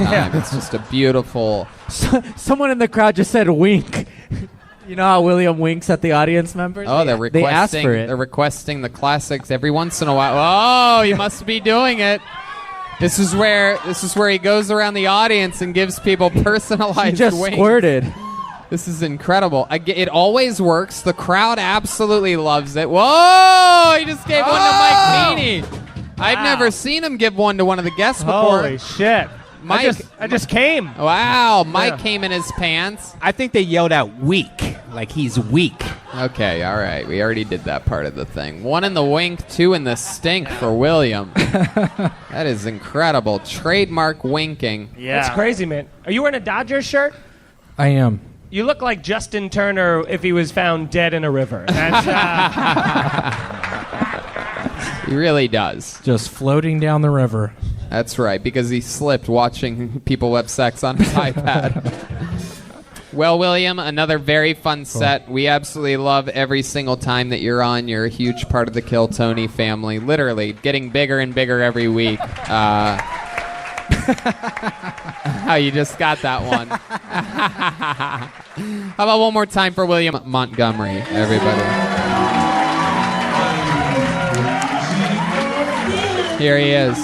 time. It's just a beautiful... Someone in the crowd just said wink. You know how William winks at the audience members? Oh, they're requesting. They asked for it. They're requesting the classics every once in a while. Oh, he must be doing it. This is where he goes around the audience and gives people personalized He just winks. squirted. This is incredible. It always works. The crowd absolutely loves it. Whoa! He just gave one to Mike Meany. I've never seen him give one to one of the guests before. Holy shit. Mike, I just came. Wow, Mike came in his pants. I think they yelled out weak, like he's weak. Okay, all right. We already did that part of the thing. 1 in the wink, 2 in the stink for William. That is incredible. Trademark winking. Yeah. That's crazy, man. Are you wearing a Dodgers shirt? I am. You look like Justin Turner if he was found dead in a river. That's, He really does. Just floating down the river. That's right, because he slipped watching people have sex on his iPad. Well, William, another very fun set. We absolutely love every single time that you're on. You're a huge part of the Kill Tony family. Literally, getting bigger and bigger every week. Oh, you just got that one. How about one more time for William Montgomery, everybody? Here he is.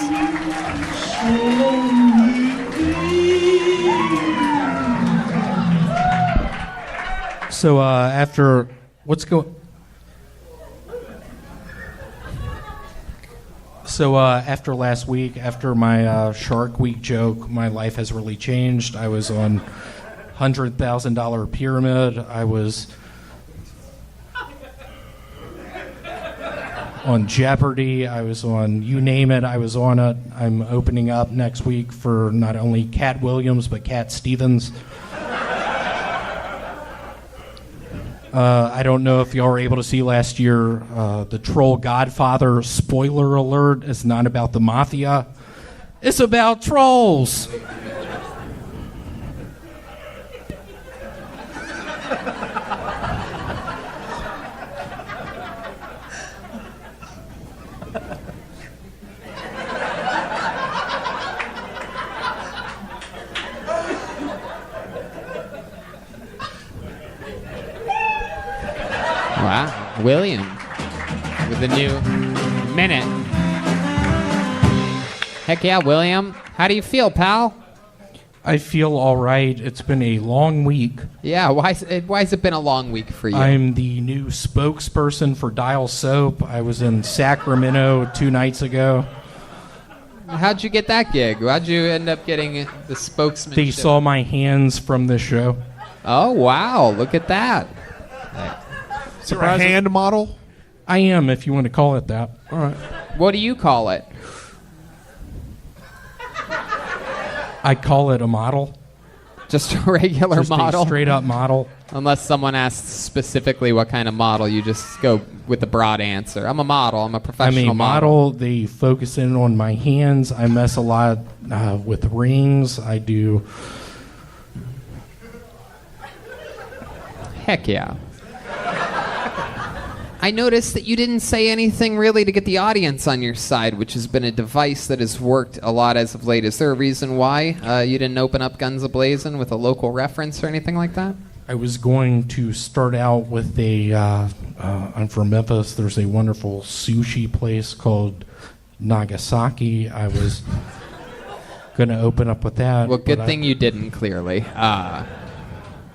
So after what's going? So after last week, after my Shark Week joke, my life has really changed. I was on $100,000 pyramid. I was on Jeopardy. I was on you name it. I was on it. I'm opening up next week for not only Cat Williams but Cat Stevens. I don't know if y'all were able to see last year, the Troll Godfather, spoiler alert, is not about the mafia. It's about trolls. Wow, William with a new minute. Heck yeah, William. How do you feel, pal? I feel all right. It's been a long week. Yeah, why's it been a long week for you? I'm the new spokesperson for Dial Soap. I was in Sacramento 2 nights ago. How'd you get that gig? How'd you end up getting the spokesman? They saw my hands from the show. Oh, wow. Look at that. Is there a hand model? I am, if you want to call it that. All right. What do you call it? I call it a model. Just a regular Just model? a straight-up model. Unless someone asks specifically what kind of model, you just go with the broad answer. I'm a model. I'm a professional I'm a model. They focus in on my hands. I mess a lot with rings. I do. Heck yeah. I noticed that you didn't say anything really to get the audience on your side, which has been a device that has worked a lot as of late. Is there a reason why you didn't open up Guns A-Blazing with a local reference or anything like that? I was going to start out with I'm from Memphis. There's a wonderful sushi place called Nagasaki. I was going to open up with that. Well, good thing you didn't, clearly.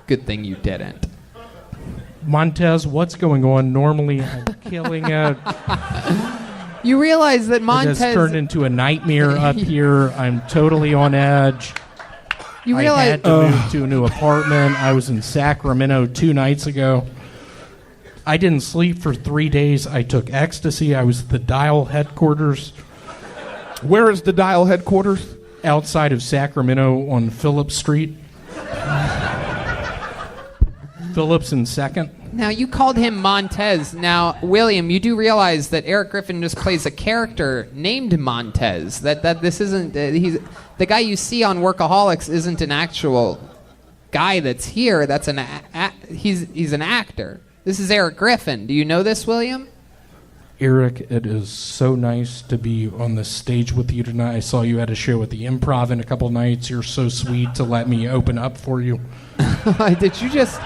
Good thing you didn't. Montez, what's going on? Normally, I'm killing it. You realize that Montez... It has turned into a nightmare up here. I'm totally on edge. You realize... I had to move to a new apartment. I was in Sacramento 2 nights ago. I didn't sleep for 3 days. I took ecstasy. I was at the Dial headquarters. Where is the Dial headquarters? Outside of Sacramento on Phillips Street. Phillips and 2nd. Now, you called him Montez. Now, William, you do realize that Eric Griffin just plays a character named Montez. That this isn't... he's the guy you see on Workaholics isn't an actual guy that's here. That's he's an actor. This is Eric Griffin. Do you know this, William? Eric, it is so nice to be on the stage with you tonight. I saw you at a show at the Improv in a couple nights. You're so sweet to let me open up for you. Did you just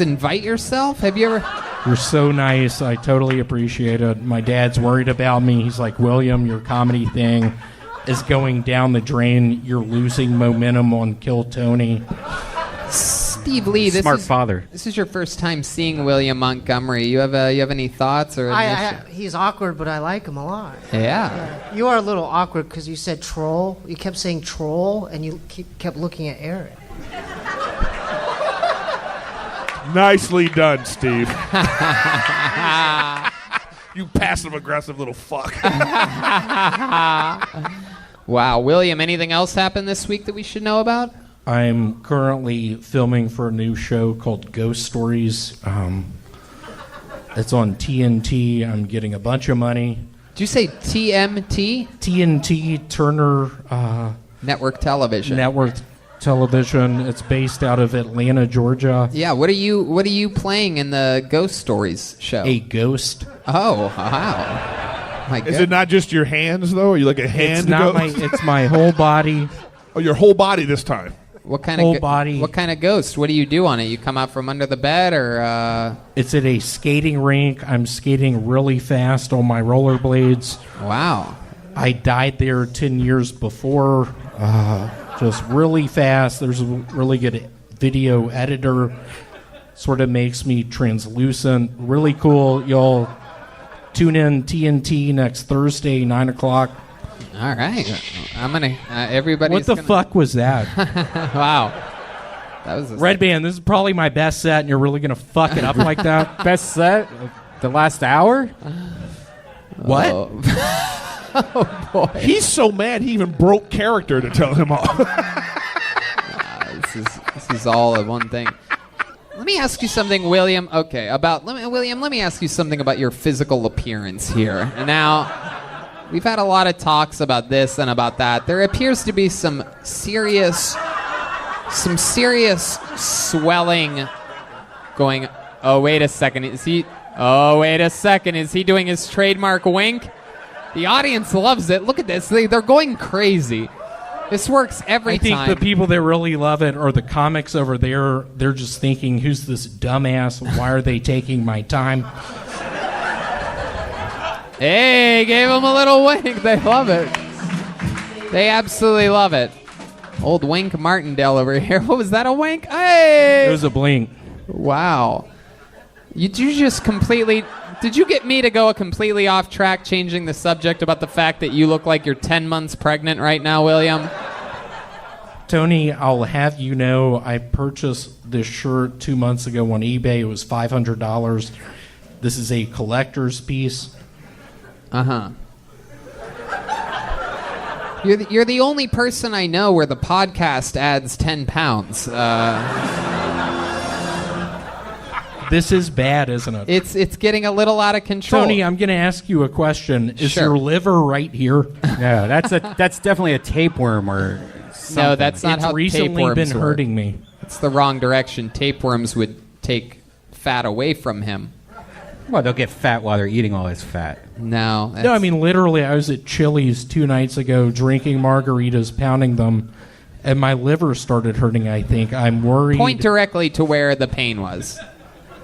invite yourself? Have you ever? You're so nice. I totally appreciate it. My dad's worried about me. He's like, William, your comedy thing is going down the drain. You're losing momentum on Kill Tony. Steve Lee, Smart father. This is your first time seeing William Montgomery. You have any thoughts or? He's awkward, but I like him a lot. Yeah. You are a little awkward because you said troll. You kept saying troll, and you kept looking at Eric. Nicely done, Steve. You passive-aggressive little fuck. Wow, William. Anything else happened this week that we should know about? I'm currently filming for a new show called Ghost Stories. It's on TNT. I'm getting a bunch of money. Did you say TMT? TNT, Turner Network Television. Network Television. It's based out of Atlanta, Georgia. Yeah. What are you playing in the Ghost Stories show? A ghost. Oh, wow. My Is it not just your hands, though? Are you like a hand It's not ghost? it's my whole body. Oh, your whole body this time. What kind Whole of body. What kind of ghost? What do you do on it? You come out from under the bed, or? It's at a skating rink. I'm skating really fast on my rollerblades. Wow. I died there 10 years before. Just really fast. There's a really good video editor. Sort of makes me translucent. Really cool. Y'all tune in TNT next Thursday, 9 o'clock. All right. I'm gonna. Everybody's. What the fuck was that? Wow. That was Red Band, this is probably my best set, and you're really going to fuck it up like that? Best set? The last hour? What? Oh boy. He's so mad he even broke character to tell him off. This is all in one thing. Let me ask you something, William. Okay, William. Let me ask you something about your physical appearance here. Now, we've had a lot of talks about this and about that. There appears to be some serious swelling going. Oh, wait a second. Is he doing his trademark wink? The audience loves it. Look at this. They're going crazy. This works every time. I think the people that really love it are the comics over there. They're just thinking, who's this dumbass? Why are they taking my time? Hey, gave them a little wink. They love it. They absolutely love it. Old Wink Martindale over here. What was that, a wink? Hey! It was a blink. Wow. Did you get me to go completely off track changing the subject about the fact that you look like you're 10 months pregnant right now, William? Tony, I'll have you know, I purchased this shirt 2 months ago on eBay. It was $500. This is a collector's piece. Uh-huh. You're the only person I know where the podcast adds 10 pounds. This is bad, isn't it? It's getting a little out of control. Tony, I'm going to ask you a question. Is Sure. your liver right here? Yeah, that's definitely a tapeworm or something. No, that's not It's how recently tapeworms been work. hurting me. It's the wrong direction. Tapeworms would take fat away from him. Well, they'll get fat while they're eating all this fat. No. No, I mean, literally, I was at Chili's 2 nights ago drinking margaritas, pounding them, and my liver started hurting, I think. I'm worried. Point directly to where the pain was.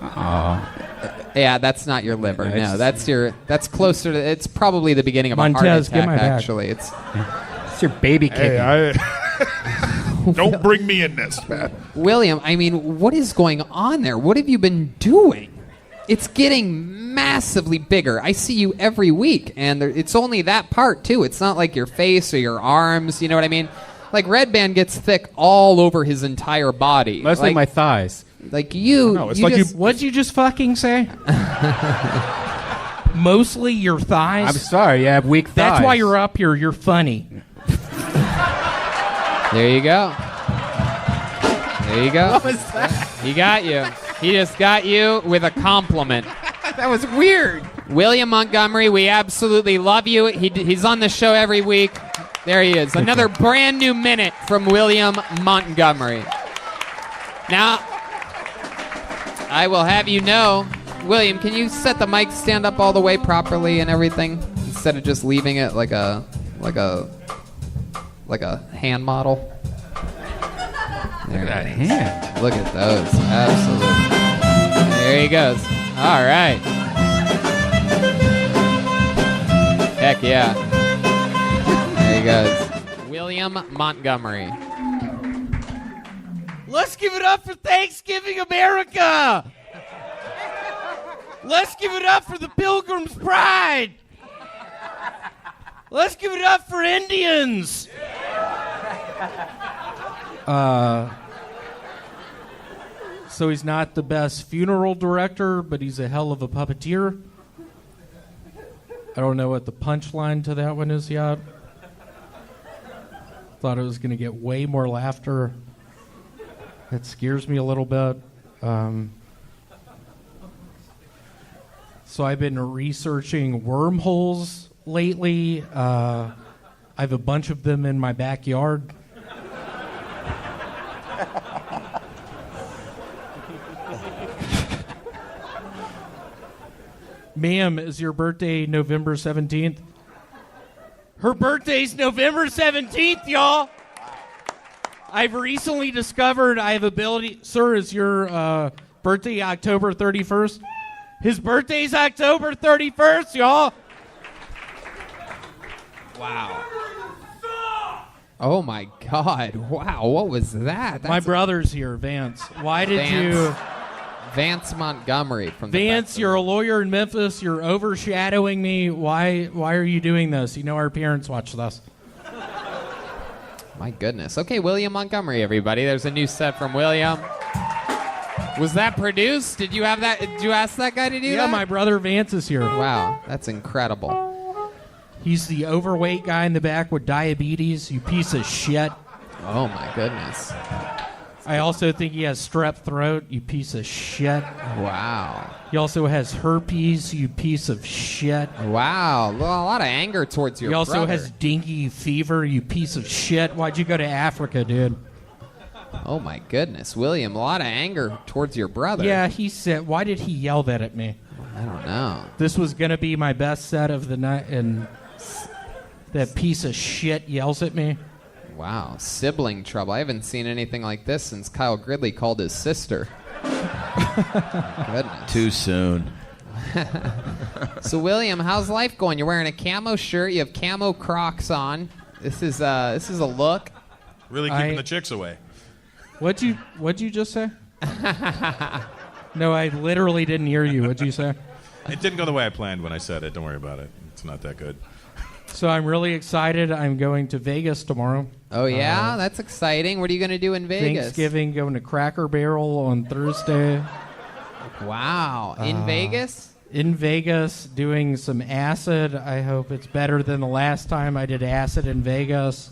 Yeah, that's not your liver. No, that's closer to. It's probably the beginning of a heart Montez, get attack. my back. Actually, it's It's your baby kicking. Don't bring me in this, man. William. I mean, what is going on there? What have you been doing? It's getting massively bigger. I see you every week, and it's only that part too. It's not like your face or your arms. You know what I mean? Like Red Band gets thick all over his entire body. Mostly my thighs. Like you. No, it's you like just, What'd you just fucking say? Mostly your thighs? I'm sorry, you have weak thighs. That's why you're up here. You're funny. There you go. There you go. What was that? He got you. He just got you with a compliment. That was weird. William Montgomery, we absolutely love you. He's on the show every week. There he is. Another brand new minute from William Montgomery. Now, I will have you know, William, can you set the mic stand up all the way properly and everything instead of just leaving it like a hand model? There Look at that it is. hand. Look at those. Absolutely. There he goes. All right. Heck yeah. There he goes. William Montgomery. Let's give it up for Thanksgiving, America! Let's give it up for the Pilgrim's Pride! Let's give it up for Indians! So he's not the best funeral director, but he's a hell of a puppeteer. I don't know what the punchline to that one is yet. Thought it was going to get way more laughter. That scares me a little bit. So I've been researching wormholes lately. I have a bunch of them in my backyard. Ma'am, is your birthday November 17th? Her birthday's November 17th, y'all! I've recently discovered I have ability... Sir, is your birthday October 31st? His birthday's October 31st, y'all! Wow. Oh my God! Wow, what was that? My brother's here, Vance. Why did Vance Montgomery from Vance, you're a lawyer in Memphis. You're overshadowing me. Why are you doing this? You know our parents watch this. My goodness. Okay, William Montgomery, everybody. There's a new set from William. Was that produced? Did you have that? Did you ask that guy to do that? Yeah, my brother Vance is here. Wow, that's incredible. He's the overweight guy in the back with diabetes. You piece of shit. Oh my goodness. I also think he has strep throat. You piece of shit. Wow. He also has herpes. You piece of shit. Wow. Well, a lot of anger towards your He also brother. has dengue fever. You piece of shit. Why'd you go to Africa, dude? Oh my goodness, William. A lot of anger towards your brother. Yeah, he said. Why did he yell that at me? I don't know. This was gonna be my best set of the night, and that piece of shit yells at me. Wow, sibling trouble. I haven't seen anything like this since Kyle Gridley called his sister. Goodness. Too soon. So, William, how's life going? You're wearing a camo shirt. You have camo Crocs on. This is a look. Really keeping the chicks away. What'd you just say? No, I literally didn't hear you. What'd you say? It didn't go the way I planned when I said it. Don't worry about it. It's not that good. So I'm really excited. I'm going to Vegas tomorrow. Oh, yeah? That's exciting. What are you going to do in Vegas? Thanksgiving, going to Cracker Barrel on Thursday. Wow. In Vegas? In Vegas, doing some acid. I hope it's better than the last time I did acid in Vegas.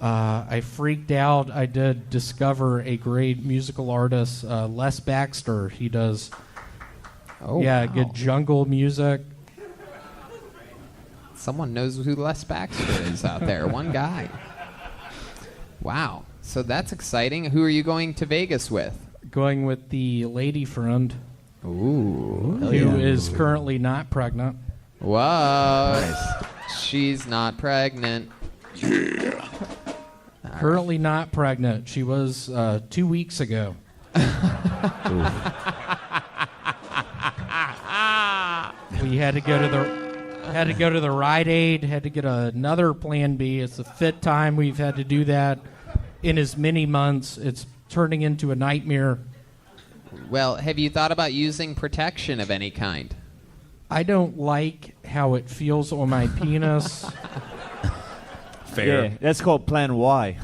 I freaked out. I did discover a great musical artist, Les Baxter. He does good jungle music. Someone knows who Les Baxter is out there. One guy. Wow. So that's exciting. Who are you going to Vegas with? Going with the lady friend. Ooh. Who is currently not pregnant. Whoa. Nice. She's not pregnant. Yeah. Currently not pregnant. She was 2 weeks ago. We had to go to the Rite Aid, had to get another Plan B. It's the fifth time we've had to do that in as many months. It's turning into a nightmare. Well, have you thought about using protection of any kind? I don't like how it feels on my penis. Fair. Yeah, that's called Plan Y.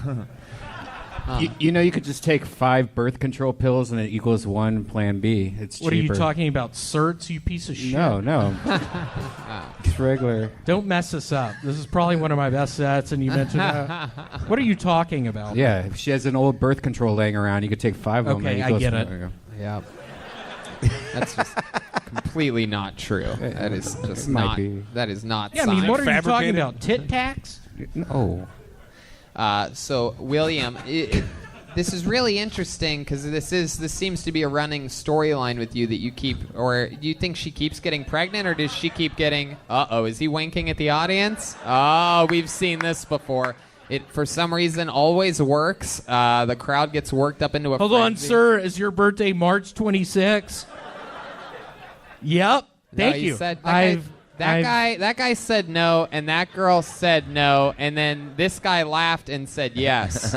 You know, you could just take 5 birth control pills and it equals 1 Plan B. It's cheaper. What are you talking about? Certs, you piece of shit? No. It's regular. Don't mess this up. This is probably one of my best sets, and you mentioned that. What are you talking about? Yeah, if she has an old birth control laying around, you could take 5 of them. Okay, and I get it. Yeah. That's just completely not true. That is just It might not. be. That is not. Yeah, I mean, science. what are you talking Fabricated? about? Tit tax? No. So, William, This is really interesting because this seems to be a running storyline with you that you keep, or do you think she keeps getting pregnant, or does she keep getting? Is he winking at the audience? Oh, we've seen this before. It for some reason always works. The crowd gets worked up into a. Hold on, sir. Is your birthday March 26? Yep. Thank you. Said, that guy said no, and that girl said no, and then this guy laughed and said yes.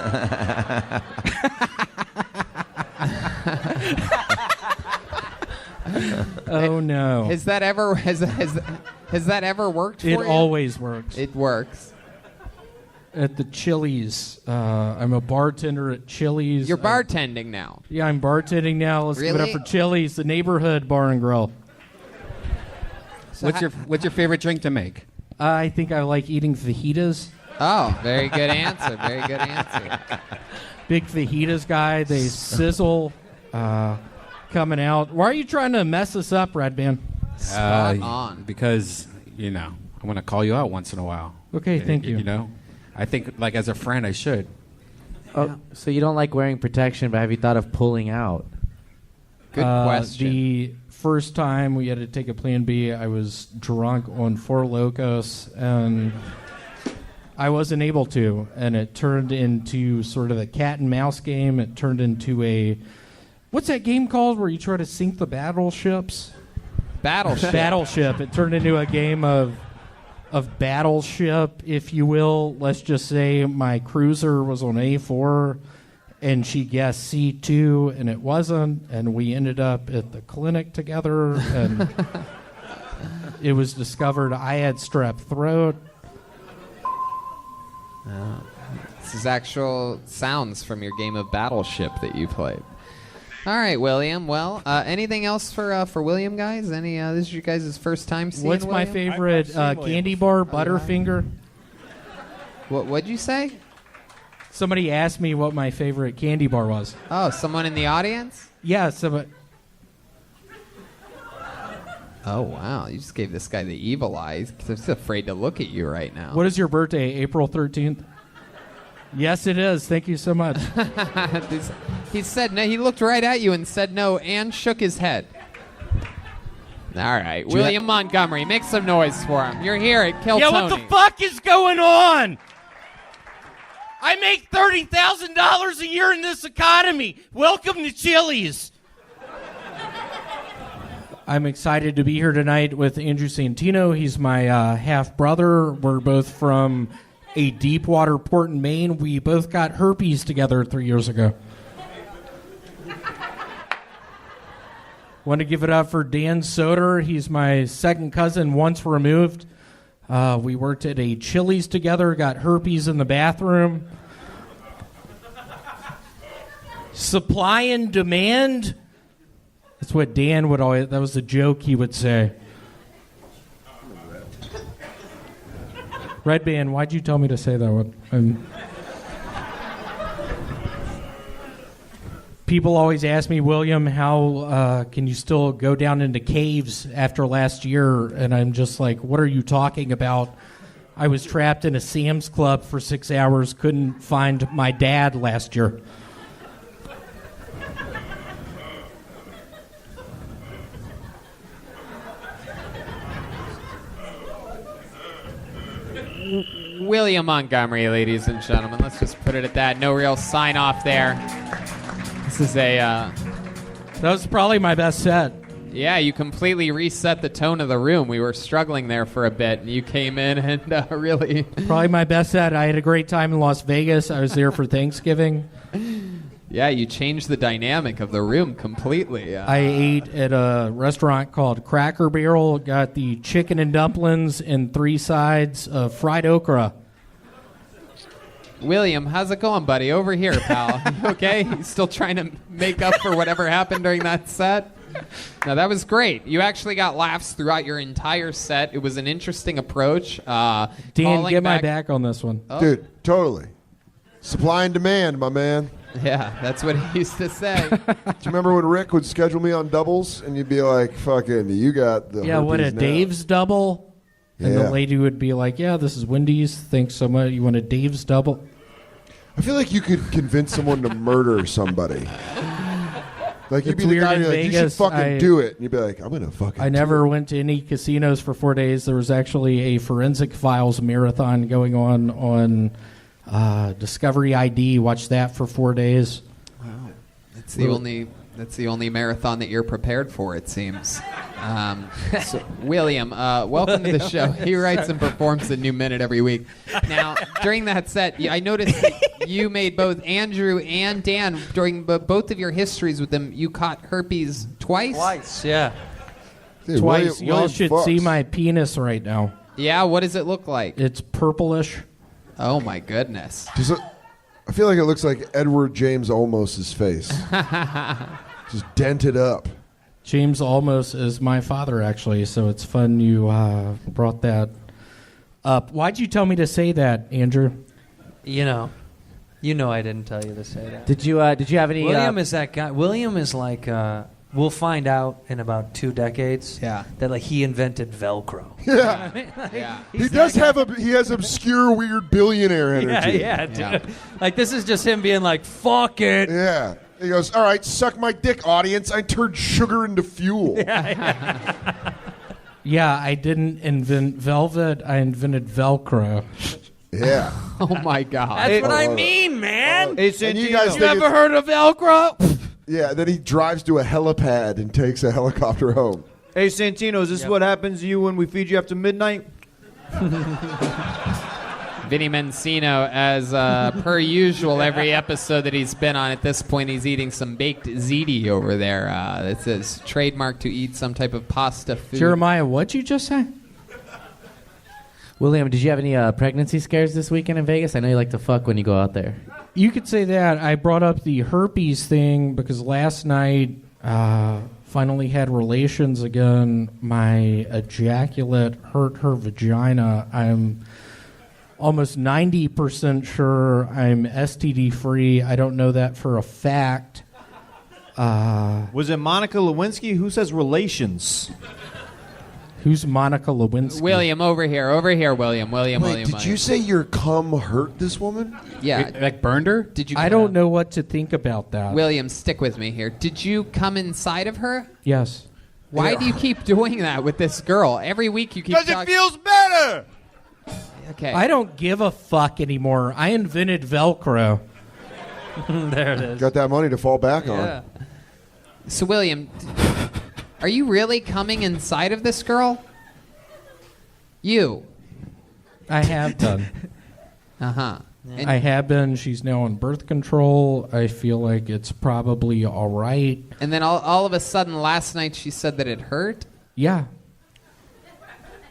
Oh no! Has that ever worked for you? It always works. It works. At the Chili's, I'm a bartender at Chili's. You're bartending now. Yeah, I'm bartending now. Let's give it up for Chili's, the neighborhood bar and grill. So what's your favorite drink to make? I think I like eating fajitas. Oh, very good answer. Very good answer. Big fajitas guy. They sizzle coming out. Why are you trying to mess us up, Red Band? Spot on. Because, I want to call you out once in a while. Okay, thank you. I think, like, as a friend, I should. Oh, so you don't like wearing protection, but have you thought of pulling out? Good question. The first time we had to take a Plan B, I was drunk on Four Locos, and I wasn't able to. And it turned into sort of a cat and mouse game. It turned into a... What's that game called where you try to sink the battleships? Battleship. It turned into a game of battleship, if you will. Let's just say my cruiser was on A4 and she guessed C2 and it wasn't, and we ended up at the clinic together, and it was discovered I had strep throat. This is actual sounds from your game of Battleship that you played. All right, William. Well, anything else for William, guys? This is your guys' first time seeing What's William? my favorite candy bar? Butterfinger. What'd you say? Somebody asked me what my favorite candy bar was. Oh, someone in the audience? Yeah, Oh, wow. You just gave this guy the evil eyes because I'm just afraid to look at you right now. What is your birthday, April 13th? Yes, it is. Thank you so much. He said no. He looked right at you and said no and shook his head. All right. William Montgomery, make some noise for him. You're here at Kill Tony. What the fuck is going on? I make $30,000 a year in this economy. Welcome to Chili's. I'm excited to be here tonight with Andrew Santino. He's my half-brother. We're both from a deep water port in Maine. We both got herpes together 3 years ago. Want to give it up for Dan Soder. He's my second cousin, once removed. We worked at a Chili's together, got herpes in the bathroom. Supply and demand. That's what Dan would always, that was the joke he would say. Red Band, why'd you tell me to say that one? People always ask me, William, how can you still go down into caves after last year? And I'm just like, what are you talking about? I was trapped in a Sam's Club for 6 hours, couldn't find my dad last year. William Montgomery, ladies and gentlemen. Let's just put it at that. No real sign off there. This is a... That was probably my best set. Yeah, you completely reset the tone of the room. We were struggling there for a bit, and you came in and really... Probably my best set. I had a great time in Las Vegas. I was there for Thanksgiving. Yeah, you changed the dynamic of the room completely. I ate at a restaurant called Cracker Barrel. Got the chicken and dumplings and 3 sides of fried okra. William, how's it going, buddy? Over here, pal. You okay? You still trying to make up for whatever happened during that set? No, that was great. You actually got laughs throughout your entire set. It was an interesting approach. Dan, get my back on this one. Oh. Dude, totally. Supply and demand, my man. Yeah, that's what he used to say. Do you remember when Rick would schedule me on doubles and you'd be like, fucking, you got the what, a now. Dave's double? And Yeah. the lady would be like, yeah, this is Wendy's. Thanks so much. You want a Dave's double? I feel like you could convince someone to murder somebody. Like you'd It's be the weird guy in who'd be like, you should Vegas, fucking do it. And you'd be like, I'm gonna fucking I never went to any casinos for 4 days. There was actually a Forensic Files marathon going on Discovery ID. Watched that for 4 days. Wow, that's the only marathon that you're prepared for, it seems. So, William, welcome to the show. He writes and performs a new minute every week. Now, during that set, I noticed that you made both Andrew and Dan, during both of your histories with them, you caught herpes twice? Twice, yeah. Dude, Twice. William Y'all should fucks. see my penis right now. Yeah, what does it look like? It's purplish. Oh, my goodness. I feel like it looks like Edward James Olmos's face. Just dented up. James Olmos is my father, actually, so it's fun you brought that up. Why'd you tell me to say that, Andrew? You know I didn't tell you to say that. Did you have any? William is that guy. William is like, we'll find out in about 2 decades that like he invented Velcro. Yeah. Yeah. He has obscure weird billionaire energy. Yeah, dude. Like this is just him being like, fuck it. Yeah. He goes, all right, suck my dick, audience. I turned sugar into fuel. Yeah, I didn't invent velvet. I invented Velcro. Yeah. Oh, my God. That's what I mean, man. And you guys You ever heard of Velcro? Yeah, then he drives to a helipad and takes a helicopter home. Hey, Santino, is this what happens to you when we feed you after midnight? Vinny Mencino, as per usual, every episode that he's been on at this point, he's eating some baked ziti over there. It's his trademark to eat some type of pasta food. Jeremiah, what'd you just say? William, did you have any pregnancy scares this weekend in Vegas? I know you like to fuck when you go out there. You could say that. I brought up the herpes thing because last night finally had relations again. My ejaculate hurt her vagina. I'm almost 90% sure I'm STD free. I don't know that for a fact. Was it Monica Lewinsky? Who says relations? Who's Monica Lewinsky? William, over here, William. Wait, did you say your cum hurt this woman? Yeah. Like burned her? Did you? I don't know what to think about that. William, stick with me here. Did you come inside of her? Yes. Why do you keep doing that with this girl? Every week you keep Because it feels better. Okay. I don't give a fuck anymore. I invented Velcro. There it is. Got that money to fall back on. Yeah. So, William, are you really coming inside of this girl? You. I have done. Uh-huh. I have been. She's now on birth control. I feel like it's probably all right. And then all of a sudden last night she said that it hurt? Yeah.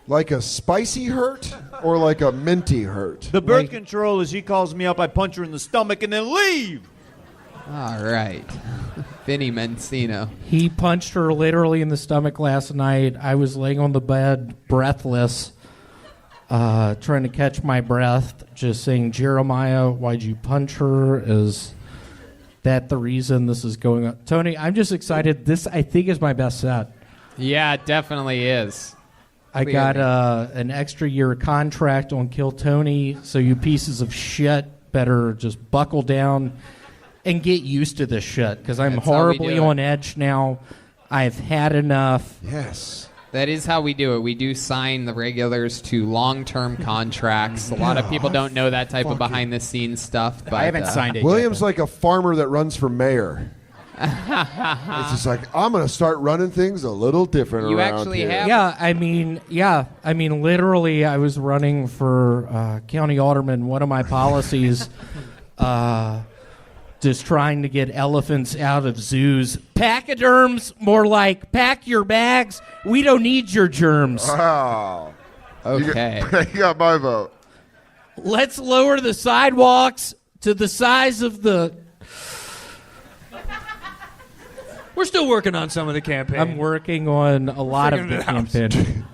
Like a spicy hurt or like a minty hurt? The birth control is he calls me up, I punch her in the stomach, and then leave. All right. Vinny Mencino. He punched her literally in the stomach last night. I was laying on the bed, breathless, trying to catch my breath, just saying, Jeremiah, why'd you punch her? Is that the reason this is going on? Tony, I'm just excited. This, I think, is my best set. Yeah, it definitely is. I got an extra year contract on Kill Tony, so you pieces of shit better just buckle down and get used to this shit, because I'm That's how we horribly do it. on edge now. I've had enough. Yes. That is how we do it. We do sign the regulars to long-term contracts. A lot of people don't know that type of behind-the-scenes stuff. But I haven't signed it William's yet. like a farmer that runs for mayor. It's just like, I'm going to start running things a little different You around actually here. have- I mean, literally, I was running for county alderman. One of my policies, just trying to get elephants out of zoos. Pachyderms, more like pack your bags. We don't need your germs. Wow. Okay. You got my vote. Let's lower the sidewalks to the size of the... We're still working on some of the campaign. I'm working on a lot of the campaign.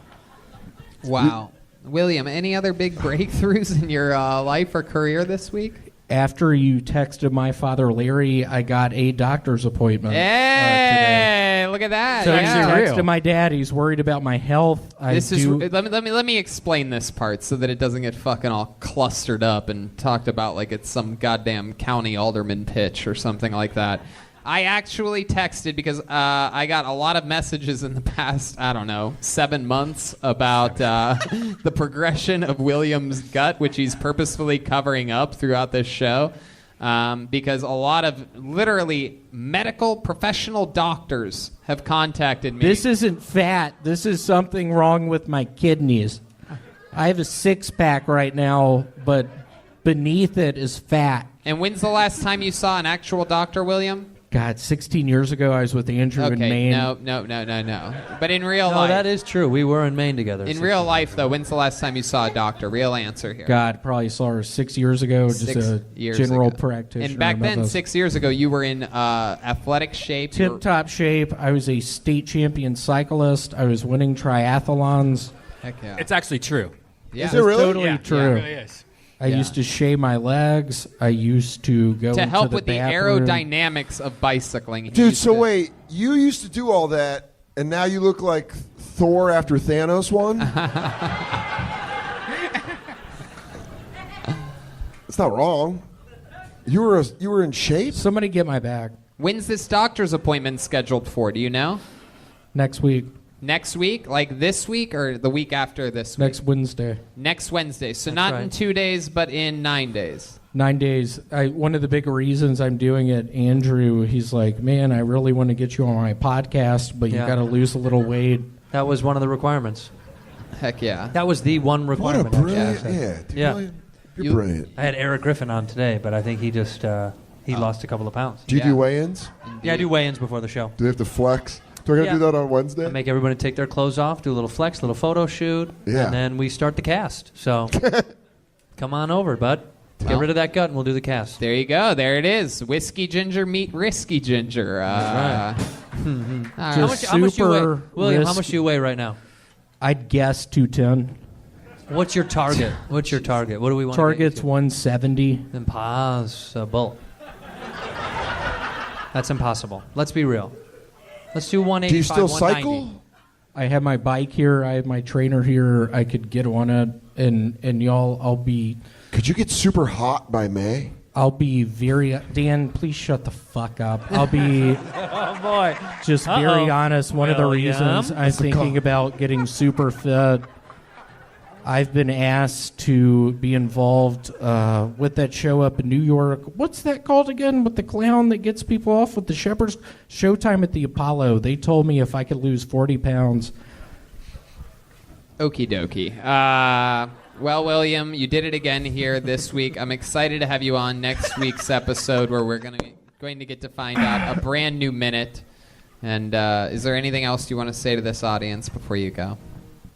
Wow. William, any other big breakthroughs in your life or career this week? after you texted my father Larry, I got a doctor's appointment Hey, today. look at that. So Yeah. I texted my dad. He's worried about my health. Let me explain this part so that it doesn't get fucking all clustered up and talked about like it's some goddamn county alderman pitch or something like that. I actually texted because I got a lot of messages in the past, 7 months about the progression of William's gut, which he's purposefully covering up throughout this show. Because a lot of literally medical professional doctors have contacted me. This isn't fat. This is something wrong with my kidneys. I have a six-pack right now, but beneath it is fat. And when's the last time you saw an actual doctor, William? God, 16 years ago, I was with Andrew in Maine. No. But in real life... No, that is true. We were in Maine together. In real life, though, when's the last time you saw a doctor? Real answer here. God, probably saw her 6 years ago, just a general practitioner. And back then, 6 years ago, you were in athletic shape. Tip-top shape. I was a state champion cyclist. I was winning triathlons. Heck yeah. It's actually true. Yeah. Is it really? Totally true. Yeah, it really is. I used to shave my legs. I used to go to into help the with the bathroom. aerodynamics of bicycling. Dude, so wait, you used to do all that, and now you look like Thor after Thanos won? It's not wrong. You were in shape? Somebody get my bag. When's this doctor's appointment scheduled for? Do you know? Next week. Next week? Like this week or the week after this week? Next Wednesday. Next Wednesday. So That's not right. in 2 days, but in 9 days. 9 days. One of the big reasons I'm doing it, Andrew, he's like, man, I really want to get you on my podcast, but you got to lose a little weight. That was one of the requirements. Heck yeah. That was the one requirement. What a brilliant, actually. yeah. You're brilliant. I had Eric Griffin on today, but I think he just he lost a couple of pounds. Do you do weigh-ins? Yeah, I do weigh-ins before the show. Do they have to flex? Do I got to do that on Wednesday? I make everybody take their clothes off, do a little flex, little photo shoot, Yeah. and then we start the cast. So come on over, bud. Get rid of that gut, and we'll do the cast. There you go. There it is. Whiskey ginger meet risky ginger. That's right. How much do you weigh? William, how much do you weigh right now? I'd guess 210. What's your target? What's your target? What do we want Target's to get 170. Impossible. That's impossible. Let's be real. Let's do 185, Do you still 190. cycle? I have my bike here. I have my trainer here. I could get on it, and y'all, I'll be... Could you get super hot by May? I'll be very... Dan, please shut the fuck up. I'll be... Oh, boy. Just very honest. One of the reasons I'm thinking about getting super fit, I've been asked to be involved with that show up in New York. What's that called again? With the clown that gets people off with the Shepherds? Showtime at the Apollo. They told me if I could lose 40 pounds. Okie dokie. Well, William, you did it again here this week. I'm excited to have you on next week's episode where we're going to get to find out a brand new minute. And is there anything else you want to say to this audience before you go?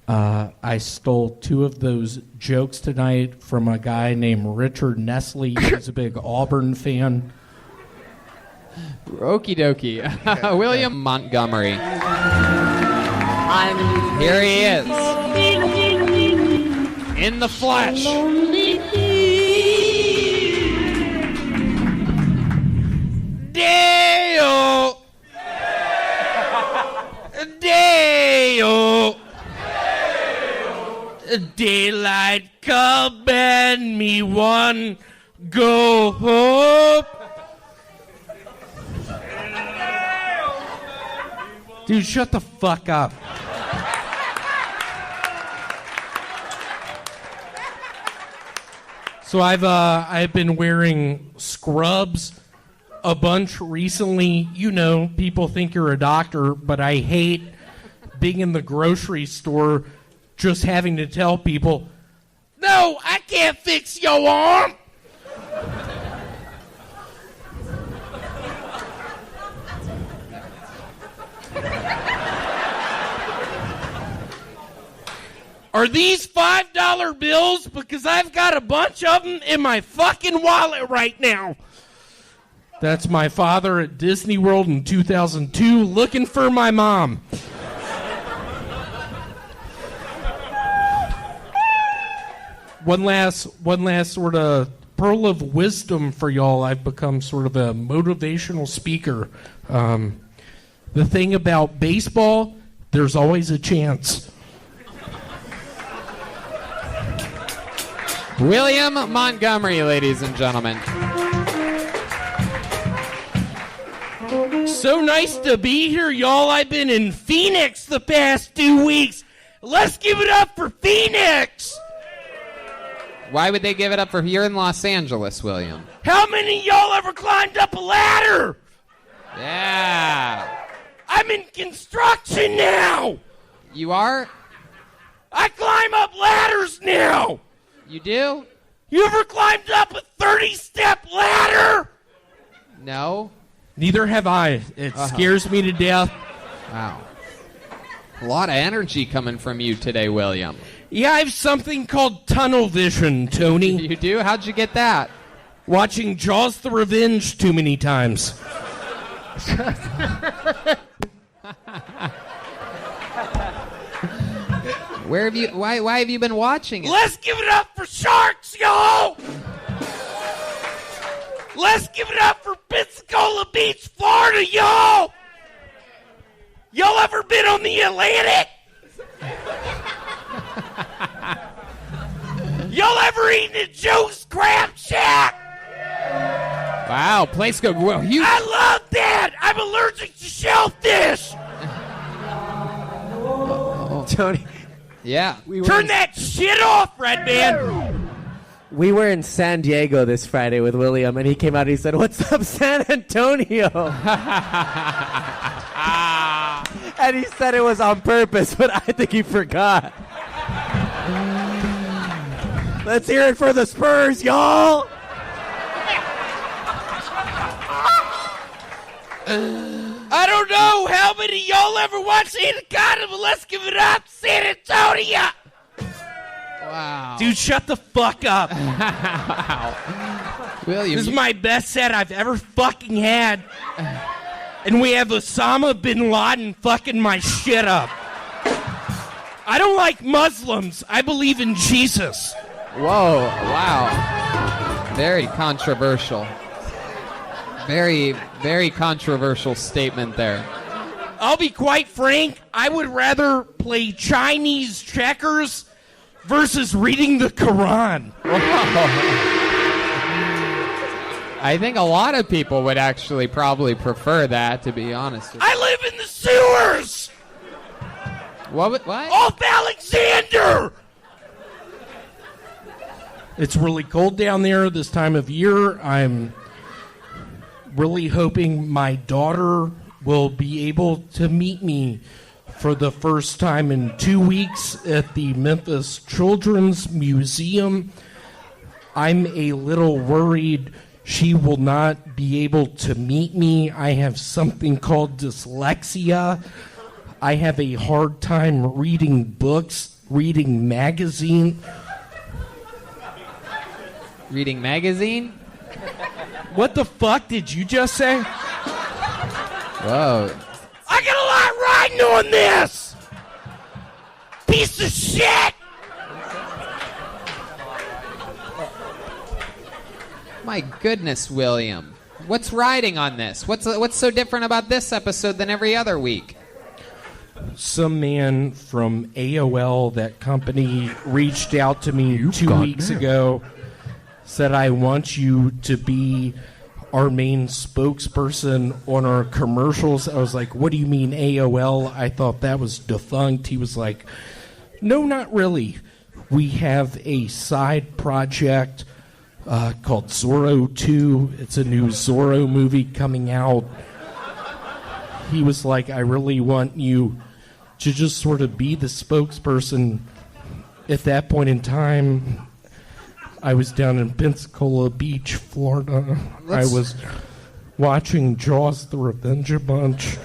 I stole 2 of those jokes tonight from a guy named Richard Nestle. He's a big Auburn fan. Okie dokie. William Montgomery. Here he is. In the flesh. Dale. Dale. Daylight come and me one go home. Dude, shut the fuck up. So I've been wearing scrubs a bunch recently. You know, people think you're a doctor, but I hate being in the grocery store just having to tell people, no, I can't fix your arm. Are these $5 bills? Because I've got a bunch of them in my fucking wallet right now. That's my father at Disney World in 2002 looking for my mom. One last sort of pearl of wisdom for y'all. I've become sort of a motivational speaker. The thing about baseball, there's always a chance. William Montgomery, ladies and gentlemen. So nice to be here, y'all. I've been in Phoenix the past 2 weeks. Let's give it up for Phoenix. Why would they give it up for you're in Los Angeles, William? How many of y'all ever climbed up a ladder? Yeah. I'm in construction now. You are? I climb up ladders now. You do? You ever climbed up a 30-step ladder? No. Neither have I. It scares me to death. Wow. A lot of energy coming from you today, William. Yeah, I have something called tunnel vision, Tony. You do? How'd you get that? Watching Jaws the Revenge too many times. Where have you? Why have you been watching it? Let's give it up for sharks, y'all! Let's give it up for Pensacola Beach, Florida, y'all! Y'all ever been on the Atlantic? Y'all ever eaten at Joe's Crab Shack? Wow, place go well. I love that! I'm allergic to shellfish! Tony. Yeah. Turn that shit off, Red Man! We were in San Diego this Friday with William, and he came out and he said, "What's up, San Antonio?" And he said it was on purpose, but I think he forgot. Let's hear it for the Spurs, y'all! I don't know how many of y'all ever watched Anaconda, but let's give it up, San Antonio! Wow. Dude, shut the fuck up. Wow. William. This is my best set I've ever fucking had. And we have Osama bin Laden fucking my shit up. I don't like Muslims. I believe in Jesus. Whoa. Wow. Very controversial. Very, very controversial statement there. I'll be quite frank. I would rather play Chinese checkers versus reading the Quran. I think a lot of people would actually probably prefer that, to be honest. I live in the sewers! What? Off Alexander! It's really cold down there this time of year. I'm really hoping my daughter will be able to meet me for the first time in 2 weeks at the Memphis Children's Museum. I'm a little worried she will not be able to meet me. I have something called dyslexia. I have a hard time reading books, reading magazine. Reading magazine? What the fuck did you just say? Whoa. I got a lot riding on this! Piece of shit! My goodness, William. What's riding on this? What's so different about this episode than every other week? Some man from AOL, that company, reached out to me 2 weeks ago, said, "I want you to be our main spokesperson on our commercials." I was like, "What do you mean AOL?" I thought that was defunct. He was like, "No, not really. We have a side project called Zorro 2. It's a new Zorro movie coming out." He was like, "I really want you to just sort of be the spokesperson." At that point in time, I was down in Pensacola Beach, Florida. I was watching Jaws the Revenge bunch.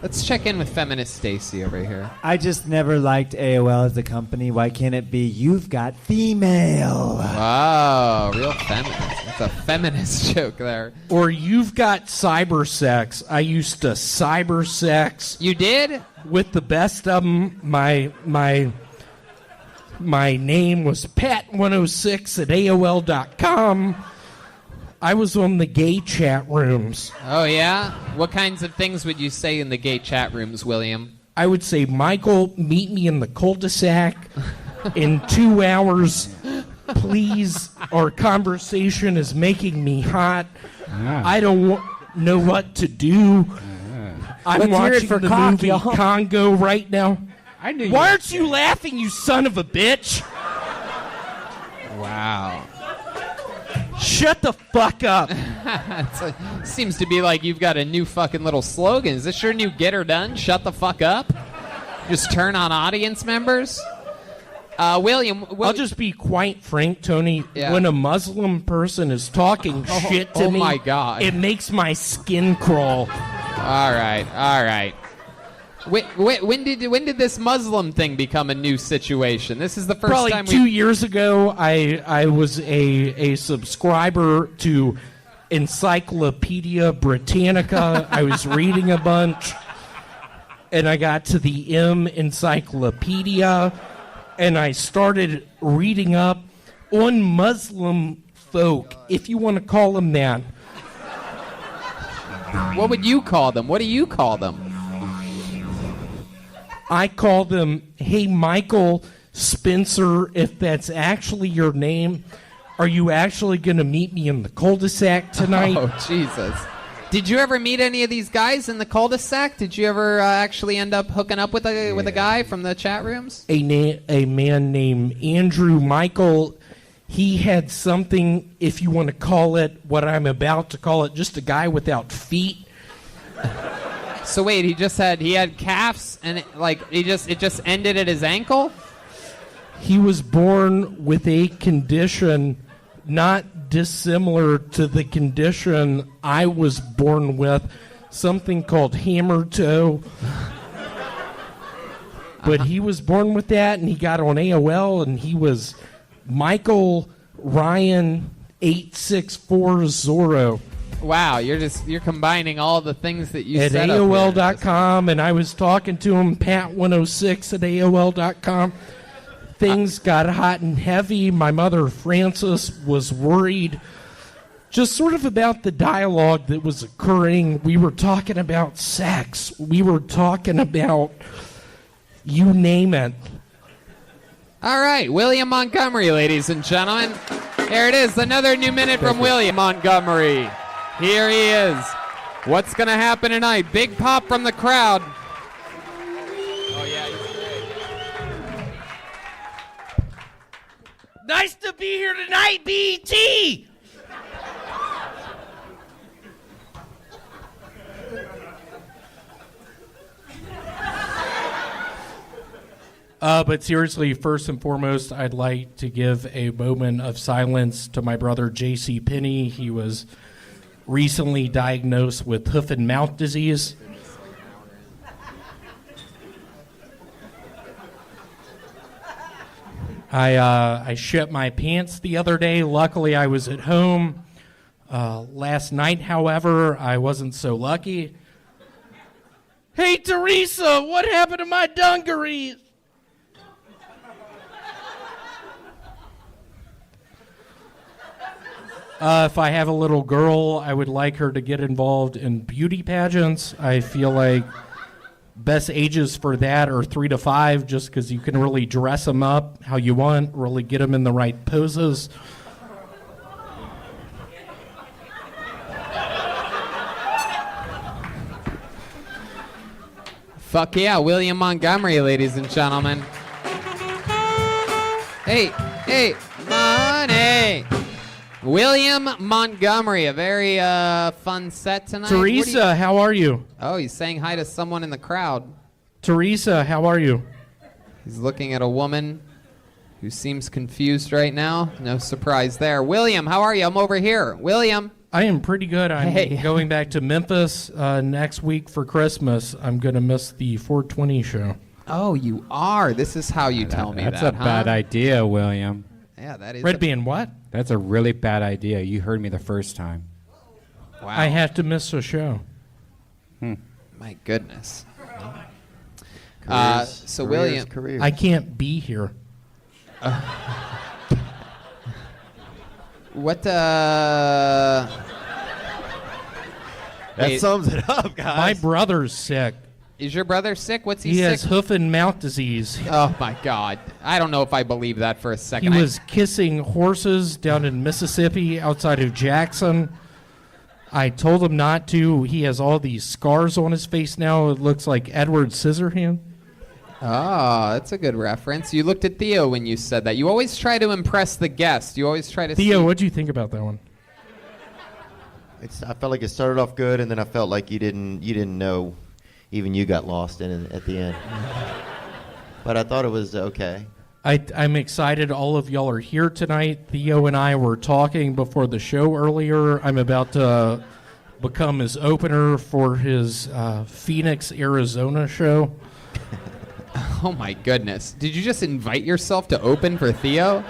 Let's check in with feminist Stacy over here. I just never liked AOL as a company. Why can't it be "You've got female"? Wow, real feminist. That's a feminist joke there. Or "You've got cyber sex." I used to cyber sex. You did? With the best of them. My My name was Pat106 at AOL.com. I was on the gay chat rooms. Oh, yeah? What kinds of things would you say in the gay chat rooms, William? I would say, Michael, meet me in the cul-de-sac in 2 hours. Please, our conversation is making me hot. I don't know what to do. I'm Let's hear it watching for the cock, movie y'all. Congo right now. I knew. Why aren't you laughing, you son of a bitch? Wow. Shut the fuck up. Seems to be like you've got a new fucking little slogan. Is this your new get her done? Shut the fuck up? Just turn on audience members? William, I'll just be quite frank, Tony. Yeah. When a Muslim person is talking shit to me, my God. it makes my skin crawl. All right. When did this Muslim thing become a new situation? This is the first Probably time 2 years ago, I was a subscriber to Encyclopedia Britannica. I was reading a bunch, and I got to the M Encyclopedia, and I started reading up on Muslim folk, if you want to call them that. What would you call them? What do you call them? I call them, hey, Michael Spencer, if that's actually your name, are you actually going to meet me in the cul-de-sac tonight? Oh, Jesus. Did you ever meet any of these guys in the cul-de-sac? Did you ever actually end up hooking up with a guy from the chat rooms? A man named Andrew Michael, he had something, if you want to call it what I'm about to call it, just a guy without feet. So wait, he had calves and it just ended at his ankle? He was born with a condition not dissimilar to the condition I was born with, something called hammer toe. But he was born with that, and he got on AOL, and he was Michael Ryan 864 Zorro. Wow, you're combining all the things that you at said AOL.com, and I was talking to him, Pat106 at AOL.com. Things got hot and heavy. My mother, Frances, was worried just sort of about the dialogue that was occurring. We were talking about sex. We were talking about you name it. All right, William Montgomery, ladies and gentlemen. There it is, another new minute from William Montgomery. Here he is. What's going to happen tonight? Big pop from the crowd. Oh, yeah, he's great. Nice to be here tonight, BT! But seriously, first and foremost, I'd like to give a moment of silence to my brother, J.C. Penney. He was recently diagnosed with hoof and mouth disease. I shit my pants the other day. Luckily, I was at home. Last night, however, I wasn't so lucky. Hey, Teresa, what happened to my dungarees? If I have a little girl, I would like her to get involved in beauty pageants. I feel like best ages for that are 3 to 5, just because you can really dress them up how you want, really get them in the right poses. Fuck yeah, William Montgomery, ladies and gentlemen. Hey, money. William Montgomery, a very fun set tonight. Teresa, how are you? Oh, he's saying hi to someone in the crowd. Teresa, how are you? He's looking at a woman who seems confused right now. No surprise there. William, how are you? I'm over here. William. I am pretty good. I'm going back to Memphis next week for Christmas. I'm going to miss the 420 show. Oh, you are? This is how you tell me That's that, a bad idea, William. Yeah, that is. Red Band what? That's a really bad idea. You heard me the first time. Wow. I have to miss a show. My goodness. Careers, William, careers. I can't be here. What? That Wait. sums it up, guys. My brother's sick. Is your brother sick? What's he He sick? has hoof and mouth disease. Oh my God! I don't know if I believe that for a He second. was kissing horses down in Mississippi outside of Jackson. I told him not to. He has all these scars on his face now. It looks like Edward Scissorhands. Oh, that's a good reference. You looked at Theo when you said that. You always try to impress the guest. You always try to. Theo, what'd you think about that one? I felt like it started off good, and then I felt like you didn't know. Even you got lost in it at the end. But I thought it was okay. I'm excited all of y'all are here tonight. Theo and I were talking before the show earlier. I'm about to become his opener for his Phoenix, Arizona show. Oh my goodness! Did you just invite yourself to open for Theo?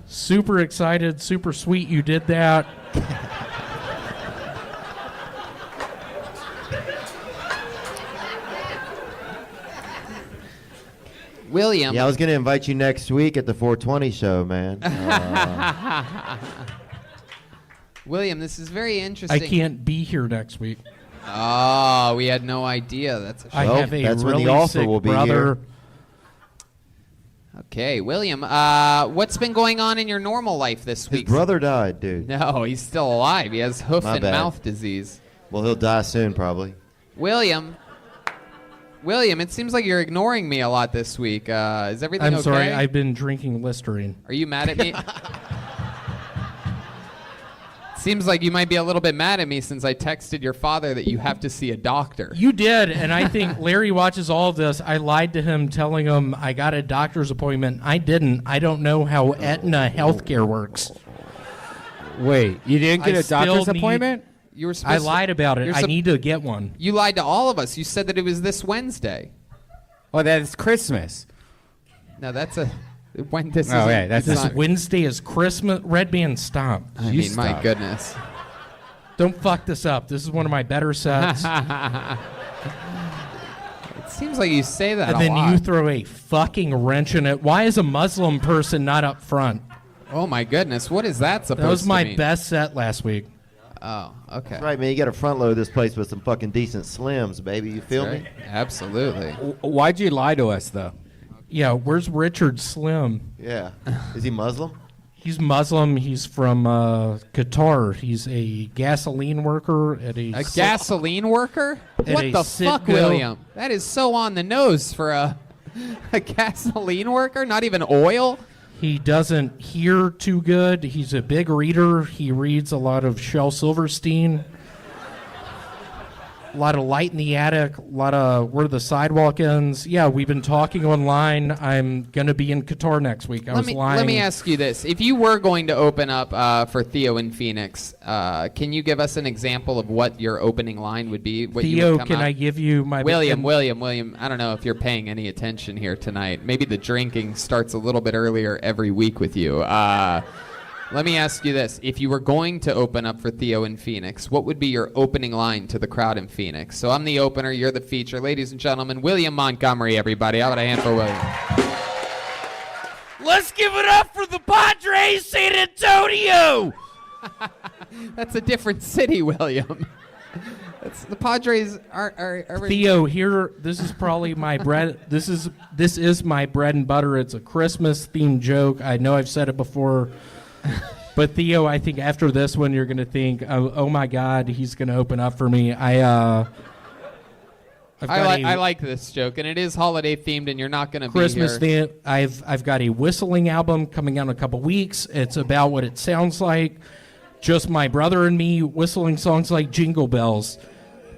Super excited, super sweet you did that. William. Yeah, I was going to invite you next week at the 420 show, man. William, this is very interesting. I can't be here next week. Oh, we had no idea. That's a shame. I have a that's when really the offer sick will be brother. here. Okay, William, what's been going on in your normal life this His week? brother died, dude. No, he's still alive. He has hoof My and bad. mouth disease. Well, he'll die soon, probably. William, it seems like you're ignoring me a lot this week. Is everything I'm okay? sorry, I've been drinking Listerine. Are you mad at me? Seems like you might be a little bit mad at me since I texted your father that you have to see a doctor. You did, and I think Larry watches all of this. I lied to him telling him I got a doctor's appointment. I didn't. I don't know how Aetna healthcare works. Wait, you didn't get I a doctor's still need- appointment? You were I supposed lied about it. you're I sup- need to get one. You lied to all of us. You said that it was this Wednesday. Oh, that's Christmas. No, that's a when this is. Oh, yeah, that's This not- Wednesday is Christmas. Red Band, stop. I mean, my goodness. Don't fuck this up. This is one of my better sets. It seems like you say that And a then lot. you throw a fucking wrench in it. Why is a Muslim person not up front? Oh my goodness, what is that supposed That was my to mean? best set last week. Oh, okay. That's right, man. You got to front load this place with some fucking decent slims, baby. You feel That's me? right. Absolutely. Why'd you lie to us, though? Yeah, where's Richard Slim? Yeah. Is he Muslim? He's Muslim. He's from Qatar. He's a gasoline worker at a gasoline worker? At What a the fuck, Citgo. William? That is so on the nose for a gasoline worker. Not even oil. He doesn't hear too good. He's a big reader. He reads a lot of Shel Silverstein. A lot of Light in the Attic. A lot of Where the Sidewalk Ends. Yeah, we've been talking online. I'm going to be in Qatar next week. I was lying. Let me ask you this: if you were going to open up for Theo in Phoenix, can you give us an example of what your opening line would be? What you Theo, would come can out- I give you my... William. I don't know if you're paying any attention here tonight. Maybe the drinking starts a little bit earlier every week with you. Let me ask you this. If you were going to open up for Theo in Phoenix, what would be your opening line to the crowd in Phoenix? So I'm the opener, you're the feature. Ladies and gentlemen, William Montgomery, everybody. How about a hand for William? Let's give it up for the Padres, San Antonio! That's a different city, William. The Padres are Theo, here, this is probably my bread. This is my bread and butter. It's a Christmas themed joke. I know I've said it before, but Theo, I think after this one, you're gonna think, oh my God, he's gonna open up for me. I like this joke, and it is holiday themed, and you're not gonna Christmas be here. theme. I've got a whistling album coming out in a couple weeks. It's about what it sounds like. Just my brother and me whistling songs like Jingle Bells.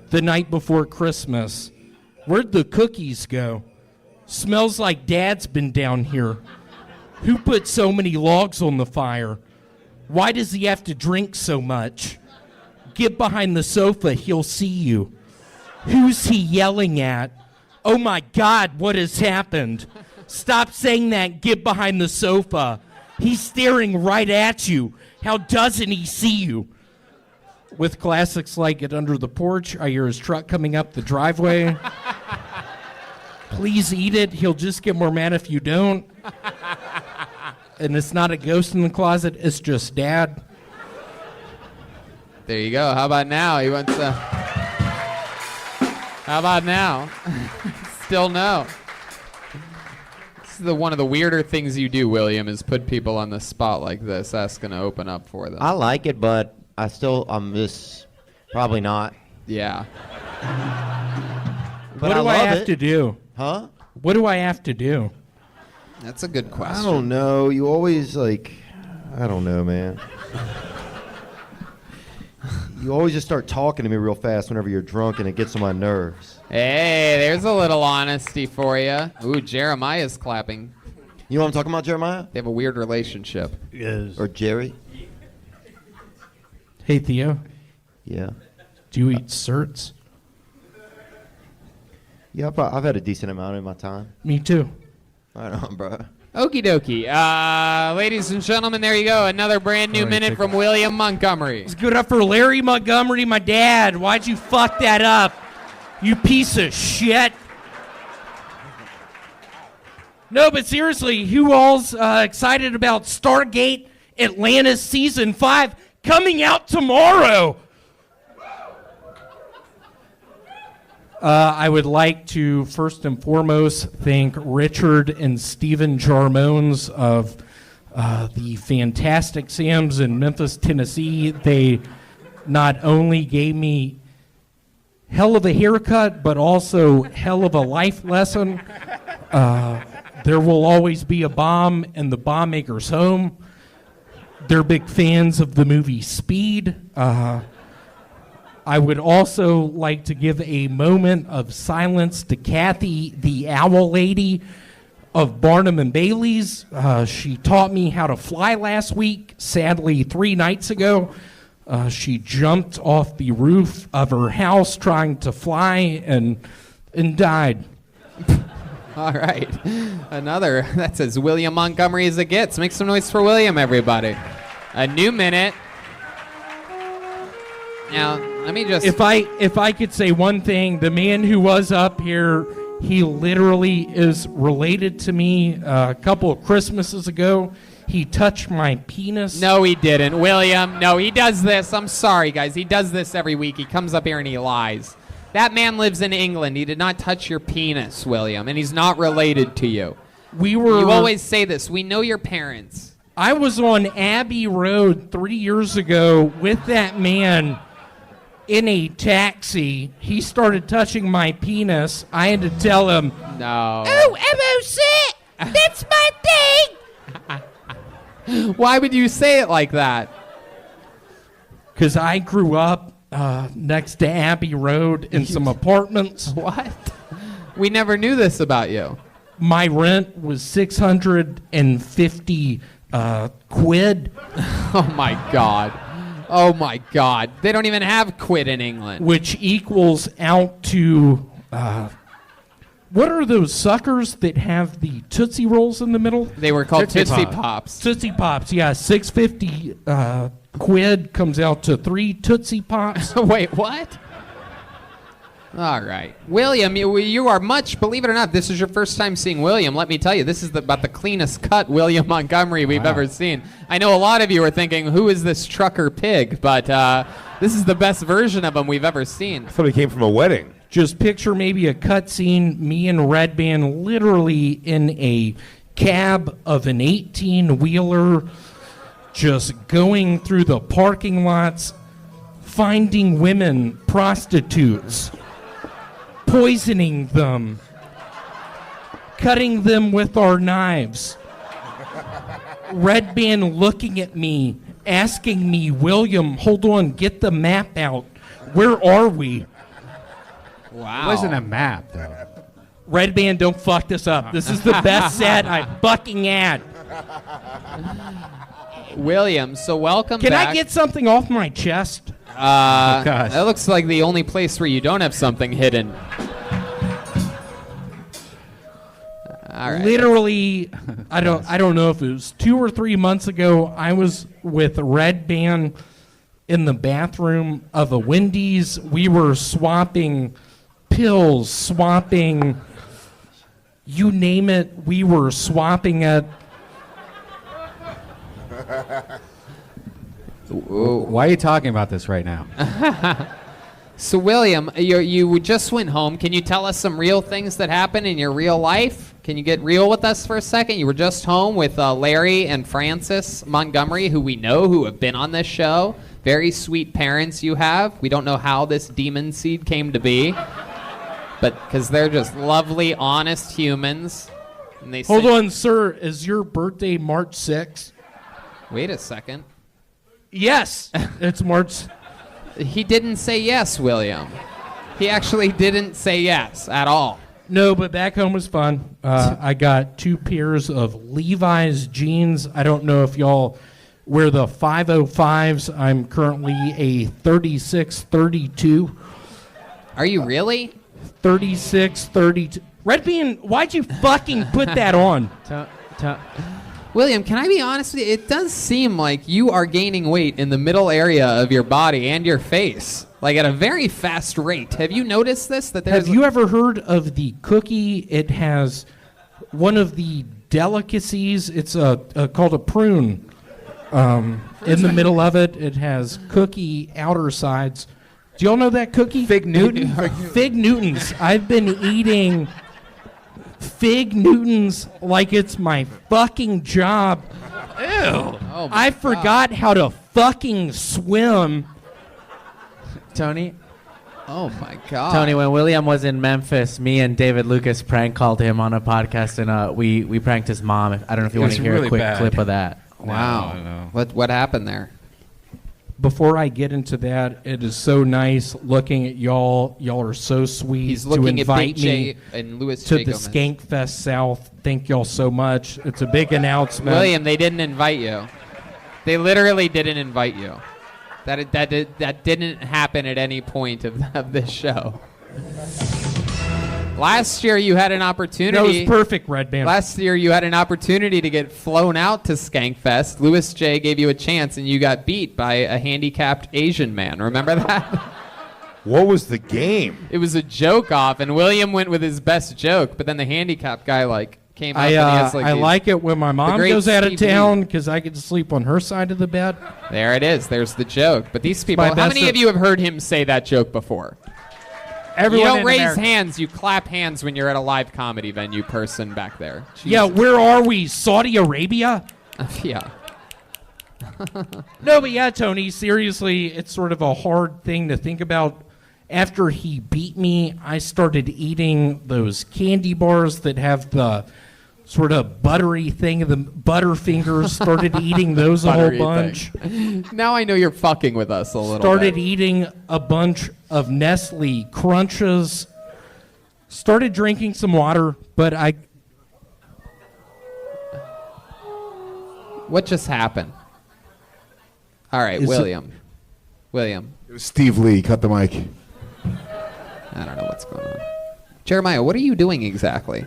The night before Christmas. Where'd the cookies go? Smells like Dad's been down here. Who put so many logs on the fire? Why does he have to drink so much? Get behind the sofa, he'll see you. Who's he yelling at? Oh my God, what has happened? Stop saying that, get behind the sofa. He's staring right at you. How doesn't he see you? With classics like Get Under the Porch, I hear his truck coming up the driveway. Please eat it. He'll just get more mad if you don't. and it's not a ghost in the closet. It's just Dad. There you go. How about now? He wants to. How about now? Still no. This is one of the weirder things you do, William, is put people on the spot like this, asking to open up for them. I like it, but I'm just probably not. Yeah. But What do I have it. to do? Huh? What do I have to do? That's a good question. I don't know. You always I don't know, man. You always just start talking to me real fast whenever you're drunk, and it gets on my nerves. Hey, there's a little honesty for you. Ooh, Jeremiah's clapping. You know what I'm talking about, Jeremiah? They have a weird relationship. Yes. Or Jerry? Hey, Theo. Yeah. Do you eat certs? Yeah, I've had a decent amount in my time. Me too. Right on, bro. Okie dokie. Ladies and gentlemen, there you go. Another brand new minute from William Montgomery. Let's give it up for Larry Montgomery, my dad. Why'd you fuck that up? You piece of shit. No, but seriously, who all's excited about Stargate Atlantis Season 5 coming out tomorrow? I would like to first and foremost thank Richard and Stephen Jarmones of the Fantastic Sam's in Memphis, Tennessee. They not only gave me hell of a haircut, but also hell of a life lesson. There will always be a bomb in the bomb maker's home. They're big fans of the movie Speed. I would also like to give a moment of silence to Kathy, the owl lady of Barnum and Bailey's. She taught me how to fly last week. Sadly, 3 nights ago, she jumped off the roof of her house trying to fly and died. All right. Another. That's as William Montgomery as it gets. Make some noise for William, everybody. A new minute. Now, let me just... If I could say one thing, the man who was up here, he literally is related to me. A couple of Christmases ago, he touched my penis. No, he didn't. William, no, he does this. I'm sorry, guys. He does this every week. He comes up here and he lies. That man lives in England. He did not touch your penis, William, and he's not related to you. You always say this. We know your parents. I was on Abbey Road 3 years ago with that man in a taxi. He started touching my penis. I had to tell him, No. Oh, MOC! That's my thing! Why would you say it like that? because I grew up next to Abbey Road in some apartments. What? We never knew this about you. My rent was 650 quid. Oh my God. Oh my God. They don't even have quid in England. Which equals out to, what are those suckers that have the Tootsie Rolls in the middle? They were called Tootsie Pops. Tootsie Pops, yeah. 650 quid comes out to 3 Tootsie Pops. Wait, what? All right. William, you are much, believe it or not, this is your first time seeing William. Let me tell you, this is about the cleanest cut William Montgomery we've ever seen. I know a lot of you are thinking, who is this trucker pig? But this is the best version of him we've ever seen. I thought he came from a wedding. Just picture maybe a cut scene, me and Red Band literally in a cab of an 18-wheeler, just going through the parking lots, finding women, prostitutes, poisoning them, cutting them with our knives. Red Band looking at me, asking me, William, hold on, get the map out. Where are we? Wow. It wasn't a map, though. Red Band, don't fuck this up. This is the best set I fucking had. William, so welcome Can back. I get something off my chest? That looks like the only place where you don't have something hidden. All right. Literally, I don't know if it was 2 or 3 months ago, I was with Red Band in the bathroom of a Wendy's. We were swapping pills, swapping, you name it, we were swapping it. Why are you talking about this right now? So, William, you just went home. Can you tell us some real things that happened in your real life? Can you get real with us for a second? You were just home with Larry and Francis Montgomery, who we know, who have been on this show. Very sweet parents you have. We don't know how this demon seed came to be, but because they're just lovely, honest humans. And they Hold on, sir. Is your birthday March 6th? Wait a second. Yes, it's March. He didn't say yes, William. He actually didn't say yes at all. No, but back home was fun. I got 2 pairs of Levi's jeans. I don't know if y'all wear the 505s. I'm currently a 36-32. Are you really? 36-32. Red Bean, why'd you fucking put that on? William, can I be honest with you? It does seem like you are gaining weight in the middle area of your body and your face, like at a very fast rate. Have you noticed this? Have you ever heard of the cookie? It has one of the delicacies. It's called a prune. In the middle of it, it has cookie outer sides. Do y'all know that cookie? Fig Newton? Fig Newtons. I've been eating Fig Newtons like it's my fucking job. Ew. Oh I forgot how to fucking swim. Tony? Oh, my God. Tony, when William was in Memphis, me and David Lucas prank called him on a podcast, and we pranked his mom. I don't know if you want to hear a quick clip of that. Wow. No. What happened there? Before I get into that, it is so nice looking at y'all. Y'all are so sweet. He's to looking at invite Big me J and Louis to J. the Gomez. Skank Fest South. Thank y'all so much. It's a big announcement. William, they didn't invite you. They literally didn't invite you. That didn't happen at any point of this show. Last year you had an opportunity. That was perfect, Red Band. Last year you had an opportunity to get flown out to Skankfest. Louis J gave you a chance, and you got beat by a handicapped Asian man. Remember that? What was the game? It was a joke off, and William went with his best joke, but then the handicapped guy came up and he has I like it when my mom great goes out of Steve town Lee. because I get to sleep on her side of the bed. There it is. There's the joke. But these people, my how best many of you have heard him say that joke before? Everyone you don't in raise America. hands, you clap hands when you're at a live comedy venue person back there. Yeah, where are we? Saudi Arabia? Yeah. No, but yeah, Tony, seriously, it's sort of a hard thing to think about. After he beat me, I started eating those candy bars that have the sort of buttery thing, the Butterfingers. Started eating those a whole Buttery bunch. thing. Now I know you're fucking with us a little Started bit. eating a bunch of Nestle Crunches. Started drinking some water, but What just happened? All right, Is William. William. It was Steve Lee. Cut the mic. I don't know what's going on. Jeremiah, what are you doing exactly?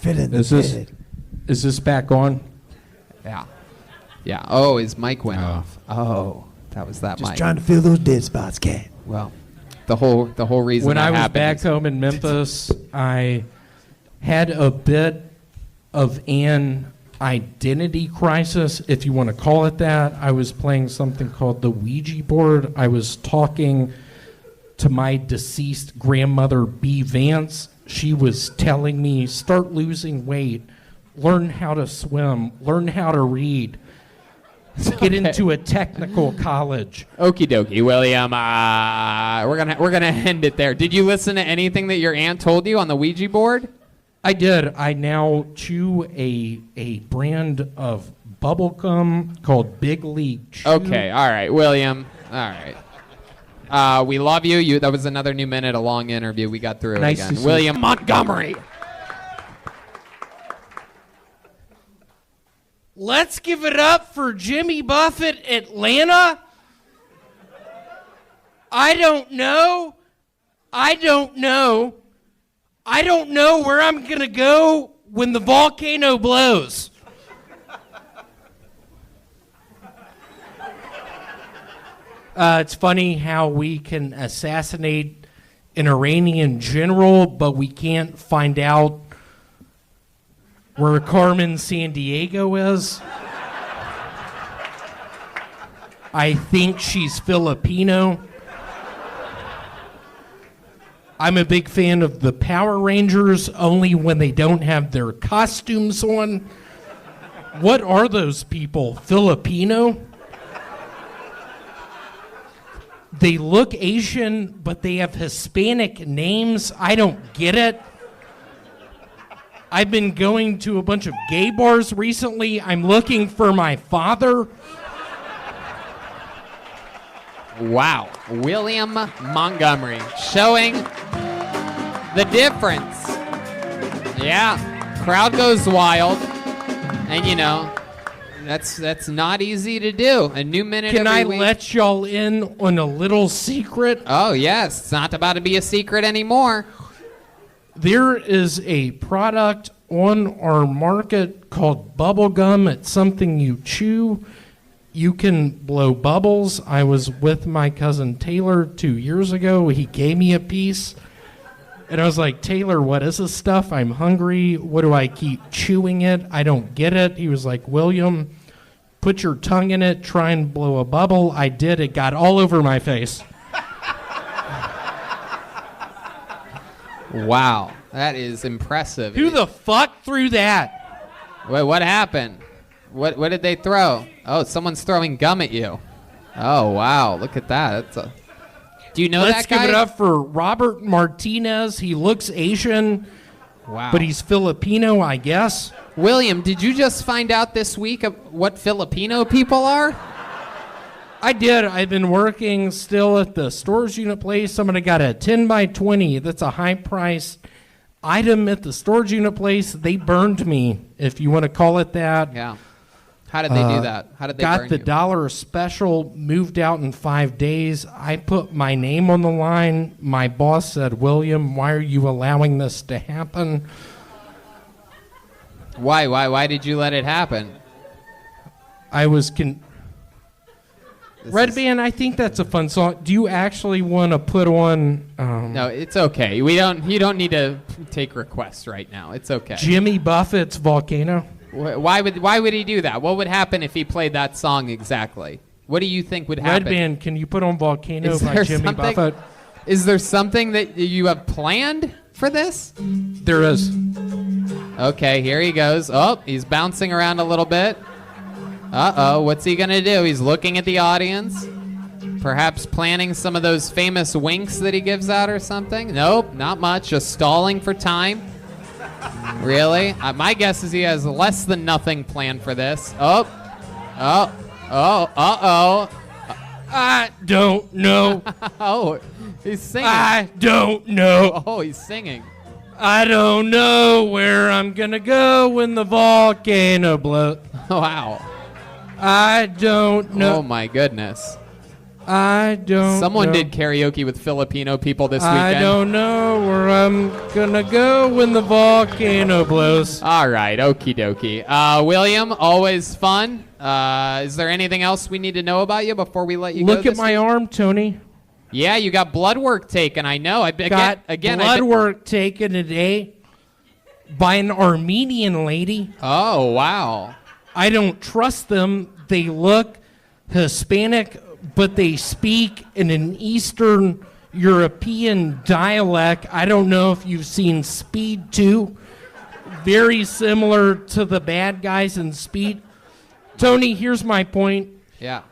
Is this back on? Yeah. Yeah. Oh, his mic went off. Oh, that was that Just mic. trying to fill those dead spots, Cat. Well, the whole reason When that I was happened back is- home in Memphis, I had a bit of an identity crisis, if you want to call it that. I was playing something called the Ouija board. I was talking to my deceased grandmother, B. Vance. She was telling me, start losing weight, learn how to swim, learn how to read, get into a technical college. Okie dokie, William. We're gonna end it there. Did you listen to anything that your aunt told you on the Ouija board? I did. I now chew a brand of bubble gum called Big League Chew. Okay, all right, William. All right. We love you. That was another new minute, a long interview. We got through it Nice to again. see William you. Montgomery. Let's give it up for Jimmy Buffett, Atlanta. I don't know where I'm going to go when the volcano blows. It's funny how we can assassinate an Iranian general, but we can't find out where Carmen Sandiego is. I think she's Filipino. I'm a big fan of the Power Rangers, only when they don't have their costumes on. What are those people? Filipino? They look Asian, but they have Hispanic names. I don't get it. I've been going to a bunch of gay bars recently. I'm looking for my father. Wow. William Montgomery showing the difference. Yeah. Crowd goes wild. And, you know, that's not easy to do. A new minute Can every I week. let y'all in on a little secret? Oh, yes. It's not about to be a secret anymore. There is a product on our market called bubble gum. It's something you chew. You can blow bubbles. I was with my cousin Taylor 2 years ago. He gave me a piece. And I was like, Taylor, what is this stuff? I'm hungry. What do I keep chewing it? I don't get it. He was like, William, put your tongue in it. Try and blow a bubble. I did. It got all over my face. Wow. That is impressive. Who the fuck threw that? Wait, what happened? What did they throw? Oh, someone's throwing gum at you. Oh, wow. Look at that. Do you know Let's that guy? give it up for Robert Martinez. He looks Asian, Wow. but he's Filipino, I guess. William, did you just find out this week of what Filipino people are? I did. I've been working still at the storage unit place. Somebody got a 10 by 20. That's a high-priced item at the storage unit place. They burned me, if you want to call it that. Yeah. How did they do that? How did they got burn the you? dollar special, moved out in 5 days. I put my name on the line. My boss said, William, why are you allowing this to happen? Why did you let it happen? I was Red Band, I think that's a fun song. Do you actually want to put on No, it's okay. You don't need to take requests right now. It's okay. Jimmy Buffett's Volcano? Why would he do that? What would happen if he played that song exactly? What do you think would happen? Red Band, can you put on Volcano Is by there Jimmy something- Buffett? Is there something that you have planned for this? There is. Okay, here he goes. Oh, he's bouncing around a little bit. Uh-oh, what's he going to do? He's looking at the audience. Perhaps planning some of those famous winks that he gives out or something? Nope, not much. Just stalling for time. Really? My guess is he has less than nothing planned for this. Uh-oh. I don't know. Oh, he's singing. I don't know. Oh, he's singing. I don't know where I'm going to go when the volcano blows. Wow. I don't know. Oh, my goodness. I don't Someone know. did karaoke with Filipino people this weekend. I don't know where I'm going to go when the volcano blows. All right, okie dokie. William, always fun. Is there anything else we need to know about you before we let you go? Look at my arm, Tony. Yeah, you got blood work taken. I know. Got blood work taken today by an Armenian lady. Oh, wow. I don't trust them. They look Hispanic, but they speak in an Eastern European dialect. I don't know if you've seen Speed 2. Very similar to the bad guys in Speed. Tony, here's my point. Yeah.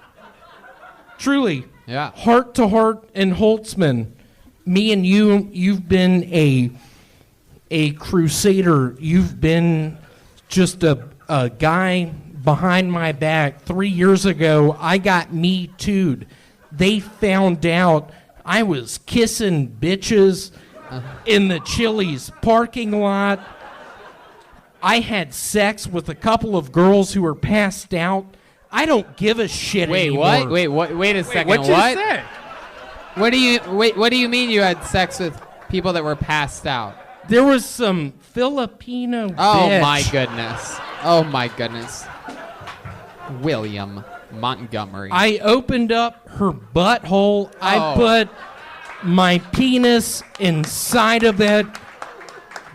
Truly. Yeah. Heart to heart and Holtzman, me and you've been a crusader. You've been just a guy behind my back. 3 years ago, I got Me Too'd. They found out I was kissing bitches in the Chili's parking lot. I had sex with a couple of girls who were passed out. I don't give a shit anymore. Wait a second. What'd you say? What do you mean you had sex with people that were passed out? There was some Filipino Oh bitch. my goodness. Oh my goodness. William Montgomery. I opened up her butthole. I Oh. put my penis inside of it.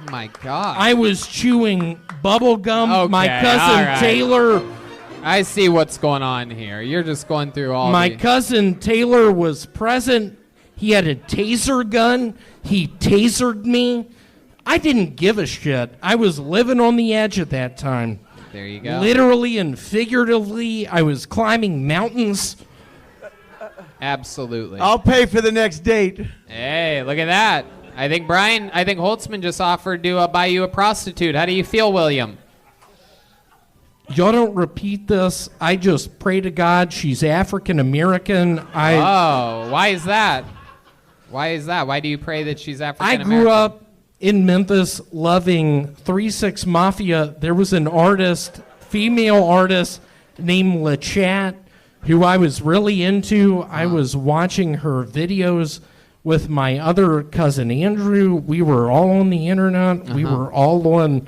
My God. I was chewing bubble gum. My Okay, cousin all right. Taylor I see what's going on here. You're just going through all My the... cousin Taylor was present. He had a taser gun. He tasered me. I didn't give a shit. I was living on the edge at that time. There you go. Literally and figuratively, I was climbing mountains. Absolutely. I'll pay for the next date. Hey, look at that. I think Holtzman just offered to buy you a prostitute. How do you feel, William? Y'all don't repeat this. I just pray to God she's African American. Why is that? Why is that? Why do you pray that she's African I American? grew up in Memphis loving 3-6 Mafia. There was an artist, female artist named LaChat, who I was really into. I was watching her videos with my other cousin Andrew. We were all on the internet. We were all on,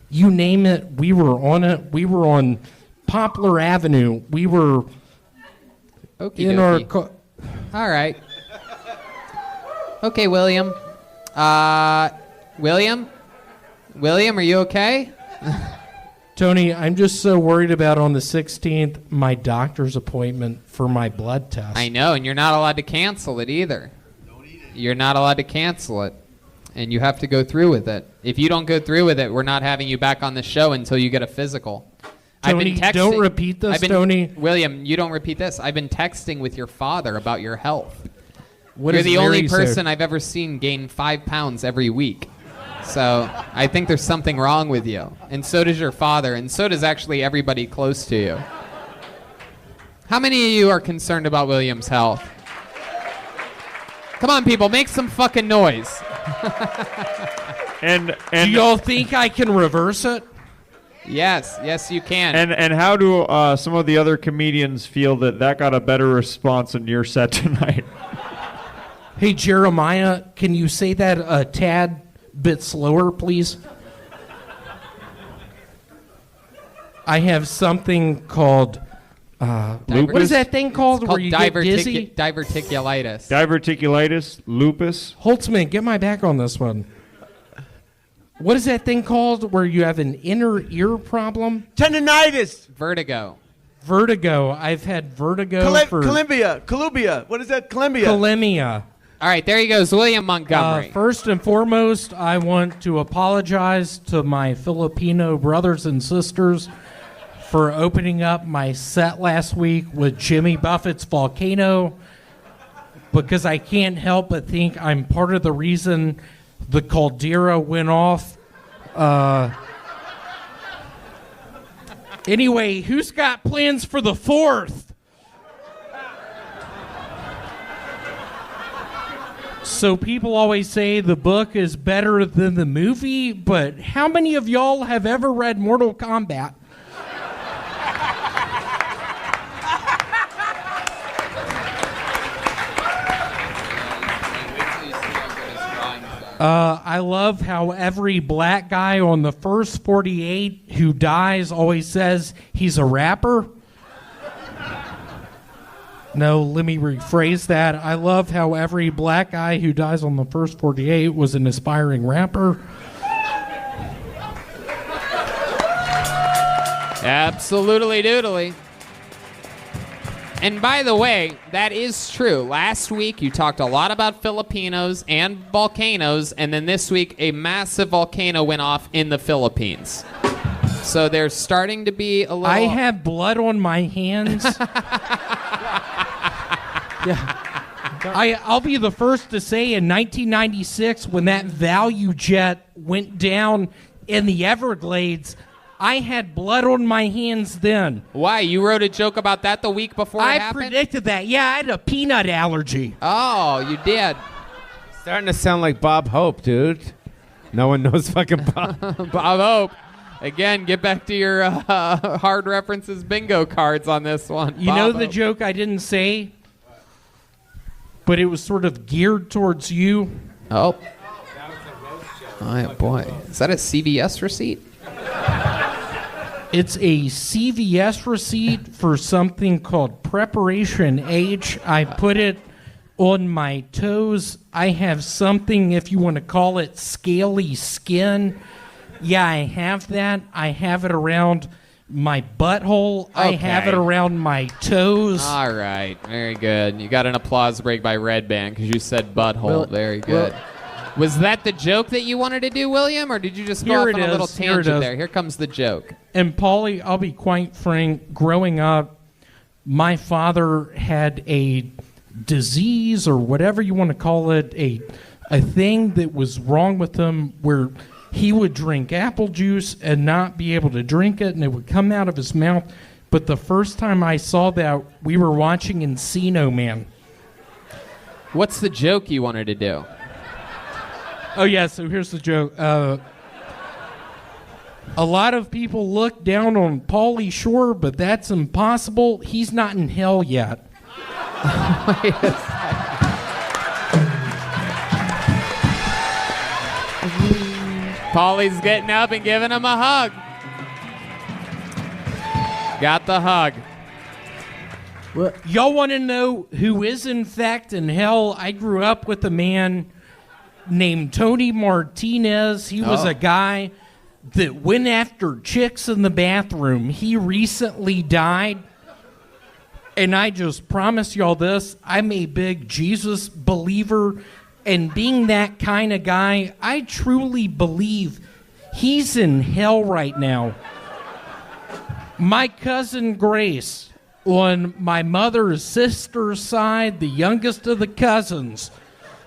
you name it, we were on it. We were on Poplar Avenue. We were in our car. All right. Okay, William. William, are you okay? Tony, I'm just so worried about on the 16th my doctor's appointment for my blood test. I know, and you're not allowed to cancel it either. You're not allowed to cancel it, and you have to go through with it. If you don't go through with it, we're not having you back on the show until you get a physical. Tony, don't repeat this, Tony. William, you don't repeat this. I've been texting with your father about your health. What You're does the only Mary say? person I've ever seen gain 5 pounds every week. So I think there's something wrong with you. And so does your father, and so does actually everybody close to you. How many of you are concerned about William's health? Come on, people, make some fucking noise. And do y'all think I can reverse it? Yes, you can. And how do some of the other comedians feel that got a better response in your set tonight? Hey, Jeremiah, can you say that a tad bit slower, please? I have something called... what is that thing called It's where you get dizzy? Diverticulitis. Diverticulitis, lupus. Holtzman, get my back on this one. What is that thing called where you have an inner ear problem? Tendinitis. Vertigo. I've had vertigo for... Columbia. What is that? Columbia. Bulimia. All right, there he goes, William Montgomery. First and foremost, I want to apologize to my Filipino brothers and sisters for opening up my set last week with Jimmy Buffett's Volcano, because I can't help but think I'm part of the reason the caldera went off. Anyway, who's got plans for the 4th? So people always say the book is better than the movie, but how many of y'all have ever read Mortal Kombat? I love how every black guy on the first 48 who dies always says he's a rapper. No, let me rephrase that. I love how every black guy who dies on the first 48 was an aspiring rapper. Absolutely doodly. And by the way, that is true. Last week you talked a lot about Filipinos and volcanoes, and then this week a massive volcano went off in the Philippines. So there's starting to be a little... I have blood on my hands. I'll be the first to say in 1996 when that value jet went down in the Everglades, I had blood on my hands then. Why? You wrote a joke about that the week before it happened? I predicted that. Yeah, I had a peanut allergy. Oh, you did. Starting to sound like Bob Hope, dude. No one knows fucking Bob. Bob Hope. Again, get back to your hard references bingo cards on this one. You know the joke I didn't say? But it was sort of geared towards you. Oh. Oh, boy. Is that a CVS receipt? It's a CVS receipt for something called Preparation H. I put it on my toes. I have something, if you want to call it, scaly skin. Yeah, I have that. I have it around my butthole. I have it around my toes. All right, very good. You got an applause break by Red Band because you said butthole. Very good. Was that the joke that you wanted to do, William, or did you just go off on a little tangent there? Here comes the joke. And Paulie, I'll be quite frank. Growing up, my father had a disease or whatever you want to call it, a thing that was wrong with him where he would drink apple juice and not be able to drink it, and it would come out of his mouth. But the first time I saw that, we were watching Encino Man. What's the joke you wanted to do? Oh, yeah, so here's the joke. A lot of people look down on Pauly Shore, but that's impossible. He's not in hell yet. Wait a second. Paulie's getting up and giving him a hug. Got the hug. Well, y'all want to know who is in fact in hell? I grew up with a man named Tony Martinez. He was a guy that went after chicks in the bathroom. He recently died. And I just promise y'all this, I'm a big Jesus believer. And being that kind of guy, I truly believe he's in hell right now. My cousin Grace, on my mother's sister's side, the youngest of the cousins,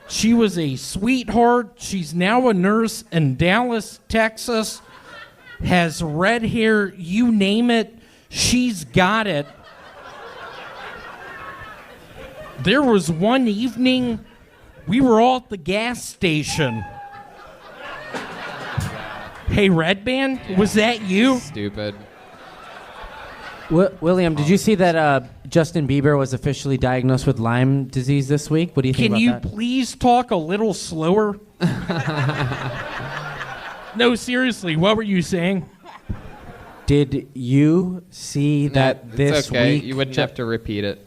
she was a sweetheart. She's now a nurse in Dallas, Texas, has red hair, you name it, she's got it. There was one evening, we were all at the gas station. Hey, Red Band, was that you? Stupid. William, did you see that Justin Bieber was officially diagnosed with Lyme disease this week? What do you think about that? Can you please talk a little slower? No, seriously, what were you saying? Did you see that this it's okay. week? You wouldn't have to repeat it.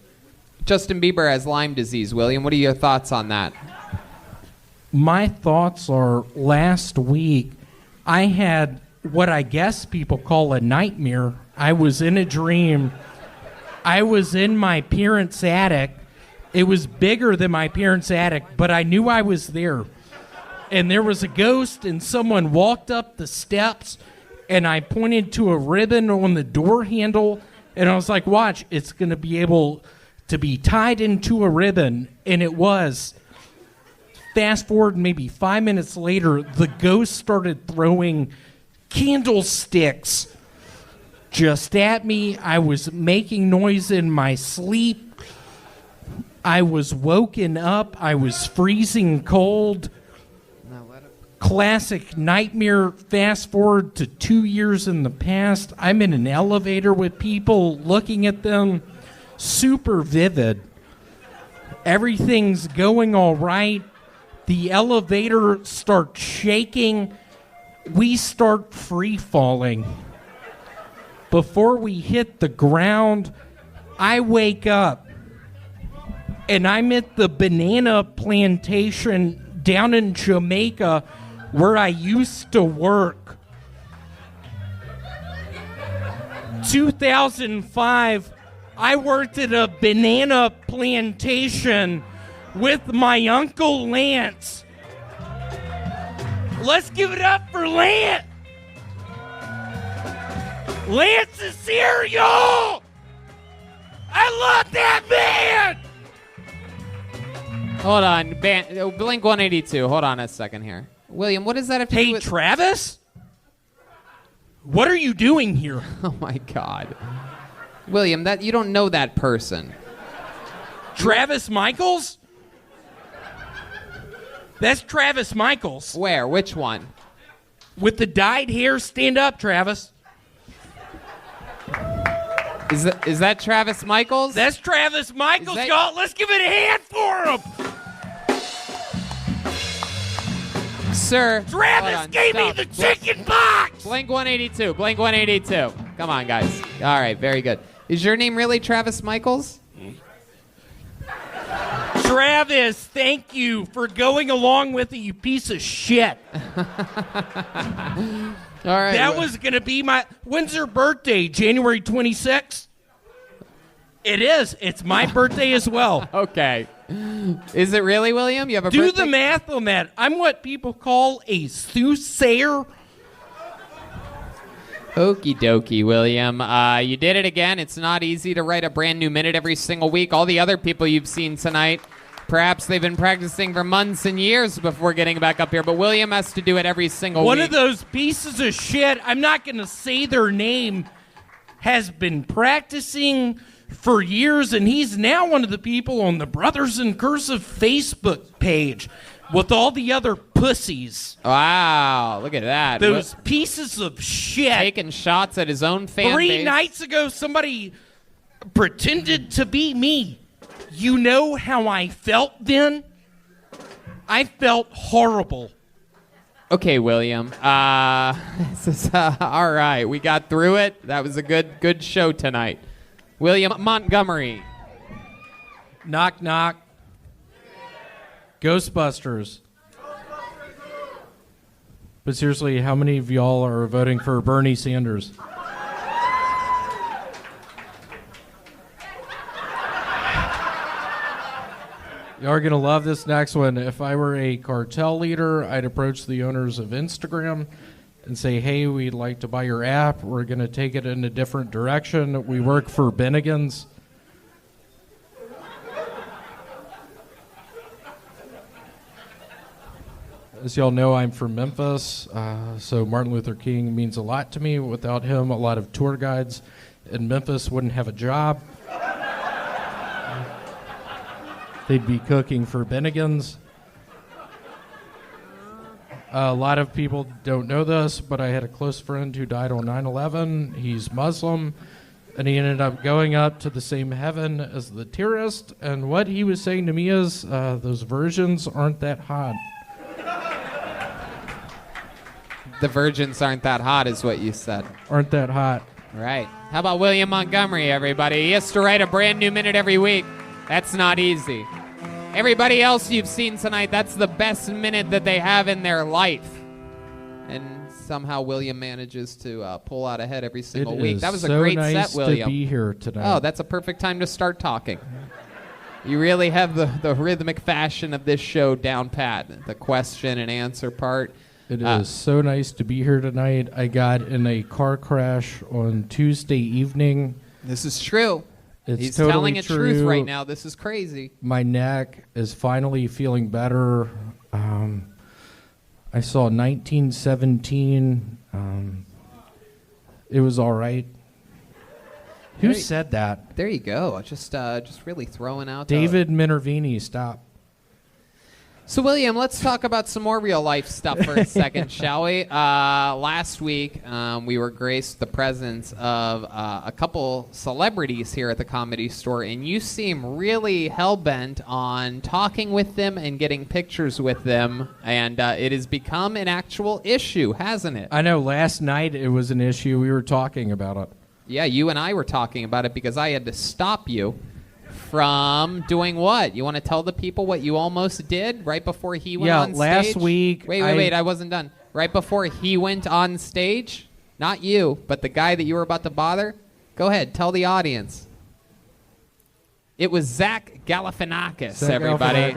Justin Bieber has Lyme disease, William. What are your thoughts on that? My thoughts are last week I had what I guess people call a nightmare. I was in a dream. I was in my parents' attic. It was bigger than my parents' attic, but I knew I was there. And there was a ghost, and someone walked up the steps, and I pointed to a ribbon on the door handle, and I was like, watch, it's going to be able to be tied into a ribbon, and it was. Fast forward maybe 5 minutes later, the ghost started throwing candlesticks just at me. I was making noise in my sleep. I was woken up. I was freezing cold. Classic nightmare. Fast forward to 2 years in the past. I'm in an elevator with people looking at them. Super vivid. Everything's going all right. The elevator starts shaking. We start free falling. Before we hit the ground, I wake up and I'm at the banana plantation down in Jamaica where I used to work. 2005, I worked at a banana plantation with my Uncle Lance. Let's give it up for Lance. Lance is here, y'all. I love that man. Hold on, Blink 182. Hold on a second here. William, what does that have to do with... Hey, Travis? What are you doing here? Oh, my God. William, you don't know that person. Travis Michaels? That's Travis Michaels. Where? Which one? With the dyed hair. Stand up, Travis. Is that Travis Michaels? That's Travis Michaels, y'all. Let's give it a hand for him. Sir. Travis gave me the chicken box. Blink 182. Blink 182. Come on, guys. All right, very good. Is your name really Travis Michaels? Travis, thank you for going along with it, you piece of shit. All right. That was going to be my... When's her birthday? January 26th? It is. It's my birthday as well. Okay. Is it really, William? You have a Do birthday? the math on that. I'm what people call a soothsayer. Okie dokie, William. You did it again. It's not easy to write a brand new minute every single week. All the other people you've seen tonight, perhaps they've been practicing for months and years before getting back up here, but William has to do it every single One week. of those pieces of shit, I'm not going to say their name, has been practicing for years, and he's now one of the people on the Brothers in Cursive Facebook page with all the other pussies. Wow, look at that. Those pieces of shit. Taking shots at his own fan 3 base. nights ago, somebody pretended to be me. You know how I felt then? I felt horrible. Okay, William. This is, all right. We got through it. That was a good show tonight. William Montgomery. Knock, knock. Ghostbusters. But seriously, how many of y'all are voting for Bernie Sanders? Y'all are going to love this next one. If I were a cartel leader, I'd approach the owners of Instagram and say, hey, we'd like to buy your app. We're going to take it in a different direction. We work for Bennigan's. As y'all know, I'm from Memphis, so Martin Luther King means a lot to me. Without him, a lot of tour guides in Memphis wouldn't have a job. They'd be cooking for Bennigan's. A lot of people don't know this, but I had a close friend who died on 9/11. He's Muslim, and he ended up going up to the same heaven as the terrorist. And what he was saying to me is, those virgins aren't that hot. The virgins aren't that hot, is what you said. Aren't that hot. Right. How about William Montgomery, everybody? He has to write a brand new minute every week. That's not easy. Everybody else you've seen tonight, that's the best minute that they have in their life. And somehow William manages to pull out ahead every single week. That was a great nice set, William. to be here tonight. Oh, that's a perfect time to start talking. You really have the rhythmic fashion of this show down pat. The question and answer part. It is so nice to be here tonight. I got in a car crash on Tuesday evening. This is true. He's totally telling a true. truth right now. This is crazy. My neck is finally feeling better. I saw 1917. It was all right. Who said that? There you go. Just really throwing out. David Minervini, stop. So, William, let's talk about some more real-life stuff for a second, shall we? Last week, we were graced the presence of a couple celebrities here at the Comedy Store, and you seem really hell-bent on talking with them and getting pictures with them, and it has become an actual issue, hasn't it? I know. Last night it was an issue. We were talking about it. Yeah, you and I were talking about it because I had to stop you from doing what? You want to tell the people what you almost did right before he went on stage? Yeah, last week... Wait, I wasn't done. Right before he went on stage, not you, but the guy that you were about to bother, go ahead, tell the audience. It was Zach Galifianakis, everybody.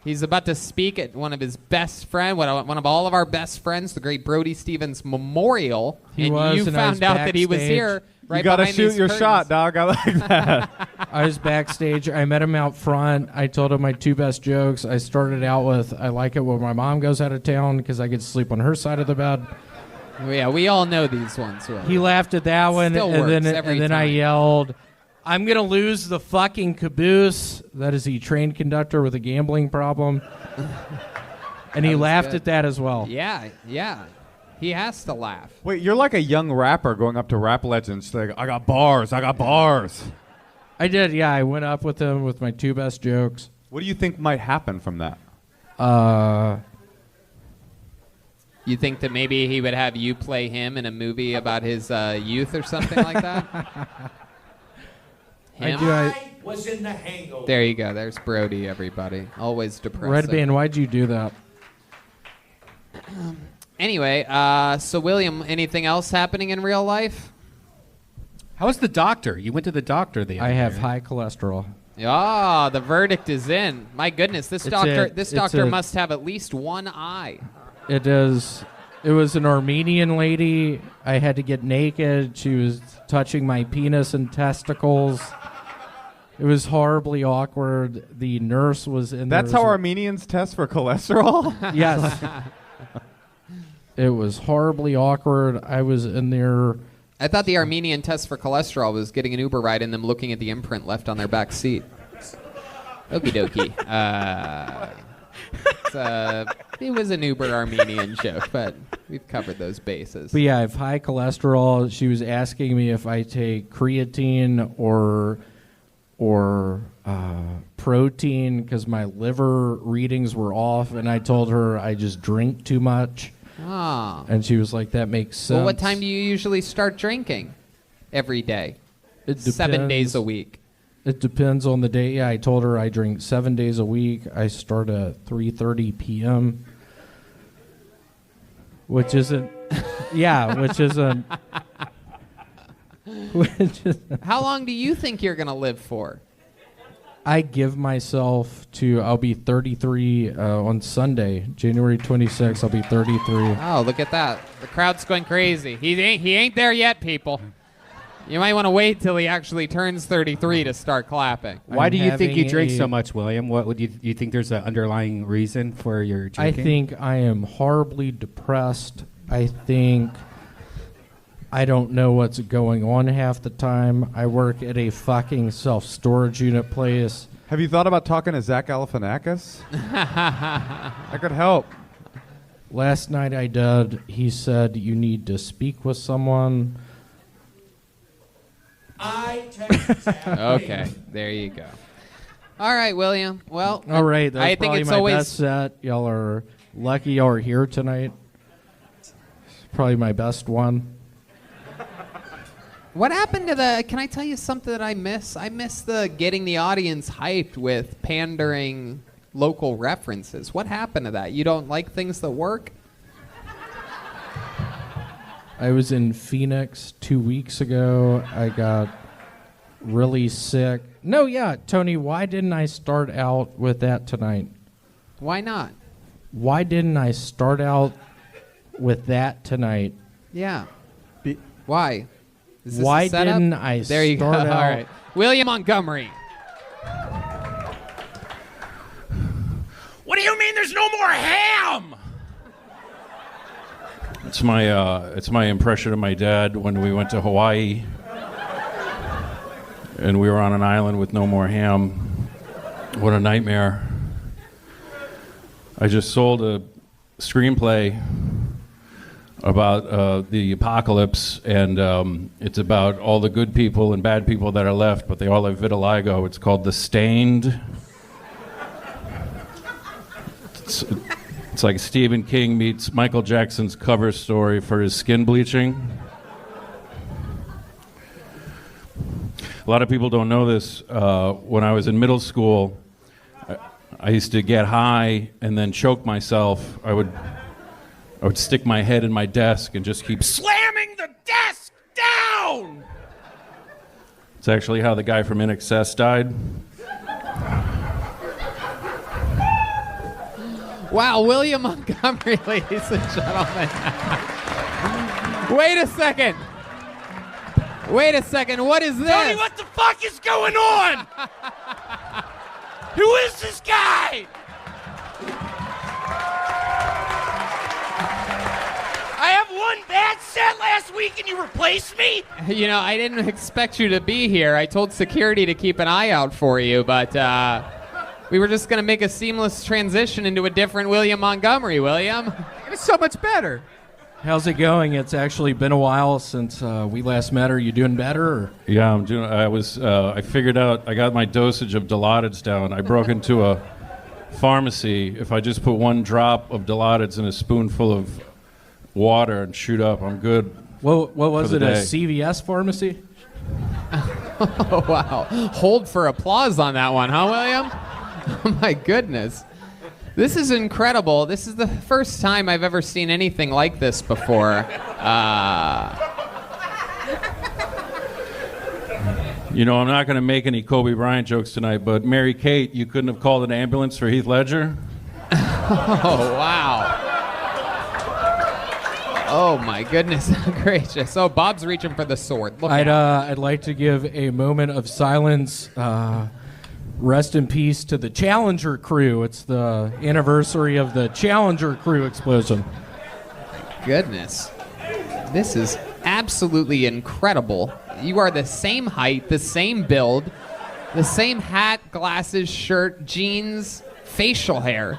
He's about to speak at one of his best friends, one of all of our best friends, the great Brody Stevens Memorial. You found out that he was here. Right, you gotta behind shoot these your curtains. shot, dog. I like that. I was backstage. I met him out front. I told him my 2 best jokes. I started out with, I like it when my mom goes out of town because I get to sleep on her side of the bed. Yeah, we all know these ones. Will. He laughed at that one, Still and works then, every I time. yelled, I'm going to lose the fucking caboose. That is the train conductor with a gambling problem. And he laughed at that as well. Yeah. He has to laugh. Wait, you're like a young rapper going up to rap legends like, I got bars. I did, yeah. I went up with him with my 2 best jokes. What do you think might happen from that? You think that maybe he would have you play him in a movie about his youth or something like that? Him? I was in the Hangover. There you go. There's Brody, everybody. Always depressing. Red Band, why'd you do that? Anyway, so William, anything else happening in real life? How was the doctor? You went to the doctor the other I have day. high cholesterol. Ah, the verdict is in. My goodness, this doctor a- must have at least one eye. It is. It was an Armenian lady. I had to get naked. She was touching my penis and testicles. It was horribly awkward. The nurse was in there. That's how Armenians test for cholesterol? Yes. It was horribly awkward. I was in there. I thought the Armenian test for cholesterol was getting an Uber ride and them looking at the imprint left on their back seat. Okie dokie. It was an Uber Armenian joke, but we've covered those bases. But yeah, I have high cholesterol. She was asking me if I take creatine or protein because my liver readings were off, and I told her I just drink too much. Ah. And she was like, that makes sense. Well, what time do you usually start drinking? Every day. It 7 days a week. It depends on the day. Yeah, I told her I drink 7 days a week. I start at 3:30 p.m. Which isn't. Yeah, which isn't. How long do you think you're going to live for? I give myself to. I'll be 33 on Sunday, January 26th. I'll be 33. Oh, look at that. The crowd's going crazy. He ain't there yet, people. You might want to wait till he actually turns 33 to start clapping. Why do you think you drink so much, William? What would you think there's an underlying reason for your drinking? I think I am horribly depressed. I think I don't know what's going on half the time. I work at a fucking self-storage unit place. Have you thought about talking to Zach Galifianakis? That could help. Last night I did. He said you need to speak with someone. Okay, there you go. All right, William. Well, All right, that's I think probably it's my always best set. Y'all are lucky y'all are here tonight. It's probably my best one. What happened to the? Can I tell you something that I miss? I miss the getting the audience hyped with pandering local references. What happened to that? You don't like things that work? I was in Phoenix 2 weeks ago. I got really sick. No, yeah, Tony, why didn't I start out with that tonight? Why not? Why didn't I start out with that tonight? Yeah. Why? Is this Why a setup? didn't I There you go. start All out- right. William Montgomery. What do you mean there's no more ham? It's my impression of my dad when we went to Hawaii, and we were on an island with no more ham. What a nightmare! I just sold a screenplay about the apocalypse, and it's about all the good people and bad people that are left, but they all have vitiligo. It's called The Stained. It's like Stephen King meets Michael Jackson's cover story for his skin bleaching. A lot of people don't know this. When I was in middle school, I used to get high and then choke myself. I would stick my head in my desk and just keep Slamming the desk down! It's actually how the guy from In Excess died. Wow, William Montgomery, ladies and gentlemen. Wait a second. What is this? Tony, what the fuck is going on? Who is this guy? I have one bad set last week and you replaced me? You know, I didn't expect you to be here. I told security to keep an eye out for you, but we were just going to make a seamless transition into a different William Montgomery, William. It was so much better. How's it going? It's actually been a while since we last met. Are you doing better? Or? Yeah, I'm doing. I figured out. I got my dosage of Dilaudid's down. I broke into a pharmacy. If I just put one drop of Dilaudid's in a spoonful of water and shoot up, I'm good. What was for it? the A day. CVS pharmacy? Oh, wow. Hold for applause on that one, huh, William? Oh, my goodness. This is incredible. This is the first time I've ever seen anything like this before. You know, I'm not going to make any Kobe Bryant jokes tonight, but Mary Kate, you couldn't have called an ambulance for Heath Ledger? Oh, wow. Oh, my goodness gracious. Oh, Bob's reaching for the sword. Look at I'd like to give a moment of silence. Rest in peace to the Challenger crew. It's the anniversary of the Challenger crew explosion. Goodness. This is absolutely incredible. You are the same height, the same build, the same hat, glasses, shirt, jeans, facial hair.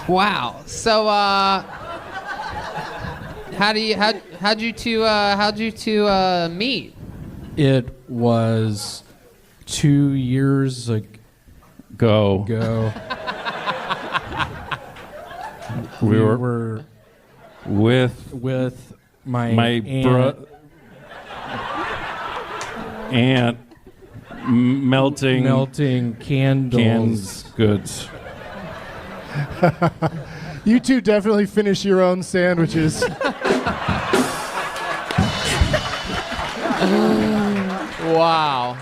Wow. So, how'd you two meet? It was 2 years ago. We were with my aunt melting candles. Goods. You two definitely finish your own sandwiches. Wow.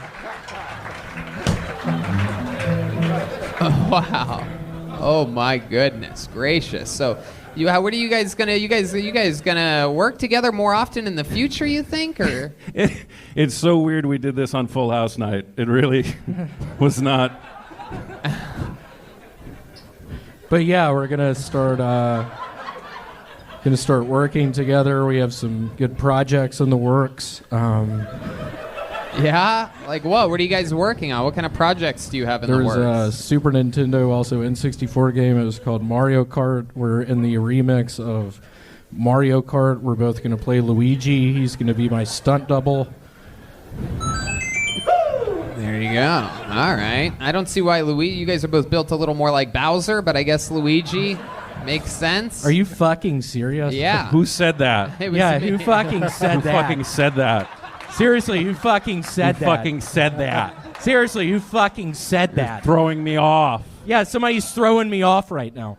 Wow. Oh my goodness gracious. So, what are you guys gonna work together more often in the future? You think, or? It's so weird we did this on Full House night. It really was not. But yeah, we're gonna start working together. We have some good projects in the works. Yeah, like what? What are you guys working on? What kind of projects do you have in the works? There's a Super Nintendo, also N64 game. It was called Mario Kart. We're in the remix of Mario Kart. We're both going to play Luigi. He's going to be my stunt double. There you go. All right. I don't see why Luigi. You guys are both built a little more like Bowser, but I guess Luigi makes sense. Are you fucking serious? Yeah. Who said that? Yeah, who fucking said Who that? fucking said that? Seriously, who fucking said Who that? fucking said that? Seriously, who fucking said that? Throwing me off. Yeah, somebody's throwing me off right now.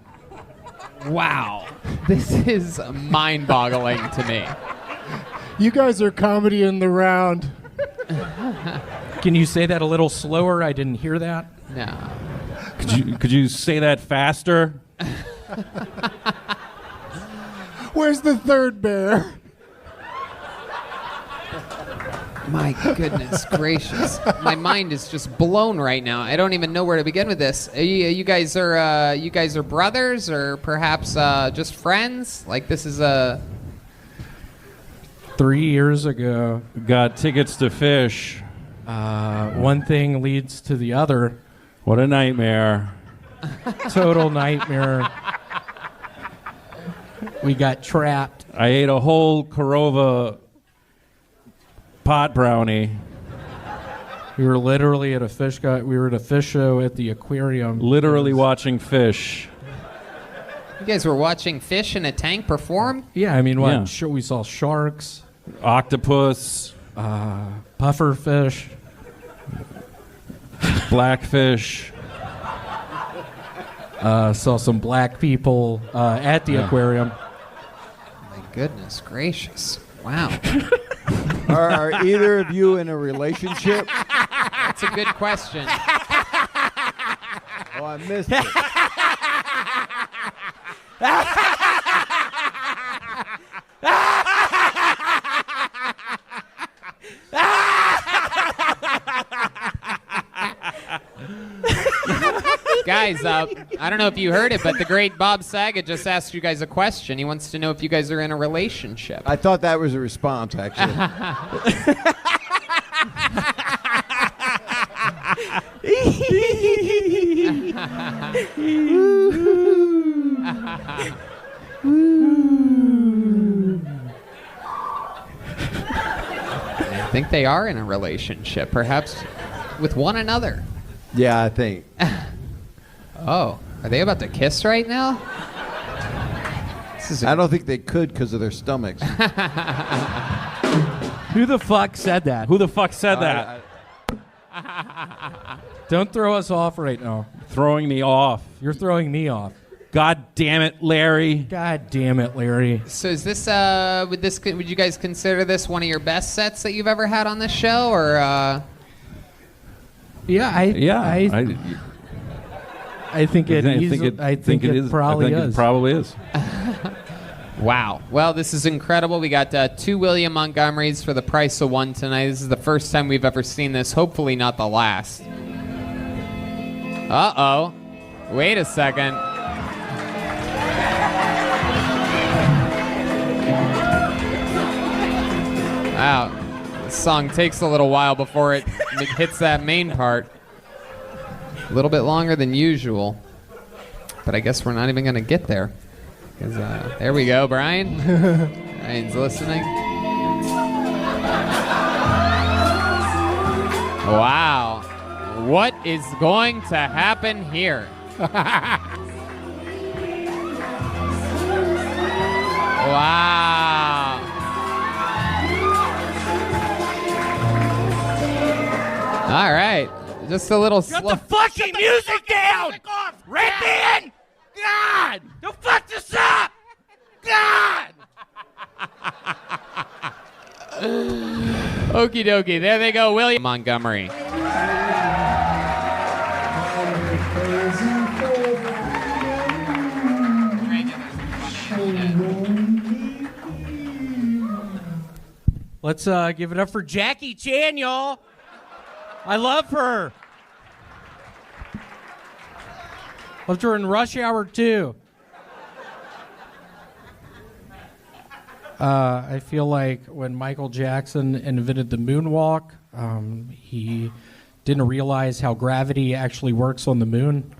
Wow. This is mind-boggling to me. You guys are comedy in the round. Can you say that a little slower? I didn't hear that. No. Could you say that faster? Where's the third bear? My goodness gracious. My mind is just blown right now. I don't even know where to begin with this. You guys are brothers, or perhaps just friends? Like this is a 3 years ago. Got tickets to Fish. One thing leads to the other. What a nightmare. Total nightmare. We got trapped. I ate a whole Korova pot brownie. We were literally at a fish we were at a fish show at the aquarium. Literally watching fish. You guys were watching fish in a tank perform? Yeah, I mean, Yeah. We saw sharks, Octopus, puffer fish, blackfish. saw some black people at the aquarium. My goodness gracious. Wow. Are either of you in a relationship? That's a good question. Oh, I missed it. Guys, I don't know if you heard it, but the great Bob Saget just asked you guys a question. He wants to know if you guys are in a relationship. I thought that was a response, actually. I think they are in a relationship. Perhaps with one another. Yeah, I think. Oh, are they about to kiss right now? I don't think they could because of their stomachs. Who the fuck said that? Who the fuck said that? Don't throw us off right now. Throwing me off. You're throwing me off. God damn it, Larry. God damn it, Larry. So is this would you guys consider this one of your best sets that you've ever had on this show, or Yeah, I think it probably is. It probably is. Wow. Well, this is incredible. We got 2 William Montgomerys for the price of one tonight. This is the first time we've ever seen this. Hopefully not the last. Uh-oh. Wait a second. Wow. This song takes a little while before it hits that main part. A little bit longer than usual. But I guess we're not even going to get there. There we go, Brian. Brian's listening. Wow. What is going to happen here? Wow. All right. Just a little Shut the fucking music down! Red Man! God! Don't fuck this up! God! Okie dokie. There they go. William Montgomery. Let's give it up for Jackie Chan, y'all. I love her. Loved her in Rush Hour 2. I feel like when Michael Jackson invented the moonwalk, he didn't realize how gravity actually works on the moon.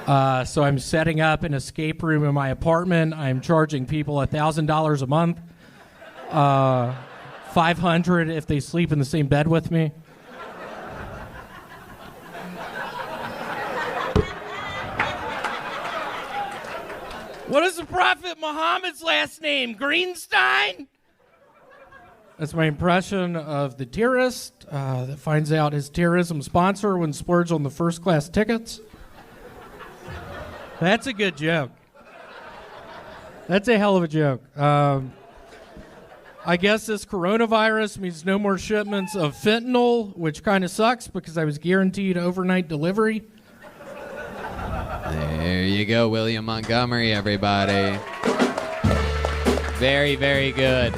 So I'm setting up an escape room in my apartment. I'm charging people $1,000 a month, $500 if they sleep in the same bed with me. What is the Prophet Muhammad's last name? Greenstein? That's my impression of the terrorist that finds out his terrorism sponsor when splurged on the first class tickets. That's a good joke. That's a hell of a joke. I guess this coronavirus means no more shipments of fentanyl, which kind of sucks because I was guaranteed overnight delivery. There you go, William Montgomery, everybody. Very, very good.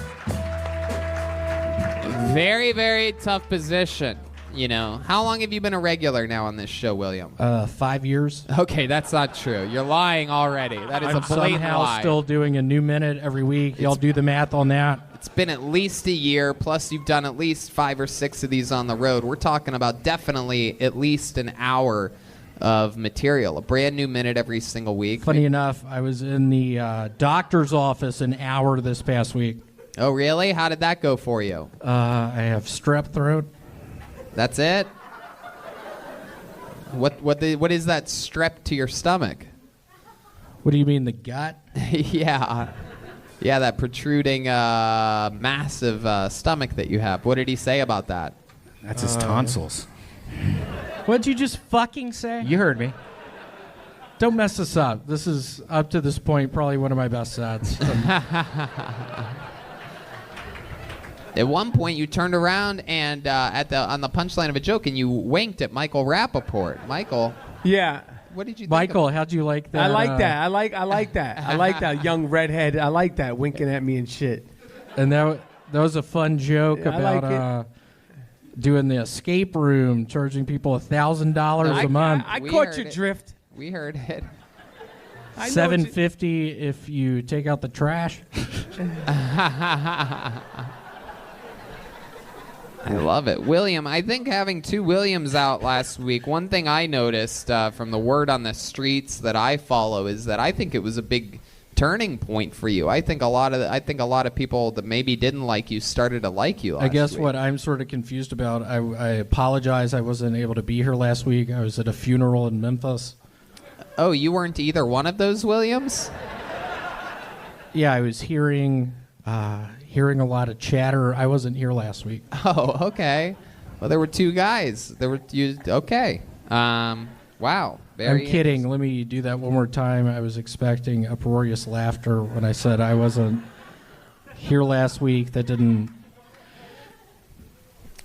Very, very tough position. You know, how long have you been a regular now on this show, William? 5 years. Okay, that's not true. You're lying already. That is I'm a blatant somehow lie. still doing a new minute every week. Y'all do the math on that. It's been at least a year, plus you've done at least 5 or 6 of these on the road. We're talking about definitely at least an hour of material, a brand new minute every single week. Funny enough, I was in the doctor's office an hour this past week. Oh, really? How did that go for you? I have strep throat. That's it? What is that strep to your stomach? What do you mean, the gut? Yeah, that protruding massive stomach that you have. What did he say about that? That's his tonsils. What'd you just fucking say? You heard me. Don't mess this up. This is, up to this point, probably one of my best sets. At one point, you turned around and on the punchline of a joke, and you winked at Michael Rappaport. Michael. Yeah. What did you think? Michael, how'd you like that? I like that. I like that. I like that young redhead. I like that winking at me and shit. And that was a fun joke Yeah, I about like doing the escape room, charging people $1,000 a month. I caught your drift. We heard it. $750 if you take out the trash. I love it. William, I think having 2 Williams out last week, one thing I noticed from the word on the streets that I follow is that I think it was a big turning point for you. I think a lot of people that maybe didn't like you started to like you. I guess week. what I'm sort of confused about, I apologize I wasn't able to be here last week. I was at a funeral in Memphis. Oh, you weren't either one of those Williams? Yeah, I was hearing a lot of chatter. I wasn't here last week. Oh, okay. Well, there were two guys. Okay. Wow. I'm kidding. Let me do that one more time. I was expecting uproarious laughter when I said I wasn't here last week. That didn't.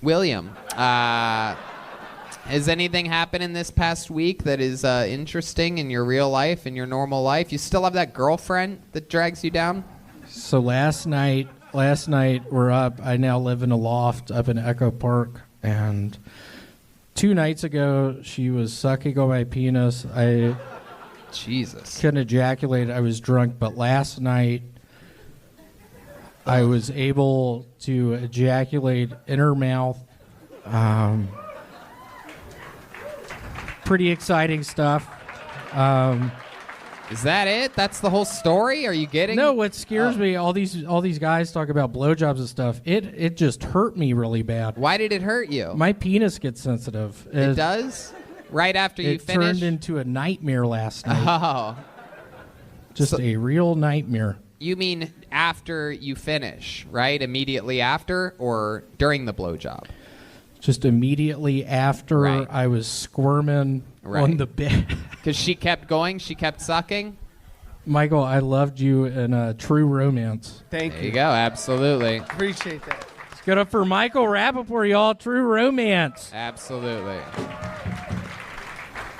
William, has anything happened in this past week that is interesting in your real life, in your normal life? You still have that girlfriend that drags you down? So last night we're up. I now live in a loft up in Echo Park, and 2 nights ago she was sucking on my penis. Jesus. Couldn't ejaculate. I was drunk, but last night I was able to ejaculate in her mouth. Pretty exciting stuff. Is that it? That's the whole story? Are you getting? No, what scares me, all these guys talk about blowjobs and stuff. It just hurt me really bad. Why did it hurt you? My penis gets sensitive. It does? Right after you finish? It turned into a nightmare last night. Oh. Just a real nightmare. You mean after you finish, right? Immediately after or during the blowjob? Just immediately after I was squirming on the bed. Because she kept going? She kept sucking? Michael, I loved you in True Romance. Thank you. There you go. Absolutely. Appreciate that. Let's get up for Michael Rappaport, y'all. True Romance. Absolutely.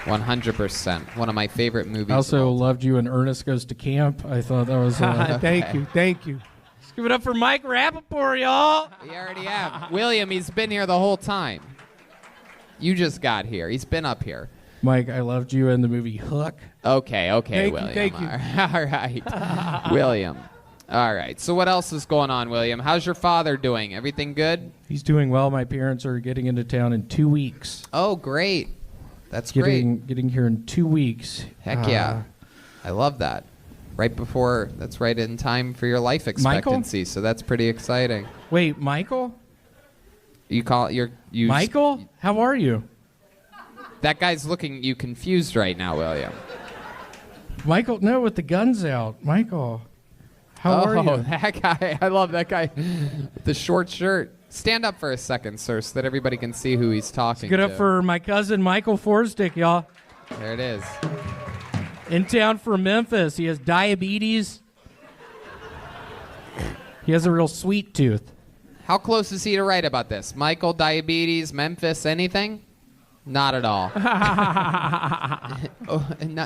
100%. One of my favorite movies. I also loved you in Ernest Goes to Camp. I thought that was... Thank you. Thank you. Let's give it up for Mike Rappaport, y'all. We already have. William, he's been here the whole time. You just got here. He's been up here. Mike, I loved you in the movie Hook. Okay, William. Thank you. All right. William. All right. So what else is going on, William? How's your father doing? Everything good? He's doing well. My parents are getting into town in 2 weeks. Oh, great. That's great. Getting here in 2 weeks. Heck yeah. I love that. That's right in time for your life expectancy. Michael? So that's pretty exciting. Wait, Michael? Michael? How are you? That guy's looking at you confused right now, William. Michael, no, with the guns out. Michael, how are you? Oh, that guy. I love that guy with the short shirt. Stand up for a second, sir, so that everybody can see who he's talking to. Get up for my cousin, Michael Forsdick, y'all. There it is. In town from Memphis. He has diabetes. He has a real sweet tooth. How close is he to right about this? Michael, diabetes, Memphis, anything? Not at all.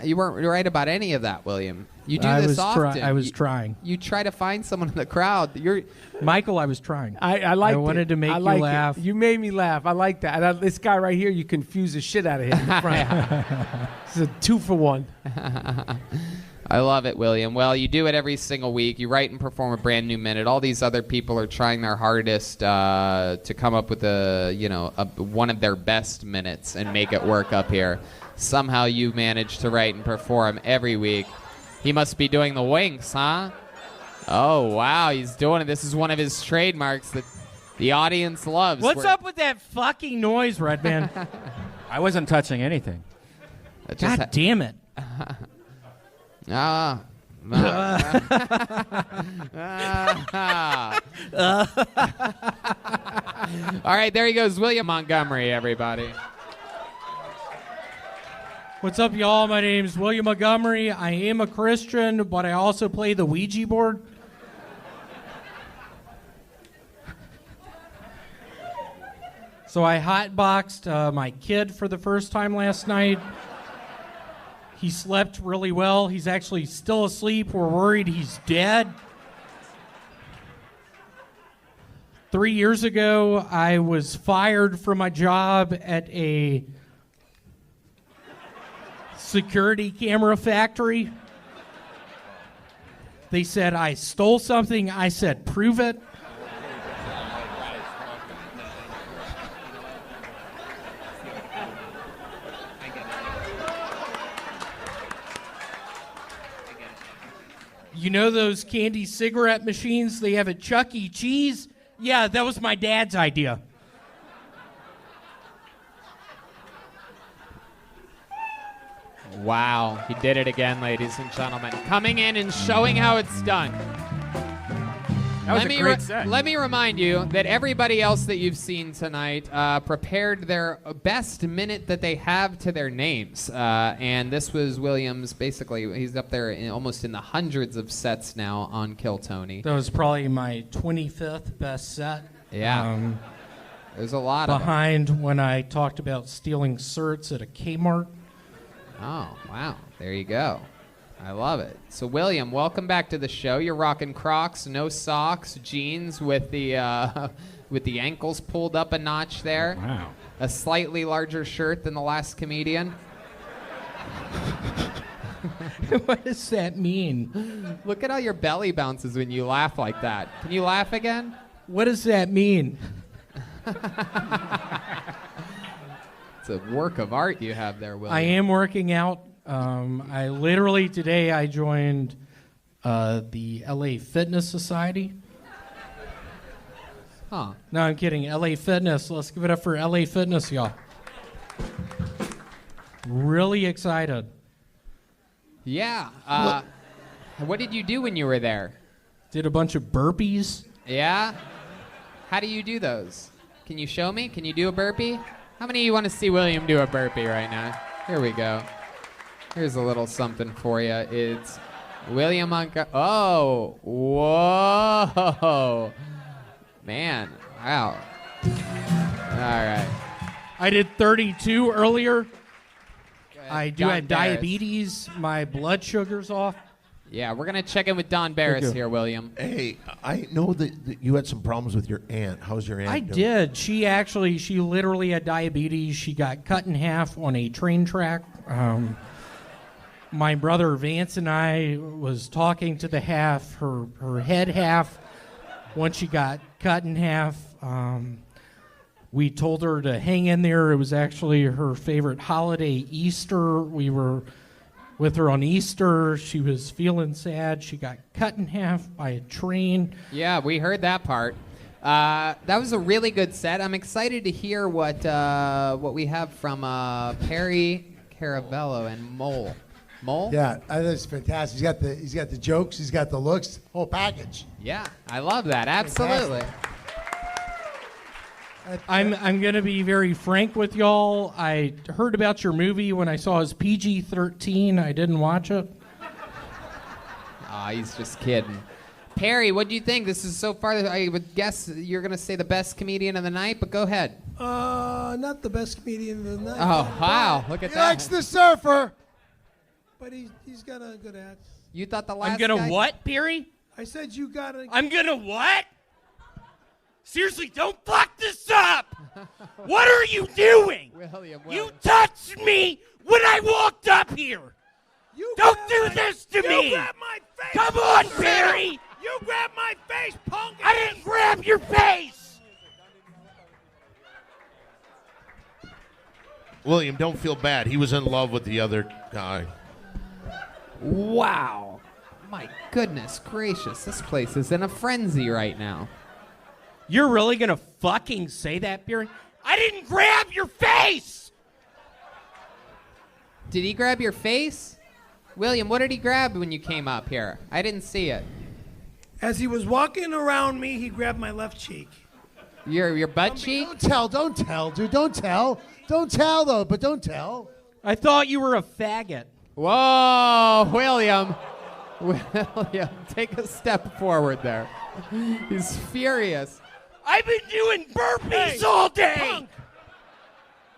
You weren't right about any of that, William. You do this often. I was trying. You try to find someone in the crowd. Michael, I was trying. I liked it. I wanted to make you laugh. You made me laugh. I like that. And this guy right here, you confused the shit out of him. This is a 2-for-1. I love it, William. Well, you do it every single week. You write and perform a brand new minute. All these other people are trying their hardest to come up with one of their best minutes and make it work up here. Somehow you manage to write and perform every week. He must be doing the winks, huh? Oh, wow, he's doing it. This is one of his trademarks that the audience loves. What's up with that fucking noise, Redman? I wasn't touching anything. God damn it. All right, there he goes, William Montgomery, everybody. What's up, y'all? My name's William Montgomery. I am a Christian, but I also play the Ouija board. So I hotboxed my kid for the first time last night. He slept really well. He's actually still asleep. We're worried he's dead. 3 years ago, I was fired from my job at a security camera factory. They said I stole something. I said, prove it. You know those candy cigarette machines they have at Chuck E. Cheese? Yeah, that was my dad's idea. Wow, he did it again, ladies and gentlemen. Coming in and showing how it's done. That was a great set. Let me remind you that everybody else that you've seen tonight prepared their best minute that they have to their names. And this was William's, basically, he's up there almost in the hundreds of sets now on Kill Tony. That was probably my 25th best set. Yeah. There's a lot of them. Behind when I talked about stealing certs at a Kmart. Oh, wow. There you go. I love it. So, William, welcome back to the show. You're rocking Crocs, no socks, jeans with the ankles pulled up a notch there. Wow. A slightly larger shirt than the last comedian. What does that mean? Look at how your belly bounces when you laugh like that. Can you laugh again? What does that mean? It's a work of art you have there, William. I am working out. I literally today I joined the LA Fitness Society. Huh. No, I'm kidding. LA Fitness. Let's give it up for LA Fitness, y'all. Really excited. Yeah. What did you do when you were there? Did a bunch of burpees. Yeah? How do you do those? Can you show me? Can you do a burpee? How many of you want to see William do a burpee right now? Here we go. Here's a little something for you. It's William Montgomery. Oh, whoa. Man, wow. All right. I did 32 earlier. I do Don have Barris. diabetes. My blood sugar's off. Yeah, we're going to check in with Don Barris here, William. Hey, I know that you had some problems with your aunt. How's your aunt I doing? did. She literally had diabetes. She got cut in half on a train track. My brother Vance and I was talking to the half, her head half, once she got cut in half. We told her to hang in there. It was actually her favorite holiday, Easter. We were with her on Easter. She was feeling sad. She got cut in half by a train. Yeah, we heard that part. That was a really good set. I'm excited to hear what we have from Perry Caravello and Mole. Mole? Yeah, I think it's fantastic. He's got the jokes, he's got the looks, whole package. Yeah, I love that. Absolutely. I'm going to be very frank with y'all. I heard about your movie when I saw it was PG-13. I didn't watch it. He's just kidding. Perry, what do you think? This is so far, I would guess you're going to say the best comedian of the night, but go ahead. Not the best comedian of the night. Oh, wow. Look at He that. likes the surfer. But he's got a good act. You thought the last I'm gonna guy- what, Perry? I said you got to. I'm gonna what? Seriously, don't fuck this up! What are you doing? William. You touched me when I walked up here! Don't do this to me! You grabbed my face! Come on, Perry! You grabbed my face, punk! I didn't grab your face! William, don't feel bad. He was in love with the other guy. Wow. My goodness gracious. This place is in a frenzy right now. You're really gonna fucking say that, Perry? I didn't grab your face! Did he grab your face? William, what did he grab when you came up here? I didn't see it. As he was walking around me, he grabbed my left cheek. Your butt cheek? Don't tell, dude. Don't tell. Don't tell, though, but don't tell. I thought you were a faggot. Whoa, William. William, take a step forward there. He's furious. I've been doing burpees all day! Punk.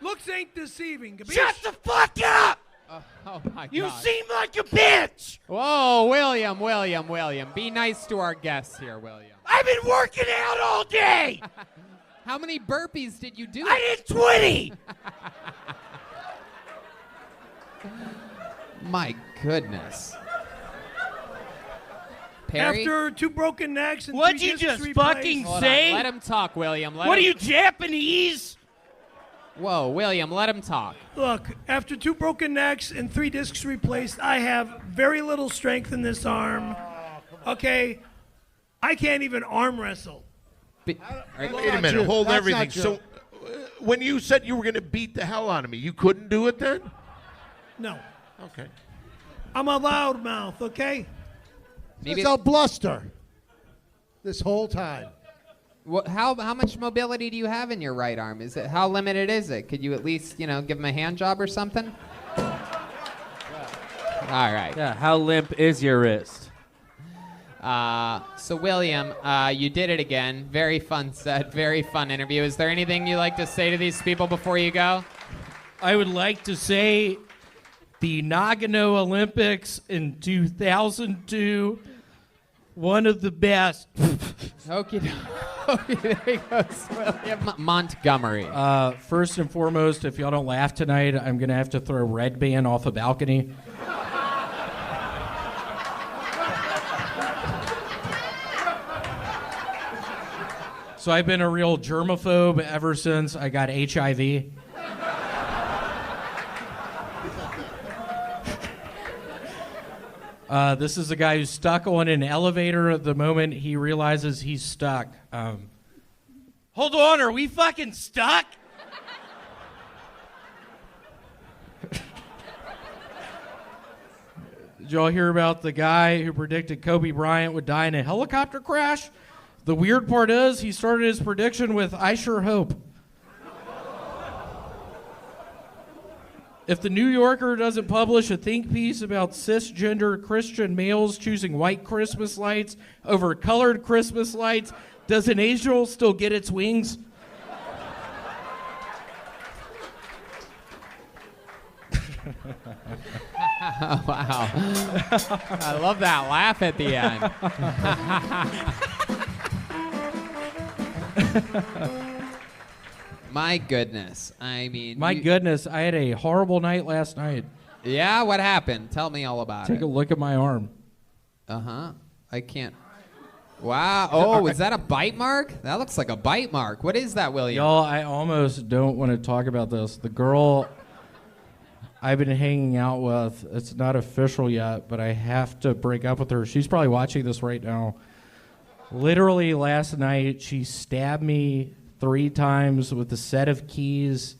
Looks ain't deceiving. Shut the fuck up! Oh my You God. seem like a bitch! Whoa, William. Be nice to our guests here, William. I've been working out all day! How many burpees did you do? I did 20! My goodness. Perry? After 2 broken necks and What'd 3 you discs just replaced. fucking Hold say? on. Let him talk, William. What are you, Japanese? Whoa, William, let him talk. Look, after 2 broken necks and 3 discs replaced, I have very little strength in this arm. Okay, I can't even arm wrestle. Wait a minute. Hold everything. So, when you said you were going to beat the hell out of me, you couldn't do it then? No. Okay. I'm a loudmouth, okay? It's a bluster. This whole time. How much mobility do you have in your right arm? How limited is it? Could you at least give him a hand job or something? All right. Yeah. How limp is your wrist? So William, you did it again. Very fun set. Very fun interview. Is there anything you'd like to say to these people before you go? I would like to say the Nagano Olympics in 2002, one of the best. Okay, there he goes, William Montgomery. First and foremost, if y'all don't laugh tonight, I'm going to have to throw Red Band off a balcony. So I've been a real germaphobe ever since I got HIV. This is a guy who's stuck on an elevator at the moment he realizes he's stuck. Hold on, are we fucking stuck? Did y'all hear about the guy who predicted Kobe Bryant would die in a helicopter crash? The weird part is he started his prediction with, "I sure hope." If the New Yorker doesn't publish a think piece about cisgender Christian males choosing white Christmas lights over colored Christmas lights, does an angel still get its wings? Wow. I love that laugh at the end. My goodness. I mean... My goodness, I had a horrible night last night. Yeah? What happened? Tell me all about it. Take a look at my arm. Uh-huh. I can't... Wow. Oh, is that a bite mark? That looks like a bite mark. What is that, William? Y'all, I almost don't want to talk about this. The girl I've been hanging out with, it's not official yet, but I have to break up with her. She's probably watching this right now. Literally last night, she stabbed me 3 times with a set of keys.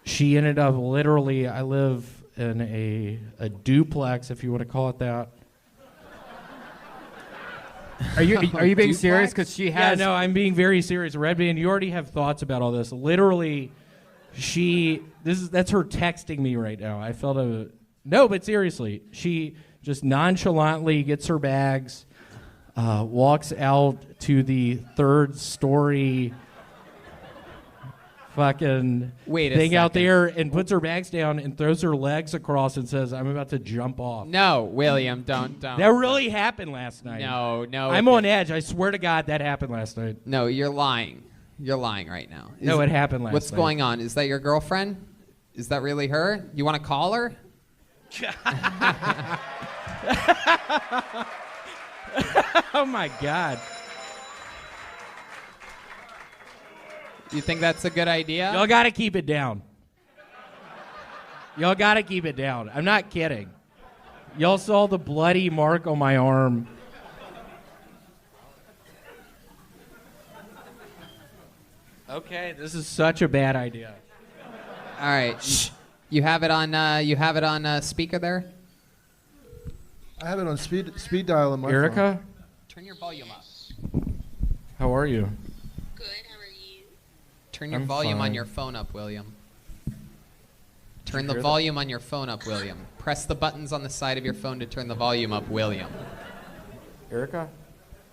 She ended up literally, I live in a duplex, if you want to call it that. Are you being serious? Because she has. Yeah, no, I'm being very serious. Red Band, you already have thoughts about all this. Literally, that's her texting me right now. I felt no, but seriously, she just nonchalantly gets her bags, walks out to the 3rd story fucking thing out there and puts her bags down and throws her legs across and says, "I'm about to jump off." No, William, don't. That really happened last night. No. I'm on edge. I swear to God that happened last night. No, you're lying. You're lying right now. No, it happened last night. What's going on? Is that your girlfriend? Is that really her? You want to call her? Oh, my God. You think that's a good idea? Y'all got to keep it down. Y'all got to keep it down. I'm not kidding. Y'all saw the bloody mark on my arm. Okay, this is such a bad idea. All right. Shh. You have it on speaker there? I have it on speed dial in my Erica? phone. Turn your volume up. How are you? Turn your I'm volume fine. on your phone up, William. Turn the volume on your phone up, William. Press the buttons on the side of your phone to turn the volume up, William. Erica?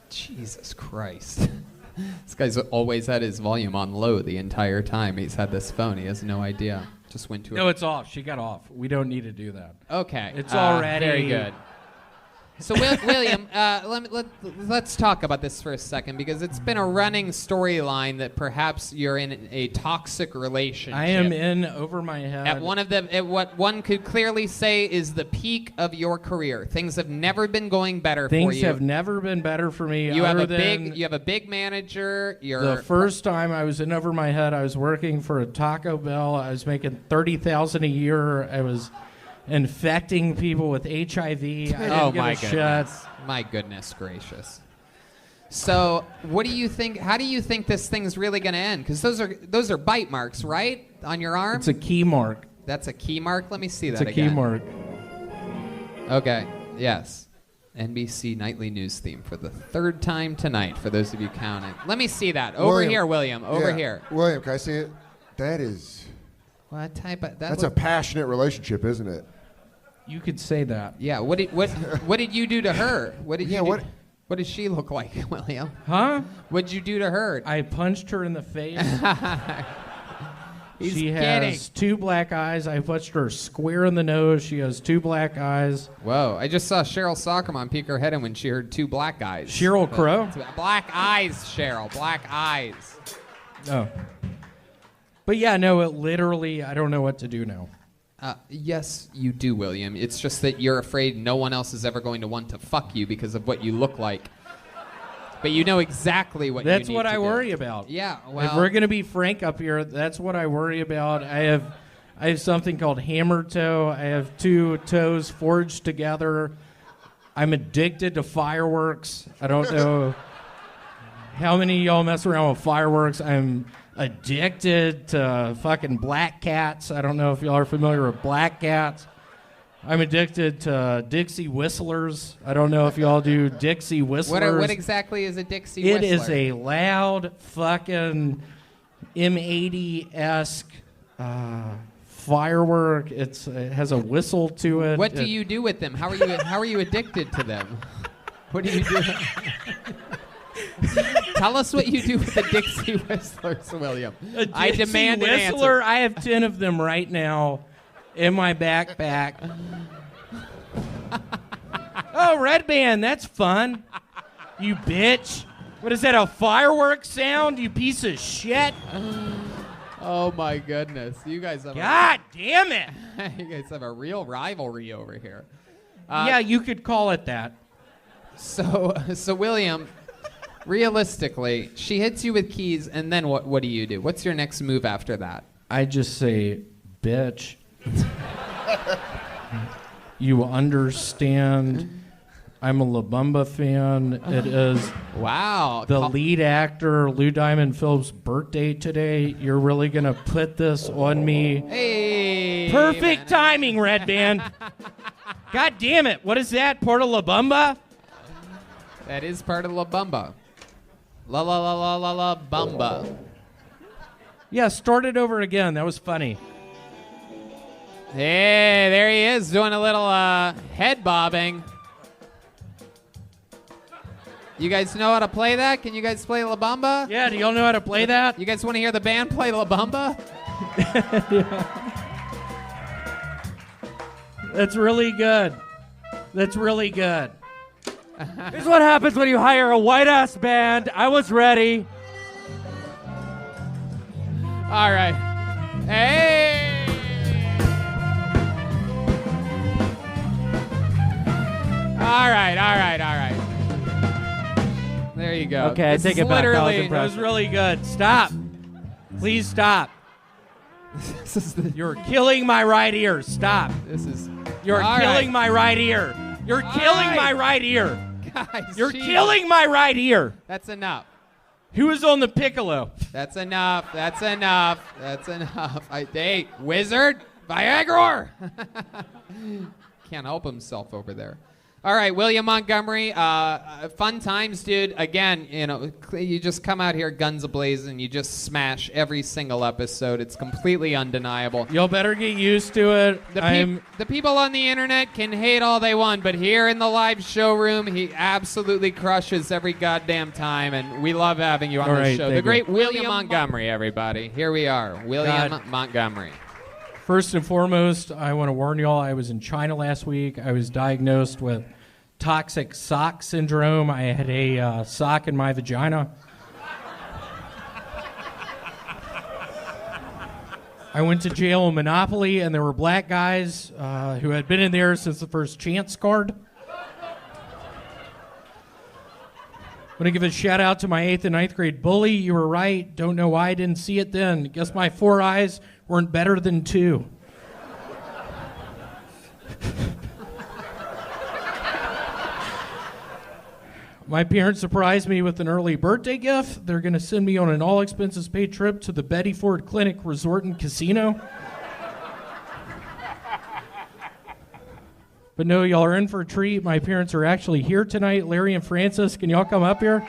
Jesus Christ. This guy's always had his volume on low the entire time he's had this phone. He has no idea. Just went to No, it's off. She got off. We don't need to do that. Okay. It's already... Very good. So, William, let's talk about this for a second, because it's been a running storyline that perhaps you're in a toxic relationship. I am in over my head. At what one could clearly say is the peak of your career. Things have never been going better for you. Things have never been better for me. You have a big manager. The first time I was in over my head, I was working for a Taco Bell. I was making $30,000 a year. I was infecting people with HIV. I didn't Oh give my a shit. goodness. My goodness gracious. So, what do you think? How do you think this thing's really going to end? Because those are bite marks, right, on your arm? It's a key mark. That's a key mark. Let me see that It's a again. key mark. Okay. Yes. NBC nightly news theme for the third time tonight. For those of you counting, let me see that over here, William. Over here. William, can I see it? That is. What type of? That's a passionate relationship, isn't it? You could say that. Yeah. What did you do to her? What did you? Do? What does she look like, William? Huh? What'd you do to her? I punched her in the face. He's she kidding. has 2 black eyes. I punched her square in the nose. She has 2 black eyes. Whoa! I just saw Cheryl Sockerman peek her head in when she heard 2 black eyes. Cheryl Crow? Black eyes, Cheryl. Black eyes. Oh. But yeah, no, it literally, I don't know what to do now. Yes, you do, William. It's just that you're afraid no one else is ever going to want to fuck you because of what you look like. But you know exactly what That's you need what to I do. worry about. Yeah, If well, we're going to be frank up here, that's what I worry about. I have something called hammer toe. I have 2 toes forged together. I'm addicted to fireworks. I don't know how many of y'all mess around with fireworks. I'm addicted to fucking black cats. I don't know if y'all are familiar with black cats. I'm addicted to Dixie whistlers. I don't know if y'all do Dixie whistlers. what exactly is a Dixie It whistler? is a loud fucking M80-esque firework. It has a whistle to it. What do you do with them? How are you addicted to them? What do you do? Tell us what you do with the Dixie whistlers, William. I Dixie demand an whistler. answer. I have 10 of them right now in my backpack. Oh, Red Band, that's fun. You bitch. What is that, a fireworks sound, you piece of shit? Oh my goodness. You guys have God damn it. You guys have a real rivalry over here. Yeah, you could call it that. So William, realistically, she hits you with keys, and then what do you do? What's your next move after that? I just say, bitch. You understand. I'm a La Bamba fan. It is wow the lead actor Lou Diamond Phillips' birthday today. You're really gonna put this on me? Hey, perfect timing, Red Band. God damn it! What is that? Port of La Bamba? That is part of La Bamba. La la la la la la Bamba. Yeah, start it over again. That was funny. Hey, there he is doing a little head bobbing. You guys know how to play that? Can you guys play La Bamba? Yeah, do y'all know how to play that? You guys want to hear the band play La Bamba? That's really good. That's really good. This is what happens when you hire a white-ass band. I was ready. All right. Hey! All right. There you go. Okay, I This take is it back. That was literally- That was impressive. really good. Stop. Please stop. You're killing my right ear. Stop. You're All killing right. my right ear. You're killing my right ear. Guys, You're jeez. killing my right ear. That's enough. Who is on the piccolo? That's enough. Hey, wizard, Viagra. Can't help himself over there. All right, William Montgomery, fun times, dude. Again, you just come out here guns a-blazing. You just smash every single episode. It's completely undeniable. Y'all better get used to it. The people on the internet can hate all they want, but here in the live showroom, he absolutely crushes every goddamn time, and we love having you on All the right, show. thank The you. great William Montgomery, everybody. Here we are, William God. Montgomery. First and foremost, I want to warn y'all, I was in China last week. I was diagnosed with toxic sock syndrome. I had a sock in my vagina. I went to jail in Monopoly, and there were black guys who had been in there since the first chance card. I want to give a shout out to my 8th and 9th grade bully. You were right. Don't know why I didn't see it then. Guess my 4 eyes weren't better than 2. My parents surprised me with an early birthday gift. They're going to send me on an all-expenses-paid trip to the Betty Ford Clinic Resort and Casino. But no, y'all are in for a treat. My parents are actually here tonight. Larry and Francis, can y'all come up here?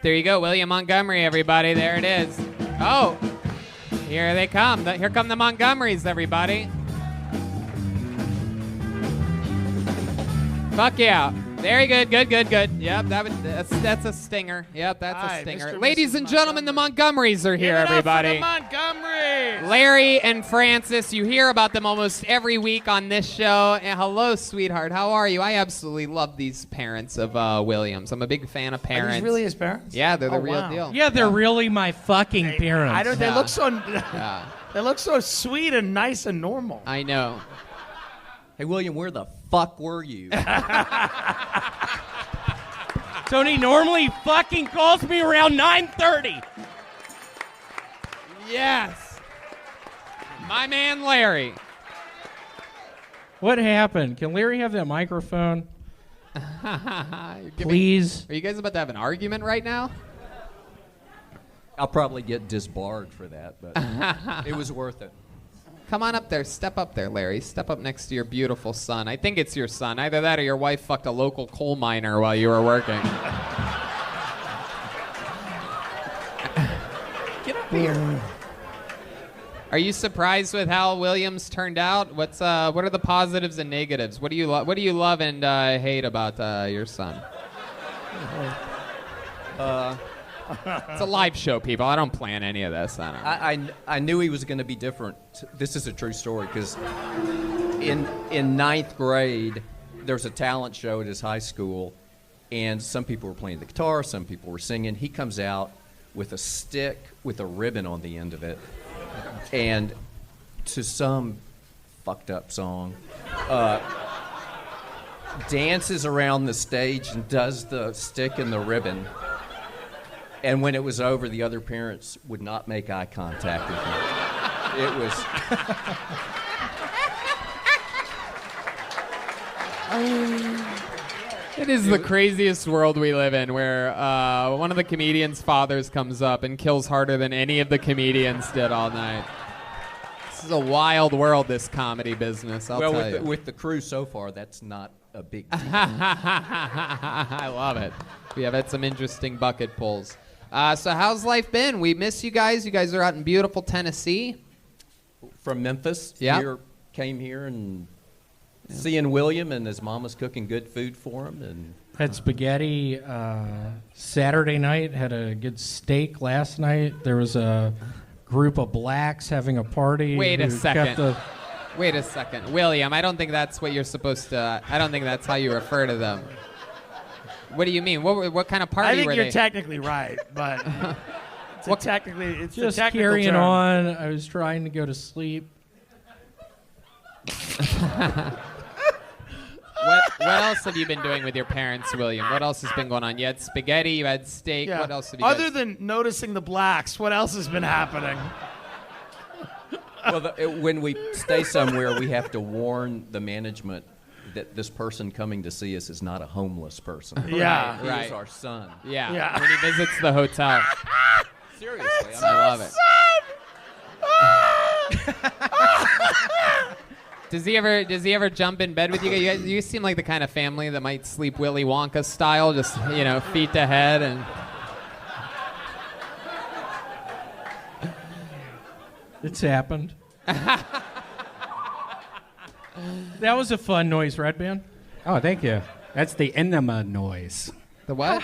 There you go, William Montgomery, everybody. There it is. Oh, here they come. Here come the Montgomerys, everybody. Fuck yeah. Very good, good. Yep, that's a stinger. Yep, that's Hi, a stinger. Mr. and Ladies Mrs. and gentlemen, the Montgomerys are here, everybody. Montgomery. Larry and Francis, you hear about them almost every week on this show. And hello, sweetheart. How are you? I absolutely love these parents of Williams. I'm a big fan of parents. Are these really his parents? Yeah, they're the real wow. deal. Yeah, they're really my fucking parents. I don't. They look so. Yeah. They look so sweet and nice and normal. I know. Hey, William, where the fuck were you? Tony normally fucking calls me around 9:30. Yes. My man Larry. What happened? Can Larry have that microphone? Please. Are you guys about to have an argument right now? I'll probably get disbarred for that, but it was worth it. Come on up there. Step up there, Larry. Step up next to your beautiful son. I think it's your son. Either that or your wife fucked a local coal miner while you were working. Get up here. Are you surprised with how Williams turned out? What are the positives and negatives? What do you love and hate about your son? It's a live show, people. I don't plan any of this. I knew he was going to be different. This is a true story because in ninth grade, there's a talent show at his high school, and some people were playing the guitar, some people were singing. He comes out with a stick with a ribbon on the end of it, and to some fucked up song, dances around the stage and does the stick and the ribbon. And when it was over, the other parents would not make eye contact with me. It was... It is the craziest world we live in, where one of the comedians' fathers comes up and kills harder than any of the comedians did all night. This is a wild world, this comedy business, I'll tell you. With the crew so far, that's not a big deal. I love it. We have had some interesting bucket pulls. So how's life been? We miss you guys. You guys are out in beautiful Tennessee. From Memphis. Yeah. Came here and seeing William, and his mama's cooking good food for him. And had spaghetti Saturday night, had a good steak last night. There was a group of blacks having a party. Wait a who second. kept Wait a second. William, I don't think that's what you're supposed to... I don't think that's how you refer to them. What do you mean? What kind of party I think were you're they? technically right, but it's just a technical carrying term. on. I was trying to go to sleep. What else have you been doing with your parents, William? What else has been going on? You had spaghetti, you had steak. Yeah. What else have you Other guys... than noticing the blacks, what else has been happening? well, when we stay somewhere, we have to warn the management that this person coming to see us is not a homeless person. Yeah. He Right. is our son. Yeah. When he visits the hotel. Seriously. I love it. Does he ever jump in bed with you guys? You seem like the kind of family that might sleep Willy Wonka style, just, feet to head and... It's happened. That was a fun noise, Red Band. Oh, thank you. That's the enema noise. The what?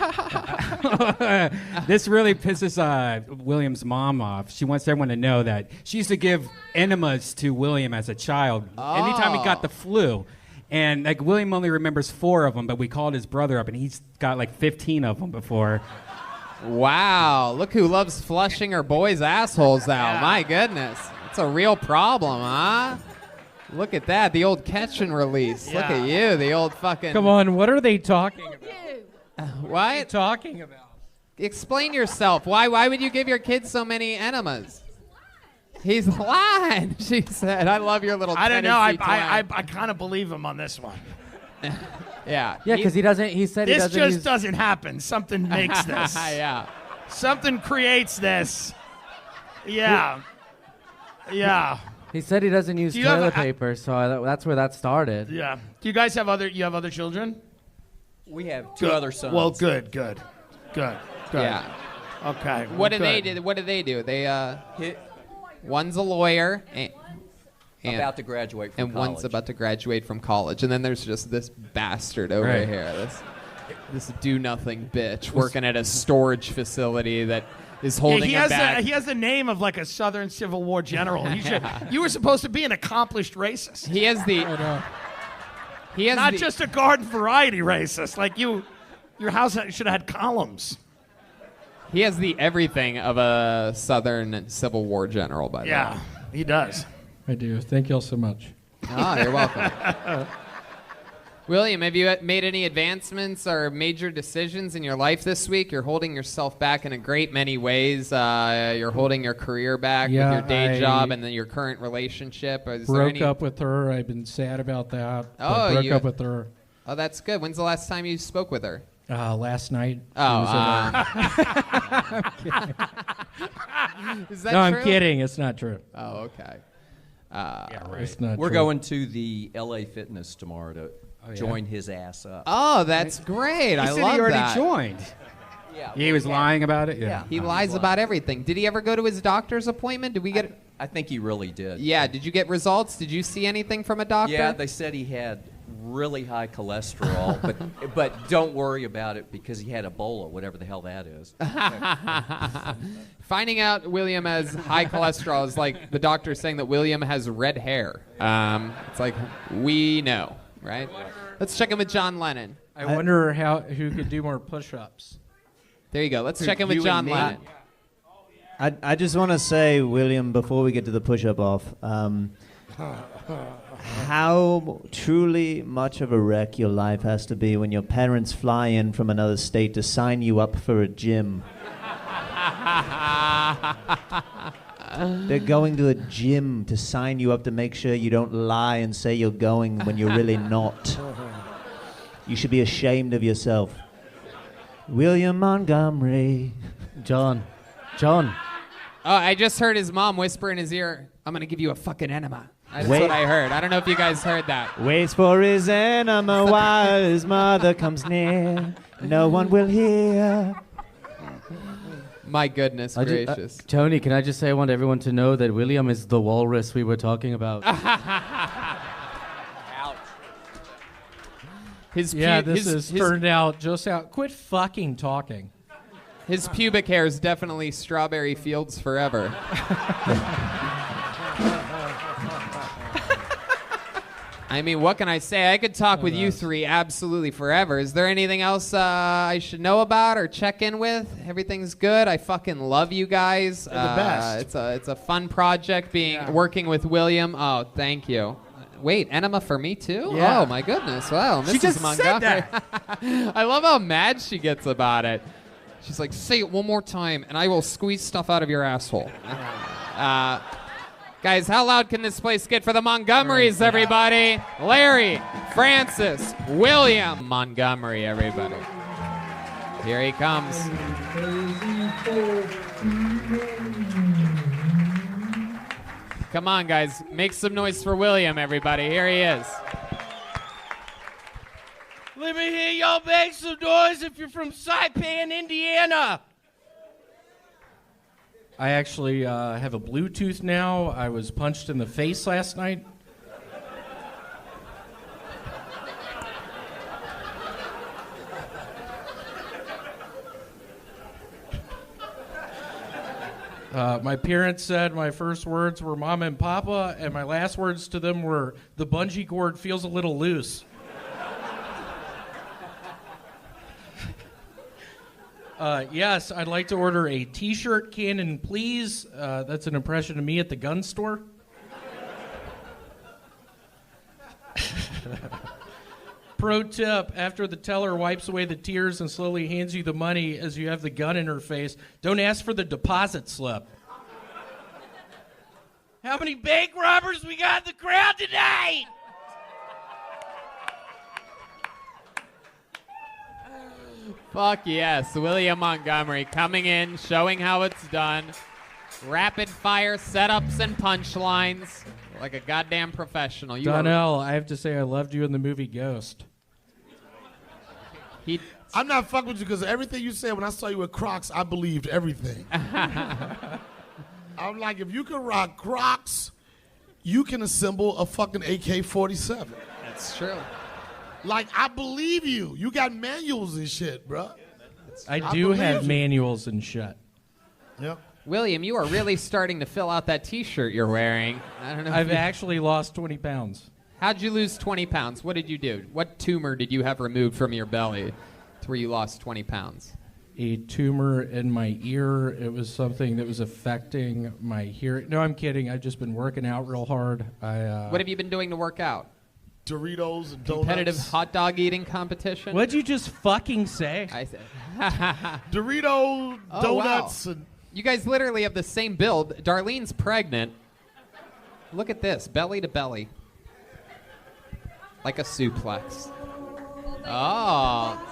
This really pisses William's mom off. She wants everyone to know that she used to give enemas to William as a child anytime he got the flu. And William only remembers 4 of them, but we called his brother up and he's got 15 of them before. Wow, look who loves flushing her boys' assholes out. Yeah. My goodness. It's a real problem, huh? Look at that, the old catch and release. Yeah. Look at you, the old fucking... Come on, what are they talking about? What? What are you talking about? Explain yourself. Why would you give your kids so many enemas? He's lying, she said. I love your little I don't know. Tennessee twang. I kind of believe him on this one. Yeah. Yeah, because he doesn't. He said he This doesn't. just use- doesn't happen. Something makes this. Yeah. Something creates this. Yeah. Yeah. He said he doesn't use Do you have toilet a- paper, so that's where that started. Yeah. Do you guys have other children? We have two Good. other sons. Well, good. Yeah. Okay. What do good. they do? What do they do? They one's a lawyer and About to graduate from and one's college. about to graduate from college, and then there's just this bastard over Right. here, this do-nothing bitch working at a storage facility that is holding he a has bag. he has the name of like a Southern Civil War general. You were supposed to be an accomplished racist. He has the. He has Not the- just a garden variety racist. Like your house should have had columns. He has the everything of a Southern Civil War general, by the way. Yeah, he does. I do. Thank y'all so much. Ah, you're welcome. William, have you made any advancements or major decisions in your life this week? You're holding yourself back in a great many ways. You're holding your career back with your day job and then your current relationship. Is there Broke any... up with her. I've been sad about that. Oh, broke up with her Oh, that's good. When's the last time you spoke with her? last night. Oh, Is that no, true? I'm kidding. It's not true. Oh, okay. Yeah, right. It's not We're true. going to the LA Fitness tomorrow to join his ass up. Oh, that's great. I He said love he already that. joined. Yeah, He was lying about it? Yeah. He lies about everything. Did he ever go to his doctor's appointment? Did we get... I think he really did. Yeah, did you get results? Did you see anything from a doctor? Yeah, they said he had really high cholesterol, but don't worry about it because he had Ebola, whatever the hell that is. Finding out William has high cholesterol is like the doctor saying that William has red hair. It's like, we know, right? Let's check in with John Lennon. I wonder who could do more push-ups. There you go. Let's Who, check in with you John and me? Lennon. I just want to say, William, before we get to the push-up off, how truly much of a wreck your life has to be when your parents fly in from another state to sign you up for a gym. They're going to a gym to sign you up to make sure you don't lie and say you're going when you're really not. You should be ashamed of yourself. William Montgomery. John. Oh, I just heard his mom whisper in his ear, I'm going to give you a fucking enema. That's Wait. what I heard. I don't know if you guys heard that. Waits for his enema while his mother comes near. No one will hear. My goodness gracious. Tony, can I just say I want everyone to know that William is the walrus we were talking about. His This has turned out just out. Quit fucking talking. His pubic hair is definitely strawberry fields forever. I mean, what can I say? I could talk with you three absolutely forever. Is there anything else I should know about or check in with? Everything's good. I fucking love you guys. You're the best. It's a fun project working with William. Oh, thank you. Wait, enema for me too? Yeah. Oh my goodness! Wow, She Mrs. just Montgomery. said that. I love how mad she gets about it. She's like, say it one more time, and I will squeeze stuff out of your asshole. Guys, how loud can this place get for the Montgomerys, everybody? Larry, Francis, William Montgomery, everybody. Here he comes. Come on, guys. Make some noise for William, everybody. Here he is. Let me hear y'all make some noise if you're from Saipan, Indiana. I actually have a Bluetooth now. I was punched in the face last night. My parents said my first words were Mama and Papa, and my last words to them were, the bungee cord feels a little loose. Yes, I'd like to order a T-shirt cannon, please. That's an impression of me at the gun store. Pro tip, after the teller wipes away the tears and slowly hands you the money as you have the gun in her face, don't ask for the deposit slip. How many bank robbers we got in the crowd tonight? Fuck yes, William Montgomery coming in, showing how it's done. Rapid fire setups and punchlines, like a goddamn professional. Donnell, I have to say I loved you in the movie Ghost. I'm not fucking with you because everything you said when I saw you with Crocs, I believed everything. I'm like, if you can rock Crocs, you can assemble a fucking AK-47. That's true. Like, I believe you. You got manuals and shit, bro. I do have manuals and shit. Yep. William, you are really starting to fill out that T-shirt you're wearing. I don't know. I've actually lost 20 pounds. How'd you lose 20 pounds? What did you do? What tumor did you have removed from your belly to where you lost 20 pounds? A tumor in my ear. It was something that was affecting my hearing. No, I'm kidding. I've just been working out real hard. What have you been doing to work out? Doritos and Competitive donuts. hot dog eating competition? What'd you just fucking say? I said. Doritos, donuts, and You guys literally have the same build. Darlene's pregnant. Look at this, belly to belly. Like a suplex. Oh.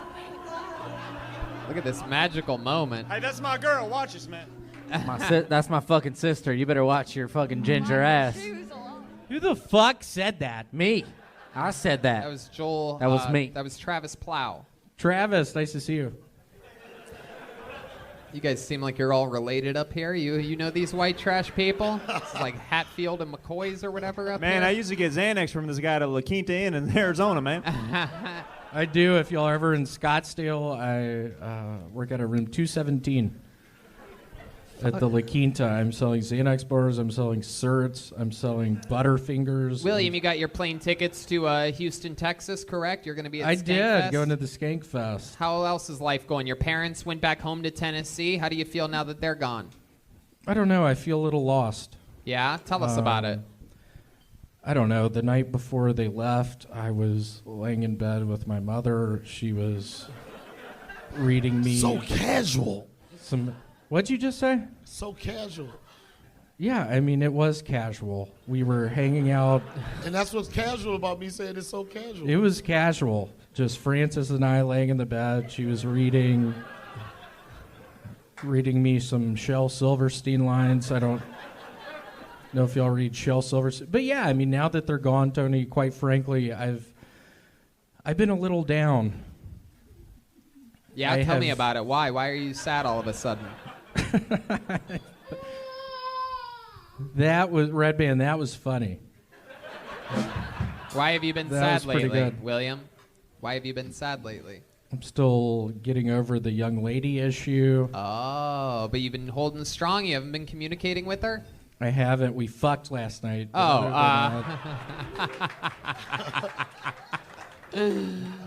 Look at this magical moment. Hey, that's my girl. Watch this, man. That's my fucking sister. You better watch your fucking ginger ass. Who the fuck said that? Me. I said that. That was Joel. That was me. That was Travis Plow. Travis, nice to see you. You guys seem like you're all related up here. You know these white trash people? It's like Hatfield and McCoy's or whatever up Man, here. I used to get Xanax from this guy at La Quinta Inn in Arizona, man. I do. If y'all are ever in Scottsdale, I work at a room 217 at the La Quinta. I'm selling Xanax bars. I'm selling certs. I'm selling Butterfingers. William, you got your plane tickets to Houston, Texas, correct? You're going to be at I Skank did, Fest? going to the Skank Fest. How else is life going? Your parents went back home to Tennessee. How do you feel now that they're gone? I don't know. I feel a little lost. Yeah? Tell us about it. I don't know. The night before they left, I was laying in bed with my mother. She was reading me. So casual. What'd you just say? So casual. Yeah, I mean, it was casual. We were hanging out. And that's what's casual about me saying it's so casual. It was casual. Just Frances and I laying in the bed. She was reading me some Shel Silverstein lines. I don't know if y'all read Shel Silverstein. But yeah, I mean, now that they're gone, Tony, quite frankly, I've been a little down. Yeah, tell me about it. Why? Why are you sad all of a sudden? That was Red Band. That was funny. Why have you been That sad was pretty lately, good. William? Why have you been sad lately? I'm still getting over the young lady issue. Oh, but you've been holding strong. You haven't been communicating with her? I haven't. We fucked last night.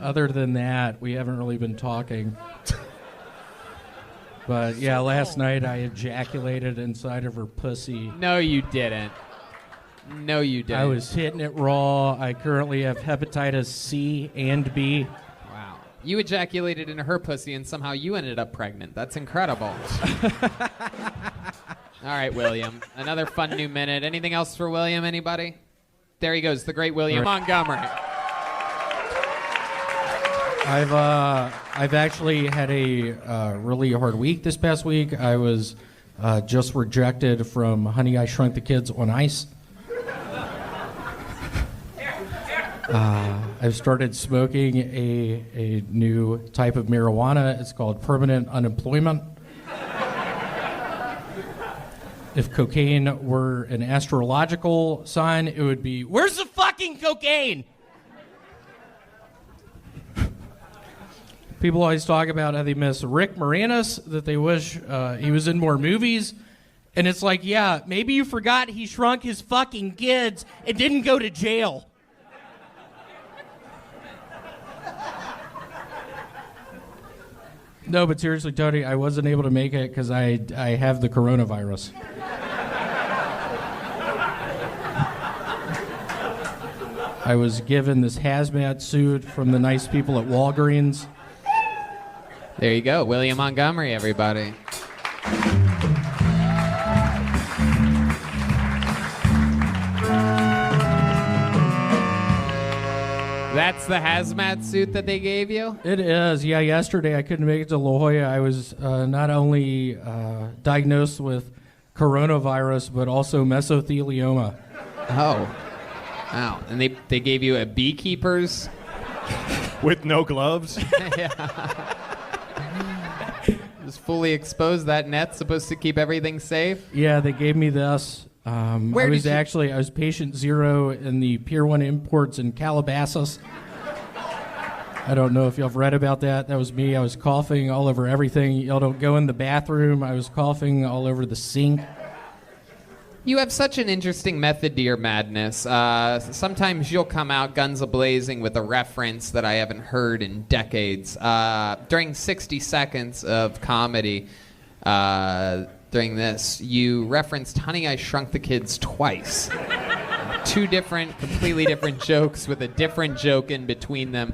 Other than that, we haven't really been talking. But yeah, last night I ejaculated inside of her pussy. No, you didn't. No, you didn't. I was hitting it raw. I currently have hepatitis C and B. Wow. You ejaculated into her pussy and somehow you ended up pregnant. That's incredible. All right, William. Another fun new minute. Anything else for William? Anybody? There he goes, the great William Montgomery. I've actually had a really hard week this past week. I was just rejected from Honey, I Shrunk the Kids on Ice. I've started smoking a new type of marijuana. It's called permanent unemployment. If cocaine were an astrological sign, it would be, Where's the fucking cocaine? people always talk about how they miss Rick Moranis, that they wish he was in more movies. And it's like, yeah, maybe you forgot he shrunk his fucking kids and didn't go to jail. No, but seriously, Tony, I wasn't able to make it because I have the coronavirus. I was given this hazmat suit from the nice people at Walgreens. There you go. William Montgomery, everybody. That's the hazmat suit that they gave you? It is. Yeah, yesterday I couldn't make it to La Jolla. I was not only diagnosed with coronavirus, but also mesothelioma. Oh. Wow. And they gave you a beekeeper's? With no gloves? Just fully exposed. That net's supposed to keep everything safe? Yeah, they gave me this. I was patient 0 in the Pier 1 Imports in Calabasas. I don't know if y'all have read about that. That was me. I was coughing all over everything. Y'all don't go in the bathroom. I was coughing all over the sink. You have such an interesting method to your madness. Sometimes you'll come out guns a-blazing with a reference that I haven't heard in decades. During 60 seconds of comedy, during this, you referenced Honey, I Shrunk the Kids twice. 2 different, completely different jokes with a different joke in between them.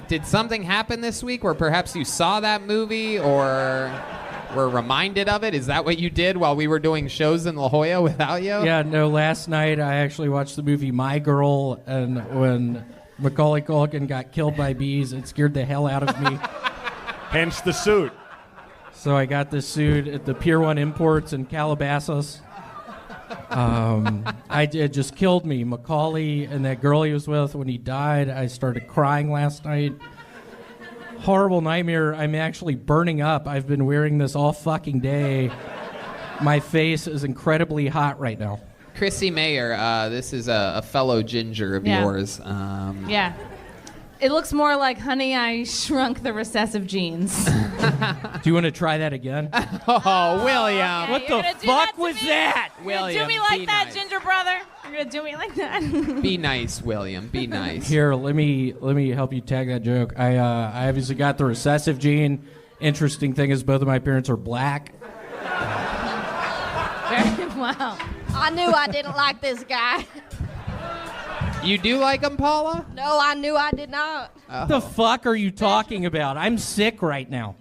Did something happen this week where perhaps you saw that movie or were reminded of it? Is that what you did while we were doing shows in La Jolla without you? Yeah, no, last night I actually watched the movie My Girl, and when Macaulay Culkin got killed by bees, it scared the hell out of me. Hence the suit. So I got this suit at the Pier 1 Imports in Calabasas. It just killed me. Macaulay and that girl he was with, when he died, I started crying last night. Horrible nightmare. I'm actually burning up. I've been wearing this all fucking day. My face is incredibly hot right now. Chrissy Mayer, this is a fellow ginger of yours. Yeah. It looks more like Honey, I Shrunk the Recessive Genes. Do you want to try that again? Oh, William. What the fuck was that? William, You're gonna do me like be that, nice. ginger brother? You're gonna do me like that? Be nice, William. Be nice. Here, let me help you tag that joke. I obviously got the recessive gene. Interesting thing is both of my parents are black. Wow. I knew I didn't like this guy. You do like him, Paula? No, I knew I did not. What the fuck are you talking about? I'm sick right now.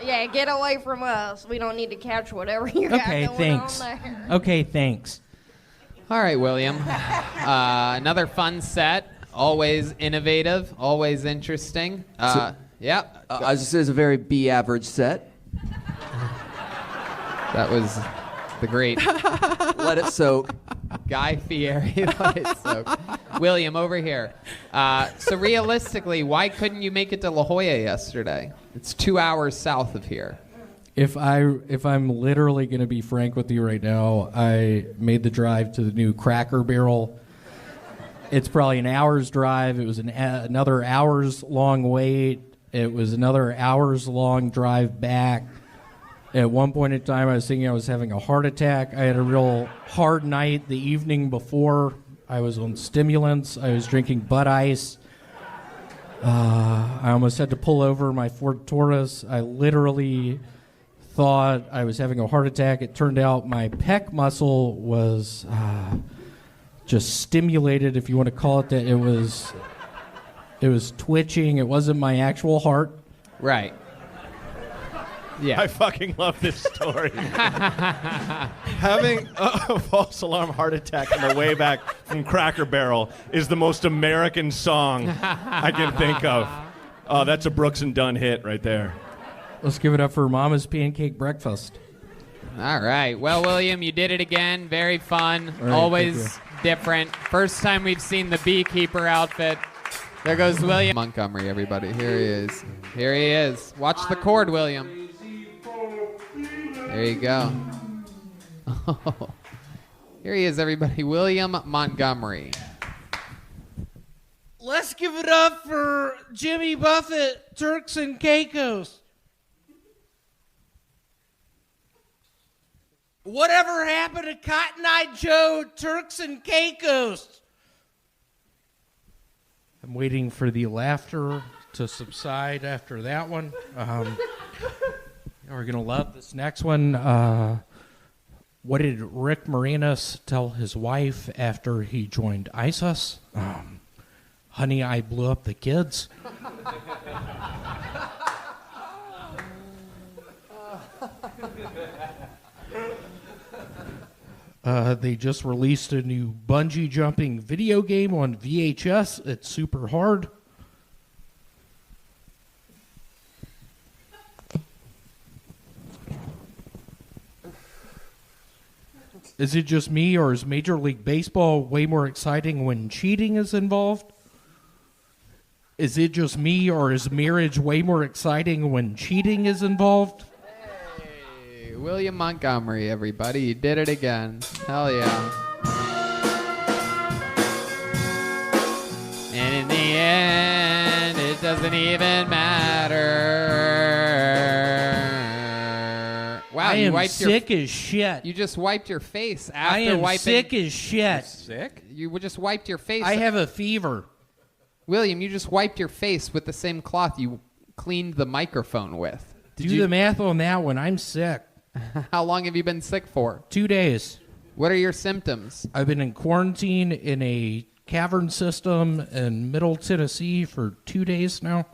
Yeah, get away from us. We don't need to catch whatever you got Okay, going thanks. on there. Okay, thanks. All right, William. Another fun set. Always innovative. Always interesting. Yeah. I just said it's a very B-average set. That was the great Let it soak. Guy Fieri. Let it soak. William, over here. So realistically, why couldn't you make it to La Jolla yesterday? It's 2 hours south of here. If I'm literally going to be frank with you right now, I made the drive to the new Cracker Barrel. It's probably an hour's drive. It was another hour's long wait. It was another hour's long drive back. At one point in time, I was thinking I was having a heart attack. I had a real hard night the evening before. I was on stimulants. I was drinking Bud Ice. I almost had to pull over my Ford Taurus. I literally thought I was having a heart attack. It turned out my pec muscle was just stimulated, if you want to call it that. It was twitching. It wasn't my actual heart. Right. Yeah. I fucking love this story. Having a false alarm heart attack on the way back from Cracker Barrel is the most American song I can think of. Oh, that's a Brooks and Dunn hit right there. Let's give it up for Mama's Pancake Breakfast. All right. Well, William, you did it again. Very fun. All right, Always different. First time we've seen the beekeeper outfit. There goes William Montgomery, everybody. Here he is. Here he is. Watch the chord, William. There you go. Oh. Here he is, everybody. William Montgomery. Let's give it up for Jimmy Buffett, Turks and Caicos. Whatever happened to Cotton Eye Joe, Turks and Caicos? I'm waiting for the laughter to subside after that one. We're going to love this next one. What did Rick Moranis tell his wife after he joined ISIS? Honey, I blew up the kids. They just released a new bungee jumping video game on VHS. It's super hard. Is it just me, or is Major League Baseball way more exciting when cheating is involved? Is it just me, or is marriage way more exciting when cheating is involved? Hey, William Montgomery, everybody. You did it again. Hell yeah. And in the end, it doesn't even matter. Wow, I you am wiped sick as shit. You just wiped your face after I am wiping. sick as shit. Sick? You just wiped your face. I have a fever. William, you just wiped your face with the same cloth you cleaned the microphone with. Do the math on that one. I'm sick. How long have you been sick for? 2 days. What are your symptoms? I've been in quarantine in a cavern system in Middle Tennessee for 2 days now.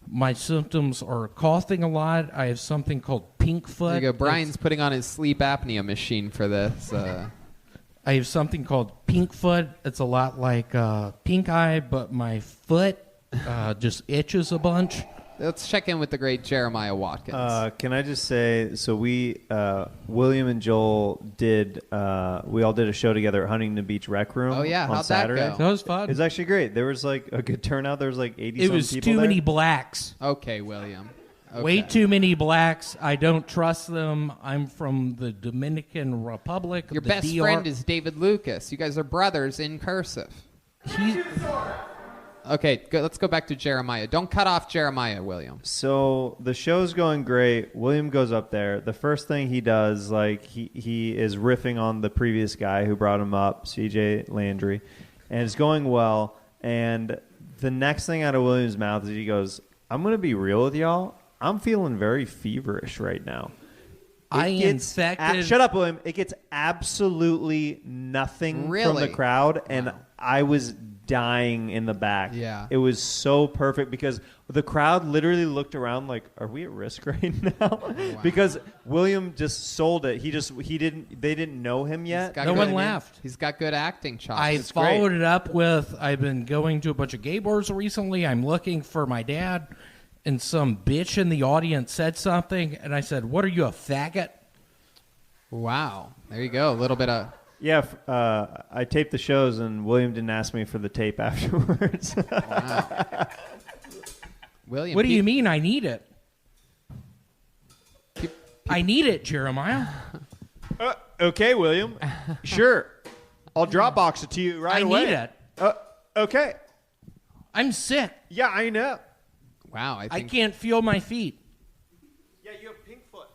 My symptoms are coughing a lot. I have something called pink foot. There you go. Brian's putting on his sleep apnea machine for this. I have something called pink foot. It's a lot like pink eye, but my foot just itches a bunch. Let's check in with the great Jeremiah Watkins. Can I just say, so we, William and Joel we all did a show together at Huntington Beach Rec Room. Oh, yeah. On How'd Saturday. that go? That was fun. It was actually great. There was like a good turnout. There was like 80 It was people too there. many blacks. Okay, William. Okay. Way too many blacks. I don't trust them. I'm from the Dominican Republic. Your the best DR. friend is David Lucas. You guys are brothers in cursive. Okay, let's go back to Jeremiah. Don't cut off Jeremiah, William. So the show's going great. William goes up there. The first thing he does, like he is riffing on the previous guy who brought him up, CJ Landry, and it's going well. And the next thing out of William's mouth is he goes, "I'm going to be real with y'all. I'm feeling very feverish right now." Infected. Shut up, William. It gets absolutely nothing from Really? the crowd, and I was dying in the back. Yeah. It was so perfect because the crowd literally looked around like, are we at risk right now? Because William just sold it. They didn't know him yet. No one laughed. He's got good acting chops. I It's followed great. it up with, I've been going to a bunch of gay bars recently. I'm looking for my dad, and some bitch in the audience said something, and I said, "What are you, a faggot?" Wow. There you go. A little bit of... Yeah, I taped the shows, and William didn't ask me for the tape afterwards. Wow. William, What do you mean I need it? I need it, Jeremiah. Okay, William. Sure. I'll Dropbox it to you right I away. need it. Okay. I'm sick. Yeah, I know. Wow, I can't feel my feet. Yeah, you have pink foot.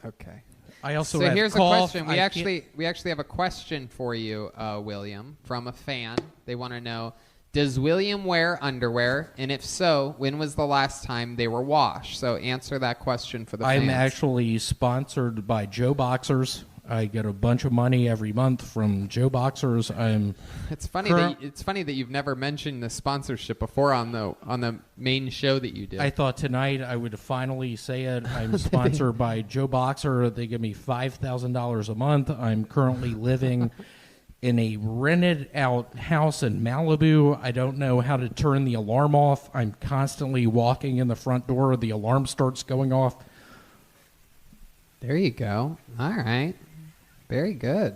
Okay. I also So have here's cough. a question. We I actually have a question for you, William, from a fan. They want to know, does William wear underwear? And if so, when was the last time they were washed? So answer that question for the fans. I'm actually sponsored by Joe Boxers. I get a bunch of money every month from Joe Boxers. It's funny that you've never mentioned the sponsorship before on the main show that you did. I thought tonight I would finally say it. I'm sponsored by Joe Boxer. They give me $5,000 a month. I'm currently living in a rented out house in Malibu. I don't know how to turn the alarm off. I'm constantly walking in the front door. The alarm starts going off. There you go. All right. Very good.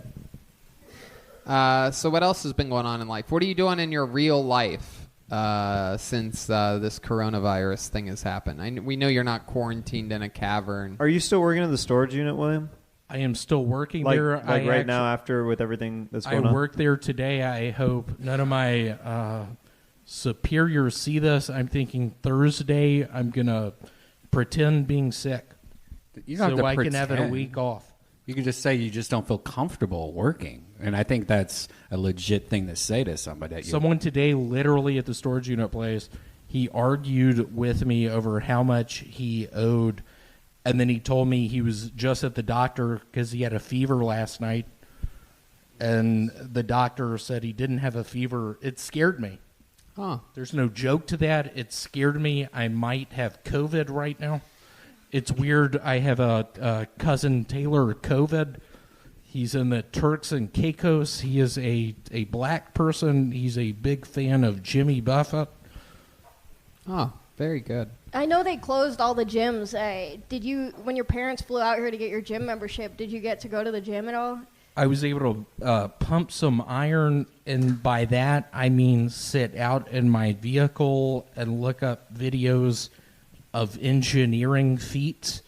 So what else has been going on in life? What are you doing in your real life since this coronavirus thing has happened? We know you're not quarantined in a cavern. Are you still working in the storage unit, William? I am still working Like there. right now after with everything that's going on? I work there today. I hope none of my superiors see this. I'm thinking Thursday I'm going to pretend being sick You don't so have to I pretend. can have it a week off. You can just say you just don't feel comfortable working. And I think that's a legit thing to say to somebody. Someone today, literally at the storage unit place, he argued with me over how much he owed. And then he told me he was just at the doctor because he had a fever last night. And the doctor said he didn't have a fever. It scared me. Huh. There's no joke to that. It scared me. I might have COVID right now. It's weird. I have a cousin Taylor COVID. He's in the Turks and Caicos. He is a black person. He's a big fan of Jimmy Buffett. Oh, very good. I know they closed all the gyms. Did you, when your parents flew out here to get your gym membership, did you get to go to the gym at all? I was able to pump some iron, and by that I mean sit out in my vehicle and look up videos of engineering feats.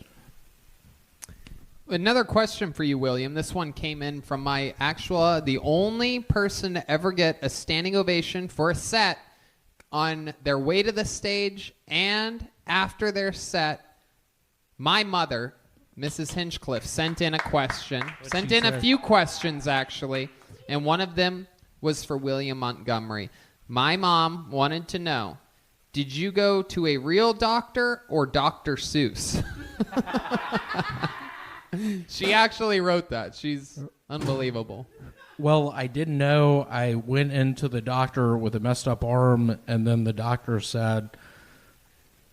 Another question for you, William. This one came in from the only person to ever get a standing ovation for a set on their way to the stage and after their set. My mother, Mrs. Hinchcliffe, sent in a question. Sent in a few questions, actually, and one of them was for William Montgomery. My mom wanted to know, did you go to a real doctor or Dr. Seuss? She actually wrote that. She's unbelievable. Well, I didn't know. I went into the doctor with a messed up arm, and then the doctor said,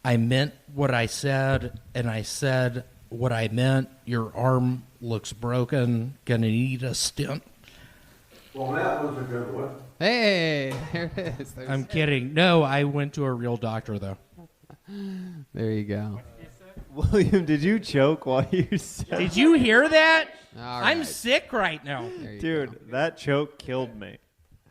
I meant what I said, and I said what I meant. Your arm looks broken. Gonna need a stent. Well, that was a good one. Hey, there it is. I'm kidding. No, I went to a real doctor, though. There you go. William, did you choke while you said Did you hear that? All I'm right. sick right now. Dude, that choke killed me.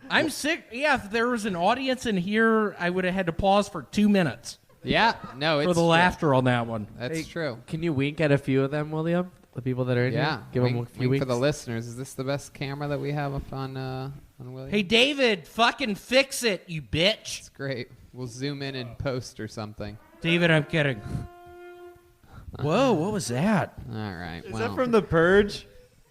I'm sick. Yeah, if there was an audience in here, I would have had to pause for 2 minutes. Yeah, no, it's for the true. laughter on that one. That's true. Can you wink at a few of them, William? The people that are in Yeah, here? Give them a few wink for winks. the listeners. Is this the best camera that we have up on William? Hey, David, fucking fix it, you bitch. It's great. We'll zoom in and post or something. David, I'm kidding. Whoa, what was that? All right. Is that from The Purge?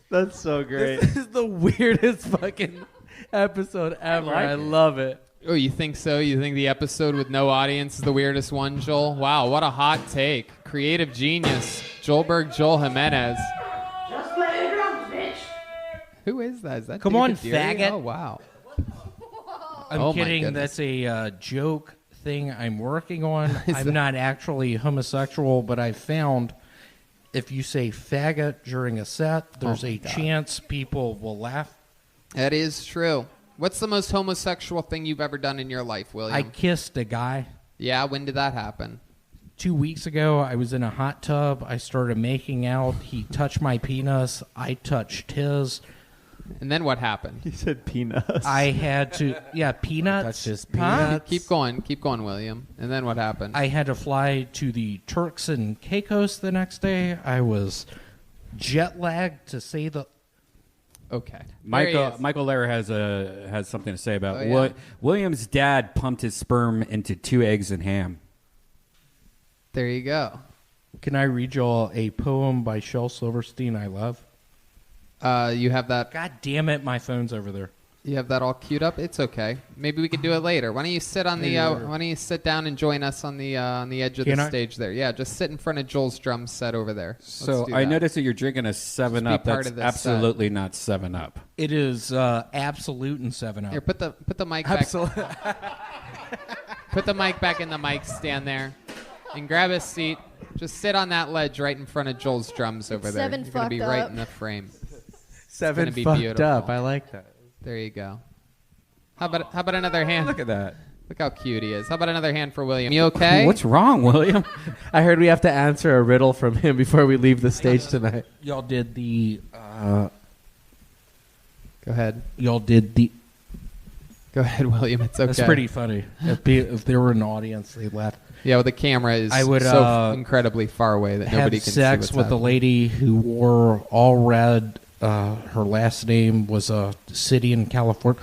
That's so great. This is the weirdest fucking episode ever. I love it. Oh, you think so? You think the episode with no audience is the weirdest one, Joel? Wow, what a hot take. Creative genius. Joelberg Joel Jimenez. Just play the drums, bitch. Who is that? Is that Come David on, Deary? faggot. Oh, wow. I'm Oh, my kidding. goodness. That's a joke thing I'm working on. Is I'm that- not actually homosexual, but I found if you say faggot during a set, there's Oh, my a God. chance people will laugh. That is true. What's the most homosexual thing you've ever done in your life, William? I kissed a guy. Yeah, when did that happen? 2 weeks ago, I was in a hot tub. I started making out. He touched my penis. I touched his. And then what happened? You said peanuts. I had to, peanuts. Touched his Huh? Keep going, William. And then what happened? I had to fly to the Turks and Caicos the next day. I was jet lagged, to say the. Okay. Michael Lehrer has something to say about Oh, yeah. William's dad pumped his sperm into 2 eggs and ham. There you go. Can I read y'all a poem by Shel Silverstein I love? You have that. God damn it, my phone's over there. You have that all queued up. It's okay. Maybe we can do it later. Why don't you sit on the? Why don't you sit down and join us on the edge of Can the I? stage there? Yeah, just sit in front of Joel's drum set over there. So Let's do I that. noticed that you're drinking a 7 Just be Up. part That's of this absolutely not 7 Up. It is absolute and 7 Up. Here, put the mic back. Absolutely. Put the mic back in the mic stand there, and grab a seat. Just sit on that ledge right in front of Joel's drums over there. Seven You're gonna be fucked right up. in the frame. Seven gonna be fucked beautiful. up. I like that. There you go. How about another hand? Look at that. Look how cute he is. How about another hand for William? You okay? What's wrong, William? I heard we have to answer a riddle from him before we leave the stage tonight. Y'all did the. Go ahead. Y'all did the. Go ahead, William. It's okay. That's pretty funny. If there were an audience, they'd laugh. Yeah, well, the camera is I would, so incredibly far away that nobody had can sex see what's with a happening. lady who wore all red. Her last name was a city in California,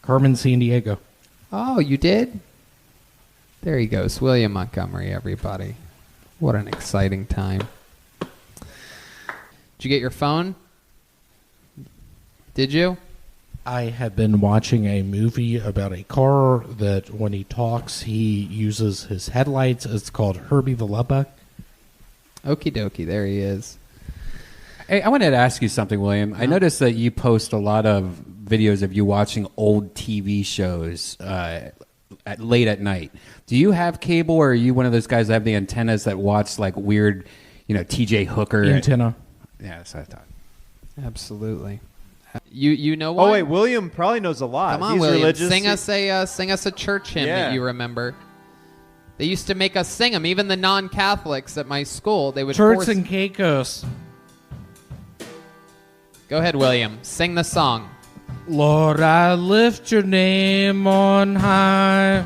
Carmen San Diego. Oh, you did? There he goes. William Montgomery, everybody. What an exciting time. Did you get your phone? Did you? I have been watching a movie about a car that when he talks, he uses his headlights. It's called Herbie the Love Bug. Okie dokie. There he is. Hey, I wanted to ask you something, William. I noticed that you post a lot of videos of you watching old TV shows late at night. Do you have cable, or are you one of those guys that have the antennas that watch like weird, TJ Hooker Antenna. Yeah, that's what I thought. Absolutely. You know what? Oh wait, William probably knows a lot. Come on, He's William. religious. Sing us a church hymn Yeah. that you remember. They used to make us sing them. Even the non-Catholics at my school, they would Turks force. and Caicos. Go ahead, William. Sing the song. Lord, I lift your name on high.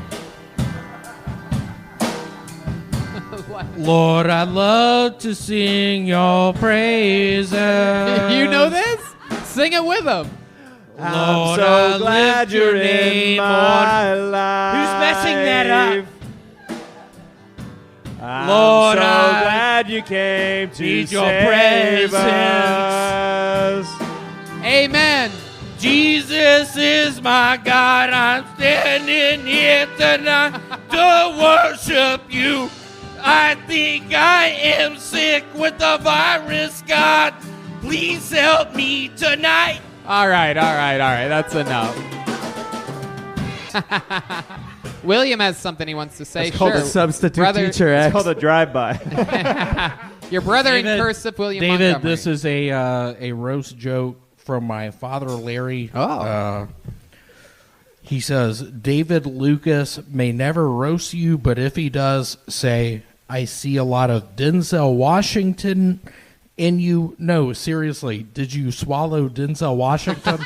Lord, I love to sing your praises. You know this? Sing it with them. I'm Lord, so I glad lift your you're in name my on. life. Who's messing that up? I'm Lord, so I glad you came to need your save presence. us. Amen. Jesus is my God. I'm standing here tonight to worship you. I think I am sick with the virus. God, please help me tonight. All right. That's enough. William has something he wants to say. It's called sure. a substitute Brother, teacher It's X. called a drive-by. Your brother in David- cursive, William David, Montgomery. this is a roast joke from my father, Larry. Oh. He says, David Lucas may never roast you, but if he does, say, I see a lot of Denzel Washington in you. No, seriously, did you swallow Denzel Washington?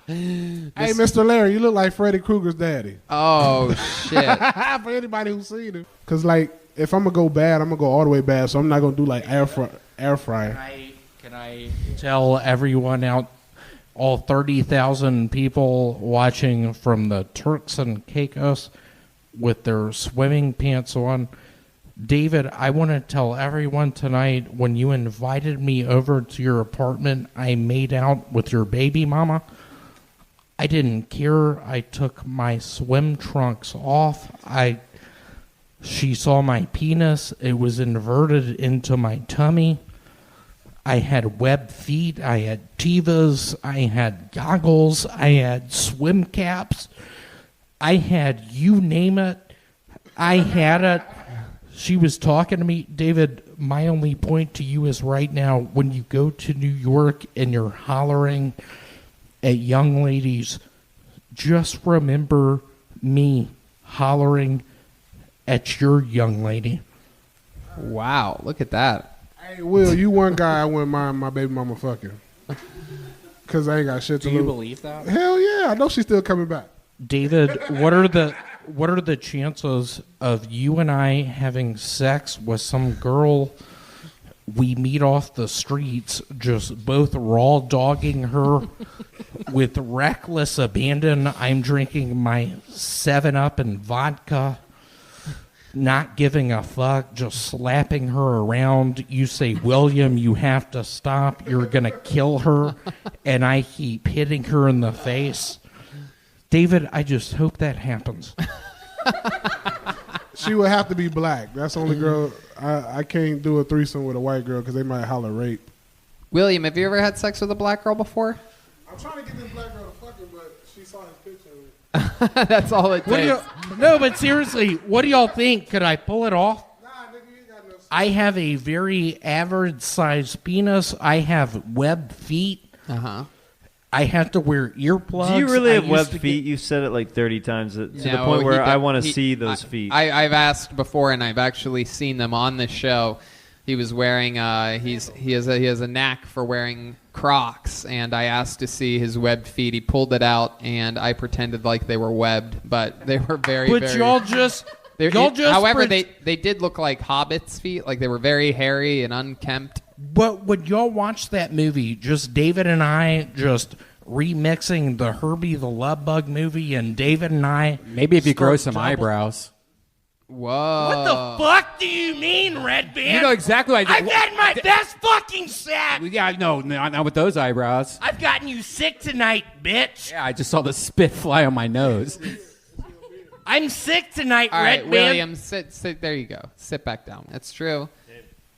Hey, Mr. Larry, you look like Freddy Krueger's daddy. Oh, shit. For anybody who's seen him. Because, like, if I'm going to go bad, I'm going to go all the way bad, so I'm not going to do, like, air fryer. Can I tell everyone out, all 30,000 people watching from the Turks and Caicos with their swimming pants on, David, I want to tell everyone tonight, when you invited me over to your apartment, I made out with your baby mama. I didn't care. I took my swim trunks off. She saw my penis. It was inverted into my tummy. I had webbed feet. I had Tevas. I had goggles. I had swim caps. I had you name it. I had it. She was talking to me. David, my only point to you is right now, when you go to New York and you're hollering at young ladies, just remember me hollering at your young lady. Wow, look at that. Hey, Will, you one guy I wouldn't mind my baby mama fucking. Because I ain't got shit to Do you lose. believe that? Hell yeah. I know she's still coming back. David, what are the chances of you and I having sex with some girl we meet off the streets, just both raw dogging her with reckless abandon? I'm drinking my 7-Up and vodka, not giving a fuck, just slapping her around. You say, William, you have to stop. You're going to kill her. And I keep hitting her in the face. David, I just hope that happens. She would have to be black. That's the only girl. I can't do a threesome with a white girl because they might holler rape. William, have you ever had sex with a black girl before? I'm trying to get this black girl to fuck him, but she saw his picture. That's all it takes. No, but seriously, what do y'all think? Could I pull it off? I have a very average-sized penis. I have webbed feet. Uh-huh. I have to wear earplugs. Do you really have I used webbed to feet? You said it like 30 times to the No, point where I want to he- see those feet. I've asked before, and I've actually seen them on the show. He was wearing. He has a knack for wearing Crocs, and I asked to see his webbed feet. He pulled it out, and I pretended like they were webbed, but they were very. But very, y'all just. However, they did look like hobbits' feet. Like they were very hairy and unkempt. But when y'all watch that movie, just David and I just remixing the Herbie the Love Bug movie, and David and I. Maybe if you grow some double- eyebrows. Whoa. What the fuck do you mean, Red Band? You know exactly what I I've had my best fucking sex. Yeah, no, not with those eyebrows. I've gotten you sick tonight, bitch. Yeah, I just saw the spit fly on my nose. I'm sick tonight, All right, Red Band. William, sit. There you go. Sit back down. That's true.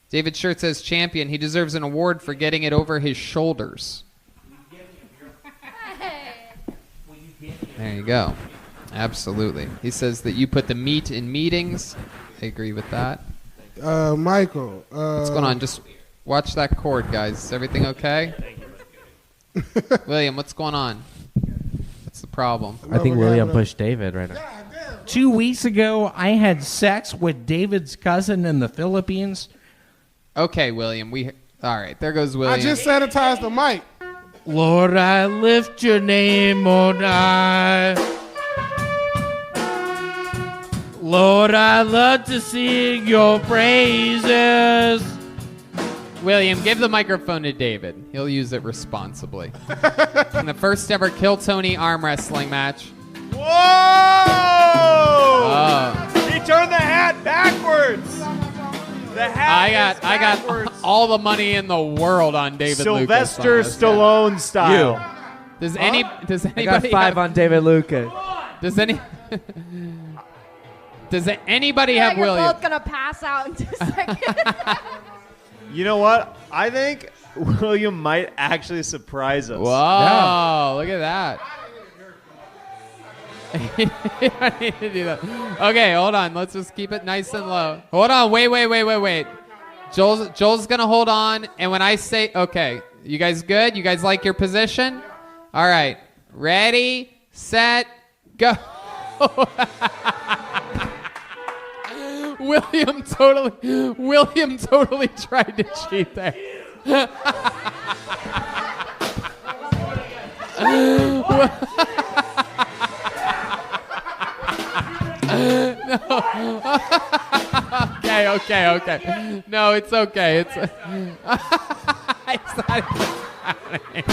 David Shirt says champion. He deserves an award for getting it over his shoulders. There you go. Absolutely. He says that you put the meat in meetings. I agree with that. Michael. What's going on? Just Watch that cord, guys. Everything okay? William, what's going on? What's the problem? I think William pushed David right now. 2 weeks ago, I had sex with David's cousin in the Philippines. Okay, William. All right, there goes William. I just sanitized the mic. Lord, I lift your name on high. Lord, I love to sing your praises. William, give the microphone to David. He'll use it responsibly. In the first ever Kill Tony arm wrestling match. Whoa! Oh. He turned the hat backwards. The hat I got all the money in the world on David Sylvester Lucas. Stallone style. Does anybody I got 5 on David Lucas. Does anybody Yeah, have you're William? both gonna pass out in 2 seconds. You know what? I think William might actually surprise us. Whoa, look at that. I need to do that. Okay, hold on. Let's just keep it nice and low. Hold on. Wait. Joel's going to hold on. And when I say, okay, you guys good? You guys like your position? All right. Ready, set, go. William totally tried to cheat there. Okay. No, it's okay. It's not happening.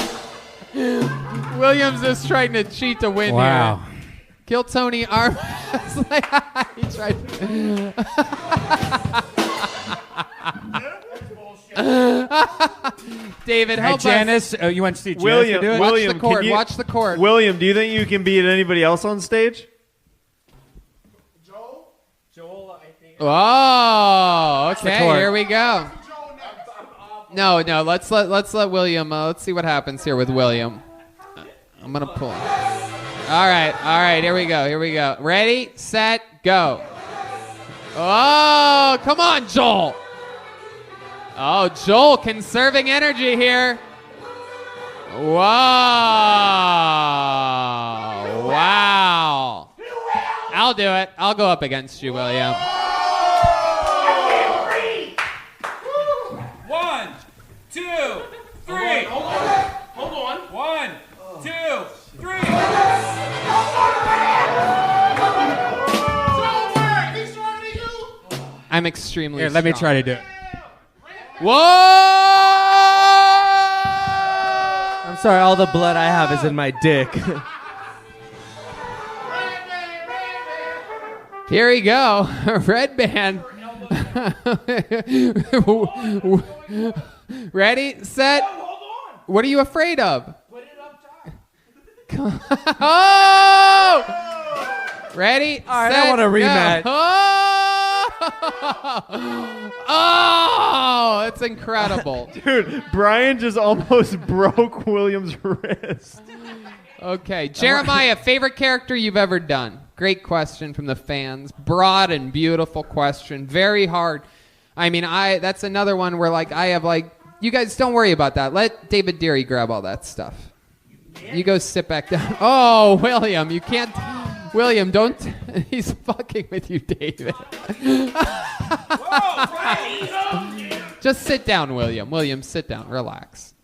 William's just trying to cheat to win Wow. here. Kill Tony arm. He tried. David, help Janice, us. you want to see Janice William, do it? William, Watch the cord. William, do you think you can beat anybody else on stage? Oh, okay. cord. Here we go. No. Let's let William. Let's see what happens here with William. I'm gonna pull. All right. Here we go. Ready, set, go. Oh, come on, Joel. Oh, Joel conserving energy here. Wow. I'll do it. I'll go up against you, William. 1, 2, 3. Hold on. 1, 2, 3. I'm extremely Here, let me strong. try to do it. Whoa! I'm sorry, all the blood I have is in my dick. Here we go. Red band. Ready, set. What are you afraid of? Oh! Ready, All right, set, I want a rematch. go. Oh, that's incredible. Dude, Brian just almost broke William's wrist. Okay, Jeremiah, favorite character you've ever done? Great question from the fans. Broad and beautiful question. Very hard. I mean, that's another one where I have you guys don't worry about that. Let David Deary grab all that stuff. You go sit back down. Oh, William, you can't. William, don't. He's fucking with you, David. Just sit down, William. William, sit down. Relax.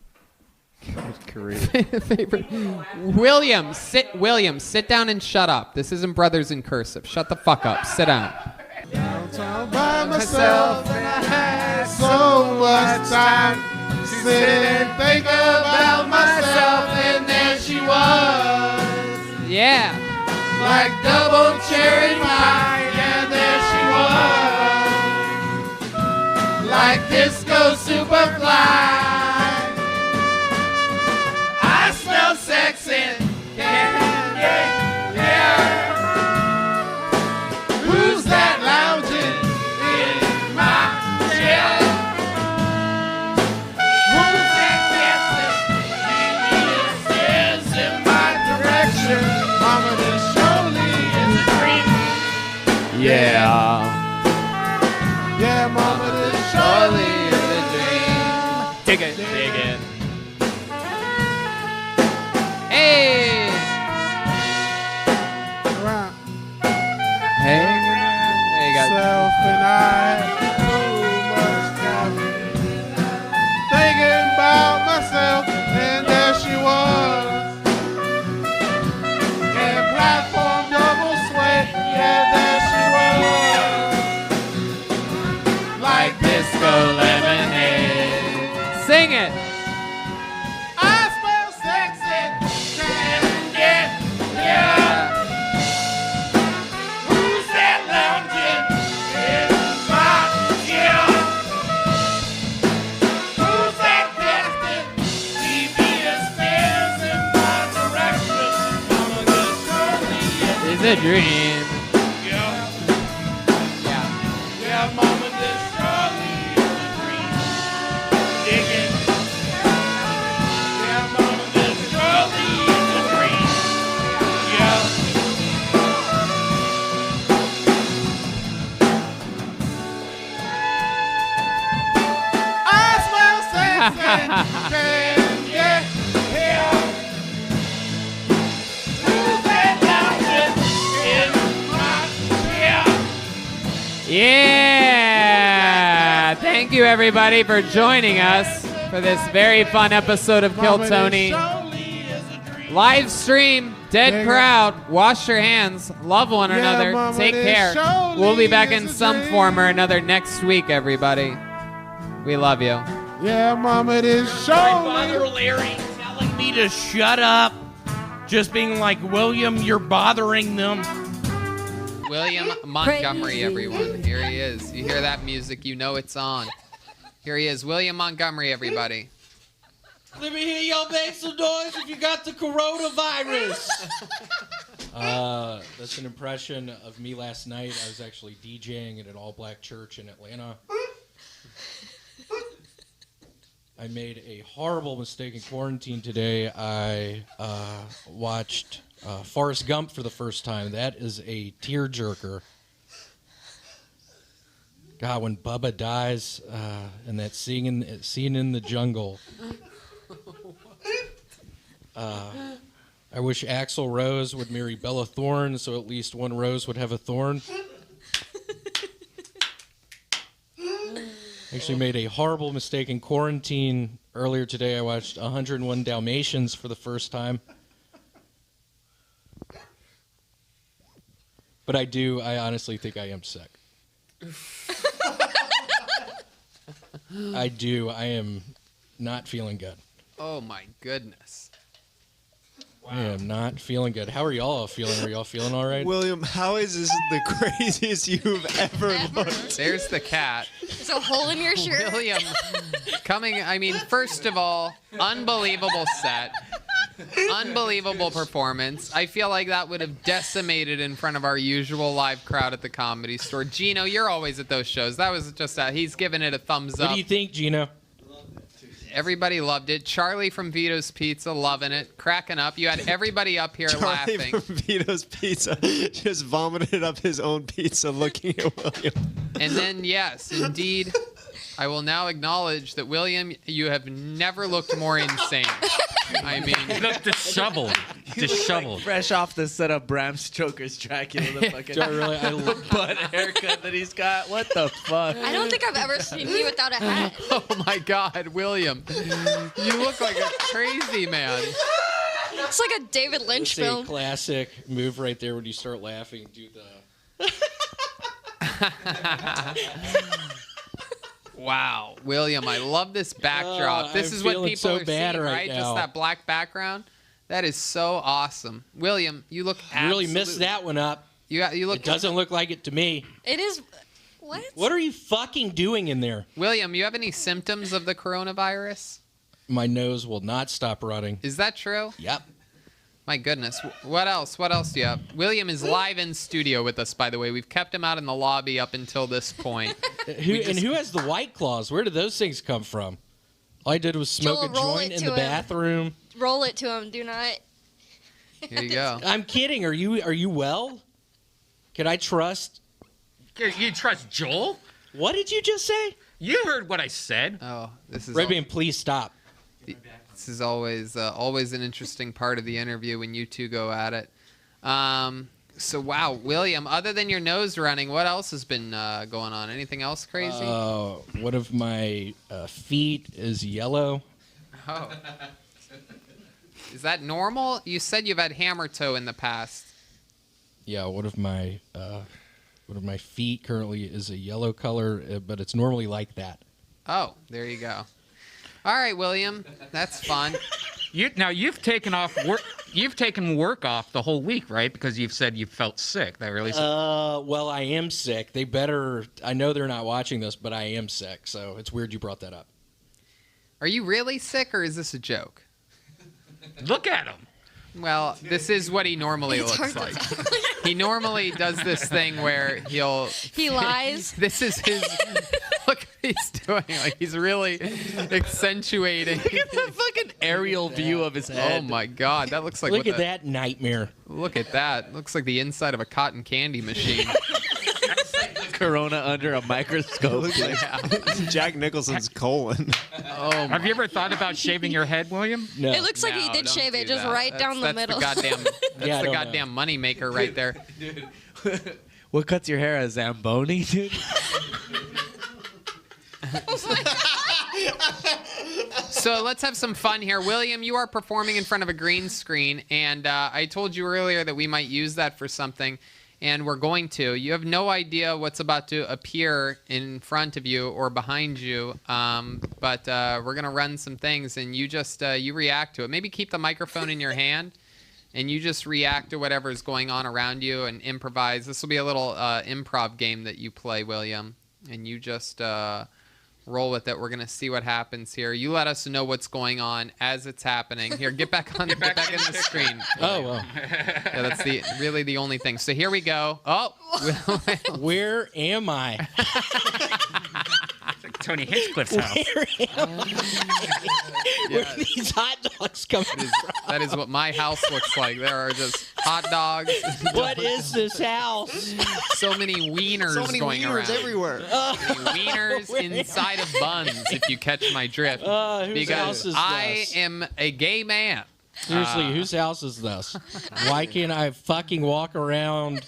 Favorite. William, sit down and shut up. This isn't Brothers in Cursive. Shut the fuck up. Sit down. Downtown by myself, and I had so much time to sit and think about myself, and there she was. Yeah. Like double cherry pie, and there she was. Like disco superfly. I smell sex and candy, yeah. Who's that lounging in my chair? Who's that dancing? Is in my direction. Mama, this surely is a dream. Yeah. Yeah, Mama, this surely is a dream. Dig it. Dig it. Hey. Hey. There you go. Self and I had too much time thinking about myself, and there she was. And platform double sway, yeah, there she was. Like disco lemonade. Sing it. I smell sexy, yeah, yeah. Who's that lounging in my chair? Who's that casting devious stares in my direction? Mama, good Shirley It's a dream. Yeah. Yeah, mama, this Shirley is a dream. Digging. Yeah, mama, this Shirley is a dream. Yeah. I smell sexy. Yeah, yeah. Who's that lounging in my chair? Yeah! Thank you, everybody, for joining us for this very fun episode of Kill Tony. Live stream, dead crowd. Wash your hands. Love one another. mama, Take this care. surely We'll be back is in a some form or another next week, everybody. We love you. Yeah, mama, it is My surely. father Larry telling me to shut up. Just being like, William, you're bothering them. William Montgomery, everyone. Here he is. You hear that music, you know it's on. Here he is, William Montgomery, everybody. Let me hear y'all make some noise if you got the coronavirus. That's an impression of me last night. I was actually DJing at an all-black church in Atlanta. I made a horrible mistake in quarantine today. I watched Forrest Gump for the first time. That is a tearjerker. God, when Bubba dies and that scene in the jungle. I wish Axl Rose would marry Bella Thorne, so at least one rose would have a thorn. Actually made a horrible mistake in quarantine. Earlier today, I watched 101 Dalmatians for the first time. But I honestly think I am sick. I do. I am not feeling good. Oh, my goodness. I am not feeling good. How are y'all feeling? Are y'all feeling all right? William, how is this the craziest you've ever looked? There's the cat. There's a hole in your shirt. William, first of all, unbelievable set. Unbelievable performance. I feel like that would have decimated in front of our usual live crowd at the Comedy Store. Gino, you're always at those shows. That was just he's giving it a thumbs up. What do you think, Gino? Everybody loved it. Charlie from Vito's Pizza loving it, cracking up. You had everybody up here Charlie laughing. from Vito's Pizza just vomited up his own pizza looking at William. And then, yes, indeed, I will now acknowledge that, William, you have never looked more insane. I mean, You look disheveled. Disheveled. Fresh off the set of Bram Stoker's Dracula, the fucking butt haircut that he's got. What the fuck? I don't think I've ever seen you without a hat. Oh my God, William, you look like a crazy man. It's like a David Lynch It's film. a classic move right there when you start laughing. Do the... Wow, William, I love this backdrop. This I'm is what feeling people so are bad seeing, right right? now. Just that black background. That is so awesome. William, you look You really messed that one up. You look. It doesn't look like it to me. It is. What? What are you fucking doing in there? William, you have any symptoms of the coronavirus? My nose will not stop running. Is that true? Yep. My goodness. What else? What else do you have? William is live in studio with us, by the way. We've kept him out in the lobby up until this point. Who has the White Claws? Where did those things come from? All I did was smoke Joel, a roll joint it in to the him. bathroom. Roll it to him. Do not. Here you go. I'm kidding. Are you well? Can I trust? You trust Joel? What did you just say? You heard what I said. Oh, this is Red Bean, please stop. This is always an interesting part of the interview when you two go at it. So wow, William. Other than your nose running, what else has been going on? Anything else crazy? One of my feet is yellow. Oh. Is that normal? You said you've had hammer toe in the past. Yeah, one of my feet currently is a yellow color, but it's normally like that. Oh, there you go. All right, William, that's fun. You've taken off work. You've taken work off the whole week, right? Because you've said you felt sick. That really. Well, I am sick. They better. I know they're not watching this, but I am sick. So it's weird you brought that up. Are you really sick, or is this a joke? Look at him. Well, this is what he normally looks like. He normally does this thing where he lies. This is his. Look what he's doing. Like he's really accentuating. Look at the fucking aerial view of his head. Oh my God, that looks like. Look at that nightmare. Look at that. Looks like the inside of a cotton candy machine. Corona under a microscope. Jack Nicholson's colon. Oh, have you ever thought about shaving your head, William? No. It looks like he did shave it, just right down the middle. That's the goddamn money maker right there. Dude, what cuts your hair? A Zamboni, dude? So let's have some fun here. William, you are performing in front of a green screen, and I told you earlier that we might use that for something. And we're going to. You have no idea what's about to appear in front of you or behind you, but we're going to run some things, and you just you react to it. Maybe keep the microphone in your hand, and you just react to whatever's going on around you and improvise. This will be a little improv game that you play, William, and you just roll with it. We're going to see what happens here. You let us know what's going on as it's happening. Here, get back on in the screen. Oh, well. Yeah, that's really the only thing. So here we go. Oh. Where am I? It's like Tony Hinchcliffe's house. Where are these hot dogs coming from? That is what my house looks like. There are just hot dogs. What is this house? So many wieners going around. Everywhere. Wieners inside of buns, if you catch my drift. Whose because house is I this? am a gay man. Seriously, whose house is this? Why can't I fucking walk around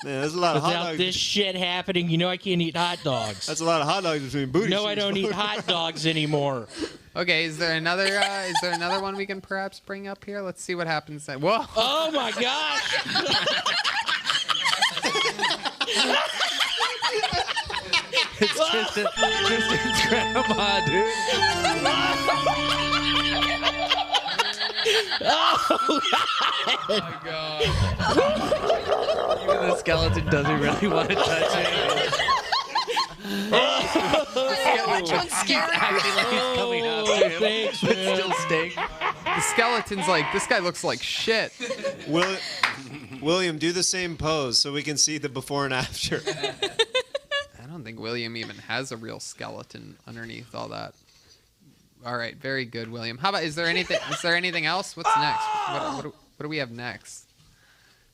there's a lot of hot without dogs. this shit happening? You know I can't eat hot dogs. That's a lot of hot dogs between booty No, I cheeks. don't eat hot dogs anymore. Okay, is there another one we can perhaps bring up here? Let's see what happens then. Whoa! Oh my gosh! It's Tristan's grandma, dude. Oh my God. Even the skeleton doesn't really want to touch it. Which one's scary? Acting like he's coming out to him. Thanks, But man. still stink. The skeleton's like, this guy looks like shit. William, do the same pose so we can see the before and after. I don't think William even has a real skeleton underneath all that. All right, very good, William. How about, is there anything else? What's next? What do we have next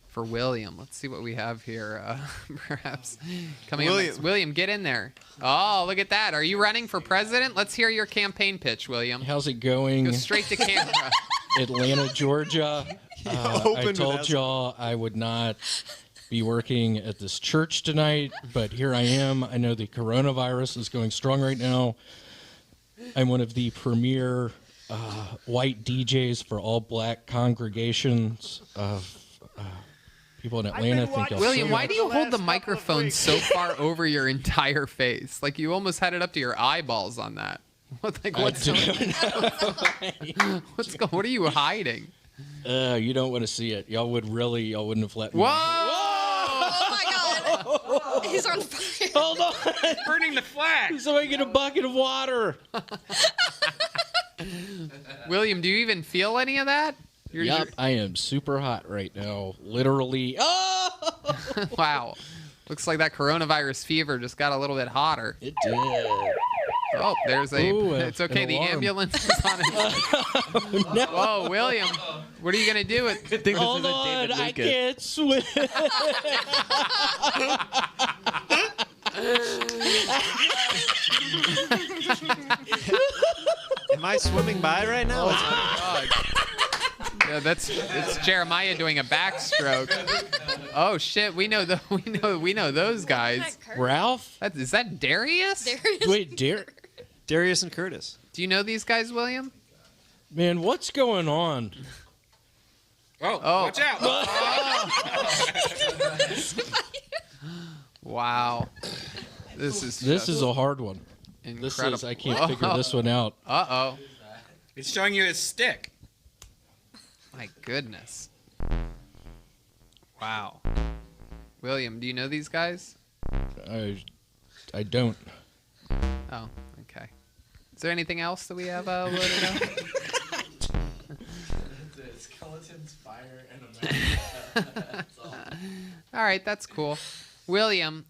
for William? Let's see what we have here. Perhaps coming up next. William, get in there. Oh, look at that. Are you running for president? Let's hear your campaign pitch, William. How's it going? Go straight to camera. Atlanta, Georgia. I opened told with y'all I would not be working at this church tonight, but here I am. I know the coronavirus is going strong right now. I'm one of the premier white DJs for all black congregations of people in Atlanta. William, why do you hold the microphone so far over your entire face? Like you almost had it up to your eyeballs on that. What are you hiding? You don't want to see it. Y'all wouldn't have let me. Whoa! Oh my God! He's on fire. Hold on! Burning the flag. Somebody get a bucket of water. William, do you even feel any of that? Yep, I am super hot right now. Literally. Oh! Wow. Looks like that coronavirus fever just got a little bit hotter. It did. Oh, there's a. Ooh, it's okay. an The alarm. ambulance is on it. No. Whoa, William, what are you gonna do with? Hold on, I can't swim. Am I swimming by right now? Yeah, it's Jeremiah doing a backstroke. Oh shit, we know those guys. Ralph? Is that Darius? Wait, Darius and Curtis. Do you know these guys, William? Man, what's going on? Oh, watch out. Wow. This is a hard one. Incredible. I can't figure this one out. Uh-oh. He's showing you his stick. My goodness. Wow. William, do you know these guys? I don't. Oh, okay. Is there anything else that we have loaded up? Skeletons, fire, and a man. That's all. All right, that's cool. William,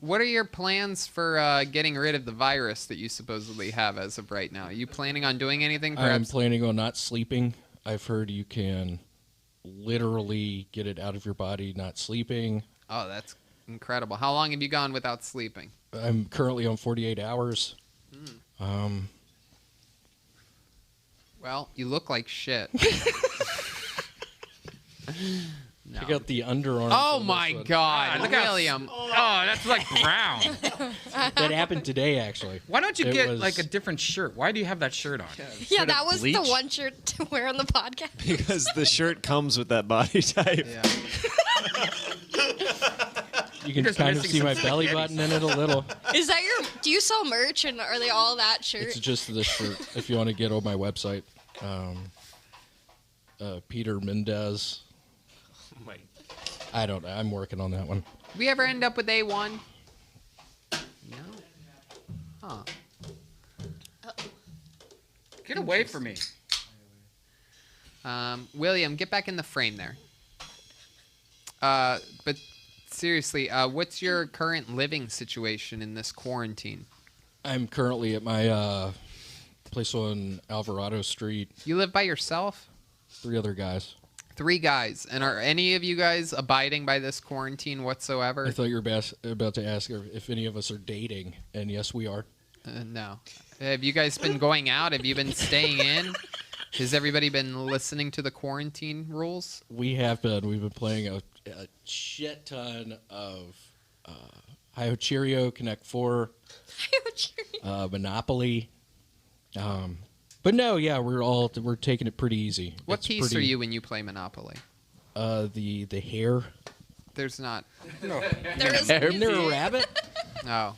what are your plans for getting rid of the virus that you supposedly have as of right now? Are you planning on doing anything? I'm Perhaps? planning on not sleeping. I've heard you can literally get it out of your body not sleeping. Oh, that's incredible. How long have you gone without sleeping? I'm currently on 48 hours. Well, you look like shit. Check out the underarm. Oh my God, look William! Oh, that's like brown. That happened today, actually. Why don't you get like a different shirt? Why do you have that shirt on? Yeah, that was the one shirt to wear on the podcast. Because the shirt comes with that body type. Yeah. You can kind of see my belly button in it a little. Is that your? Do you sell merch, and are they all that shirt? It's just this shirt. If you want to get on my website, Peter Mendez. I don't know. I'm working on that one. We ever end up with A1? No. Huh. Get away from me. William, get back in the frame there. But seriously, what's your current living situation in this quarantine? I'm currently at my place on Alvarado Street. You live by yourself? 3 other guys. 3 guys. And are any of you guys abiding by this quarantine whatsoever? I thought you were about to ask if any of us are dating, and yes, we are. No. Have you guys been going out? Have you been staying in? Has everybody been listening to the quarantine rules? We have been. We've been playing a shit ton of Hi-Ho Cheerio, Connect 4, Monopoly. But no, yeah, we're taking it pretty easy. What piece are you when you play Monopoly? The hare. There's not. No. Isn't there a rabbit? No.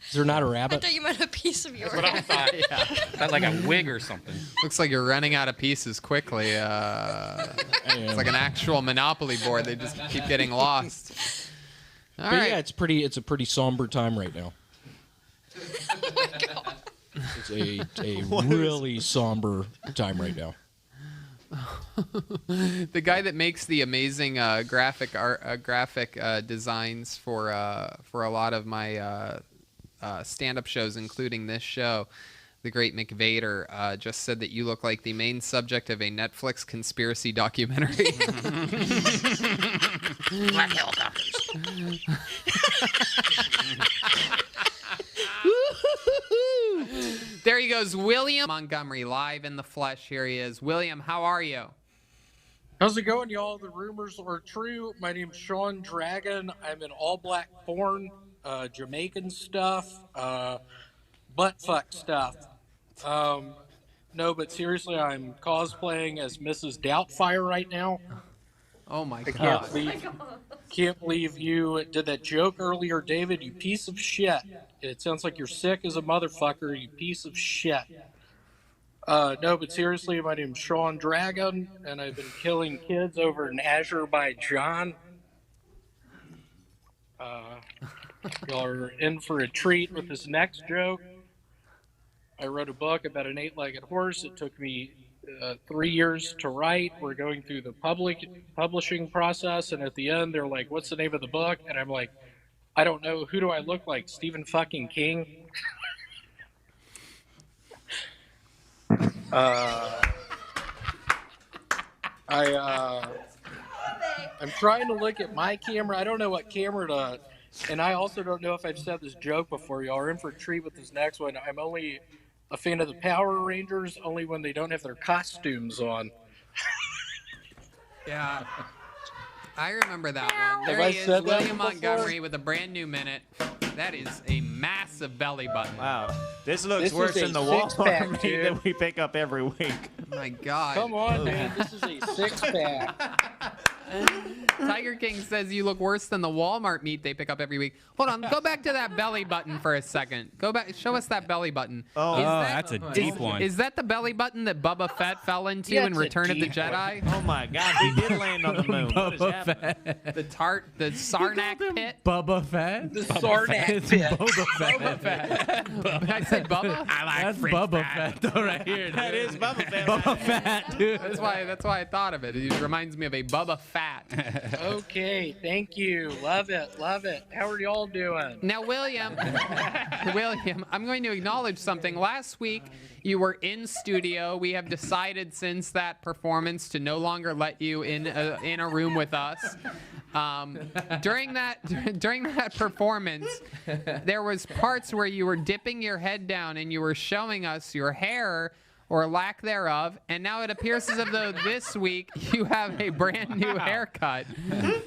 Is there not a I rabbit? thought you meant a piece of your. That's what I thought. Yeah. That like a wig or something. Looks like you're running out of pieces quickly. It's like an actual Monopoly board. They just keep getting lost. All right. Yeah, it's a pretty somber time right now. Oh my God. It's a really somber time right now. The guy that makes the amazing graphic designs for a lot of my stand-up shows, including this show, the great McVader, just said that you look like the main subject of a Netflix conspiracy documentary. Black helicopters. There he goes, William Montgomery, live in the flesh. Here he is. William, how are you? How's it going, y'all? The rumors are true. My name's Sean Dragon. I'm in all black porn, Jamaican stuff, butt fuck stuff. No, but seriously, I'm cosplaying as Mrs. Doubtfire right now. Oh my I God. can't believe you did that joke earlier, David, you piece of shit. It sounds like you're sick as a motherfucker, you piece of shit. No, but seriously, my name's Sean Dragon, and I've been killing kids over in Azerbaijan. Y'all are in for a treat with this next joke. I wrote a book about an 8-legged horse. It took me 3 years to write. We're going through the publishing process, and at the end, they're like, "What's the name of the book?" And I'm like, "I don't know. Who do I look like? Stephen fucking King?" I'm trying to look at my camera. I don't know what camera to And I also don't know if I've said this joke before. Y'all are in for a treat with this next one. I'm only a fan of the Power Rangers only when they don't have their costumes on. Yeah. I remember that one. Have There I he is, said that William before? Montgomery with a brand new minute. That is a massive belly button. Wow. This looks This worse is a than the Walmart six-pack, meat dude. that we pick up every week. My God. Come on, man. This is a 6-pack. Tiger King says you look worse than the Walmart meat they pick up every week. Hold on, go back to that belly button for a second. Go back, show us that belly button. Oh, that's a deep one. Is that the belly button that Boba Fett fell into Yeah, in it's a Return of the deep Jedi? Oh my God, he did land on the moon. What is happening? The Sarnak pit. Bubba Fett. The Sarnak It's pit. Boba Fett. Boba Fett. I said Bubba. I like That's French Bubba fat. Fett, though, right here. That is Bubba Fett. Bubba Fett, dude. That's why I thought of it. It reminds me of a Bubba Fat. Okay, thank you. Love it, love it. How are y'all doing? Now, William, I'm going to acknowledge something. Last week, you were in studio. We have decided since that performance to no longer let you in a room with us. During that performance, there was parts where you were dipping your head down and you were showing us your hair or lack thereof, and now it appears as though this week you have a brand new haircut.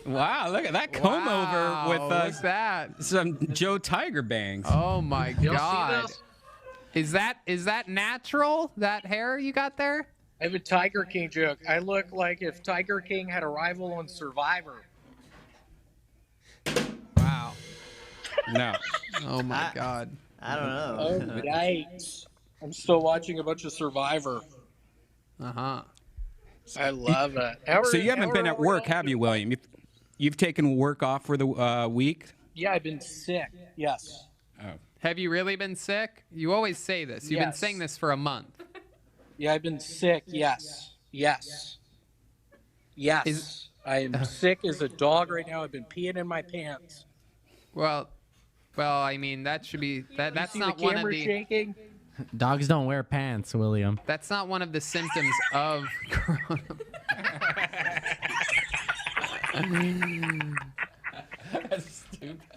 Wow, look at that comb over with what's that? some Joe Tiger bangs. Oh my Y'all God! see this? Is that natural? That hair you got there? I have a Tiger King joke. I look like if Tiger King had a rival on Survivor. Wow. No. Oh my God. I don't know. Oh, yikes. I'm still watching a bunch of Survivor. Uh-huh. I love it. So you haven't been at work, have you, William? You've taken work off for the week? Yeah, I've been sick. Yes. Oh. Have you really been sick? You always say this. You've been Yes. saying this for a month. Yeah, I've been sick. Yes. Yes. Yes. I am sick as a dog right now. I've been peeing in my pants. Well, I mean that should be that. That's See not the one of camera the. shaking? Dogs don't wear pants, William. That's not one of the symptoms of corona.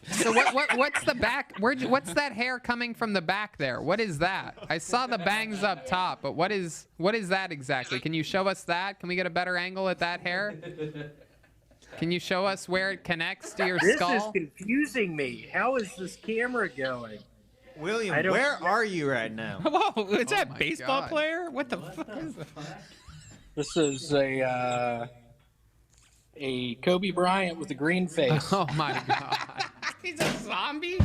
So what's the back? What's that hair coming from the back there? What is that? I saw the bangs up top, but what is that exactly? Can you show us that? Can we get a better angle at that hair? Can you show us where it connects to your skull? This is confusing me. How is this camera going? William, I don't- where are you right now? Whoa, is that my baseball God. player? What the fuck is that? This is a Kobe Bryant with a green face. Oh my God! He's a zombie?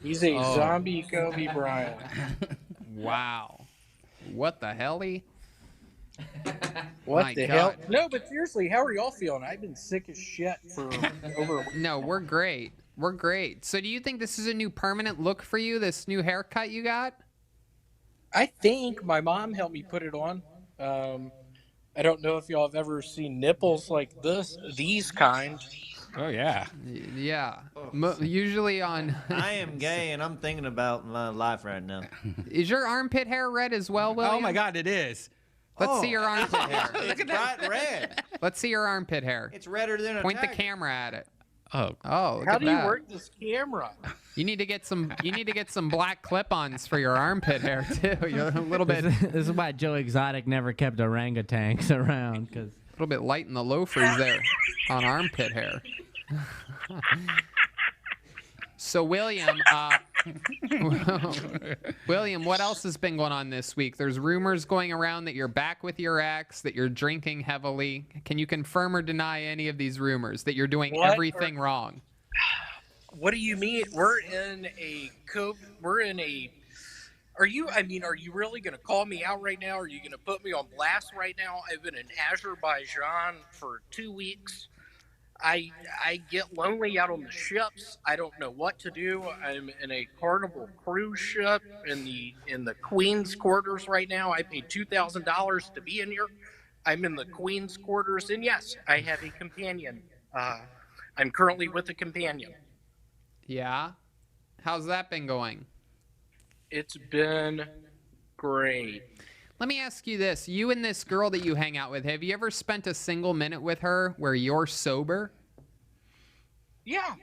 He's a Oh. zombie Kobe Bryant. Wow! What the helly? What My the God. hell? No, but seriously, how are y'all feeling? I've been sick as shit for over a week. No, we're great. We're great. So do you think this is a new permanent look for you, this new haircut you got? I think my mom helped me put it on. I don't know if y'all have ever seen nipples like these kind. Oh, yeah. Yeah. Usually on... I am gay and I'm thinking about my life right now. Is your armpit hair red as well, William? Oh, my God, it is. Let's see your armpit hair. It's bright red. Let's see your armpit hair. It's redder than a Point the tiger. camera at it. Oh. Oh, look How at do you that. work this camera? You need to get some black clip-ons for your armpit hair too. You're a little bit This is why Joe Exotic never kept orangutans around, because a little bit light in the loafers there on armpit hair. So William, William, what else has been going on this week? There's rumors going around that you're back with your ex, that you're drinking heavily. Can you confirm or deny any of these rumors that you're doing everything wrong? What do you mean? We're in a Are you really going to call me out right now? Are you going to put me on blast right now? I've been in Azerbaijan for 2 weeks. I get lonely out on the ships. I don't know what to do. I'm in a Carnival cruise ship in the Queen's quarters right now. I paid $2,000 to be in here. I'm in the Queen's quarters, and yes, I have a companion. I'm currently with a companion. Yeah? How's that been going? It's been great. Let me ask you this. You and this girl that you hang out with, have you ever spent a single minute with her where you're sober? Yeah.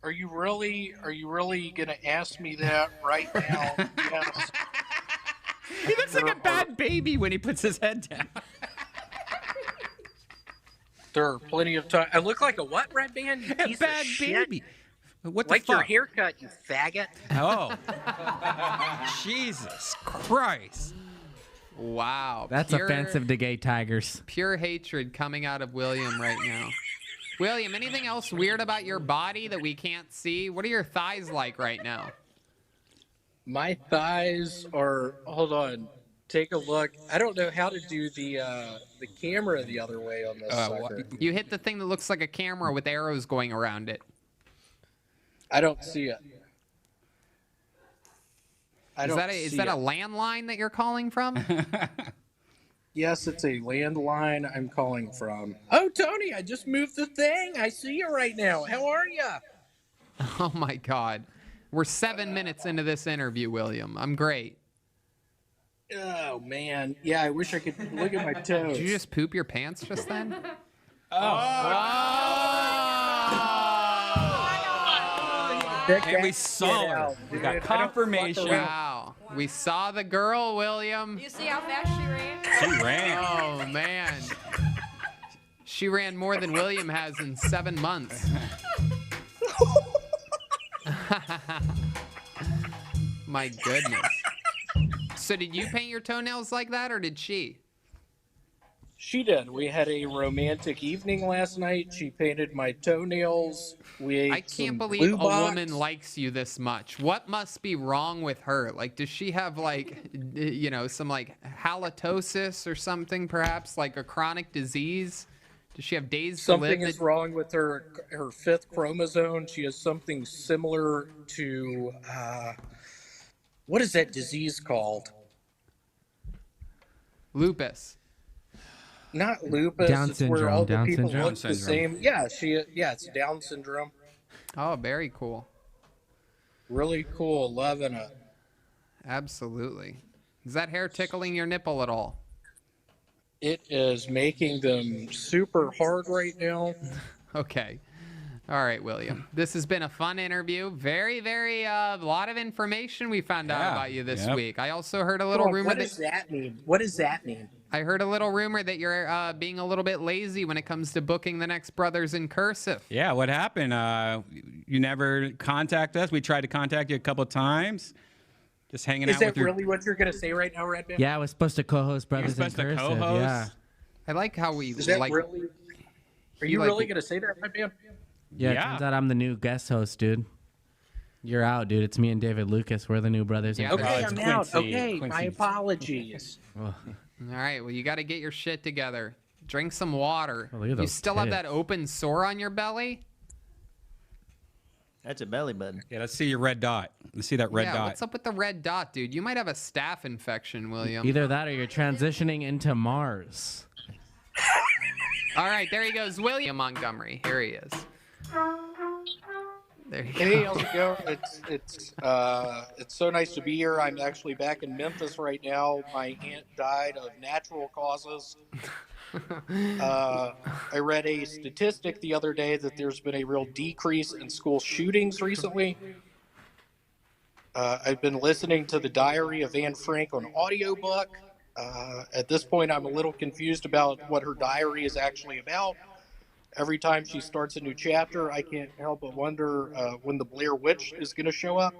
Are you really gonna ask me that right now? Yes. He looks like a bad baby when he puts his head down. There are plenty of time. I look like a what, Red Band? You piece bad of shit. baby. What the like your fuck? haircut, you faggot. Oh. Jesus Christ. Wow. That's offensive to gay tigers. Pure hatred coming out of William right now. William, anything else weird about your body that we can't see? What are your thighs like right now? My thighs are. Hold on. Take a look. I don't know how to do the camera the other way on this sucker. You hit the thing that looks like a camera with arrows going around it. I don't see it. Is that a landline that you're calling from? Yes, it's a landline I'm calling from. Oh, Tony, I just moved the thing. I see you right now. How are you? Oh, my God. We're 7 minutes into this interview, William. I'm great. Oh, man. Yeah, I wish I could look at my toes. Did you just poop your pants just then? And we saw her. We got confirmation. Wow. We saw the girl, William. You see how fast she ran? She ran. Oh, man. She ran more than William has in 7 months. My goodness. So did you paint your toenails like that, or did she? She did. We had a romantic evening last night. She painted my toenails. We ate I can't some believe Blue a Box. woman likes you this much. What must be wrong with her? Like, does she have, like, you know, some, like, halitosis or something, perhaps? Like a chronic disease? Does she have days to live? Something is wrong with her fifth chromosome. She has something similar to what is that disease called? Lupus. Not lupus. Down it's where syndrome, all the Down people syndrome. look the same. Yeah, it's Down syndrome. Oh, very cool. Really cool. Loving it. Absolutely. Is that hair tickling your nipple at all? It is making them super hard right now. Okay. All right, William. This has been a fun interview. Very, very, lot of information we found out about you this week. I also heard a little rumor What does that mean? What does that mean? I heard a little rumor that you're being a little bit lazy when it comes to booking the next Brothers in Cursive. Yeah, what happened? You never contact us. We tried to contact you a couple times. Just hanging Is out that with your... really what you're going to say right now, Red Band? Yeah, I was supposed to co-host Brothers in supposed to Cursive. co-host? Yeah. I like how we Is that like. really? Are you like- really going to say that, Red Band? Yeah, it turns out I'm the new guest host, dude. You're out, dude. It's me and David Lucas. We're the new Brothers in Okay, Cursive. I'm out. Okay, my apologies. All right, well, you got to get your shit together. Drink some water. Oh, look at You those still have that tits. open sore on your belly? That's a belly button. Yeah, let's see your red dot. Let's see that red yeah, dot. what's up with the red dot, dude? You might have a staph infection, William. Either that or you're transitioning into Mars. All right, there he goes, William Montgomery. Here he is. There you Hey, go. how's it going? It's so nice to be here. I'm actually back in Memphis right now. My aunt died of natural causes. I read a statistic the other day that there's been a real decrease in school shootings recently. I've been listening to the Diary of Anne Frank on audiobook. At this point, I'm a little confused about what her diary is actually about. Every time she starts a new chapter, I can't help but wonder when the Blair Witch is going to show up.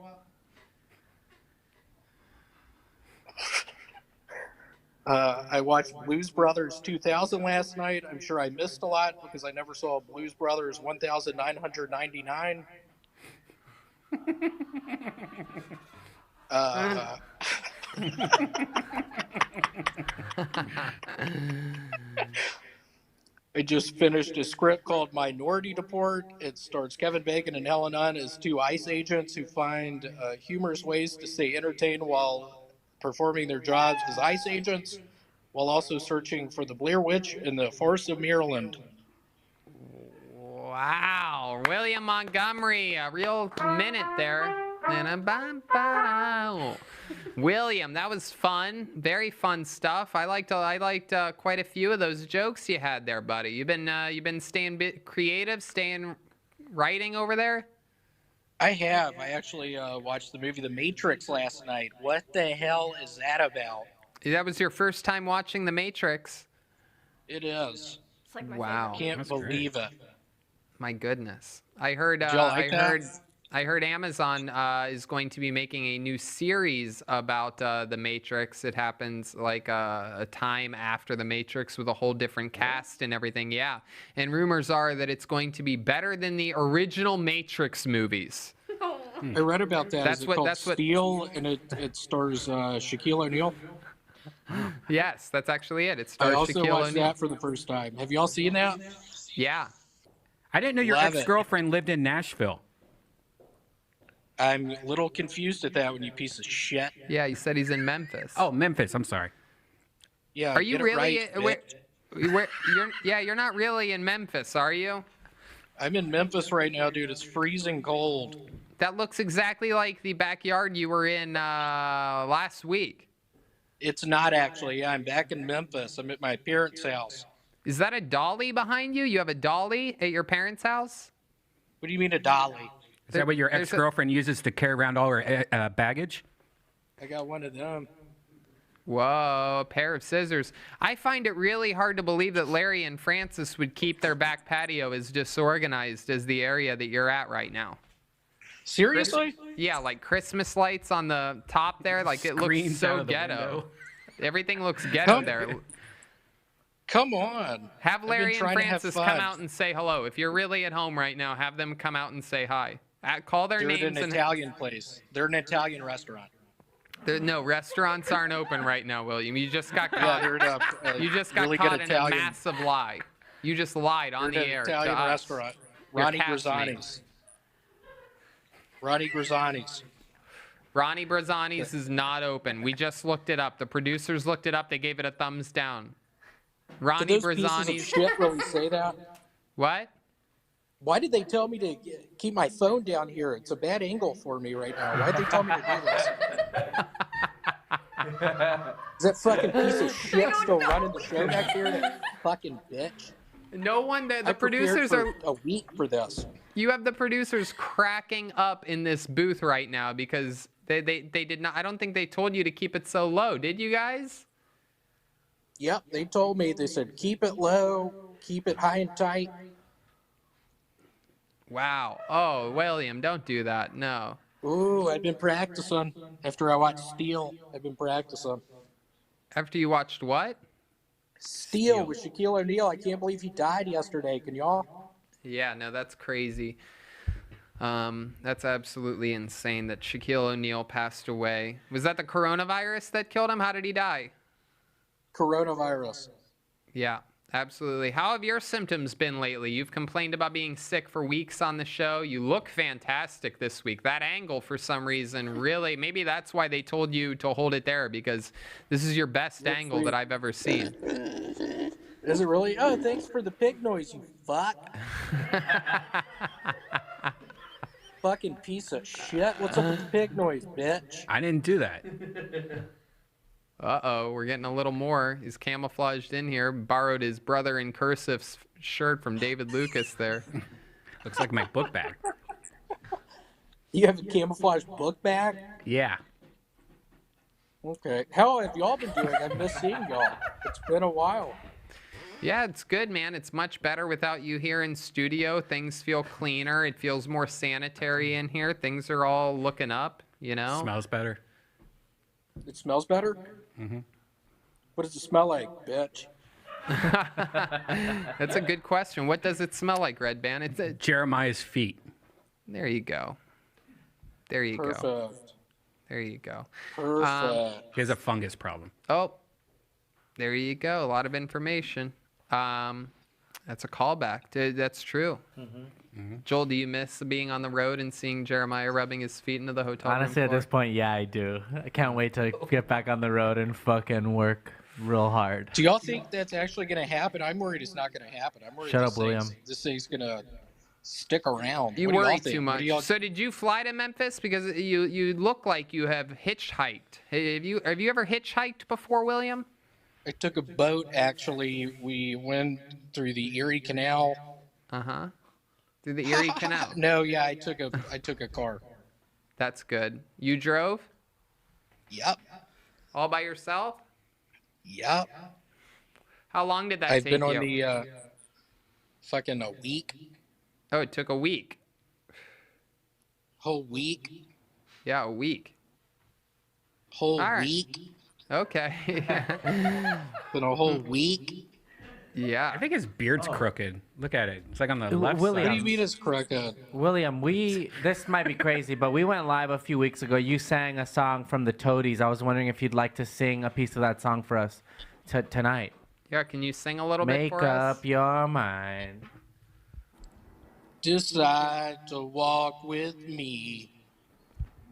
I watched Blues Brothers 2000 last night. I'm sure I missed a lot because I never saw Blues Brothers 1999. I just finished a script called Minority Report. It stars Kevin Bacon and Helen Hunt as two ICE agents who find humorous ways to stay entertained while performing their jobs as ICE agents, while also searching for the Blair Witch in the forests of Maryland. Wow, William Montgomery, a real minute there. William, that was fun. Very fun stuff. I liked quite a few of those jokes you had there, buddy. You've been staying creative, staying writing over there. I have. I actually watched the movie The Matrix last night. What the hell is that about? That was your first time watching The Matrix. It is. It's like my Wow. favorite. Can't believe it. My goodness. I heard. Did y'all like that? I heard Amazon is going to be making a new series about The Matrix. It happens like a time after The Matrix with a whole different cast and everything. Yeah, and rumors are that it's going to be better than the original Matrix movies. I read about that. That's Is it what- called that's what- Steel, and it stars Shaquille O'Neal. Yes, that's actually it. It I stars also Shaquille watched O'Neal. that for the first time. Have y'all seen that? Yeah. I didn't know your Love it. ex-girlfriend lived in Nashville. I'm a little confused at that one, you piece of shit. Yeah, he said he's in Memphis. Oh, Memphis. I'm sorry. Yeah. Are you get it really? right, bitch. You're not really in Memphis, are you? I'm in Memphis right now, dude. It's freezing cold. That looks exactly like the backyard you were in last week. It's not actually. Yeah, I'm back in Memphis. I'm at my parents' house. Is that a dolly behind you? You have a dolly at your parents' house? What do you mean a dolly? Is that what your There's a- ex-girlfriend uses to carry around all her baggage? I got one of them. Whoa, a pair of scissors. I find it really hard to believe that Larry and Francis would keep their back patio as disorganized as the area that you're at right now. Seriously? Yeah, like Christmas lights on the top there. Like it looks Screens out so of the ghetto. window. Everything looks ghetto Come- there. Come on. Have I've Larry been and trying to have Francis fun. come out and say hello. If you're really at home right now, have them come out and say hi. Call their They're at names an and Italian place. They're an Italian restaurant. No, restaurants aren't open right now, William. You just got Yeah, caught. they're at a You just got really caught good in a Italian. massive lie. You just lied on They're the at air an Italian to us. restaurant. Your Ronnie castmates. Grazzani's. Ronnie Grazzani's. Ronnie Brazzani's is not open. We just looked it up. The producers looked it up. They gave it a thumbs down. Ronnie Did those pieces of Brazzani's. shit really say that? What? Why did they tell me to keep my phone down here? It's a bad angle for me right now. Why'd they tell me to do this? Is that fucking piece of shit still running the show back here? That fucking bitch. No one. The I prepared producers for are. a week for this. You have the producers cracking up in this booth right now because they did not. I don't think they told you to keep it so low. Did you guys? Yep, they told me. They said keep it low, keep it high and tight. Wow. Oh, William, don't do that. No. Ooh, I've been practicing. After I watched Steel, I've been practicing. After you watched what? Steel with Shaquille O'Neal. I can't believe he died yesterday. Can y'all? Yeah, no, that's crazy. That's absolutely insane that Shaquille O'Neal passed away. Was that the coronavirus that killed him? How did he die? Coronavirus. Yeah, absolutely. How have your symptoms been lately? You've complained about being sick for weeks on the show. You look fantastic this week. That angle, for some reason, really, maybe that's why they told you to hold it there, because this is your best angle that I've ever seen. Is it really? Oh, thanks for the pig noise, you fuck. Fucking piece of shit. What's up with the pig noise, bitch? I didn't do that. Uh-oh, we're getting a little more. He's camouflaged in here. Borrowed his brother in cursive's shirt from David Lucas there. Looks like my book bag. You have a camouflage book bag? Yeah. Okay. How have y'all been doing? I've missed seeing y'all. It's been a while. Yeah, it's good, man. It's much better without you here in studio. Things feel cleaner. It feels more sanitary in here. Things are all looking up, you know? Smells better. It smells better? Mm-hmm. What does it smell like, bitch? That's a good question. What does it smell like, Red Band? It's a... Jeremiah's feet. There you go. There you go. Perfect. There you go. Perfect. He has a fungus problem. Oh, there you go. A lot of information. That's a callback. That's true. Joel, do you miss being on the road and seeing Jeremiah rubbing his feet into the hotel room Honestly, at floor? this point, yeah, I do. I can't wait to get back on the road and fucking work real hard. Do y'all think that's actually going to happen? I'm worried it's not going to happen. I'm worried Shut this up, William. This thing's going to stick around. You What do y'all worry think? too What much. do y'all- So did you fly to Memphis? Because you look like you have hitchhiked. Have you ever hitchhiked before, William? I took a boat, actually. We went through the Erie Canal. Uh-huh. through the Erie Canal. No, yeah, I took a car. That's good. You drove? Yep. All by yourself? Yep. How long did that I've take been you? on the fucking a week. Oh, it took a week. Whole week. Yeah, a week. Whole All right. week. Okay. Been a whole week. Yeah. I think his beard's crooked. Look at it. It's like on the Ooh, left William. side. What do you mean it's crooked? William, this might be crazy, but we went live a few weeks ago. You sang a song from the Toadies. I was wondering if you'd like to sing a piece of that song for us tonight. Yeah, can you sing a little bit Make for us? up your mind. Decide to walk with me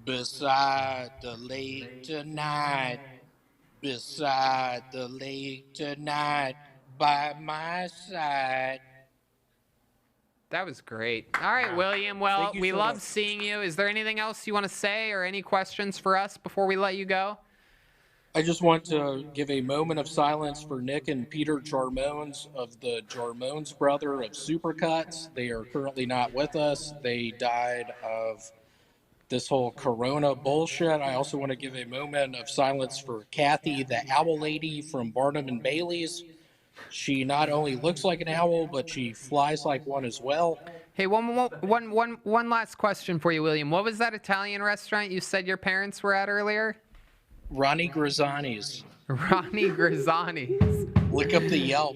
beside the lake tonight. Beside the lake tonight, by my side. That was great. All right, William. Well, Thank you we so love much. seeing you. Is there anything else you want to say or any questions for us before we let you go? I just want to give a moment of silence for Nick and Peter Jarmones of the Jarmones brother of Supercuts. They are currently not with us. They died of this whole corona bullshit. I also want to give a moment of silence for Kathy, the owl lady from Barnum and Bailey's. She not only looks like an owl, but she flies like one as well. Hey, one last question for you, William. What was that Italian restaurant you said your parents were at earlier? Ronnie Grizzani's. Ronnie Grizzani's. Look up the Yelp.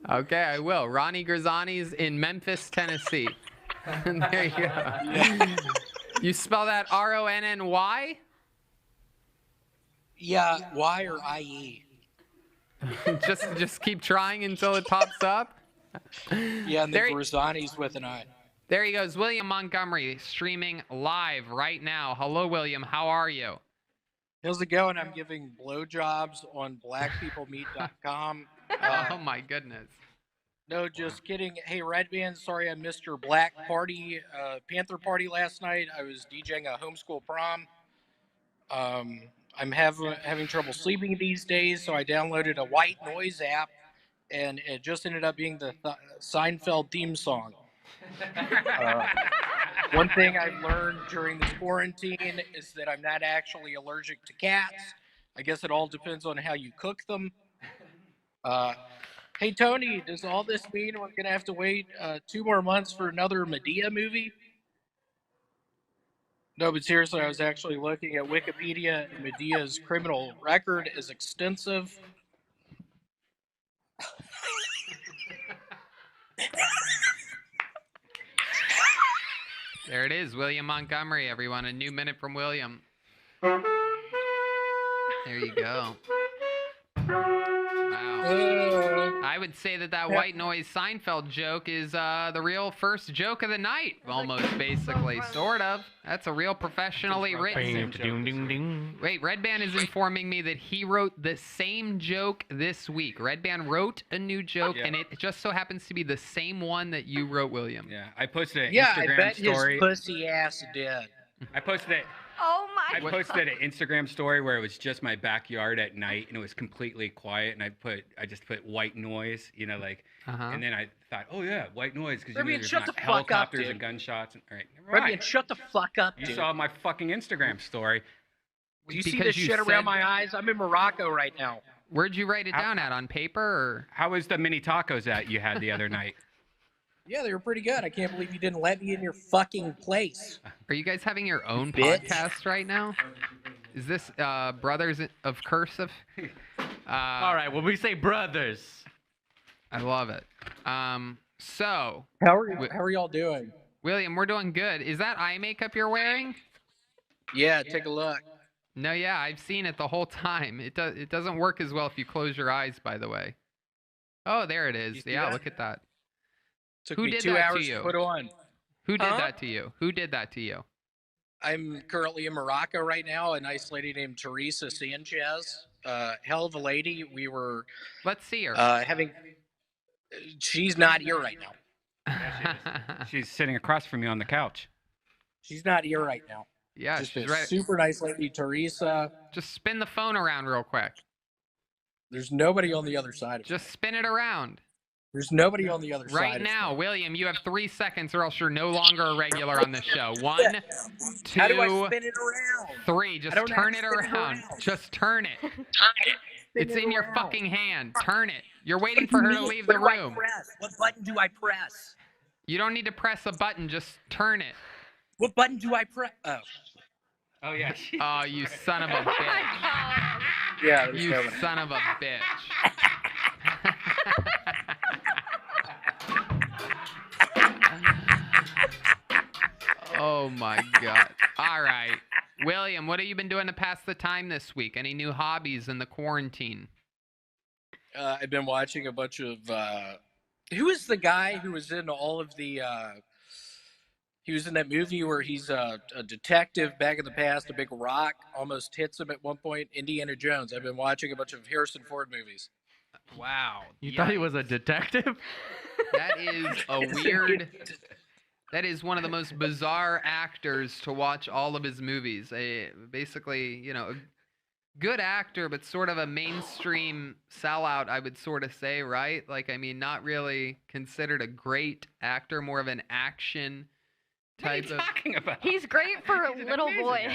Okay, I will. Ronnie Grizzani's in Memphis, Tennessee. There you go. You spell that R-O-N-N-Y? Yeah, Y or I-E. just keep trying until it pops up? Yeah, and the Grizzani's with an I. There he goes, William Montgomery, streaming live right now. Hello, William. How are you? How's it going? I'm giving blowjobs on blackpeoplemeet.com. Oh, my goodness. No, just kidding. Hey, Red Band, sorry I missed your Black Party, Panther Party last night. I was DJing a homeschool prom. I'm having trouble sleeping these days, so I downloaded a white noise app, and it just ended up being the Seinfeld theme song. One thing I've learned during this quarantine is that I'm not actually allergic to cats. I guess it all depends on how you cook them. Hey, Tony, does all this mean we're going to have to wait 2 more months for another Medea movie? No, but seriously, I was actually looking at Wikipedia, and Medea's criminal record is extensive. There it is, William Montgomery, everyone. A new minute from William. There you go. Wow. I would say that white noise Seinfeld joke is the real first joke of the night, almost, basically. Sort of. That's a real professionally written joke. Wait, Red Band is informing me that he wrote the same joke this week. Red Band wrote a new joke, and it just so happens to be the same one that you wrote, William. Yeah, I posted an Yeah, Instagram I bet story. his pussy ass did. I posted it. Oh my I posted an Instagram story where it was just my backyard at night and it was completely quiet, and I just put white noise, and then I thought, oh yeah, white noise because Fabian, there's shut not the fuck up, helicopters dude. and gunshots. And, all right, Fabian, shut the fuck up, You dude. saw my fucking Instagram story. Do you see this shit around my eyes? I'm in Morocco right now. Where'd you write it down at? On paper? Or? How was the mini tacos that you had the other night? Yeah, they were pretty good. I can't believe you didn't let me in your fucking place. Are you guys having your own Bitch. podcast right now? Is this Brothers of Cursive? All right, when we say brothers. I love it. So. How are y'all doing? William, we're doing good. Is that eye makeup you're wearing? Yeah, take a look. No, yeah, I've seen it the whole time. It doesn't work as well if you close your eyes, by the way. Oh, there it is. Yeah, that? look at that. Took Who me did 2 that hours to you? put on. Who did Huh? that to you? Who did that to you? I'm currently in Morocco right now. A nice lady named Teresa Sanchez. Hell of a lady. We were. Let's see her. Having. She's not here right now. She's sitting across from me on the couch. She's not here right now. Yeah, Just she's a right. super nice lady, Teresa. Just spin the phone around real quick. There's nobody on the other side of Just spin it around. There's nobody on the other side. Right now, William, you have 3 seconds, or else you're no longer a regular on the show. 1, 2, How do I spin it around? 3. Just turn it around. Just turn it. It's in your fucking hand. Turn it. You're waiting for her to leave the room. What button do I press? You don't need to press a button. Just turn it. What button do I press? Oh. Oh, yeah. Oh, you son of a bitch. Yeah. You son of a bitch. Oh, my God. All right. William, what have you been doing to pass the time this week? Any new hobbies in the quarantine? I've been watching a bunch of. Who is the guy who was in all of the? He was in that movie where he's a detective back in the past. A big rock almost hits him at one point. Indiana Jones. I've been watching a bunch of Harrison Ford movies. Wow. You thought he was a detective? That is a weird. That is one of the most bizarre actors to watch all of his movies. Basically, a good actor, but sort of a mainstream sellout, I would sort of say, right? Like, I mean, not really considered a great actor, more of an action type of. What are you talking about? He's great for little boys.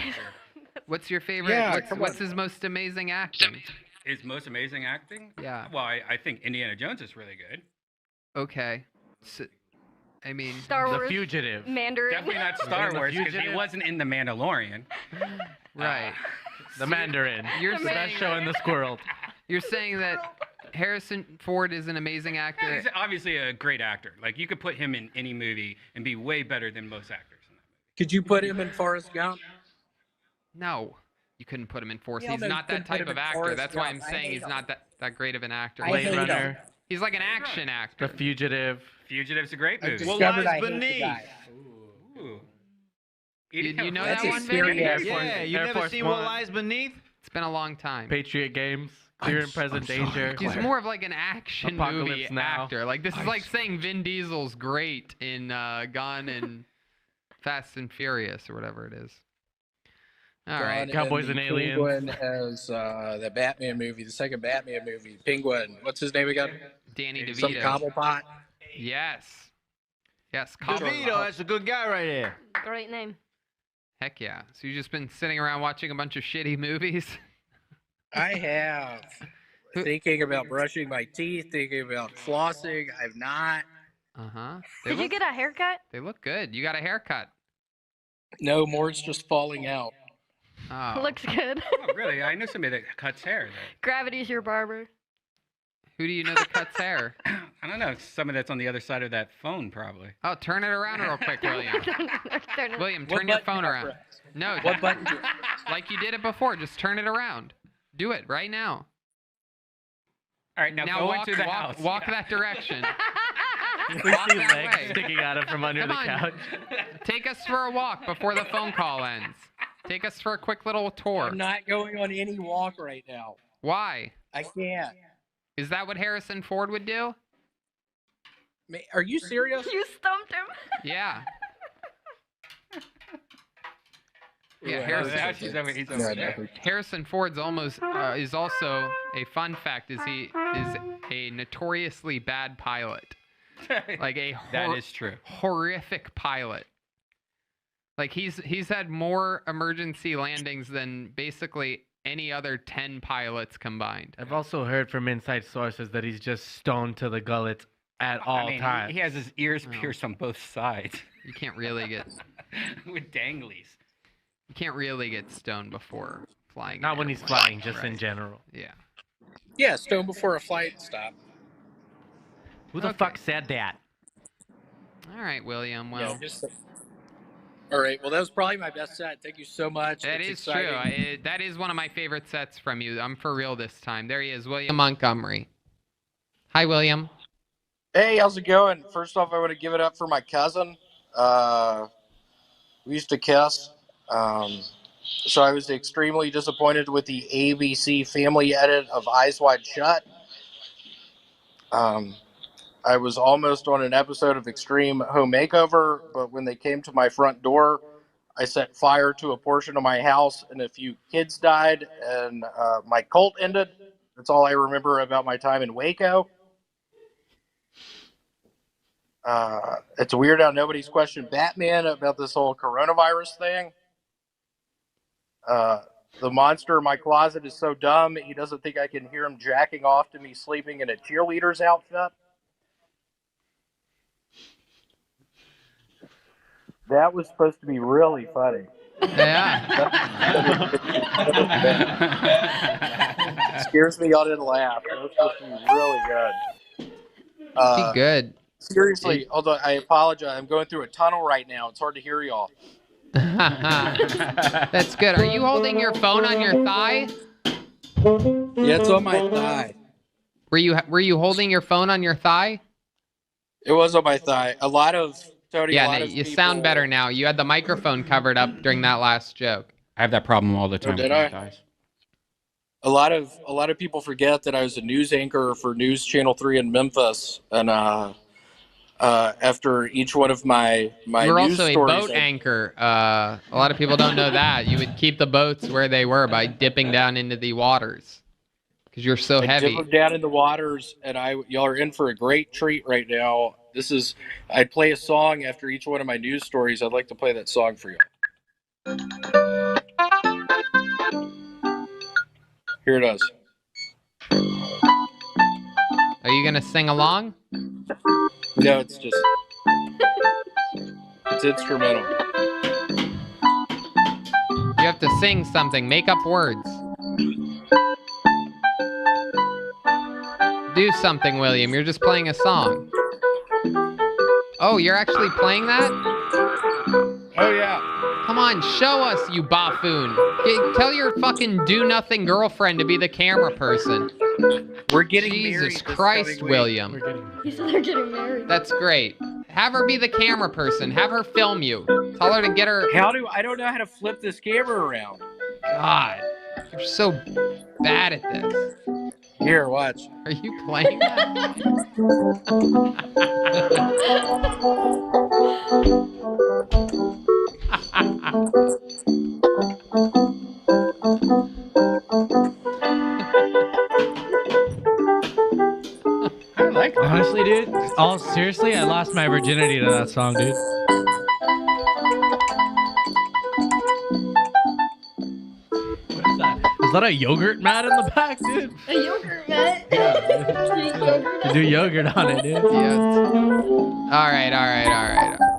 What's your favorite? Yeah, what's his most amazing acting? His most amazing acting? Yeah. Well, I think Indiana Jones is really good. Okay. So, I mean, Star Wars, The Fugitive. Mandarin. Definitely not Star Wars because he wasn't in The Mandalorian. Right. The Mandarin. You're the best show in this world. You're saying that Harrison Ford is an amazing actor. Yeah, he's obviously a great actor. Like, you could put him in any movie and be way better than most actors. Could you put him in Forrest Gump? No. You couldn't put him in Force. Yeah, He's no, not you that couldn't put type him of in actor. Forrest That's why Gump. I'm I saying hate he's him. not that great of an actor. Blade Runner. He's like an action actor. The Fugitive. Fugitive's a great movie. Well, Lies Beneath. Ooh. You know That's that a one, scary Vinny? ass Yeah, you've Air never Force seen What One. Lies Beneath? It's been a long time. Patriot Games. Clear and Present Danger. He's more of like an action Apocalypse movie Now. actor. Like, this is like saying Vin Diesel's great in Gone and Fast and Furious or whatever it is. All right. Cowboys and Aliens. Penguin has the Batman movie, the second Batman movie. Penguin. What's his name again? Danny Some DeVito. Cobblepot. Yes. Yes. DeVito, that's a good guy right there. Great name. Heck yeah. So you've just been sitting around watching a bunch of shitty movies? I have. Thinking about brushing my teeth, thinking about flossing. I've not. Uh-huh. Did you get a haircut? They look good. You got a haircut. No, more's just falling out. Oh. Looks good. Oh, really? I know somebody that cuts hair. Gravity's your barber. Who do you know that cuts hair? I don't know. Somebody that's on the other side of that phone, probably. Oh, turn it around real quick, William. William, turn What your button phone do I around. press? No. What button do Like you did it before. Just turn it around. Do it right now. All right, now go walk, into the walk, house. walk that direction. We Walk see that legs way. sticking out of from under Come the on. couch. Take us for a walk before the phone call ends. Take us for a quick little tour. I'm not going on any walk right now. Why? I can't. Is that what Harrison Ford would do? Are you serious? You stumped him. Yeah. Yeah, Yeah, Harrison Ford's almost is also a fun fact. Is he is a notoriously bad pilot, like a That is true. horrific pilot. Like he's had more emergency landings than basically any other 10 pilots combined. I've also heard from inside sources that he's just stoned to the gullets at all times. He has his ears pierced on both sides. You can't really get with danglies. You can't really get stoned before flying. Not an when he's airplane. flying, just in Right. general. Yeah. Yeah, stone before a flight stop. Who the fuck said that? All right, William. Well, Yeah, all right. Well, that was probably my best set. Thank you so much. that It's is true. exciting. That is one of my favorite sets from you. I'm for real this time. There he is, William Montgomery. Hi, William. Hey, how's it going? First off, I want to give it up for my cousin. We used to kiss. So I was extremely disappointed with the ABC family edit of Eyes Wide Shut. I was almost on an episode of Extreme Home Makeover, but when they came to my front door, I set fire to a portion of my house, and a few kids died, and my cult ended. That's all I remember about my time in Waco. It's weird how nobody's questioned Batman about this whole coronavirus thing. The monster in my closet is so dumb, he doesn't think I can hear him jacking off to me sleeping in a cheerleader's outfit. That was supposed to be really funny. Yeah. It scares me y'all didn't laugh. That was supposed to be really good. Be good. Seriously, although I apologize, I'm going through a tunnel right now. It's hard to hear y'all. That's good. Are you holding your phone on your thigh? Yeah, it's on my thigh. Were you holding your phone on your thigh? It was on my thigh. A lot of Tony. Yeah, a lot Nate, of you people, sound better now. You had the microphone covered up during that last joke. I have that problem all the time. did with my I? thighs. A lot of people forget that I was a news anchor for News Channel 3 in Memphis, and after each one of my You're news also a stories, boat anchor. A lot of people don't know that. You would keep the boats where they were by dipping down into the waters because you're so I heavy. dip them down in the waters, and y'all are in for a great treat right now. I'd play a song after each one of my news stories. I'd like to play that song for you. Here it is. Are you gonna sing along? No, it's instrumental. You have to sing something. Make up words. Do something, William. You're just playing a song. Oh, you're actually playing that? Oh, yeah. Come on, show us, you buffoon. Tell your fucking do-nothing girlfriend to be the camera person. We're getting Jesus married this Christ, coming week. William. He said they're getting married. That's great. Have her be the camera person. Have her film you. Tell her to get her... I don't know how to flip this camera around. God, you're so bad at this. Here, watch. Are you playing that? I like that. Honestly, dude. All seriously, I lost my virginity to that song, dude. What is that? Is that a yogurt mat in the back, dude? A yogurt mat. To do yogurt on it, dude. Yes. All right.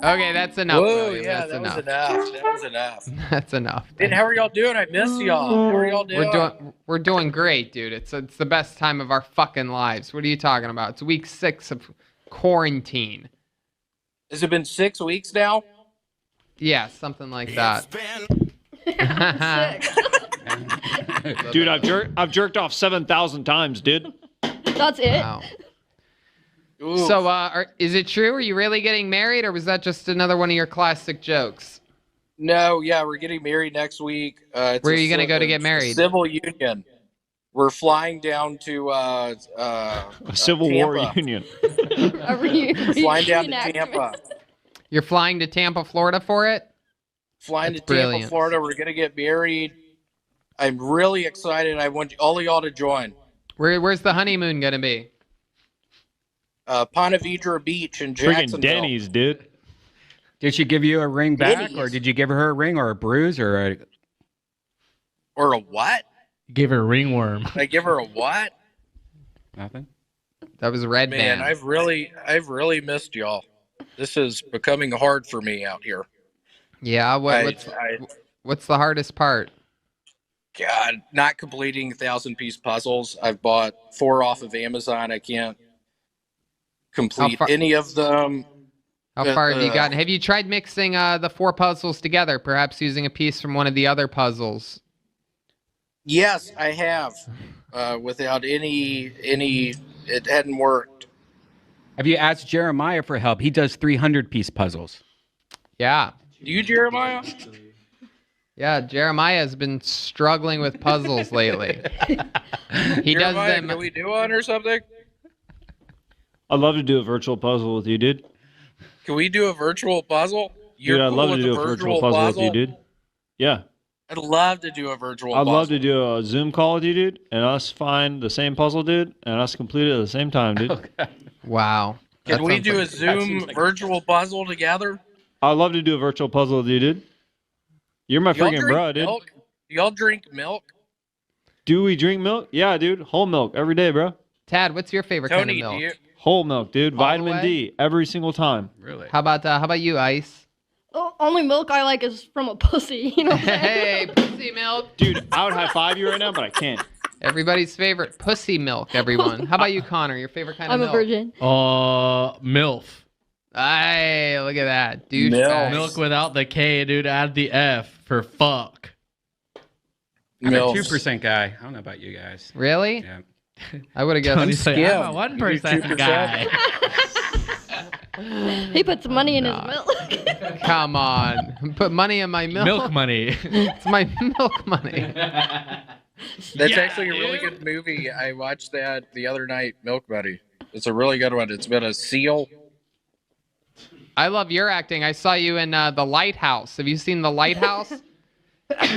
Okay, that's enough. Whoa, William. yeah, That's that enough. was enough. That's enough. And how are y'all doing? I miss y'all. How are y'all doing? We're doing great, dude. It's the best time of our fucking lives. What are you talking about? It's week 6 of quarantine. Has it been 6 weeks now? Yeah, something like that. Dude, I've jerked off 7,000 times, dude. That's it. Wow. So, is it true? Are you really getting married, or was that just another one of your classic jokes? No, yeah, we're getting married next week. Where are you gonna go to get married? Civil union. We're flying down to A Civil Tampa. War union. Flying down to Tampa. You're flying to Tampa, Florida for it? Flying That's to Tampa, brilliant. Florida. We're gonna get married. I'm really excited. I want all of y'all to join. Where's the honeymoon gonna be? Ponte Vedra Beach in Friggin' Jacksonville. Denny's, dude. Did she give you a ring back, Denny's. or did you give her a ring, or a bruise, or a... Or a what? Give her a ringworm. I give her a what? Nothing. That was Red Man, Band. I've really missed y'all. This is becoming hard for me out here. Yeah, what's the hardest part? God, not completing 1,000-piece puzzles. I've bought 4 off of Amazon. I can't complete any of them. How far have you gotten? Have you tried mixing the 4 puzzles together, perhaps using a piece from one of the other puzzles? Yes, I have. Without any, it hadn't worked. Have you asked Jeremiah for help? He does 300-piece puzzles. Yeah. Do you, Jeremiah? Yeah, Jeremiah has been struggling with puzzles lately. He does Jeremiah, them. Can we do one or something? I'd love to do a virtual puzzle with you, dude. Can we do a virtual puzzle? Dude, I'd love to do a virtual puzzle with you, dude. Yeah. I'd love to do a virtual I'd puzzle. love to do a Zoom call with you, dude, and us find the same puzzle, dude, and us complete it at the same time, dude. Wow. That Can we sounds do like- a Zoom virtual puzzle together? I'd love to do a virtual puzzle with you, dude. You're my Y'all freaking drink bro, dude. milk? Y'all drink milk? Do we drink milk? Yeah, dude. Whole milk every day, bro. Tad, what's your favorite Tony, kind of milk? Whole milk, dude. All the Vitamin way? D every single time. Really? How about you, Ice? Oh, only milk I like is from a pussy. You know what I'm saying? Hey, pussy milk. Dude, I would high five you right now, but I can't. Everybody's favorite pussy milk, everyone. How about you, Connor? Your favorite kind I'm of a milk? virgin. MILF. Hey, look at that. Douchebag. Milk without the K, dude. Add the F for fuck. I'm a Milf. 2% guy. I don't know about you guys. Really? Yeah. I would have guessed. Tony's like, I'm a 1% guy. He puts money in his milk. Come on. Put money in my milk. Milk money. It's my milk money. That's actually a really good movie. I watched that the other night, Milk Buddy. It's a really good one. It's about a seal. I love your acting. I saw you in The Lighthouse. Have you seen The Lighthouse?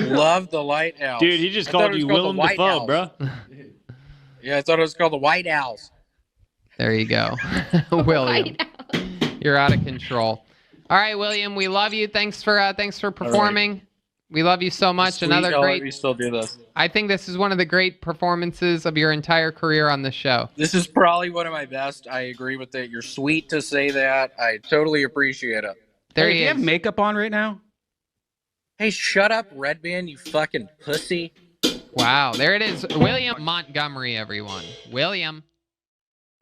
Love The Lighthouse. Dude, he just I thought called it was you called Willem The White Dafoe, House. bro. Yeah, I thought it was called The White House. There you go. William. You're out of control. All right, William, we love you. Thanks for performing. We love you so much. Sweet, Another I'll great. let me still do this. I think this is one of the great performances of your entire career on the show. This is probably one of my best. I agree with it. You're sweet to say that. I totally appreciate it. There Hey, he do you is. have makeup on right now? Hey, shut up, Redman, you fucking pussy. Wow, there it is. William Montgomery, everyone. William.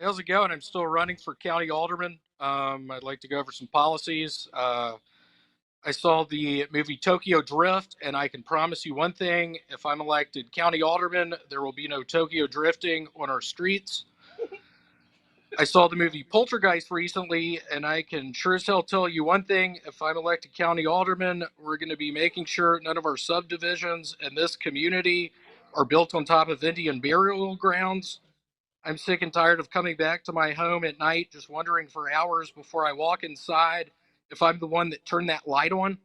How's it going? I'm still running for county alderman. I'd like to go over some policies. I saw the movie Tokyo Drift, and I can promise you one thing. If I'm elected county alderman, there will be no Tokyo drifting on our streets. I saw the movie Poltergeist recently, and I can sure as hell tell you one thing. If I'm elected county alderman, we're going to be making sure none of our subdivisions in this community are built on top of Indian burial grounds. I'm sick and tired of coming back to my home at night just wondering for hours before I walk inside if I'm the one that turned that light on.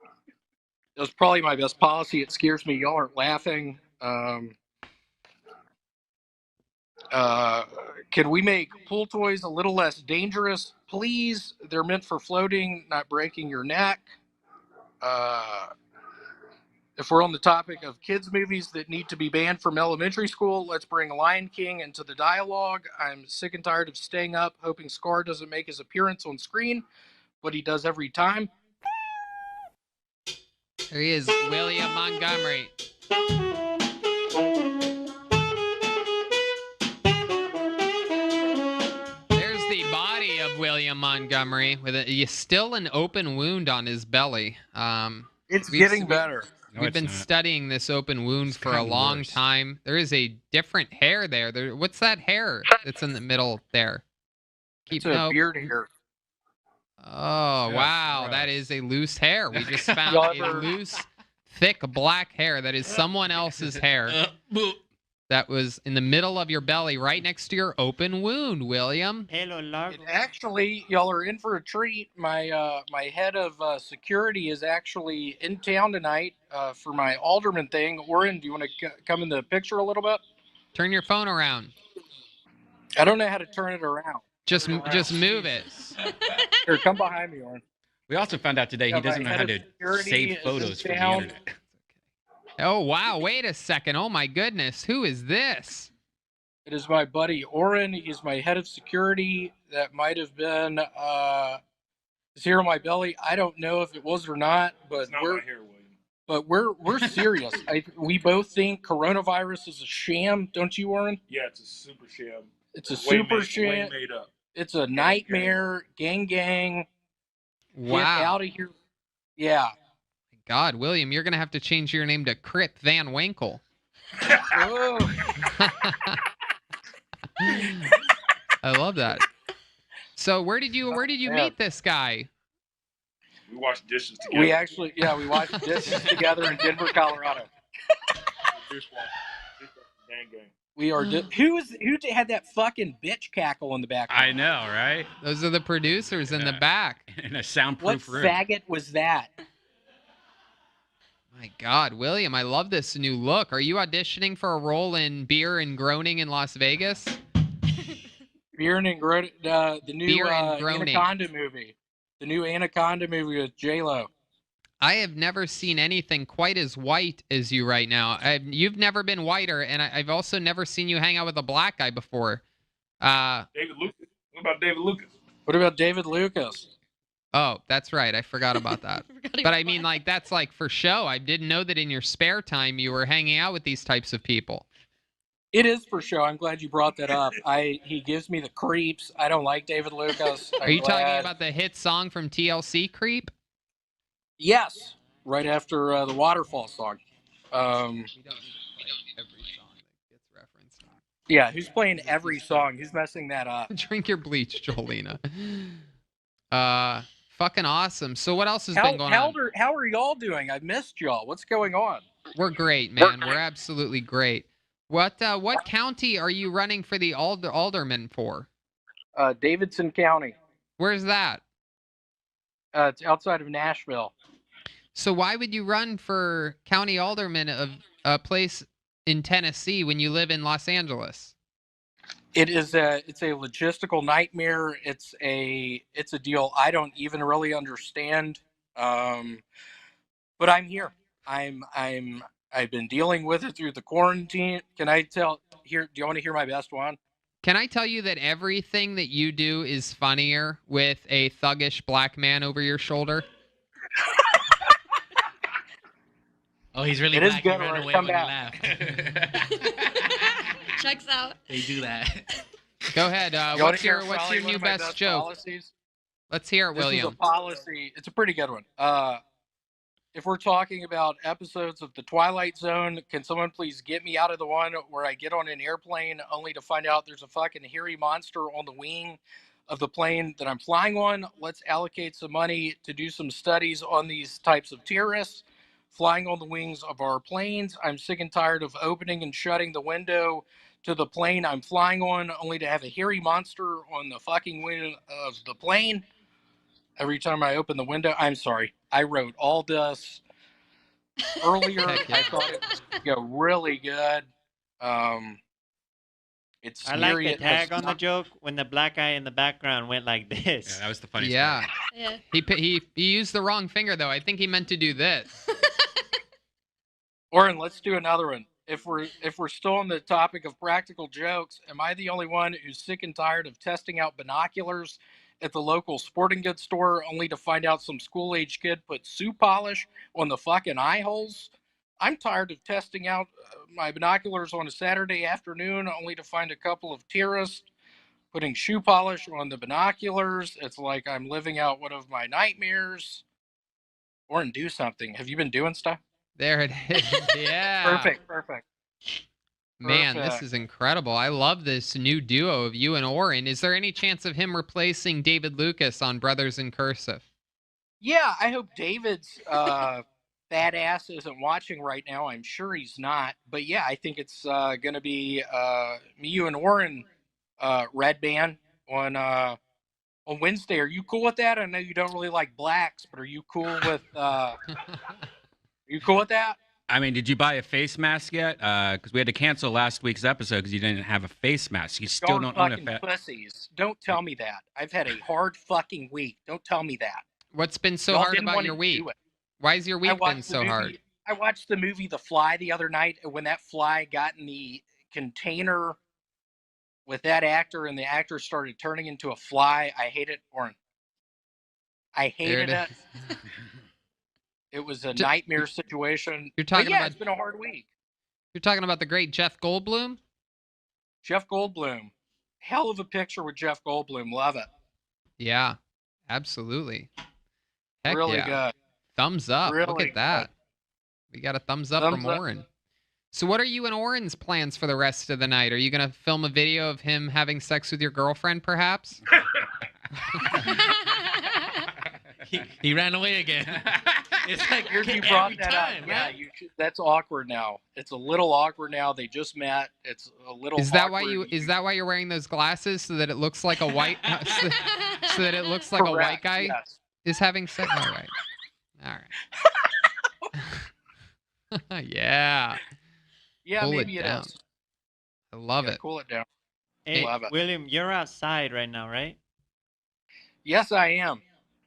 That was probably my best policy. It scares me y'all aren't laughing. Can we make pool toys a little less dangerous, please? They're meant for floating, not breaking your neck. If we're on the topic of kids' movies that need to be banned from elementary school, let's bring Lion King into the dialogue. I'm sick and tired of staying up hoping Scar doesn't make his appearance on screen, but he does every time. There he is, William Montgomery. There's the body of William Montgomery with still an open wound on his belly. It's getting better. We've been studying this open wound for a long time. There is a different hair there. What's that hair that's in the middle there? It's a beard hair. Oh, Yeah, wow. right. That is a loose hair. We just found Y'all a ever- loose, thick black hair that is someone else's hair that was in the middle of your belly right next to your open wound, William. Actually, y'all are in for a treat. My my head of security is actually in town tonight for my alderman thing. Oren, do you want to come in the picture a little bit? Turn your phone around. I don't know how to turn it around. Just move it. Here, come behind me, Oren. We also found out today Yeah, he doesn't my know head how of to security save is in photos from the town. internet. Oh, wow. Wait a second. Oh, my goodness. Who is this? It is my buddy Oren. He's my head of security. That might have been is here on my belly. I don't know if it was or not, but we're serious. We both think coronavirus is a sham, don't you, Oren? Yeah, it's a super sham. It's a Way super made- sham. way made up. It's a nightmare. Gang. Get Wow. out of here. Yeah. God, William, you're going to have to change your name to Crip Van Winkle. Oh. I love that. So where did you meet this guy? We washed dishes together. We actually, we watched dishes together in Denver, Colorado. We are. Who had that fucking bitch cackle in the back? I know, right? Those are the producers in the back. In a What soundproof room. faggot was that? My God, William, I love this new look. Are you auditioning for a role in Beer and Groaning in Las Vegas? Bjorn and the new Beer and groaning. Anaconda movie. The new Anaconda movie with J-Lo. I have never seen anything quite as white as you right now. You've never been whiter, and I've also never seen you hang out with a black guy before. David Lucas. What about David Lucas? What about David Lucas? Oh, that's right. I forgot about that. But I mean, like, that's like for show. I didn't know that in your spare time you were hanging out with these types of people. It is for show. I'm glad you brought that up. He gives me the creeps. I don't like David Lucas. Are you talking about the hit song from TLC, Creep? Yes, right after the Waterfall song. Yeah, who's playing every song? Who's messing that up? Drink your bleach, Jolena. Fucking awesome. So what else has been going on? How are y'all doing? I missed y'all. What's going on? We're great, man. We're absolutely great. What county are you running for the alderman for? Davidson County. Where's that? It's outside of Nashville. So why would you run for county alderman of a place in Tennessee when you live in Los Angeles? It's a logistical nightmare. It's a deal I don't even really understand. But I'm here. I've been dealing with it through the quarantine. Can I tell here? Do you want to hear my best one? Can I tell you that everything that you do is funnier with a thuggish black man over your shoulder? Oh, he's really It is black. good He ran when it away come when you back. laughed. Checks out. They do that. Go ahead. You wanna What's hear your probably new one of my best joke? policies? Let's hear it, This William. is a policy. It's a pretty good one. If we're talking about episodes of The Twilight Zone, can someone please get me out of the one where I get on an airplane only to find out there's a fucking hairy monster on the wing of the plane that I'm flying on? Let's allocate some money to do some studies on these types of terrorists flying on the wings of our planes. I'm sick and tired of opening and shutting the window to the plane I'm flying on only to have a hairy monster on the fucking wing of the plane. Every time I open the window, I'm sorry. I wrote all this earlier. I thought it was going to go really good. It's I like scary. the It has tag on the joke when the black guy in the background went like this. Yeah, that was the funniest. Yeah. Yeah. He used the wrong finger though. I think he meant to do this. Oren, let's do another one. If we're still on the topic of practical jokes, am I the only one who's sick and tired of testing out binoculars at the local sporting goods store only to find out some school-age kid put shoe polish on the fucking eye holes? I'm tired of testing out my binoculars on a Saturday afternoon only to find a couple of terrorists putting shoe polish on the binoculars. It's like I'm living out one of my nightmares. Oren, do something. Have you been doing stuff? There it is. Yeah. Perfect. Man, Perfect. this is incredible. I love this new duo of you and Oren. Is there any chance of him replacing David Lucas on Brothers in Cursive? Yeah, I hope David's badass isn't watching right now. I'm sure he's not. But yeah, I think it's going to be me, you, and Oren, Red Band on Wednesday. Are you cool with that? I know you don't really like blacks, but are you cool with you cool with that? I mean, did you buy a face mask yet? Because we had to cancel last week's episode because you didn't have a face mask. You still don't own a fucking pussies. Don't tell me that. I've had a hard fucking week. Don't tell me that. What's been so Y'all hard didn't about want your to week? do it. Why has your week been so hard? I watched the movie The Fly the other night, and when that fly got in the container with that actor and the actor started turning into a fly, I hated Oren. I hated it. It was a nightmare situation. You're talking but yeah, about- it's been a hard week. You're talking about the great Jeff Goldblum? Jeff Goldblum. Hell of a picture with Jeff Goldblum. Love it. Yeah, absolutely. Heck Really yeah. good. Thumbs up. Look Really at that. We got a thumbs up Thumbs from up. Oren. So what are you and Oren's plans for the rest of the night? Are you going to film a video of him having sex with your girlfriend, perhaps? He ran away again. It's like You brought that up. Yeah, that's awkward now. It's a little awkward now. They just met. It's a little. Is that awkward. why you're wearing those glasses so that it looks like a white so that it looks like a white Correct, guy yes. is having sex? All right. Yeah. Yeah, Cool maybe it it down. is. I love Yeah, it. Cool it down. Hey, Love it. William, you're outside right now, right? Yes, I am.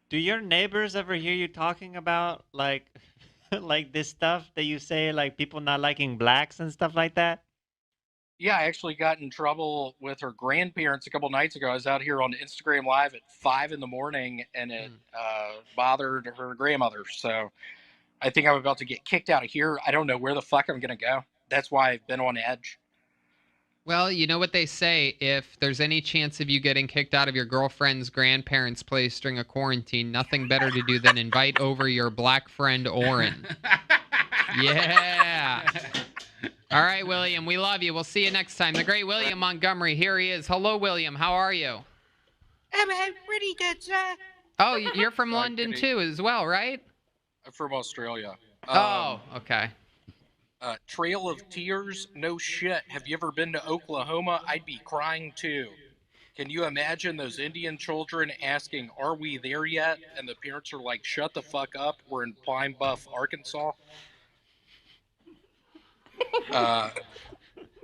Do your neighbors ever hear you talking about like like this stuff that you say, like people not liking blacks and stuff like that? Yeah, I actually got in trouble with her grandparents a couple nights ago. I was out here on Instagram Live at 5 in the morning, and it bothered her grandmother. So I think I'm about to get kicked out of here. I don't know where the fuck I'm gonna go. That's why I've been on edge. Well, you know what they say. If there's any chance of you getting kicked out of your girlfriend's grandparents' place during a quarantine, nothing better to do than invite over your black friend, Oren. Yeah. All right, William, we love you. We'll see you next time. The great William Montgomery, here he is. Hello, William. How are you? I'm pretty good, sir. Oh, you're from London, too, as well, right? I'm from Australia. Oh, okay. Trail of Tears? No shit. Have you ever been to Oklahoma? I'd be crying too. Can you imagine those Indian children asking, "Are we there yet?" And the parents are like, "Shut the fuck up. We're in Pine Bluff, Arkansas."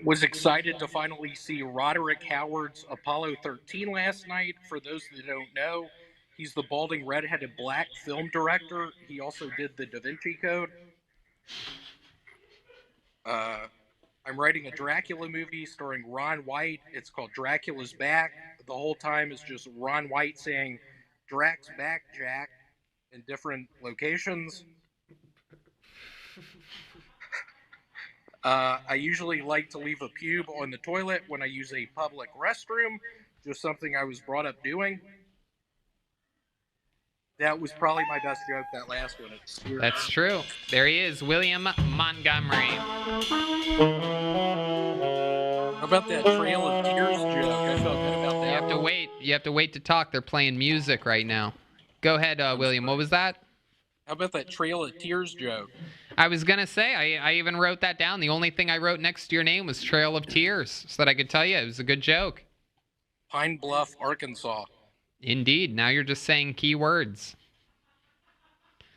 Was excited to finally see Roderick Howard's Apollo 13 last night. For those that don't know, he's the balding redheaded black film director. He also did the Da Vinci Code. I'm writing a Dracula movie starring Ron White. It's called Dracula's Back. The whole time is just Ron White saying, "Drac's back, Jack," in different locations. I usually like to leave a pube on the toilet when I use a public restroom. Just something I was brought up doing. That was probably my best joke, that last one. That's true. There he is, William Montgomery. How about that Trail of Tears joke? I felt good about that. You have to wait. You have to wait to talk. They're playing music right now. Go ahead, William. What was that? How about that Trail of Tears joke? I was going to say, I even wrote that down. The only thing I wrote next to your name was Trail of Tears, so that I could tell you it was a good joke. Pine Bluff, Arkansas. Indeed. Now you're just saying key words.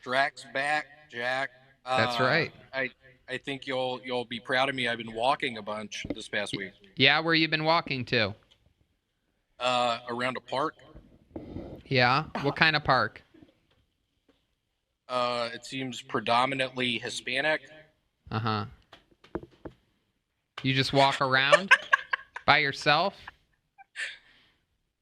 Drac's back, Jack. That's right. I think you'll be proud of me. I've been walking a bunch this past week. Yeah, where you been walking to? Around a park. Yeah? What kind of park? It seems predominantly Hispanic. Uh-huh. You just walk around by yourself?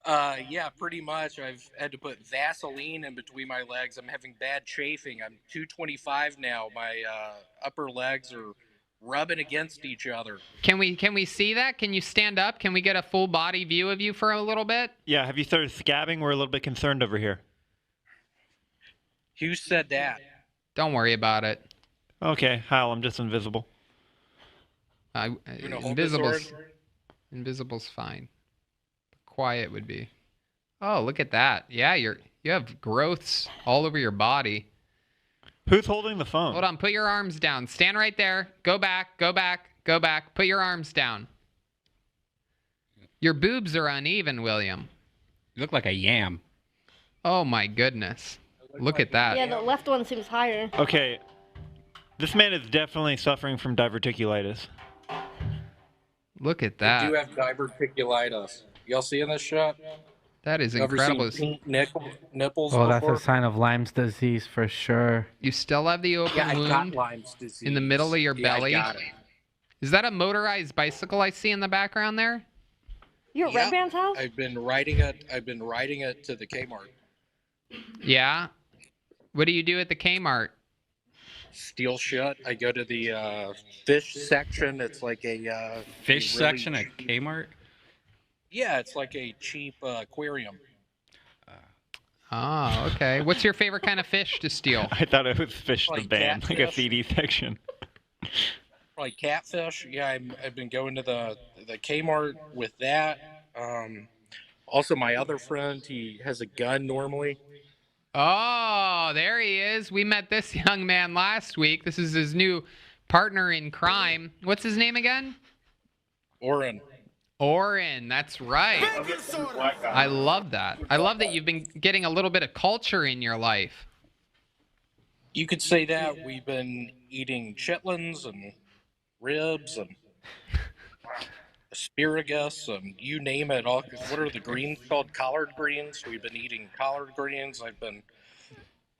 Yeah, pretty much. I've had to put Vaseline in between my legs. I'm having bad chafing. I'm 225 now. My upper legs are rubbing against each other. Can we see that? Can you stand up? Can we get a full body view of you for a little bit? Yeah, have you started scabbing? We're a little bit concerned over here. Who said that? Don't worry about it. Okay, Hal, I'm just invisible. Invisible's fine. Quiet would be. Oh, look at that. Yeah, you have growths all over your body. Who's holding the phone? Hold on, put your arms down. Stand right there. Go back, go back, go back. Put your arms down. Your boobs are uneven, William. You look like a yam. Oh my goodness. Look at that. Yeah, the left one seems higher. Okay. This man is definitely suffering from diverticulitis. Look at I that. do have diverticulitis. Y'all seeing this shot? That is Ever incredible. seen pink nipples Well, that's before? a sign of Lyme's disease for sure. You still have the open Yeah, I got wound Lyme's disease. in the middle of your Yeah, I belly? got it. Is that a motorized bicycle I see in the background there? You're at Red Band's house? I've been riding it to the Kmart. Yeah. What do you do at the Kmart? Steal shit. I go to the fish section. It's like a Fish really section at Kmart? Yeah, it's like a cheap aquarium. Oh, okay. What's your favorite kind of fish to steal? I thought it was Fish the Like Band, like a catfish. CD section. Like catfish. Yeah, I've been going to the Kmart with that. Also, my other friend, he has a gun normally. Oh, there he is. We met this young man last week. This is his new partner in crime. What's his name again? Oren, that's right. I love that. I love that you've been getting a little bit of culture in your life. You could say that. We've been eating chitlins and ribs and asparagus, you name it. All what are the greens called? Collard greens. We've been eating collard greens. I've been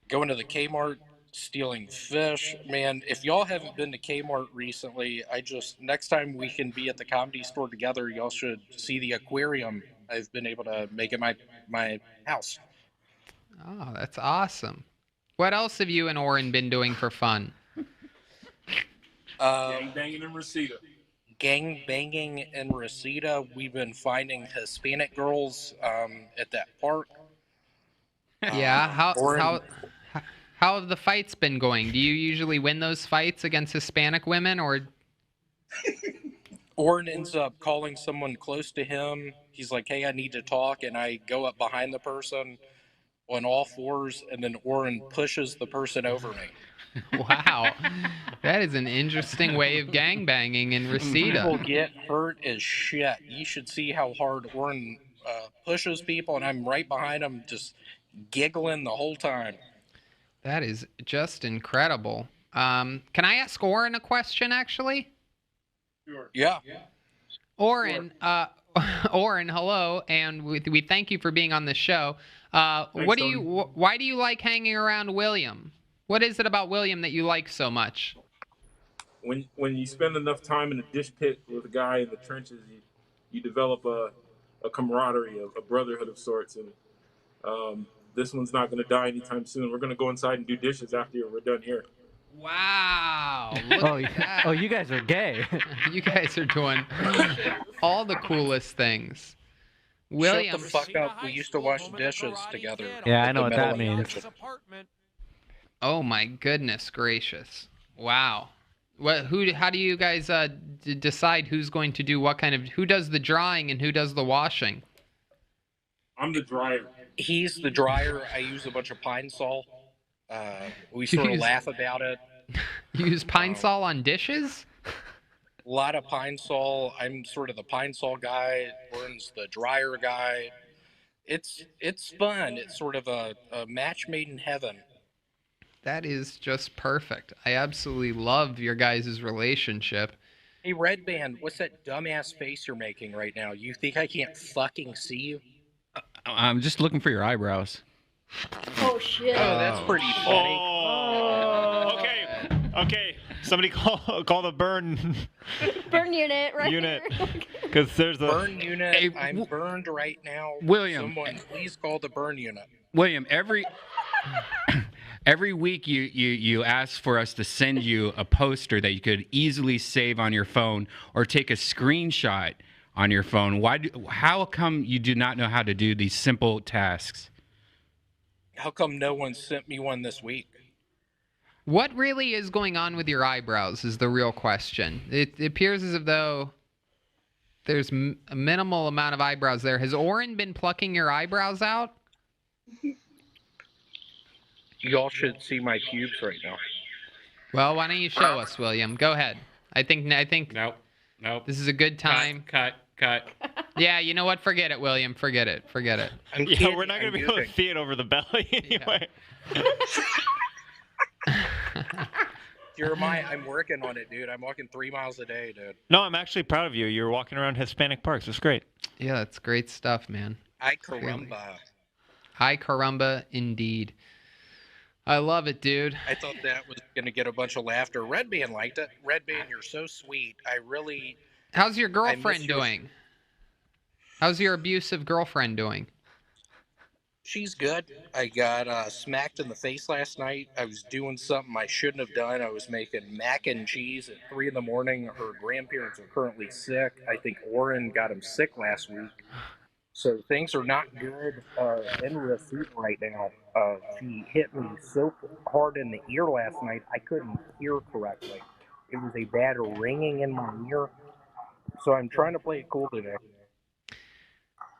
going to the Kmart, stealing fish. Man, if y'all haven't been to Kmart recently, next time we can be at the Comedy Store together, y'all should see the aquarium I've been able to make at my house. Oh, that's awesome. What else have you and Oren been doing for fun? Gang banging in Reseda. We've been finding Hispanic girls at that park. Yeah, Oren- how have the fights been going? Do you usually win those fights against Hispanic women, or Oren ends up calling someone close to him. He's like, "Hey, I need to talk," and I go up behind the person on all fours, and then Oren pushes the person over me. Wow, that is an interesting way of gangbanging in Reseda. People get hurt as shit. You should see how hard Oren pushes people, and I'm right behind him, just giggling the whole time. That is just incredible. Can I ask Oren a question, actually? Sure. Yeah. Oren, Oren, hello, and we thank you for being on the show. Why do you like hanging around William? What is it about William that you like so much? When you spend enough time in the dish pit with a guy in the trenches, you develop a camaraderie, a brotherhood of sorts, and this one's not going to die anytime soon. We're going to go inside and do dishes after we're done here. Wow. Look at that. Oh, you guys are gay. You guys are doing all the coolest things. William. Shut the fuck up. We used to wash dishes together. Yeah, I know what that means. Oh my goodness gracious! Wow. How do you guys decide who's going to do what kind of? Who does the drying and who does the washing? I'm the dryer. He's the dryer. I use a bunch of Pine Sol. We sort of laugh about it. You use Pine Sol on dishes? A lot of Pine Sol. I'm sort of the Pine Sol guy. Oren's the dryer guy. It's fun. It's sort of a match made in heaven. That is just perfect. I absolutely love your guys' relationship. Hey, Red Band, what's that dumbass face you're making right now? You think I can't fucking see you? I'm just looking for your eyebrows. Oh shit. Oh, that's pretty funny. Oh. Okay. Somebody call the burn unit right unit. here. Because there's a burn unit. Hey, I'm burned right now. William. Someone please call the burn unit. William, every week you ask for us to send you a poster that you could easily save on your phone or take a screenshot on your phone. How come you do not know how to do these simple tasks? How come no one sent me one this week? What really is going on with your eyebrows is the real question. It appears as though there's a minimal amount of eyebrows there. Has Oren been plucking your eyebrows out? Y'all should see my pubes right now. Well, why don't you show us, William? Go ahead. I think. Nope. This is a good time. Cut. Yeah, you know what? Forget it, William. Forget it. Yeah, we're not going to be able to see it over the belly anyway. Jeremiah, I'm working on it, dude. I'm walking 3 miles a day, dude. No, I'm actually proud of you. You're walking around Hispanic parks. It's great. Yeah, that's great stuff, man. Ay caramba. Ay caramba, indeed. I love it, dude. I thought that was going to get a bunch of laughter. Red Band liked it. Red Band, you're so sweet. How's your girlfriend doing? How's your abusive girlfriend doing? She's good. I got smacked in the face last night. I was doing something I shouldn't have done. I was making mac and cheese at 3 in the morning. Her grandparents are currently sick. I think Oren got him sick last week. So things are not good in Reseda right now. She hit me so hard in the ear last night, I couldn't hear correctly. It was a bad ringing in my ear. So I'm trying to play it cool today.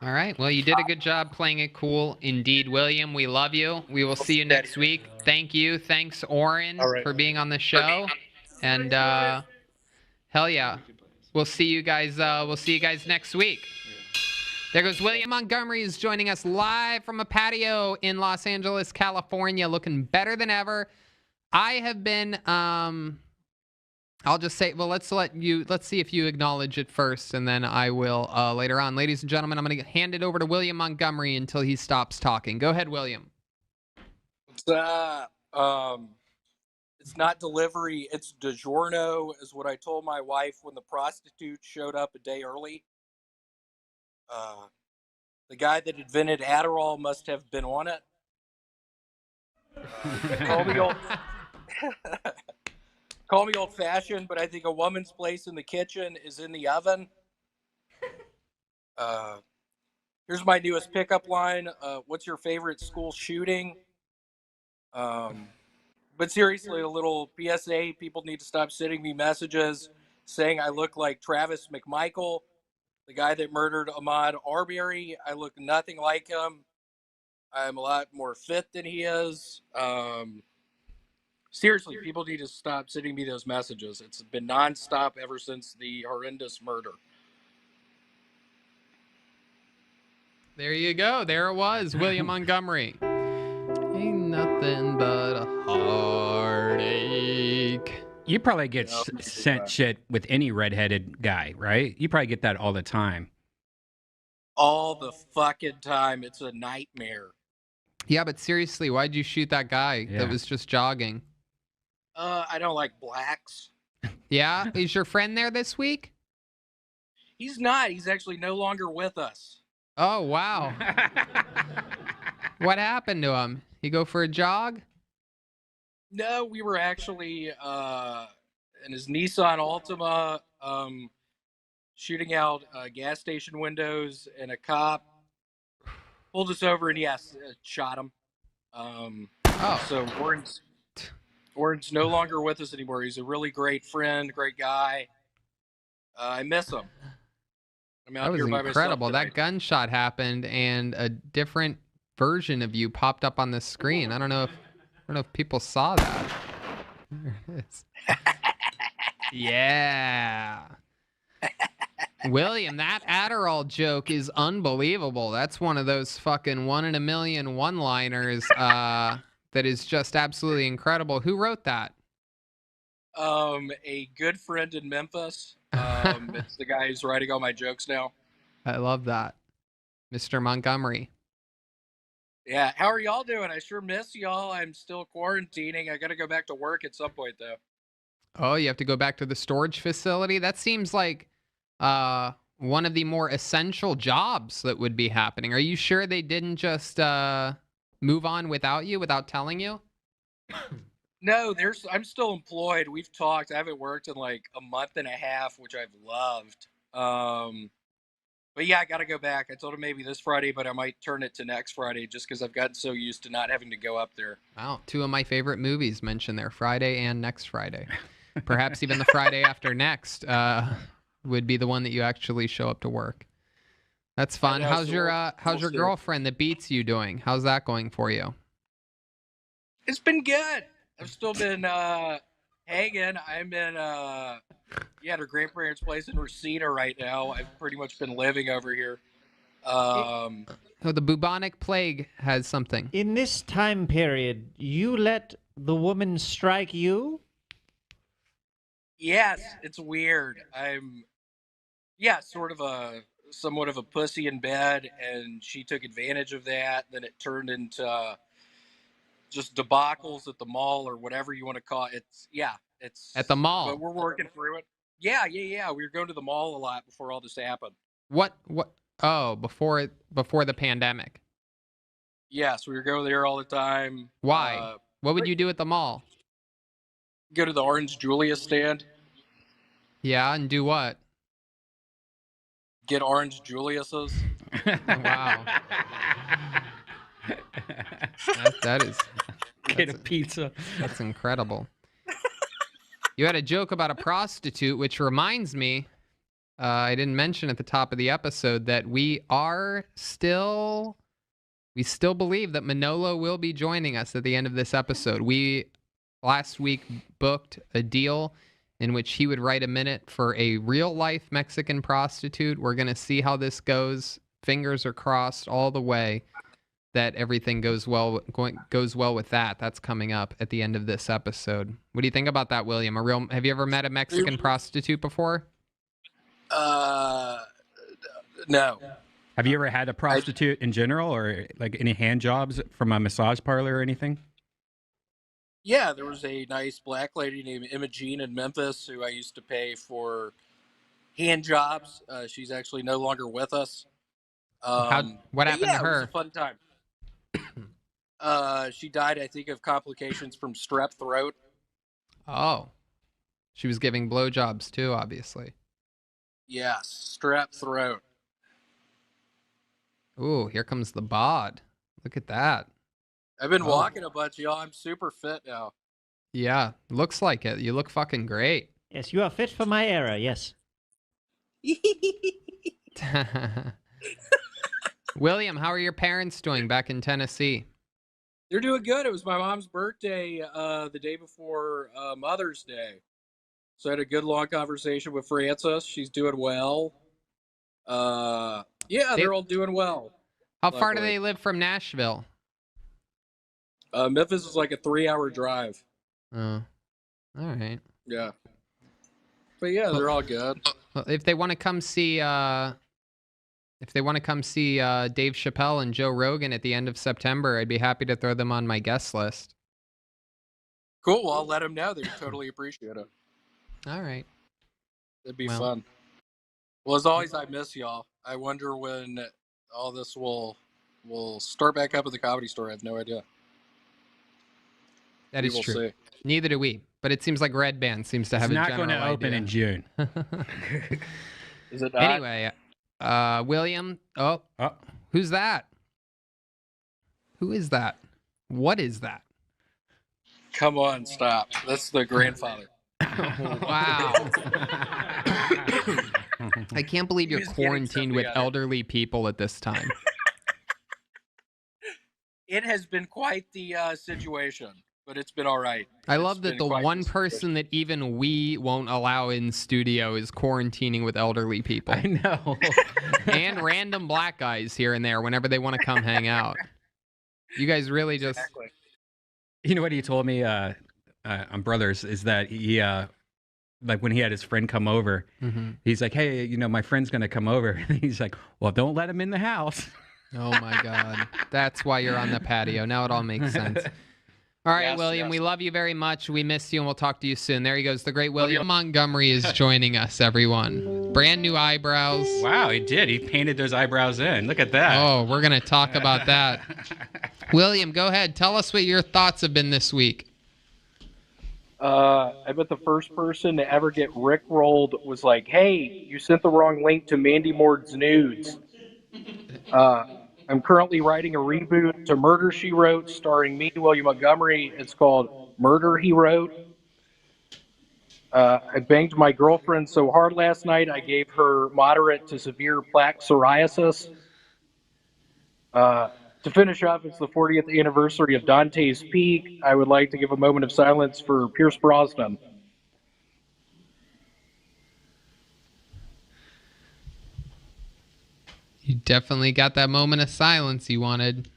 All right. Well, you did a good job playing it cool. Indeed, William. We love you. We will see you next week. Thank you. Thanks, Oren, for being on the show. And hell yeah, we'll see you guys. Next week. There goes William Montgomery is joining us live from a patio in Los Angeles, California, looking better than ever. I have been I'll just say, well, let's see if you acknowledge it first, and then I will later on. Ladies and gentlemen, I'm going to hand it over to William Montgomery until he stops talking. Go ahead, William. What's that? It's not delivery, it's DiGiorno, is what I told my wife when the prostitute showed up a day early. The guy that invented Adderall must have been on it. Call me old. Call me old-fashioned, but I think a woman's place in the kitchen is in the oven. Here's my newest pickup line. What's your favorite school shooting? But seriously, a little PSA. People need to stop sending me messages saying I look like Travis McMichael, the guy that murdered Ahmaud Arbery. I look nothing like him. I'm a lot more fit than he is. Seriously, people need to stop sending me those messages. It's been nonstop ever since the horrendous murder. There you go. There it was, William Montgomery. Ain't nothing but a heartache. You probably get sent shit with any redheaded guy, right? You probably get that all the time. All the fucking time. It's a nightmare. Yeah, but seriously, why'd you shoot that guy that was just jogging? I don't like blacks. Yeah? Is your friend there this week? He's not. He's actually no longer with us. Oh, wow. What happened to him? He go for a jog? No, we were actually in his Nissan Altima shooting out gas station windows, and a cop pulled us over and, yes, shot him. So Warren's no longer with us anymore. He's a really great friend, great guy. I miss him. I'm out That was here by incredible. myself That gunshot happened, and a different version of you popped up on the screen. I don't know if people saw that. There it is. Yeah. William, that Adderall joke is unbelievable. That's one of those fucking 1 in a million one-liners that is just absolutely incredible. Who wrote that? A good friend in Memphis. It's the guy who's writing all my jokes now. I love that. Mr. Montgomery. Yeah, how are y'all doing? I sure miss y'all. I'm still quarantining. I got to go back to work at some point, though. Oh, you have to go back to the storage facility? That seems like one of the more essential jobs that would be happening. Are you sure they didn't just move on without you, without telling you? No, I'm still employed. We've talked. I haven't worked in like a month and a half, which I've loved. But yeah, I got to go back. I told him maybe this Friday, but I might turn it to next Friday just because I've gotten so used to not having to go up there. Wow, 2 of my favorite movies mentioned there, Friday and next Friday. Perhaps even the Friday after next would be the one that you actually show up to work. That's fun. How's your girlfriend that beats you doing? How's that going for you? It's been good. I've still been hanging. I'm in at her grandparents' place in Reseda right now. I've pretty much been living over here. The bubonic plague has something. In this time period, you let the woman strike you? Yes, it's weird. I'm somewhat of a pussy in bed, and she took advantage of that. Then it turned into just debacles at the mall or whatever you want to call it. It's at the mall. But we're working through it. Yeah. We were going to the mall a lot before all this happened. What? Oh, before the pandemic. Yes, we were going there all the time. Why? What would you do at the mall? Go to the Orange Julius stand. Yeah, and do what? Get Orange Julius's. Wow. That is. Get a pizza. That's incredible. You had a joke about a prostitute, which reminds me, I didn't mention at the top of the episode that we still believe that Manolo will be joining us at the end of this episode. We last week booked a deal in which he would write a minute for a real life Mexican prostitute. We're going to see how this goes. Fingers are crossed all the way. that everything goes well with that. That's coming up at the end of this episode. What do you think about that, William? Have you ever met a Mexican prostitute before? No. Have you ever had a prostitute in general, or like any hand jobs from a massage parlor or anything? Yeah, there was a nice black lady named Imogene in Memphis who I used to pay for hand jobs. She's actually no longer with us. What happened to her? It was a fun time. She died, I think, of complications from strep throat. Oh. She was giving blowjobs too, obviously. Yes, strep throat. Ooh, here comes the bod. Look at that. I've been walking a bunch, y'all. I'm super fit now. Yeah, looks like it. You look fucking great. Yes, you are fit for my era, yes. William, how are your parents doing back in Tennessee? They're doing good. It was my mom's birthday the day before Mother's Day. So I had a good long conversation with Frances. She's doing well. They're all doing well. How far do they live from Nashville? Memphis is like a 3-hour drive. Oh, all right. Yeah. But yeah, they're all good. Well, if they want to come see Dave Chappelle and Joe Rogan at the end of September, I'd be happy to throw them on my guest list. Cool. Well, I'll let them know. They totally appreciate it. All right. It'd be fun. Well, as always, I miss y'all. I wonder when all this will start back up at the Comedy Store. I have no idea. That is true. See. Neither do we. But it seems like Red Band seems to have a general idea. It's not going to open in June. Is it not? Anyway, William. Oh, who's that? Who is that? What is that? Come on, stop. That's the grandfather. Wow. I can't believe you're quarantined with elderly people at this time. It has been quite the situation, but it's been all right. I love that the one person that even we won't allow in studio is quarantining with elderly people. I know. And random black guys here and there whenever they want to come hang out. You guys really just... Exactly. You know what he told me on Brothers is that he, like when he had his friend come over, he's like, hey, my friend's going to come over. And he's like, well, don't let him in the house. Oh, my God. That's why you're on the patio. Now it all makes sense. All right, William, we love you very much. We miss you, and we'll talk to you soon. There he goes. The great William Montgomery is joining us, everyone. Brand new eyebrows. Wow, he did. He painted those eyebrows in. Look at that. Oh, we're going to talk about that. William, go ahead. Tell us what your thoughts have been this week. I bet the first person to ever get rickrolled was like, hey, you sent the wrong link to Mandy Moore's nudes. I'm currently writing a reboot to Murder, She Wrote, starring me, William Montgomery. It's called Murder, He Wrote. I banged my girlfriend so hard last night, I gave her moderate to severe plaque psoriasis. To finish up, it's the 40th anniversary of Dante's Peak. I would like to give a moment of silence for Pierce Brosnan. You definitely got that moment of silence you wanted.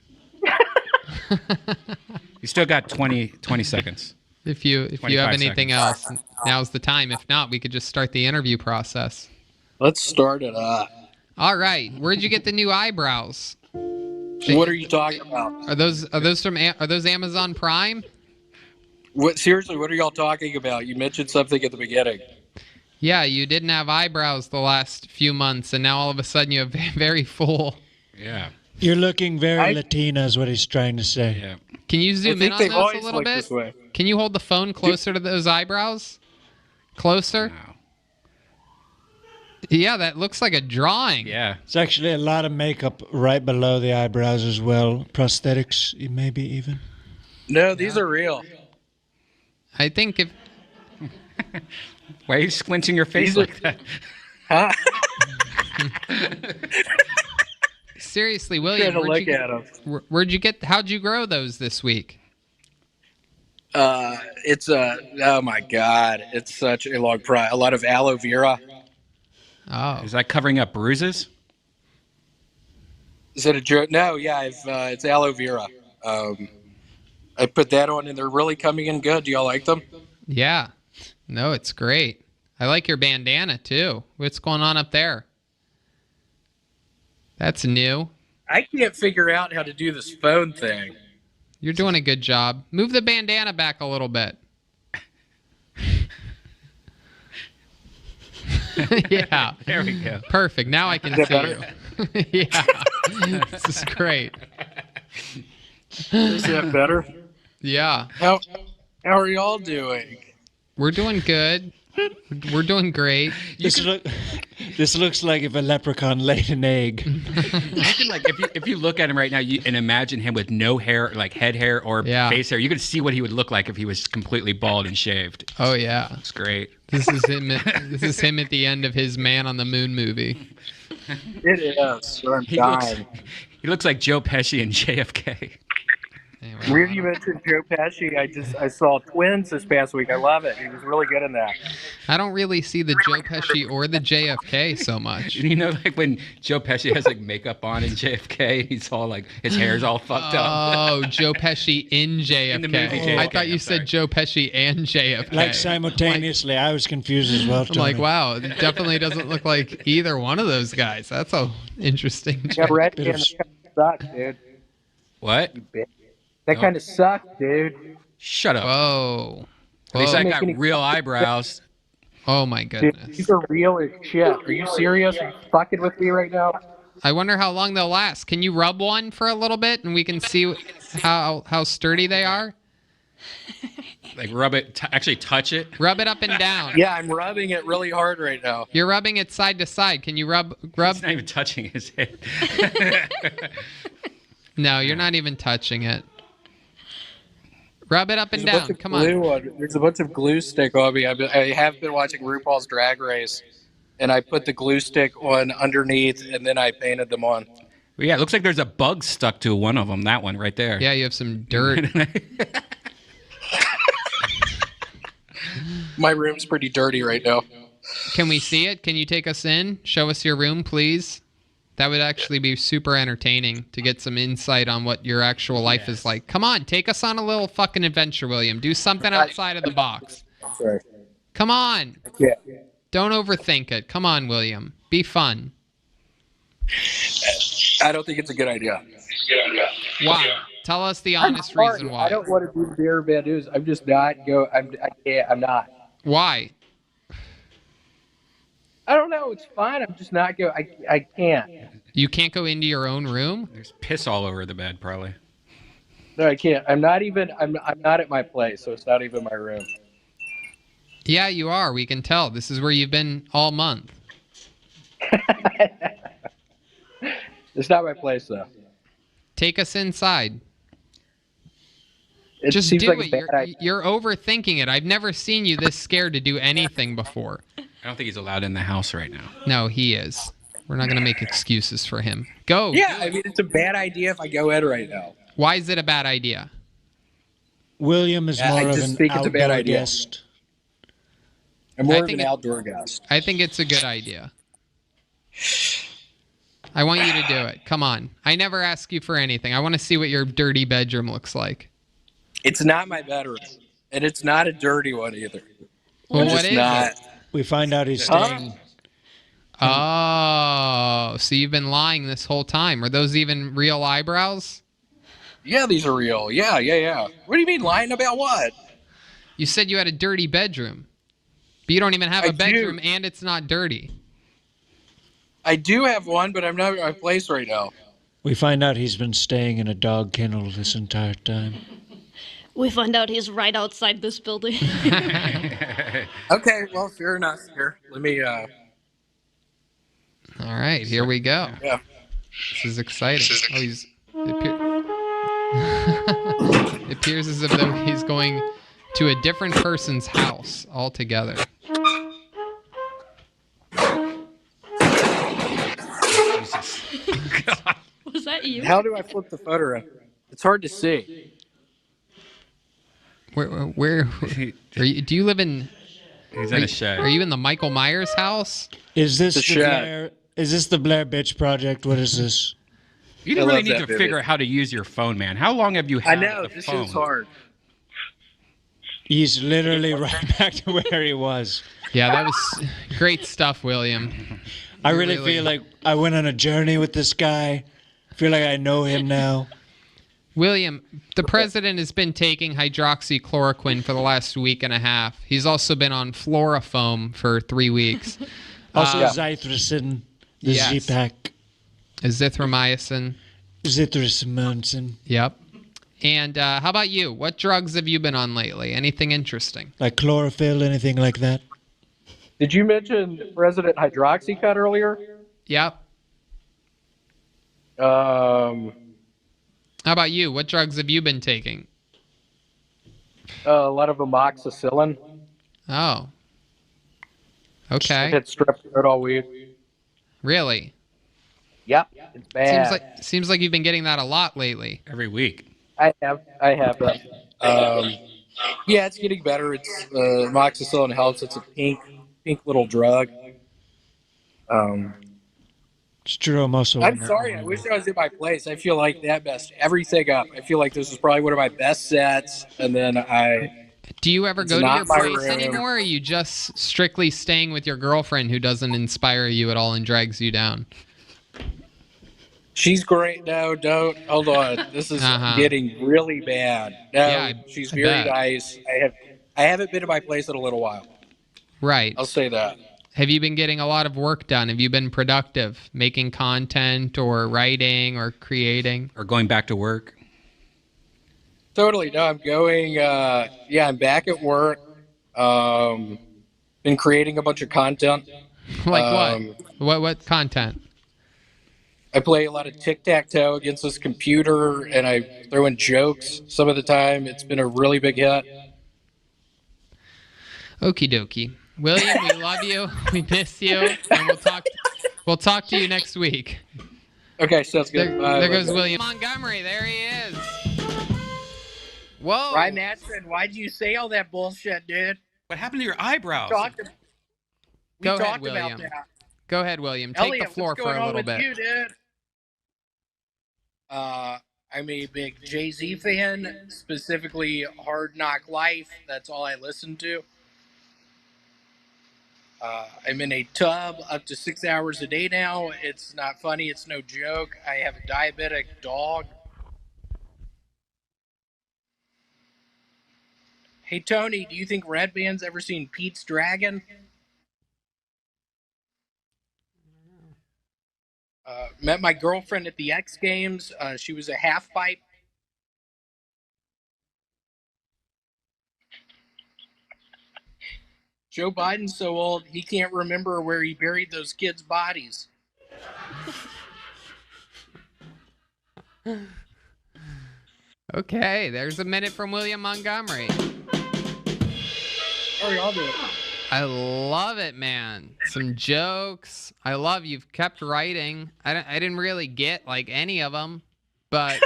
You still got 20 seconds. If you have anything else, now's the time. If not, we could just start the interview process. Let's start it up. All right. Where'd you get the new eyebrows? What are you talking about? Are those Amazon Prime? What seriously? What are y'all talking about? You mentioned something at the beginning. Yeah, you didn't have eyebrows the last few months, and now all of a sudden you have very full. Yeah. You're looking very Latina, is what he's trying to say. Yeah. Can you zoom in on those a little bit? Can you hold the phone closer to those eyebrows? Closer? Wow. Yeah, that looks like a drawing. Yeah. It's actually a lot of makeup right below the eyebrows as well. Prosthetics, maybe even. No, these are real. I think if... Why are you squinting your face like that? Huh? Seriously, William, how'd you grow those this week? Oh my God, it's such a long process. A lot of aloe vera. Oh. Is that covering up bruises? Is it a joke? No, yeah, it's aloe vera. I put that on, and they're really coming in good. Do y'all like them? Yeah. No, it's great. I like your bandana too. What's going on up there? That's new. I can't figure out how to do this phone thing. You're doing a good job. Move the bandana back a little bit. Yeah. There we go. Perfect. Now I can Is that see you. Yeah. This is great. Is that better? Yeah. How are y'all doing? We're doing good. We're doing great. This looks like if a leprechaun laid an egg. You can, like, if you look at him right now and imagine him with no hair, like head hair or face hair, you can see what he would look like if he was completely bald and shaved. Oh yeah, it's great. This is him. This is him at the end of his Man on the Moon movie. It is. I'm dying. He looks like Joe Pesci and JFK. Weird you mentioned Joe Pesci. I saw Twins this past week. I love it. He was really good in that. I don't really see the Joe Pesci or the JFK so much. You know, like when Joe Pesci has like makeup on in JFK, he's all like his hair's all fucked up. Oh, Joe Pesci in JFK. In the movie JFK, I thought you said Joe Pesci and JFK. Like simultaneously, I was confused as well. I'm like, wow, it definitely doesn't look like either one of those guys. That's so interesting. Yeah, Red kind of sucks, dude. What? That kind of sucks, dude. Shut up. Whoa. At least I got real eyebrows. Oh my Dude, goodness. these are real as shit. Are you serious? Are you fucking with me right now? I wonder how long they'll last. Can you rub one for a little bit and we can see how sturdy they are? Like rub it, actually touch it. Rub it up and down. Yeah, I'm rubbing it really hard right now. You're rubbing it side to side. Can you rub? He's not even touching his head. No, you're not even touching it. Rub it up and down. Come on. There's a bunch of glue stick on me. I have been watching RuPaul's Drag Race, and I put the glue stick on underneath, and then I painted them on. Well, yeah, it looks like there's a bug stuck to one of them. That one right there. Yeah, you have some dirt. My room's pretty dirty right now. Can we see it? Can you take us in? Show us your room, please. That would actually be super entertaining to get some insight on what your actual life is like. Come on, take us on a little fucking adventure, William. Do something outside of the box. Sorry. Come on. Yeah. Don't overthink it. Come on, William. Be fun. I don't think it's a good idea. Why? Tell us the honest reason why. I don't want to do beer news. I'm just not go. I'm not. Why? I don't know. It's fine. I'm just not go. I can't. You can't go into your own room? There's piss all over the bed, probably. No, I can't. I'm not at my place, so it's not even my room. Yeah, you are. We can tell. This is where you've been all month. It's not my place, though. Take us inside. It Just seems do like a it. bad idea. You're overthinking it. I've never seen you this scared to do anything before. I don't think he's allowed in the house right now. No, he is. We're not going to make excuses for him. Go. Yeah, I mean, it's a bad idea if I go in right now. Why is it a bad idea? William is more of an outdoor guest. I'm more of an outdoor guest. I think it's a good idea. I want you to do it. Come on. I never ask you for anything. I want to see what your dirty bedroom looks like. It's not my bedroom, and it's not a dirty one either. Well, what is it? We find out he's staying. Oh, so you've been lying this whole time. Are those even real eyebrows? Yeah, these are real. Yeah. What do you mean lying about what? You said you had a dirty bedroom. But you don't even have a bedroom and it's not dirty. I do have one, but I'm not at my place right now. We find out he's been staying in a dog kennel this entire time. We find out he's right outside this building. Okay, well, fair enough. Here, let me. All right, here we go. Yeah. This is exciting. It appears as if though he's going to a different person's house altogether. Was that you? How do I flip the photo? It's hard to see. Where are you, do you live in? He's in a shed. Are you in the Michael Myers house? Is this the Blair Bitch Project? What is this? You I really love need that to movie. figure out how to use your phone, man. How long have you I had know the this phone? is hard. He's literally right back to where he was. Yeah, that was great stuff, William. I You really feel like I went on a journey with this guy. I feel like I know him now. William, the president has been taking hydroxychloroquine for the last week and a half. He's also been on Florifoam for 3 weeks. Also, Zythricin, the yes. Z-Pack. Azithromycin. Zithromycin. Yep. And how about you? What drugs have you been on lately? Anything interesting? Like chlorophyll, anything like that? Did you mention President Hydroxycut earlier? Yep. How about you? What drugs have you been taking? A lot of amoxicillin. Oh. Okay. Hit strep throat all week. Really? Yep, it's bad. Seems like you've been getting that a lot lately. Every week. I have. Yeah, it's getting better. It's amoxicillin helps. It's a pink little drug. It's true, I'm also. I'm sorry. I wish I was at my place. I feel like that messed everything up. I feel like this was probably one of my best sets, and then Do you ever It's go to not your my place room. anymore, or are you just strictly staying with your girlfriend who doesn't inspire you at all and drags you down? She's great. No, don't. Hold on. This is getting really bad. No, Yeah, she's I very bet. nice. I haven't been to my place in a little while. Right. I'll say that. Have you been getting a lot of work done? Have you been productive, making content or writing or creating? Or going back to work? Totally. No, I'm going. I'm back at work. Been creating a bunch of content. Like what? What content? I play a lot of tic-tac-toe against this computer, and I throw in jokes some of the time. It's been a really big hit. Okie dokie. William, we love you. We miss you, and we'll talk to you next week. Okay, sounds good. There goes William Montgomery. There he is. Whoa. Ryan Aston, why'd you say all that bullshit, dude? What happened to your eyebrows? We Go ahead, talked William. about that. Go ahead, William. Take Elliot, the floor what's for going a on little with bit. you, dude? I'm a big Jay-Z fan, specifically Hard Knock Life. That's all I listen to. I'm in a tub up to 6 hours a day now. It's not funny. It's no joke. I have a diabetic dog. Hey, Tony, do you think Red Band's ever seen Pete's Dragon? Met my girlfriend at the X Games. She was a half pipe. Joe Biden's so old he can't remember where he buried those kids' bodies. Okay, there's a minute from William Montgomery. Sorry, I'll do it. I love it, man. Some jokes. I love you've kept writing. I didn't really get like any of them, but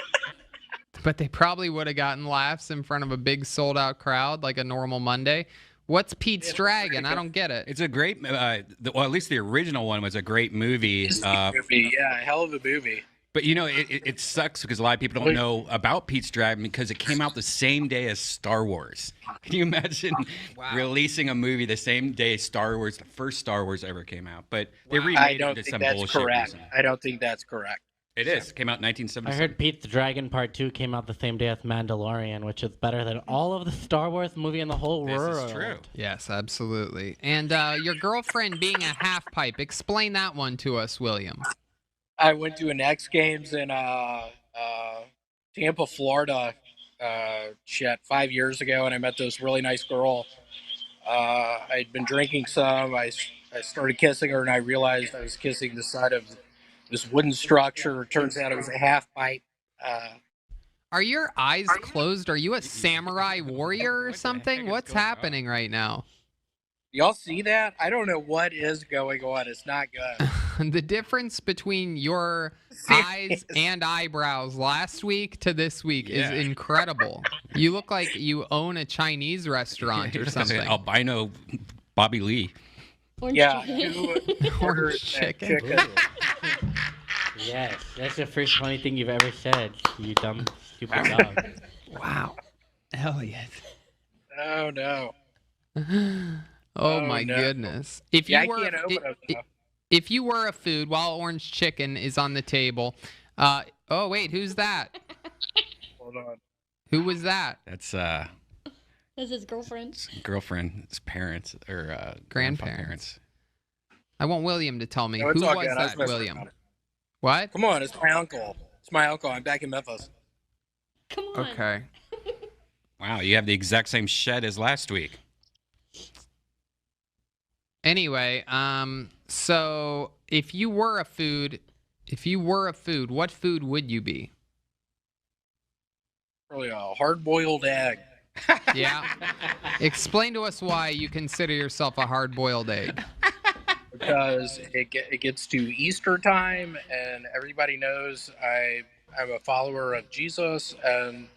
they probably would have gotten laughs in front of a big sold out crowd like a normal Monday. What's Pete's Dragon? I don't get it. It's a great, well, at least the original one was a great movie. Movie, yeah, hell of a movie. But you know, it sucks because a lot of people don't know about Pete's Dragon because it came out the same day as Star Wars. Can you imagine releasing a movie the same day Star Wars, the first Star Wars ever came out? But they remade I it don't into think some that's bullshit correct. reason. I don't think that's correct. It is. It came out in I 1977. heard Pete the Dragon Part 2 came out the same day as Mandalorian, which is better than all of the Star Wars movie in the whole world. This is true. Yes, absolutely. And your girlfriend being a half pipe. Explain that one to us, William. I went to an X Games in Tampa, Florida, 5 years ago, and I met this really nice girl. I'd been drinking some. I started kissing her, and I realized I was kissing the side of this wooden structure. Turns out it was a half pipe. Are your eyes closed? Are you a samurai warrior or something? What's happening right now? Y'all see that? I don't know what is going on. It's not good. The difference between your eyes and eyebrows last week to this week is incredible. You look like you own a Chinese restaurant or something. Albino Bobby Lee. Yeah, you ordered chicken. Yes, that's the first funny thing you've ever said. You dumb, stupid dog. Wow. Elliot. Oh no. Oh my no. goodness! If Yeah, you I were can't open them, though. if you were a food while orange chicken is on the table, oh wait, who's that? Hold on. Who was that? That's That's his girlfriend. girlfriend's parents or Grandparents. I want William to tell me No, it's who all was good. I was that. messing William. around. What? Come on, it's my uncle. It's my uncle. I'm back in Memphis. Come on. Okay. wow. You have the exact same shed as last week. Anyway, so if you were a food, what food would you be? Probably a hard-boiled egg. Yeah. Explain to us why you consider yourself a hard-boiled egg. Because it gets to Easter time, and everybody knows I'm a follower of Jesus, and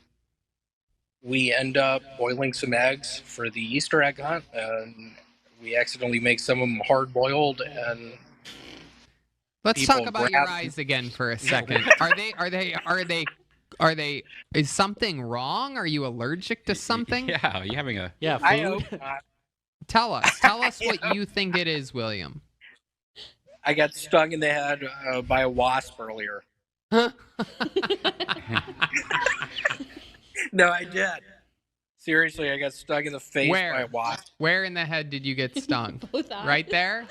we end up boiling some eggs for the Easter egg hunt, and we accidentally make some of them hard-boiled, and Let's talk people about your grab- eyes again for a second. Are they? Is something wrong? Are you allergic to something? Yeah. Are you having a? Yeah. I hope not. Tell us what you think it is, William. I got stung in the head by a wasp earlier. No, I did. Seriously, I got stung in the face by a wasp. Where in the head did you get stung? Both eyes. Right there?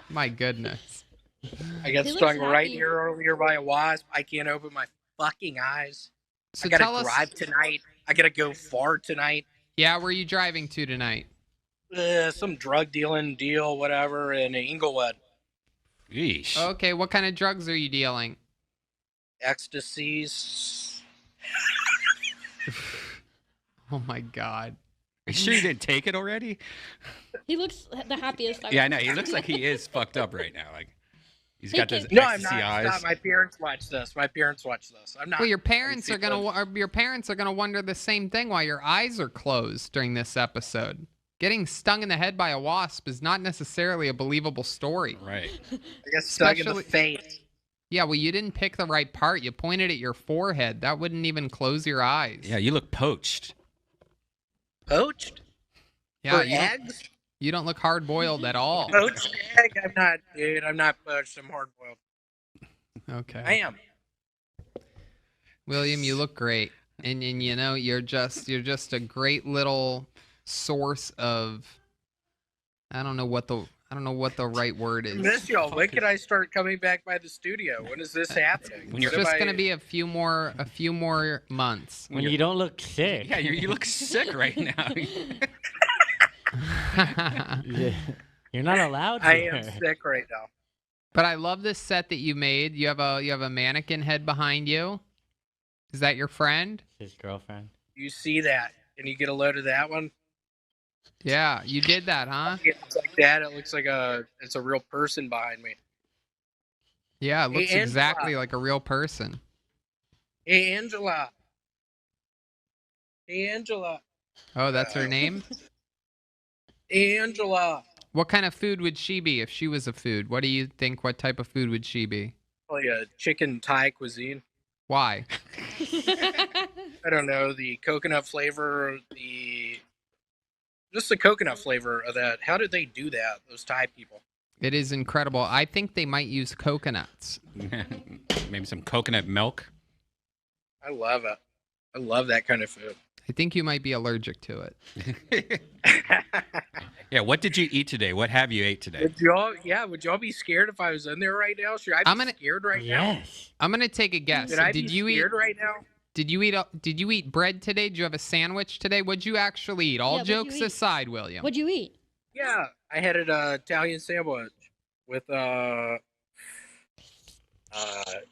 My goodness. I got He looks stung right happy. here earlier by a wasp. I can't open my fucking eyes. So I gotta tell us- drive tonight. I gotta go far tonight. Yeah, where are you driving to tonight? Some drug dealing deal, whatever, in Inglewood. Yeesh. Okay, what kind of drugs are you dealing? Ecstasies. Oh my God. Are you sure you didn't take it already? He looks the happiest. I've Yeah, I ever know. He seen. looks like he is fucked up right now. Like he's Hey, got those No, I'm ecstasy not. eyes. Stop. My parents watch this. I'm not. Well, your parents are gonna wonder the same thing why your eyes are closed during this episode. Getting stung in the head by a wasp is not necessarily a believable story. Right. I got stung in the face. Yeah, well, you didn't pick the right part. You pointed at your forehead. That wouldn't even close your eyes. Yeah, you look poached. Poached? Yeah, For eggs? You don't look hard boiled at all. Poached egg? I'm not, dude. I'm not poached. I'm hard boiled. Okay. I am. William, you look great, and you know you're just a great little source of I don't know what the right word is. Miss y'all. When can I start coming back by the studio? When is this happening? It's just gonna be a few more months. When you don't look sick. Yeah, you look sick right now. You're not allowed to. I am sick right now. But I love this set that you made. You have a mannequin head behind you. Is that your friend? His girlfriend. You see that? Can you get a load of that one? Yeah, you did that, huh? It looks like that. It looks like it's a real person behind me. Yeah, it looks Hey, exactly Angela. like a real person. Hey, Angela. Hey, Angela. Oh, that's her name? Hey, Angela. What kind of food would she be if she was a food? What do you think? What type of food would she be? Probably a chicken Thai cuisine. Why? I don't know, the coconut flavor, just the coconut flavor of that. How did they do that, those Thai people? It is incredible. I think they might use coconuts. Maybe some coconut milk. I love it. I love that kind of food. I think you might be allergic to it. Yeah, what did you eat today? What have you ate today? Would y'all be scared if I was in there right now? Should I be scared right now? I'm gonna take a guess. Should I Did be you eat? scared right now? Did you eat bread today? Did you have a sandwich today? What'd you actually eat? All Yeah, what'd you jokes eat? aside, William. What'd you eat? Yeah, I had an Italian sandwich with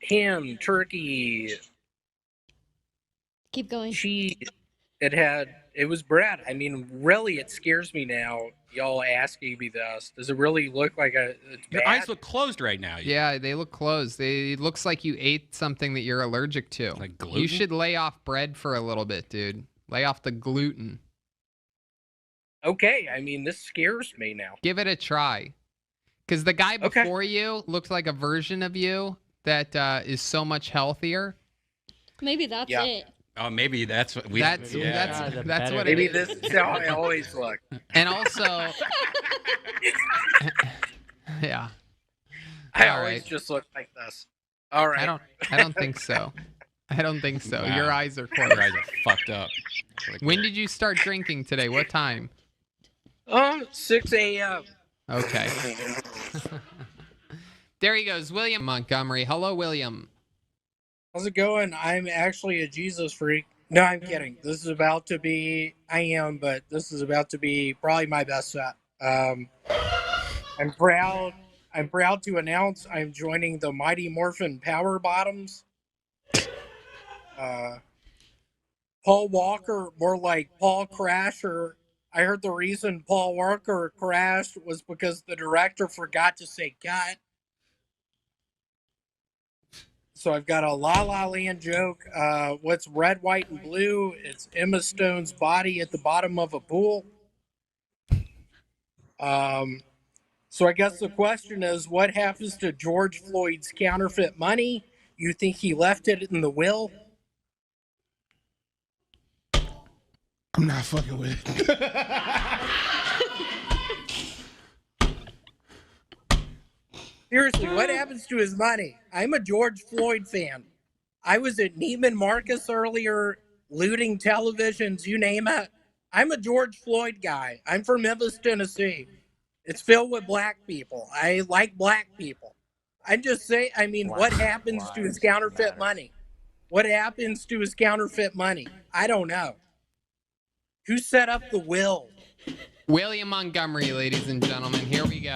ham, turkey, Keep going. cheese. It was bread. I mean, really, it scares me now. Y'all asking me this. Does it really look like it's Your bad? eyes look closed right now. Yeah, they look closed. It looks like you ate something that you're allergic to. Like gluten? You should lay off bread for a little bit, dude. Lay off the gluten. Okay, I mean, this scares me now. Give it a try. Because the guy before you looked like a version of you, that is so much healthier? Maybe that's it. Oh, maybe that's what we. That's what Maybe it is. this is how I always look. And also, yeah. I All always right. just look like this. All right. I don't think so. I don't think so. Wow. Your eyes are closed. Your eyes are fucked up. When did you start drinking today? What time? 6 a.m. Okay. There he goes, William Montgomery. Hello, William. How's it going? I'm actually a Jesus freak. No, I'm kidding. This is about to be, I am, but this is about to be probably my best set. I'm proud to announce I'm joining the Mighty Morphin Power Bottoms. Paul Walker, more like Paul Crasher. I heard the reason Paul Walker crashed was because the director forgot to say cut. So I've got a La La Land joke. What's red, white, and blue? It's Emma Stone's body at the bottom of a pool. So I guess the question is, what happens to George Floyd's counterfeit money? You think he left it in the will? I'm not fucking with it. Seriously, what happens to his money? I'm a George Floyd fan. I was at Neiman Marcus earlier, looting televisions, you name it. I'm a George Floyd guy. I'm from Memphis, Tennessee. It's filled with black people. I like black people. I just say, I mean, what happens to his counterfeit money? What happens to his counterfeit money? I don't know. Who set up the will? William Montgomery, ladies and gentlemen. Here we go.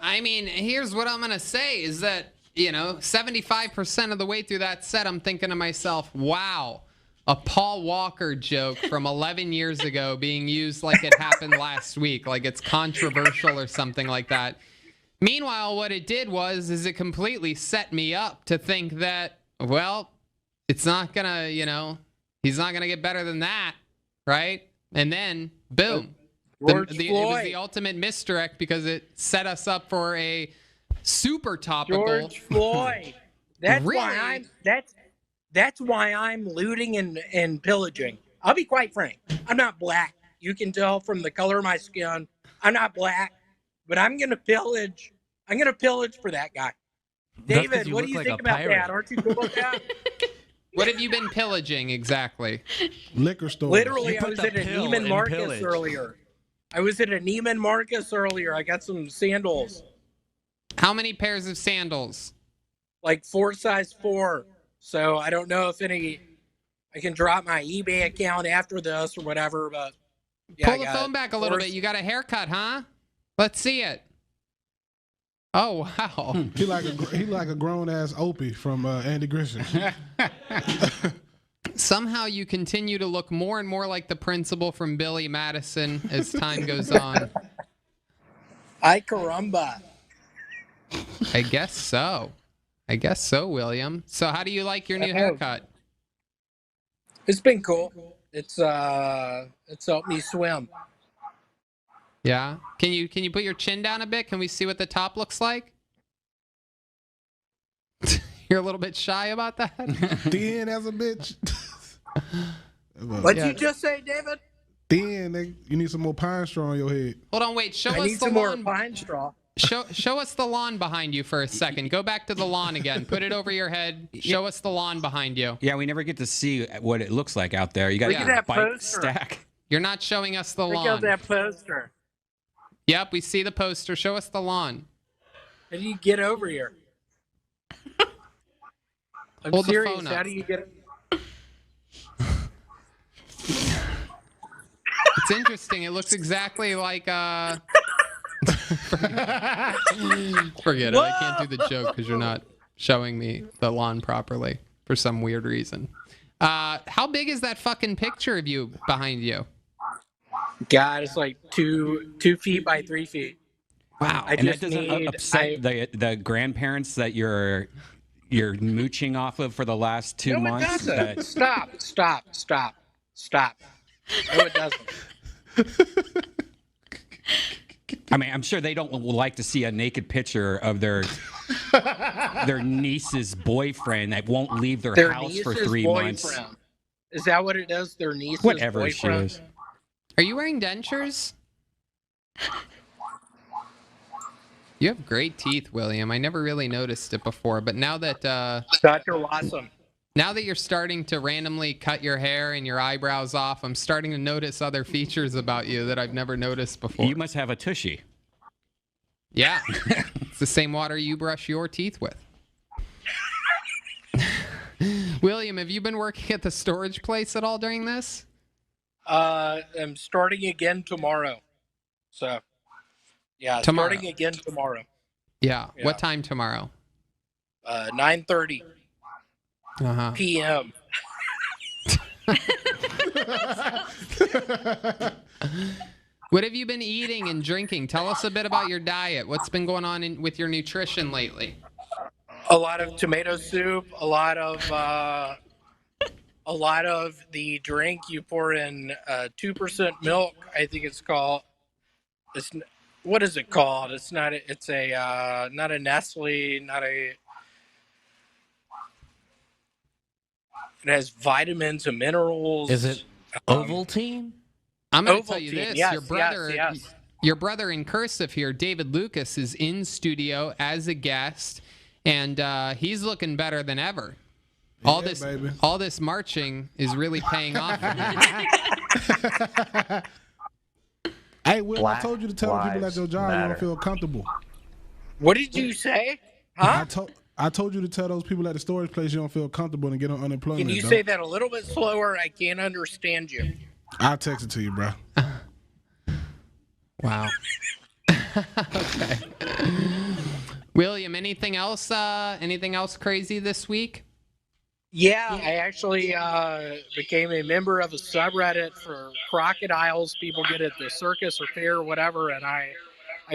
I mean, here's what I'm going to say is that, 75% of the way through that set, I'm thinking to myself, wow, a Paul Walker joke from 11 years ago being used like it happened last week, like it's controversial or something like that. Meanwhile, what it did is it completely set me up to think that, well, it's not going to, he's not going to get better than that, right? And then, boom. It was the ultimate misdirect because it set us up for a super topical. George Floyd. That's Really? why that's why I'm looting and pillaging. I'll be quite frank. I'm not black. You can tell from the color of my skin. I'm not black, but I'm gonna pillage. I'm gonna pillage for that guy. David, what do you think about that? Aren't you cool with that? What have you been pillaging exactly? Liquor store. Literally, I was at a Neiman Marcus earlier. I got some sandals. How many pairs of sandals? Like size 4. So I don't know if I can drop my eBay account after this or whatever, but yeah, Pull the phone back a little bit. You got a haircut, huh? Let's see it. Oh wow. He like a grown ass Opie from Andy Griffith. Somehow you continue to look more and more like the principal from Billy Madison as time goes on. Ay caramba. I guess so, William. So how do you like your new haircut? It's been cool. It's helped me swim. Yeah. Can you put your chin down a bit? Can we see what the top looks like? You're a little bit shy about that? Thin as a bitch. What'd you just say, David? Thin, you need some more pine straw on your head. Hold on, wait. Show I us need the some lawn. more pine straw. Show us the lawn behind you for a second. Go back to the lawn again. Put it over your head. Show us the lawn behind you. Yeah, we never get to see what it looks like out there. You got that bike poster. stack. You're not showing us the Check lawn. out that poster. Yep, we see the poster. Show us the lawn. How do you get over here? I'm Hold the serious. phone How up. do you get? It's interesting. It looks exactly like Forget it. I can't do the joke because you're not showing me the lawn properly for some weird reason. How big is that fucking picture of you behind you? God, it's like 2 feet by 3 feet. Wow. I And just that doesn't need- upset the grandparents that you're mooching off of for the last 2 No, months? it doesn't. that- Stop. No, it doesn't. I mean, I'm sure they don't like to see a naked picture of their niece's boyfriend that won't leave their house for 3 months. Boyfriend. Is that what it is? Their niece's Whatever boyfriend? she is. Are you wearing dentures? You have great teeth, William. I never really noticed it before, but now that Dr. Watson. now that you're starting to randomly cut your hair and your eyebrows off, I'm starting to notice other features about you that I've never noticed before. You must have a tushy. Yeah. It's the same water you brush your teeth with. William, have you been working at the storage place at all during this? I'm starting again tomorrow. So, yeah, Tomorrow. starting again tomorrow. Yeah. What time tomorrow? 9:30 Uh-huh. p.m. What have you been eating and drinking? Tell us a bit about your diet. What's been going on with your nutrition lately? A lot of tomato soup, a lot of the drink you pour in 2% milk. I think it's called. What is it called? It's not. It's a not a Nestle, not a. It has vitamins and minerals. Is it Ovaltine? I'm going to tell you this. Yes, your brother, yes. your brother in cursive here, David Lucas, is in studio as a guest, and he's looking better than ever. All this marching is really paying off. Hey, Will, I told you to tell the people at your job you don't feel comfortable. What did you say? Huh? I told you to tell those people at the storage place you don't feel comfortable and get on unemployment. Can you dog. say that a little bit slower? I can't understand you. I'll text it to you, bro. Wow. Okay. William, anything else? Anything else crazy this week? Yeah, I actually became a member of a subreddit for crocodiles people get at the circus or fair or whatever, and I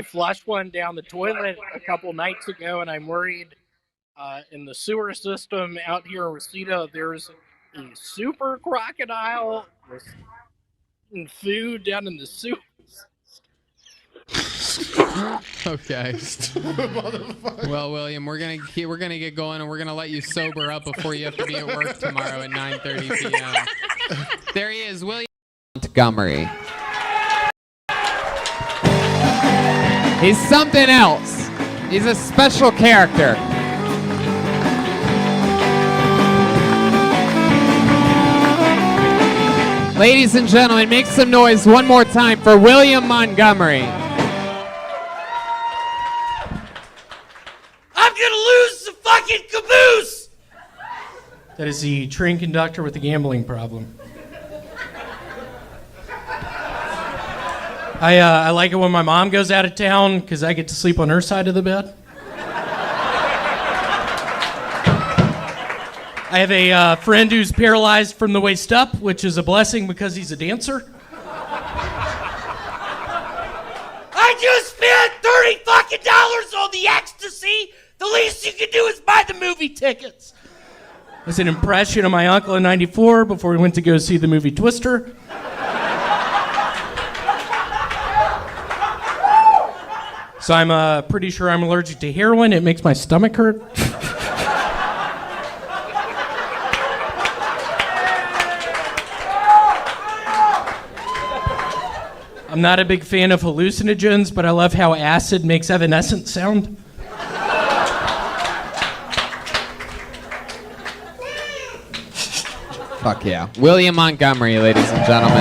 flushed one down the toilet a couple nights ago, and I'm worried in the sewer system out here in Reseda, there's a super crocodile with food down in the sewers. Okay. Well, William, we're gonna get going, and we're gonna let you sober up before you have to be at work tomorrow at 9:30 p.m. There he is, William Montgomery. He's something else. He's a special character. Ladies and gentlemen, make some noise one more time for William Montgomery. I'm gonna lose the fucking caboose! That is the train conductor with the gambling problem. I like it when my mom goes out of town because I get to sleep on her side of the bed. I have a friend who's paralyzed from the waist up, which is a blessing because he's a dancer. I just spent $30 fucking on the ecstasy. The least you can do is buy the movie tickets. It's an impression of my uncle in '94 before we went to go see the movie Twister. So I'm pretty sure I'm allergic to heroin. It makes my stomach hurt. I'm not a big fan of hallucinogens, but I love how acid makes evanescent sound. Fuck yeah. William Montgomery, ladies and gentlemen.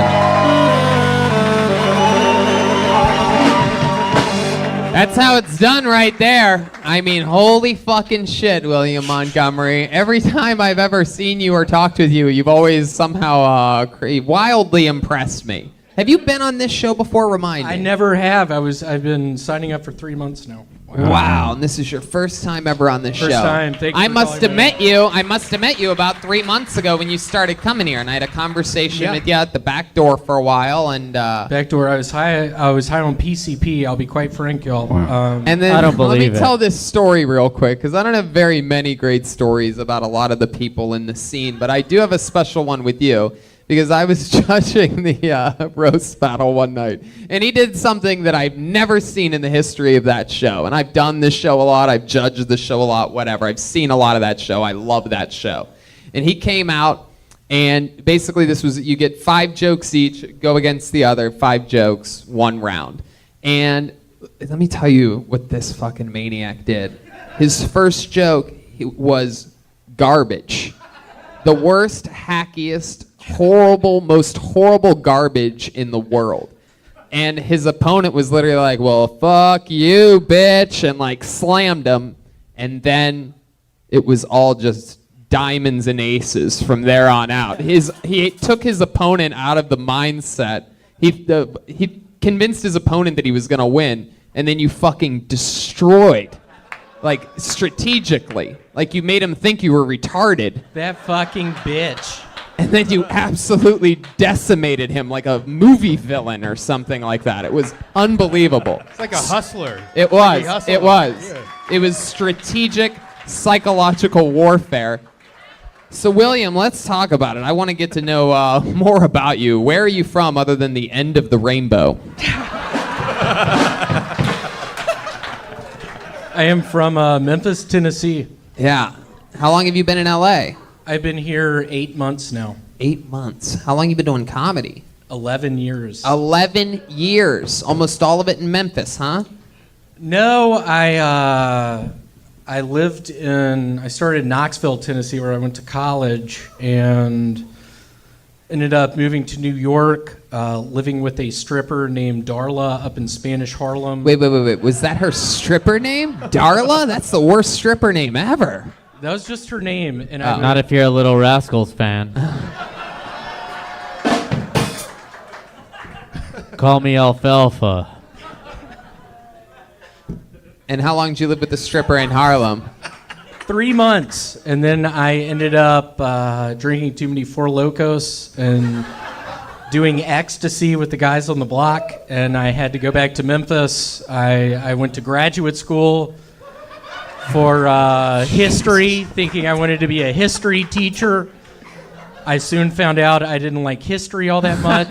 That's how it's done right there. I mean, holy fucking shit, William Montgomery. Every time I've ever seen you or talked with you, you've always somehow wildly impressed me. Have you been on this show before? Remind me. I never have. I've been signing up for 3 months now. Wow, and this is your first time ever on this show. First time. Thank you I for must calling have me. met you. I must have met you about 3 months ago when you started coming here, and I had a conversation with you at the back door for a while. And back door, I was high on PCP. I'll be quite frank, y'all. and then let me tell this story real quick, because I don't have very many great stories about a lot of the people in the scene, but I do have a special one with you. because I was judging the roast battle one night, and he did something that I've never seen in the history of that show. And I've done this show a lot. I've judged the show a lot, whatever. I've seen a lot of that show. I love that show. And he came out, and basically this was, you get 5 jokes each, go against the other, 5 jokes, 1 round. And let me tell you what this fucking maniac did. His first joke was garbage. The worst, hackiest, horrible, most horrible garbage in the world. And his opponent was literally like, well, fuck you, bitch, and like slammed him. And then it was all just diamonds and aces from there on out. He took his opponent out of the mindset. He convinced his opponent that he was going to win, and then you fucking destroyed, like, strategically. Like, you made him think you were retarded. That fucking bitch. And then you absolutely decimated him like a movie villain or something like that. It was unbelievable. It's like a hustler. It was. He hustled. It was. Yeah. It was strategic, psychological warfare. So, William, let's talk about it. I want to get to know more about you. Where are you from other than the end of the rainbow? I am from Memphis, Tennessee. Yeah. How long have you been in L.A.? I've been here 8 months now. 8 months. How long have you been doing comedy? 11 years. 11 years. Almost all of it in Memphis, huh? No, I started in Knoxville, Tennessee, where I went to college, and ended up moving to New York, living with a stripper named Darla up in Spanish Harlem. Wait. Was that her stripper name? Darla? That's the worst stripper name ever. That was just her name. And Not if you're a Little Rascals fan. Call me Alfalfa. And how long did you live with the stripper in Harlem? 3 months, and then I ended up drinking too many Four Locos and doing ecstasy with the guys on the block, and I had to go back to Memphis. I went to graduate school for history, thinking I wanted to be a history teacher. I soon found out I didn't like history all that much.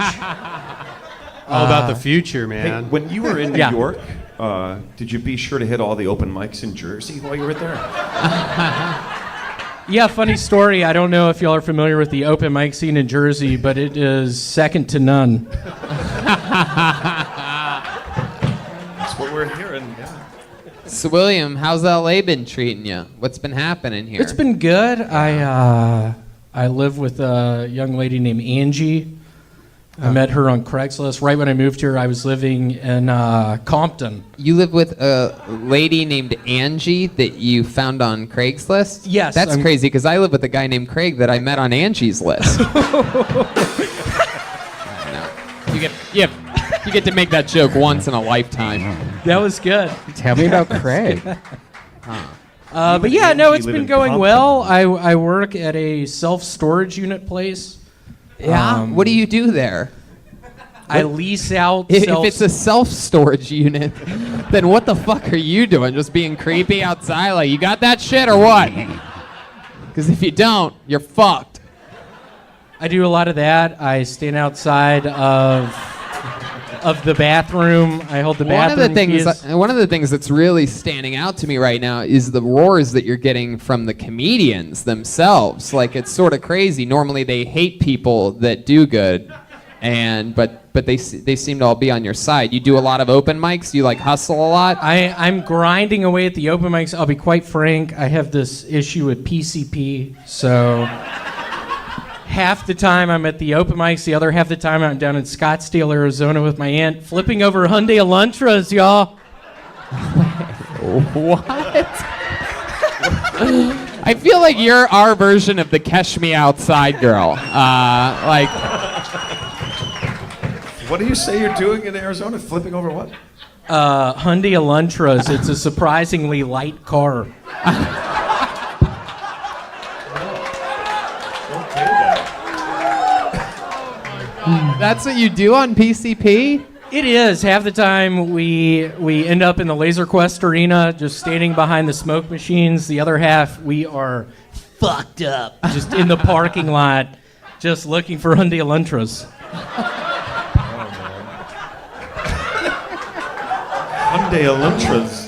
All about the future, man. Hey, when you were in New Yeah. York, did you be sure to hit all the open mics in Jersey while you were there? Yeah, funny story. I don't know if y'all are familiar with the open mic scene in Jersey, but it is second to none. That's what we're hearing. Yeah. So, William, how's LA been treating you? What's been happening here? It's been good. I live with a young lady named Angie. I met her on Craigslist. Right when I moved here, I was living in Compton. You live with a lady named Angie that you found on Craigslist? Yes. That's crazy, because I live with a guy named Craig that I met on Angie's list. You get to make that joke once in a lifetime. That was good. Tell me about Craig. But yeah, no, it's live been in going Compton. well. I work at a self-storage unit place. Yeah? What do you do there? I lease out. If it's a self-storage unit, then what the fuck are you doing? Just being creepy outside? Like, you got that shit or what? Because if you don't, you're fucked. I do a lot of that. I stand outside of the bathroom. I hold the bathroom keys. One of the things that's really standing out to me right now is the roars that you're getting from the comedians themselves. Like, it's sort of crazy. Normally they hate people that do good, but they seem to all be on your side. You do a lot of open mics. You like hustle a lot. I'm grinding away at the open mics. I'll be quite frank. I have this issue with PCP, so half the time I'm at the open mics, the other half the time I'm down in Scottsdale, Arizona with my aunt, flipping over Hyundai Elantras, y'all. What? I feel like you're our version of the Catch Me Outside girl. What do you say you're doing in Arizona? Flipping over what? Hyundai Elantras. It's a surprisingly light car. That's what you do on PCP? It is. Half the time we end up in the Laser Quest arena just standing behind the smoke machines. The other half we are fucked up just in the parking lot Just looking for Hyundai Elantras. Hyundai Elantras.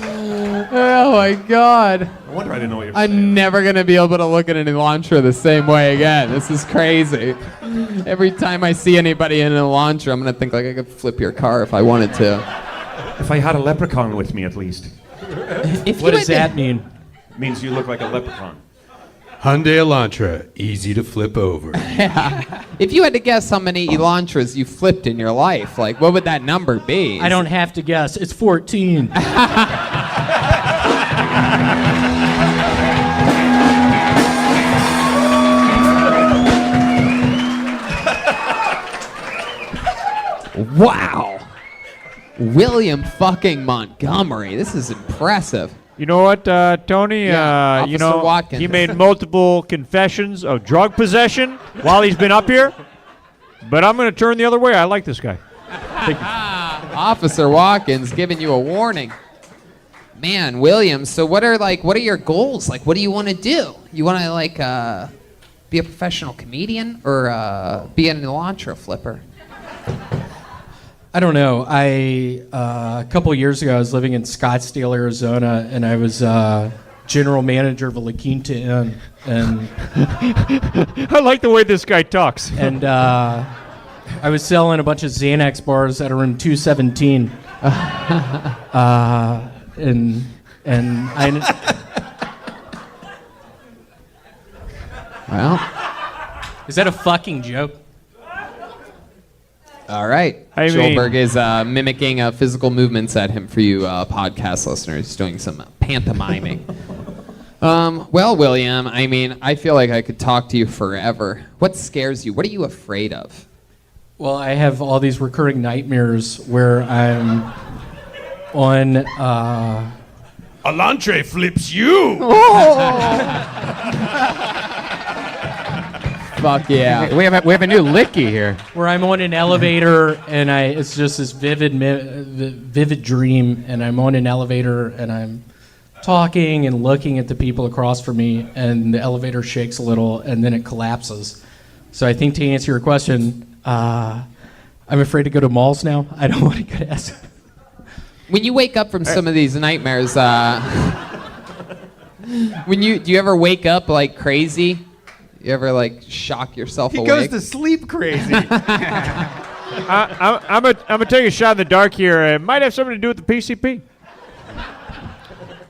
Oh my God. No wonder I didn't know what you're I'm never going to be able to look at an Elantra the same way again. This is crazy. Every time I see anybody in an Elantra, I'm going to think like I could flip your car if I wanted to. If I had a leprechaun with me, at least. What does that mean? It means you look like a leprechaun. Hyundai Elantra, easy to flip over. Yeah. If you had to guess how many Elantras you flipped in your life, like what would that number be? I don't have to guess. It's 14. Wow. William fucking Montgomery. This is impressive. You know what, Tony? Yeah, you Officer know, Watkins. he made multiple confessions of drug possession while he's been up here. But I'm going to turn the other way. I like this guy. Officer Watkins giving you a warning. Man, William, so what are your goals? Like, what do you want to do? You want to be a professional comedian or be an Elantra flipper? I don't know. A couple of years ago, I was living in Scottsdale, Arizona, and I was general manager of a La Quinta Inn. And I like the way this guy talks. And I was selling a bunch of Xanax bars that are in 217. And I. Well, is that a fucking joke? All right. I mean- Schulberg is mimicking physical movements at him for you podcast listeners, doing some pantomiming. Well, William, I mean, I feel like I could talk to you forever. What scares you? What are you afraid of? Well, I have all these recurring nightmares where I'm on. Elantra flips you. Fuck yeah. We have a new Licky here. Where I'm on an elevator and it's just this vivid dream, and I'm on an elevator and I'm talking and looking at the people across from me, and the elevator shakes a little and then it collapses. So I think, to answer your question, I'm afraid to go to malls now. I don't want to go to S. When you wake up from some of these nightmares, do you ever wake up like crazy? You ever like shock yourself He awake? goes to sleep crazy. I'm gonna take a shot in the dark here. It might have something to do with the PCP.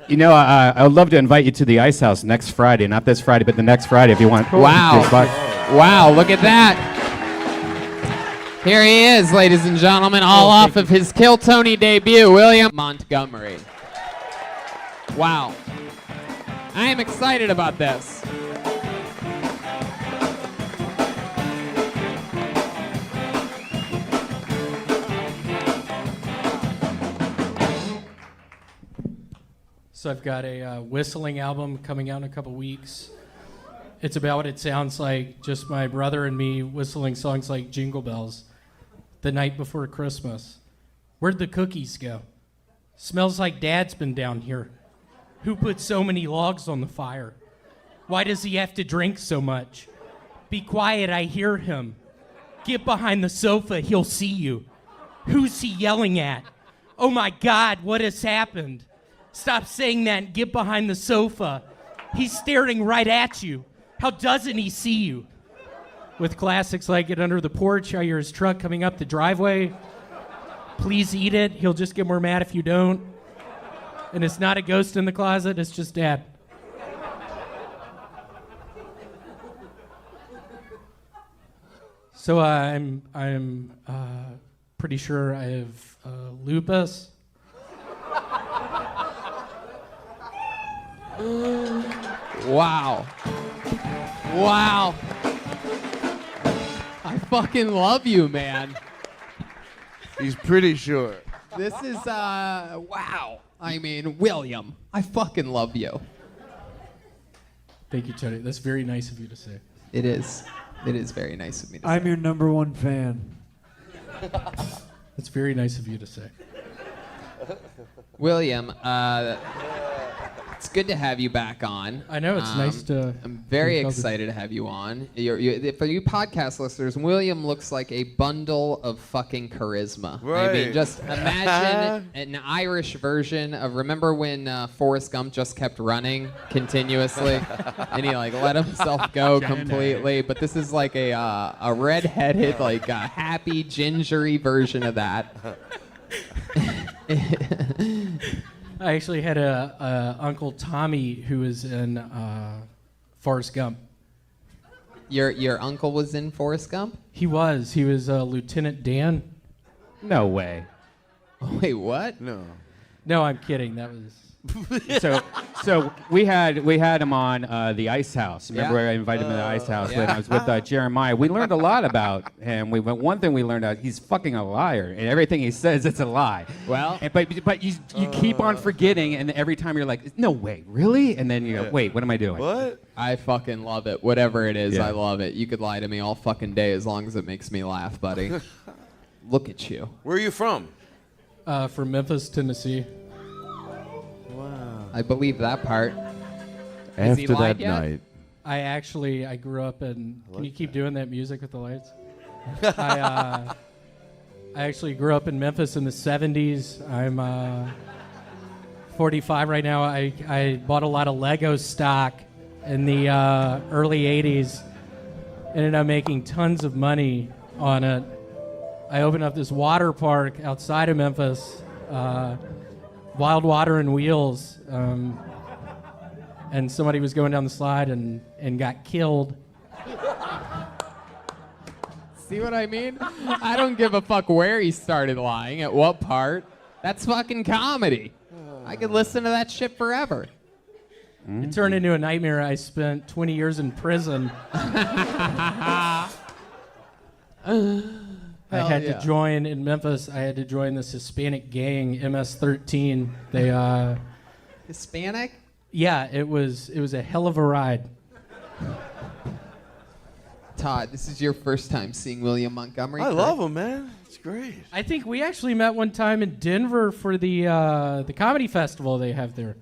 You know, I would love to invite you to the Ice House next Friday. Not this Friday, but the next Friday if you want. Wow. Just like- Wow, look at that. Here he is, ladies and gentlemen, all off of his Kill Tony debut, William Montgomery. Wow. I am excited about this. So I've got a whistling album coming out in a couple weeks. It's about what it sounds like, just my brother and me whistling songs like Jingle Bells the night before Christmas. Where'd the cookies go? Smells like Dad's been down here. Who put so many logs on the fire? Why does he have to drink so much? Be quiet, I hear him. Get behind the sofa, he'll see you. Who's he yelling at? Oh my God, what has happened? Stop saying that and get behind the sofa. He's staring right at you. How doesn't he see you? With classics like Get Under the Porch, I hear his truck coming up the driveway. Please eat it. He'll just get more mad if you don't. And it's not a ghost in the closet, it's just Dad. So I'm pretty sure I have lupus. Wow. Wow. I fucking love you, man. He's pretty sure. This is, wow. I mean, William, I fucking love you. Thank you, Tony. That's very nice of you to say. It is. It is very nice of me to say. I'm your number one fan. That's very nice of you to say. William, It's good to have you back on. I know, it's nice to I'm very be called to- excited to have you on. For you podcast listeners, William looks like a bundle of fucking charisma. I mean, Right. just imagine an Irish version of. Remember when Forrest Gump just kept running continuously, and he like let himself go completely. But this is like a redheaded, like a happy, gingery version of that. I actually had a Uncle Tommy who was in Forrest Gump. Your uncle was in Forrest Gump? He was. He was Lieutenant Dan. No way. Wait, what? No. No, I'm kidding. That was. So we had him on the Ice House. Remember, Yeah. I invited him to the Ice House when yeah. I was with Jeremiah. We learned a lot about him. One thing we learned out, he's fucking a liar, and everything he says, it's a lie. Well, but you keep on forgetting, and every time you're like, no way, really? And then you go, wait, what am I doing? What? I fucking love it. Whatever it is, Yeah. I love it. You could lie to me all fucking day as long as it makes me laugh, buddy. Look at you. Where are you from? From Memphis, Tennessee. I believe that part. Has he After lied that yet? night. I grew up in. Can you keep doing that music with the lights? I actually grew up in Memphis in the 70s. I'm 45 right now. I bought a lot of Lego stock in the early 80s. Ended up making tons of money on it. I opened up this water park outside of Memphis, Wild Water and Wheels, and somebody was going down the slide and got killed. See what I mean? I don't give a fuck where he started lying, at what part. That's fucking comedy. I could listen to that shit forever. It turned into a nightmare. I spent 20 years in prison. I had to join in Memphis. I had to join this Hispanic gang, MS-13. They Hispanic? Yeah, it was a hell of a ride. Todd, this is your first time seeing William Montgomery. I love him, man. It's great. I think we actually met one time in Denver for the comedy festival they have there.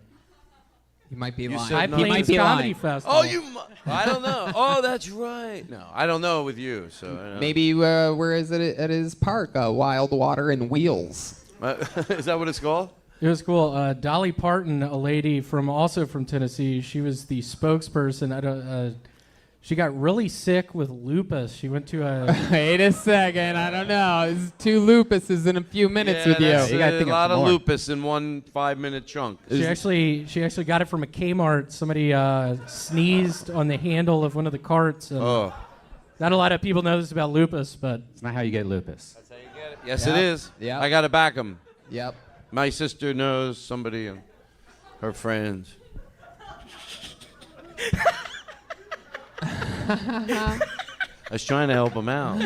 You might be You lying. said High no. Plains Comedy Festival. Oh, I don't know. Oh, that's right. No, I don't know with you. So I don't. Maybe where is it at his park? Wild Water and Wheels. Is that what it's called? It was cool. Dolly Parton, a lady also from Tennessee, she was the spokesperson. She got really sick with lupus. She went to a. Wait a second. I don't know. It's 2 lupuses in a few minutes with you. That's You gotta a think of lot some of more. lupus in one 5-minute chunk. She actually got it from a Kmart. Somebody sneezed on the handle of one of the carts. And not a lot of people know this about lupus, but It's not how you get lupus. That's how you get it. Yes, Yep. it is. Yep. I got to back him. Yep. My sister knows somebody and her friends. I was trying to help him out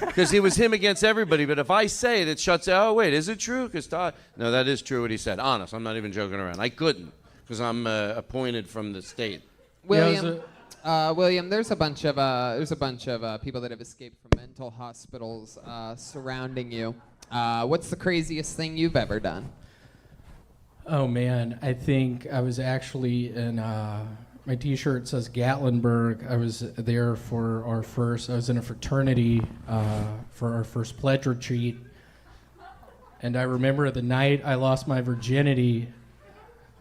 because it was him against everybody. But if I say it, it shuts out. Oh wait, is it true? Because Todd, no, that is true what he said. Honest, I'm not even joking around. I couldn't because I'm appointed from the state. William, William, there's a bunch of people that have escaped from mental hospitals surrounding you. What's the craziest thing you've ever done? oh man, I think I was actually in. My T-shirt says Gatlinburg. I was there for I was in a fraternity for our first pledge retreat. And I remember the night I lost my virginity,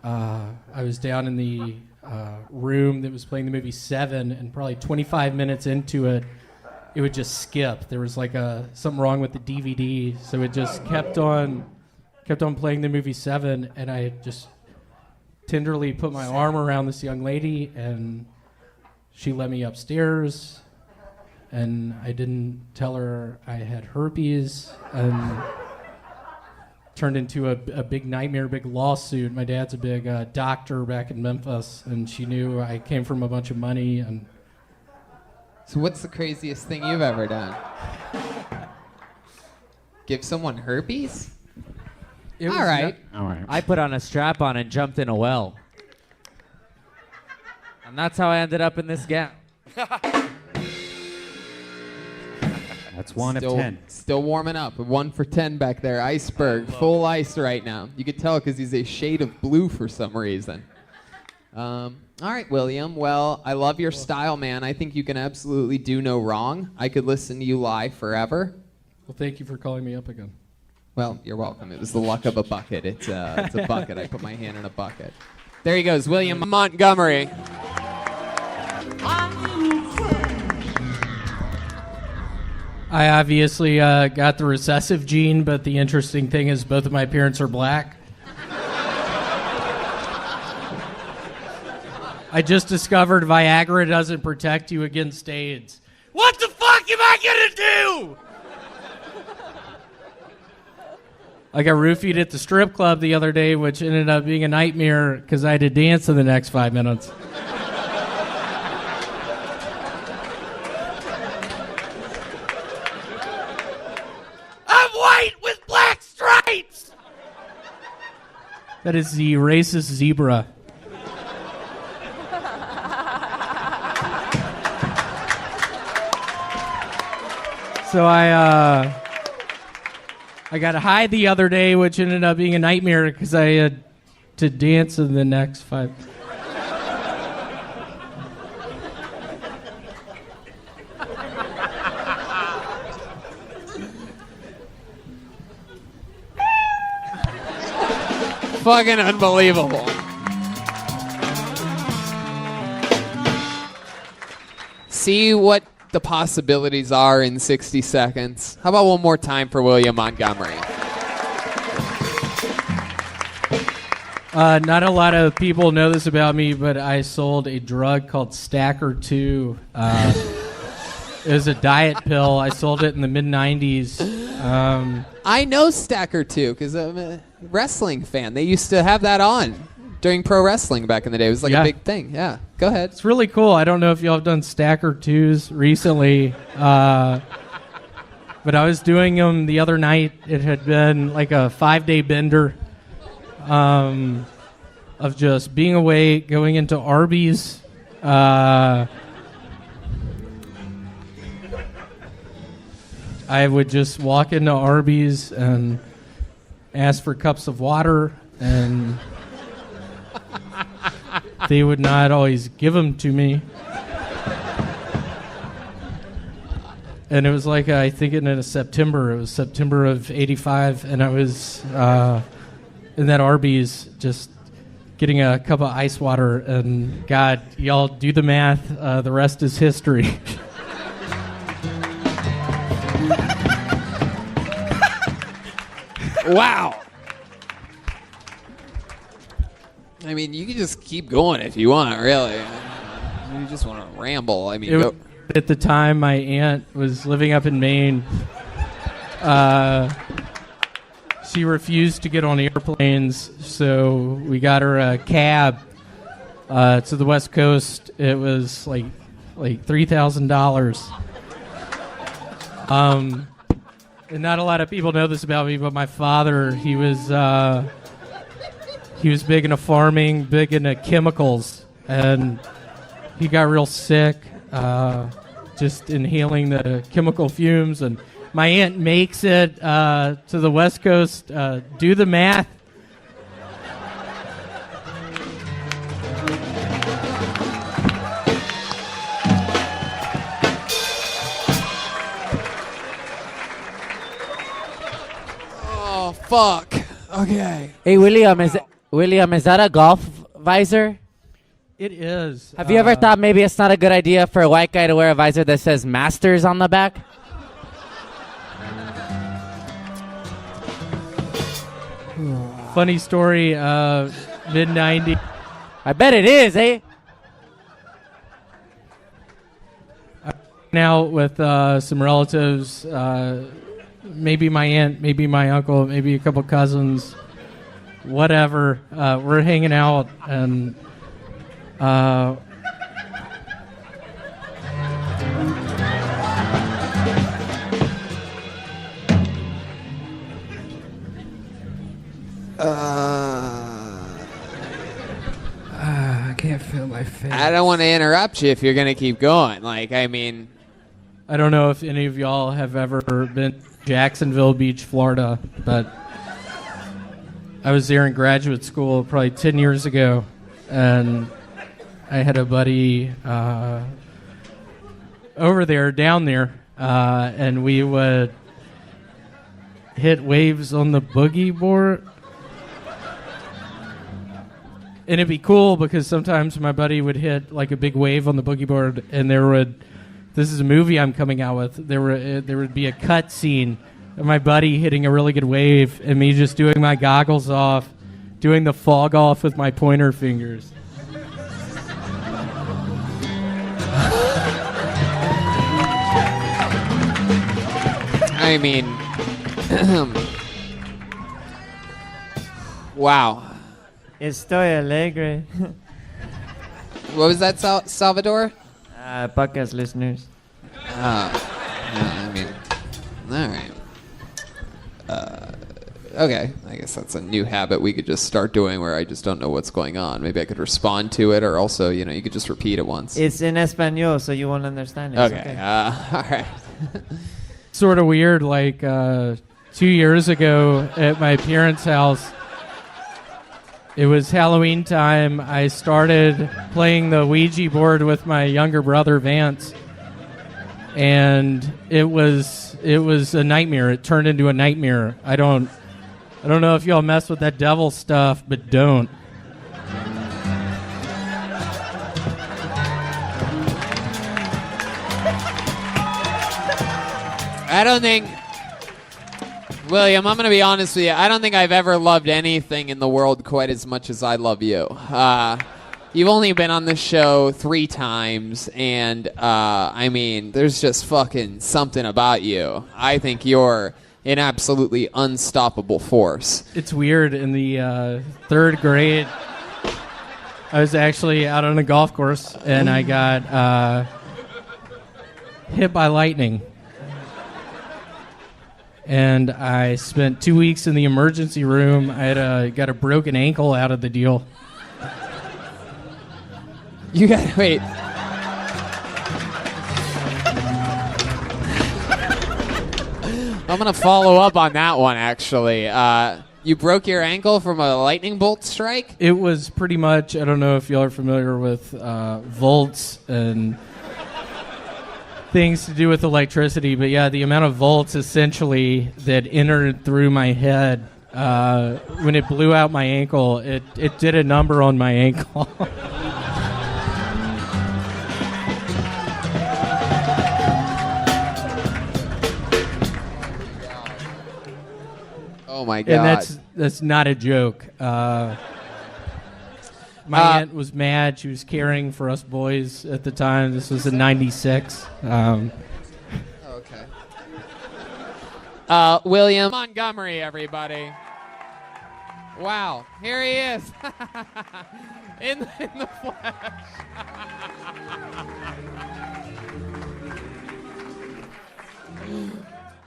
I was down in the room that was playing the movie Seven, and probably 25 minutes into it, it would just skip. There was like something wrong with the DVD, so it just kept on playing the movie Seven, and I just tenderly put my arm around this young lady, and she led me upstairs, and I didn't tell her I had herpes, and turned into a big nightmare, big lawsuit. My dad's a big doctor back in Memphis, and she knew I came from a bunch of money. And so what's the craziest thing you've ever done? Give someone herpes? It All right. All right. I put on a strap-on and jumped in a well. And that's how I ended up in this gown. That's 1 Still- of 10. Still warming up. 1 for 10 back there. Iceberg, full ice right now. You could tell because he's a shade of blue for some reason. All right, William. Well, I love your style, man. I think you can absolutely do no wrong. I could listen to you lie forever. Well, thank you for calling me up again. Well, you're welcome. It was the luck of a bucket. It's a bucket. I put my hand in a bucket. There he goes, William Montgomery. I obviously got the recessive gene, but the interesting thing is both of my parents are black. I just discovered Viagra doesn't protect you against AIDS. What the fuck am I gonna do? I got roofied at the strip club the other day, which ended up being a nightmare because I had to dance in the next 5 minutes. I'm white with black stripes. That is the racist zebra. So I got high the other day, which ended up being a nightmare because I had to dance in the next 5. Fucking unbelievable. See what the possibilities are in 60 seconds. How about one more time for William Montgomery? Not a lot of people know this about me, but I sold a drug called Stacker 2. It was a diet pill. I sold it in the mid-90s. I know Stacker 2 because I'm a wrestling fan. They used to have that on during pro wrestling back in the day. It was like a big thing. Yeah, go ahead. It's really cool. I don't know if y'all have done Stacker 2s recently, but I was doing them the other night. It had been like a 5-day bender of just being away, going into Arby's. I would just walk into Arby's and ask for cups of water, and they would not always give them to me. And it was like, I think it was September of '85, and I was in that Arby's just getting a cup of ice water, and God, y'all do the math, the rest is history. Wow. I mean, you can just keep going if you want, really. You just want to ramble. I mean, go. At the time, my aunt was living up in Maine. She refused to get on airplanes, so we got her a cab to the West Coast. It was like $3,000. And not a lot of people know this about me, but my father, he was big into farming, big into chemicals, and he got real sick just inhaling the chemical fumes. And my aunt makes it to the West Coast. Do the math. Oh, fuck. Okay. Hey, William, is that a golf visor? It is. Have you ever thought maybe it's not a good idea for a white guy to wear a visor that says Masters on the back? Funny story, mid-90s. I bet it is, eh? Now with some relatives, maybe my aunt, maybe my uncle, maybe a couple cousins, whatever. We're hanging out, and I can't feel my face. I don't want to interrupt you if you're going to keep going. Like, I mean, I don't know if any of y'all have ever been to Jacksonville Beach, Florida, but I was there in graduate school probably 10 years ago, and I had a buddy down there, and we would hit waves on the boogie board. And it'd be cool because sometimes my buddy would hit like a big wave on the boogie board, and this is a movie I'm coming out with. There would be a cut scene of my buddy hitting a really good wave, and me just doing my goggles off, doing the fog off with my pointer fingers. I mean, wow. Estoy alegre. What was that, Salvador? Podcast listeners. Yeah, I mean, all right. Okay, I guess that's a new habit we could just start doing where I just don't know what's going on. Maybe I could respond to it, or also, you could just repeat it once. It's in Espanol, so you won't understand it. Okay, all right. Sort of weird, like 2 years ago at my parents' house, it was Halloween time. I started playing the Ouija board with my younger brother, Vance, and it was a nightmare. It turned into a nightmare. I don't know if y'all mess with that devil stuff, but don't. I don't think, William, I'm going to be honest with you. I don't think I've ever loved anything in the world quite as much as I love you. You've only been on the show 3 times, and I mean, there's just fucking something about you. I think you're an absolutely unstoppable force. It's weird. In the 3rd grade, I was actually out on a golf course, and I got hit by lightning. And I spent 2 weeks in the emergency room. I got a broken ankle out of the deal. You gotta wait. I'm gonna follow up on that one, actually. You broke your ankle from a lightning bolt strike? It was pretty much, I don't know if y'all are familiar with volts and things to do with electricity, but yeah, the amount of volts essentially that entered through my head when it blew out my ankle, it did a number on my ankle. Oh my God. And that's not a joke. My aunt was mad. She was caring for us boys at the time. This was in '96. Okay. William Montgomery, everybody. Wow, here he is. in the flesh.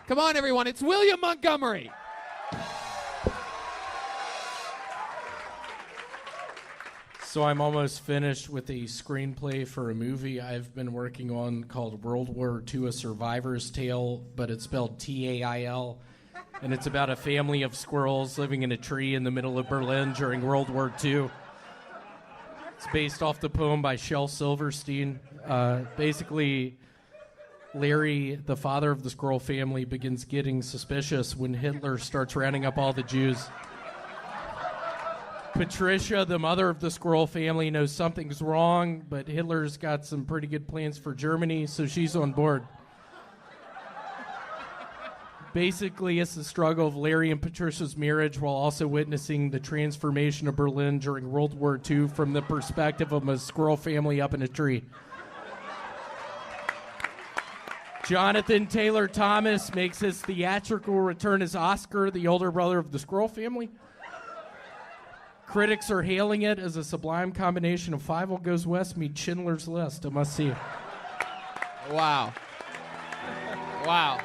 Come on, everyone. It's William Montgomery. So I'm almost finished with a screenplay for a movie I've been working on called World War II, A Survivor's Tale, but it's spelled T-A-I-L. And it's about a family of squirrels living in a tree in the middle of Berlin during World War II. It's based off the poem by Shel Silverstein. Basically, Larry, the father of the squirrel family, begins getting suspicious when Hitler starts rounding up all the Jews. Patricia, the mother of the squirrel family, knows something's wrong, but Hitler's got some pretty good plans for Germany, so she's on board. Basically, it's the struggle of Larry and Patricia's marriage while also witnessing the transformation of Berlin during World War II from the perspective of a squirrel family up in a tree. Jonathan Taylor Thomas makes his theatrical return as Oscar, the older brother of the squirrel family. Critics are hailing it as a sublime combination of Five Will Goes West meets Schindler's List. A must-see. Wow. Wow.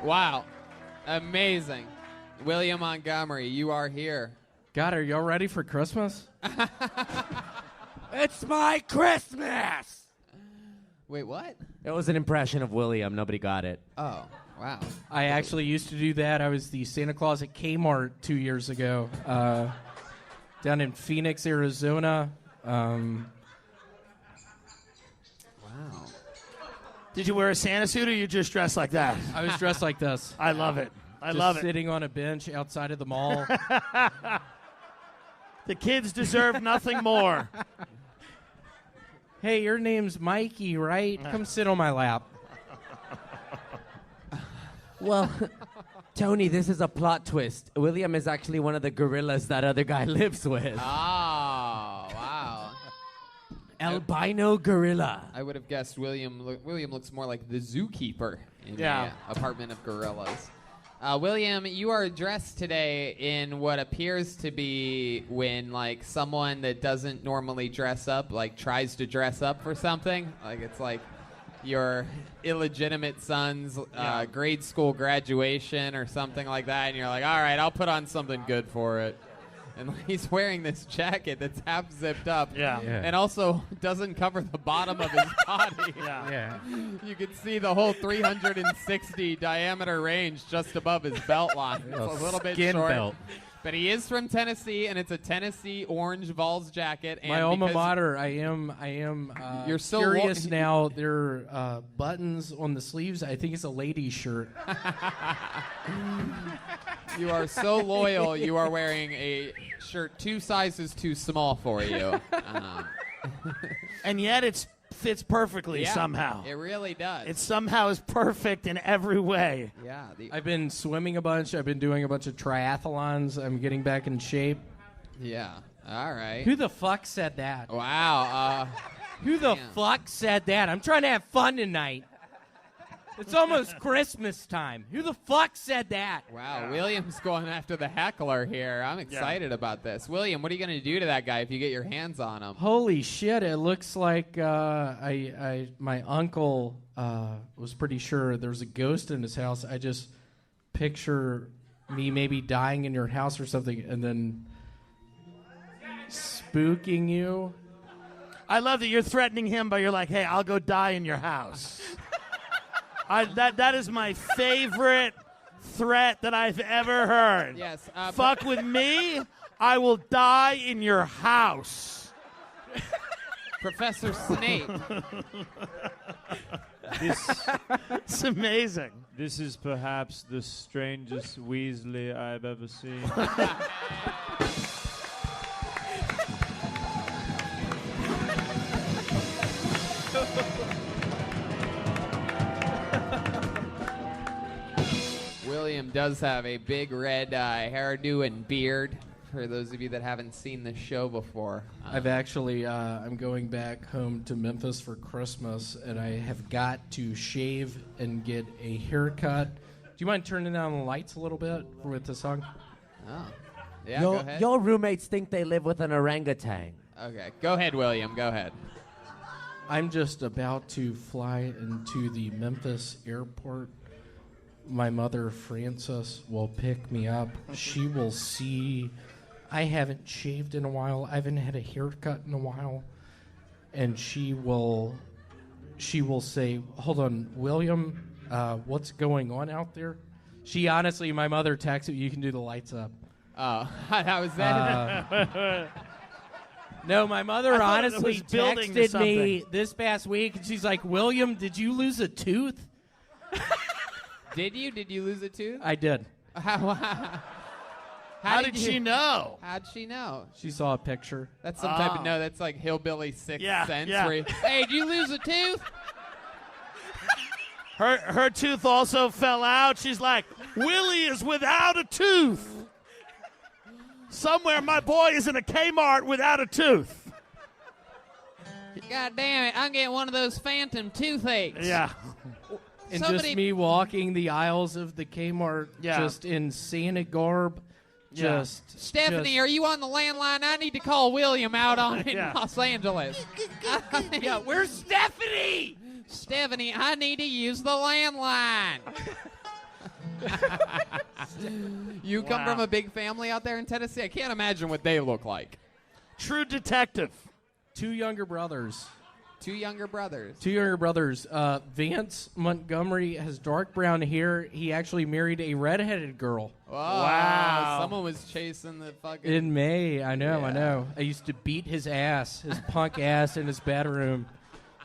Wow. Amazing. William Montgomery, you are here. God, are y'all ready for Christmas? It's my Christmas! Wait, what? It was an impression of William. Nobody got it. Oh, wow. I actually used to do that. I was the Santa Claus at Kmart 2 years ago. down in Phoenix, Arizona. Wow. Did you wear a Santa suit or you just dressed like that? I was dressed like this. I love it. I Just love it. sitting on a bench outside of the mall. The kids deserve nothing more. Hey, your name's Mikey, right? Come sit on my lap. Well, Tony, this is a plot twist. William is actually one of the gorillas that other guy lives with. Oh, wow. Albino gorilla. I would have guessed William looks more like the zookeeper in Yeah. the apartment of gorillas. William, you are dressed today in what appears to be when like someone that doesn't normally dress up like tries to dress up for something. Like it's like your illegitimate son's grade school graduation or something like that, and you're like, all right, I'll put on something good for it. And he's wearing this jacket that's half zipped up, and also doesn't cover the bottom of his body. You can see the whole 360 diameter range just above his belt line. It's a little bit Skin short. belt. But he is from Tennessee, and it's a Tennessee orange Vols jacket. And My alma because mater. I am. You're so curious now. There are buttons on the sleeves. I think it's a lady's shirt. You are so loyal. You are wearing a shirt 2 sizes too small for you. And yet it fits perfectly somehow. It really does. It somehow is perfect in every way. Yeah. I've been swimming a bunch. I've been doing a bunch of triathlons. I'm getting back in shape. Yeah. All right. Who the fuck said that? Wow. Who the fuck said that? I'm trying to have fun tonight. It's almost Christmas time. Who the fuck said that? Wow, William's going after the heckler here. I'm excited about this. William, what are you going to do to that guy if you get your hands on him? Holy shit! It looks like my uncle was pretty sure there's a ghost in his house. I just picture me maybe dying in your house or something, and then spooking you. I love that you're threatening him, but you're like, hey, I'll go die in your house. That is my favorite threat that I've ever heard. Yes. Fuck with me, I will die in your house. Professor Snape. It's amazing. This is perhaps the strangest Weasley I've ever seen. William does have a big red hairdo and beard, for those of you that haven't seen the show before. I've actually, I'm going back home to Memphis for Christmas, and I have got to shave and get a haircut. Do you mind turning down the lights a little bit with the song? Oh. Yeah, go ahead. Your roommates think they live with an orangutan. Okay, go ahead, William. Go ahead. I'm just about to fly into the Memphis airport. My mother, Frances, will pick me up. She will see I haven't shaved in a while. I haven't had a haircut in a while. And she will say, hold on, William, what's going on out there? She honestly, my mother texted, you can do the lights up. Oh, how was that? No, my mother I thought it honestly was building to texted me something. this past week, and she's like, William, did you lose a tooth? Did you? Did you lose a tooth? I did. How did she know? How'd she know? She saw a picture. That's some type of no. That's like hillbilly Sixth Sense. yeah. Where hey, did you lose a tooth? Her tooth also fell out. She's like, Willie is without a tooth. Somewhere my boy is in a Kmart without a tooth. God damn it! I'm getting one of those phantom toothaches. Yeah. And just me walking the aisles of the Kmart, just in Santa garb. Just Stephanie, are you on the landline? I need to call William out on in Yeah. Los Angeles. Yeah, where's Stephanie? Stephanie, I need to use the landline. You come from a big family out there in Tennessee? I can't imagine what they look like. True detective. 2 younger brothers. Two younger brothers. Two younger brothers. Vance Montgomery has dark brown hair. He actually married a redheaded girl. Wow. Someone was chasing the fucking... In May, I know. I used to beat his ass, his punk ass in his bedroom,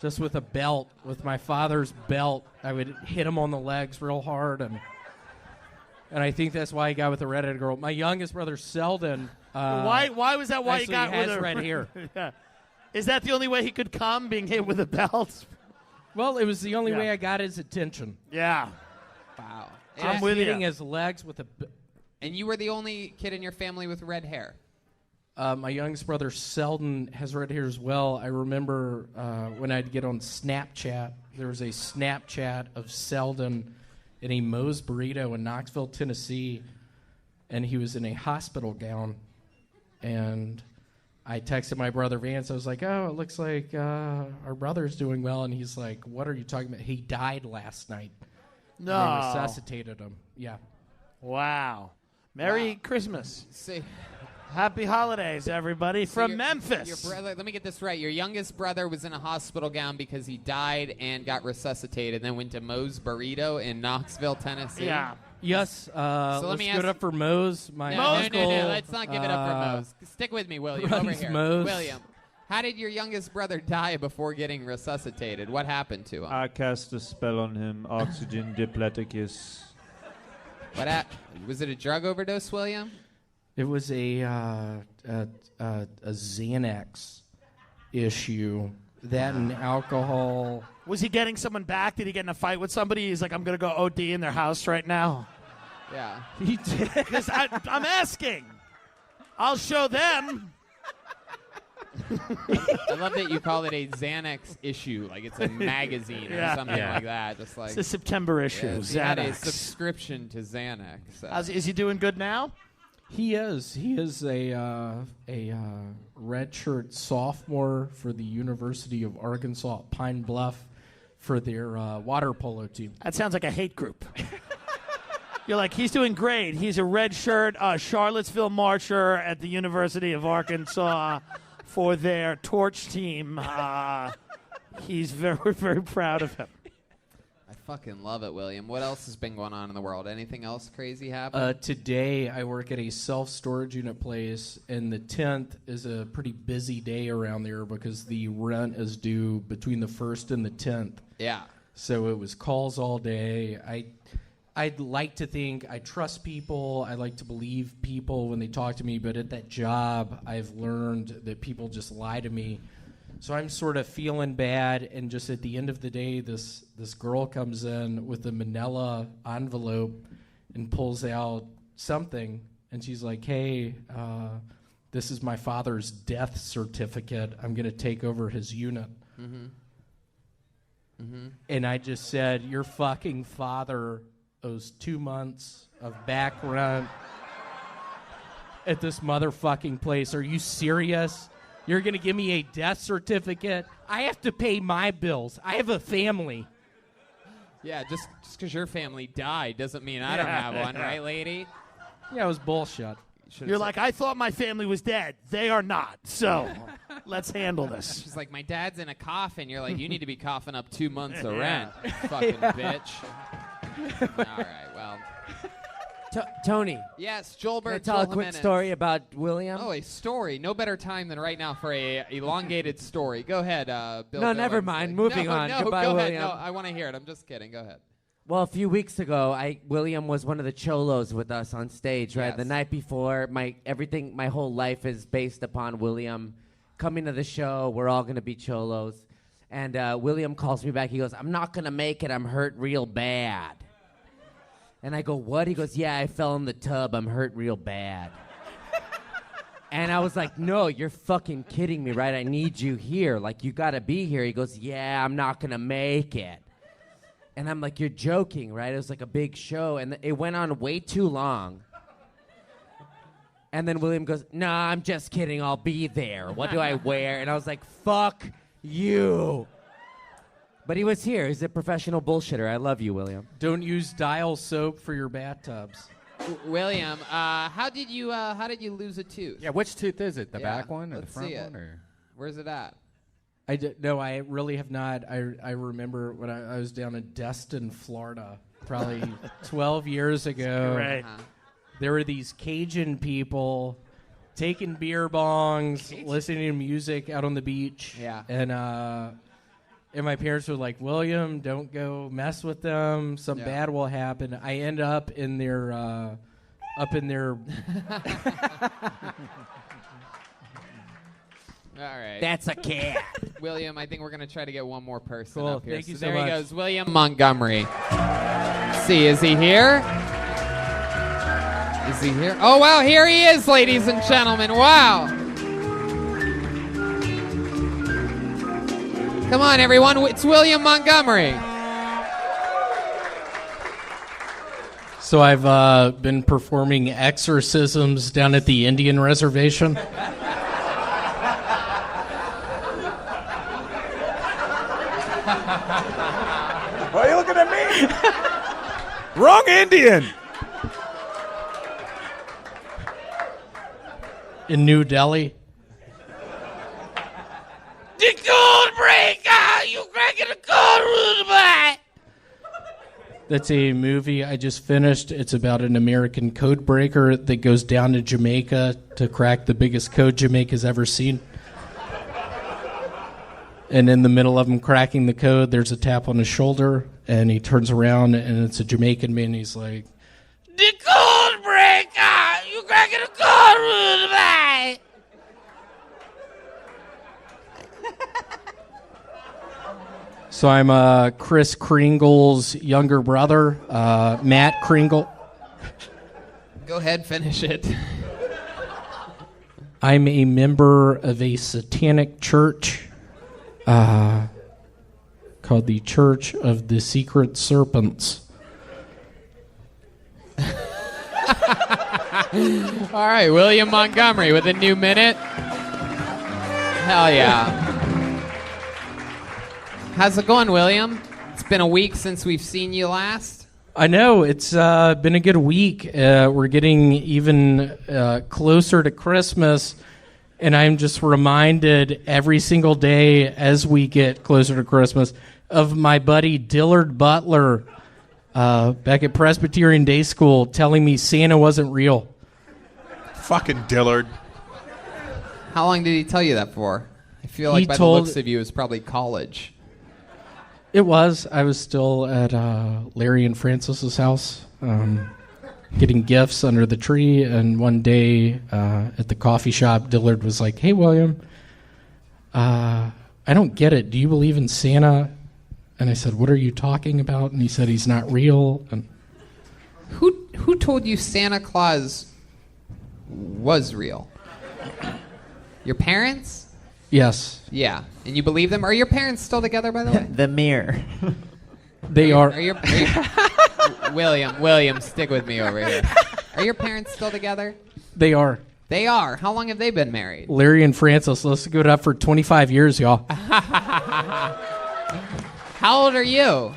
just with a belt, with my father's belt. I would hit him on the legs real hard, and I think that's why he got with the redheaded girl. My youngest brother, Sheldon. Why was that why he got has with a red hair? Yeah. Is that the only way he could come, being hit with a belt? Well, it was the only way I got his attention. Yeah. Wow. I'm with hitting you. his legs with a. And you were the only kid in your family with red hair. My youngest brother Sheldon has red hair as well. I remember when I'd get on Snapchat, there was a Snapchat of Sheldon in a Moe's Burrito in Knoxville, Tennessee, and he was in a hospital gown. And I texted my brother Vance. I was like, "Oh, it looks like our brother's doing well." And he's like, "What are you talking about? He died last night." No. They resuscitated him. Yeah. Wow. Merry Christmas. See. Happy holidays, everybody, from Memphis. Your brother, let me get this right. Your youngest brother was in a hospital gown because he died and got resuscitated, then went to Moe's Burrito in Knoxville, Tennessee. Yeah. Yes. So let let's me give it ask- up for Moe's. My No, uncle. let's not give it up for Moe's. Stick with me, William. Over runs here. Moe's. William, how did your youngest brother die before getting resuscitated? What happened to him? I cast a spell on him, oxygen dipleticus. Was it a drug overdose, William? It was a Xanax issue. That and alcohol. Was he getting someone back? Did he get in a fight with somebody? He's like, I'm going to go OD in their house right now. Yeah. He did. Because I'm asking. I'll show them. I love that you call it a Xanax issue, like it's a magazine or something like that. Just like It's a September issue. Yes, he had a Xanax. subscription to Xanax. So. Is he doing good now? He is. He is a redshirt sophomore for the University of Arkansas at Pine Bluff for their water polo team. That sounds like a hate group. You're like, he's doing great. He's a red shirt Charlottesville marcher at the University of Arkansas for their torch team. He's very, very proud of him. I fucking love it, William. What else has been going on in the world? Anything else crazy happen? Today, I work at a self-storage unit place, and the 10th is a pretty busy day around there because the rent is due between the 1st and the 10th. Yeah. So it was calls all day. I'd like to think I trust people. I like to believe people when they talk to me, but at that job, I've learned that people just lie to me. So I'm sort of feeling bad, and just at the end of the day, this girl comes in with a manila envelope and pulls out something, and she's like, "Hey, this is my father's death certificate. I'm going to take over his unit." Mm-hmm. Mm-hmm. And I just said, "Your fucking father owes 2 months of back rent at this motherfucking place. Are you serious? You're going to give me a death certificate? I have to pay my bills. I have a family." Yeah, just because your family died doesn't mean I don't have one, right, lady? Yeah, it was bullshit. You're like, I thought my family was dead. They are not. So let's handle this. She's like, my dad's in a coffin. You're like, you need to be coughing up 2 months of Yeah. rent, fucking bitch. All right, well. Tony. Yes, Joel Can I Bert. tell a Joel quick Jimenez. story about William? Oh, a story. No better time than right now for a elongated story. Go ahead, Bill. No, Billingsley. never mind. Moving on. No, Goodbye, go ahead. William. No, I want to hear it. I'm just kidding. Go ahead. Well, a few weeks ago, William was one of the cholos with us on stage, right? Yes. The night before, my whole life is based upon William coming to the show. We're all going to be cholos. And William calls me back. He goes, "I'm not going to make it. I'm hurt real bad." And I go, "What?" He goes, "Yeah, I fell in the tub. I'm hurt real bad." And I was like, "No, you're fucking kidding me, right? I need you here. Like, you got to be here." He goes, "Yeah, I'm not going to make it." And I'm like, "You're joking, right?" It was like a big show, and it went on way too long. And then William goes, "Nah, I'm just kidding. I'll be there. What do I wear?" And I was like, "Fuck you." But he was here. He's a professional bullshitter. I love you, William. Don't use Dial soap for your bathtubs. William, how did you lose a tooth? Yeah, which tooth is it? The Yeah, back one or the let's front see it. one? Or Where's it at? No, I really have not. I remember when I was down in Destin, Florida, probably 12 years ago. Right. There were these Cajun people taking beer bongs, listening to music out on the beach. Yeah. And my parents were like, William, don't go mess with them. Something bad will happen. I end up in their All right. That's a cat. William, I think we're going to try to get one more person Cool, up here. thank you so there much. he goes, William Montgomery. See, is he here? Is he here? Oh, wow, here he is, ladies and gentlemen. Wow. Come on, everyone. It's William Montgomery. So I've been performing exorcisms down at the Indian reservation. Why are you looking at me? Wrong Indian. In New Delhi. The code breaker! You cracking the code, rude boy! That's a movie I just finished. It's about an American code breaker that goes down to Jamaica to crack the biggest code Jamaica's ever seen. And in the middle of him cracking the code, there's a tap on his shoulder, and he turns around, and it's a Jamaican man. He's like, The code breaker! You cracking the code, rude boy! so I'm Chris Kringle's younger brother, Matt Kringle. Go ahead, finish it. I'm a member of a satanic church called the Church of the Secret Serpents. All right, William Montgomery with a new minute. Hell yeah. How's it going, William? It's been a week since we've seen you last. I know, it's been a good week. We're getting even closer to Christmas, and I'm just reminded every single day as we get closer to Christmas of my buddy Dillard Butler back at Presbyterian Day School telling me Santa wasn't real. Fucking Dillard. How long did he tell you that for? I feel like by the looks of you, it was probably college. It was. I was still at Larry and Francis's house, getting gifts under the tree. And one day at the coffee shop, Dillard was like, "Hey, William, I don't get it. Do you believe in Santa?" And I said, "What are you talking about?" And he said, "He's not real." And Who told you Santa Claus was real? Your parents? Yes. Yeah. And you believe them? Are your parents still together, by the way? The mirror. They are. William, stick with me over here. Are your parents still together? They are. They are. How long have they been married? Larry and Francis, let's give it up for 25 years, y'all. How old are you?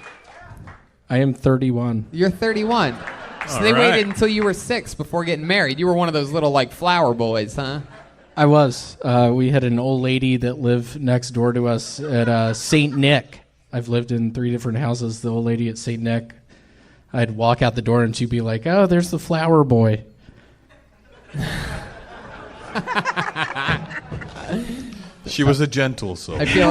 I am 31. You're 31. So All they right. waited until you were 6 before getting married. You were one of those little, like, flower boys, huh? I was. We had an old lady that lived next door to us at St. Nick. I've lived in 3 different houses. The old lady at St. Nick, I'd walk out the door and she'd be like, "Oh, there's the flower boy." She was a gentle soul. I feel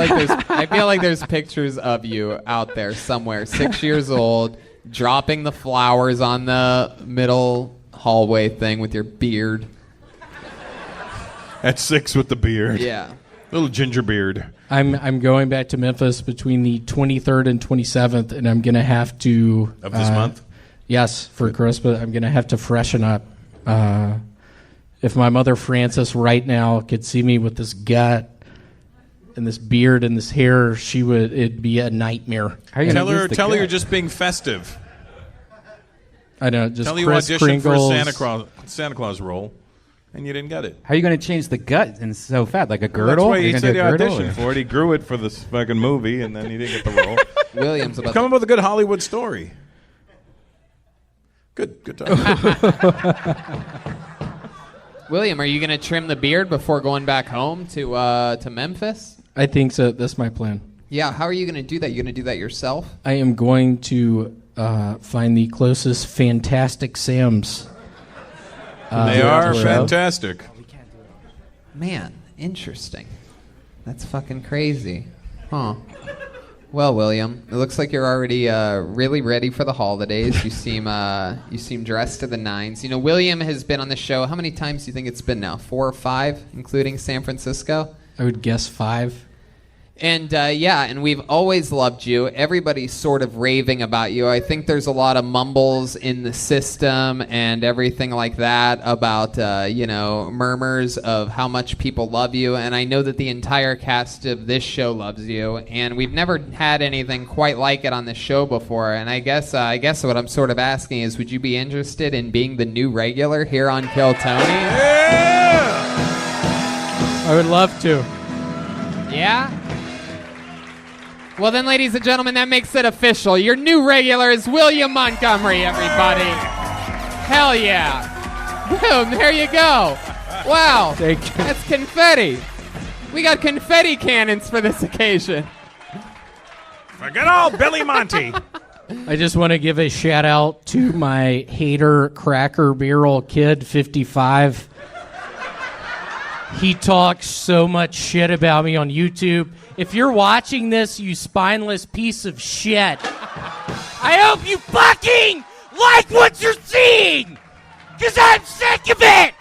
like there's pictures of you out there somewhere, 6 years old, dropping the flowers on the middle hallway thing with your beard. At 6 with the beard. Yeah. Little ginger beard. I'm going back to Memphis between the 23rd and 27th, and I'm gonna have to Of this month? Yes, for Christmas. I'm gonna have to freshen up. If my mother Frances right now could see me with this gut and this beard and this hair, it'd be a nightmare. Tell her you're just being festive. I know. Just tell her you Chris auditioned for a Kringle's. Santa Claus role, and you didn't get it. How are you going to change the gut and so fat? Like a Well, girdle? that's why he You're said he gonna do a girdle, auditioned or- for it. He grew it for this fucking movie, and then he didn't get the role. William's about Come up with a good Hollywood story. Good talk. William, are you going to trim the beard before going back home to Memphis? I think so. That's my plan. Yeah, how are you going to do that? You're going to do that yourself? I am going to find the closest Fantastic Sam's. They are fantastic. Man, interesting. That's fucking crazy. Huh. Well, William, it looks like you're already really ready for the holidays. You seem dressed to the nines. You know, William has been on the show. How many times do you think it's been now? 4 or 5, including San Francisco? I would guess 5. And and we've always loved you. Everybody's sort of raving about you. I think there's a lot of mumbles in the system and everything like that about, murmurs of how much people love you. And I know that the entire cast of this show loves you. And we've never had anything quite like it on the show before. And I guess what I'm sort of asking is, would you be interested in being the new regular here on Kill Tony? Yeah! I would love to. Yeah? Well then, ladies and gentlemen, that makes it official. Your new regular is William Montgomery, everybody. Hell yeah. Boom, there you go. Wow. Thank you. That's confetti. We got confetti cannons for this occasion. Forget all Billy Monty. I just want to give a shout out to my hater Cracker Barrel Kid 55. He talks so much shit about me on YouTube. If you're watching this, you spineless piece of shit, I hope you fucking like what you're seeing! Because I'm sick of it!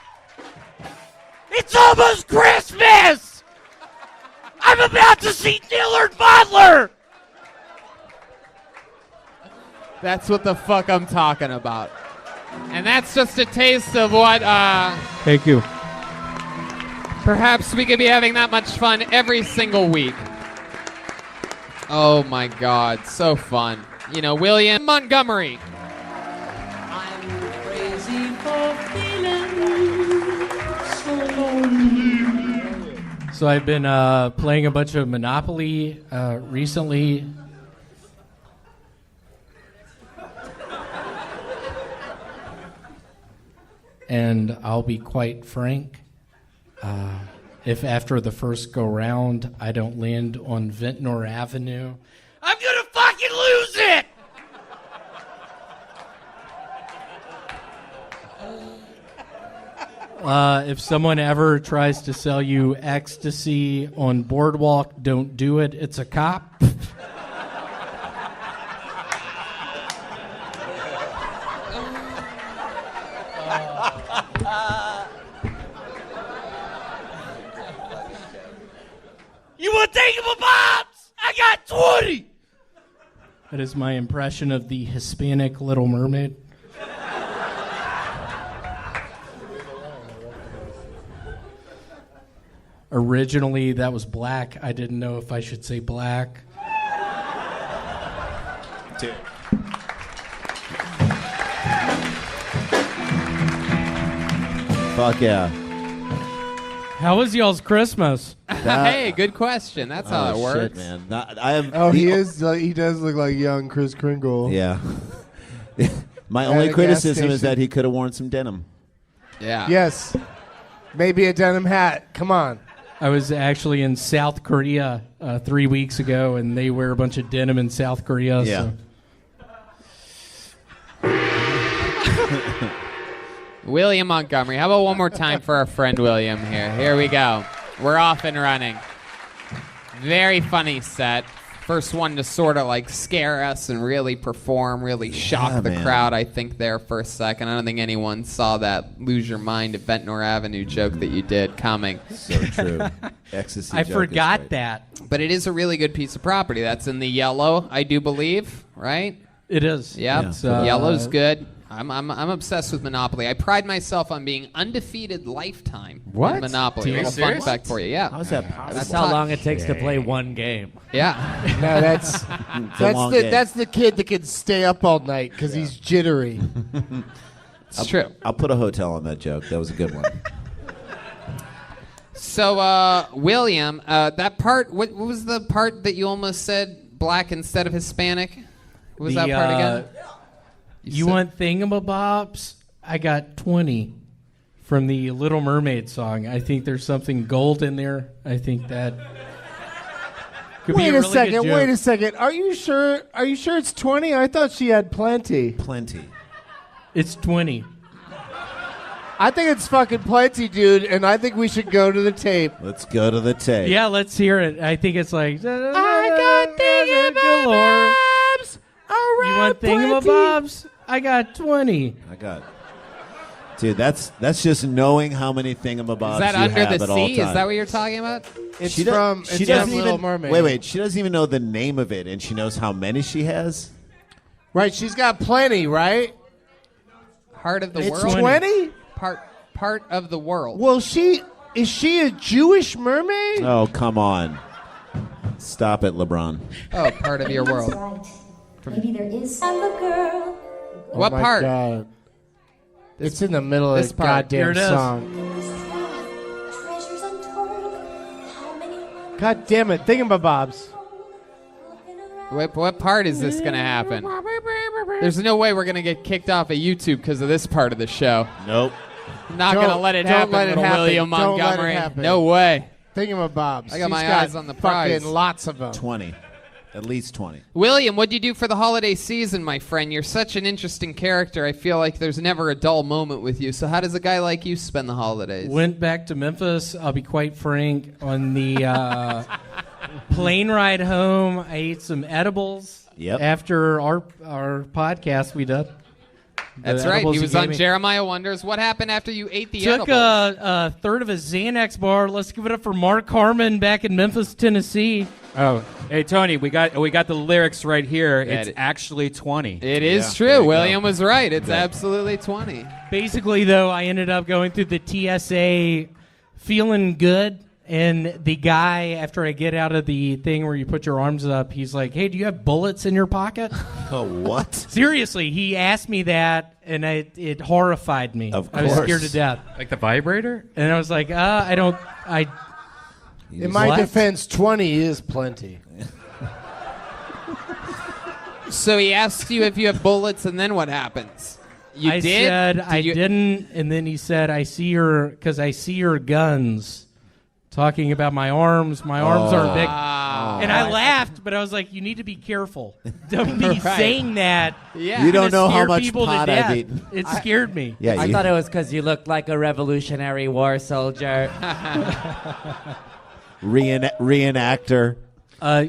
It's almost Christmas! I'm about to see Dillard Butler! That's what the fuck I'm talking about. And that's just a taste of what, Thank you. perhaps we could be having that much fun every single week. Oh my God, so fun. You know, William Montgomery. So I've been playing a bunch of Monopoly recently. And I'll be quite frank. If after the first go round I don't land on Ventnor Avenue, I'm gonna fucking lose it! If someone ever tries to sell you ecstasy on Boardwalk, don't do it. It's a cop. You want to take him a bombs? I got 20! That is my impression of the Hispanic Little Mermaid. Originally, that was black. I didn't know if I should say black. Fuck yeah. How was y'all's Christmas? Hey, good question. That's how it works. Shit, man. I have. He does look like young Kris Kringle. Yeah. My At only a criticism gas is that station. he could have worn some denim. Yeah. Yes. Maybe a denim hat. Come on. I was actually in South Korea 3 weeks ago, and they wear a bunch of denim in South Korea. Yeah. So. William Montgomery. How about one more time for our friend William here? Here we go. We're off and running. Very funny set. First one to sort of like scare us and really perform, really shock the man. crowd, I think, there for a second. I don't think anyone saw that lose your mind at Ventnor Avenue joke that you did coming. So true. Ecstasy I joke is forgot great. that. But it is a really good piece of property. That's in the yellow, I do believe, right? It is. Yep. It's, Yellow's good. I'm obsessed with Monopoly. I pride myself on being undefeated lifetime What? in Monopoly. Are you A little fun serious? fact for you. Yeah. How's that possible? That's how long it takes to play one game. Yeah. No, that's long game. that's the kid that can stay up all night because he's jittery. It's true. I'll put a hotel on that joke. That was a good one. So, William, that part, what was the part that you almost said black instead of Hispanic? What was that part again? You said- want thingamabobs? I got 20 from the Little Mermaid song. I think there's something gold in there. I think that Could be Wait a a really second. good joke. Wait a second. Are you sure? Are you sure it's 20? I thought she had plenty. Plenty. It's 20. I think it's fucking plenty, dude, and I think we should go to the tape. Let's go to the tape. Yeah, let's hear it. I think it's like. I got thingamabobs. You want thingamabobs? I got 20. I got. Dude, that's just knowing how many thingamabobs Is that you Under have the at all Sea? Is times. that what you're talking about? It's She from doesn't Little even Mermaid. wait. She doesn't even know the name of it, and she knows how many she has. Right, she's got plenty, right? Heart of the It's world. 20? Part of the world. Well, is she a Jewish mermaid? Oh, come on! Stop it, LeBron. Oh, part of your world. Maybe there is some girl. What Oh my part? God. It's in the middle of This the part. goddamn Here it is. song. Treasures untold. How many God damn it, thingamabobs. What part is this going to happen? There's no way we're going to get kicked off of YouTube because of this part of the show. Nope. Not going to let it happen, Don't let it little happen. William Don't let it Montgomery. happen. No way. Thingamabobs. I got my She's eyes on the prize. Fucking lots of them. 20. At least 20. William, what'd you do for the holiday season, my friend? You're such an interesting character. I feel like there's never a dull moment with you. So how does a guy like you spend the holidays? Went back to Memphis. I'll be quite frank. On the plane ride home, I ate some edibles. Yep. After our podcast we did. That's The right. edibles He you was gave on me. Jeremiah Wonders. What happened after you ate the Took edibles? a third of a Xanax bar. Let's give it up for Mark Harmon back in Memphis, Tennessee. Oh, hey Tony, we got the lyrics right here. Yeah, It's actually 20. It is true. William was right. It's absolutely 20. Basically, though, I ended up going through the TSA feeling good. And the guy, after I get out of the thing where you put your arms up, he's like, "Hey, do you have bullets in your pocket?" Oh, what? Seriously, he asked me that, and it horrified me. Of I was course. scared to death. Like the vibrator? And I was like, I don't. In my What? defense, 20 is plenty. So he asked you if you have bullets, and then what happens? You I did? said Did I you- didn't, and then he said, "I see your guns." Talking about my arms. My arms aren't big. And I laughed, but I was like, you need to be careful. Don't be Right. saying that. Yeah. You don't Gonna know how scare much people to pot death. I've eaten. It scared me. Yeah, I you- thought it was because you looked like a Revolutionary War soldier. Reenactor.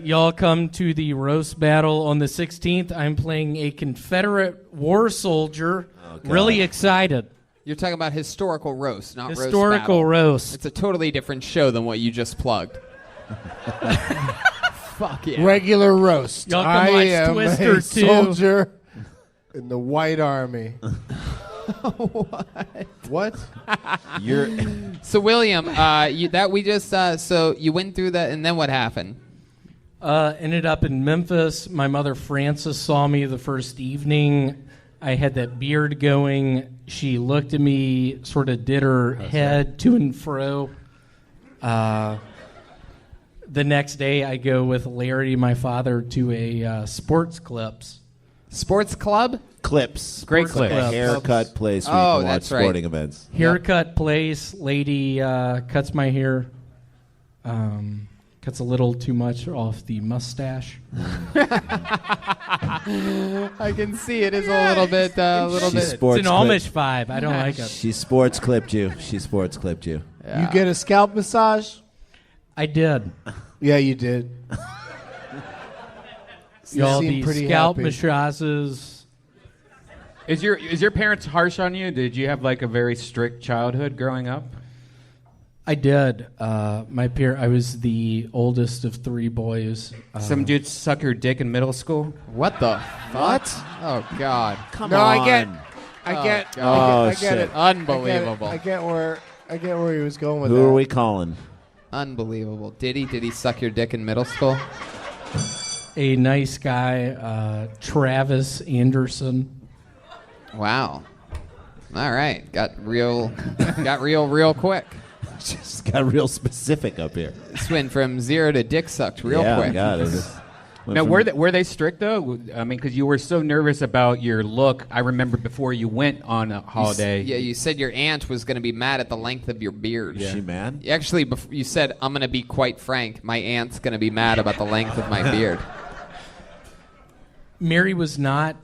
Y'all come to the roast battle on the 16th. I'm playing a Confederate war soldier. Really excited. You're talking about historical roast, not Historical roast. roast. It's a totally different show than what you just plugged. Fuck yeah. Regular roast. Y'all can I watch am Twister, a too. soldier in the White Army. What? You're So William, so you went through that, and then what happened? Ended up in Memphis. My mother Frances saw me the first evening. I had that beard going. She looked at me, sort of did her head to and fro. The next day, I go with Larry, my father, to a sports clips. Sports club? Clips. Great It's like clips. a haircut place where Oh, you can watch that's right. sporting events. Haircut place. Lady cuts my hair. Cuts a little too much off the mustache. I can see it is a little bit. It's an Amish vibe. I don't like it. She sports clipped you. She sports clipped you. You get a scalp massage? I did. Yeah, you did. Y'all, seem the pretty scalp happy. massages. Is your parents harsh on you? Did you have like a very strict childhood growing up? I did. I was the oldest of three boys. Some dude suck your dick in middle school? What the? What? Oh God! No, I get Oh, I get shit. it. Unbelievable. I get where he was going with Who that. are we calling? Unbelievable. Did he suck your dick in middle school? A nice guy, Travis Anderson. Wow. All right. Got real quick. Just got real specific up here. This went from 0 to dick sucked real yeah, quick. got it. Now, were they strict though? I mean, because you were so nervous about your look. I remember before you went on a holiday. You said your aunt was going to be mad at the length of your beard. Is she mad? Actually, you said, I'm going to be quite frank. My aunt's going to be mad about the length of my beard. Mary was not.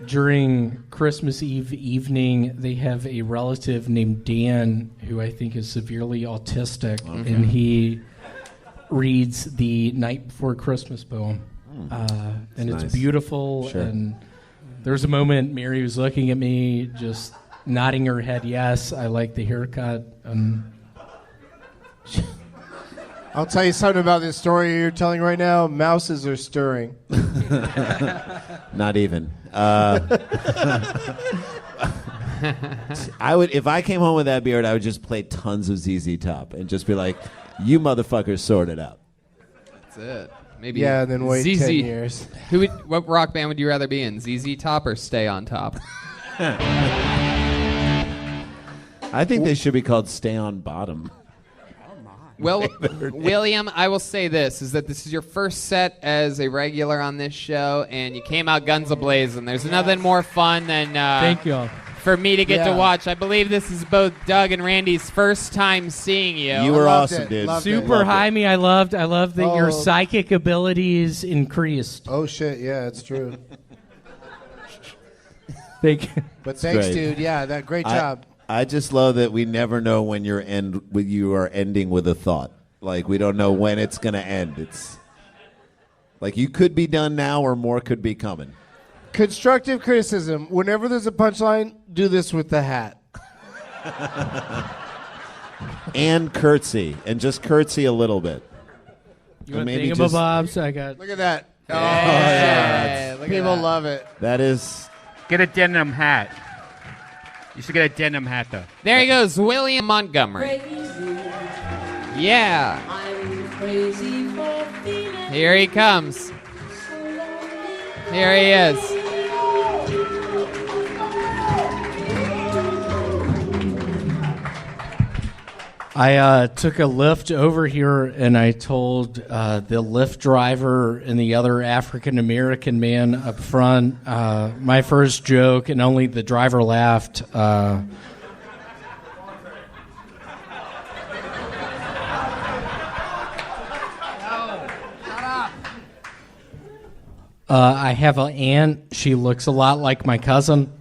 During Christmas Eve evening, they have a relative named Dan who I think is severely autistic, and he reads the Night Before Christmas poem. And it's nice. beautiful. Sure. And there's a moment Mary was looking at me, just nodding her head, yes, I like the haircut. I'll tell you something about this story you're telling right now. Mouses are stirring. Not even. I would, if I came home with that beard, I would just play tons of ZZ Top and just be like, "You motherfuckers sort it out." That's it. Maybe. Yeah, and then wait ZZ. 10 years. What rock band would you rather be in? ZZ Top or Stay on Top? I think they should be called Stay on Bottom. Well, William, I will say this, is that this is your first set as a regular on this show, and you came out guns a-blazing. There's nothing more fun than Thank you. for me to get to Yeah. watch. I believe this is both Doug and Randy's first time seeing you. You were awesome, dude. Super high me. I loved that your Oh. psychic abilities increased. Oh, shit. Yeah, it's true. Thank you. But thanks, great. dude. Yeah, great job. I just love that we never know when you are ending with a thought. Like, we don't know when it's going to end. It's like you could be done now or more could be coming. Constructive criticism. Whenever there's a punchline, do this with the hat. And curtsy. And just curtsy a little bit. You And want maybe thingamabobs? I got. Look at that. Oh, yeah. yeah. People love it. That is... Get a denim hat. You should get a denim hat, though. There he goes, William Montgomery. Yeah. Here he comes. Here he is. I took a lift over here, and I told the Lyft driver and the other African American man up front my first joke, and only the driver laughed. I have an aunt. She looks a lot like my cousin.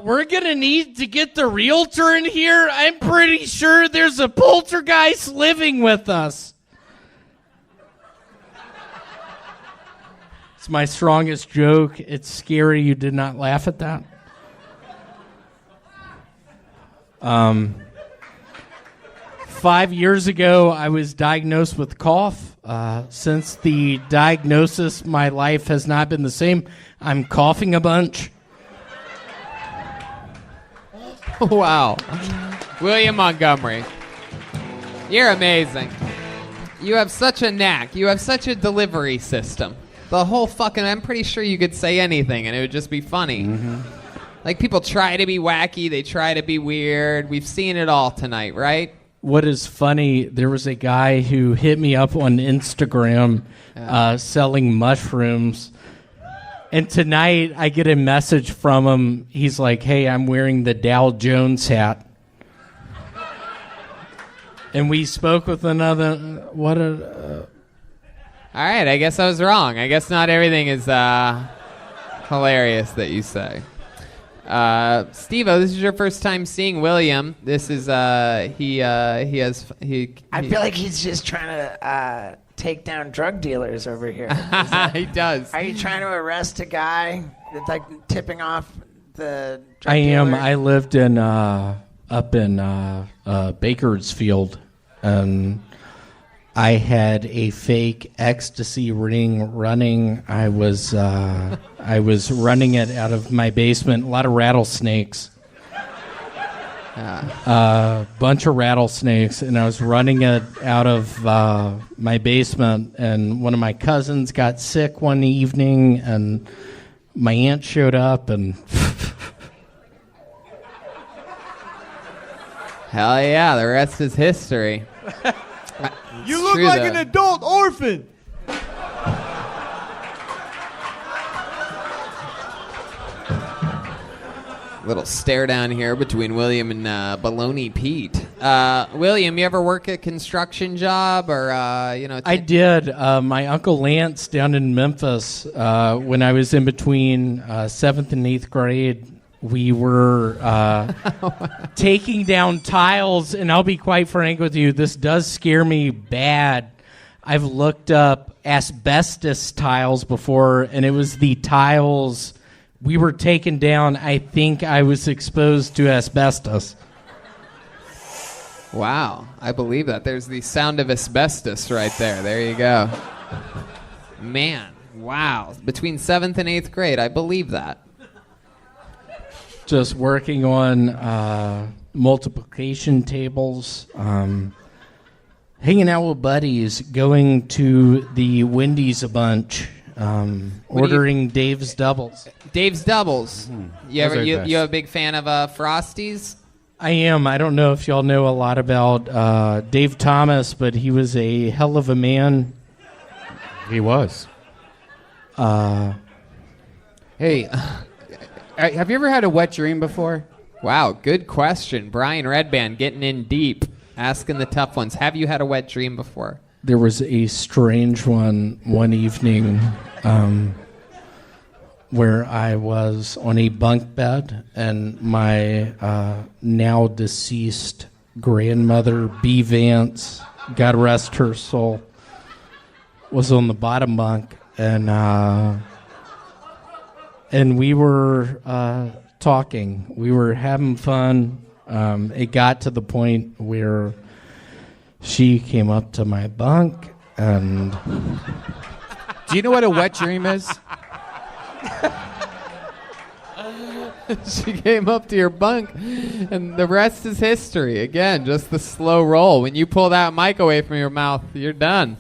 We're gonna need to get the realtor in here. I'm pretty sure there's a poltergeist living with us. It's my strongest joke. It's scary you did not laugh at that. 5 years ago, I was diagnosed with cough. Since the diagnosis, my life has not been the same. I'm coughing a bunch. Wow. William Montgomery. You're amazing. You have such a knack. You have such a delivery system. The whole fucking... I'm pretty sure you could say anything and it would just be funny. Mm-hmm. Like, people try to be wacky. They try to be weird. We've seen it all tonight, right? What is funny, there was a guy who hit me up on Instagram selling mushrooms. And tonight, I get a message from him. He's like, hey, I'm wearing the Dow Jones hat. And we spoke with another... All right, I guess I was wrong. I guess not everything is hilarious that you say. Steve-O, this is your first time seeing William. This is, I feel like he's just trying to take down drug dealers over here. He does. Are you trying to arrest a guy that's like tipping off the drug I am. dealer? I lived in up in Bakersfield, and I had a fake ecstasy ring running. I was running it out of my basement. A lot of rattlesnakes. Bunch of rattlesnakes, and I was running it out of my basement, and one of my cousins got sick one evening, and my aunt showed up, and Hell yeah, the rest is history. You look like an adult orphan. Little stare down here between William and Baloney Pete. William, you ever work a construction job or I did. My Uncle Lance down in Memphis, when I was in between 7th and 8th grade, we were taking down tiles, and I'll be quite frank with you, this does scare me bad. I've looked up asbestos tiles before, and it was the tiles we were taken down. I think I was exposed to asbestos. Wow, I believe that. There's the sound of asbestos right there. There you go. Man, wow. Between 7th and 8th grade, I believe that. Just working on multiplication tables, hanging out with buddies, going to the Wendy's a bunch, ordering Dave's Doubles. Dave's Doubles. You Those are best. a big fan of Frosties? I am. I don't know if y'all know a lot about Dave Thomas, but he was a hell of a man. He was. Hey, have you ever had a wet dream before? Wow, good question. Brian Redband getting in deep, asking the tough ones. Have you had a wet dream before? There was a strange one evening where I was on a bunk bed and my now deceased grandmother, B. Vance, God rest her soul, was on the bottom bunk, and we were talking. We were having fun. It got to the point where she came up to my bunk and... Do you know what a wet dream is? She came up to your bunk, and the rest is history. Again, just the slow roll. When you pull that mic away from your mouth, you're done.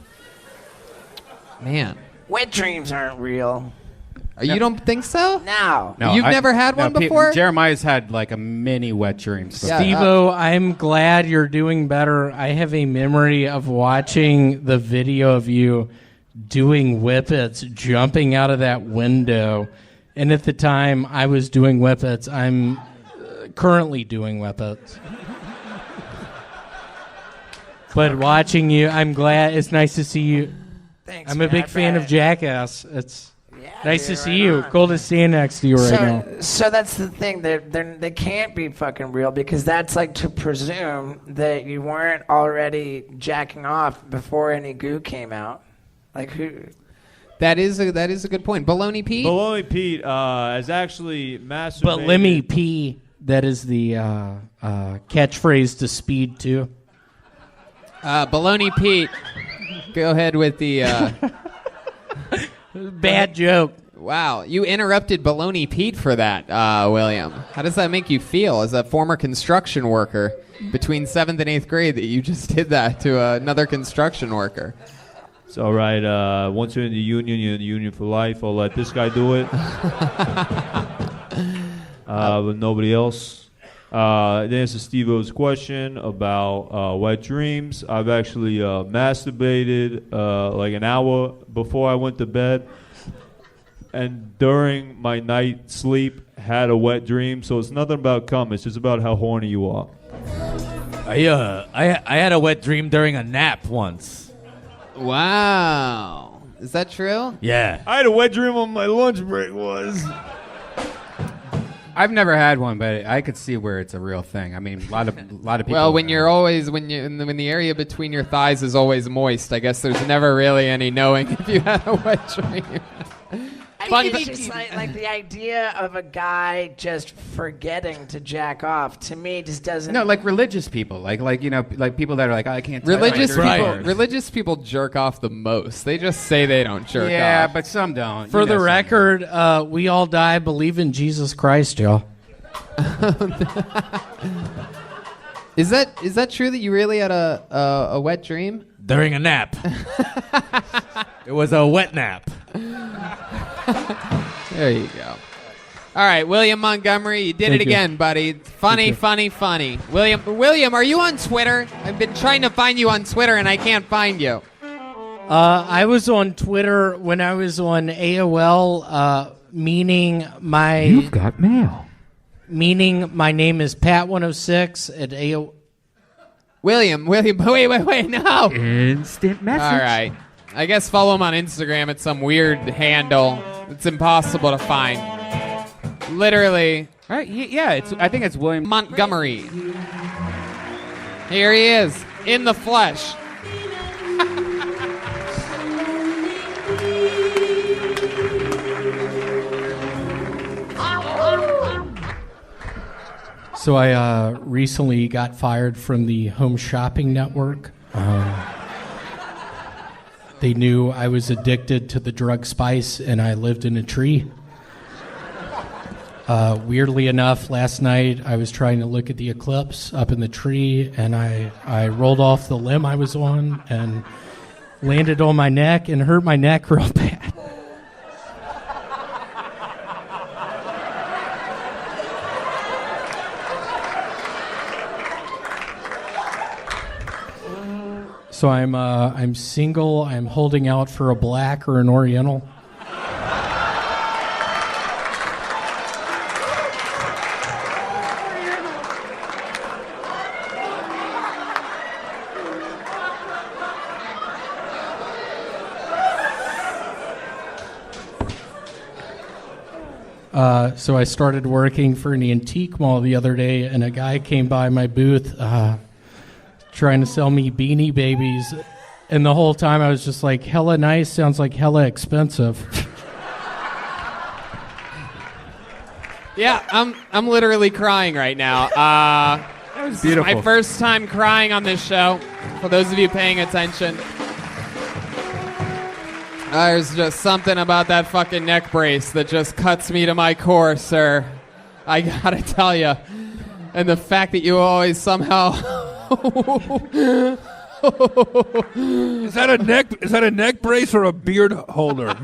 Man. Wet dreams aren't real. You don't think so? No. You've never had one before? Jeremiah's had like a mini wet dream. Steve-O, I'm glad you're doing better. I have a memory of watching the video of you doing whippets, jumping out of that window. And at the time I was doing whippets, I'm currently doing whippets. But watching you, I'm glad. It's nice to see you. Thanks, I'm a big man. fan of Jackass. It's nice to dude, see right you. on. Cool to stand next to you right now. So that's the thing. They can't be fucking real because that's like to presume that you weren't already jacking off before any goo came out. Like who? That is a good point. Baloney Pete? Baloney Pete is actually masturbated. But Lemmy P, that is the catchphrase to Speed 2. Baloney Pete, go ahead with the... Bad joke. Wow, you interrupted Baloney Pete for that, William. How does that make you feel as a former construction worker between 7th and 8th grade that you just did that to another construction worker? It's all right. Once you're in the union, you're in the union for life. I'll let this guy do it. But nobody else. To answer Steve-O's question about wet dreams, I've actually masturbated like an hour before I went to bed. And during my night sleep, had a wet dream. So it's nothing about cum. It's just about how horny you are. I had a wet dream during a nap once. Wow. Is that true? Yeah. I had a wet dream on my lunch break once. I've never had one, but I could see where it's a real thing. I mean, a lot of people. Well, when the area between your thighs is always moist, I guess there's never really any knowing if you had a wet dream. I think it's just like the idea of a guy just forgetting to jack off to me just doesn't. No, like religious people, like people that are like, I can't. touch Religious my people, dirty religious people jerk off the most. They just say they don't jerk off. Yeah, but some don't. For the record, we all die, believe in Jesus Christ, y'all. Is that true that you really had a wet dream? During a nap. It was a wet nap. There you go. All right, William Montgomery, you did Thank it you. again, buddy. Funny, funny. William, are you on Twitter? I've been trying to find you on Twitter and I can't find you. I was on Twitter when I was on AOL, meaning my. You've got mail. Meaning my name is Pat106 at AOL. William, wait, no. Instant message. All right. I guess follow him on Instagram. It's some weird handle. It's impossible to find. Literally. Right? Yeah, I think it's William Montgomery. Here he is, in the flesh. So I recently got fired from the Home Shopping Network. They knew I was addicted to the drug spice and I lived in a tree. Weirdly enough, last night I was trying to look at the eclipse up in the tree and I rolled off the limb I was on and landed on my neck and hurt my neck real bad. So I'm single. I'm holding out for a black or an Oriental. So I started working for an antique mall the other day, and a guy came by my booth trying to sell me Beanie Babies, and the whole time I was just like, hella nice sounds like hella expensive. Yeah, I'm literally crying right now. That was beautiful. My first time crying on this show. For those of you paying attention, there's just something about that fucking neck brace that just cuts me to my core, sir. I gotta tell you, and the fact that you always somehow. Is that a neck brace or a beard holder?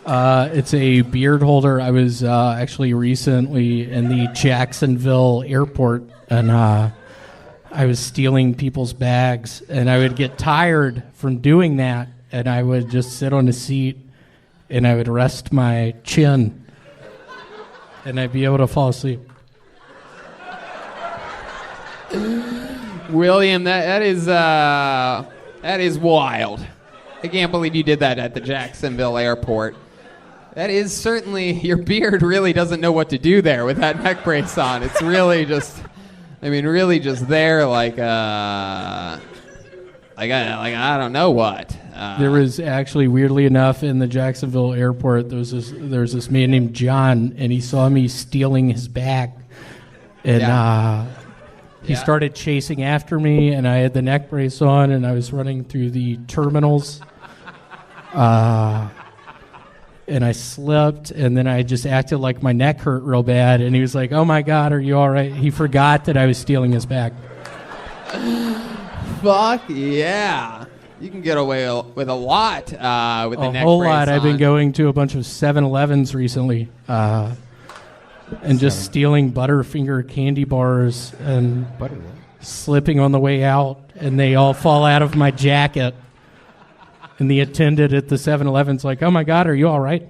It's a beard holder. I was actually recently in the Jacksonville airport, and I was stealing people's bags, and I would get tired from doing that, and I would just sit on a seat, and I would rest my chin, and I'd be able to fall asleep. William, that is wild. I can't believe you did that at the Jacksonville airport. That is certainly, your beard really doesn't know what to do there with that neck brace on. It's really just, really just there like I don't know what. There was actually, weirdly enough, in the Jacksonville airport, there was this man named John, and he saw me stealing his bag, and he started chasing after me, and I had the neck brace on, and I was running through the terminals, and I slipped, and then I just acted like my neck hurt real bad, and he was like, "Oh my God, are you all right?" He forgot that I was stealing his bag. Fuck yeah. You can get away with a lot with the neck brace A whole lot. on. I've been going to a bunch of 7-Elevens recently, and just stealing Butterfinger candy bars and slipping on the way out, and they all fall out of my jacket. And the attendant at the 7-Eleven's like, "Oh my God, are you all right?"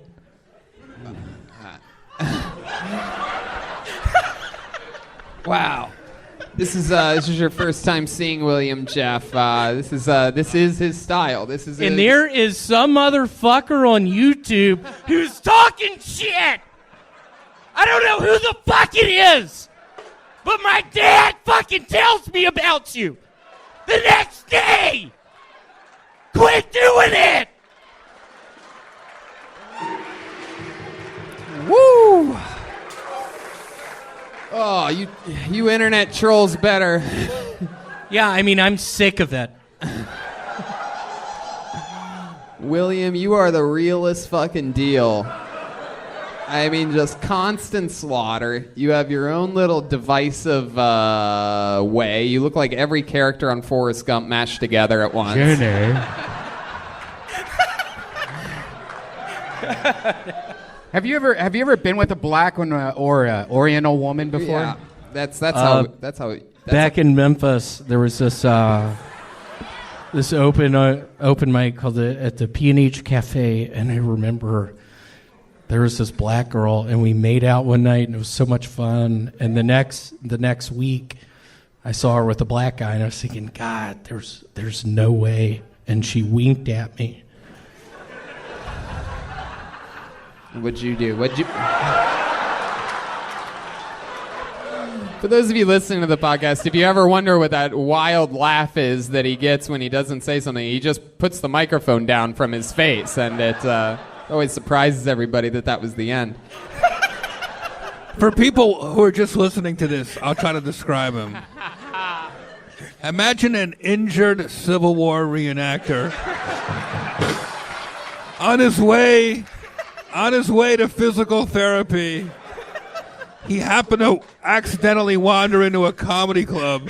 Wow. This is your first time seeing William Jeff. This is his style. This is And there is some motherfucker on YouTube who's talking shit. I don't know who the fuck it is, but my dad fucking tells me about you the next day. Quit doing it. Woo! Oh, you internet trolls better. Yeah, I'm sick of it. William, you are the realest fucking deal. Just constant slaughter. You have your own little divisive way. You look like every character on Forrest Gump mashed together at once. Have you ever been with a black one or Oriental woman before? Yeah, that's how. Back in Memphis, there was this this open mic called at the P&H Cafe, and I remember there was this black girl, and we made out one night, and it was so much fun. And the next week, I saw her with a black guy, and I was thinking, God, there's no way. And she winked at me. What'd you do? For those of you listening to the podcast, if you ever wonder what that wild laugh is that he gets when he doesn't say something, he just puts the microphone down from his face, and it always surprises everybody that was the end. For people who are just listening to this, I'll try to describe him. Imagine an injured Civil War reenactor on his way to physical therapy. He happened to accidentally wander into a comedy club.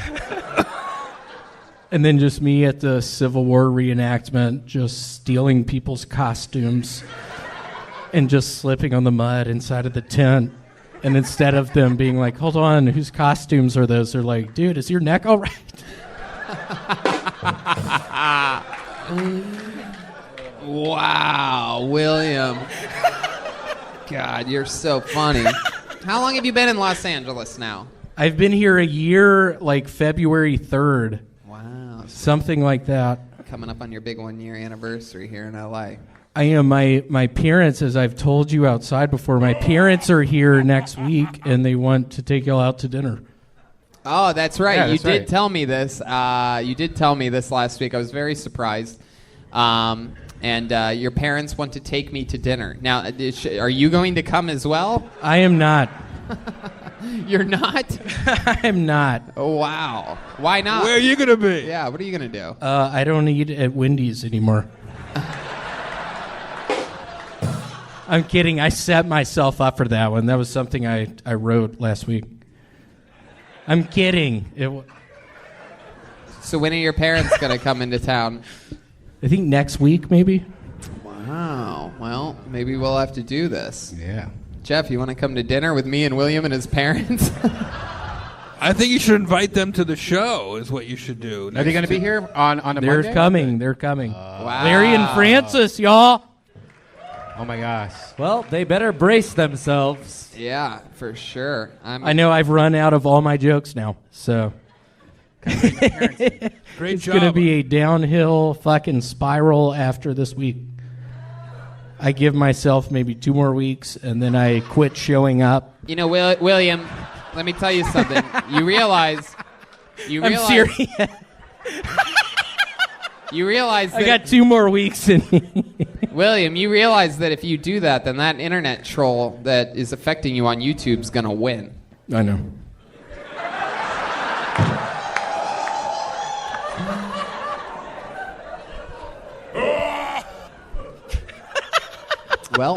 And then just me at the Civil War reenactment, just stealing people's costumes and just slipping on the mud inside of the tent. And instead of them being like, hold on, whose costumes are those? They're like, dude, is your neck all right? Wow, William. God, you're so funny. How long have you been in Los Angeles now? I've been here a year, like February 3rd. Wow. Something like that. Coming up on your big 1-year anniversary here in LA. I am. My parents, as I've told you outside before, my parents are here next week, and they want to take y'all out to dinner. Oh, that's right. Yeah, You that's did right. tell me this. You did tell me this last week. I was very surprised. And your parents want to take me to dinner. Now, are you going to come as well? I am not. You're not? I'm not. Oh, wow. Why not? Where are you going to be? Yeah, what are you going to do? I don't eat at Wendy's anymore. I'm kidding. I set myself up for that one. That was something I wrote last week. I'm kidding. So when are your parents going to come into town? I think next week, maybe. Wow. Well, maybe we'll have to do this. Yeah. Jeff, you want to come to dinner with me and William and his parents? I think you should invite them to the show, is what you should do. Are they going to be here on a They're Monday? coming. They're coming. Wow. Larry and Francis, y'all. Oh, my gosh. Well, they better brace themselves. Yeah, for sure. I know I've run out of all my jokes now, so. Great It's job. going to be a downhill fucking spiral after this week. I give myself maybe 2 more weeks, and then I quit showing up. You know, William, let me tell you something. You realize I'm serious. You realize that I got 2 more weeks in me. William, you realize that if you do that, then that internet troll that is affecting you on YouTube is going to win. I know. Well,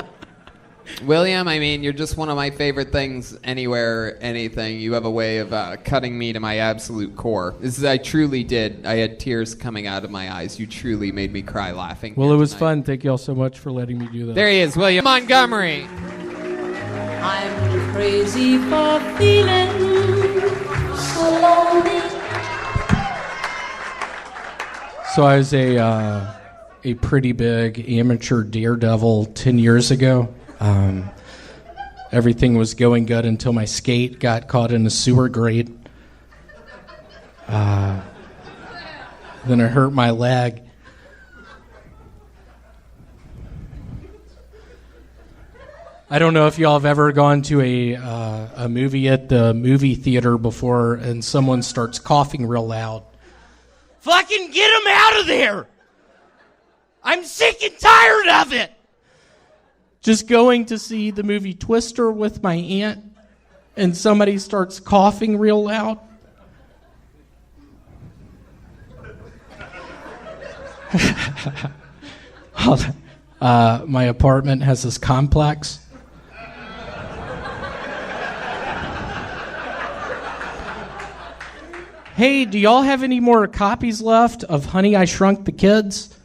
William, I mean, you're just one of my favorite things anywhere, anything. You have a way of cutting me to my absolute core. I truly did. I had tears coming out of my eyes. You truly made me cry laughing. Well, it was fun. Thank you all so much for letting me do that. There he is, William Montgomery. I'm crazy for feeling so lonely. So I was a pretty big amateur daredevil 10 years ago. Everything was going good until my skate got caught in a sewer grate. Then I hurt my leg. I don't know if y'all have ever gone to a movie at the movie theater before and someone starts coughing real loud. Fucking get him out of there! I'm sick and tired of it! Just going to see the movie Twister with my aunt, and somebody starts coughing real loud. My apartment has this complex. Hey, do y'all have any more copies left of Honey, I Shrunk the Kids?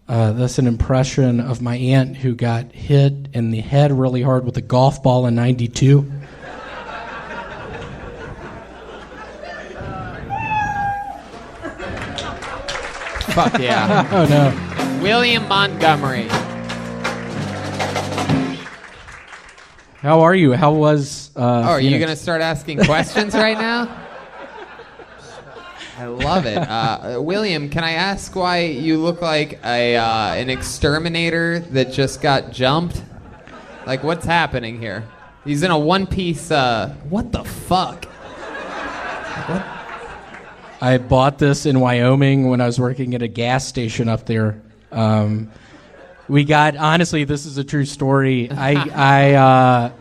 That's an impression of my aunt who got hit in the head really hard with a golf ball in '92. Fuck yeah. Oh no. William Montgomery. How are you? How was? Are you Phoenix? going to start asking questions right now? I love it. William, can I ask why you look like an exterminator that just got jumped? Like, what's happening here? He's in a one-piece. What the fuck? What? I bought this in Wyoming when I was working at a gas station up there. We got, honestly, this is a true story. I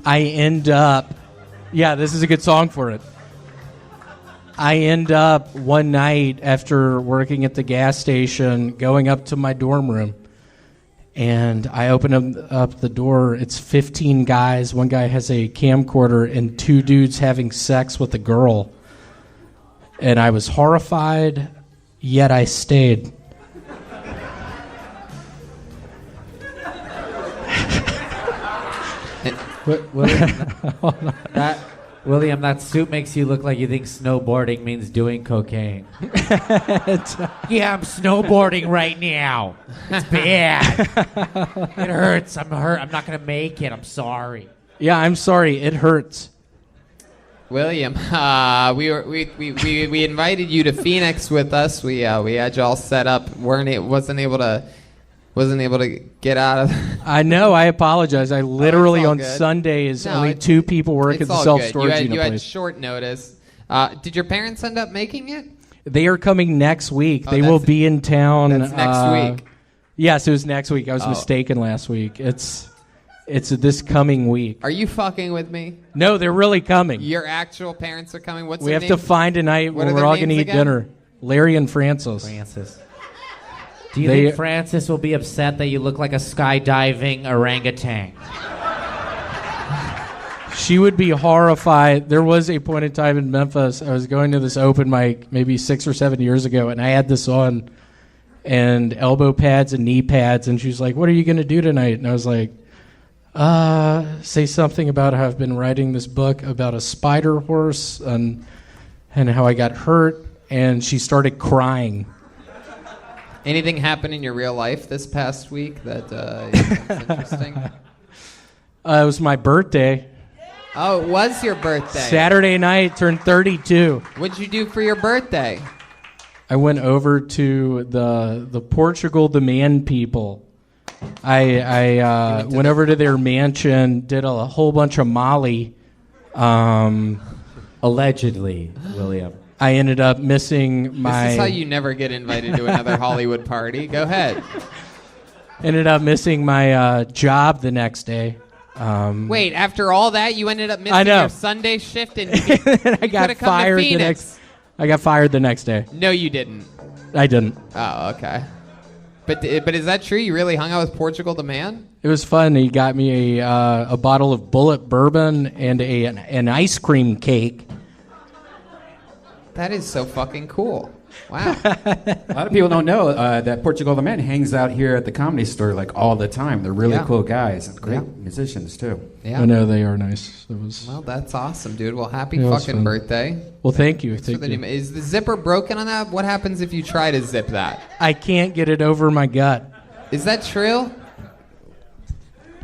end up, yeah, this is a good song for it. I end up one night after working at the gas station going up to my dorm room, and I open up the door. It's 15 guys. One guy has a camcorder and 2 dudes having sex with a girl. And I was horrified, yet I stayed. William, that suit makes you look like you think snowboarding means doing cocaine. Yeah, I'm snowboarding right now. It's bad. It hurts. I'm hurt. I'm not going to make it. I'm sorry. Yeah, I'm sorry. It hurts. William, we invited you to Phoenix with us. We had you all set up. Wasn't able to get out of. I know. I apologize. I literally on good. Sundays No, only 2 people work at it's the all self-storage good. unit You had place. short notice. Did your parents end up making it? They are coming next week. Oh, They will be in town. That's next week. Yes, it was next week. I was Oh. mistaken last week. It's this coming week. Are you fucking with me? No, they're really coming. Your actual parents are coming. What's We their have to names? find a night What when are we're their all going to names eat again? dinner. Larry and Francis. Do you They- think Francis will be upset that you look like a skydiving orangutan? She would be horrified. There was a point in time in Memphis. I was going to this open mic maybe 6 or 7 years ago, and I had this on and elbow pads and knee pads, and she was like, "What are you going to do tonight?" And I was like, say something about how I've been writing this book about a spider horse and how I got hurt, and she started crying. Anything happen in your real life this past week that is interesting? It was my birthday. Oh, it was your birthday. Saturday night, turned 32. What'd you do for your birthday? I went over to the Portugal the Man people. I went over to their mansion, did a whole bunch of Molly. Allegedly, William. I ended up missing my... This is how you never get invited to another Hollywood party. Go ahead. Ended up missing my job the next day. Wait, after all that, you ended up I missing know. your Sunday shift and I got fired the next. I got fired the next day. No, you didn't. I didn't. Oh, okay. But is that true? You really hung out with Portugal the Man? It was fun. He got me a bottle of Bullet bourbon and an ice cream cake. That is so fucking cool. Wow. A lot of people don't know that Portugal the Man hangs out here at the Comedy Store like all the time. They're really Yeah. cool guys and great Yeah. musicians too. Yeah. I know they are nice. It was. Well, that's awesome, dude. Well, happy Yeah, it was fucking fun. birthday. Well, thank you. Thanks for Thank the you. name. Is the zipper broken on that? What happens if you try to zip that? I can't get it over my gut. Is that true?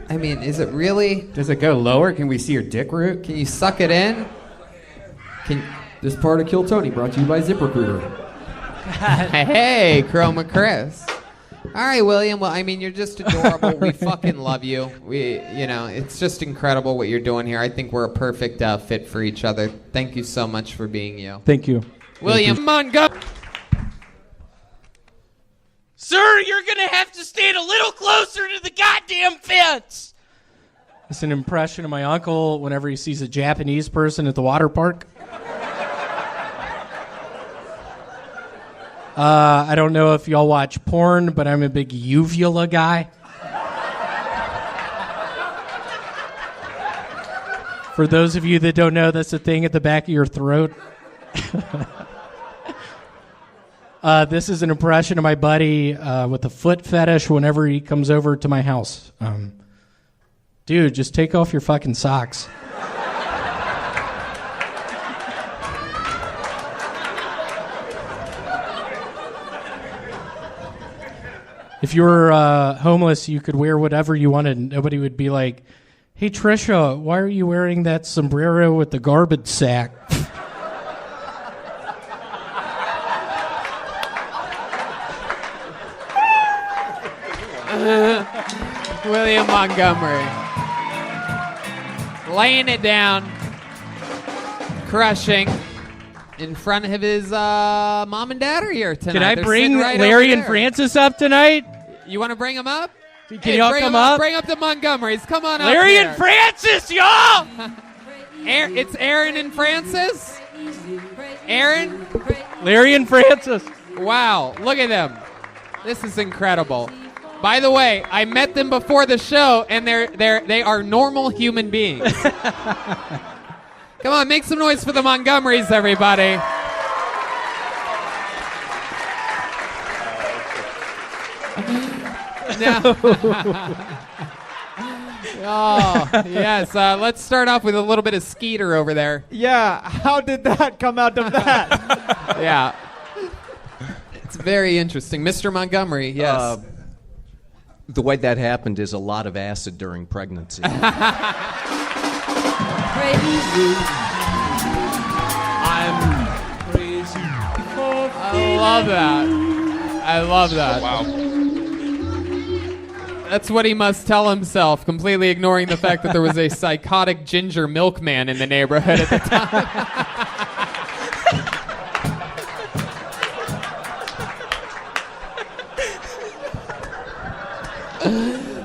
I mean, is it really? Does it go lower? Can we see your dick root? Can you suck it in? This part of Kill Tony brought to you by ZipRecruiter. Hey, Chroma Chris. All right, William. Well, I mean, you're just adorable. We fucking love you. It's just incredible what you're doing here. I think we're a perfect fit for each other. Thank you so much for being you. Thank you. William Montgomery. Sir, you're going to have to stand a little closer to the goddamn fence. It's an impression of my uncle whenever he sees a Japanese person at the water park. I don't know if y'all watch porn, but I'm a big uvula guy. For those of you that don't know, that's the thing at the back of your throat. This is an impression of my buddy with a foot fetish whenever he comes over to my house. Dude, just take off your fucking socks. If you were homeless, you could wear whatever you wanted. Nobody would be like, hey, Trisha, why are you wearing that sombrero with the garbage sack? William Montgomery. Laying it down. Crushing. In front of his mom and dad are here tonight. Can I They're bring sitting right Larry over and there. Francis up tonight? You want to bring them up? Can y'all bring come 'em up? Bring up the Montgomerys. Come on up Larry here. and Francis, y'all! It's Aaron and Francis? Aaron? Larry and Francis. Wow, look at them. This is incredible. By the way, I met them before the show, and they are normal human beings. Come on, make some noise for the Montgomerys, everybody. Now, oh, yes. Let's start off with a little bit of Skeeter over there. Yeah, how did that come out of that? Yeah. It's very interesting. Mr. Montgomery, yes. The way that happened is a lot of acid during pregnancy. Crazy. I'm crazy. I love that. I love that. Wow. That's what he must tell himself, completely ignoring the fact that there was a psychotic ginger milkman in the neighborhood at the time.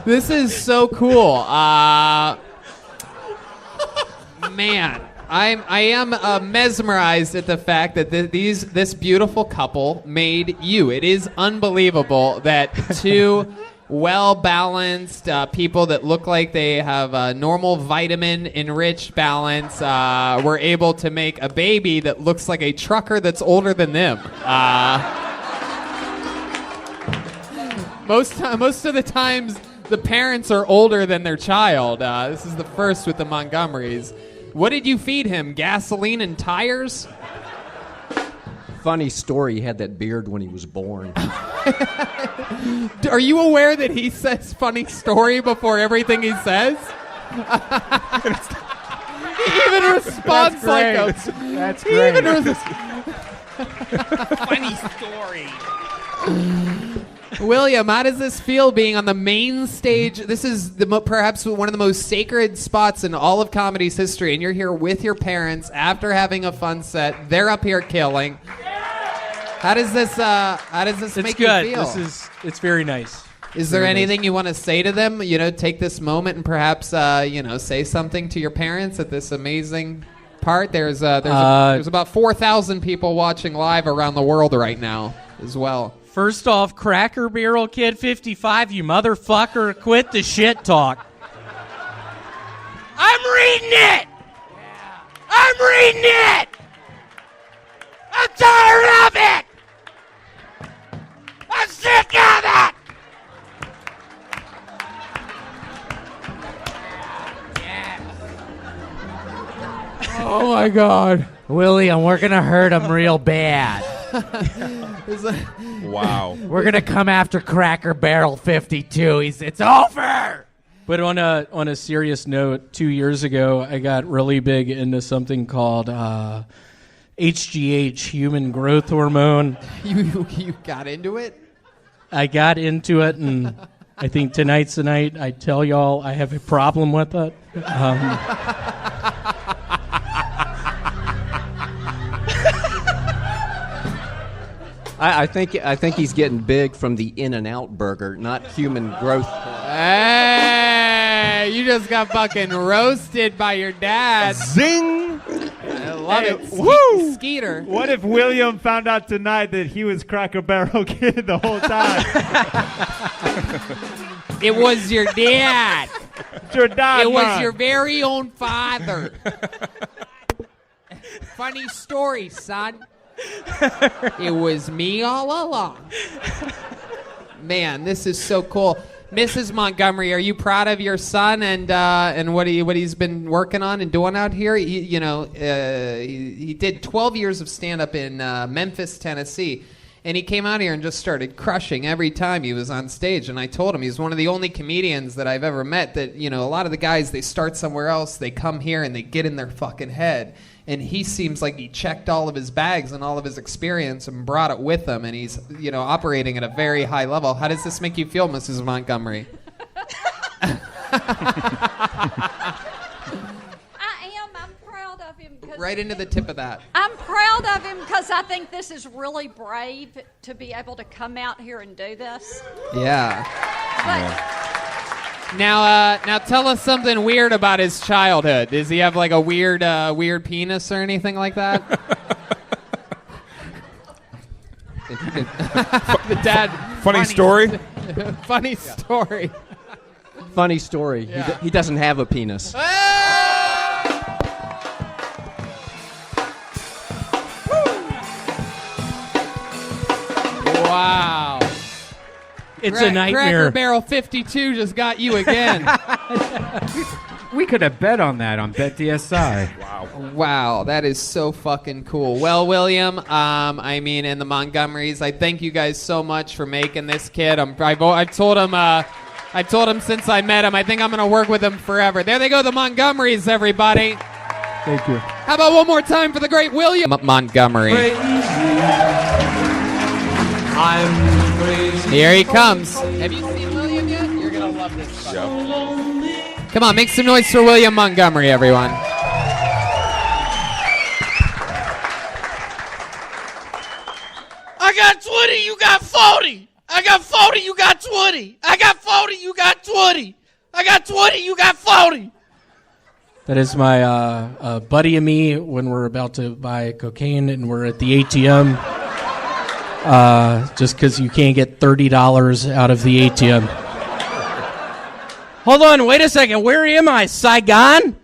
This is so cool. Man, I am mesmerized at the fact that this beautiful couple made you. It is unbelievable that two well-balanced people that look like they have a normal vitamin-enriched balance were able to make a baby that looks like a trucker that's older than them. Most of the times, the parents are older than their child. This is the first with the Montgomerys. What did you feed him? Gasoline and tires? Funny story, he had that beard when he was born. Are you aware that he says funny story before everything he says? He even responds like a... That's He great. even Funny story. William, how does this feel being on the main stage? This is perhaps one of the most sacred spots in all of comedy's history, and you're here with your parents after having a fun set. They're up here killing. How does this make good. you feel? It's very nice. Is there Very anything nice. you want to say to them? You know, take this moment and perhaps say something to your parents at this amazing part. There's about 4,000 people watching live around the world right now as well. First off, Cracker Barrel Kid 55, you motherfucker, quit the shit talk. I'm reading it! I'm reading it! I'm tired of it! I'm sick of it! Oh my God. William, we're gonna hurt him real bad. Wow. We're gonna come after Cracker Barrel 52. It's over. But on a serious note, 2 years ago, I got really big into something called HGH, human growth hormone. You got into it? I got into it, and I think tonight's the night I tell y'all I have a problem with it. I think he's getting big from the In-N-Out burger, not human growth. Hey, you just got fucking roasted by your dad. Zing! I love it. Woo! Skeeter. What if William found out tonight that he was Cracker Barrel Kid the whole time? It was your dad. It's your dad, It was man. your very own father. Funny story, son. It was me all along. Man, this is so cool. Mrs. Montgomery, are you proud of your son and what he's been working on and doing out here? He did 12 years of stand-up in Memphis, Tennessee, and he came out here and just started crushing every time he was on stage. And I told him he's one of the only comedians that I've ever met that, a lot of the guys, they start somewhere else, they come here and they get in their fucking head. And he seems like he checked all of his bags and all of his experience and brought it with him. And he's, operating at a very high level. How does this make you feel, Mrs. Montgomery? I'm proud of him. Right into the tip of that. I'm proud of him because I think this is really brave to be able to come out here and do this. Yeah. Now tell us something weird about his childhood. Does he have like a weird penis or anything like that? The dad. Funny story. Funny story. Funny story. Yeah. He doesn't have a penis. Wow. It's a nightmare. Cracker Barrel 52 just got you again. We could have bet on that on BetDSI. Wow, that is so fucking cool. Well, William, and the Montgomerys, I thank you guys so much for making this kid. I've told him since I met him, I think I'm going to work with him forever. There they go, the Montgomerys, everybody. Thank you. How about one more time for the great William Montgomery? I'm crazy. Here he comes. Have you seen William yet? You're going to love this show. Come on, make some noise for William Montgomery, everyone. I got 20, you got 40. I got 40, you got 20. I got 40, you got 20. I got 20, you got 40. That is my buddy and me when we're about to buy cocaine and we're at the ATM. Just because you can't get $30 out of the ATM. Hold on, wait a second. Where am I? Saigon?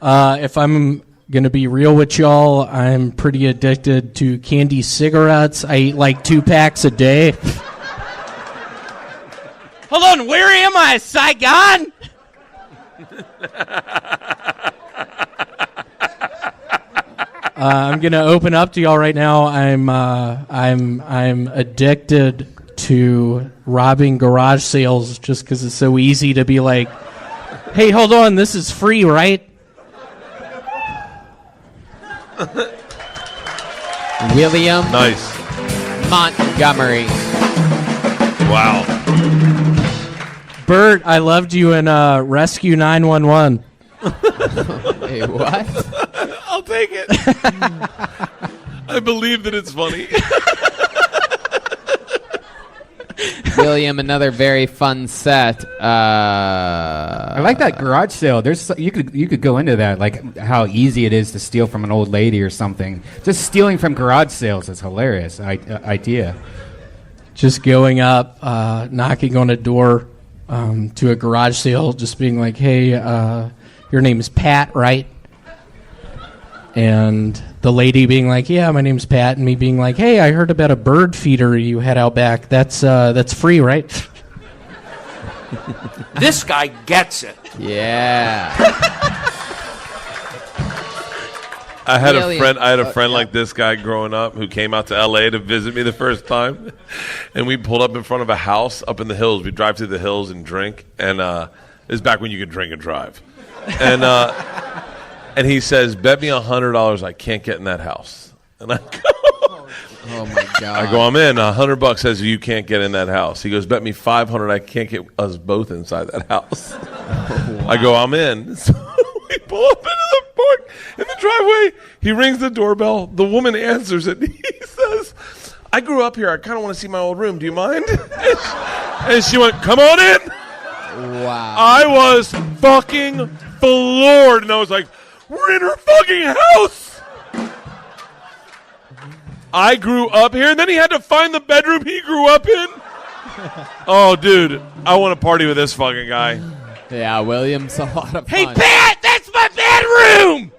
If I'm going to be real with y'all, I'm pretty addicted to candy cigarettes. I eat like 2 packs a day. Hold on, where am I? Saigon? I'm gonna open up to y'all right now. I'm addicted to robbing garage sales just because it's so easy to be like, "Hey, hold on, this is free, right?" William Montgomery. Wow. Bert, I loved you in Rescue 911. Hey, what? I'll take it. I believe that it's funny. William, another very fun set. I like that garage sale. You could go into that, like how easy it is to steal from an old lady or something. Just stealing from garage sales is hilarious idea. Just going up, knocking on a door to a garage sale, just being like, "Hey, your name's Pat, right?" And the lady being like, "Yeah, my name's Pat," and me being like, "Hey, I heard about a bird feeder you had out back. That's free, right?" This guy gets it. Yeah. I had a friend like this guy growing up who came out to LA to visit me the first time, and we pulled up in front of a house up in the hills. We drive through the hills and drink, and this is back when you could drink and drive. And he says, "Bet me $100 I can't get in that house." And I go, "Oh my god!" I go, "I'm in. $100 says you can't get in that house." He goes, "Bet me $500 I can't get us both inside that house." Wow. I go, "I'm in." So we pull up into the park in the driveway. He rings the doorbell. The woman answers it. He says, "I grew up here. I kind of want to see my old room. Do you mind?" And she went, "Come on in." Wow. I was fucking floored, and I was like, "We're in her fucking house." I grew up here, and then he had to find the bedroom he grew up in. Oh, dude, I want to party with this fucking guy. Yeah, William's a lot of fun. Hey, Pat, that's my bedroom.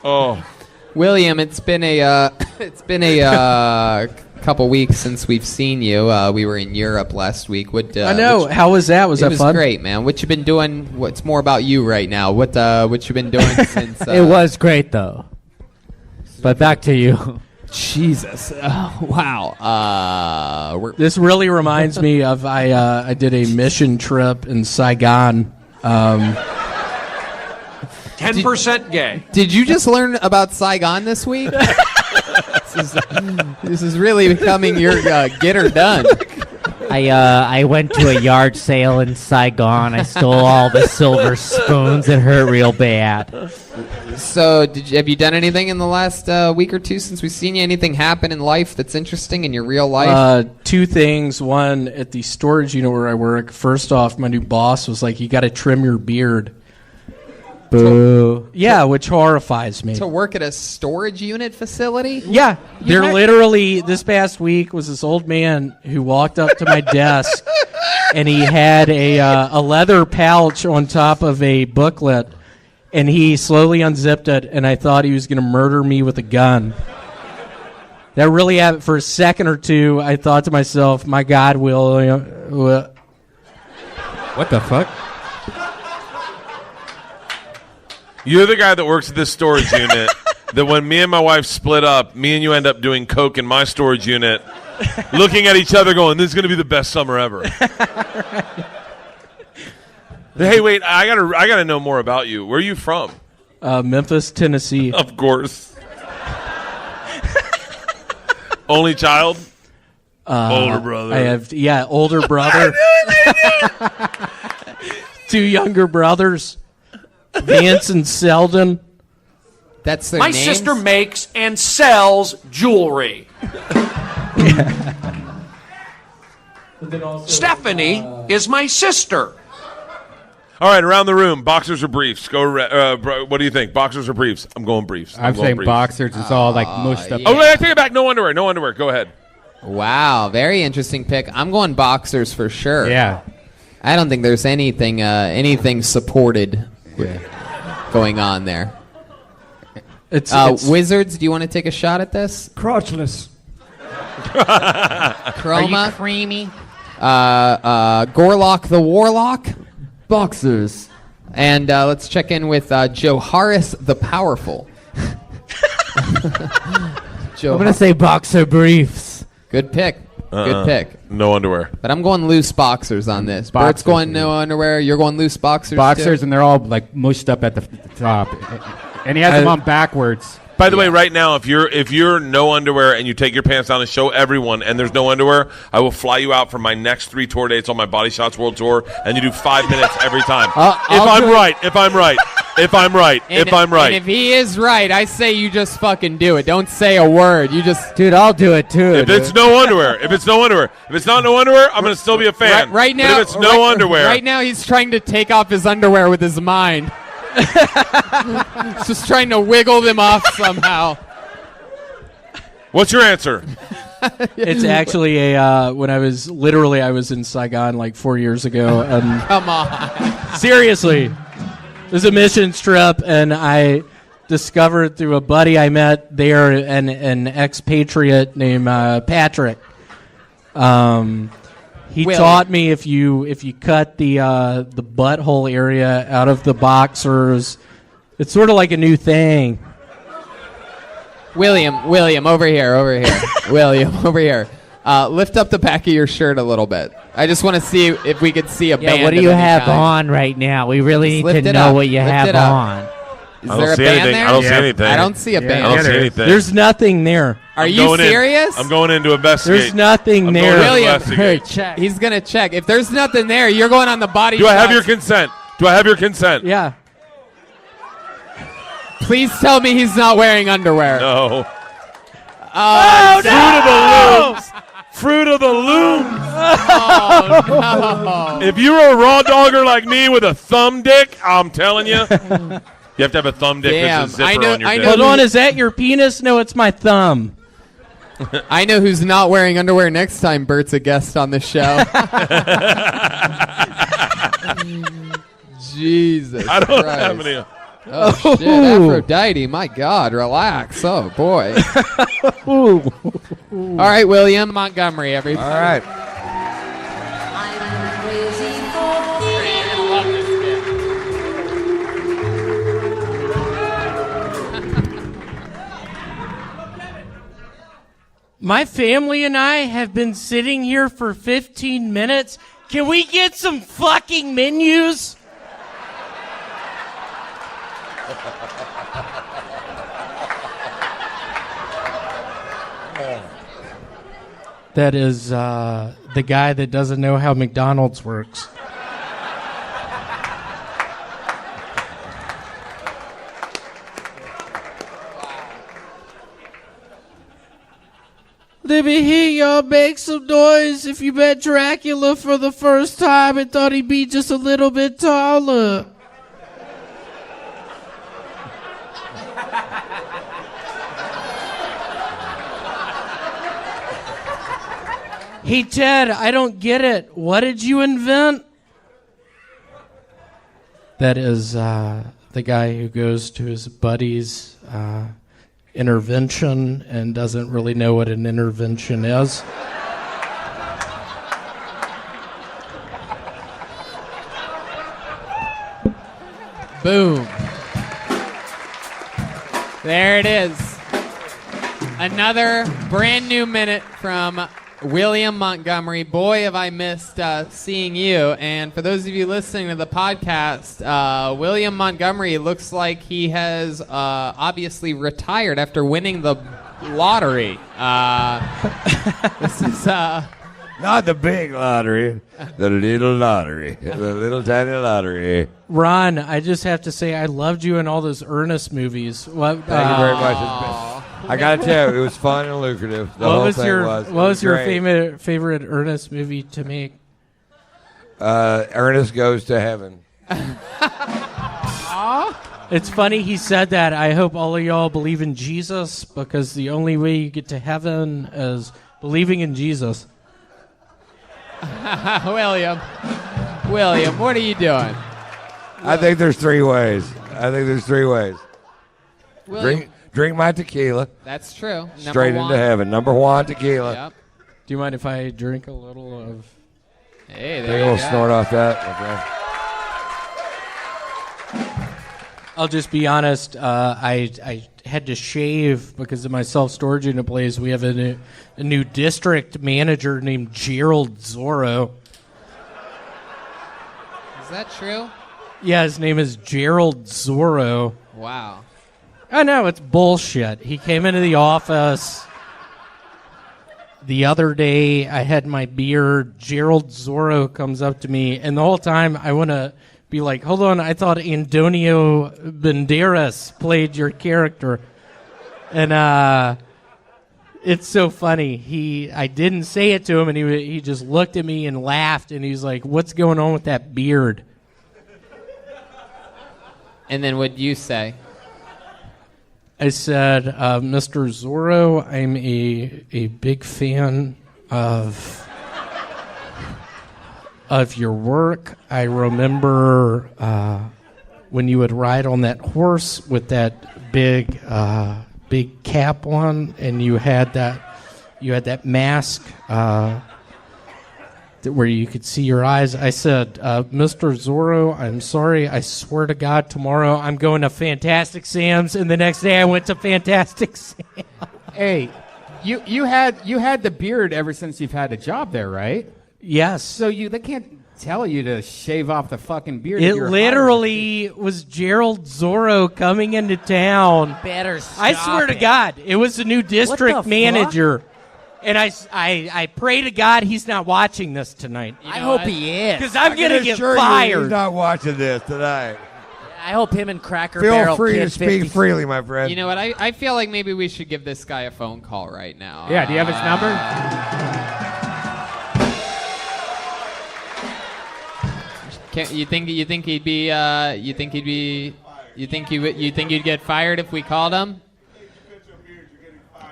Oh, William, it's been a couple weeks since we've seen you. We were in Europe last week. I know. How was that? Was it that was fun? great, man. What you been doing? What's more about you right now? What you been doing since? It was great though. But back to you. Jesus! Wow. This really reminds me of I did a mission trip in Saigon. 10% gay. Did you just learn about Saigon this week? This is really becoming your get or done. I went to a yard sale in Saigon. I stole all the silver spoons. It hurt real bad. So, have you done anything in the last week or two since we've seen you? Anything happen in life that's interesting in your real life? Two things. One, at the storage unit where I work, first off, my new boss was like, you got to trim your beard. Boo. Yeah, which horrifies me. To work at a storage unit facility? Yeah. They're literally, this past week was this old man who walked up to my desk and he had a leather pouch on top of a booklet and he slowly unzipped it and I thought he was going to murder me with a gun. That really happened. For a second or two, I thought to myself, my God, William. What the fuck? you're the guy that works at this storage unit. That when me and my wife split up, me and you end up doing coke in my storage unit, looking at each other, going, "This is going to be the best summer ever." Right. Hey, wait! I gotta know more about you. Where are you from? Memphis, Tennessee. Of course. Only child? Older brother. I have, older brother. Two younger brothers, Vance and Selden. That's their My names? sister makes and sells jewelry. Stephanie is my sister. All right, around the room, boxers or briefs? What do you think? Boxers or briefs? I'm going briefs. I'm going saying briefs. boxers. It's all like most up. Oh, wait, I take it back. No underwear. No underwear. Go ahead. Wow, very interesting pick. I'm going boxers for sure. Yeah. I don't think there's anything supported going on there. It's Wizards, do you want to take a shot at this? Crotchless. Chroma. Are you creamy? Gorlock the Warlock. Boxers. And let's check in with Joharis the Powerful. I'm going to say boxer briefs. Good pick. Good pick. No underwear. But I'm going loose boxers on this. Bert's going no underwear. You're going loose boxers. Boxers, too? and they're all like mushed up at the top. And he has them on backwards. By the way, right now, if you're no underwear and you take your pants down and show everyone, and there's no underwear, I will fly you out for my next 3 tour dates on my Body Shots World Tour, and you do 5 minutes every time. If I'm right. And if he is right, I say you just fucking do it. Don't say a word. You just, dude, I'll do it too. If it's no underwear, if it's not no underwear, I'm gonna still be a fan. Right now, but if it's no underwear, right now he's trying to take off his underwear with his mind. He's just trying to wiggle them off somehow. What's your answer? It's actually when I was in Saigon like 4 years ago. Come on. Seriously. It was a missions trip, and I discovered through a buddy I met there, an expatriate named Patrick. He taught me if you cut the butthole area out of the boxers, it's sort of like a new thing. William, over here. William, over here. Lift up the back of your shirt a little bit. I just want to see if we could see a band. Yeah, what do you have on right now? We really need to know what you have on. Is there a band there? I don't see anything. I don't see a band. I don't see anything. There's nothing there. Are you serious? I'm going in to investigate. There's nothing there. William, he's going to check. If there's nothing there, you're going on the Body Do I have Shots. your consent? Yeah. Please tell me he's not wearing underwear. No. Oh, no! Fruit of the Loom. Oh, no. If you're a raw dogger like me with a thumb dick, I'm telling you, you have to have a thumb dick that's a zipper on your dick. Hold on, is that your penis? No, it's my thumb. I know who's not wearing underwear next time Bert's a guest on the show. Jesus I don't Christ. have any. Oh, shit. Aphrodite, my God, relax. Oh, boy. All right, William Montgomery, everybody. All right. My family and I have been sitting here for 15 minutes. Can we get some fucking menus? That is the guy that doesn't know how McDonald's works. Let me hear y'all make some noise if you met Dracula for the first time and thought he'd be just a little bit taller. Hey, Ted, I don't get it. What did you invent? That is the guy who goes to his buddy's intervention and doesn't really know what an intervention is. Boom. There it is. Another brand new minute from William Montgomery. Boy, have I missed seeing you. And for those of you listening to the podcast, William Montgomery looks like he has obviously retired after winning the lottery. This is... Not the big lottery, the little lottery, the little tiny lottery. Ron, I just have to say I loved you in all those Ernest movies. Thank you very much. I gotta tell you, it was fun and lucrative. The whole thing was. What was your great. favorite Ernest movie to make? Ernest Goes to Heaven. It's funny he said that. I hope all of y'all believe in Jesus, because the only way you get to heaven is believing in Jesus. William, what are you doing? I think there's three ways. William. Drink my tequila. That's true. Straight into heaven. Number one, tequila. Yep. Do you mind if I drink a little of... Hey, Take there a you little go. snort off that, my friend. I'll just be honest. I had to shave because of my self-storage unit place. We have a new district manager named Gerald Zorro. Is that true? Yeah, his name is Gerald Zorro. Wow. I know, it's bullshit. He came into the office the other day. I had my beard. Gerald Zorro comes up to me, and the whole time I want to be like, hold on, I thought Antonio Banderas played your character. And it's so funny. I didn't say it to him, and he just looked at me and laughed, and he's like, what's going on with that beard? And then what'd you say? I said, Mr. Zorro, I'm a big fan of your work. I remember when you would ride on that horse with that big cap on, and you had that mask where you could see your eyes. I said, Mr. Zorro, I'm sorry. I swear to God, tomorrow I'm going to Fantastic Sam's, and the next day I went to Fantastic Sam's. Hey, you had the beard ever since you've had a job there, right? Yes. So they can't tell you to shave off the fucking beard. It if you're literally was Gerald Zorro coming into town. Better I stop swear to it. God, it was the new What the district fuck? manager. And I pray to God he's not watching this tonight. I hope he is. Because I'm going to can get assure you fired. He's not watching this tonight. I hope him and Cracker Feel Barrel free get to speak 50 freely, my friend. You know what? I feel like maybe we should give this guy a phone call right now. Yeah, do you have his number? You think you'd get fired if we called him?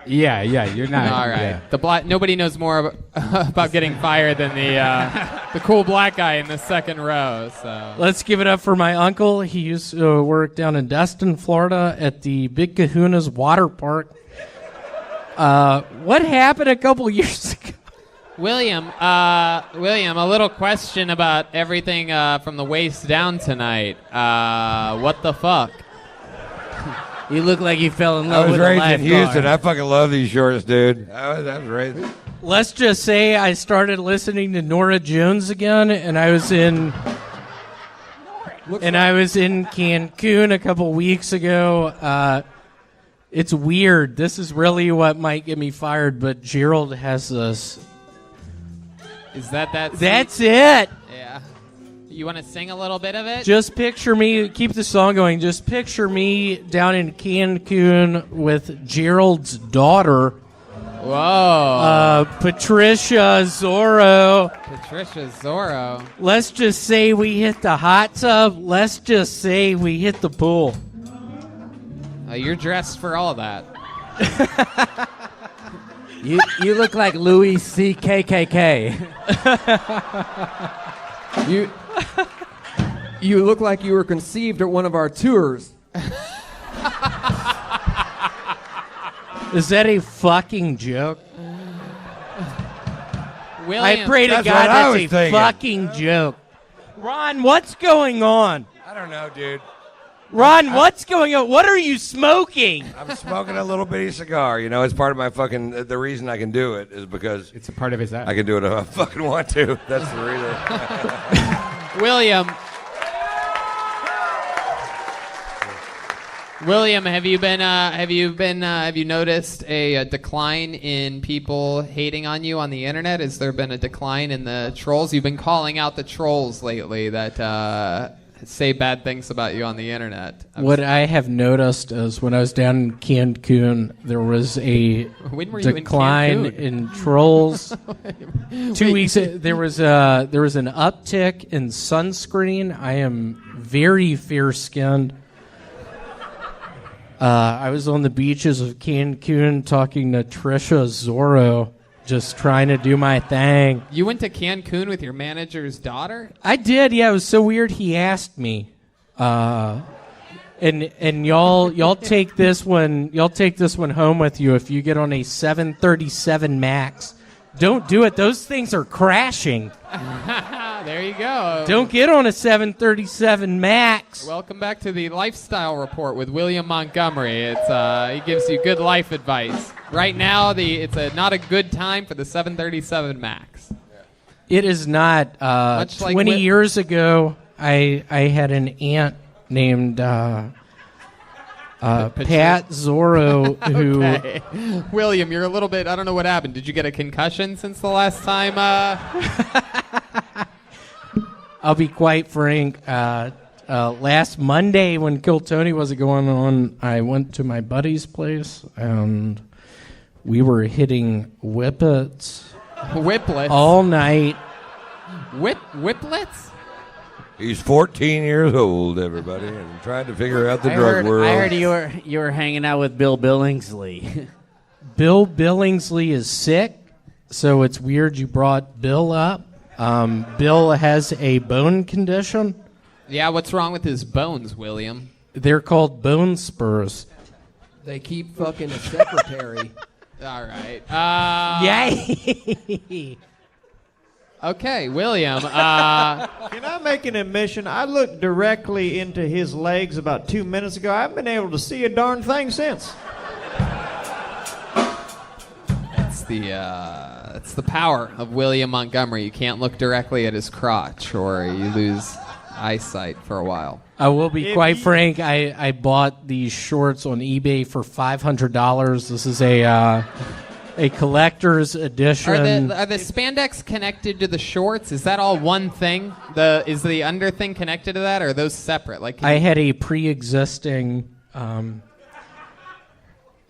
Yeah, you're not. All right. yeah. Nobody knows more about getting fired than the the cool black guy in the second row. So Let's give it up for my uncle. He used to work down in Destin, Florida at the Big Kahuna's water park. What happened a couple years ago? William, a little question about everything from the waist down tonight. What the fuck? You look like you fell in I love was with a raised in lifeguard. Houston. I fucking love these shorts, dude. I was raised. Let's just say I started listening to Norah Jones again, and I was in Cancun a couple weeks ago. It's weird. This is really what might get me fired, but Gerald has this. Is that? That's it. Yeah. You want to sing a little bit of it? Just picture me, keep the song going. Just picture me down in Cancun with Gerald's daughter. Whoa. Patricia Zorro. Patricia Zorro. Let's just say we hit the hot tub. Let's just say we hit the pool. You're dressed for all that. You look like Louis C.K.K.K. You look like you were conceived at one of our tours. Is that a fucking joke? William, I pray to That's God what I that's was a thinking. fucking joke. Ron, what's going on? I don't know, dude. Ron, what's going on? What are you smoking? I'm smoking a little bitty cigar. You know, it's part of my fucking. The reason I can do it is because it's a part of his act. I can do it if I fucking want to. That's the reason. William, have you noticed a decline in people hating on you on the internet? Has there been a decline in the trolls? You've been calling out the trolls lately that say bad things about you on the internet. What I have noticed is when I was down in Cancun, there was a When were you in decline Cancun? in trolls. 2 weeks. There was an uptick in sunscreen. I am very fair-skinned. I was on the beaches of Cancun talking to Trisha Zorro, just trying to do my thing. You went to Cancun with your manager's daughter? I did, yeah. It was so weird. He asked me, and y'all take this one. Y'all take this one home with you. If you get on a 737 Max, don't do it. Those things are crashing. There you go. Don't get on a 737 Max. Welcome back to the Lifestyle Report with William Montgomery. He gives you good life advice. Right now, it's not a good time for the 737 Max. It is not. Much like 20 years ago, I had an aunt named Pat Zorro who. Okay. William, you're a little bit. I don't know what happened. Did you get a concussion since the last time? I'll be quite frank. Last Monday, when Kill Tony wasn't going on, I went to my buddy's place and we were hitting whippets. Whiplets? All night. Whiplets? He's 14 years old, everybody, and trying to figure out the drug world. I heard you were hanging out with Bill Billingsley. Bill Billingsley is sick, so it's weird you brought Bill up. Bill has a bone condition. Yeah, what's wrong with his bones, William? They're called bone spurs. They keep fucking a secretary. All right. Yay! Okay, William. Can I make an admission? I looked directly into his legs about 2 minutes ago. I haven't been able to see a darn thing since. It's the power of William Montgomery. You can't look directly at his crotch or you lose eyesight for a while. I will be quite frank. I bought these shorts on eBay for $500. This is a collector's edition. Are the spandex connected to the shorts? Is that all one thing? Is the under thing connected to that, or are those separate? Like I had a pre-existing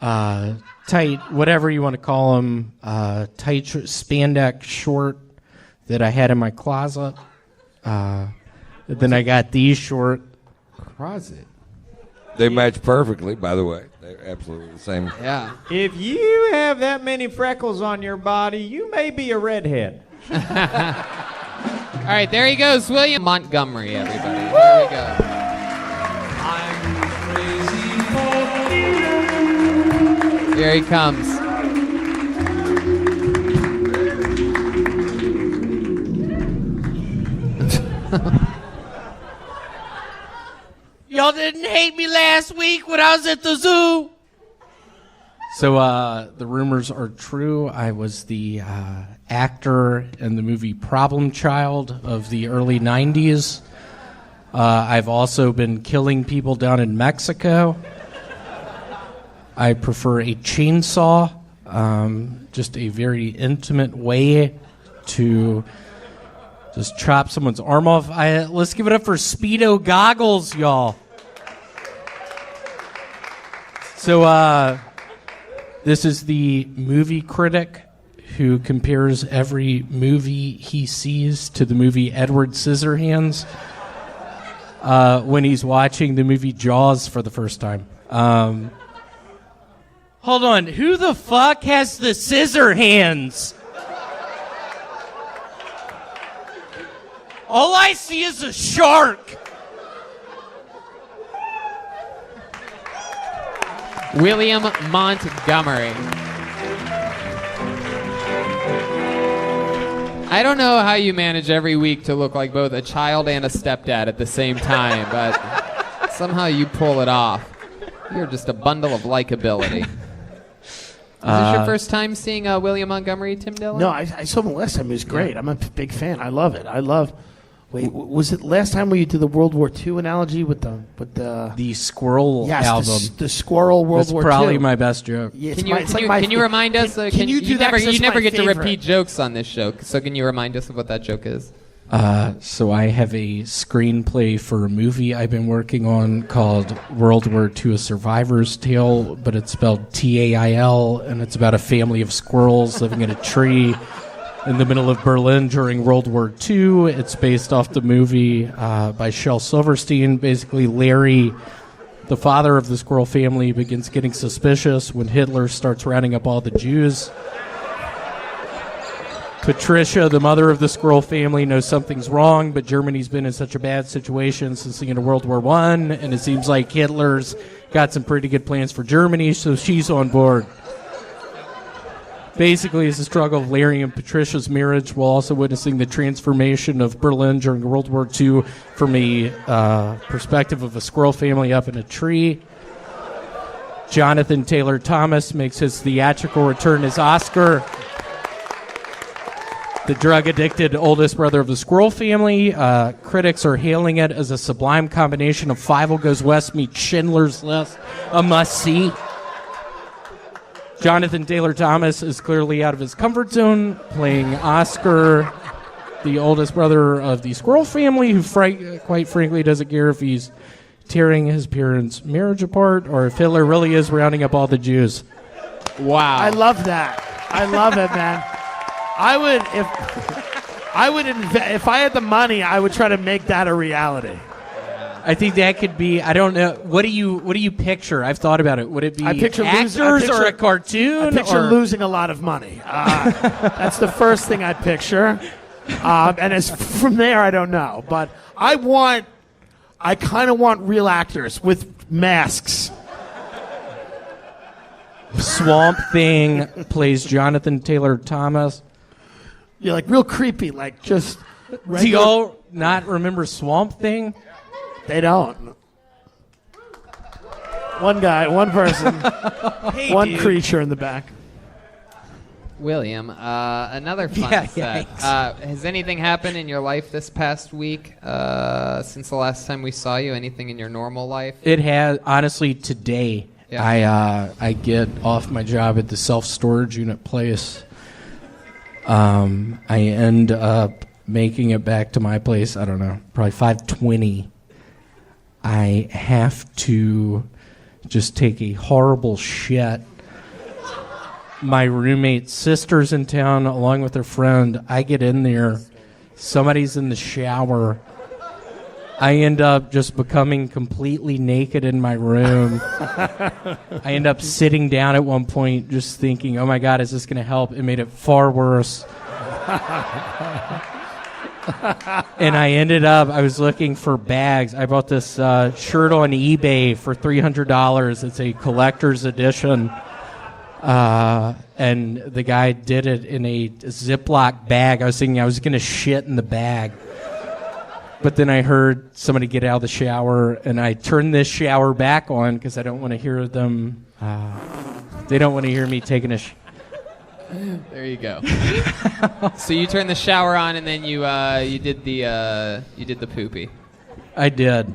tight, whatever you want to call them, tight spandex short that I had in my closet. Then I got these short. Closet. They match perfectly, by the way. They're absolutely the same. Yeah. If you have that many freckles on your body, you may be a redhead. All right, there he goes, William Montgomery, everybody. Here we go. Here he comes. Y'all didn't hate me last week when I was at the zoo. So the rumors are true. I was the actor in the movie Problem Child of the early 90s. I've also been killing people down in Mexico. I prefer a chainsaw, just a very intimate way to just chop someone's arm off. Let's give it up for Speedo Goggles, y'all. So this is the movie critic who compares every movie he sees to the movie Edward Scissorhands when he's watching the movie Jaws for the first time. Hold on, who the fuck has the scissor hands? All I see is a shark. William Montgomery. I don't know how you manage every week to look like both a child and a stepdad at the same time, but somehow you pull it off. You're just a bundle of likability. Is this your first time seeing William Montgomery, Tim Dillon? No, I saw him last time. He was great. I'm a big fan. I love it. Wait, was it last time where you did the World War II analogy with the Squirrel album? The Squirrel World War II. That's probably my best joke. Yeah, Can you remind us? Can you do that? 'Cause You that's never my get to favorite. repeat jokes on this show. So can you remind us of what that joke is? So I have a screenplay for a movie I've been working on called World War II: A Survivor's Tale, but it's spelled Tail, and it's about a family of squirrels living in a tree in the middle of Berlin during World War II. It's based off the movie by Shel Silverstein. Basically, Larry, the father of the squirrel family, begins getting suspicious when Hitler starts rounding up all the Jews. Patricia, the mother of the squirrel family, knows something's wrong, but Germany's been in such a bad situation since the end of World War I, and it seems like Hitler's got some pretty good plans for Germany, so she's on board. Basically, it's a struggle of Larry and Patricia's marriage while also witnessing the transformation of Berlin during World War II from a perspective of a squirrel family up in a tree. Jonathan Taylor Thomas makes his theatrical return as Oscar, the drug-addicted oldest brother of the squirrel family. Critics are hailing it as a sublime combination of Fievel Goes West meets Schindler's List, a must-see. Jonathan Taylor Thomas is clearly out of his comfort zone, playing Oscar, the oldest brother of the squirrel family, who quite frankly doesn't care if he's tearing his parents' marriage apart or if Hitler really is rounding up all the Jews. Wow. I love that. I love it, man. If I had the money, I would try to make that a reality. I think that could be. I don't know. What do you picture? I've thought about it. Would it be actors or a cartoon? I picture losing a lot of money. That's the first thing I picture. And as from there, I don't know. But I kind of want real actors with masks. Swamp Thing plays Jonathan Taylor Thomas. You're like real creepy, like just. Do y'all not remember Swamp Thing? They don't. One guy, one person, one creature in the back. William, another fun set. Has anything happened in your life this past week since the last time we saw you? Anything in your normal life? It has, honestly, today. Yeah. I get off my job at the self-storage unit place. I end up making it back to my place, I don't know, probably 5:20. I have to just take a horrible shit. My roommate's sister's in town along with her friend. I get in there. Somebody's in the shower. I end up just becoming completely naked in my room. I end up sitting down at one point just thinking, oh my God, is this going to help? It made it far worse. And I was looking for bags. I bought this shirt on eBay for $300. It's a collector's edition. And the guy did it in a Ziploc bag. I was thinking I was going to shit in the bag. But then I heard somebody get out of the shower, and I turned this shower back on because I don't want to hear them. They don't want to hear me taking a There you go. So you turned the shower on, and then you did the poopy. I did.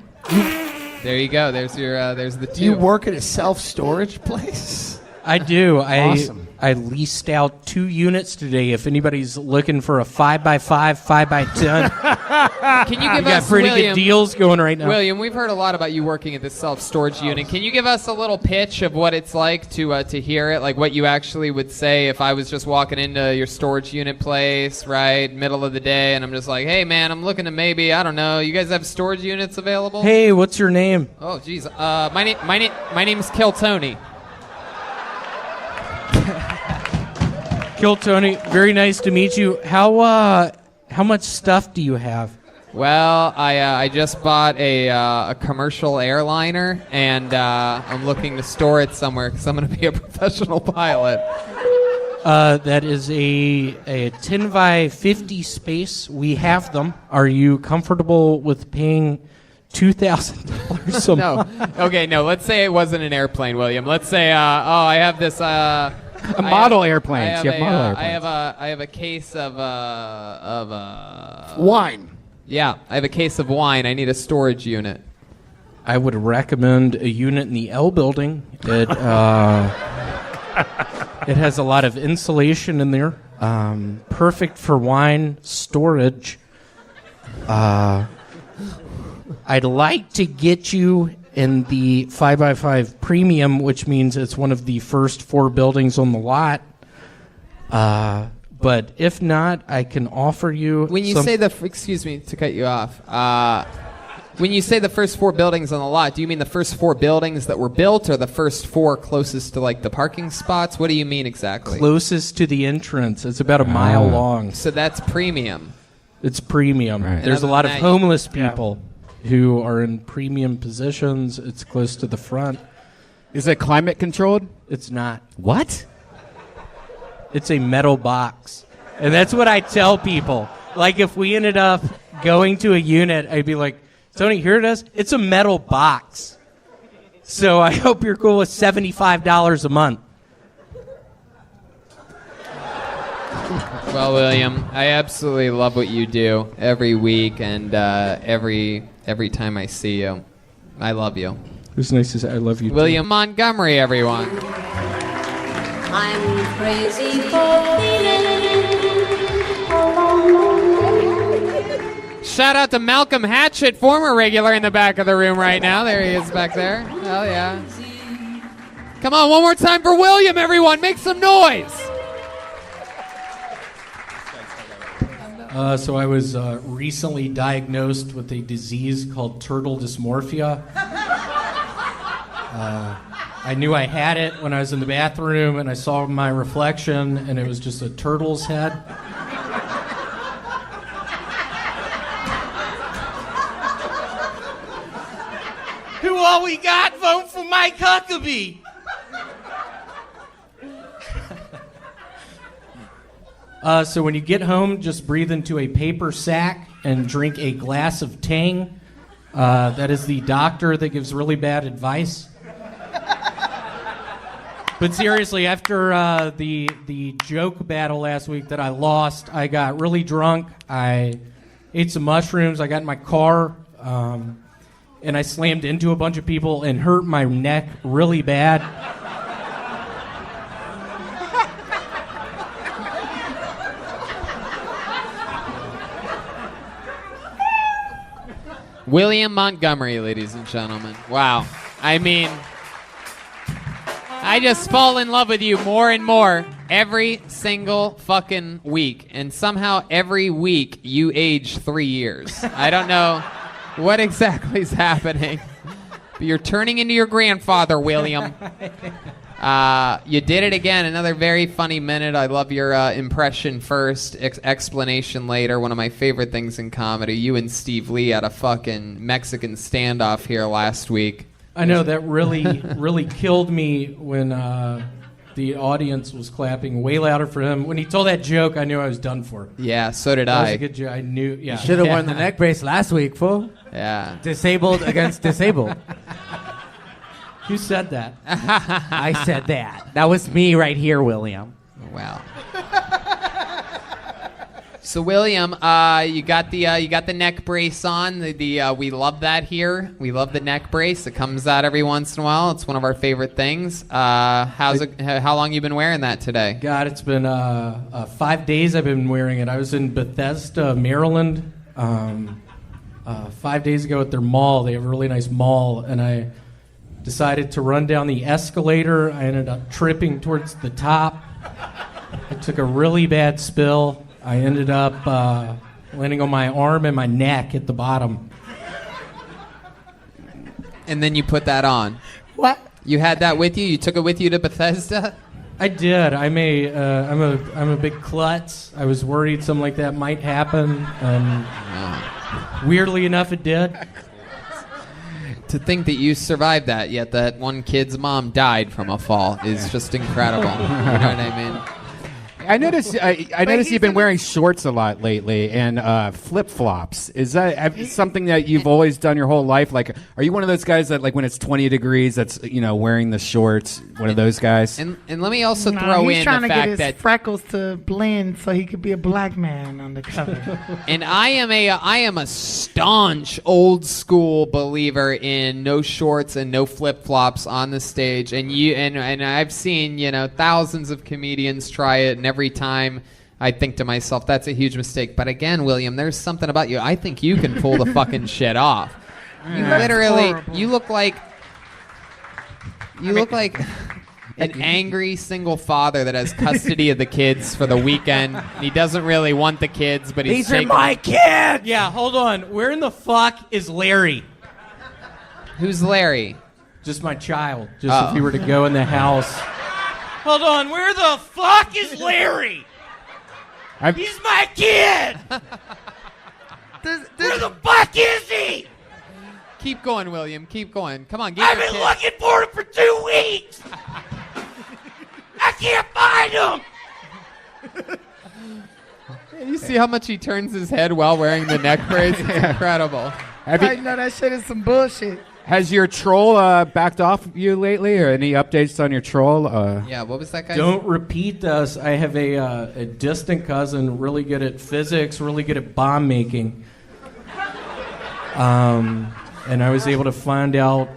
There you go. There's the two. Do you work at a self-storage place? I do. Awesome. I leased out 2 units today. If anybody's looking for a 5x5, 5x10, Can you give we got us pretty William, good deals going right now. William, we've heard a lot about you working at this self-storage unit. Can you give us a little pitch of what it's like to hear it? Like what you actually would say if I was just walking into your storage unit place, right, middle of the day, and I'm just like, hey, man, I'm looking to maybe, I don't know, you guys have storage units available? Hey, what's your name? Oh, geez. My name's Kill Tony. Kill Tony, very nice to meet you. How much stuff do you have? Well, I just bought a commercial airliner, and I'm looking to store it somewhere because I'm going to be a professional pilot. That is a 10 by 50 space. We have them. Are you comfortable with paying $2,000 a month? No. Okay, no. Let's say it wasn't an airplane, William. Let's say, I have this. airplanes. You have model airplanes. I have a case of wine. Yeah, I have a case of wine. I need a storage unit. I would recommend a unit in the L building. It it has a lot of insulation in there. Perfect for wine storage. I'd like to get you in the 5x5 premium, which means it's one of the first 4 buildings on the lot. But if not, I can offer you. When you say excuse me to cut you off. When you say the first 4 buildings on the lot, do you mean the first 4 buildings that were built, or the first 4 closest to like the parking spots? What do you mean exactly? Closest to the entrance. It's about a mile long. So that's premium. It's premium. Right. There's a And lot of other than that, homeless people who are in premium positions. It's close to the front. Is it climate controlled? It's not. What? It's a metal box. And that's what I tell people. Like, if we ended up going to a unit, I'd be like, Tony, here it is. It's a metal box. So I hope you're cool with $75 a month. Well, William, I absolutely love what you do every week, and every time I see you. I love you. It was nice to say I love you, William Montgomery, everyone. I'm crazy for Shout out to Malcolm Hatchett, former regular in the back of the room right now. There he is back there. Hell yeah. Come on, one more time for William, everyone. Make some noise. So I was recently diagnosed with a disease called turtle dysmorphia. I knew I had it when I was in the bathroom and I saw my reflection and it was just a turtle's head. Who all we got? Vote for Mike Huckabee. So when you get home, just breathe into a paper sack and drink a glass of Tang. That is the doctor that gives really bad advice. But seriously, after the joke battle last week that I lost, I got really drunk. I ate some mushrooms. I got in my car, and I slammed into a bunch of people and hurt my neck really bad. William Montgomery, ladies and gentlemen. Wow. I mean, I just fall in love with you more and more every single fucking week. And somehow every week you age 3 years. I don't know what exactly is happening. But you're turning into your grandfather, William. You did it again. Another very funny minute. I love your impression first, explanation later. One of my favorite things in comedy. You and Steve Lee had a fucking Mexican standoff here last week. I know that really killed me when the audience was clapping way louder for him. When he told that joke, I knew I was done for. Yeah, so did that I. Was a good joke. I knew. Yeah. You should have worn the neck brace last week, fool. Yeah. Disabled against disabled. Who said that? I said that. That was me right here, William. Wow. So William, you got the neck brace on. We love that here. We love the neck brace. It comes out every once in a while. It's one of our favorite things. How long you been wearing that today? God, it's been 5 days I've been wearing it. I was in Bethesda, Maryland, 5 days ago at their mall. They have a really nice mall, and I decided to run down the escalator. I ended up tripping towards the top. I took a really bad spill. I ended up landing on my arm and my neck at the bottom. And then you put that on. What? You had that with you? You took it with you to Bethesda? I did. I'm a big klutz. I was worried something like that might happen, and weirdly enough, it did. To think that you survived that, yet that one kid's mom died from a fall is just incredible. You know what I mean? I noticed. I noticed you've been wearing shorts a lot lately and flip flops. Is that something that you've always done your whole life? Like, are you one of those guys that, like, when it's 20 degrees, that's wearing the shorts? One of those guys. And let me also throw he's in trying the to fact get his that freckles to blend so he could be a black man on the cover. And I am a staunch old school believer in no shorts and no flip flops on the stage. And I've seen thousands of comedians try it, and every time I think to myself, that's a huge mistake. But again, William, there's something about you. I think you can pull the fucking shit off. You literally, you look like an angry single father that has custody of the kids for the weekend. He doesn't really want the kids, but he's These are my kids! Yeah, hold on. Where in the fuck is Larry? Who's Larry? Just my child. Just if he were to go in the house. Hold on, where the fuck is Larry? He's my kid! Where the fuck is he? Keep going, William. Keep going. Come on, I've been looking for him for 2 weeks! I can't find him! You see how much he turns his head while wearing the neck brace? It's incredible. I know that shit is some bullshit. Has your troll backed off you lately, or any updates on your troll? Yeah, what was that guy? Don't repeat this. I have a distant cousin, really good at physics, really good at bomb making. And I was able to find out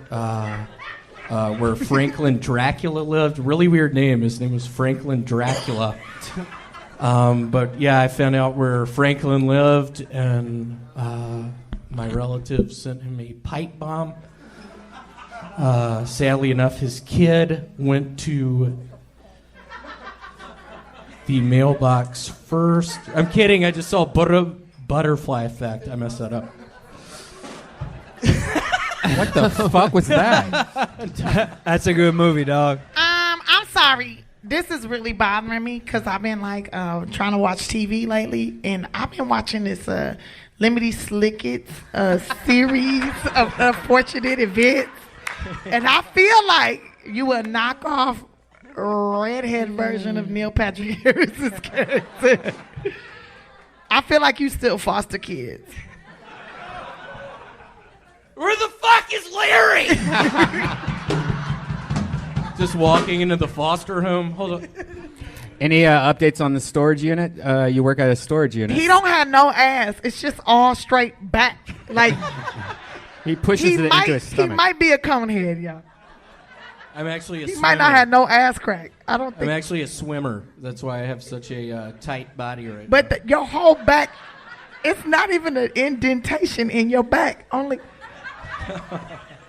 where Franklin Dracula lived. Really weird name. His name was Franklin Dracula. But yeah, I found out where Franklin lived, and my relatives sent him a pipe bomb. Sadly enough, his kid went to the mailbox first. I'm kidding. I just saw butterfly effect. I messed that up. What the fuck was that? That's a good movie, dog. I'm sorry. This is really bothering me because I've been trying to watch TV lately, and I've been watching this Limited Slickets series of unfortunate events, and I feel like you a knockoff redhead version of Neil Patrick Harris's character. I feel like you still foster kids. Where the fuck is Larry? Just walking into the foster home. Hold on. Any updates on the storage unit? You work at a storage unit. He don't have no ass. It's just all straight back. Like he pushes it into his stomach. He might be a conehead, y'all. I'm actually a He swimmer. might not have no ass crack. I don't think. I'm actually a swimmer. That's why I have such a tight body right now. But your whole back, it's not even an indentation in your back. Only,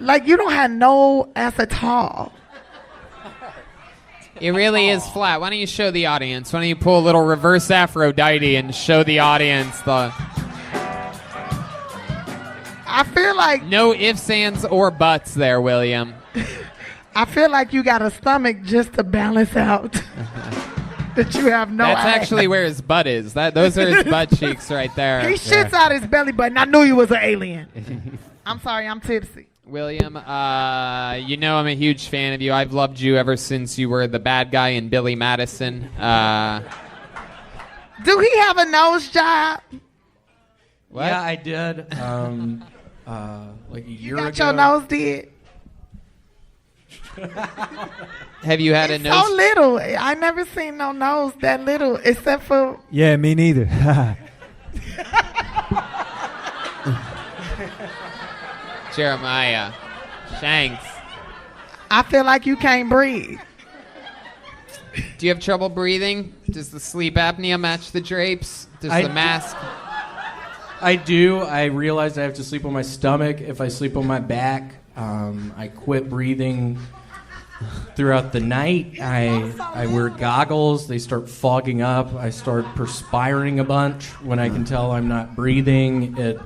like you don't have no ass at all. It really is flat. Why don't you show the audience? Why don't you pull a little reverse Aphrodite and show the audience the... I feel like... No ifs, ands, or buts there, William. I feel like you got a stomach just to balance out that you have no That's ass. actually where his butt is. Those are his butt cheeks right there. He shits out his belly button. I knew he was an alien. I'm sorry, I'm tipsy. William, you know I'm a huge fan of you. I've loved you ever since you were the bad guy in Billy Madison. Do he have a nose job? What? Yeah, I did. Like a year Got ago. your nose did? Have you had a nose? So little. I never seen no nose that little, except for. Yeah, me neither. Jeremiah Shanks. I feel like you can't breathe. Do you have trouble breathing? Does the sleep apnea match the drapes? Does the mask? I do. I realize I have to sleep on my stomach. If I sleep on my back, I quit breathing throughout the night. I wear goggles. They start fogging up. I start perspiring a bunch when I can tell I'm not breathing. It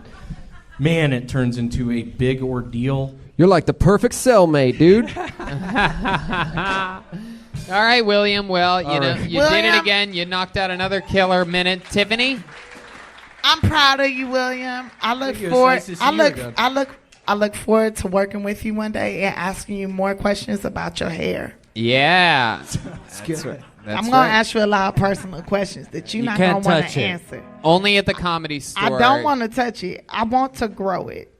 turns into a big ordeal. You're like the perfect cellmate, dude. All right, William. Well, you right. did it William. again. You knocked out another killer minute. Tiffany? I'm proud of you, William. I look Thank you. It's forward. nice to see you again. I look forward to working with you one day and asking you more questions about your hair. Yeah. That's right. I'm gonna ask you a lot of personal questions that you're not gonna want to answer. Only at the Comedy Store. I don't want to touch it. I want to grow it.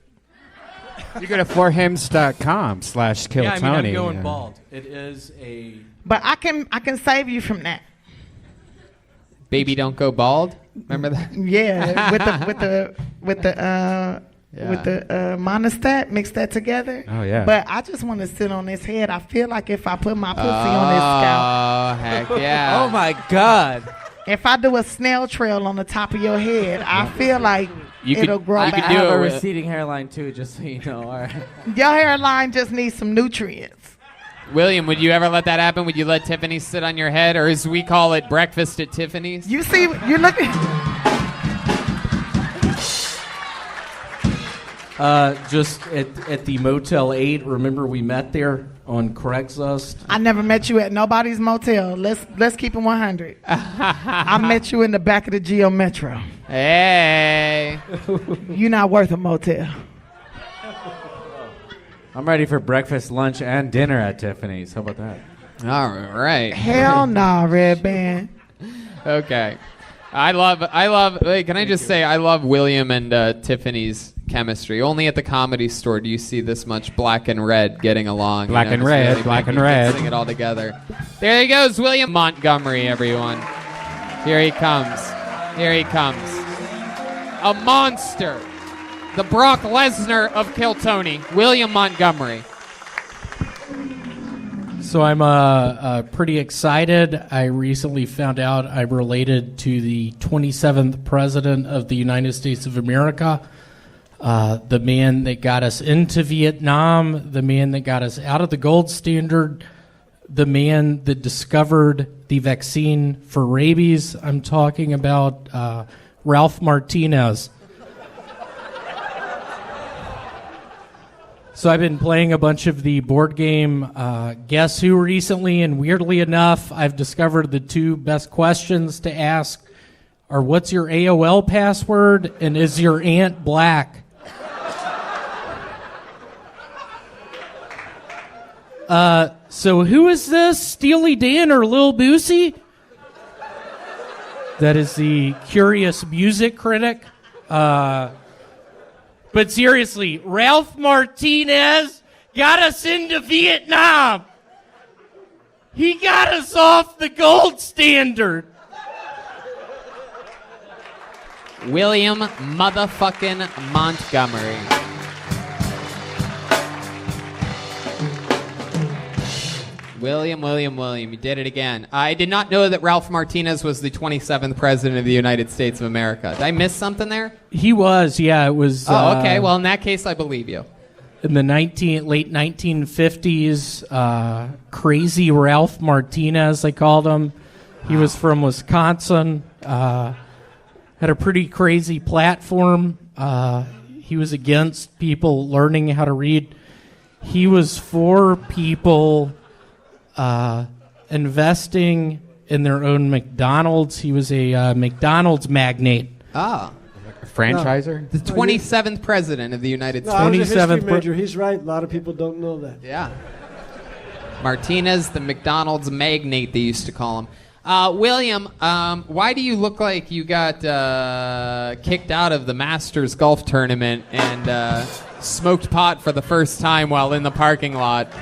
You go to forhims.com/kill Yeah, Tony. I'm going bald. It is a. But I can save you from that. Baby, don't go bald. Remember that? Yeah, with the monostat, mix that together. Oh, yeah. But I just want to sit on his head. I feel like if I put my pussy on his scalp. Oh, heck yeah. Oh my God. If I do a snail trail on the top of your head, I feel like it'll grow I back. have a receding hairline too, just so you know. All right. Your hairline just needs some nutrients. William, would you ever let that happen? Would you let Tiffany sit on your head? Or as we call it, breakfast at Tiffany's? You see, you're looking. Just at the Motel 8. Remember we met there on Craigslist? I never met you at nobody's motel. Let's keep it 100. I met you in the back of the Geo Metro. Hey. You're not worth a motel. I'm ready for breakfast, lunch, and dinner at Tiffany's. How about that? All right. Hell no, Red Band. Okay. I love. Wait, can I just say I love William and Tiffany's chemistry. Only at the Comedy Store do you see this much black and red getting along. Black and just red, really black making and red. Sing it all together. There he goes, William Montgomery, everyone. Here he comes. Here he comes. A monster. The Brock Lesnar of Kill Tony, William Montgomery. So I'm pretty excited. I recently found out I'm related to the 27th President of the United States of America, the man that got us into Vietnam, the man that got us out of the gold standard, the man that discovered the vaccine for rabies. I'm talking about Ralph Martinez. So I've been playing a bunch of the board game Guess Who recently, and weirdly enough, I've discovered the two best questions to ask are what's your AOL password and is your aunt black? So who is this, Steely Dan or Lil Boosie? That is the curious music critic. But seriously, Ralph Martinez got us into Vietnam. He got us off the gold standard. William motherfucking Montgomery. William, you did it again. I did not know that Ralph Martinez was the 27th President of the United States of America. Did I miss something there? He was, yeah. It was. Oh, okay. Well, in that case, I believe you. In the late 1950s, Crazy Ralph Martinez, they called him. He was from Wisconsin. Had a pretty crazy platform. He was against people learning how to read he was for people investing in their own McDonald's. He was a McDonald's magnate. Ah. Franchiser? The 27th president of the United No, I was a States. history major. He's right. A lot of people don't know that. Yeah. Martinez, the McDonald's magnate, they used to call him. William, why do you look like you got kicked out of the Masters golf tournament and smoked pot for the first time while in the parking lot?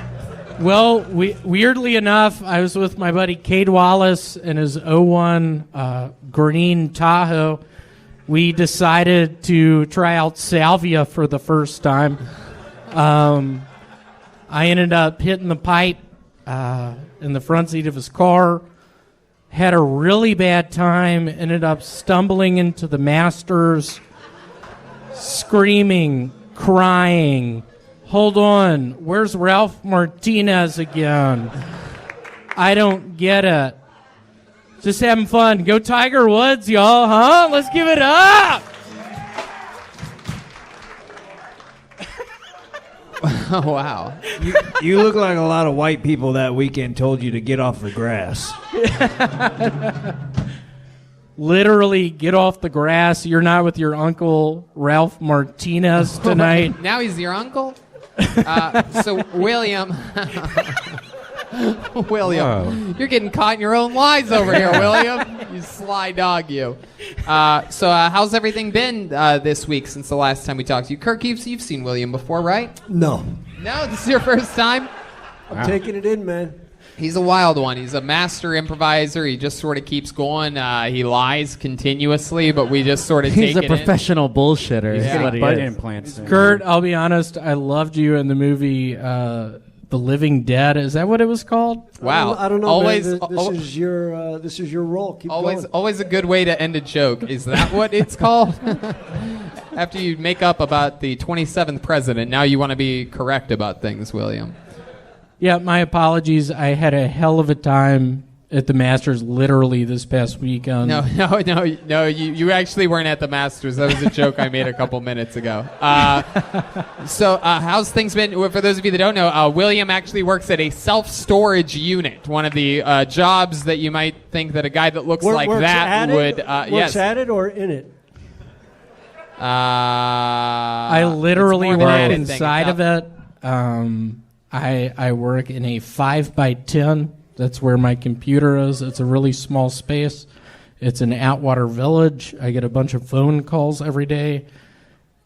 Well, weirdly enough, I was with my buddy Cade Wallace in his 01 green Tahoe. We decided to try out salvia for the first time. I ended up hitting the pipe in the front seat of his car. Had a really bad time. Ended up stumbling into the Masters, screaming, crying. Hold on, where's Ralph Martinez again? I don't get it. Just having fun. Go Tiger Woods, y'all, huh? Let's give it up! Oh, wow. You look like a lot of white people that weekend told you to get off the grass. Literally, get off the grass. You're not with your uncle Ralph Martinez tonight. Now he's your uncle? So, William... William, you're getting caught in your own lies over here, William. You sly dog, you. So how's everything been this week since the last time we talked to you? Kirk, you've seen William before, right? No. No, this is your first time? I'm taking it in, man. He's a wild one. He's a master improviser. He just sort of keeps going. He lies continuously, but we just sort of take He's it a professional bullshitter. He's Is got what he butt is. implants. Kurt, I'll be honest, I loved you in the movie The Living Dead. Is that what it was called? Wow. I don't know. Always, man. This is your role. Keep going. always a good way to end a joke. Is that what it's called? After you make up about the 27th president, now you want to be correct about things, William. Yeah, my apologies. I had a hell of a time at the Masters literally this past weekend. No. You actually weren't at the Masters. That was a joke I made a couple minutes ago. So how's things been? For those of you that don't know, William actually works at a self-storage unit, one of the jobs that you might think that a guy that looks like that would. Works at it or in it? I literally work inside of it. I work in a 5x10. That's where my computer is. It's a really small space. It's an Atwater Village. I get a bunch of phone calls every day,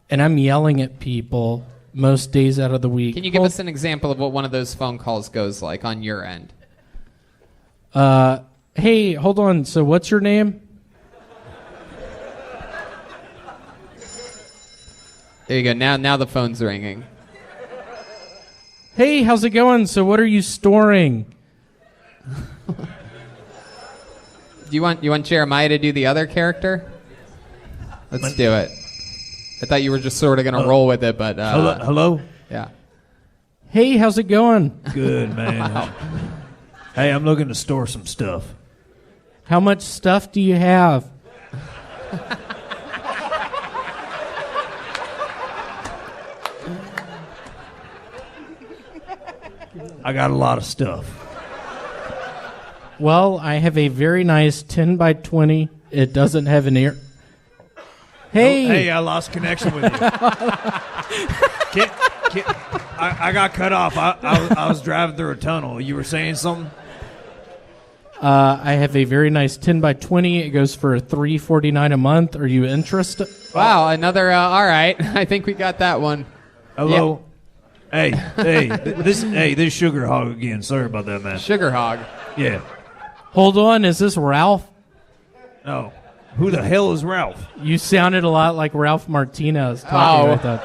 and I'm yelling at people most days out of the week. Can you give us an example of what one of those phone calls goes like on your end? Hey, hold on. So what's your name? There you go. Now the phone's ringing. Hey, how's it going? So what are you storing? Do you want Jeremiah to do the other character? Let's do it. I thought you were just sort of going to roll with it, but... Hello? Yeah. Hey, how's it going? Good, man. Wow. Hey, I'm looking to store some stuff. How much stuff do you have? I got a lot of stuff. Well, I have a very nice 10x20. It doesn't have an ear. Hey! Hey, I lost connection with you. I got cut off. I was driving through a tunnel. You were saying something? I have a very nice 10x20. It goes for $349 a month. Are you interested? Wow, another... all right. I think we got that one. Hello? Yeah. Hey, this Sugar Hog again. Sorry about that, man. Sugar Hog? Yeah. Hold on, is this Ralph? No. Who the hell is Ralph? You sounded a lot like Ralph Martinez talking like that.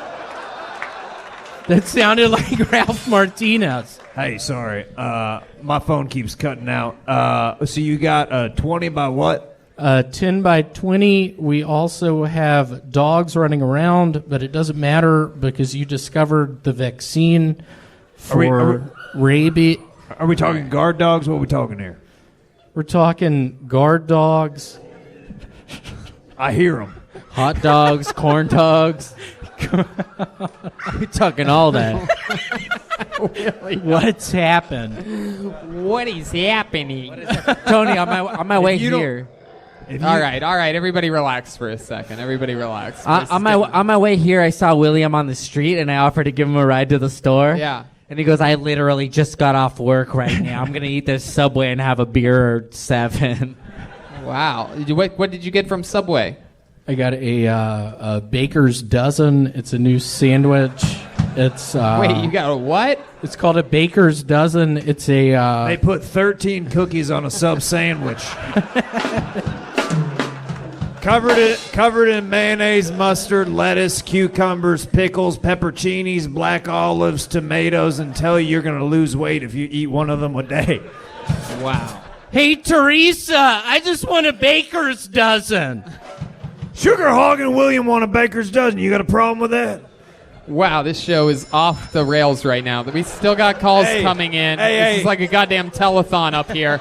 That sounded like Ralph Martinez. Hey, sorry. My phone keeps cutting out. So you got a 20 by what? 10x20. We also have dogs running around, but it doesn't matter because you discovered the vaccine for rabies. Are we talking guard dogs? What are we talking here? We're talking guard dogs. I hear them. Hot dogs, corn dogs. We're talking all that. What's happened? What is happening? Tony, on my way here. All right. Everybody relax for a second. Everybody relax. On my way here, I saw William on the street, and I offered to give him a ride to the store. Yeah. And he goes, I literally just got off work right now. I'm going to eat this Subway and have a beer or 7. Wow. What did you get from Subway? I got a Baker's Dozen. It's a new sandwich. It's Wait, you got a what? It's called a Baker's Dozen. It's a They put 13 cookies on a sub sandwich. Covered in mayonnaise, mustard, lettuce, cucumbers, pickles, pepperoncinis, black olives, tomatoes, and tell you you're going to lose weight if you eat one of them a day. Wow. Hey, Teresa, I just want a Baker's Dozen. Sugar Hog and William want a Baker's Dozen. You got a problem with that? Wow, this show is off the rails right now. We still got calls coming in. This is like a goddamn telethon up here.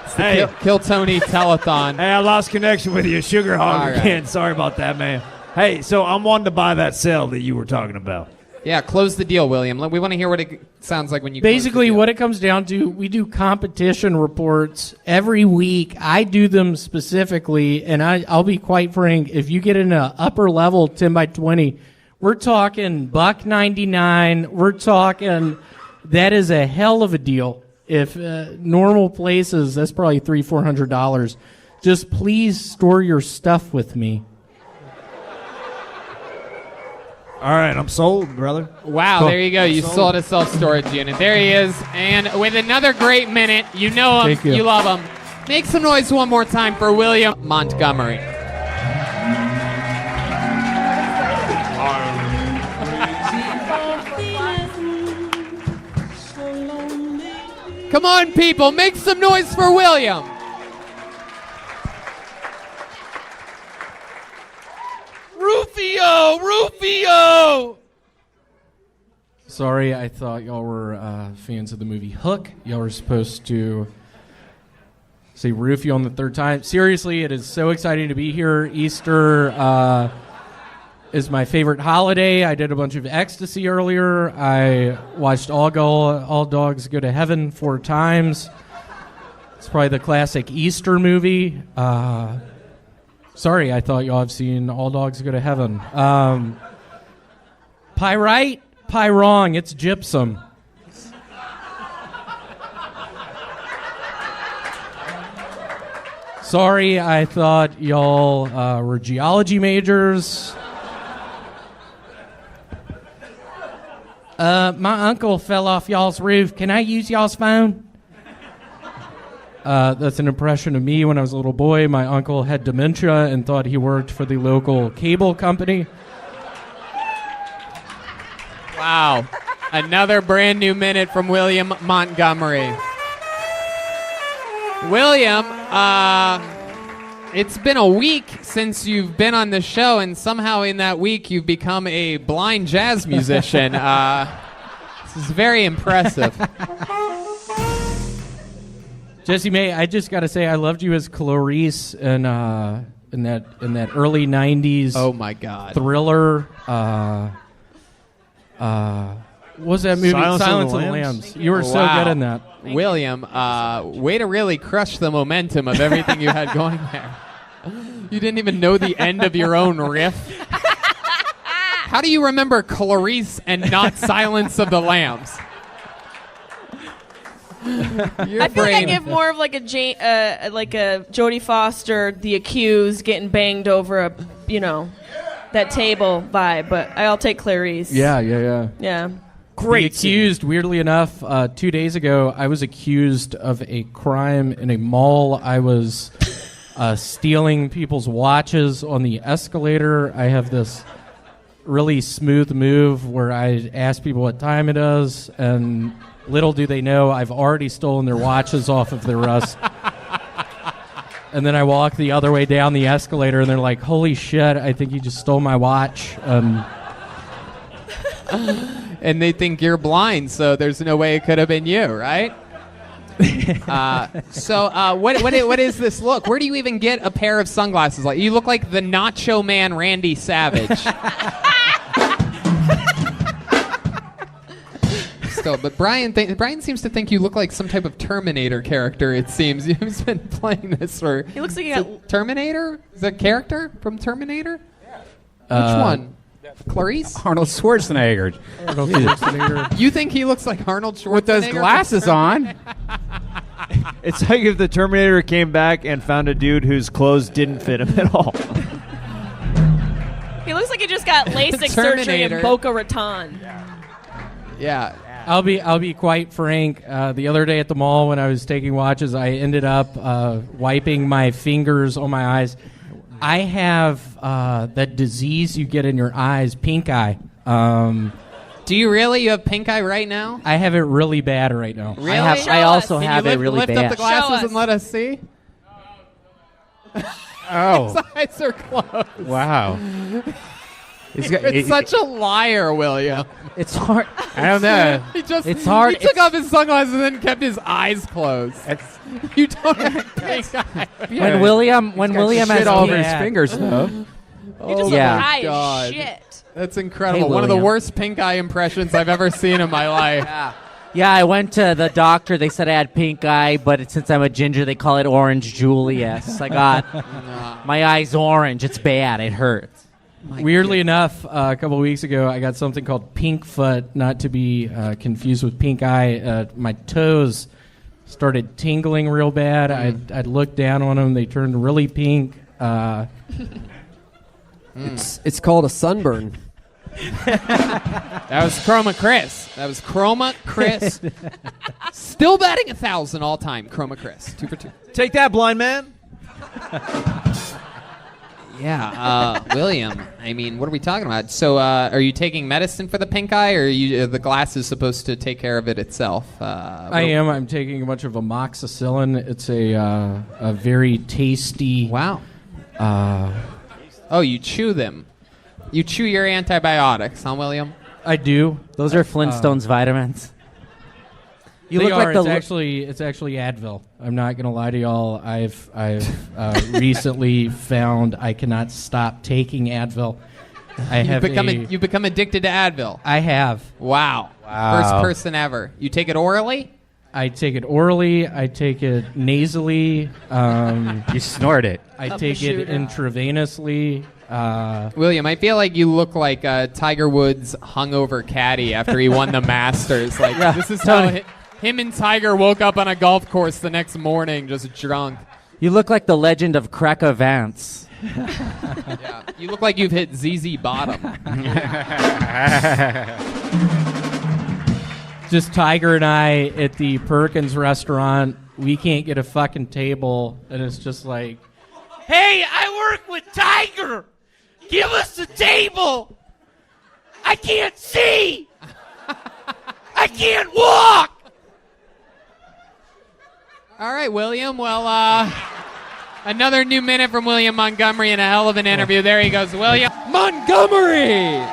It's the Kill Tony telethon. Hey, I lost connection with you, Sugar Hog again. Sorry about that, man. Hey, so I'm wanting to buy that cell that you were talking about. Yeah, close the deal, William. We want to hear what it sounds like when you Basically, what it comes down to, we do competition reports every week. I do them specifically, and I'll be quite frank. If you get in an upper level 10 by 20, we're talking $1.99. We're talking that is a hell of a deal. If normal places, that's probably $300-400. Just please store your stuff with me. All right, I'm sold, brother. Wow, there you go. You sold a self-storage unit. There he is. And with another great minute, you know him, you love him. Make some noise one more time for William Montgomery. Come on, people, make some noise for William. Rufio! Sorry, I thought y'all were fans of the movie Hook. Y'all were supposed to say Rufio on the third time. Seriously, it is so exciting to be here. Easter is my favorite holiday. I did a bunch of ecstasy earlier. I watched All Dogs Go to Heaven 4 times. It's probably the classic Easter movie. Sorry, I thought y'all have seen All Dogs Go to Heaven. Pie right, pie wrong. It's gypsum. Sorry, I thought y'all were geology majors. My uncle fell off y'all's roof. Can I use y'all's phone? That's an impression of me when I was a little boy. My uncle had dementia and thought he worked for the local cable company. Wow. Another brand new minute from William Montgomery. William, it's been a week since you've been on the show, and somehow in that week you've become a blind jazz musician. This is very impressive. Jesse May, I just got to say I loved you as Clarice in that early '90s. Oh my God! Thriller. What was that movie? Silence of the Lambs. You were so good in that. William, way to really crush the momentum of everything you had going there. You didn't even know the end of your own riff. How do you remember Clarice and not Silence of the Lambs? I feel like I give more of like a Jodie Foster, The Accused, getting banged over that table vibe, but I'll take Clarice. Yeah. Yeah. Great. Accused, weirdly enough, 2 days ago, I was accused of a crime in a mall. I was stealing people's watches on the escalator. I have this really smooth move where I ask people what time it is, and little do they know I've already stolen their watches off of their wrist. And then I walk the other way down the escalator, and they're like, holy shit, I think you just stole my watch. And they think you're blind, so there's no way it could have been you, right? What is this look? Where do you even get a pair of sunglasses? Like, you look like the Nacho Man Randy Savage. still. But Brian seems to think you look like some type of Terminator character. It seems you've been playing this for. He looks like he got Terminator. Is that character from Terminator? Which one? Clarice? Arnold Schwarzenegger. Arnold Schwarzenegger. You think he looks like Arnold Schwarzenegger? With those glasses on. It's like if the Terminator came back and found a dude whose clothes didn't fit him at all. He looks like he just got LASIK surgery in Boca Raton. Yeah. I'll be quite frank. The other day at the mall when I was taking watches, I ended up wiping my fingers on my eyes. I have that disease you get in your eyes, pink eye. Do you really? You have pink eye right now? I have it really bad right now. Really? I also have it really lift bad. Up the glasses and let us see. Oh. His eyes are closed. Wow. You're such a liar, William. It's hard. I don't know. It's hard. He took off his sunglasses and then kept his eyes closed. You don't have pink eye. When William shit has all over pink- his fingers, though. You just look high as shit. That's incredible. Hey, One of the William. worst pink eye impressions I've ever seen in my life. Yeah, I went to the doctor. They said I had pink eye, but since I'm a ginger, they call it orange Julius. I got my eyes orange. It's bad. It hurts. Weirdly enough, a couple of weeks ago, I got something called pink foot, not to be confused with pink eye. My toes started tingling real bad. I'd look down on them. They turned really pink. It's called a sunburn. That was Chroma Chris. Still batting 1,000 all time. Chroma Chris. 2 for 2. Take that, blind man. Yeah, William. I mean, what are we talking about? So, are you taking medicine for the pink eye, or are the glasses supposed to take care of it itself? I am. I'm taking a bunch of amoxicillin. It's a very tasty. Wow. Oh, you chew them. You chew your antibiotics, huh, William? I do. Those are Flintstones vitamins. You They look are. like the It's actually Advil. I'm not gonna lie to y'all. I've recently found I cannot stop taking Advil. You've become addicted to Advil. I have. Wow. First person ever. You take it orally? I take it orally. I take it nasally. You snort it. I take it intravenously. William, I feel like you look like Tiger Woods' hungover caddy after he won the Masters. Like this is how him and Tiger woke up on a golf course the next morning, just drunk. You look like the legend of Cracker Vance. Yeah, you look like you've hit ZZ Bottom. Just Tiger and I at the Perkins restaurant. We can't get a fucking table, and it's just like, Hey, I work with Tiger. Give us a table. I can't see. I can't walk. All right, William. Well, another new minute from William Montgomery and a hell of an interview. There he goes, William Montgomery.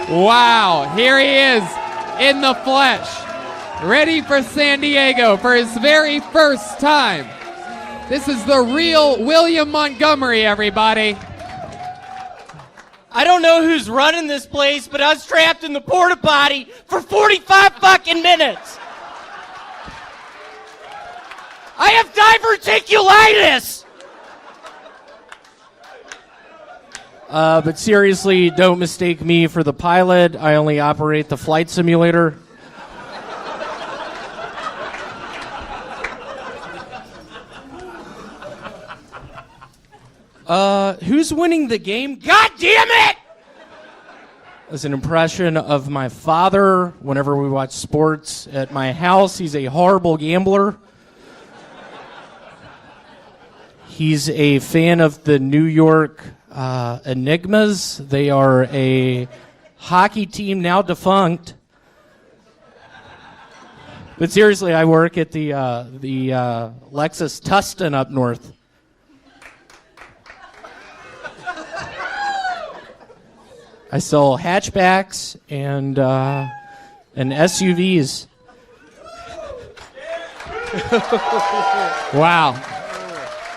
Wow, here he is in the flesh, ready for San Diego for his very first time. This is the real William Montgomery, everybody. I don't know who's running this place, but I was trapped in the porta potty for 45 fucking minutes. I have diverticulitis. But seriously, don't mistake me for the pilot. I only operate the flight simulator. Who's winning the game? God damn it! As an impression of my father, whenever we watch sports at my house, he's a horrible gambler. He's a fan of the New York Enigmas. They are a hockey team now defunct. But seriously, I work at the Lexus Tustin up north. I sell hatchbacks and SUVs. Wow.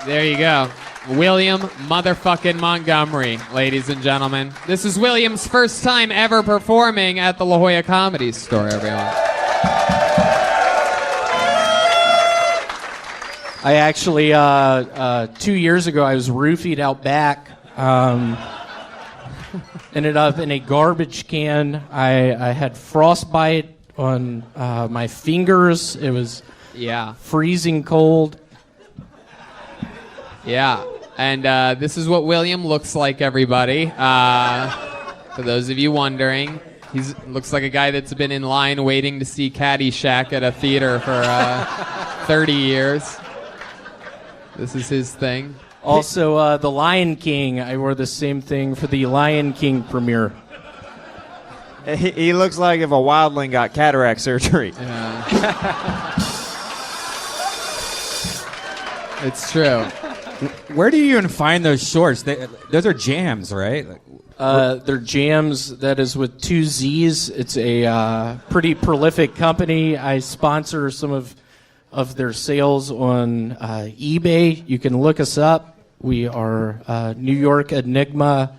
There you go. William motherfucking Montgomery, ladies and gentlemen. This is William's first time ever performing at the La Jolla Comedy Store, everyone. I actually, 2 years ago, I was roofied out back. Ended up in a garbage can. I had frostbite on my fingers. It was freezing cold. Yeah, and this is what William looks like, everybody. For those of you wondering, he looks like a guy that's been in line waiting to see Caddyshack at a theater for 30 years. This is his thing. Also, The Lion King. I wore the same thing for the Lion King premiere. He looks like if a wildling got cataract surgery. Yeah. It's true. Where do you even find those shorts? Those are jams, right? They're Jams. That is with 2 Z's. It's a pretty prolific company. I sponsor some of their sales on eBay. You can look us up. We are New York Enigma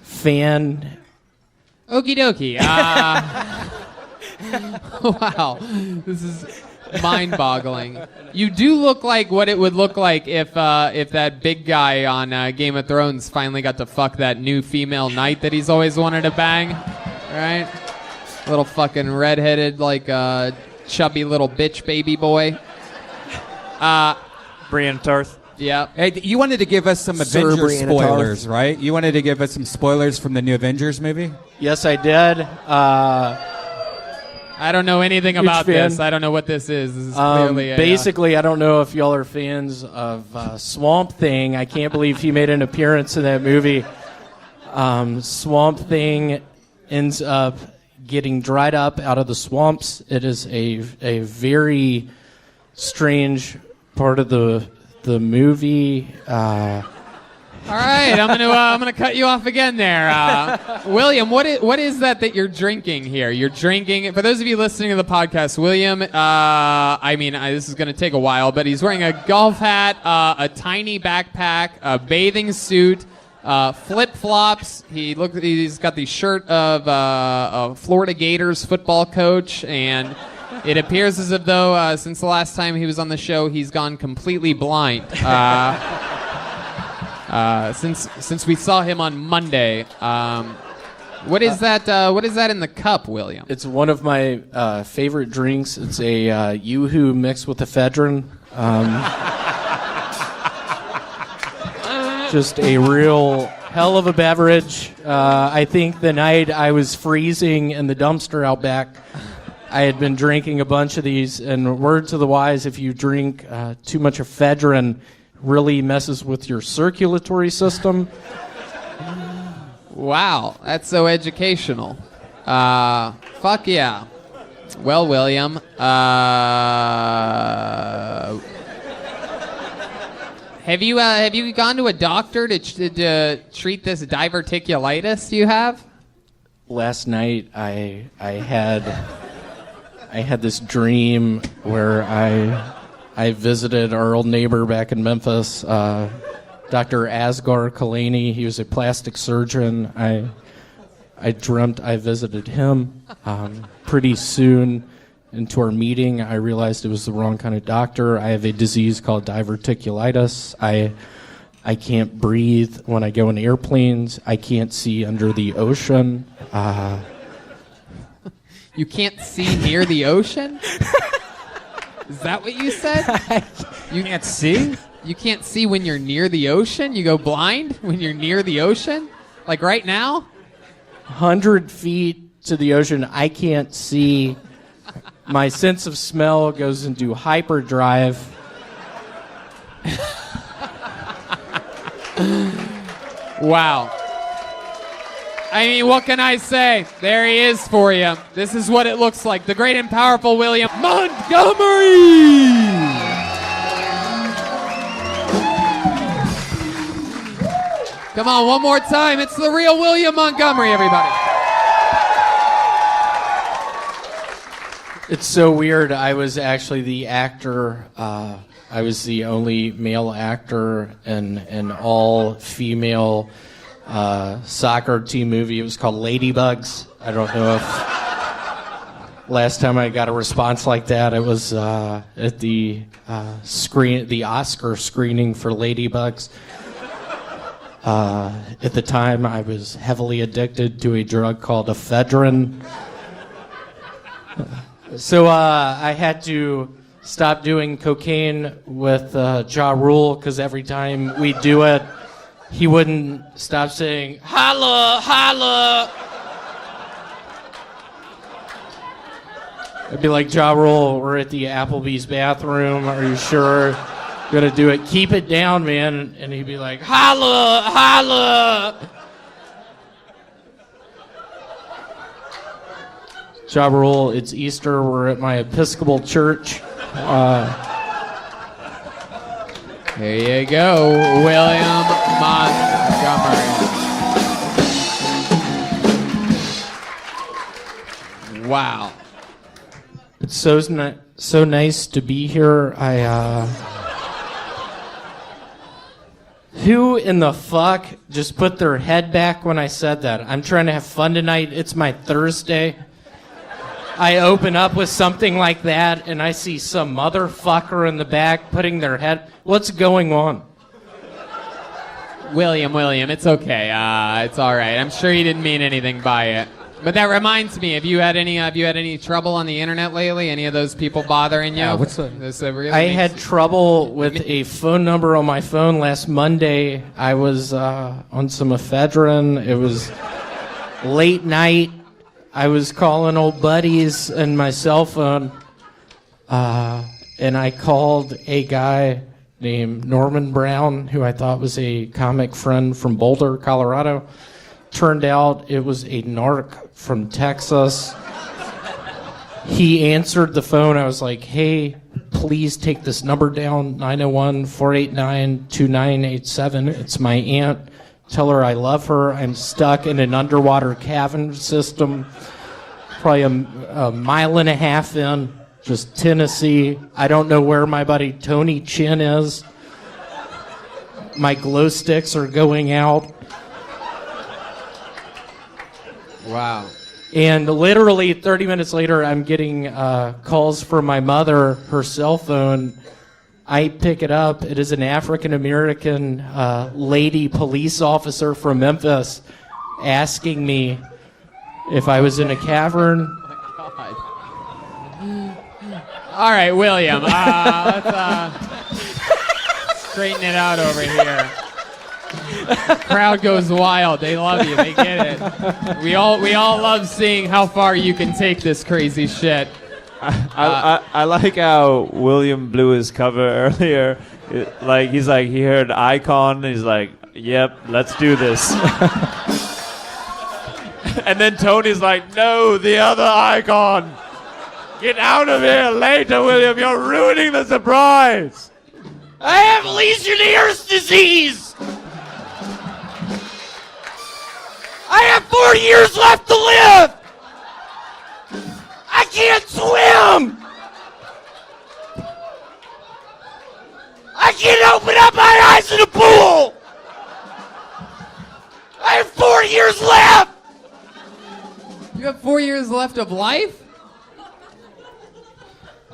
fan. Okie dokie. Wow. This is mind-boggling. You do look like what it would look like if that big guy on Game of Thrones finally got to fuck that new female knight that he's always wanted to bang. Right? Little fucking redheaded, like chubby little bitch baby boy. Brienne Tarth. Yeah. Hey, you wanted to give us some Sir Avengers Brienne spoilers, Tarth. right? You wanted to give us some spoilers from the new Avengers movie? Yes, I did. I don't know anything Huge about fan. this. I don't know what this is. This is clearly a, basically, I don't know if y'all are fans of Swamp Thing. I can't believe he made an appearance in that movie. Swamp Thing ends up getting dried up out of the swamps. It is a very strange part of the movie. All right, I'm gonna cut you off again there, William. What is that you're drinking here? You're drinking. For those of you listening to the podcast, William. This is gonna take a while, but he's wearing a golf hat, a tiny backpack, a bathing suit, flip flops. He's got the shirt of a Florida Gators football coach, and it appears as if though since the last time he was on the show, he's gone completely blind. Since we saw him on Monday, what is that? What is that in the cup, William? It's one of my favorite drinks. It's a Yoo-hoo mixed with ephedrine. Just a real hell of a beverage. I think the night I was freezing in the dumpster out back, I had been drinking a bunch of these. And word to the wise, if you drink too much ephedrine, really messes with your circulatory system. Wow, that's so educational. Fuck yeah. Well, William, have you gone to a doctor to treat this diverticulitis you have? Last night I had this dream where I visited our old neighbor back in Memphis, Dr. Asghar Kalani. He was a plastic surgeon. I dreamt I visited him. Pretty soon into our meeting, I realized it was the wrong kind of doctor. I have a disease called diverticulitis. I can't breathe when I go in airplanes. I can't see under the ocean. You can't see near the ocean? Is that what you said? You can't see? You can't see when you're near the ocean? You go blind when you're near the ocean? Like right now? 100 feet to the ocean, I can't see. My sense of smell goes into hyperdrive. Wow. I mean, what can I say? There he is for you. This is what it looks like. The great and powerful William Montgomery! Come on, one more time. It's the real William Montgomery, everybody. It's so weird. I was actually the actor. I was the only male actor in an all-female soccer team movie. It was called Ladybugs. I don't know if last time I got a response like that, it was at the Oscar screening for Ladybugs. At the time, I was heavily addicted to a drug called ephedrine. So I had to stop doing cocaine with Ja Rule because every time we do it, he wouldn't stop saying, "Holla, holla." I'd be like, "Ja Rule, we're at the Applebee's bathroom. Are you sure you're gonna do it? Keep it down, man." And he'd be like, "Holla, holla." Ja Rule, it's Easter. We're at my Episcopal church. There you go, William Montgomery. Wow. It's so nice to be here. Who in the fuck just put their head back when I said that? I'm trying to have fun tonight. It's my Thursday. I open up with something like that, and I see some motherfucker in the back putting their head... What's going on? William, it's okay. It's all right. I'm sure you didn't mean anything by it. But that reminds me, have you had any trouble on the internet lately? Any of those people bothering you? What's that? I had trouble with a phone number on my phone last Monday. I was on some ephedrine. It was late night. I was calling old buddies and my cell phone, and I called a guy named Norman Brown, who I thought was a comic friend from Boulder, Colorado. Turned out it was a narc from Texas. He answered the phone. I was like, "Hey, please take this number down, 901-489-2987. It's my aunt. Tell her I love her. I'm stuck in an underwater cavern system, probably a mile and a half in, just Tennessee. I don't know where my buddy Tony Chin is. My glow sticks are going out." Wow. And literally 30 minutes later, I'm getting calls from my mother, her cell phone. I pick it up. It is an African-American lady police officer from Memphis asking me if I was in a cavern. Oh my God. All right, William, let's straighten it out over here. Crowd goes wild. They love you. They get it. We all love seeing how far you can take this crazy shit. I like how William blew his cover earlier. He's like, he heard Icon. He's like, "Yep, let's do this." And then Tony's like, "No, the other Icon. Get out of here later, William. You're ruining the surprise." I have Legionnaire's disease. I have 4 years left to live. I can't swim. I can't open up my eyes in a pool. I have 4 years left. You have 4 years left of life?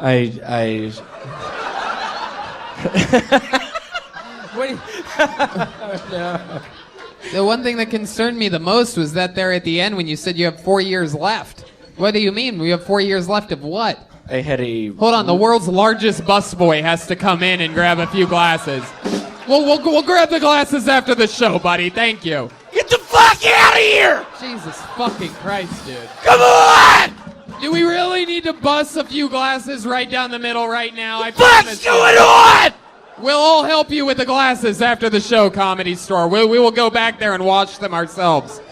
Wait. No. The one thing that concerned me the most was that there at the end when you said you have 4 years left. What do you mean? We have 4 years left of what? I had a... Hold on, the world's largest busboy has to come in and grab a few glasses. We'll grab the glasses after the show, buddy. Thank you. Get the fuck out of here! Jesus fucking Christ, dude. Come on! Do we really need to bust a few glasses right down the middle right now? What's going on? We'll all help you with the glasses after the show, Comedy Store. We will go back there and watch them ourselves.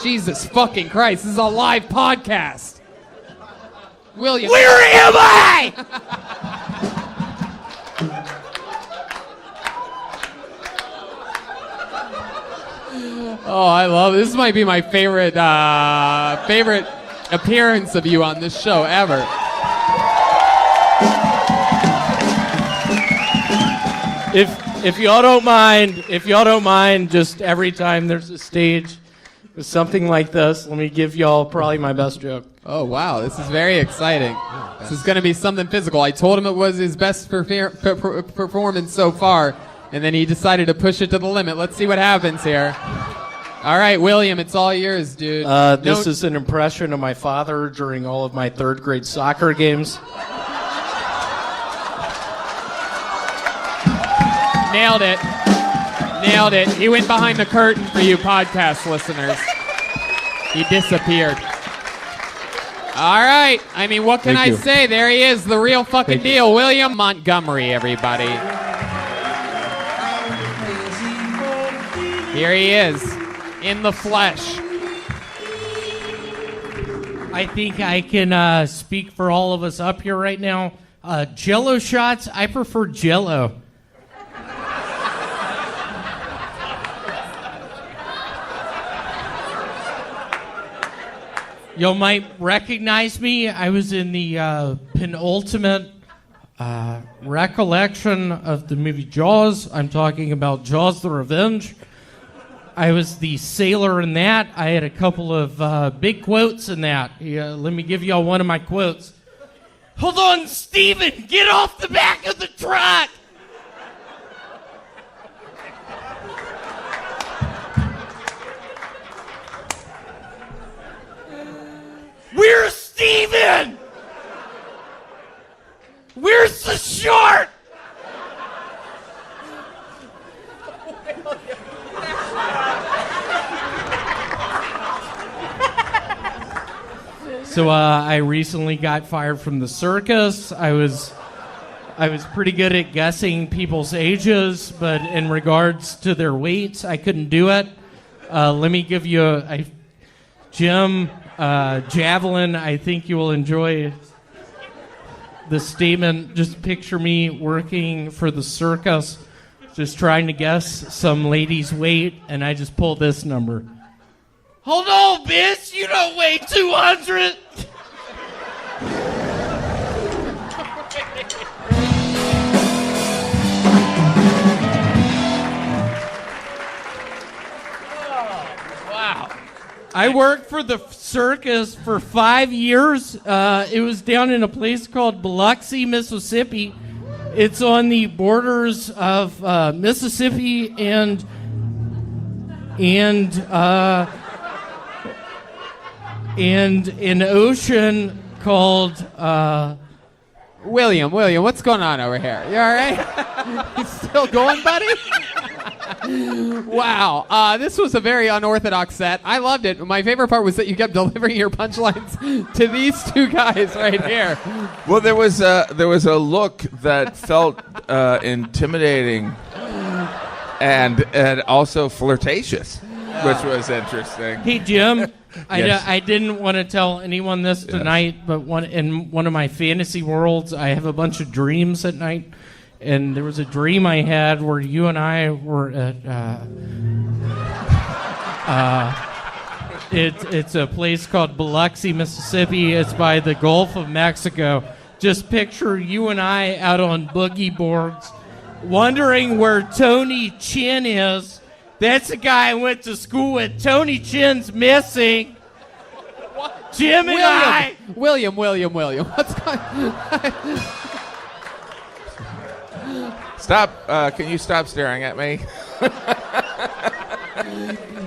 Jesus fucking Christ, this is a live podcast. William. Where am I? Oh, I love this. This might be my favorite appearance of you on this show ever. if y'all don't mind, just every time there's a stage with something like this, let me give y'all probably my best joke. Oh, wow. This is very exciting. This is going to be something physical. I told him it was his best performance so far, and then he decided to push it to the limit. Let's see what happens here. All right, William, it's all yours, dude. This is an impression of my father during all of my third grade soccer games. Nailed it. Nailed it. He went behind the curtain for you podcast listeners. He disappeared. All right. I mean, what can I say? There he is, the real fucking deal. William Montgomery, everybody. Here he is, in the flesh. I think I can speak for all of us up here right now. Jell-O shots, I prefer Jell-O. Y'all might recognize me. I was in the penultimate recollection of the movie Jaws. I'm talking about Jaws the Revenge. I was the sailor in that. I had a couple of big quotes in that. Let me give y'all one of my quotes. Hold on, Steven! Get off the back of the truck! Where's Steven? Where's the shark? So I recently got fired from the circus. I was pretty good at guessing people's ages, but in regards to their weights, I couldn't do it. Let me give you Jim Javelin. I think you will enjoy the statement. Just picture me working for the circus, just trying to guess some lady's weight, and I just pulled this number. Hold on, bitch! You don't weigh 200! Wow. I worked for the circus for 5 years. It was down in a place called Biloxi, Mississippi. It's on the borders of Mississippi and an ocean called William, what's going on over here? You all right? You still going, buddy? Wow, this was a very unorthodox set. I loved it. My favorite part was that you kept delivering your punchlines to these two guys right here. Well, there was a look that felt intimidating and also flirtatious, which was interesting. Hey, Jim. Yes. I didn't want to tell anyone this tonight, but in one of my fantasy worlds, I have a bunch of dreams at night. And there was a dream I had where you and I were at... it's a place called Biloxi, Mississippi. It's by the Gulf of Mexico. Just picture you and I out on boogie boards, wondering where Tony Chin is. That's the guy I went to school with. Tony Chin's missing. What? Jim and I. William. What's going on? Stop. Can you stop staring at me?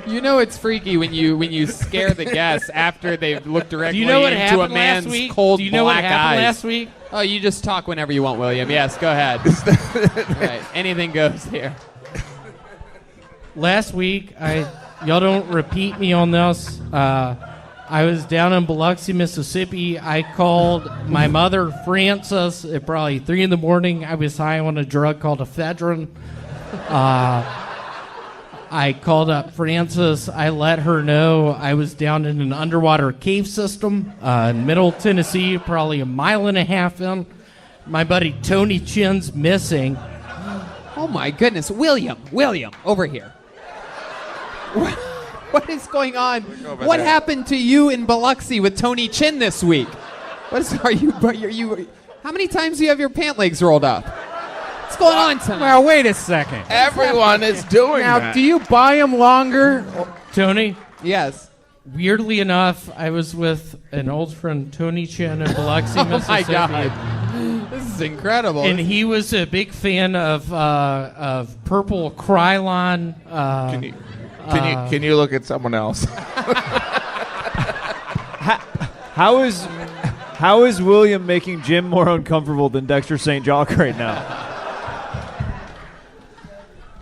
You know it's freaky when you scare the guests after they've looked directly into a man's cold Do you know what black happened eyes. last week? Oh, you just talk whenever you want, William. Yes, go ahead. Right. Anything goes here. Last week, y'all don't repeat me on this. I was down in Biloxi, Mississippi. I called my mother, Frances, at probably 3 in the morning. I was high on a drug called ephedrine. I called up Frances. I let her know I was down in an underwater cave system in Middle Tennessee, probably 1.5 miles in. My buddy Tony Chin's missing. Oh my goodness, William, over here. What is going on? What happened to you in Biloxi with Tony Chin this week? Are you? How many times do you have your pant legs rolled up? What's going on tonight? Well, wait a second. Everyone is doing Now, that. do you buy them longer? Tony? Yes. Weirdly enough, I was with an old friend, Tony Chen, in Biloxi, Oh Mississippi. my God. This is incredible. And he was a big fan of purple Krylon. Can you look at someone else? How is William making Jim more uncomfortable than Dexter St. Jock right now?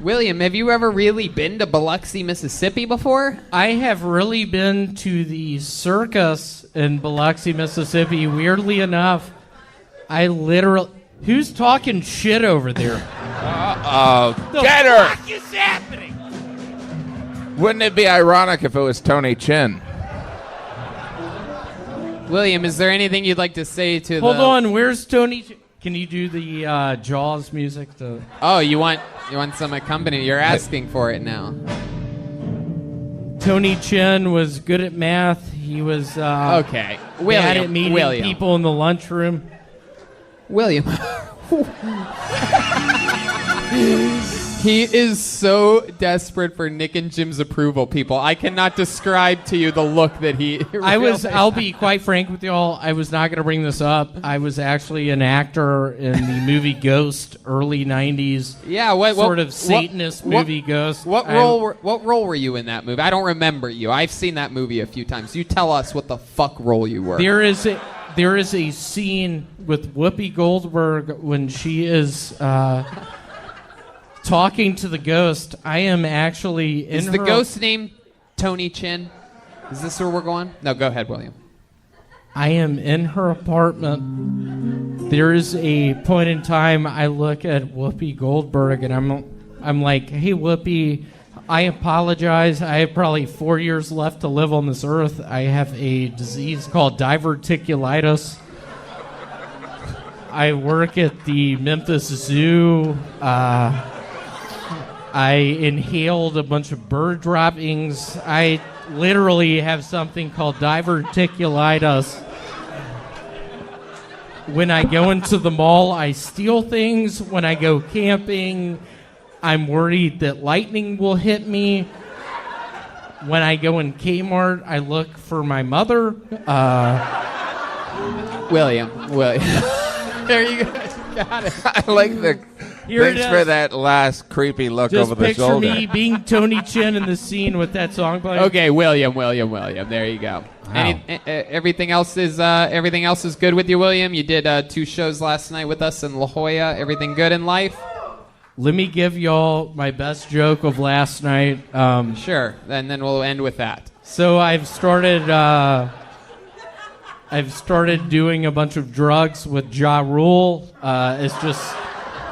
William, have you ever really been to Biloxi, Mississippi before? I have really been to the circus in Biloxi, Mississippi. Weirdly enough, I literally... Who's talking shit over there? Get her! What is happening? Wouldn't it be ironic if it was Tony Chin? William, is there anything you'd like to say to Hold on, where's Tony? Can you do the Jaws music? Oh, you want some accompaniment? You're asking for it now. Tony Chen was good at math. He was okay. bad William, at meeting William. people in the lunchroom. William. He is so desperate for Nick and Jim's approval, people. I cannot describe to you the look that he... I'll be quite frank with y'all. I was not going to bring this up. I was actually an actor in the movie Ghost, early 90s. Yeah, sort of Satanist movie Ghost. What role were you in that movie? I don't remember you. I've seen that movie a few times. You tell us what the fuck role you were. There is a scene with Whoopi Goldberg when she is... talking to the ghost. I am actually in Is the ghost named Tony Chin? Is this where we're going? No, go ahead, William. I am in her apartment. There is a point in time I look at Whoopi Goldberg and I'm like, hey Whoopi, I apologize. I have probably 4 years left to live on this earth. I have a disease called diverticulitis. I work at the Memphis Zoo. I inhaled a bunch of bird droppings. I literally have something called diverticulitis. When I go into the mall, I steal things. When I go camping, I'm worried that lightning will hit me. When I go in Kmart, I look for my mother. William. There you go. Got it. I like the... Thanks for that last creepy look Just over the shoulder. picture me being Tony Chin in the scene with that song playing. Okay, William. There you go. Wow. Everything else is good with you, William. You did 2 shows last night with us in La Jolla. Everything good in life? Let me give y'all my best joke of last night. Sure, and then we'll end with that. So I've started doing a bunch of drugs with Ja Rule.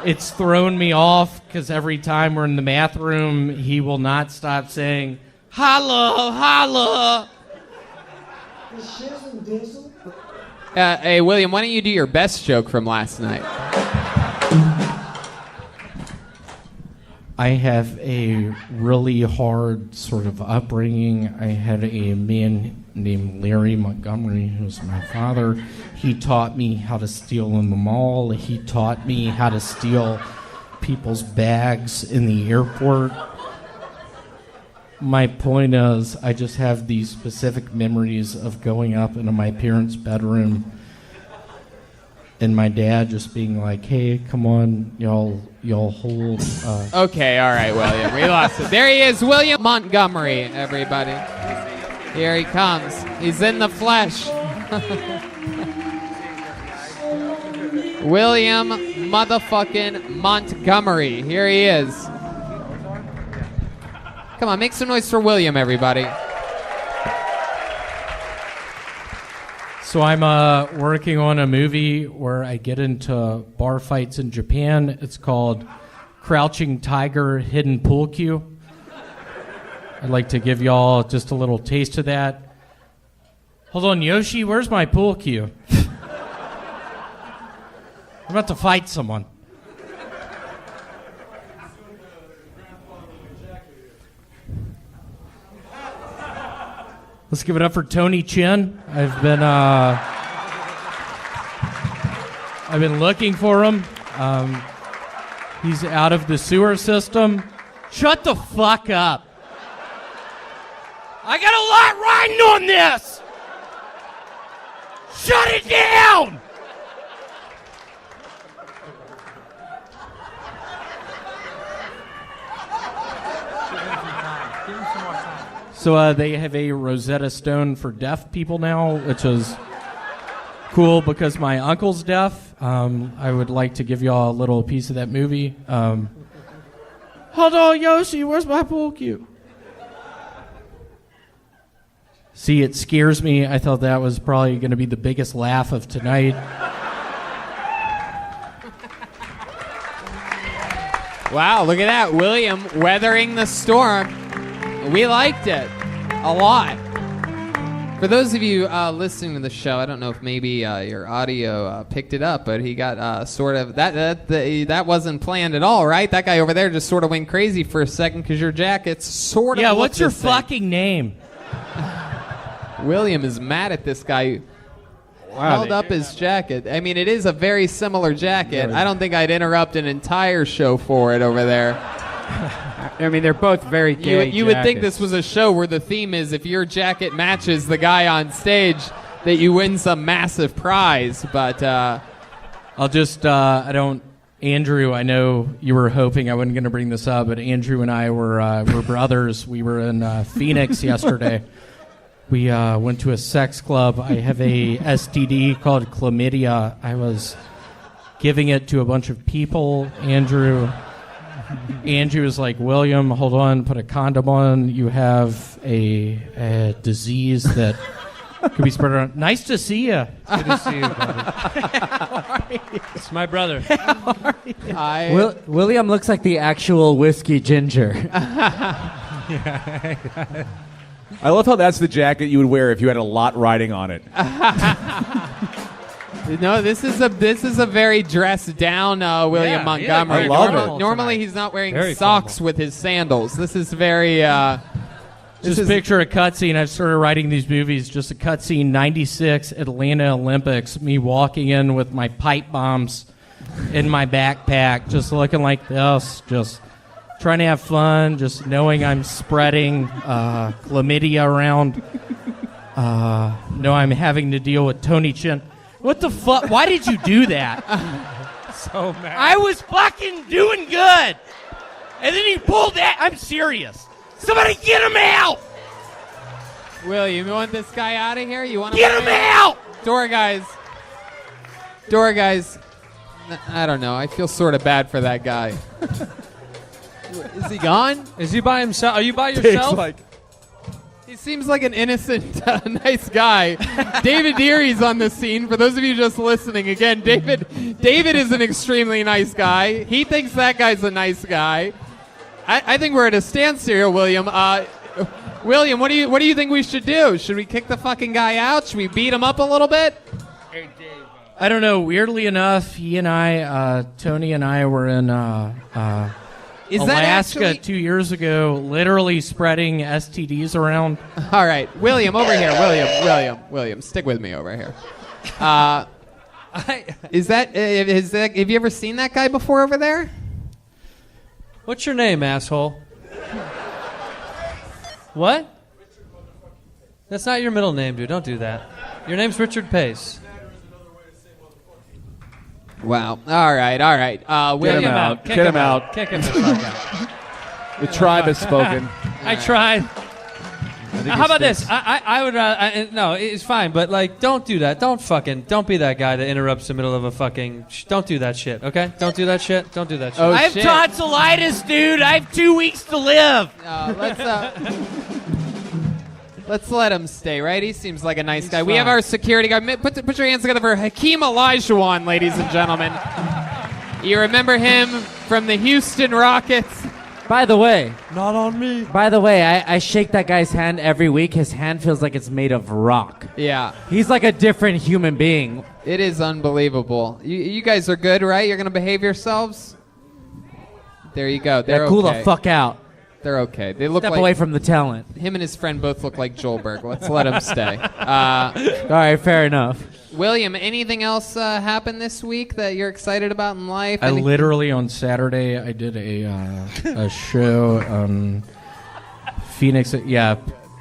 It's thrown me off because every time we're in the math room, he will not stop saying, holla, holla. Hey, William, why don't you do your best joke from last night? I have a really hard sort of upbringing. I had a man named Larry Montgomery, who's my father. He taught me how to steal in the mall. He taught me how to steal people's bags in the airport. My point is, I just have these specific memories of going up into my parents' bedroom and my dad just being like, hey, come on, y'all hold. Okay, all right, William. We lost it. There he is, William Montgomery, everybody. Here he comes. He's in the flesh. William motherfucking Montgomery. Here he is. Come on, make some noise for William, everybody. So I'm working on a movie where I get into bar fights in Japan. It's called Crouching Tiger, Hidden Pool Cue. I'd like to give y'all just a little taste of that. Hold on, Yoshi, where's my pool cue? I'm about to fight someone. Let's give it up for Tony Chin. I've been looking for him. He's out of the sewer system. Shut the fuck up. I got a lot riding on this. Shut it down. So they have a Rosetta Stone for deaf people now, which is cool because my uncle's deaf. I would like to give y'all a little piece of that movie. Hold on, Yoshi, where's my pool cue? See, it scares me. I thought that was probably going to be the biggest laugh of tonight. Wow, look at that. William weathering the storm. We liked it a lot. For those of you listening to the show, I don't know if maybe your audio picked it up, but he got sort of that wasn't planned at all, right? That guy over there just sort of went crazy for a second because your jacket's sort of. Yeah, what's your fucking name? William is mad at this guy. Held up his jacket. I mean, it is a very similar jacket. I don't think I'd interrupt an entire show for it over there. I mean, they're both very gay. You would think this was a show where the theme is if your jacket matches the guy on stage, that you win some massive prize. But I'll just, Andrew, I know you were hoping I wasn't going to bring this up, but Andrew and I were brothers. We were in Phoenix yesterday. We went to a sex club. I have a STD called chlamydia. I was giving it to a bunch of people. Andrew was like, William, hold on, put a condom on. You have a disease that could be spread around. Nice to see you. Good to see you, buddy. It's my brother. William looks like the actual whiskey ginger. I love how that's the jacket you would wear if you had a lot riding on it. No, this is a very dressed down William Montgomery. I love it. Normally he's not wearing socks with his sandals. This is very. Just picture a cutscene. I've started writing these movies. Just a cutscene. 96 Atlanta Olympics. Me walking in with my pipe bombs in my backpack, just looking like this. Just trying to have fun. Just knowing I'm spreading chlamydia around. No, I'm having to deal with Tony Chin. What the fuck? Why did you do that? So mad. I was fucking doing good. And then he pulled that. I'm serious. Somebody get him out. William, you want this guy out of here? You want Get him out. Door guys. I don't know. I feel sort of bad for that guy. Is he gone? Is he by himself? Are you by yourself? He seems like an innocent, nice guy. David Deary's on the scene. For those of you just listening, again, David is an extremely nice guy. He thinks that guy's a nice guy. I think we're at a standstill here, William. William, what do you think we should do? Should we kick the fucking guy out? Should we beat him up a little bit? I don't know. Weirdly enough, he and I, Tony and I, were in Alaska 2 years ago, literally spreading STDs around. All right, William, over here. William, stick with me over here. Have you ever seen that guy before over there? What's your name, asshole? What? That's not your middle name, dude. Don't do that. Your name's Richard Pace. Wow. All right. William, Get him out. Kick him the fuck out. The tribe has spoken. I tried. How about this? I would no, it's fine, but like, don't do that. Don't be that guy that interrupts the middle of a fucking. Don't do that shit, okay? Don't do that shit. Don't do that shit. I have tonsillitis, dude. I have 2 weeks to live. Let's let him stay, right? He seems like a nice guy. We have our security guard. Put your hands together for Hakeem Olajuwon, ladies and gentlemen. You remember him from the Houston Rockets. By the way, not on me. By the way, I shake that guy's hand every week. His hand feels like it's made of rock. Yeah. He's like a different human being. It is unbelievable. You guys are good, right? You're going to behave yourselves? There you go. They're cool okay. the fuck out. They're okay. They look Step like away from the talent. Him and his friend both look like Joelberg. Let's let him stay. All right, fair enough. William, anything else happen this week that you're excited about in life? I literally on Saturday I did a show on Phoenix. Yeah,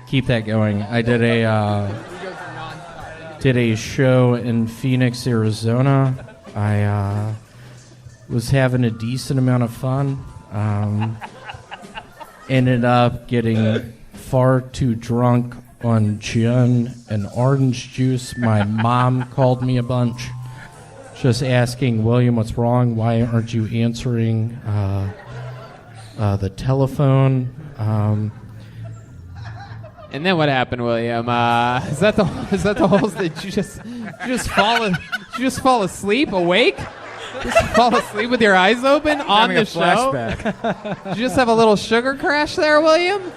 keep that going. I did a show in Phoenix, Arizona. I was having a decent amount of fun. Ended up getting far too drunk on gin and orange juice. My mom called me a bunch, just asking, William, what's wrong? Why aren't you answering the telephone? And then what happened, William? Is that the whole? Did you just fall asleep, awake? Just fall asleep with your eyes open on the show? flashback. Did you just have a little sugar crash there, William?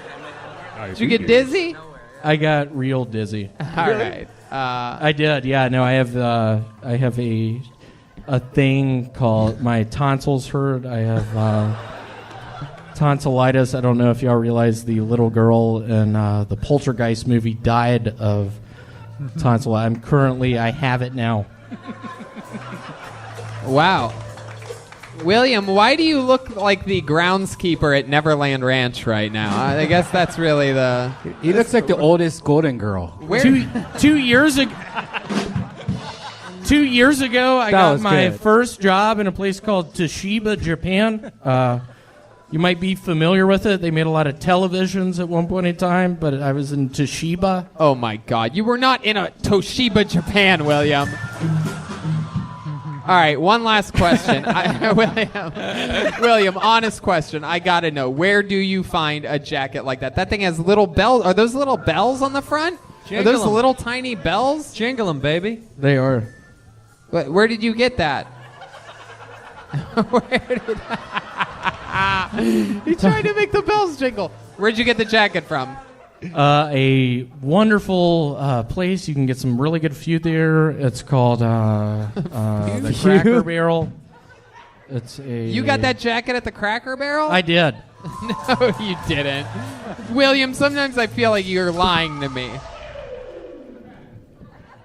Did you get dizzy? I got real dizzy. All right. I did. Yeah. No. I have a thing called my tonsils hurt. I have tonsillitis. I don't know if y'all realize the little girl in the Poltergeist movie died of tonsillitis. I have it now. Wow. William, why do you look like the groundskeeper at Neverland Ranch right now? I guess that's really the... He looks like the oldest Golden Girl. Where? 2 years ago... 2 years ago, I got my first job in a place called Toshiba, Japan. You might be familiar with it. They made a lot of televisions at one point in time, but I was in Toshiba. Oh, my God. You were not in a Toshiba, Japan, William. All right, one last question. William, honest question. I got to know, where do you find a jacket like that? That thing has little bells. Are those little bells on the front? Are those little tiny bells? Jingle them, baby. They are. Where did you get that? He tried to make the bells jingle. Where'd you get the jacket from? A wonderful place. You can get some really good food there. It's called the Cracker Barrel. It's a. You got that jacket at the Cracker Barrel? I did. No, you didn't. William, sometimes I feel like you're lying to me.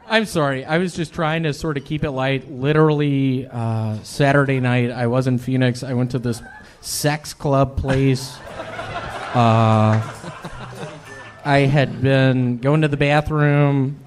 I'm sorry. I was just trying to sort of keep it light. Literally, Saturday night, I was in Phoenix. I went to this sex club place. I had been going to the bathroom,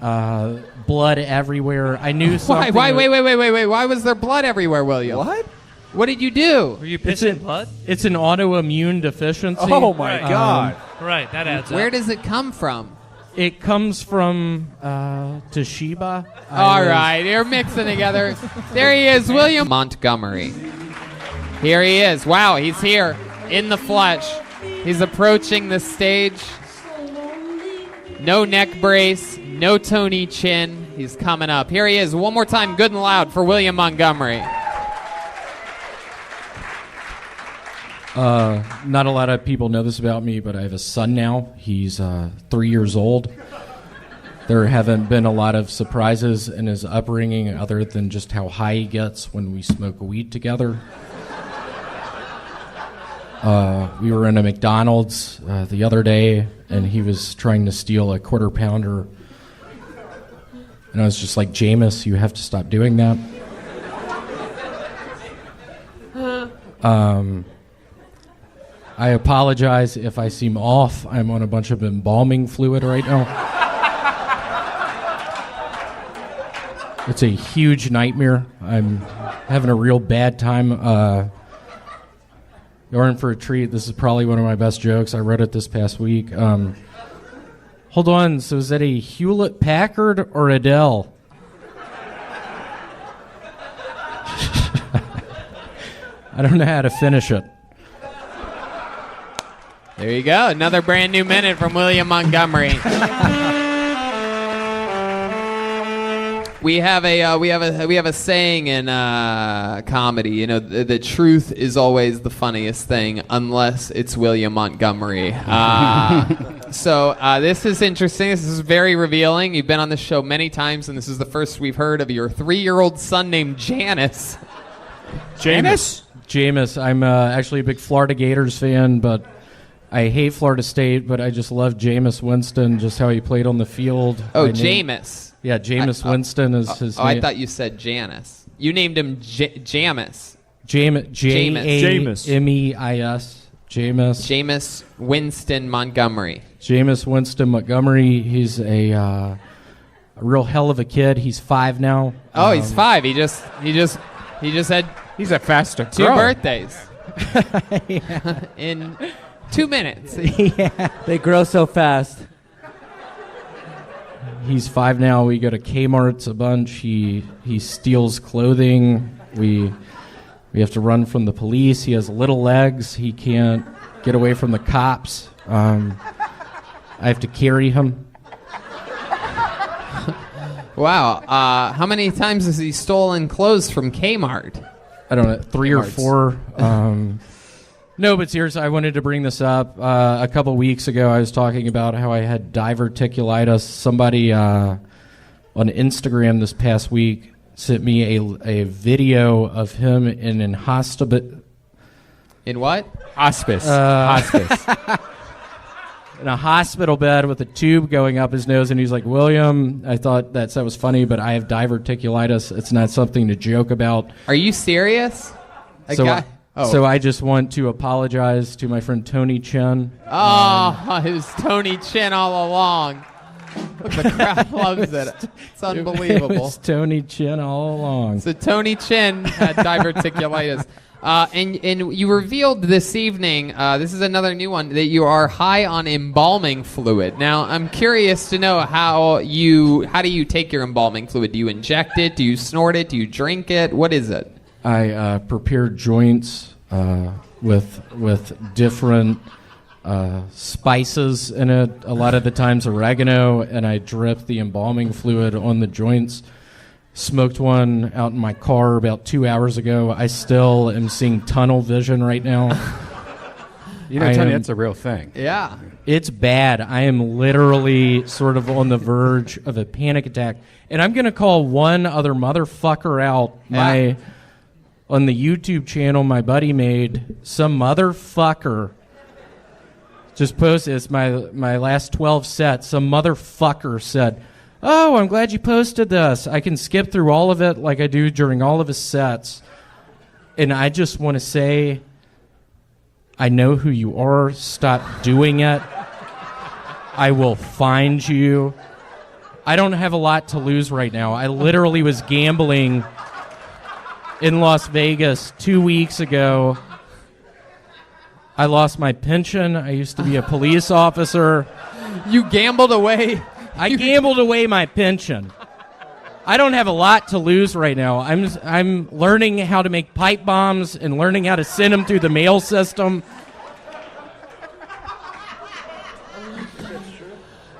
blood everywhere. I knew something. Wait. Why was there blood everywhere, William? What? What did you do? Were you pissing blood? It's an autoimmune deficiency. Oh, my God. Right, that adds up. Where does it come from? It comes from Toshiba. All right, you're mixing together. There he is, William Montgomery. Here he is. Wow, he's here in the flesh. He's approaching the stage. No neck brace, no Tony Chin. He's coming up. Here he is. One more time, good and loud for William Montgomery. Not a lot of people know this about me, but I have a son now. He's 3 years old. There haven't been a lot of surprises in his upbringing other than just how high he gets when we smoke weed together. We were in a McDonald's the other day, and he was trying to steal a quarter pounder. And I was just like, Jameis, you have to stop doing that. I apologize if I seem off. I'm on a bunch of embalming fluid right now. It's a huge nightmare. I'm having a real bad time. You're in for a treat. This is probably one of my best jokes. I wrote it this past week. Hold on. So is that a Hewlett Packard or a Dell? I don't know how to finish it. There you go. Another brand new minute from William Montgomery. We have a saying in comedy. You know, the truth is always the funniest thing, unless it's William Montgomery. So this is interesting. This is very revealing. You've been on this show many times, and this is the first we've heard of your 3-year-old son named Janice. Jameis? I'm actually a big Florida Gators fan, but I hate Florida State, but I just love Jameis Winston, just how he played on the field. Oh, Jameis. Yeah, Jameis Winston is his name. I thought you said Janice. You named him Jameis. Jameis. Jameis. Jameis Winston Montgomery. Jameis Winston Montgomery. He's a real hell of a kid. He's 5 now. Oh, he's 5. He just had. He's a faster 2 grower. birthdays. In 2 minutes. Yeah. They grow so fast. He's 5 now. We go to Kmart's a bunch. He steals clothing. We have to run from the police. He has little legs. He can't get away from the cops. I have to carry him. Wow. How many times has he stolen clothes from Kmart? I don't know, 3 or 4. No, but seriously, I wanted to bring this up. A couple weeks ago, I was talking about how I had diverticulitis. Somebody on Instagram this past week sent me a video of him in an hospital. In what? Hospice. Hospice. In a hospital bed with a tube going up his nose, and he's like, William, I thought that was funny, but I have diverticulitis. It's not something to joke about. Are you serious? So I just want to apologize to my friend Tony Chen. Oh, it was Tony Chen all along. The crowd loves it. It's unbelievable. It was Tony Chen all along. So Tony Chen had diverticulitis. And you revealed this evening, this is another new one, that you are high on embalming fluid. Now, I'm curious to know how do you take your embalming fluid? Do you inject it? Do you snort it? Do you drink it? What is it? I prepare joints with different spices in it. A lot of the times oregano, and I drip the embalming fluid on the joints. Smoked one out in my car about 2 hours ago. I still am seeing tunnel vision right now. You know, Tony, that's a real thing. Yeah. It's bad. I am literally sort of on the verge of a panic attack. And I'm going to call one other motherfucker out. Yeah. On the YouTube channel my buddy made, some motherfucker just posted, it's my last 12 sets, some motherfucker said, oh, I'm glad you posted this. I can skip through all of it like I do during all of his sets. And I just want to say, I know who you are. Stop doing it. I will find you. I don't have a lot to lose right now. I literally was gambling in Las Vegas 2 weeks ago. I lost my pension. I used to be a police officer. You gambled away? I gambled away my pension. I don't have a lot to lose right now. I'm learning how to make pipe bombs and learning how to send them through the mail system.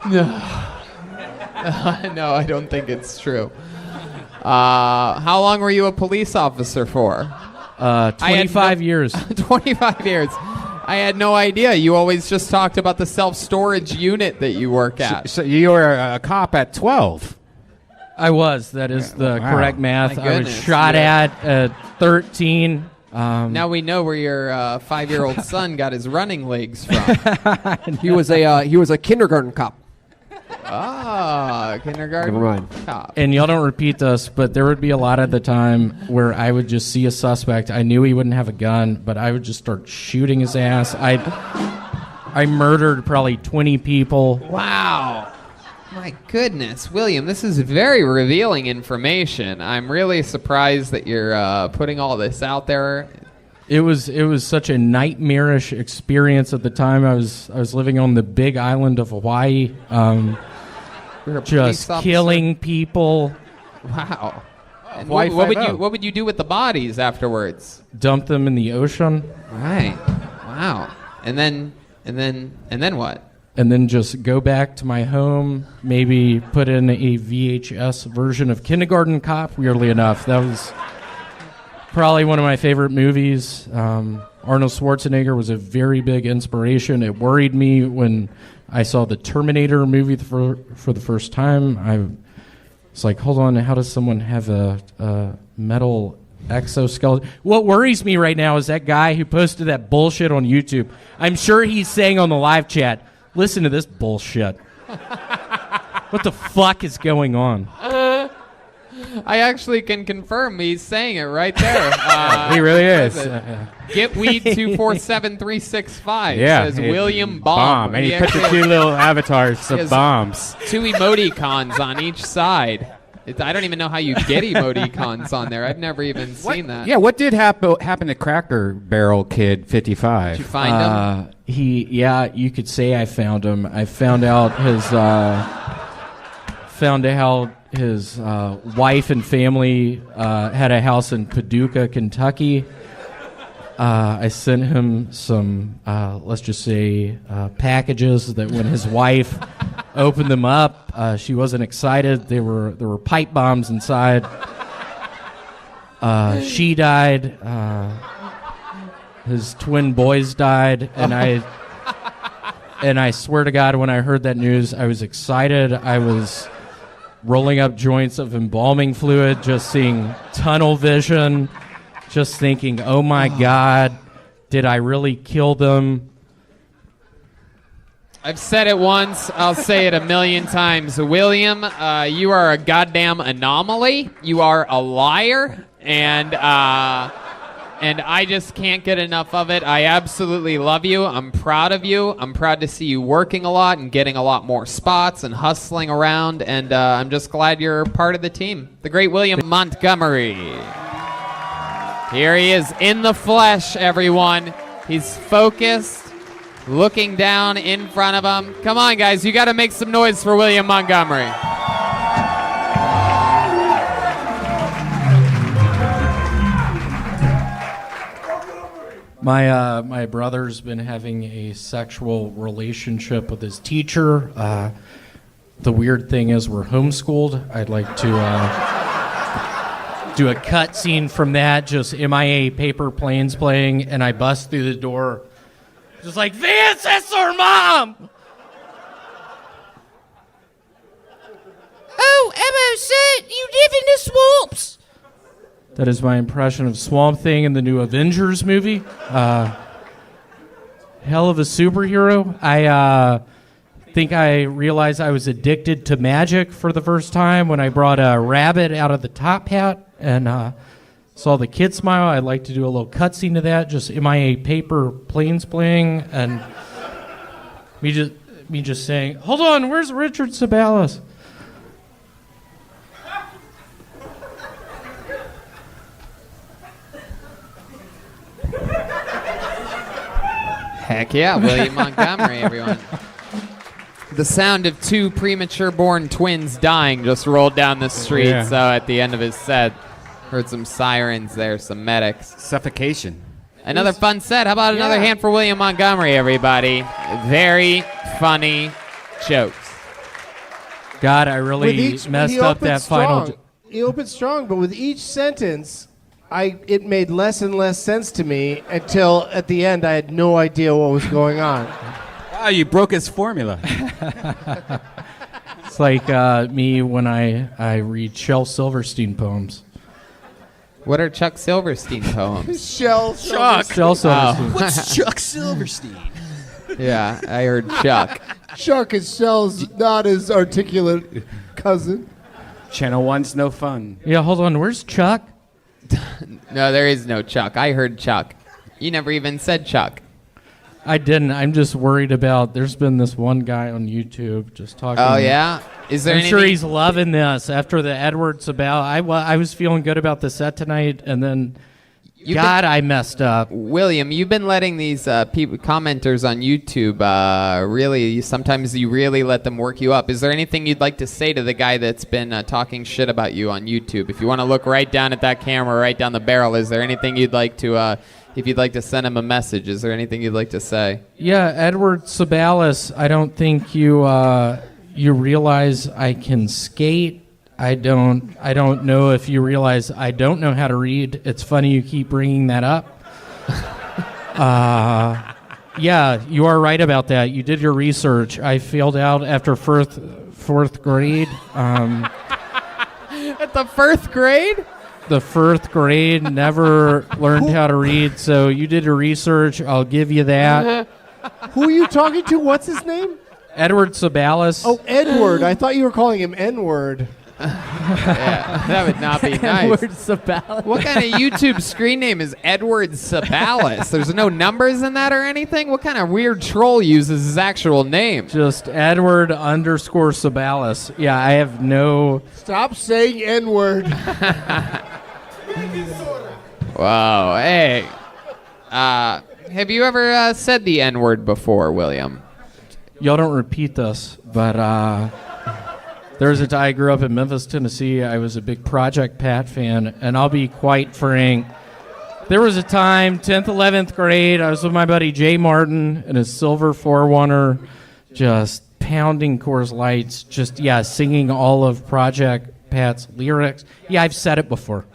No. No, I don't think it's true. How long were you a police officer for? 25 years. 25 years. I had no idea. You always just talked about the self-storage unit that you work at. So you were a cop at 12. I was. That is the correct math. My I was goodness, shot yeah. at 13. Now we know where your 5-year-old son got his running legs from. He was a kindergarten cop. Ah, kindergarten Never mind. cop. And y'all don't repeat this, but there would be a lot of the time where I would just see a suspect. I knew he wouldn't have a gun, but I would just start shooting his ass. I murdered probably 20 people. Wow. My goodness, William, this is very revealing information. I'm really surprised that you're putting all this out there. It was such a nightmarish experience at the time. I was living on the big island of Hawaii, just killing people. Wow. And Hawaii what would you do with the bodies afterwards? Dump them in the ocean. Right. Wow. And then what? And then just go back to my home, maybe put in a VHS version of Kindergarten Cop, weirdly enough. That was probably one of my favorite movies. Arnold Schwarzenegger was a very big inspiration. It worried me when I saw the Terminator movie for the first time. I was like, hold on, how does someone have a metal exoskeleton. What worries me right now is that guy who posted that bullshit on YouTube. I'm sure he's saying on the live chat, listen to this bullshit. What the fuck is going on? I actually can confirm he's saying it right there. He really is. Get weed 247365. Yeah. Says William Bomb. And he put the two little avatars He of has bombs. 2 emoticons on each side. I don't even know how you get emoticons on there. I've never even seen that. Yeah, what did happen to Cracker Barrel Kid 55? Did you find him? You could say I found him. I found out his wife and family had a house in Paducah, Kentucky. I sent him some, let's just say, packages that when his wife opened them up, she wasn't excited. There were pipe bombs inside. She died. His twin boys died, and I swear to God, when I heard that news, I was excited. I was rolling up joints of embalming fluid, just seeing tunnel vision, just thinking, oh my God, did I really kill them? I've said it once, I'll say it 1,000,000 times. William, you are a goddamn anomaly. You are a liar, and I just can't get enough of it. I absolutely love you. I'm proud of you. I'm proud to see you working a lot and getting a lot more spots and hustling around, and I'm just glad you're part of the team. The great William Montgomery. Here he is in the flesh, everyone. He's focused. Looking down in front of him. Come on, guys. You got to make some noise for William Montgomery. My brother's been having a sexual relationship with his teacher. The weird thing is we're homeschooled. I'd like to do a cut scene from that, just MIA paper planes playing, and I bust through the door. Just like, Vance, that's our mom! Oh, Emma said you live in the swamps. That is my impression of Swamp Thing in the new Avengers movie. Hell of a superhero. I think I realized I was addicted to magic for the first time when I brought a rabbit out of the top hat and saw the kid smile. I'd like to do a little cutscene to that, just MIA paper planes playing, and me just saying, hold on, where's Richard Sabalas? Heck yeah, William Montgomery, everyone. The sound of 2 premature born twins dying just rolled down the street, Yeah. so at the end of his set, heard some sirens there, some medics. Suffocation. Another fun set. How about another hand for William Montgomery, everybody? Very funny jokes. God, I really messed up that final. He opened strong, but with each sentence, it made less and less sense to me until at the end I had no idea what was going on. Wow, you broke his formula. It's like me when I read Shel Silverstein poems. What are Chuck Silverstein poems? Shel Silverstein. What's Chuck Silverstein? Yeah, I heard Chuck. Chuck is Shel's not his articulate cousin. Channel 1's no fun. Yeah, hold on. Where's Chuck? No, there is no Chuck. I heard Chuck. You never even said Chuck. I didn't. I'm just worried about. There's been this one guy on YouTube just talking. Oh yeah, is there? I'm anything? sure he's loving this after the Edwards about. I was feeling good about the set tonight, and then I messed up. William, you've been letting these commenters on YouTube really. Sometimes you really let them work you up. Is there anything you'd like to say to the guy that's been talking shit about you on YouTube? If you want to look right down at that camera, right down the barrel, is there anything you'd like to? If you'd like to send him a message, is there anything you'd like to say? Yeah, Edward Sabalas, I don't think you realize I can skate. I don't know if you realize I don't know how to read. It's funny you keep bringing that up. Yeah, you are right about that. You did your research. I failed out after fourth grade. At the 1st grade? the 4th grade, never learned how to read. So you did your research. I'll give you that. Who are you talking to? What's his name? Edward Sabalis. Oh, Edward. I thought you were calling him N-word. Yeah, that would not be nice. Edward Sabalis. What kind of YouTube screen name is Edward Sabalis? There's no numbers in that or anything? What kind of weird troll uses his actual name? Just Edward _Sabalis. Yeah, I have no... Stop saying N-word. Wow. Hey. Have you ever said the N-word before, William? Y'all don't repeat this, but there was a time I grew up in Memphis, Tennessee. I was a big Project Pat fan, and I'll be quite frank. There was a time, 10th, 11th grade, I was with my buddy Jay Martin in his silver 4-runner, just pounding Coors Lights, just, singing all of Project Pat's lyrics. Yeah, I've said it before.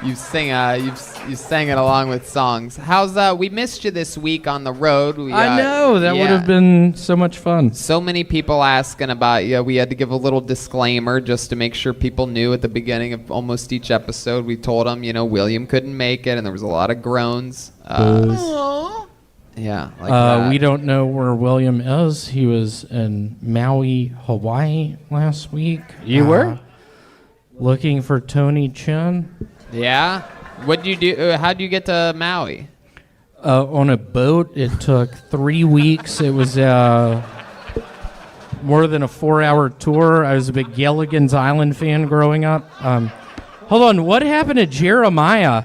You sang it along with songs. How's we missed you this week on the road. I know, that would have been so much fun. So many people asking about you. We had to give a little disclaimer just to make sure people knew at the beginning of almost each episode. We told them, William couldn't make it, and there was a lot of groans. Yeah. Like we don't know where William is. He was in Maui, Hawaii last week. You were? Looking for Tony Chin. Yeah? What'd you do? How'd you get to Maui? On a boat. It took 3 weeks. It was more than a 4-hour tour. I was a big Gilligan's Island fan growing up. Hold on. What happened to Jeremiah?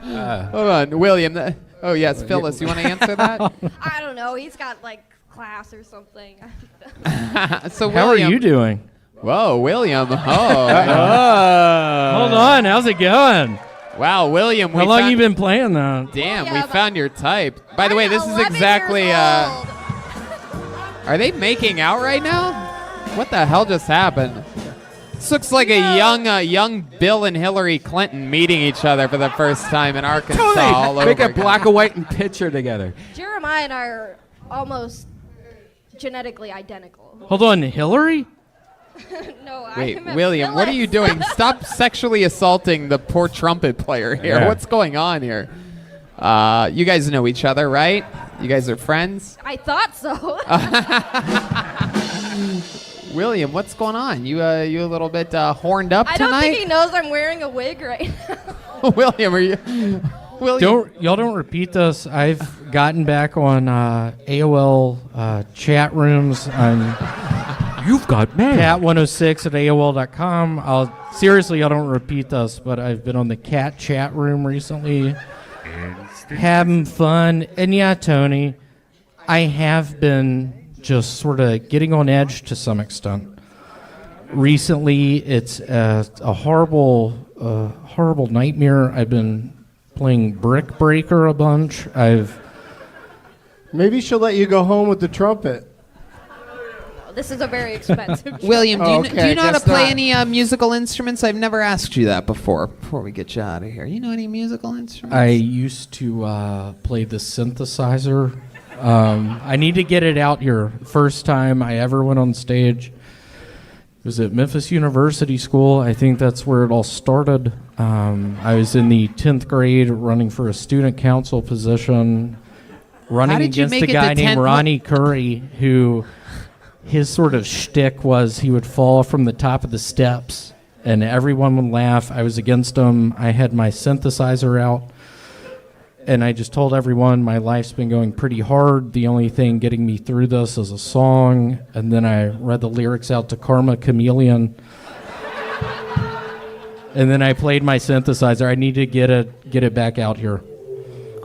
Hold on. William. Oh, yes. Phyllis, you want to answer that? I don't know. He's got, class or something. So, how are you doing? Whoa, William. Oh. Hold on. How's it going? Wow, William. How long you been playing that? Damn, we found your type. By the way, this is exactly... Are they making out right now? What the hell just happened? This looks like a young Bill and Hillary Clinton meeting each other for the first time in Arkansas. All over Make a again. black and white and picture together. Jeremiah and I are almost genetically identical. Hold on, Hillary? No, Wait, I William, what are you doing? Stop sexually assaulting the poor trumpet player here. Yeah. What's going on here? You guys know each other, right? You guys are friends? I thought so. William, what's going on? You a little bit horned up I tonight? don't think he knows I'm wearing a wig right now. William, are you... William. Y'all don't repeat this. I've gotten back on AOL chat rooms. You've got mail. Cat106 at AOL.com. Seriously, y'all don't repeat this, but I've been on the cat chat room recently. Having fun. And yeah, Tony, I have been just sort of getting on edge to some extent. Recently, it's a horrible nightmare. I've been playing Brick Breaker a bunch. Maybe she'll let you go home with the trumpet. This is a very expensive William, do you know how to play not. any musical instruments? I've never asked you that before we get you out of here. You know any musical instruments? I used to play the synthesizer. I need to get it out here. First time I ever went on stage was at Memphis University School. I think that's where it all started. I was in the 10th grade running for a student council position, running against a guy named Ronnie Curry, who his sort of shtick was he would fall from the top of the steps and everyone would laugh. I was against him. I had my synthesizer out. And I just told everyone my life's been going pretty hard. The only thing getting me through this is a song. And then I read the lyrics out to Karma Chameleon. And then I played my synthesizer. I need to get it back out here.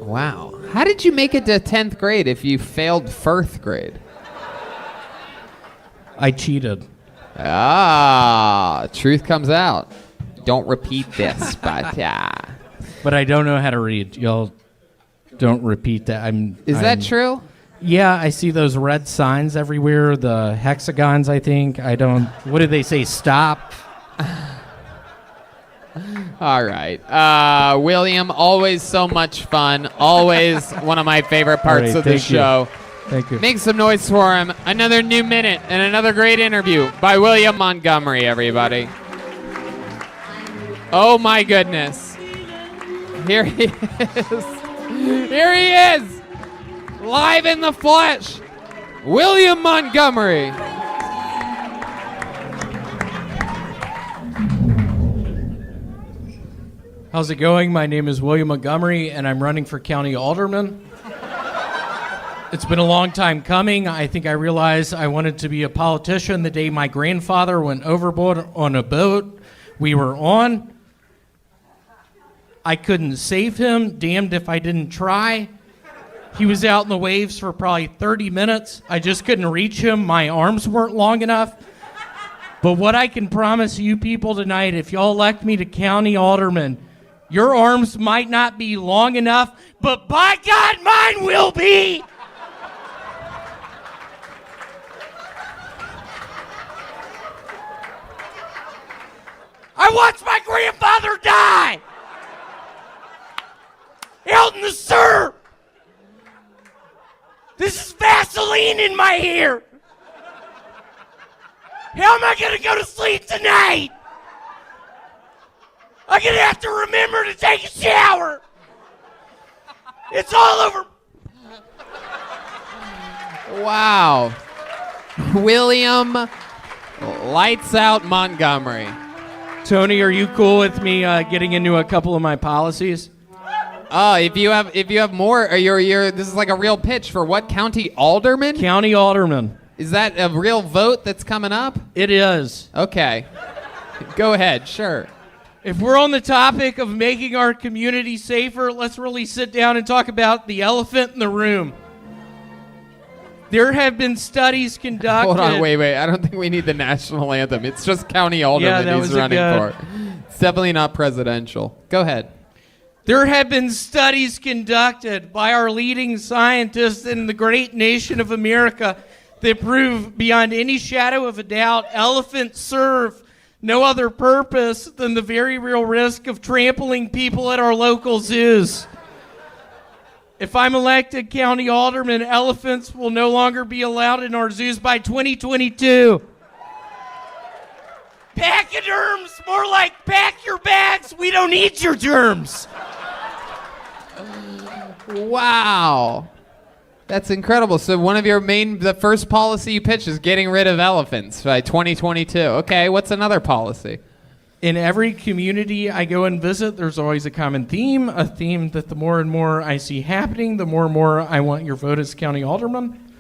Wow. How did you make it to 10th grade if you failed 1st grade? I cheated. Truth comes out. Don't repeat this, but yeah. But I don't know how to read. Y'all don't repeat that. Is that true? Yeah, I see those red signs everywhere, the hexagons, I think. What do they say? Stop. All right. William, always so much fun. Always one of my favorite parts of the show. Thank you. Make some noise for him. Another new minute and another great interview by William Montgomery, everybody. Oh my goodness. Here he is. Here he is. Live in the flesh. William Montgomery. How's it going? My name is William Montgomery, and I'm running for county alderman. It's been a long time coming. I think I realized I wanted to be a politician the day my grandfather went overboard on a boat we were on. I couldn't save him, damned if I didn't try. He was out in the waves for probably 30 minutes. I just couldn't reach him. My arms weren't long enough. But what I can promise you people tonight, if y'all elect me to county alderman, your arms might not be long enough, but by God, mine will be! I watched my grandfather die! Out in the surf! This is Vaseline in my hair! How am I gonna go to sleep tonight? I'm gonna have to remember to take a shower! It's all over! Wow. William Lights Out Montgomery. Tony, are you cool with me getting into a couple of my policies? If you have more, this is like a real pitch for what? County alderman? County alderman. Is that a real vote that's coming up? It is. Okay. Go ahead, sure. If we're on the topic of making our community safer, let's really sit down and talk about the elephant in the room. There have been studies conducted. Hold on, wait. I don't think we need the national anthem. It's just county alderman he's running for. It's definitely not presidential. Go ahead. There have been studies conducted by our leading scientists in the great nation of America that prove beyond any shadow of a doubt elephants serve no other purpose than the very real risk of trampling people at our local zoos. If I'm elected county alderman, elephants will no longer be allowed in our zoos by 2022. Pachyderms, more like pack your bags. We don't need your germs. Wow. That's incredible. So one of the first policy you pitched is getting rid of elephants by 2022. Okay, what's another policy? In every community I go and visit, there's always a common theme, a theme that the more and more I see happening, the more and more I want your vote as county alderman.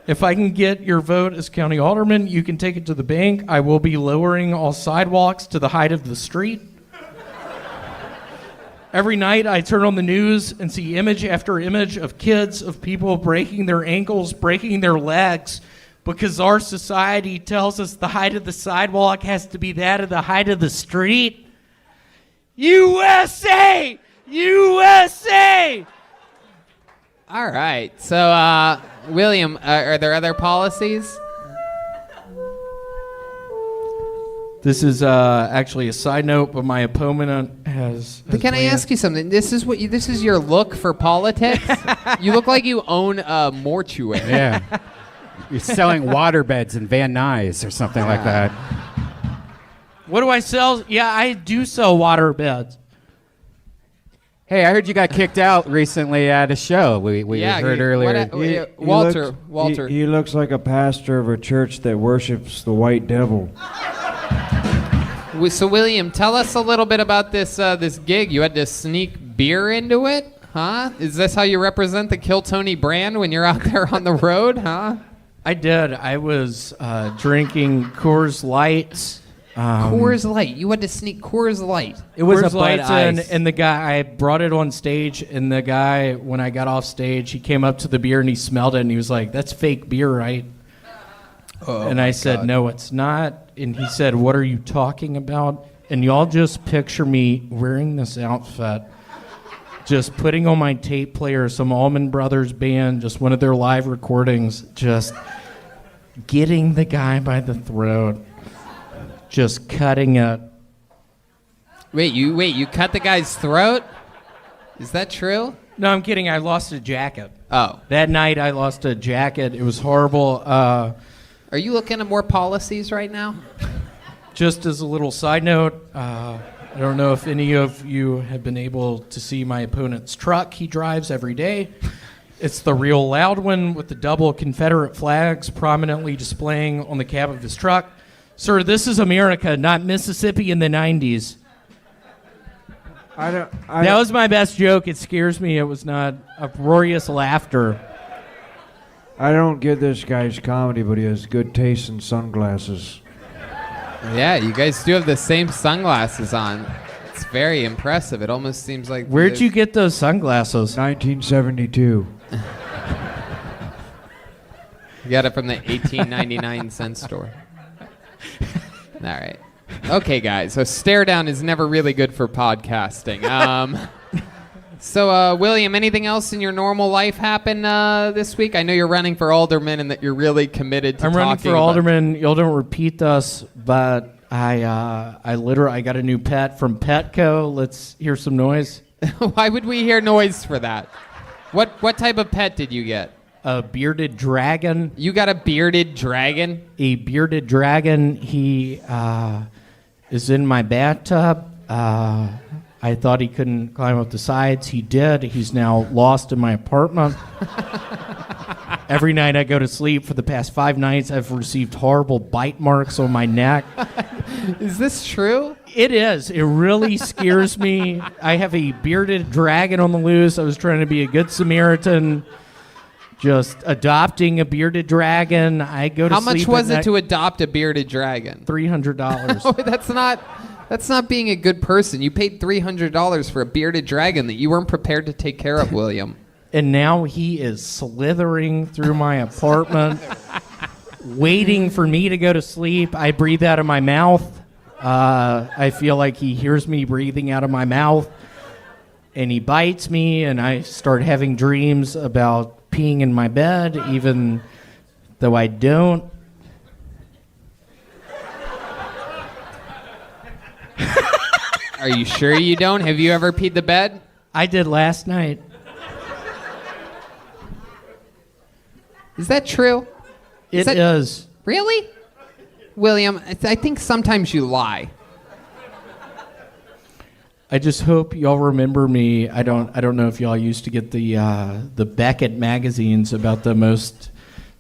If I can get your vote as county alderman, you can take it to the bank. I will be lowering all sidewalks to the height of the street. Every night I turn on the news and see image after image of kids, of people breaking their ankles, breaking their legs, because our society tells us the height of the sidewalk has to be that of the height of the street. USA! USA! All right. So, William, are there other policies? This is actually a side note, but my opponent has Can I ask you something? This is your look for politics? You look like you own a mortuary. Yeah. You're selling water beds in Van Nuys or something like that. What do I sell? Yeah, I do sell water beds. Hey, I heard you got kicked out recently at a show. We heard earlier. Walter. He looks like a pastor of a church that worships the white devil. So, William, tell us a little bit about this gig. You had to sneak beer into it, huh? Is this how you represent the Kill Tony brand when you're out there on the road, huh? I did. I was drinking Coors Light. Coors Light. You had to sneak Coors Light. It was Coors a Bud Ice. And the guy, I brought it on stage, and the guy, when I got off stage, he came up to the beer and he smelled it, and he was like, "That's fake beer, right?" And I said, "No, it's not." And he said, "What are you talking about?" And y'all just picture me wearing this outfit, just putting on my tape player some Allman Brothers band, just one of their live recordings, just getting the guy by the throat, just cutting it. Wait, you cut the guy's throat? Is that true? No, I'm kidding. I lost a jacket. Oh. That night I lost a jacket. It was horrible. Are you looking at more policies right now? Just as a little side note, I don't know if any of you have been able to see my opponent's truck he drives every day. It's the real loud one with the double Confederate flags prominently displaying on the cab of his truck. Sir, this is America, not Mississippi in the 90s. That was my best joke. It scares me. It was not uproarious laughter. I don't get this guy's comedy, but he has good taste in sunglasses. Yeah, you guys do have the same sunglasses on. It's very impressive. It almost seems like... Where'd you get those sunglasses? 1972. You got it from the 1899 cent store. All right. Okay, guys. So stare down is never really good for podcasting. So, William, anything else in your normal life happen this week? I know you're running for alderman and that you're really committed to I'm running for alderman. Y'all don't repeat this, but I got a new pet from Petco. Let's hear some noise. Why would we hear noise for that? What type of pet did you get? A bearded dragon. You got a bearded dragon? A bearded dragon. He is in my bathtub. I thought he couldn't climb up the sides. He did. He's now lost in my apartment. Every night I go to sleep for the past 5 nights, I've received horrible bite marks on my neck. Is this true? It is. It really scares me. I have a bearded dragon on the loose. I was trying to be a good Samaritan, just adopting a bearded dragon. I go to How sleep. much was it to adopt a bearded dragon? $300. Oh, that's not being a good person. You paid $300 for a bearded dragon that you weren't prepared to take care of, William. And now he is slithering through my apartment, waiting for me to go to sleep. I breathe out of my mouth. I feel like he hears me breathing out of my mouth. And he bites me, and I start having dreams about peeing in my bed, even though I don't. Are you sure you don't? Have you ever peed the bed? I did last night. Is that true? It is. Really? William, I think sometimes you lie. I just hope y'all remember me. I don't know if y'all used to get the Beckett magazines about the most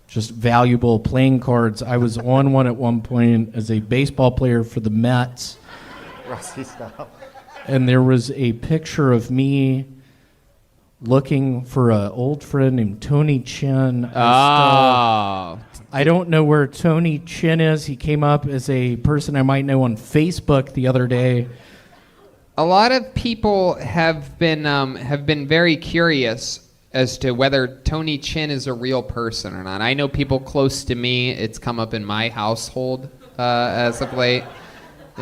just valuable playing cards. I was on one at one point as a baseball player for the Mets. Rusty, stop. And there was a picture of me looking for an old friend named Tony Chin. I don't know where Tony Chin is. He came up as a person I might know on Facebook the other day. A lot of people have been very curious as to whether Tony Chin is a real person or not. I know people close to me. It's come up in my household as of late.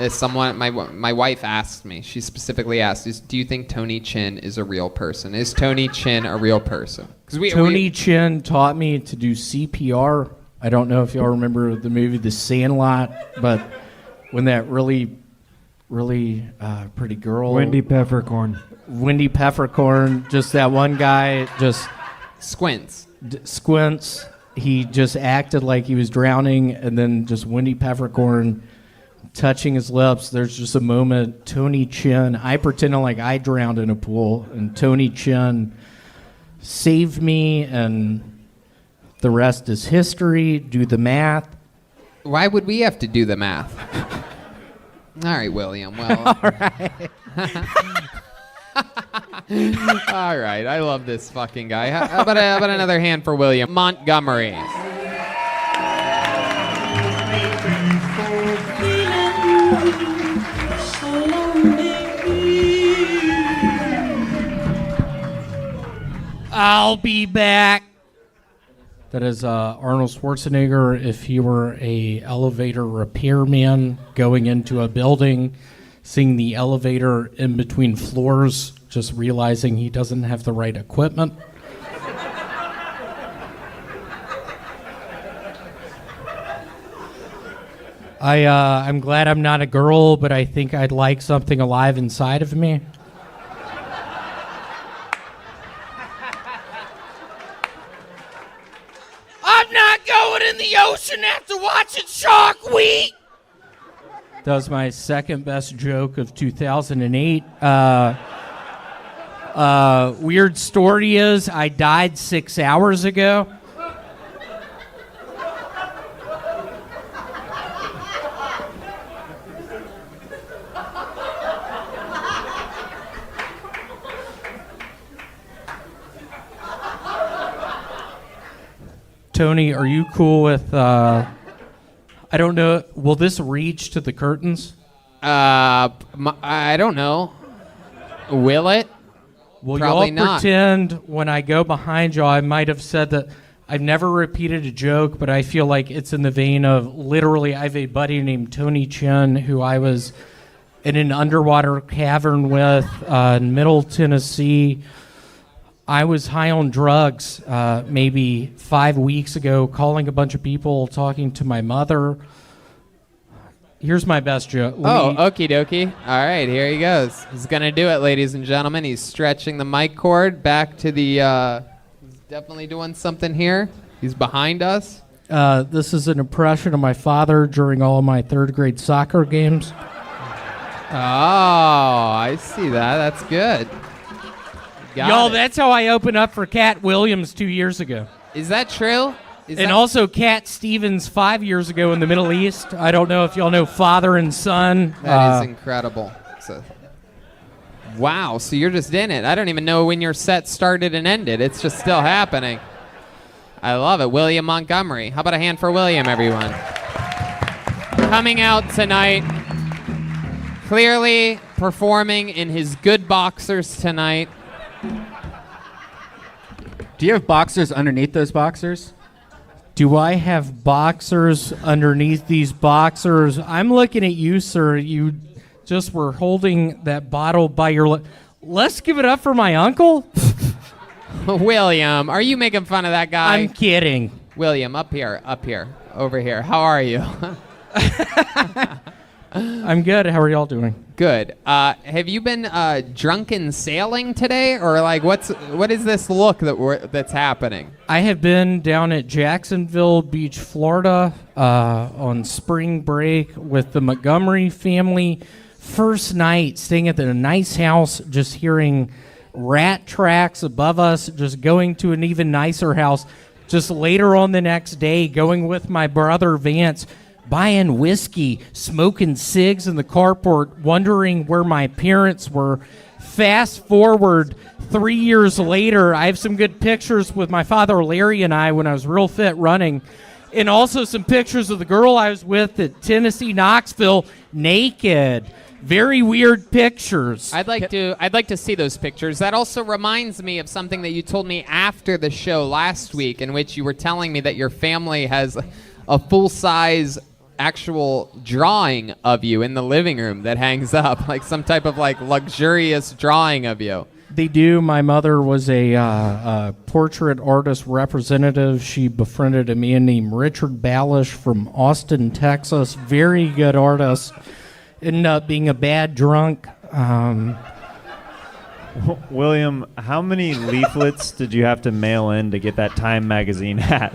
Someone, my wife asked me. She specifically asked, "Do you think Tony Chin is a real person? Is Tony Chin a real person?" Tony Chin taught me to do CPR. I don't know if y'all remember the movie The Sandlot, but when that really pretty girl, Wendy Peppercorn, just that one guy, just squints. He just acted like he was drowning, and then just Wendy Peppercorn touching his lips. There's just a moment. Tony Chin. I pretended like I drowned in a pool, and Tony Chin saved me, and the rest is history. Do the math. Why would we have to do the math? All right, William. Well. All right. All right. I love this fucking guy. How about another hand for William Montgomery? I'll be back. That is Arnold Schwarzenegger if he were a elevator repairman going into a building, seeing the elevator in between floors, just realizing he doesn't have the right equipment. I'm glad I'm not a girl, but I think I'd like something alive inside of me. I'm not going in the ocean after watching Shark Week. That was my second best joke of 2008. Weird story is I died 6 hours ago. Tony, are you cool with, I don't know, will this reach to the curtains? I don't know. Will it? Will Probably y'all not. pretend when I go behind y'all, I might have said that I've never repeated a joke, but I feel like it's in the vein of literally I have a buddy named Tony Chen who I was in an underwater cavern with in Middle Tennessee. I was high on drugs maybe 5 weeks ago, calling a bunch of people, talking to my mother. Here's my best joke. Okie dokie. All right, here he goes. He's going to do it, ladies and gentlemen. He's stretching the mic cord back to the... he's definitely doing something here. He's behind us. This is an impression of my father during all of my third grade soccer games. Oh, I see that. That's good. Y'all, that's how I opened up for Cat Williams 2 years ago. Is that true? And also Cat Stevens 5 years ago in the Middle East. I don't know if y'all know Father and Son. That is incredible. Wow, so you're just in it. I don't even know when your set started and ended. It's just still happening. I love it. William Montgomery. How about a hand for William, everyone? Coming out tonight, clearly performing in his good boxers tonight. Do you have boxers underneath those boxers? Do I have boxers underneath these boxers? I'm looking at you, sir. You just were holding that bottle by your Let's give it up for my uncle. William, are you making fun of that guy? I'm kidding. William, up here, over here. How are you? I'm good. How are y'all doing? Good. Have you been drunken sailing today, or like what is this look that's happening? I have been down at Jacksonville Beach, Florida, on spring break with the Montgomery family. First night, staying at the nice house, just hearing rat tracks above us, just going to an even nicer house. Just later on the next day, going with my brother Vance, buying whiskey, smoking cigs in the carport, wondering where my parents were. Fast forward 3 years later, I have some good pictures with my father Larry and I when I was real fit running, and also some pictures of the girl I was with at Tennessee Knoxville naked. Very weird pictures. I'd like to see those pictures. That also reminds me of something that you told me after the show last week, in which you were telling me that your family has a full-size actual drawing of you in the living room that hangs up, like some type of like luxurious drawing of you. They do. My mother was a portrait artist representative. She befriended a man named Richard Balish from Austin, Texas. Very good artist. Ended up being a bad drunk. William, how many leaflets did you have to mail in to get that Time magazine hat?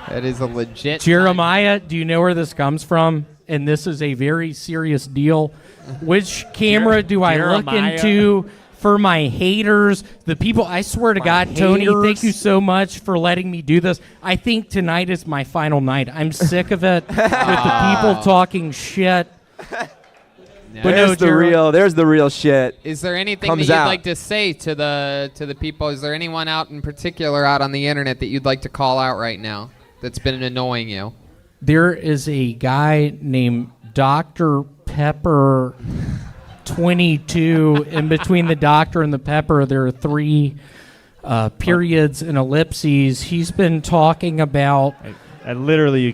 That is a legit... Jeremiah, do you know where this comes from? And this is a very serious deal. Which camera do I look into for my haters? The people, I swear to God, Tony, thank you so much for letting me do this. I think tonight is my final night. I'm sick of it with the people talking shit. But there's the real shit. Is there anything that you'd like to say to the people? Is there anyone out in particular out on the internet that you'd like to call out right now that's been annoying you? There is a guy named Dr. Pepper 22. In between the doctor and the pepper, there are three periods and ellipses. He's been talking about... I literally, you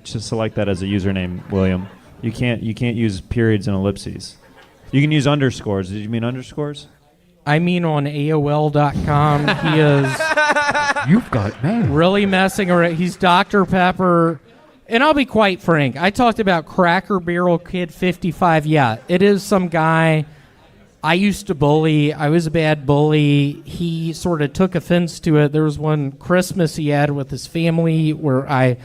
just select that as a username, William. You can't use periods and ellipses. You can use underscores. Did you mean underscores? I mean on AOL.com. He is... You've got mail. Really messing around. He's Dr. Pepper. And I'll be quite frank. I talked about Cracker Barrel Kid 55. Yeah, it is some guy I used to bully. I was a bad bully. He sort of took offense to it. There was one Christmas he had with his family where I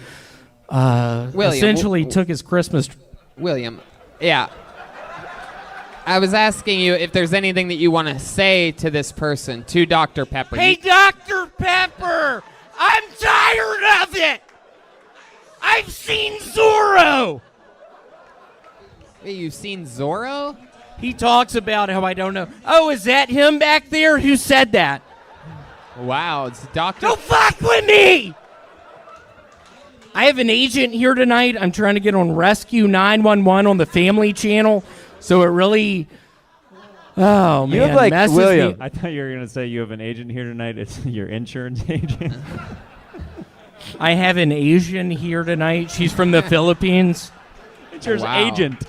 essentially took his Christmas... William, yeah. I was asking you if there's anything that you want to say to this person, to Dr. Pepper. Hey, Dr. Pepper, I'm tired of it. I've seen Zorro. Hey, you've seen Zorro? He talks about how I don't know. Oh, is that him back there? Who said that? Wow, it's Dr. Don't fuck with me! I have an agent here tonight. I'm trying to get on Rescue 911 on the Family Channel. So it really, oh You man, have, like, messes William. me. I thought you were gonna say you have an agent here tonight. It's your insurance agent. I have an Asian here tonight. She's from the Philippines. It's your Wow. agent.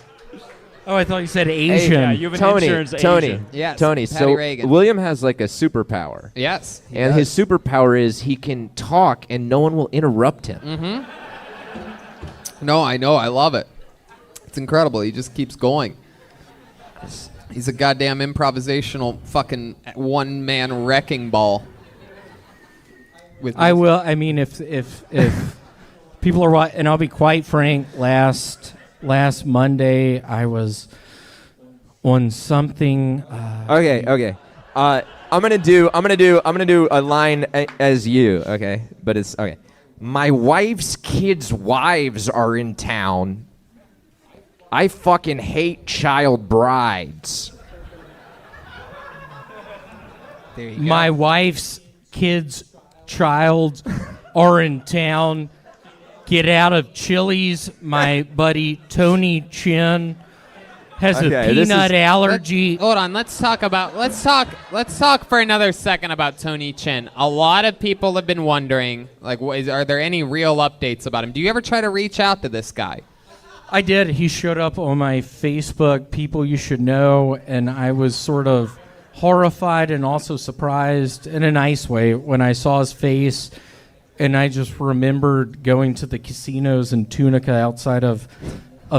Oh, I thought you said Asian. Yeah, you have an insurance agent. Yes, Tony. Patty So Reagan. William has like a superpower. Yes, he and does. his superpower is he can talk and no one will interrupt him. Mm-hmm. No, I know. I love it. It's incredible. He just keeps going. He's a goddamn improvisational fucking one-man wrecking ball. With I will. I mean, if people are and I'll be quite frank. Last Monday, I was on something. Okay. I'm gonna do a line as you. Okay, but it's okay. My wife's kids' wives are in town. I fucking hate child brides. There you My wife's kids' child are in town. Get out of Chili's. My buddy Tony Chin has a peanut allergy. Hold on. Let's talk for another second about Tony Chin. A lot of people have been wondering, like, are there any real updates about him? Do you ever try to reach out to this guy? I did. He showed up on my Facebook, People You Should Know, and I was sort of horrified and also surprised in a nice way when I saw his face. And I just remembered going to the casinos in Tunica outside of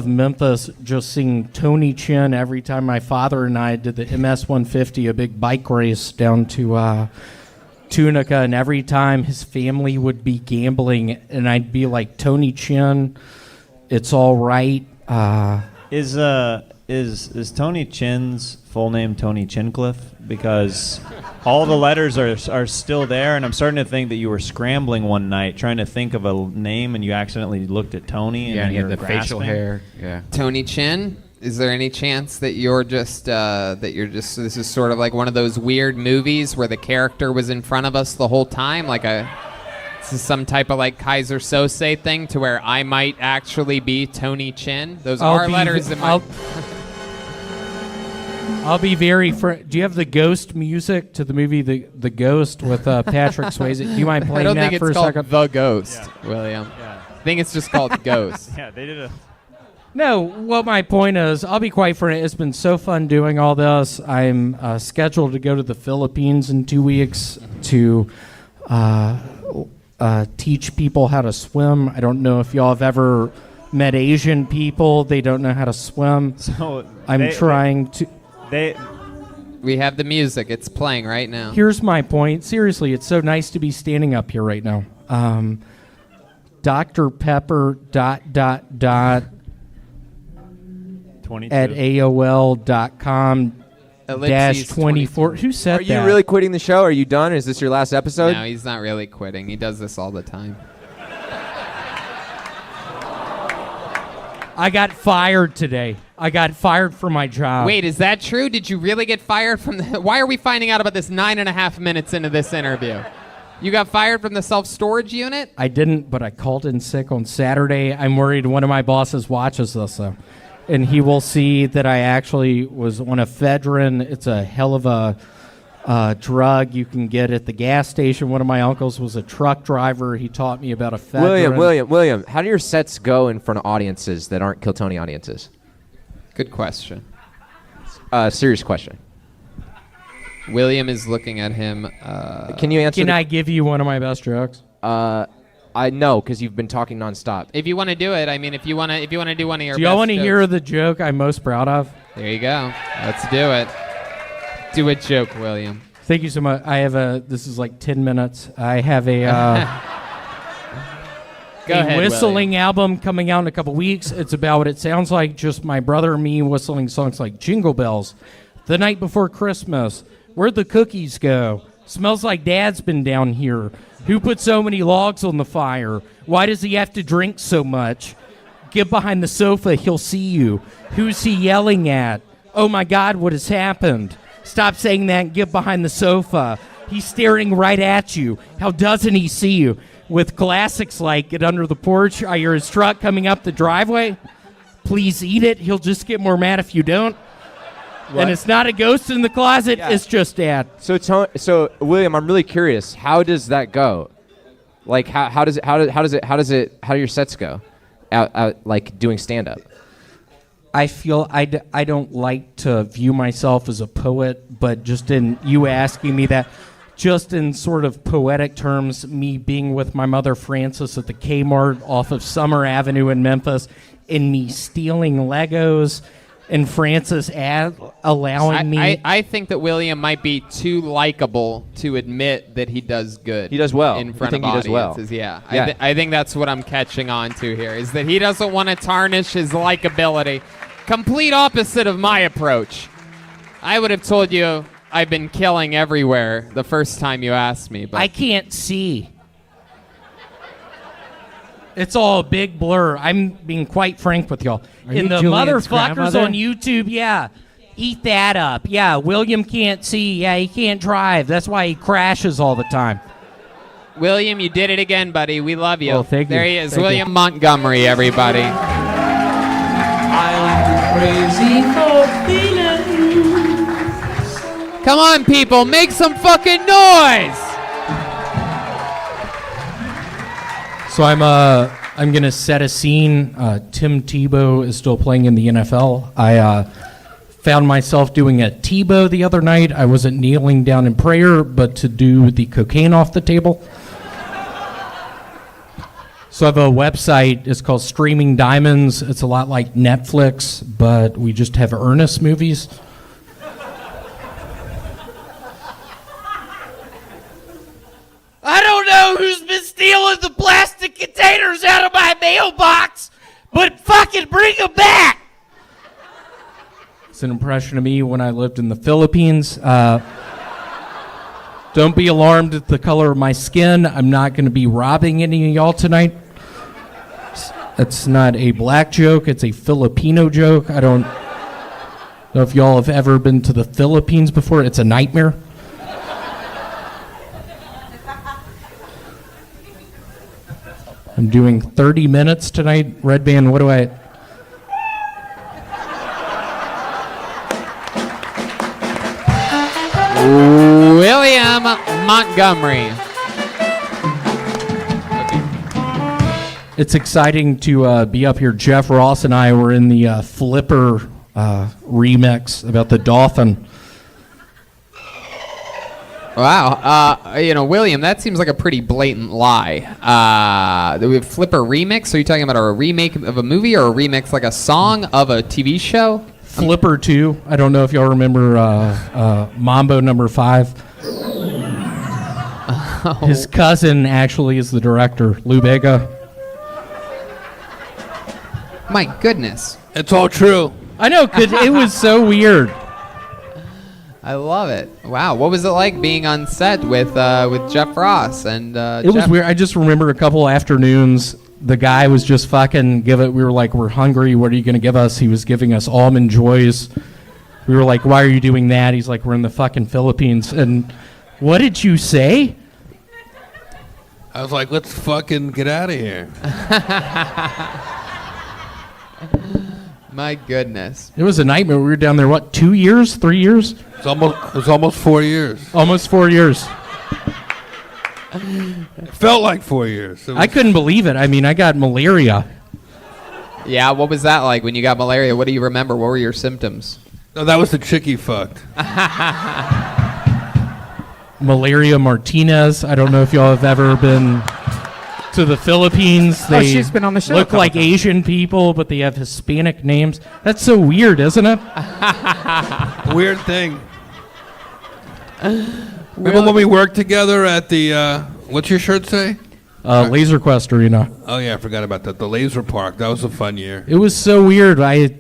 Memphis, just seeing Tony Chin every time my father and I did the MS 150, a big bike race down to Tunica. And every time his family would be gambling, and I'd be like, Tony Chin, it's all right. Is Tony Chin's full name Tony Chincliffe? Because all the letters are still there, and I'm starting to think that you were scrambling one night trying to think of a name, and you accidentally looked at Tony. Yeah, and he had you're the facial grasping. hair. Yeah. Tony Chin? Is there any chance that you're just this is sort of like one of those weird movies where the character was in front of us the whole time, this is some type of like Kaiser Sose thing to where I might actually be Tony Chin? Those are letters in my... I'll be very. Do you have the Ghost music to the movie The Ghost with Patrick Swayze? Do you mind playing that for a second? I don't think it's called The Ghost, William. Yeah. I think it's just called Ghost. Yeah, they did a... No, what my point is, I'll be quite frank. It's been so fun doing all this. I'm scheduled to go to the Philippines in 2 weeks to teach people how to swim. I don't know if y'all have ever met Asian people. They don't know how to swim. So I'm trying to... We have the music. It's playing right now. Here's my point. Seriously, it's so nice to be standing up here right now. Dr. Pepper ... 22. at AOL.com Ellipses -24. Who said Are that? you really quitting the show? Are you done? Is this your last episode? No, he's not really quitting. He does this all the time. I got fired today. I got fired from my job. Wait, is that true? Did you really get fired from the... Why are we finding out about this 9.5 minutes into this interview? You got fired from the self-storage unit? I didn't, but I called in sick on Saturday. I'm worried one of my bosses watches this, though. And he will see that I actually was on ephedrine. It's a hell of a drug you can get at the gas station. One of my uncles was a truck driver. He taught me about ephedrine. William, how do your sets go in front of audiences that aren't Kill Tony audiences? Good question. Serious question. William is looking at him. Can you answer? Can I give you one of my best jokes? I know, because you've been talking nonstop. If you want to do it, I mean, if you want to do one of your Do y'all want to hear the joke I'm most proud of? There you go. Let's do it. Do a joke, William. Thank you so much. This is like 10 minutes. I have a, Go a ahead, whistling album coming out in a couple weeks. It's about what it sounds like, just my brother and me whistling songs like Jingle Bells, The Night Before Christmas, Where'd the Cookies Go, Smells Like Dad's Been Down Here, Who Put So Many Logs on the Fire, Why Does He Have to Drink So Much, Get Behind the Sofa, He'll See You, Who's He Yelling At, Oh My God, What Has Happened, Stop Saying That and Get Behind the Sofa, He's Staring Right at You, How Doesn't He See You, with classics like Get Under the Porch, I Hear His Truck Coming Up the Driveway, Please Eat It, He'll Just Get More Mad If You Don't. What? And it's not a ghost in the closet, it's just Dad. So William, I'm really curious. How does that go? Like how do your sets go? Out like doing stand up. I feel I don't like to view myself as a poet, but just in you asking me that, just in sort of poetic terms, me being with my mother Frances at the Kmart off of Summer Avenue in Memphis, and me stealing Legos, and Frances allowing me. I think that William might be too likable to admit that he does good. He does well. in front You think of he does well? audiences. Yeah, Yeah. I think that's what I'm catching on to here, is that he doesn't want to tarnish his likability. Complete opposite of my approach. I would have told you I've been killing everywhere the first time you asked me, but I can't see. It's all a big blur. I'm being quite frank with y'all. Are And you the Julian's motherfuckers grandmother? on YouTube, yeah, eat that up. Yeah, William can't see. Yeah, he can't drive. That's why he crashes all the time. William, you did it again, buddy. We love you. Oh, thank you. There he is, Thank William you. Montgomery, everybody. Crazy for feeling. Come on, people, make some fucking noise! So I'm gonna set a scene. Tim Tebow is still playing in the NFL. I found myself doing a Tebow the other night. I wasn't kneeling down in prayer, but to do the cocaine off the table. So I have a website. It's called Streaming Diamonds. It's a lot like Netflix, but we just have earnest movies. I don't know who's been stealing the plastic containers out of my mailbox, but fucking bring them back. It's an impression of me when I lived in the Philippines. Don't be alarmed at the color of my skin. I'm not going to be robbing any of y'all tonight. That's not a black joke. It's a Filipino joke. I don't know if y'all have ever been to the Philippines before. It's a nightmare. I'm doing 30 minutes tonight. Red Band, what do I... William Montgomery. It's exciting to be up here. Jeff Ross and I were in the Flipper remix about the dolphin. Wow. William, that seems like a pretty blatant lie. The Flipper remix? Are you talking about a remake of a movie or a remix like a song of a TV show? Flipper 2. I don't know if y'all remember Mambo number 5. His cousin actually is the director, Lou Bega. My goodness. It's all true. I know, because it was so weird. I love it. Wow. What was it like being on set with Jeff Ross and It was weird. I just remember a couple afternoons, the guy was just fucking we were like, we're hungry. What are you going to give us? He was giving us Almond Joys. We were like, why are you doing that? He's like, we're in the fucking Philippines. And what did you say? I was like, let's fucking get out of here. My goodness. It was a nightmare. We were down there, 2 years, 3 years? It was almost 4 years. Almost 4 years. It felt like 4 years. I couldn't believe it. I mean, I got malaria. Yeah, what was that like when you got malaria? What do you remember? What were your symptoms? No, that was the chick you fucked. Malaria Martinez. I don't know if y'all have ever been to the Philippines. They she's been on the show a look couple like times. Asian people, but they have Hispanic names. That's so weird, isn't it? Weird thing. Remember when we worked together at the, what's your shirt say? Laser Quest Arena. Oh yeah, I forgot about that. The Laser Park. That was a fun year. It was so weird.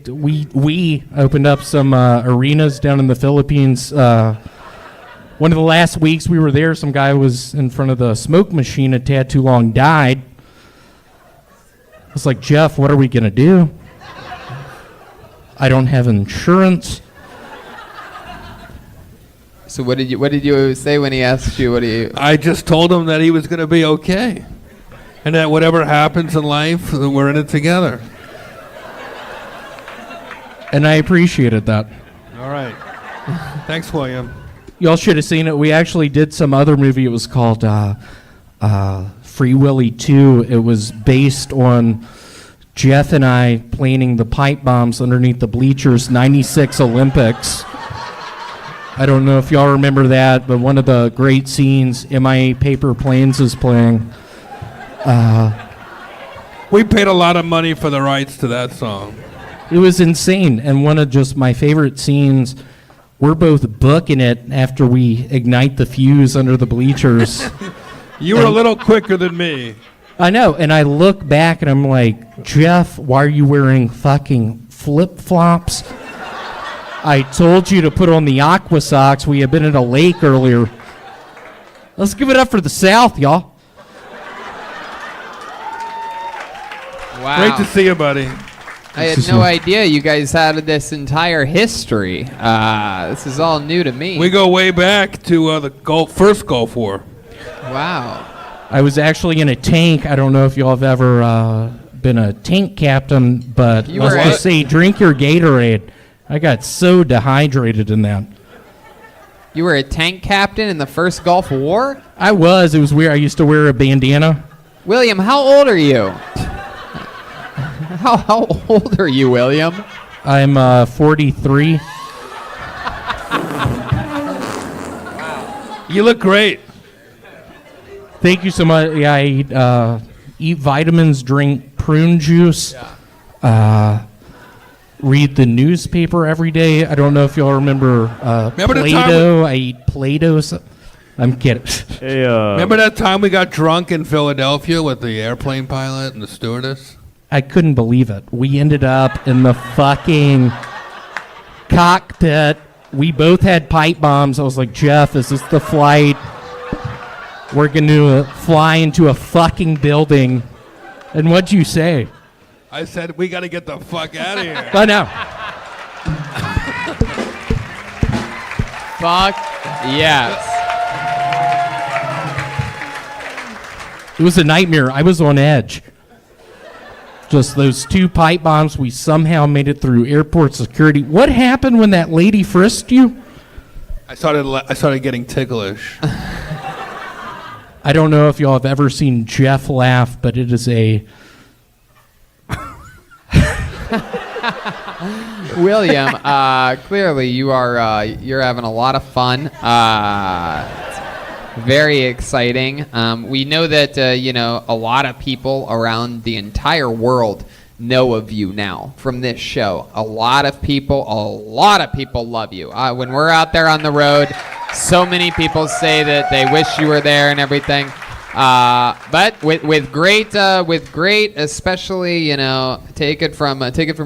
We opened up some arenas down in the Philippines. One of the last weeks we were there, some guy was in front of the smoke machine a tad too long, died. I was like, Jeff, what are we gonna do? I don't have insurance. So what did you say when he asked you? I just told him that he was going to be okay, and that whatever happens in life, we're in it together. And I appreciated that. All right. Thanks, William. Y'all should have seen it. We actually did some other movie. It was called Free Willy 2. It was based on Jeff and I planting the pipe bombs underneath the bleachers, 96 Olympics. I don't know if y'all remember that, but one of the great scenes, MIA Paper Planes is playing. We paid a lot of money for the rights to that song. It was insane, and one of just my favorite scenes, we're both booking it after we ignite the fuse under the bleachers. You were a little quicker than me. I know, and I look back and I'm like, Jeff, why are you wearing fucking flip-flops? I told you to put on the aqua socks. We had been at a lake earlier. Let's give it up for the South, y'all. Wow. Great to see you, buddy. I had no idea you guys had this entire history. This is all new to me. We go way back to the first Gulf War. Wow. I was actually in a tank. I don't know if y'all have ever been a tank captain, but You let's were just say drink your Gatorade. I got so dehydrated in that. You were a tank captain in the first Gulf War? I was. It was weird. I used to wear a bandana. William, how old are you? How old are you, William? I'm 43. You look great. Thank you so much. Yeah, I eat vitamins, drink prune juice, read the newspaper every day. I don't know if y'all remember Play-Doh. I eat Play-Doh. I'm kidding. Hey, remember that time we got drunk in Philadelphia with the airplane pilot and the stewardess? I couldn't believe it. We ended up in the fucking cockpit. We both had pipe bombs. I was like, Jeff, is this the flight? We're going to fly into a fucking building. And what'd you say? I said, we got to get the fuck out of here. I know. Fuck yes. It was a nightmare. I was on edge. Just those 2 pipe bombs. We somehow made it through airport security. What happened when that lady frisked you? I started getting ticklish. I don't know if y'all have ever seen Jeff laugh, but it is a... William, clearly you're having a lot of fun. Very exciting. We know that a lot of people around the entire world know of you now from this show. A lot of people love you. When we're out there on the road, so many people say that they wish you were there and everything. But with great, especially take it from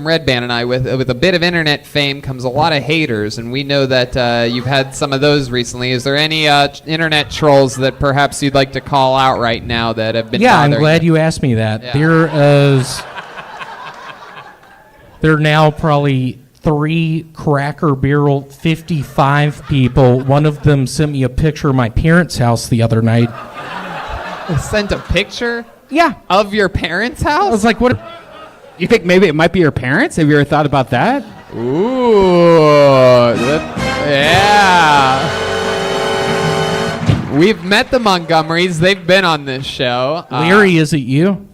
Red Band and I, with a bit of internet fame comes a lot of haters, and we know that you've had some of those recently. Is there any internet trolls that perhaps you'd like to call out right now that have been? Yeah, I'm glad you asked me that. Yeah. There are now probably 3 Cracker Barrel 55 people. One of them sent me a picture of my parents' house the other night. Sent a picture? Yeah. Of your parents' house? I was like, what? You think maybe it might be your parents? Have you ever thought about that? Ooh. Yeah. We've met the Montgomerys. They've been on this show. Larry, is it you?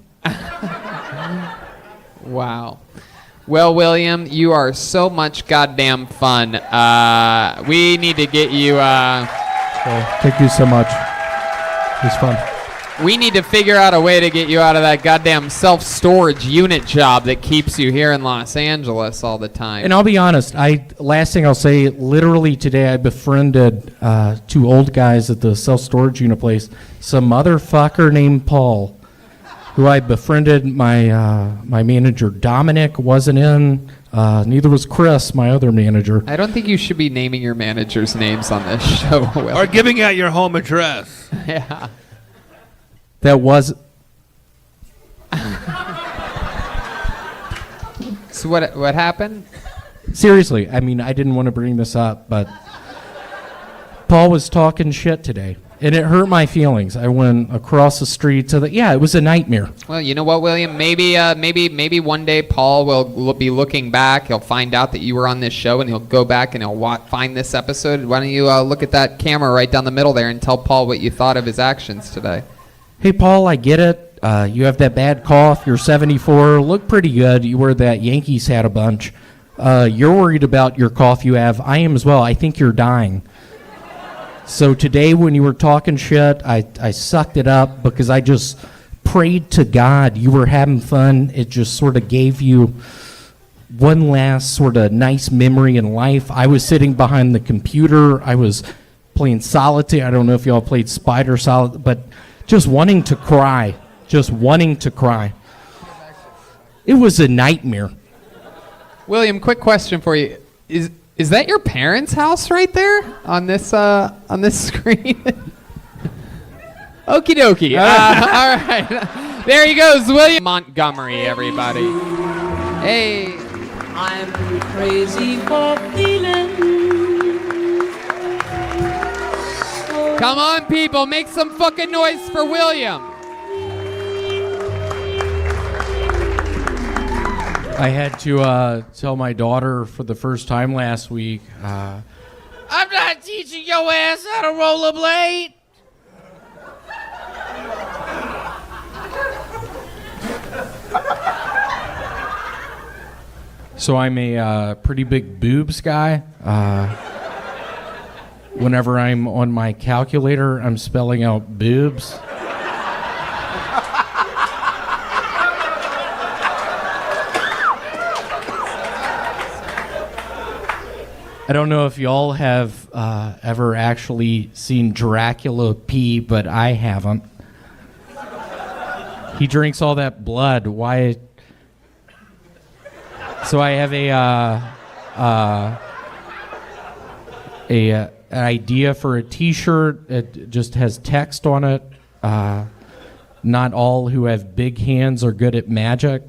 Wow. Well, William, you are so much goddamn fun. We need to get you... Thank you so much. It was fun. We need to figure out a way to get you out of that goddamn self-storage unit job that keeps you here in Los Angeles all the time. And I'll be honest, last thing I'll say, literally today I befriended 2 old guys at the self-storage unit place. Some motherfucker named Paul, who I befriended. My manager Dominic wasn't in. Neither was Chris, my other manager. I don't think you should be naming your managers' names on this show, Will. Or giving out your home address. Yeah. That was. So what happened? Seriously, I mean, I didn't want to bring this up, but Paul was talking shit today, and it hurt my feelings. I went across the street to it was a nightmare. Well, you know what, William? Maybe one day Paul will be looking back. He'll find out that you were on this show, and he'll go back and he'll find this episode. Why don't you look at that camera right down the middle there and tell Paul what you thought of his actions today? Hey, Paul, I get it. You have that bad cough. You're 74. Look pretty good. You wear that Yankees hat a bunch. You're worried about your cough you have. I am as well. I think you're dying. So today when you were talking shit, I sucked it up because I just prayed to God. You were having fun. It just sort of gave you one last sort of nice memory in life. I was sitting behind the computer. I was playing solitaire. I don't know if y'all played Spider Solitaire, but just wanting to cry. It was a nightmare. William, quick question for you. Is that your parents' house right there on this screen? Okie dokie. All right. There he goes, William Montgomery, everybody. Hey. I'm crazy for feeling. Come on, people. Make some fucking noise for William. I had to tell my daughter for the first time last week. I'm not teaching your ass how to rollerblade. So I'm a pretty big boobs guy. Whenever I'm on my calculator, I'm spelling out boobs. I don't know if y'all have ever actually seen Dracula pee, but I haven't. He drinks all that blood. Why? So I have an idea for a T-shirt. It just has text on it. Not all who have big hands are good at magic.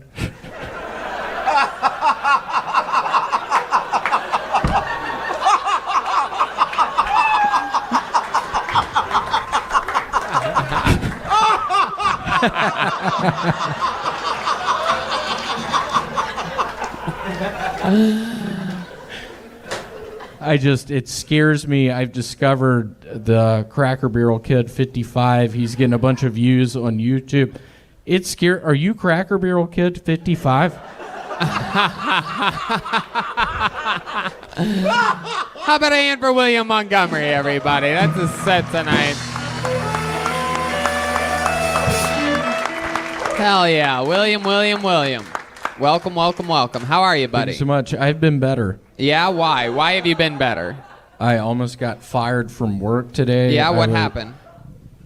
It scares me. I've discovered the Cracker Barrel Kid 55. He's getting a bunch of views on YouTube. Are you Cracker Barrel Kid 55? How about a hand for William Montgomery, everybody? That's a set tonight. Hell yeah. William. Welcome. How are you, buddy? Thank you so much. I've been better. Yeah, why? Why have you been better? I almost got fired from work today. Yeah, what happened?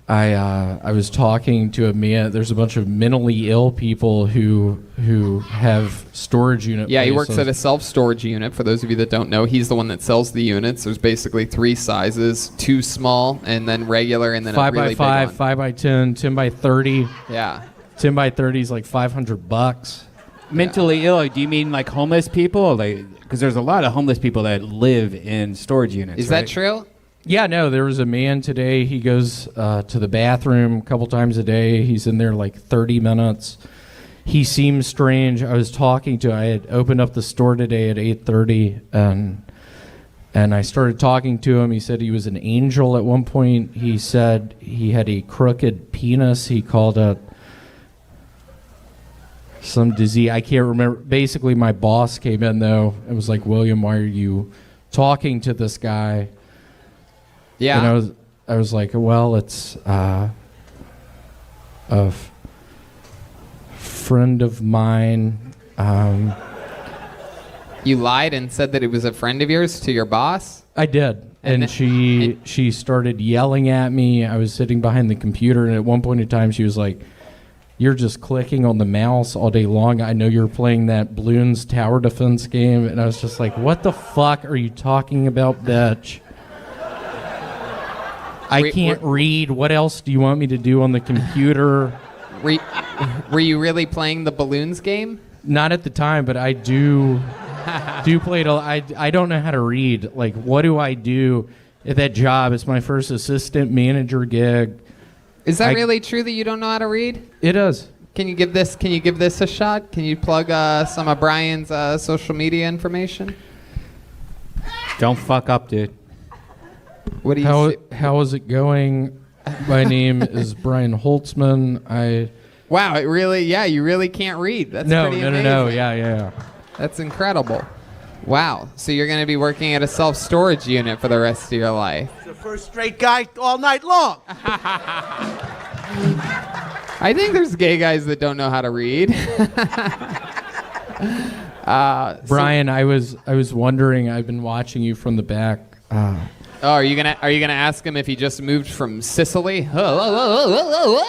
I was talking to a man. There's a bunch of mentally ill people who have storage unit. Yeah, he works places. at a self-storage unit. For those of you that don't know, he's the one that sells the units. There's basically 3 sizes: 2 small, and then regular, and then 5 a really by 5, big one. 5 by 10, 10 by 30. Yeah. 10 by 30 is like $500. Mentally ill? Do you mean like homeless people? Because there's a lot of homeless people that live in storage units. Is that true? Yeah, no, there was a man today. He goes to the bathroom a couple times a day. He's in there like 30 minutes. He seems strange. I was talking to, I had opened up the store today at 8:30, and I started talking to him. He said he was an angel at one point. He said he had a crooked penis. He called it some disease. I can't remember. Basically, my boss came in, though, and was like, William, why are you talking to this guy? Yeah. And I was like, well, it's friend of mine. You lied and said that it was a friend of yours to your boss? I did. And she started yelling at me. I was sitting behind the computer, and at one point in time, she was like, "You're just clicking on the mouse all day long. I know you're playing that Bloons tower defense game." And I was just like, "What the fuck are you talking about, bitch? I can't read. What else do you want me to do on the computer?" Were you really playing the balloons game? Not at the time, but I do play it. I don't know how to read. Like, what do I do at that job? It's my first assistant manager gig. Is that really true that you don't know how to read? It is. Can you give this a shot? Can you plug some of Brian's social media information? Don't fuck up, dude. What do you How is it going? My name is Brian Holtzman. Wow, you really can't read. That's No. pretty amazing. Yeah. That's incredible. Wow. So you're going to be working at a self-storage unit for the rest of your life. The first straight guy all night long. I think there's gay guys that don't know how to read. Brian, I was wondering. I've been watching you from the back. Are you gonna ask him if he just moved from Sicily? Whoa.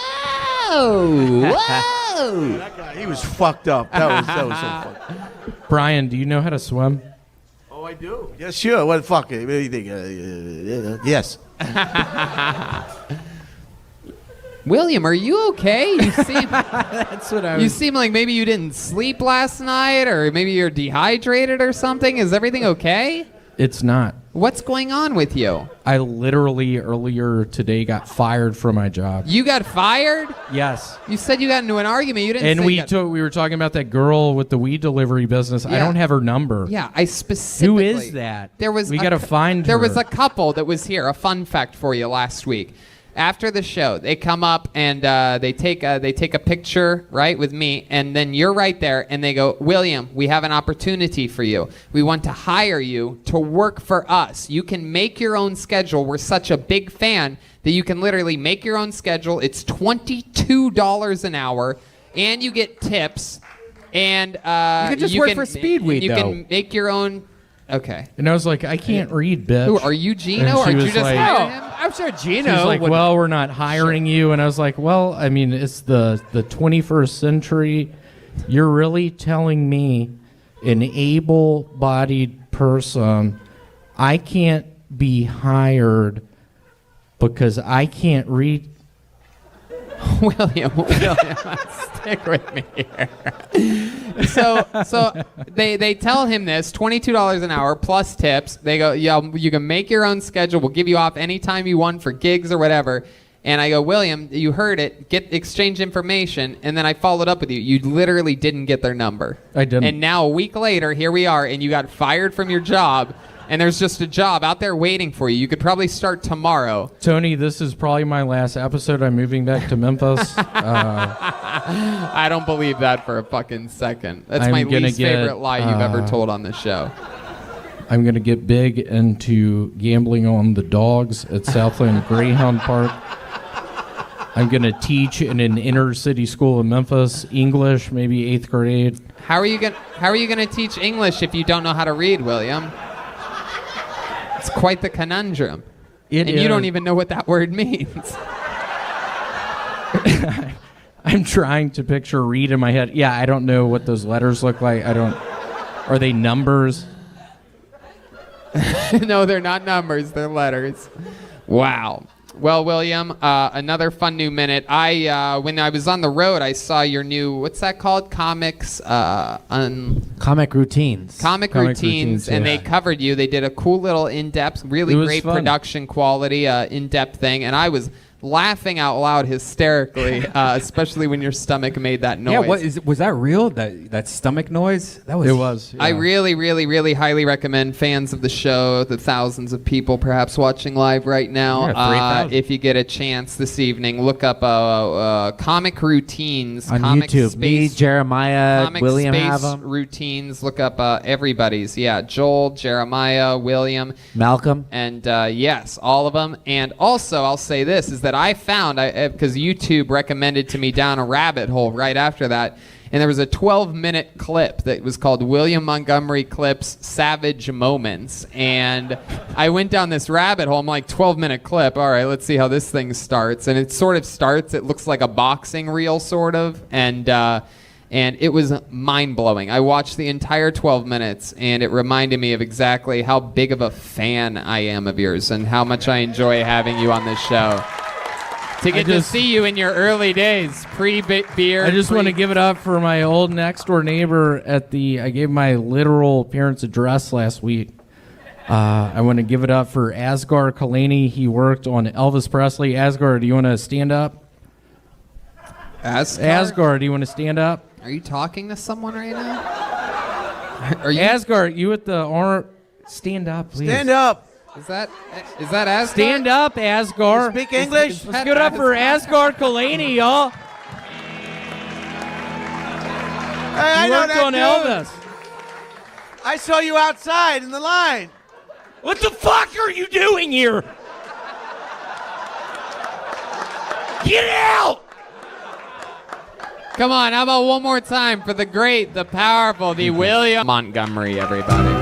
That guy, he was fucked up. That was so fucked up. Brian, do you know how to swim? Oh, I do. Yeah, sure. What the fuck? What do you think? Yes. William, are you okay? You seem That's what I was. You seem like maybe you didn't sleep last night, or maybe you're dehydrated or something. Is everything okay? It's not. What's going on with you? I literally earlier today got fired from my job. You got fired? Yes. You said you got into an argument. You didn't. And say we you we were talking about that girl with the weed delivery business. I Yeah. don't have her number. Yeah, I specifically. Who is that? We gotta find There her. was a couple that was here. A fun fact for you last week. After the show, they come up and they take a picture, right, with me, and then you're right there, and they go, "William, we have an opportunity for you. We want to hire you to work for us. You can make your own schedule. We're such a big fan that you can literally make your own schedule. It's $22 an hour, and you get tips, and You could just work for Speedweed, You though. can make your own." Okay. And I was like, I can't read, bitch. Who, are you Gino, And or she did you was just like- hire him? I'm sure Gino. She was like, would- well, we're not hiring you. And I was like, well, I mean, it's the 21st century. You're really telling me, an able-bodied person, I can't be hired because I can't read. William, stick with me here. So they tell him this, $22 an hour plus tips. They go, yeah, you can make your own schedule. We'll give you off anytime you want for gigs or whatever. And I go, William, you heard it. Exchange information. And then I followed up with you. You literally didn't get their number. I didn't. And now a week later, here we are, and you got fired from your job. And there's just a job out there waiting for you. You could probably start tomorrow. Tony, this is probably my last episode. I'm moving back to Memphis. I don't believe that for a fucking second. That's I'm my gonna least get, favorite lie you've ever told on this show. I'm going to get big into gambling on the dogs at Southland Greyhound Park. I'm going to teach in an inner city school in Memphis, English, maybe 8th grade. How are you gonna teach English if you don't know how to read, William? It's quite the conundrum. It and you don't is. even know what that word means. I'm trying to picture read in my head. Yeah, I don't know what those letters look like. Are they numbers? No, they're not numbers, they're letters. Wow. Well, William, another fun new minute. When I was on the road, I saw your new, what's that called? Comics, Comic routines. Comic routines, and yeah. they covered you. They did a cool little in-depth, really It was great fun. production quality, in-depth thing, and I was laughing out loud hysterically, especially when your stomach made that noise. Yeah, was that real? That stomach noise? That was. It was. I really, really, really highly recommend fans of the show, the thousands of people perhaps watching live right now, Yeah, 3,000. if you get a chance this evening, look up Comic Routines. On Comic YouTube. Me, Space, Jeremiah, Comic William Space have them. Routines. Look up everybody's. Yeah, Joel, Jeremiah, William. Malcolm. And yes, all of them. And also, I'll say this, is that that I found, because YouTube recommended to me down a rabbit hole right after that, and there was a 12-minute clip that was called William Montgomery Clips Savage Moments. And I went down this rabbit hole. I'm like, 12-minute clip. All right, let's see how this thing starts. And it sort of starts. It looks like a boxing reel, sort of. And it was mind-blowing. I watched the entire 12 minutes, and it reminded me of exactly how big of a fan I am of yours and how much I enjoy having you on this show. To get to see you in your early days, pre-beer. I just want to give it up for my old next-door neighbor I gave my literal parents' address last week. I want to give it up for Asghar Kalani. He worked on Elvis Presley. Asghar, do you want to stand up? Asghar, do you want to stand up? Are you talking to someone right now? Are you? Asghar, you at the arm? Stand up, please. Stand up. Is that Asghar? Stand up, Asghar. You speak English? Let's give it up for Asghar Kalani, y'all. Hey, I He know worked that on dude. Elvis. I saw you outside in the line. What the fuck are you doing here? Get out! Come on, how about one more time for the great, the powerful, the William Montgomery, everybody.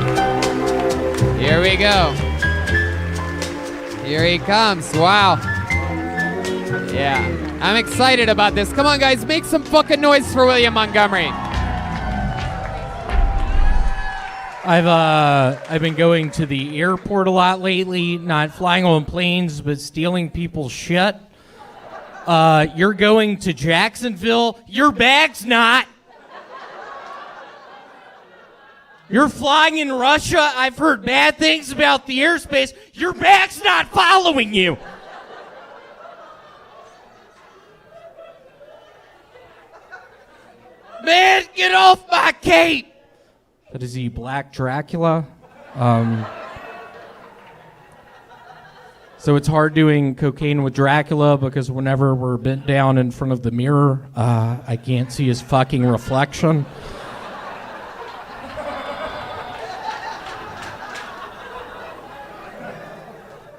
Here we go. Here he comes. Wow. Yeah. I'm excited about this. Come on, guys. Make some fucking noise for William Montgomery. I've been going to the airport a lot lately, not flying on planes, but stealing people's shit. You're going to Jacksonville. Your bag's not. You're flying in Russia. I've heard bad things about the airspace. Your bag's not following you. Man, get off my cape. That is the Black Dracula. So it's hard doing cocaine with Dracula because whenever we're bent down in front of the mirror, I can't see his fucking reflection.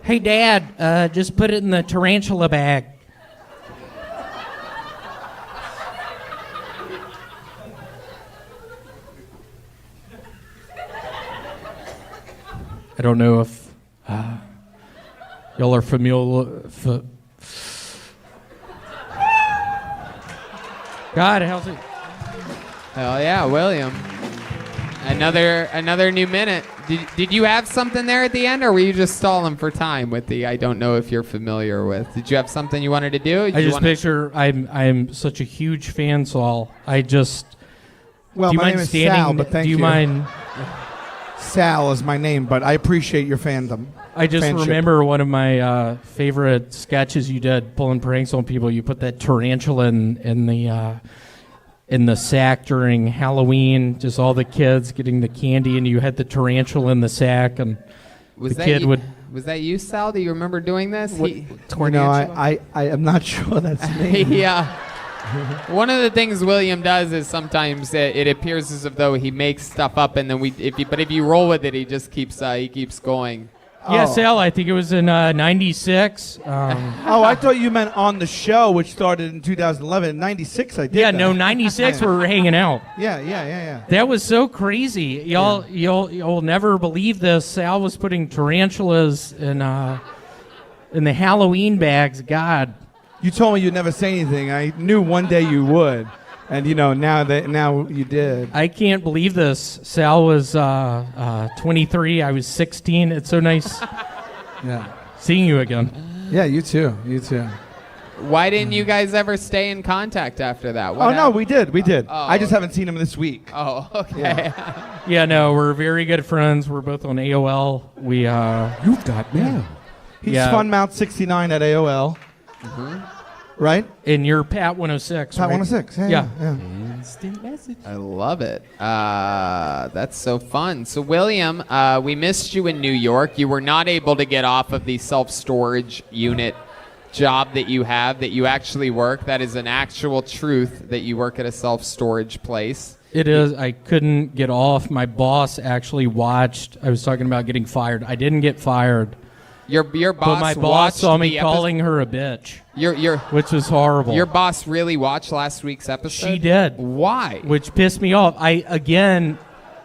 Hey, Dad, just put it in the tarantula bag. I don't know if y'all are familiar. God, how's it? Hell yeah, William. Another new minute. Did you have something there at the end, or were you just stalling for time with the I don't know if you're familiar with? Did you have something you wanted to do? I just picture I'm such a huge fan, Saul. I just. Well, do you my mind name is standing? Sal, but thank do you you. mind? Sal is my name, but I appreciate your fandom. I just Fanship. remember one of my favorite sketches you did, pulling pranks on people. You put that tarantula in the sack during Halloween. Just all the kids getting the candy, and you had the tarantula in the sack, and Was the kid would. Was that you, Sal? Do you remember doing this? No, I am not sure that's me. Yeah. One of the things William does is sometimes it appears as though he makes stuff up, and then if you roll with it, he just keeps going. Yeah, Sal, I think it was in '96. Oh, I thought you meant on the show, which started in 2011. In '96, I did. Yeah, that. no, '96 we were hanging out. Yeah. That was so crazy. You'll never believe this. Sal was putting tarantulas in the Halloween bags. God. You told me you'd never say anything. I knew one day you would, and now you did. I can't believe this. Sal was 23. I was 16. It's so nice. Yeah. Seeing you again. Yeah, you too. Why didn't you guys ever stay in contact after that? What No, happened? we did. Oh, I just haven't seen him this week. Oh, okay. Yeah, no, we're very good friends. We're both on AOL. We You've got mail. He's FunMount69 at AOL. Mm-hmm. Right? And you're Pat 106. Pat right? 106. Yeah. Instant message. I love it. That's so fun. So, William, we missed you in New York. You were not able to get off of the self-storage unit job that you have, that you actually work. That is an actual truth that you work at a self-storage place. It is. I couldn't get off. My boss actually watched. I was talking about getting fired. I didn't get fired. Your boss But my boss watched saw me the calling her a bitch. Which was horrible. Your boss really watched last week's episode? She did. Why? Which pissed me off.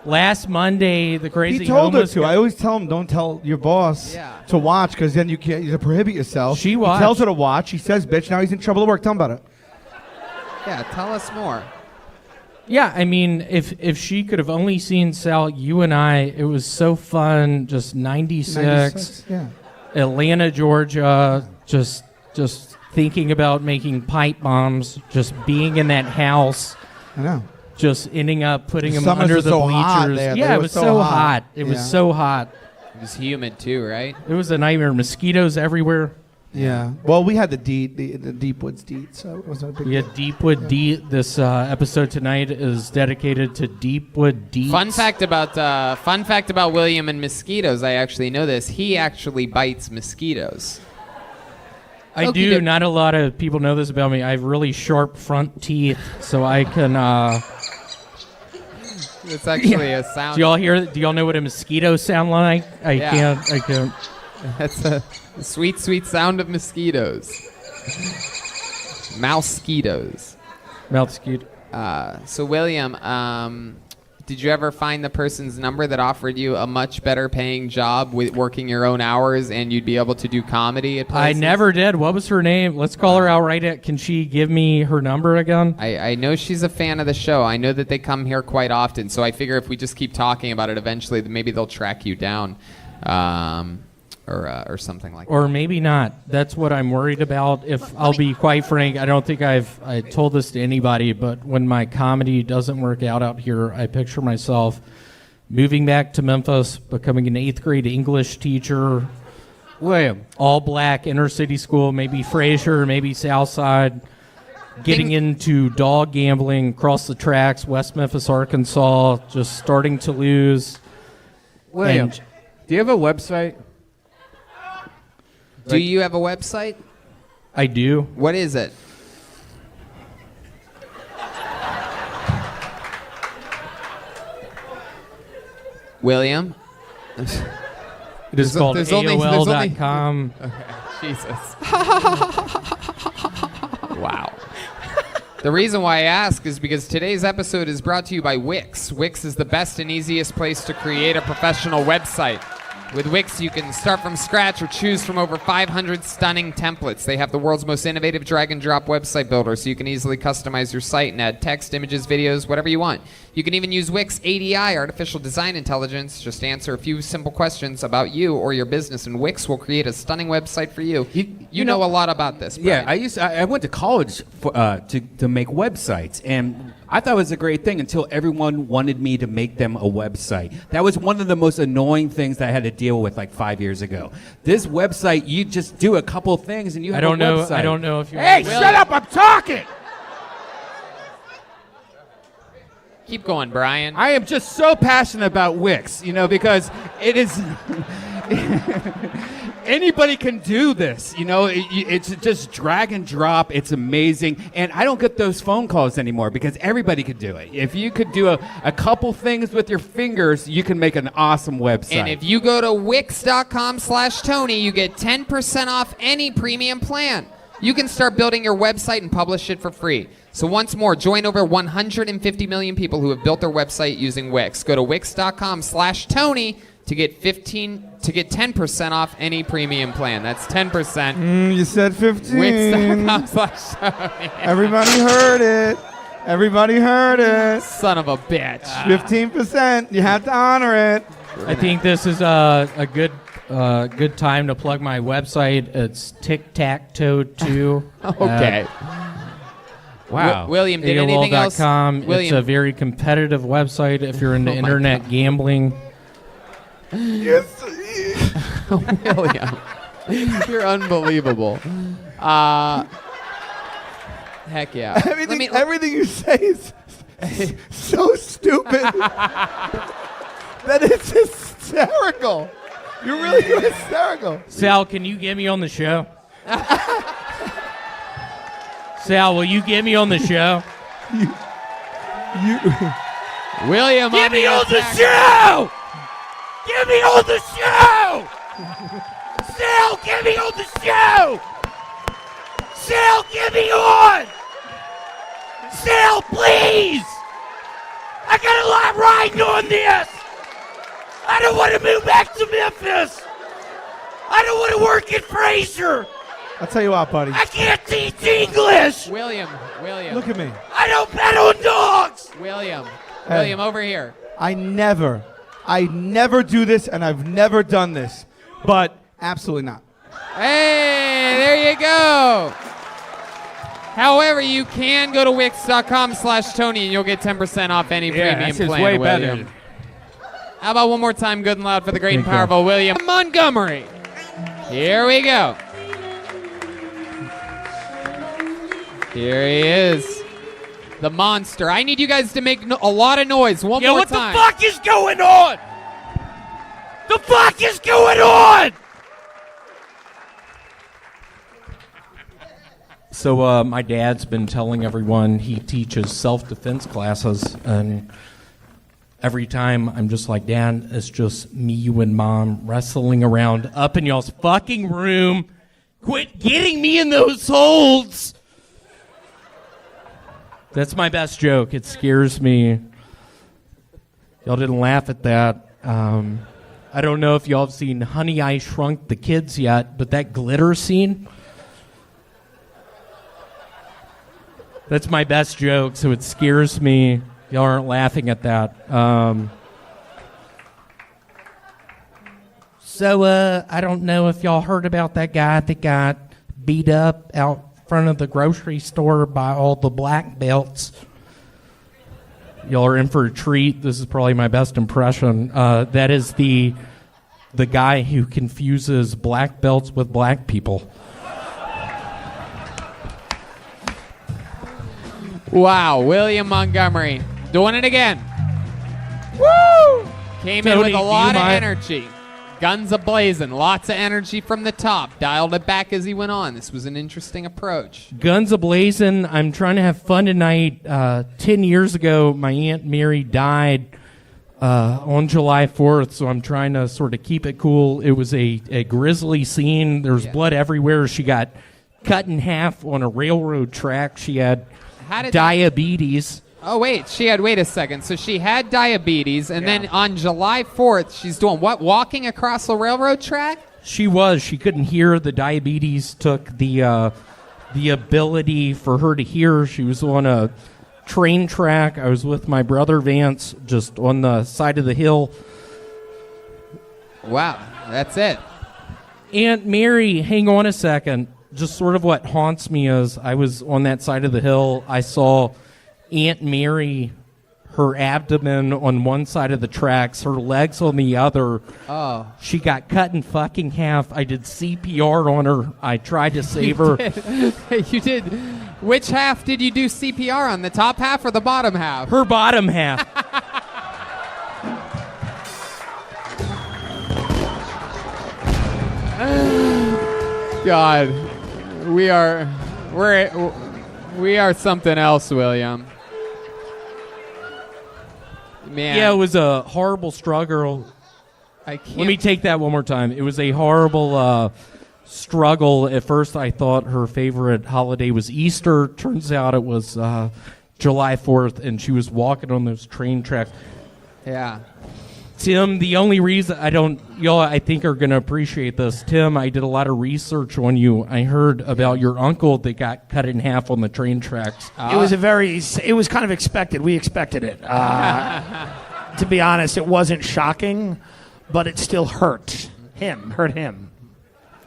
Last Monday, the crazy He told her homeless to. guy- I always tell him, don't tell your boss to watch, because then you can't. You prohibit yourself. She He watched. tells her to watch. He says, "Bitch." Now he's in trouble at work. Tell him about it. Yeah, tell us more. Yeah, I mean, if she could have only seen Sal, you and I, it was so fun. Just 96, yeah. Atlanta, Georgia. Just thinking about making pipe bombs. Just being in that house. I know. Just ending up putting The them summers under were the so hot bleachers. there. Yeah, They it were was so so hot. hot. It was Yeah. so hot. It was humid too, right? It was a nightmare. Mosquitoes everywhere. Yeah. Well, we had the Deep Woods Deet, so it wasn't a big We had Deepwood Deet. This episode tonight is dedicated to Deepwood Deet. Fun fact about William and mosquitoes. I actually know this. He actually bites mosquitoes. I do. Not a lot of people know this about me. I have really sharp front teeth, so I can. It's actually a sound. Do y'all hear? Do y'all know what a mosquito sound like? I can't. That's a sweet, sweet sound of mosquitoes. Mousequitos. So William, did you ever find the person's number that offered you a much better paying job with working your own hours and you'd be able to do comedy at I places? never did. What was her name? Let's call her out right at. Can she give me her number again? I know she's a fan of the show. I know that they come here quite often, so I figure if we just keep talking about it, eventually maybe they'll track you down, or something like that. Or maybe not. That's what I'm worried about. If I'll be quite frank, I don't think I told this to anybody, but when my comedy doesn't work out here, I picture myself moving back to Memphis, becoming an 8th grade English teacher. William. All black, inner city school, maybe Fraser, maybe Southside. Getting into dog gambling across the tracks, West Memphis, Arkansas, just starting to lose. William, And- do you have a website? Do you have a website? I do. What is it? William? It is called AOL.com. Okay, Jesus. Wow. The reason why I ask is because today's episode is brought to you by Wix. Wix is the best and easiest place to create a professional website. With Wix, you can start from scratch or choose from over 500 stunning templates. They have the world's most innovative drag-and-drop website builder, so you can easily customize your site and add text, images, videos, whatever you want. You can even use Wix ADI, Artificial Design Intelligence. Just answer a few simple questions about you or your business, and Wix will create a stunning website for you. You know a lot about this, Yeah, Brian. I went to college to make websites, and I thought it was a great thing until everyone wanted me to make them a website. That was one of the most annoying things that I had to deal with like 5 years ago. This website, you just do a couple things and you have a website. I don't know if you. Hey, shut up! I'm talking. Keep going, Brian. I am just so passionate about Wix, because it is. Anybody can do this, it's just drag and drop. It's amazing. And I don't get those phone calls anymore because everybody could do it. If you could do a couple things with your fingers, you can make an awesome website. And if you go to Wix.com/Tony, you get 10% off any premium plan. You can start building your website and publish it for free. So once more, join over 150 million people who have built their website using Wix. Go to Wix.com/Tony to get 10% off any premium plan. That's 10%. You said 15. Wix.com/Tony. Everybody heard it. Everybody heard it. Son of a bitch. 15%. You have to honor it. I think this is a good time to plug my website. It's Tic-Tac-Toe 2. Okay. Wow. William, did anything else? AOL.com. It's William. a very competitive website if you're into internet gambling. Yes. William, you're unbelievable. Heck yeah. Everything you say is so stupid that it's hysterical. You're really hysterical. Sal, can you get me on the show? Sal, will you get me on the show? William, Get me on the show! Get me on the show! Sal, get me on the show! Sal, get me on! Sal, please! I got a lot riding on this! I don't want to move back to Memphis! I don't want to work in Fraser! I'll tell you what, buddy. I can't teach English! William. Look at me. I don't bet on dogs! William, Hey. over here. I never do this, and I've never done this, but absolutely not. Hey, there you go. However, you can go to wix.com/Tony and you'll get 10% off any premium that seems plan, way William. better. How about one more time, good and loud for the great and Thank you. powerful William Montgomery. Here we go. Here he is. The monster. I need you guys to make a lot of noise. One more What time. the fuck is going on? The fuck is going on? So my dad's been telling everyone he teaches self-defense classes, and every time I'm just like, Dad, it's just me, you, and Mom wrestling around up in y'all's fucking room. Quit getting me in those holes. That's my best joke. It scares me. Y'all didn't laugh at that. I don't know if y'all have seen Honey, I Shrunk the Kids yet, but that glitter scene, that's my best joke, so it scares me. Y'all aren't laughing at that. So I don't know if y'all heard about that guy that got beat up out front of the grocery store by all the black belts. Y'all are in for a treat. This is probably my best impression. That is the guy who confuses black belts with black people. Wow, William Montgomery doing it again. Woo! Came in Tony, with a lot of you might- energy. Guns a-blazing. Lots of energy from the top. Dialed it back as he went on. This was an interesting approach. Guns a-blazing. I'm trying to have fun tonight. 10 years ago, my Aunt Mary died on July 4th, so I'm trying to sort of keep it cool. It was a grisly scene. There was blood everywhere. She got cut in half on a railroad track. She had How did diabetes. Oh, wait. Wait a second. So she had diabetes, and then on July 4th, she's doing what? Walking across a railroad track? She was. She couldn't hear. The diabetes took the ability for her to hear. She was on a train track. I was with my brother Vance, just on the side of the hill. Wow. That's it. Aunt Mary, hang on a second. Just sort of what haunts me is I was on that side of the hill. I saw Aunt Mary, her abdomen on one side of the tracks, her legs on the other. Oh. She got cut in fucking half. I did CPR on her. I tried to save her. You did. Which half did you do CPR on? The top half or the bottom half? Her bottom half. God, we are something else, William. Man. Yeah, it was a horrible struggle. I can't. Let me take that one more time. It was a horrible struggle. At first, I thought her favorite holiday was Easter. Turns out it was July 4th, and she was walking on those train tracks. Yeah. Tim, the only reason y'all I think are going to appreciate this. Tim, I did a lot of research on you. I heard about your uncle that got cut in half on the train tracks. It was kind of expected. We expected it. To be honest, it wasn't shocking, but it still hurt him.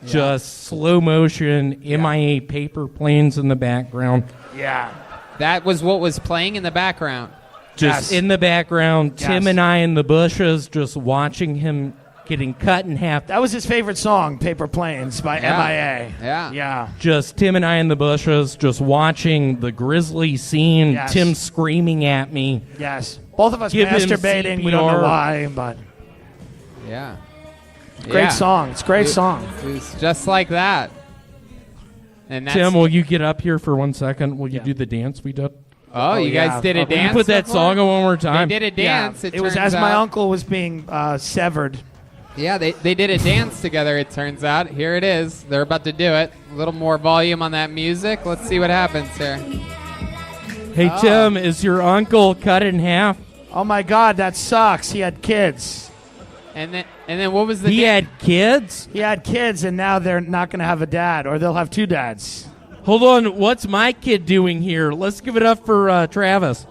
Just slow motion, MIA paper planes in the background. Yeah. That was what was playing in the background. Just in the background, Yes. Tim and I in the bushes, just watching him getting cut in half. That was his favorite song, Paper Planes by MIA. Yeah. Yeah. Just Tim and I in the bushes, just watching the grisly scene, Yes. Tim screaming at me. Yes. Both of us Give him masturbating. We don't know CPR. why, but Yeah. great song. It's a great song. It's just like that. And that's, Tim, will you get up here for 1 second? Will you do the dance we did? Oh, you guys did a Will you dance put that before? song on one more time? They did a dance. It was turns as my out. uncle was being severed. Yeah, they did a dance together, it turns out. Here it is. They're about to do it. A little more volume on that music. Let's see what happens here. Hey, Tim, is your uncle cut in half? Oh my God, that sucks. He had kids. And then what was the? He had kids? He had kids, and now they're not going to have a dad, or they'll have two dads. Hold on, what's my kid doing here? Let's give it up for Travis.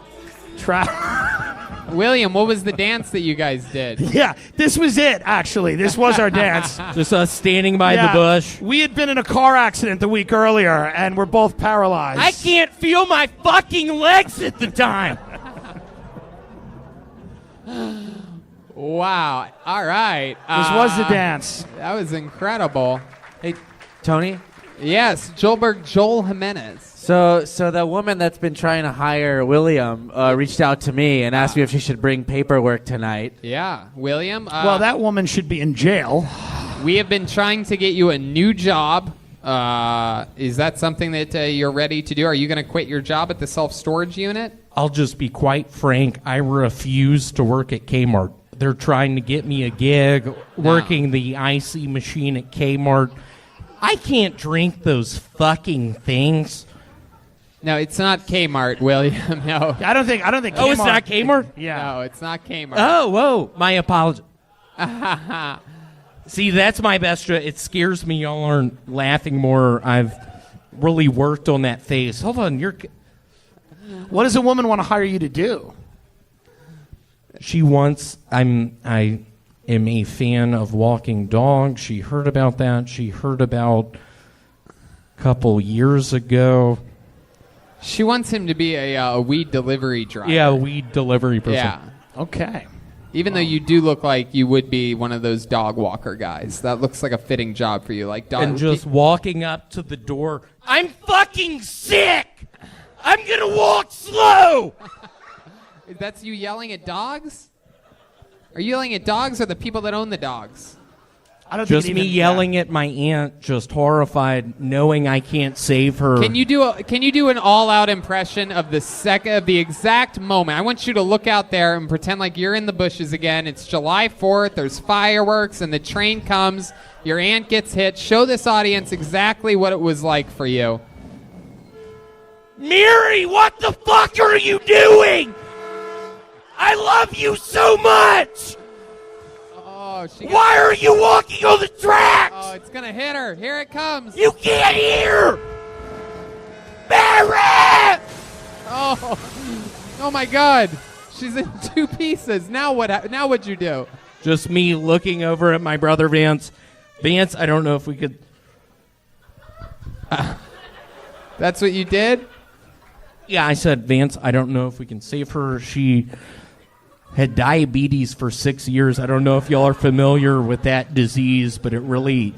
William, what was the dance that you guys did? Yeah, this was it, actually. This was our dance. Just us standing by the bush. We had been in a car accident the week earlier, and we're both paralyzed. I can't feel my fucking legs at the time. Wow. All right. This was the dance. That was incredible. Hey, Tony? Yes, Joel Jimenez. So the woman that's been trying to hire William reached out to me and asked me if she should bring paperwork tonight. Yeah, William. Well, that woman should be in jail. We have been trying to get you a new job. Is that something that you're ready to do? Are you going to quit your job at the self-storage unit? I'll just be quite frank. I refuse to work at Kmart. They're trying to get me a gig working the icy machine at Kmart. I can't drink those fucking things. No, it's not Kmart, William. No. I don't think Kmart. Oh, it's not Kmart? Yeah. No, it's not Kmart. Oh, whoa. My apologies. See, that's my best. It scares me. Y'all aren't laughing more. I've really worked on that face. Hold on. What does a woman want to hire you to do? She wants. I am a fan of walking dogs. She heard about that. She heard about a couple years ago. She wants him to be a weed delivery driver. Yeah, a weed delivery person. Yeah. Okay. Even though you do look like you would be one of those dog walker guys. That looks like a fitting job for you. Like dog. And just walking up to the door. I'm fucking sick! I'm gonna walk slow! That's you yelling at dogs? Are you yelling at dogs or the people that own the dogs? I don't Just think me yelling at my aunt, just horrified, knowing I can't save her. Can you do an all-out impression of the exact moment? I want you to look out there and pretend like you're in the bushes again. It's July 4th. There's fireworks, and the train comes. Your aunt gets hit. Show this audience exactly what it was like for you. Mary, what the fuck are you doing? I love you so much! Why are you walking on the tracks? Oh, it's gonna hit her. Here it comes. You can't hear! Mary! Oh my God. She's in two pieces. Now what? Now what'd you do? Just me looking over at my brother Vance. Vance, I don't know if we could... That's what you did? Yeah, I said, Vance, I don't know if we can save her. She had diabetes for 6 years. I don't know if y'all are familiar with that disease, but it really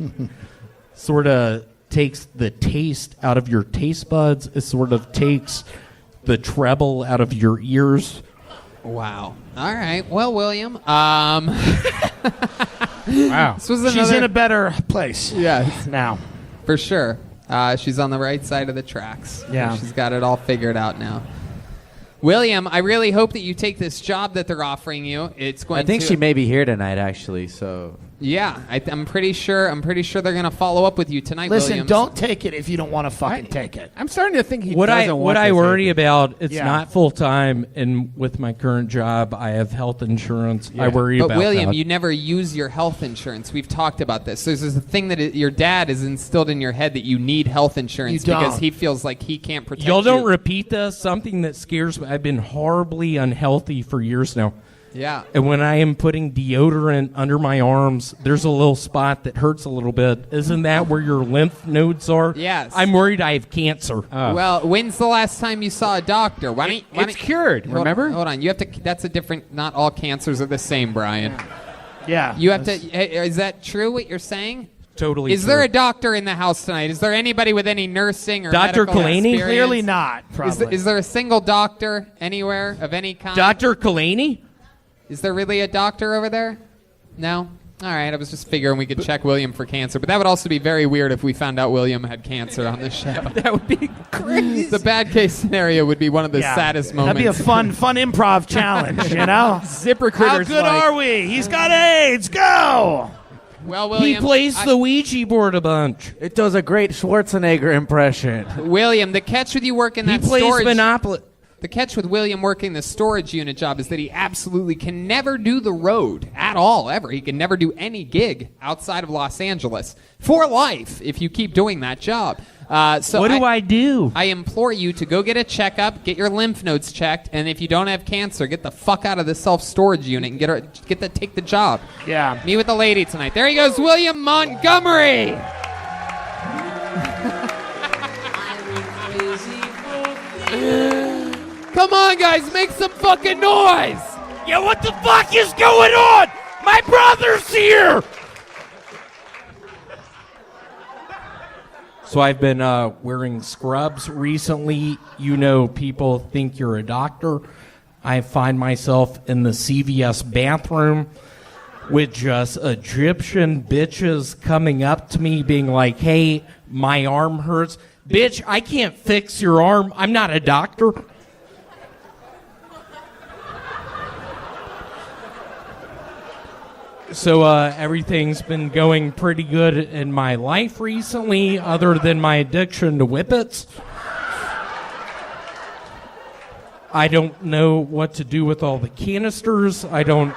sort of takes the taste out of your taste buds. It sort of takes the treble out of your ears. Wow. All right. Well, William. Wow. She's in a better place. Yes. Now. For sure. She's on the right side of the tracks. Yeah. She's got it all figured out now. William, I really hope that you take this job that they're offering you. It's going. I think to, she may be here tonight, actually. So. Yeah, I'm pretty sure. I'm pretty sure they're going to follow up with you tonight. Listen, Williams. don't take it if you don't want to fucking take it. I'm starting to think he What doesn't want I this worry here. about, it's Yeah. not full time, and with my current job, I have health insurance. I worry But about William, that. you never use your health insurance. We've talked about this. There's a thing that your dad has instilled in your head that you need health insurance You because don't. he feels like he can't protect Y'all don't you. repeat this. Something that scares me. I've been horribly unhealthy for years now. Yeah. And when I am putting deodorant under my arms, there's a little spot that hurts a little bit. Isn't that where your lymph nodes are? Yes. I'm worried I have cancer. Well, when's the last time you saw a doctor? It's cured, remember? Hold on. You have to. That's a different. Not all cancers are the same, Brian. Yeah. You have to. Is that true? What you're saying? Totally. Is there a doctor in the house tonight? Is there anybody with any nursing or Dr. medical Kalani? experience? Clearly not. Probably. Is there a single doctor anywhere of any kind? Dr. Kalani? Is there really a doctor over there? No? All right, I was just figuring we could check William for cancer, but that would also be very weird if we found out William had cancer on the show. That would be crazy. The bad case scenario would be one of the saddest moments. That'd be a fun improv challenge, you know? ZipRecruiter's How good are we? He's got AIDS. Go! Well, William, He plays the Ouija board a bunch. It does a great Schwarzenegger impression. William, the catch with you working He that plays storage... Monopoly. The catch with William working the storage unit job is that he absolutely can never do the road at all, ever. He can never do any gig outside of Los Angeles for life if you keep doing that job. So what do I do? I implore you to go get a checkup, get your lymph nodes checked, and if you don't have cancer, get the fuck out of the self-storage unit and take the job. Yeah. Meet with the lady tonight. There he goes, William Montgomery. Come on, guys, make some fucking noise! Yeah, what the fuck is going on? My brother's here! So I've been wearing scrubs recently. You know, people think you're a doctor. I find myself in the CVS bathroom with just Egyptian bitches coming up to me being like, hey, my arm hurts. Bitch, I can't fix your arm. I'm not a doctor. So everything's been going pretty good in my life recently, other than my addiction to whippets. I don't know what to do with all the canisters. I don't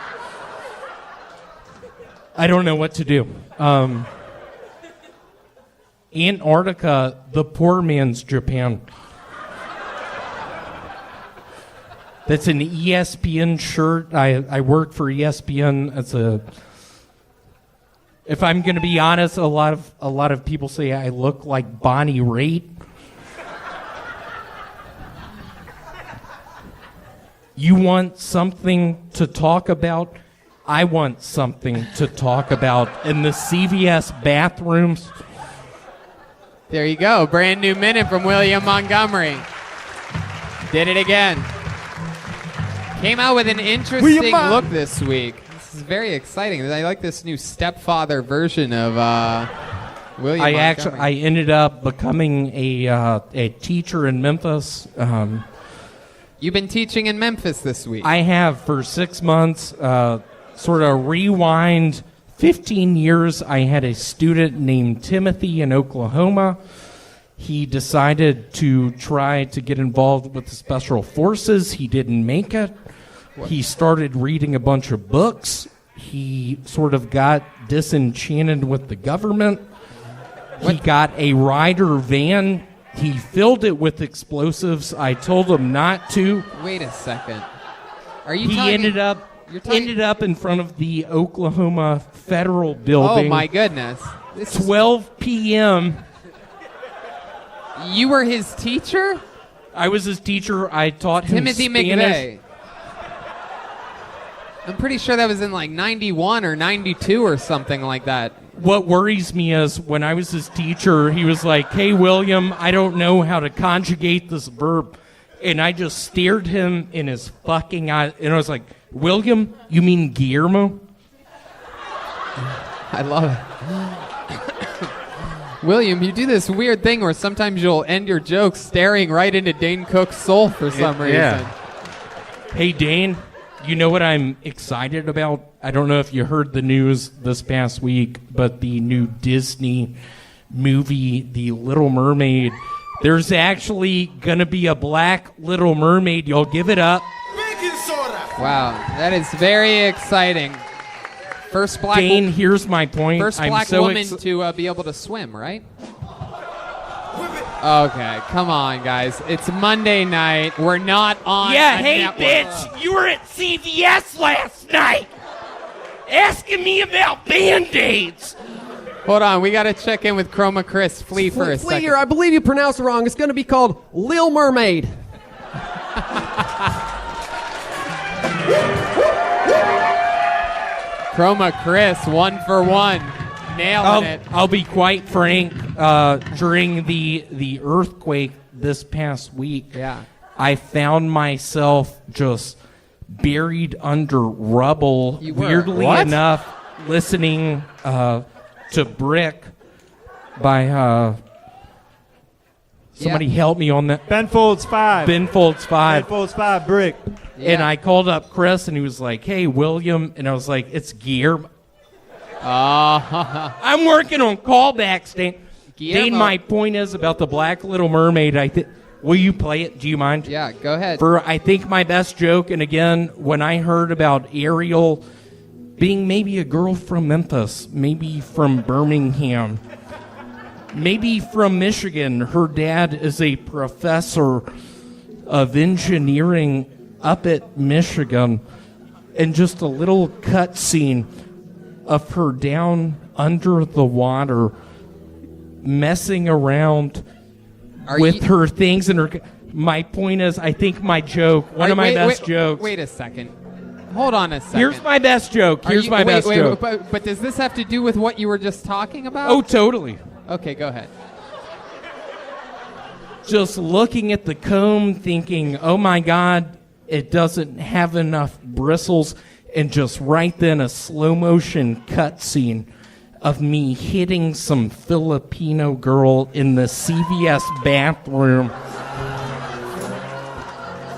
know what to do. Antarctica, the poor man's Japan. That's an ESPN shirt. I work for ESPN. If I'm going to be honest, a lot of people say I look like Bonnie Raitt. You want something to talk about? I want something to talk about in the CVS bathrooms. There you go. Brand new minute from William Montgomery. Did it again. Came out with an interesting look this week. This is very exciting. I like this new stepfather version of William Montgomery. I ended up becoming a teacher in Memphis. You've been teaching in Memphis this week. I have for 6 months. Sort of rewind 15 years. I had a student named Timothy in Oklahoma. He decided to try to get involved with the Special Forces. He didn't make it. He started reading a bunch of books. He sort of got disenchanted with the government. He got a Ryder van. He filled it with explosives. I told him not to. Wait a second. Are you He talking... ended up in front of the Oklahoma Federal Building. Oh, my goodness. 12 p.m. You were his teacher? I was his teacher. I taught him Timothy Spanish. McVeigh. I'm pretty sure that was in like 91 or 92 or something like that. What worries me is when I was his teacher, he was like, hey, William, I don't know how to conjugate this verb. And I just stared him in his fucking eye. And I was like, William, you mean Guillermo? I love it. William, you do this weird thing where sometimes you'll end your jokes staring right into Dane Cook's soul for some reason. Yeah. Hey, Dane, you know what I'm excited about? I don't know if you heard the news this past week, but the new Disney movie, The Little Mermaid, there's actually going to be a black Little Mermaid. Y'all give it up. Wow, that is very exciting. First black Dane, here's my point. First I'm black so woman to be able to swim, right? Okay, come on, guys. It's Monday night. We're not on. Yeah, a hey, network. bitch, you were at CVS last night asking me about Band-Aids. Hold on, we got to check in with Chroma Chris Flea for a second. I believe you pronounced it wrong. It's going to be called Lil Mermaid. Chroma Chris, 1 for 1. Nailing it. I'll be quite frank. During the earthquake this past week, I found myself just buried under rubble. You were. Weirdly What? enough, listening to Brick by somebody help me on that. Ben Folds 5. Ben Folds 5. Ben Folds 5, Brick. And I called up Chris, and he was like, "Hey, William," and I was like, "It's Gear." I'm working on callbacks, Dane. Dane, my point is about the Black Little Mermaid. Will you play it? Do you mind? Yeah, go ahead. For I think my best joke, and again, when I heard about Ariel being maybe a girl from Memphis, maybe from Birmingham, maybe from Michigan, her dad is a professor of engineering up at Michigan, and just a little cut scene of her down under the water messing around with her things and her. My point is, I think my joke, one of my best jokes. Wait a second. Hold on a second. Here's my best joke. Here's my best joke. But does this have to do with what you were just talking about? Oh, totally. Okay, go ahead. Just looking at the comb, thinking, "Oh my God, it doesn't have enough bristles," and just right then a slow motion cut scene of me hitting some Filipino girl in the CVS bathroom.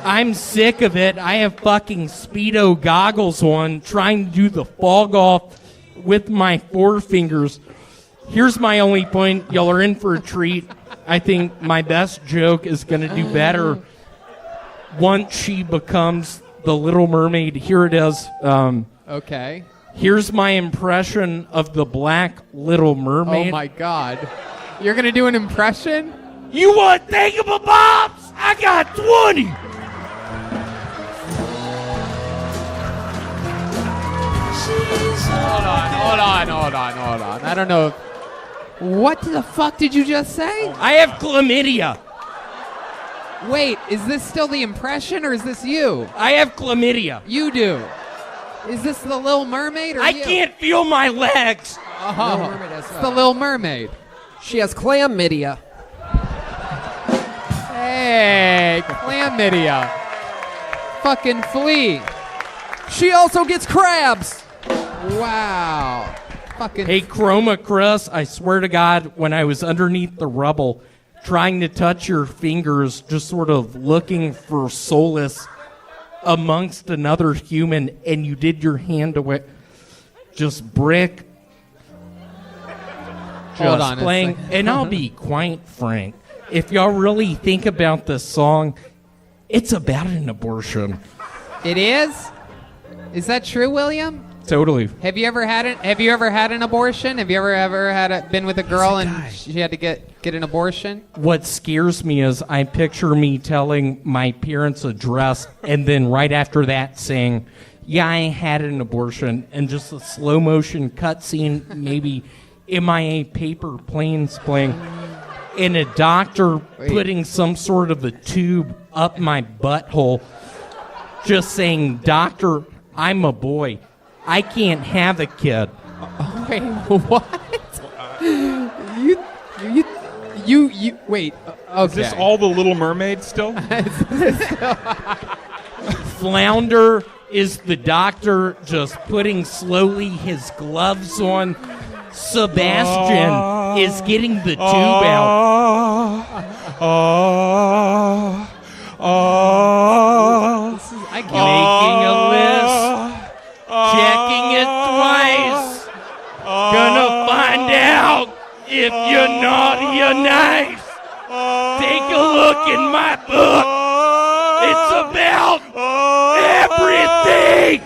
I'm sick of it. I have fucking Speedo goggles on, trying to do the fall golf with my forefingers. Here's my only point. Y'all are in for a treat. I think my best joke is going to do better once she becomes the Little Mermaid. Here it is. Okay. Here's my impression of the Black Little Mermaid. Oh my God. You're going to do an impression? You want thingamabobs? I got 20. Hold on. I don't know. What the fuck did you just say? I have chlamydia. Wait, is this still the impression or is this you? I have chlamydia. You do. Is this the Little Mermaid or I you? can't feel my legs. It's the Little Mermaid. She has chlamydia. Hey, chlamydia. Fucking flea. She also gets crabs. Wow. Fucking. Hey, Chroma Chris, I swear to God, when I was underneath the rubble, trying to touch your fingers, just sort of looking for solace amongst another human, and you did your hand away. Just Brick. Hold on playing. a second. And I'll be quite frank. If y'all really think about this song, it's about an abortion. It is? Is that true, William? Totally. Have you ever had it? Have you ever had an abortion? Have you ever had been with a girl and she had to get an abortion? What scares me is I picture me telling my parents' address and then right after that saying, "Yeah, I had an abortion," and just a slow motion cutscene, maybe MIA paper planes playing, and a doctor putting some sort of a tube up my butthole, just saying, "Doctor, I'm a boy. I can't have a kid." Wait, what? You wait. Okay. Is this all the Little Mermaid still? Flounder is the doctor just putting slowly his gloves on. Sebastian is getting the tube out. I can't. Making a list. Checking it twice. Gonna find out if you're naughty or nice. Take a look in my book. It's about everything.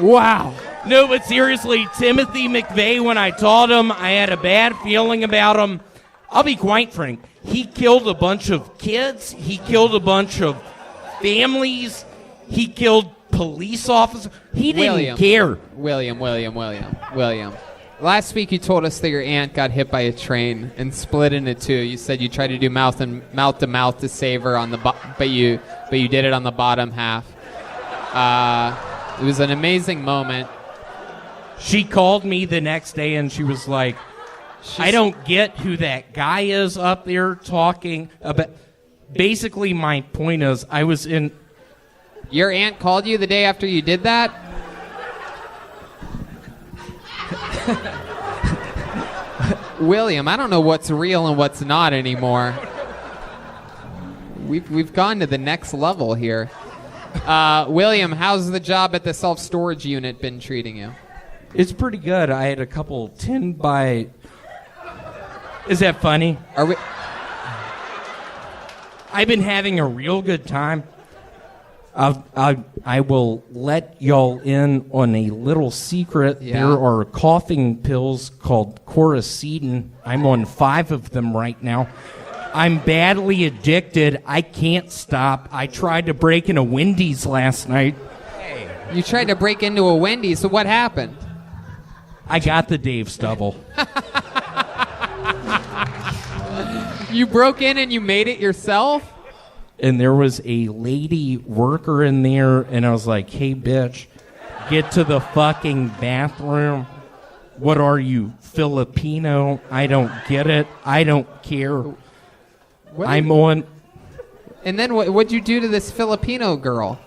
Wow. No, but seriously, Timothy McVeigh, when I taught him, I had a bad feeling about him. I'll be quite frank. He killed a bunch of kids. He killed a bunch of families. He killed police officers. He didn't care. William. Last week you told us that your aunt got hit by a train and split into two. You said you tried to do mouth to mouth to save her on the but you did it on the bottom half. It was an amazing moment. She called me the next day and she was like, "I don't get who that guy is up there talking about." Basically, my point is, I was in Your aunt called you the day after you did that? William, I don't know what's real and what's not anymore. We've gone to the next level here. William, how's the job at the self-storage unit been treating you? It's pretty good. I had a couple 10 by... Is that funny? Are we... I've been having a real good time. I will let y'all in on a little secret. Yeah. There are coughing pills called Coricidin. I'm on 5 of them right now. I'm badly addicted. I can't stop. I tried to break into Wendy's last night. You tried to break into a Wendy's, so what happened? I got the Dave Stubble. You broke in and you made it yourself? And there was a lady worker in there, and I was like, hey, bitch, get to the fucking bathroom. What are you, Filipino? I don't get it. I don't care. I'm on... And then what'd you do to this Filipino girl?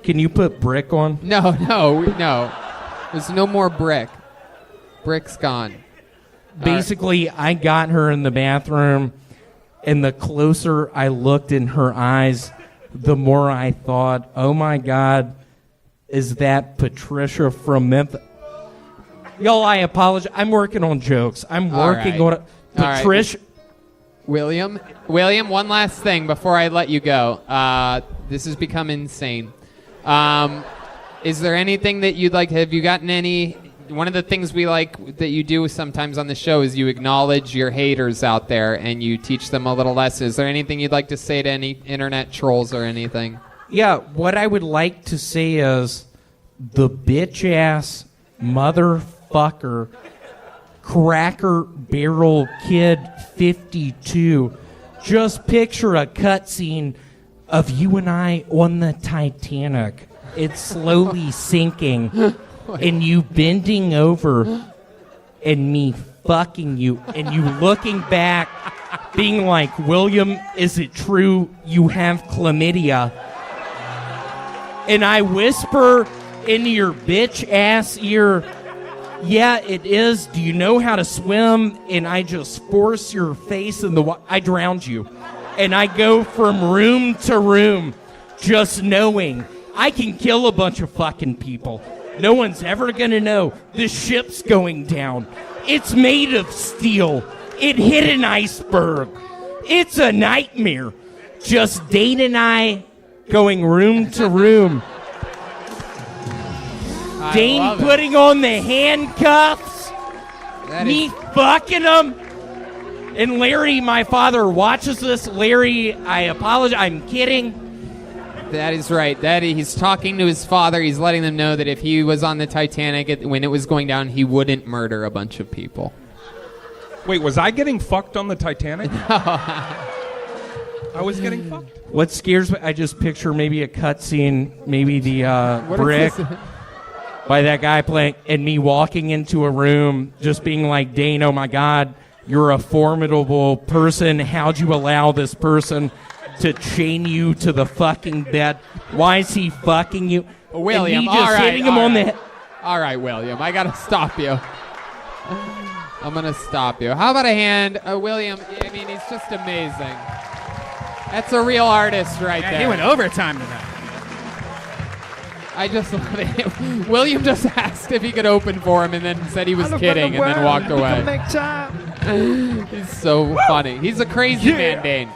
Can you put brick on? No. There's no more brick. Brick's gone. Basically, I got her in the bathroom, and the closer I looked in her eyes, the more I thought, oh my God, is that Patricia from Memphis? Y'all, I apologize. I'm working on jokes. I'm working on it. Patricia. William, one last thing before I let you go. This has become insane. Is there anything that you'd like? Have you gotten any? One of the things we like that you do sometimes on the show is you acknowledge your haters out there and you teach them a little lesson. Is there anything you'd like to say to any internet trolls or anything? Yeah, what I would like to say is the bitch-ass motherfucker Cracker Barrel Kid 52. Just picture a cutscene of you and I on the Titanic. It's slowly sinking, and you bending over, and me fucking you, and you looking back, being like, William, is it true you have chlamydia? And I whisper in your bitch-ass ear, yeah, it is. Do you know how to swim? And I just force your face in the water. I drowned you. And I go from room to room just knowing I can kill a bunch of fucking people. No one's ever gonna know. The ship's going down. It's made of steel. It hit an iceberg. It's a nightmare. Just Dane and I going room to room. Dane putting on the handcuffs. Me fucking him. And Larry, my father, watches this. Larry, I apologize. I'm kidding. That is right. He's talking to his father. He's letting them know that if he was on the Titanic when it was going down, he wouldn't murder a bunch of people. Wait, was I getting fucked on the Titanic? I was getting fucked. What scares me, I just picture maybe a cutscene, maybe the brick by that guy playing, and me walking into a room, just being like, Dane, oh my God, you're a formidable person. How'd you allow this person to chain you to the fucking bed? Why is he fucking you? William, and me just hitting him on the head. All right, William, I gotta stop you. I'm gonna stop you. How about a hand, William? I mean, he's just amazing. That's a real artist right there. He went overtime tonight. I just love it. William just asked if he could open for him and then said he was kidding and then walked away. He's so funny. He's a crazy man, Dane.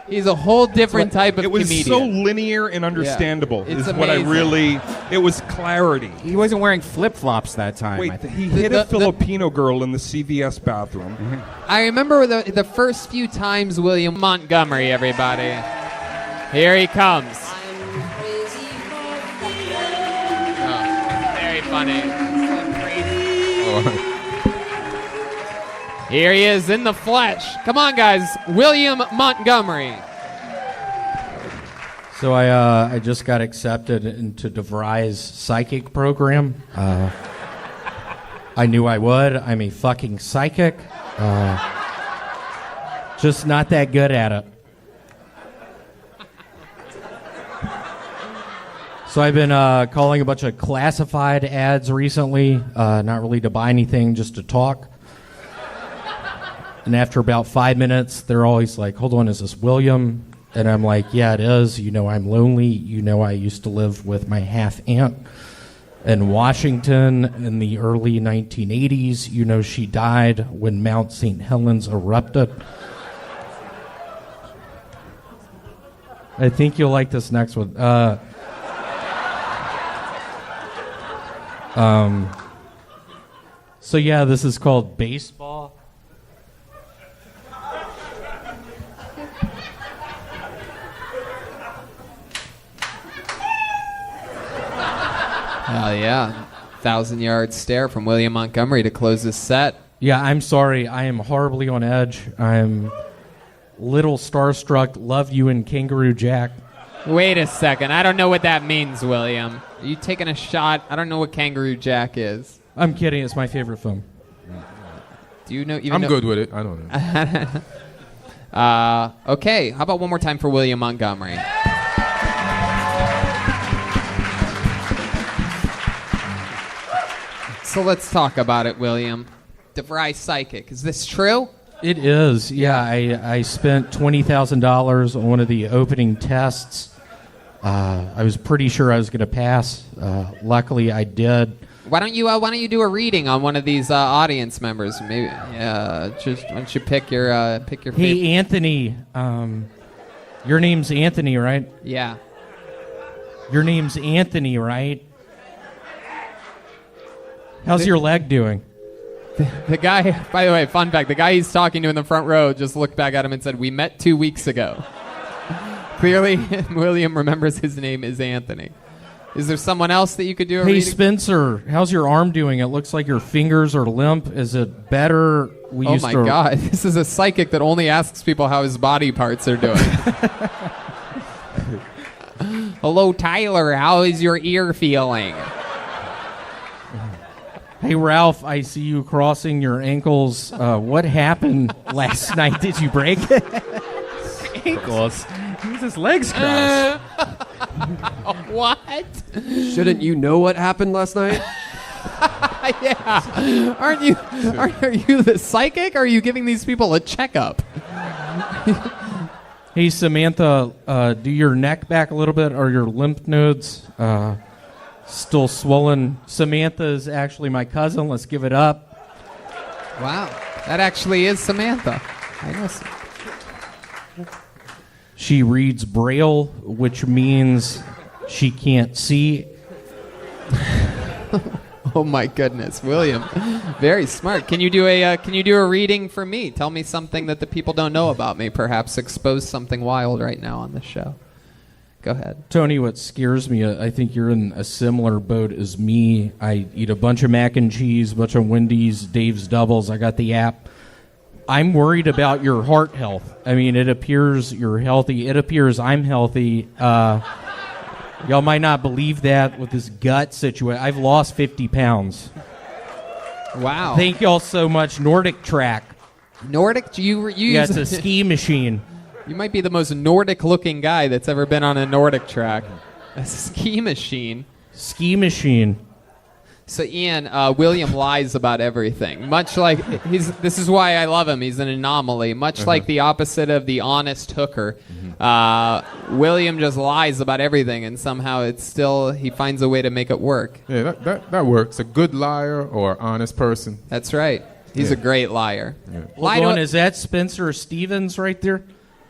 He's a whole different type of comedian. It was so linear and understandable. Yeah. It's is what I amazing. really. It was clarity. He wasn't wearing flip-flops that time. Wait, he hit a Filipino girl in the CVS bathroom. I remember the first few times William Montgomery, everybody. Here he comes. Oh, very funny. Here he is in the flesh. Come on, guys. William Montgomery. So I just got accepted into DeVry's psychic program. I knew I would. I'm a fucking psychic. Just not that good at it. So I've been calling a bunch of classified ads recently, not really to buy anything, just to talk. And after about 5 minutes, they're always like, hold on, is this William? And I'm like, yeah, it is. You know I'm lonely. You know I used to live with my half-aunt in Washington in the early 1980s. You know she died when Mount St. Helens erupted. I think you'll like this next one. So yeah, this is called Baseball. Hell yeah. 1,000-yard stare from William Montgomery to close this set. Yeah, I'm sorry. I am horribly on edge. I'm little starstruck. Love you and Kangaroo Jack. Wait a second. I don't know what that means, William. Are you taking a shot? I don't know what Kangaroo Jack is. I'm kidding. It's my favorite film. Do you know? I'm good with it. I don't know. Okay. How about one more time for William Montgomery? So let's talk about it, William. DeVry Psychic. Is this true? It is. Yeah, I spent $20,000 on one of the opening tests. I was pretty sure I was going to pass. Luckily, I did. Why don't you do a reading on one of these audience members? Maybe. Just why don't you pick your favorite? Hey, Anthony. Your name's Anthony, right? Yeah. Your name's Anthony, right? How's your leg doing? The guy, by the way, fun fact, the guy he's talking to in the front row just looked back at him and said, "We met 2 weeks ago." Clearly, William remembers his name is Anthony. Is there someone else that you could do a Hey, reading? Spencer, how's your arm doing? It looks like your fingers are limp. Is it better? Oh my God, this is a psychic that only asks people how his body parts are doing. Hello, Tyler, how is your ear feeling? Hey, Ralph, I see you crossing your ankles. What happened last night? Did you break it? Ankles? He's his legs crossed. What? Shouldn't you know what happened last night? Yeah. Are you the psychic, or are you giving these people a checkup? Hey, Samantha, do your neck back a little bit. Are your lymph nodes still swollen? Samantha is actually my cousin. Let's give it up. Wow. That actually is Samantha. I know. She reads Braille, which means she can't see. Oh my goodness, William, very smart. Can you do a reading for me? Tell me something that the people don't know about me. Perhaps expose something wild right now on the show. Go ahead. Tony, what scares me, I think you're in a similar boat as me. I eat a bunch of mac and cheese, a bunch of Wendy's, Dave's Doubles. I got the app. I'm worried about your heart health. I mean, it appears you're healthy. It appears I'm healthy. Y'all might not believe that with this gut situation. I've lost 50 pounds. Wow. Thank y'all so much. Nordic Track. Nordic? You Yeah, it's a ski machine. You might be the most Nordic-looking guy that's ever been on a Nordic track. A ski machine. Ski machine. So Ian, William lies about everything. Much like this is why I love him. He's an anomaly. Much like the opposite of the honest hooker. William just lies about everything, and somehow he finds a way to make it work. Yeah, that works. A good liar or honest person. That's right. He's a great liar. Yeah. Hold on, is that Spencer Stevens right there?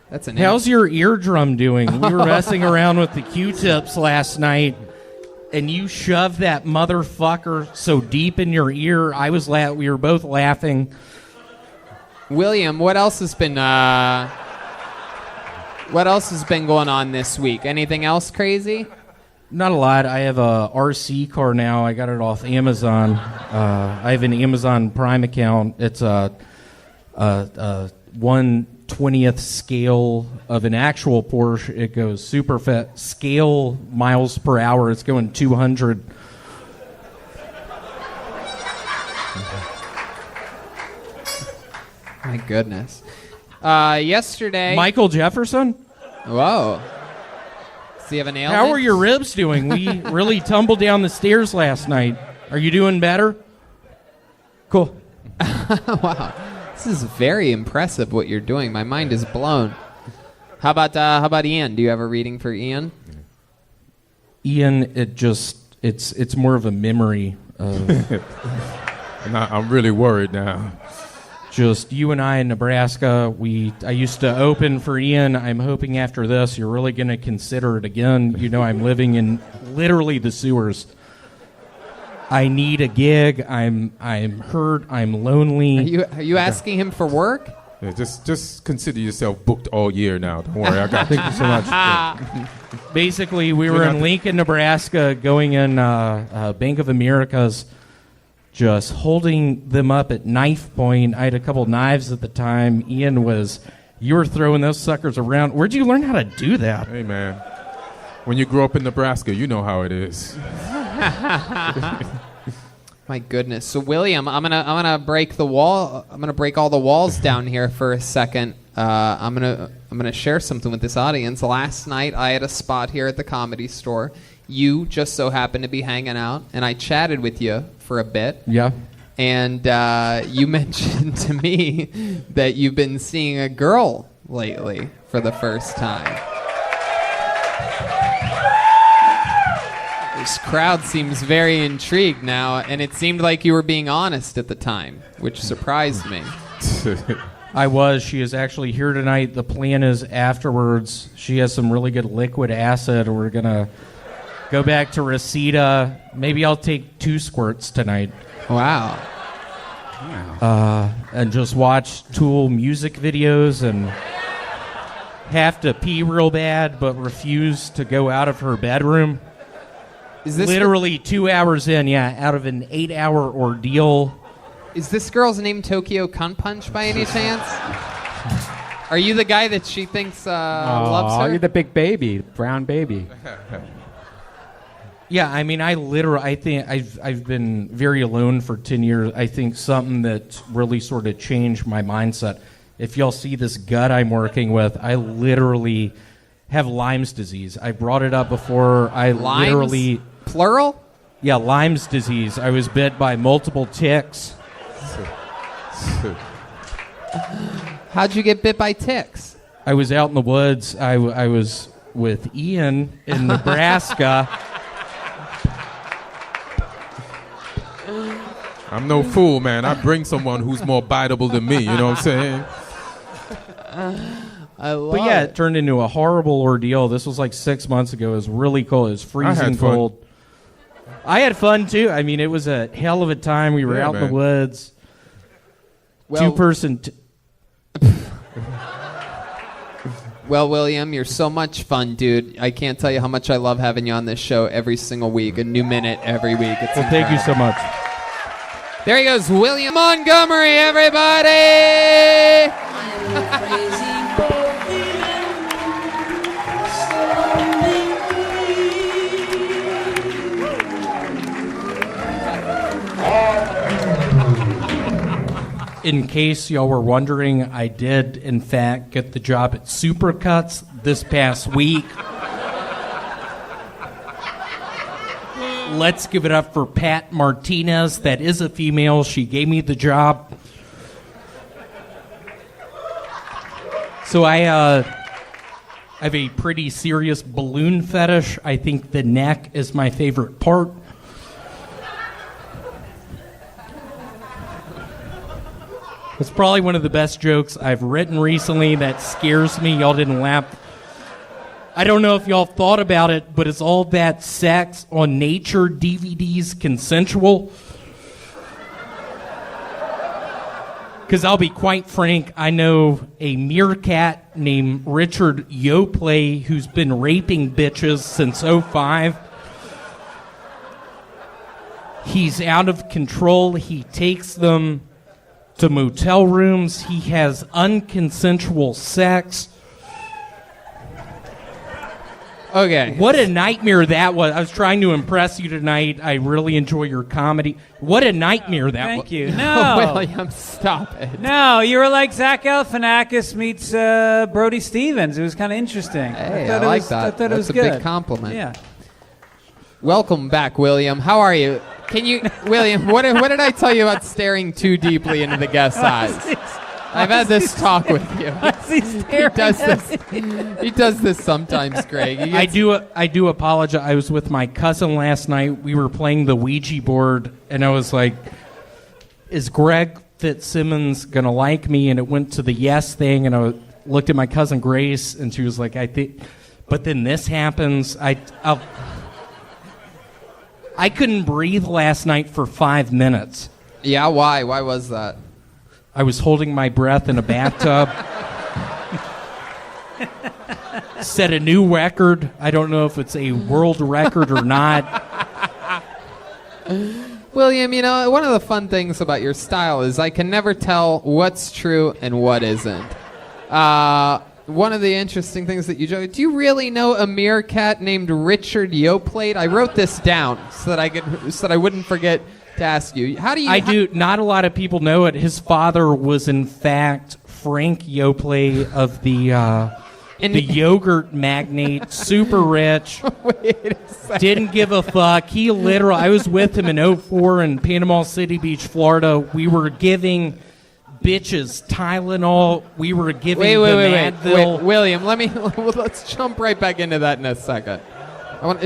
That's an. How's your eardrum doing? We were messing around with the Q-tips last night, and you shoved that motherfucker so deep in your ear. We were both laughing. William, what else has been going on this week? Anything else crazy? Not a lot. I have a RC car now. I got it off Amazon. I have an Amazon Prime account. It's a 1/20th scale of an actual Porsche. It goes super fast. Scale miles per hour. It's going 200. My goodness. Yesterday. Michael Jefferson? Whoa. he have an ailment? How are your ribs doing? We really tumbled down the stairs last night. Are you doing better? Cool. Wow. This is very impressive what you're doing. My mind is blown. How about Ian? Do you have a reading for Ian? Ian, it's more of a memory of I'm really worried now. just you and I in Nebraska. I used to open for Ian. I'm hoping after this you're really going to consider it again. You know, I'm living in literally the sewers. I need a gig. I'm hurt. I'm lonely. Are you asking him for work? Yeah, just consider yourself booked all year now. Don't worry, I got you. Thank you so much. Basically, we were in Lincoln, Nebraska, going in Bank of America's, just holding them up at knife point. I had a couple knives at the time. Ian you were throwing those suckers around. Where'd you learn how to do that? Hey, man. When you grow up in Nebraska, you know how it is. My goodness. So William, I'm gonna break the wall. I'm gonna break all the walls down here for a second. I'm gonna share something with this audience. Last night I had a spot here at the Comedy Store. You just so happened to be hanging out, and I chatted with you for a bit. Yeah. And you mentioned to me that you've been seeing a girl lately for the first time. This crowd seems very intrigued now, and it seemed like you were being honest at the time, which surprised me. I was. She is actually here tonight. The plan is afterwards. She has some really good liquid acid. We're going to go back to Reseda. Maybe I'll take 2 squirts tonight. Wow. And just watch Tool music videos and have to pee real bad, but refuse to go out of her bedroom. Is this literally 2 hours in, out of an 8-hour ordeal. Is this girl's name Tokyo Cunt Punch by any chance? Are you the guy that she thinks loves her? You're the big baby, brown baby. Yeah, I mean, I think I've been very alone for 10 years. I think something that really sort of changed my mindset. If y'all see this gut I'm working with, I literally have Lyme's disease. I brought it up before. Lyme's? Plural? Yeah, Lyme's disease. I was bit by multiple ticks. How'd you get bit by ticks? I was out in the woods. I was with Ian in Nebraska. I'm no fool, man. I bring someone who's more biteable than me. You know what I'm saying? But yeah, it turned into a horrible ordeal. This was like 6 months ago. It was really cold. It was freezing cold. I had fun too. I mean, it was a hell of a time. We were out in the woods. Well, 2-person. Well, William, you're so much fun, dude. I can't tell you how much I love having you on this show every single week. A new minute every week. It's thank you so much. There he goes, William Montgomery, everybody! In case y'all were wondering, I did, in fact, get the job at Supercuts this past week. Let's give it up for Pat Martinez. That is a female. She gave me the job. So I have a pretty serious balloon fetish. I think the neck is my favorite part. It's probably one of the best jokes I've written recently. That scares me. Y'all didn't laugh. I don't know if y'all thought about it, but is all that sex on Nature DVDs consensual? Because I'll be quite frank, I know a meerkat named Richard Yoplait who's been raping bitches since 2005. He's out of control. He takes them to motel rooms. He has unconsensual sex. Okay. What a nightmare that was. I was trying to impress you tonight. I really enjoy your comedy. What a nightmare that was. Thank you. No. William, stop it. No, you were like Zach Galifianakis meets Brody Stevens. It was kind of interesting. Hey, I like that. I thought That's it was a good. big compliment. Yeah. Welcome back, William. How are you? Can you, William? What did I tell you about staring too deeply into the guest's eyes? I've had this talk with you. He does this sometimes, Greg. I do apologize. I was with my cousin last night. We were playing the Ouija board, and I was like, "Is Greg Fitzsimmons gonna like me?" And it went to the yes thing, and I looked at my cousin Grace, and she was like, "I think," but then this happens. I couldn't breathe last night for 5 minutes. Yeah, why? Why was that? I was holding my breath in a bathtub. Set a new record. I don't know if it's a world record or not. William, you know, one of the fun things about your style is I can never tell what's true and what isn't. One of the interesting things that you do you really know a meerkat named Richard Yoplait? I wrote this down so that I wouldn't forget to ask you. How do you? I do. Not a lot of people know it. His father was, in fact, Frank Yoplait of the yogurt magnate, super rich. Wait a second. Didn't give a fuck. He literally. I was with him in 2004 in Panama City Beach, Florida. We were giving bitches Tylenol. We were giving Advil. Wait, William, let's jump right back into that in a second.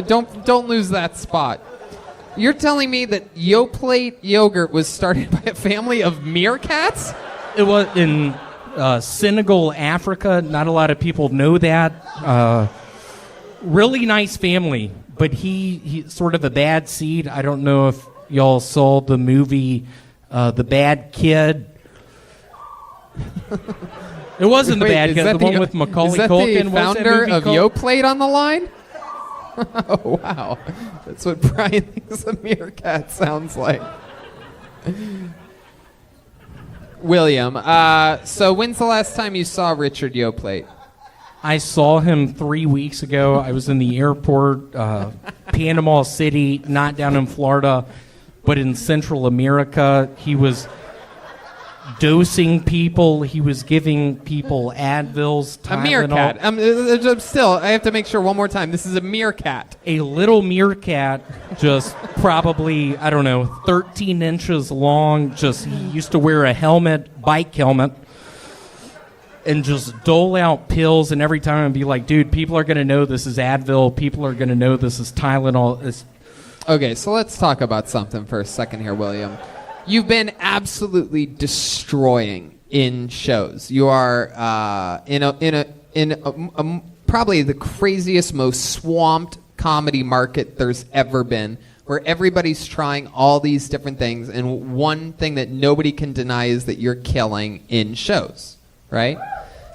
Don't lose that spot. You're telling me that Yoplait yogurt was started by a family of meerkats? It was in Senegal, Africa. Not a lot of people know that. Really nice family, but he's sort of a bad seed. I don't know if y'all saw the movie The Bad Kid. It wasn't The Bad Kid, the one with Macaulay Culkin. Is that the founder of Yoplait on the line? Oh, wow. That's what Brian thinks a meerkat sounds like. William, so when's the last time you saw Richard Yoplait? I saw him 3 weeks ago. I was in the airport, Panama City, not down in Florida, but in Central America. He was dosing people. He was giving people Advils, Tylenol. A meerkat. Still, I have to make sure one more time. This is a meerkat. A little meerkat, just probably, 13 inches long. Just he used to wear a helmet, bike helmet, and just dole out pills. And every time I'd be like, dude, people are going to know this is Advil. People are going to know this is Tylenol. Okay, so let's talk about something for a second here, William. You've been absolutely destroying in shows. You are in probably the craziest, most swamped comedy market there's ever been, where everybody's trying all these different things, and one thing that nobody can deny is that you're killing in shows, right?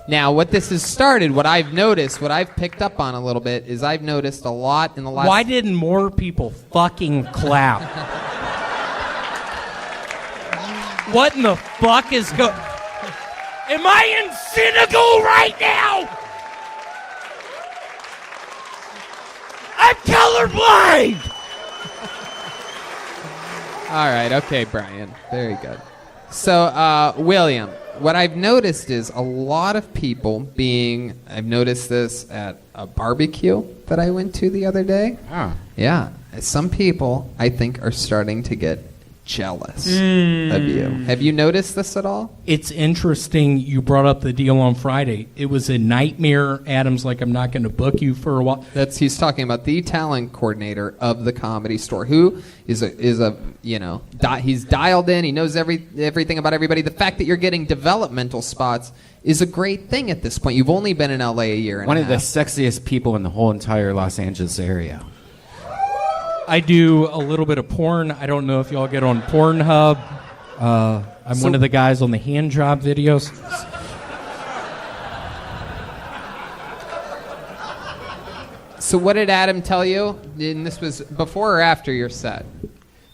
Now, what this has started, what I've noticed, what I've picked up on a little bit, is I've noticed a lot in the last... Why didn't more people fucking clap? What in the fuck is go? Am I in Senegal right now? I'm colorblind! All right, okay, Brian. Very good. So, William, what I've noticed is a lot of people I've noticed this at a barbecue that I went to the other day. Ah. Yeah. Some people, I think, are starting to get jealous of you. Have you noticed this at all? It's interesting you brought up the deal on Friday. It was a nightmare. Adam's like, I'm not going to book you for a while. He's talking about the talent coordinator of the Comedy Store, who is he's dialed in. He knows everything about everybody. The fact that you're getting developmental spots is a great thing at this point. You've only been in LA a year and One a of the half. sexiest people in the whole entire Los Angeles area. I do a little bit of porn. I don't know if y'all get on Pornhub. I'm one of the guys on the hand job videos. So what did Adam tell you? And this was before or after your set?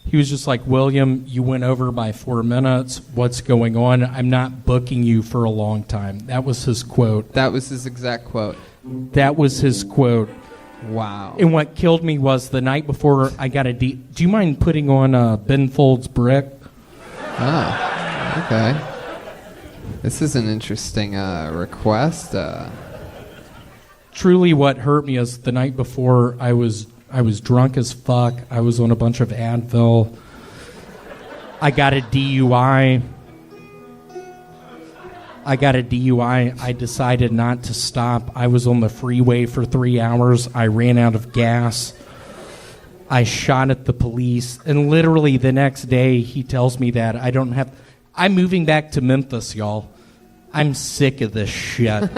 He was just like, William, you went over by 4 minutes. What's going on? I'm not booking you for a long time. That was his quote. That was his exact quote. That was his quote. Wow. And what killed me was the night before I got do you mind putting on Ben Folds' Brick? Oh, okay. This is an interesting request. Truly what hurt me is the night before I was drunk as fuck. I was on a bunch of Advil. I got a DUI. I decided not to stop. I was on the freeway for 3 hours. I ran out of gas. I shot at the police. And literally the next day, he tells me that I'm moving back to Memphis, y'all. I'm sick of this shit.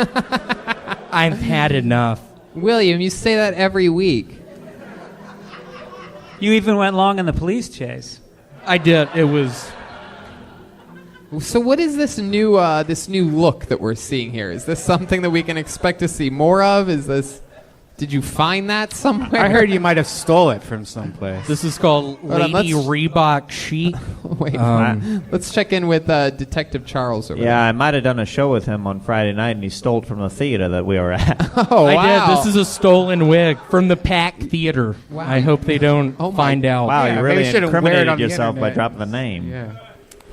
I've had enough. William, you say that every week. You even went long in the police chase. I did. It was... So what is this new look that we're seeing here? Is this something that we can expect to see more of? Did you find that somewhere? I heard you might have stole it from someplace. This is called Lady Reebok Chic. Wait, let's check in with Detective Charles over there. I might have done a show with him on Friday night, and he stole it from the theater that we were at. Oh, wow. I did. This is a stolen wig from the Pack Theater. Wow. I hope they don't find out. Wow, Yeah, you really maybe shouldn't wear it incriminated on the yourself by internet. dropping the name. Yeah.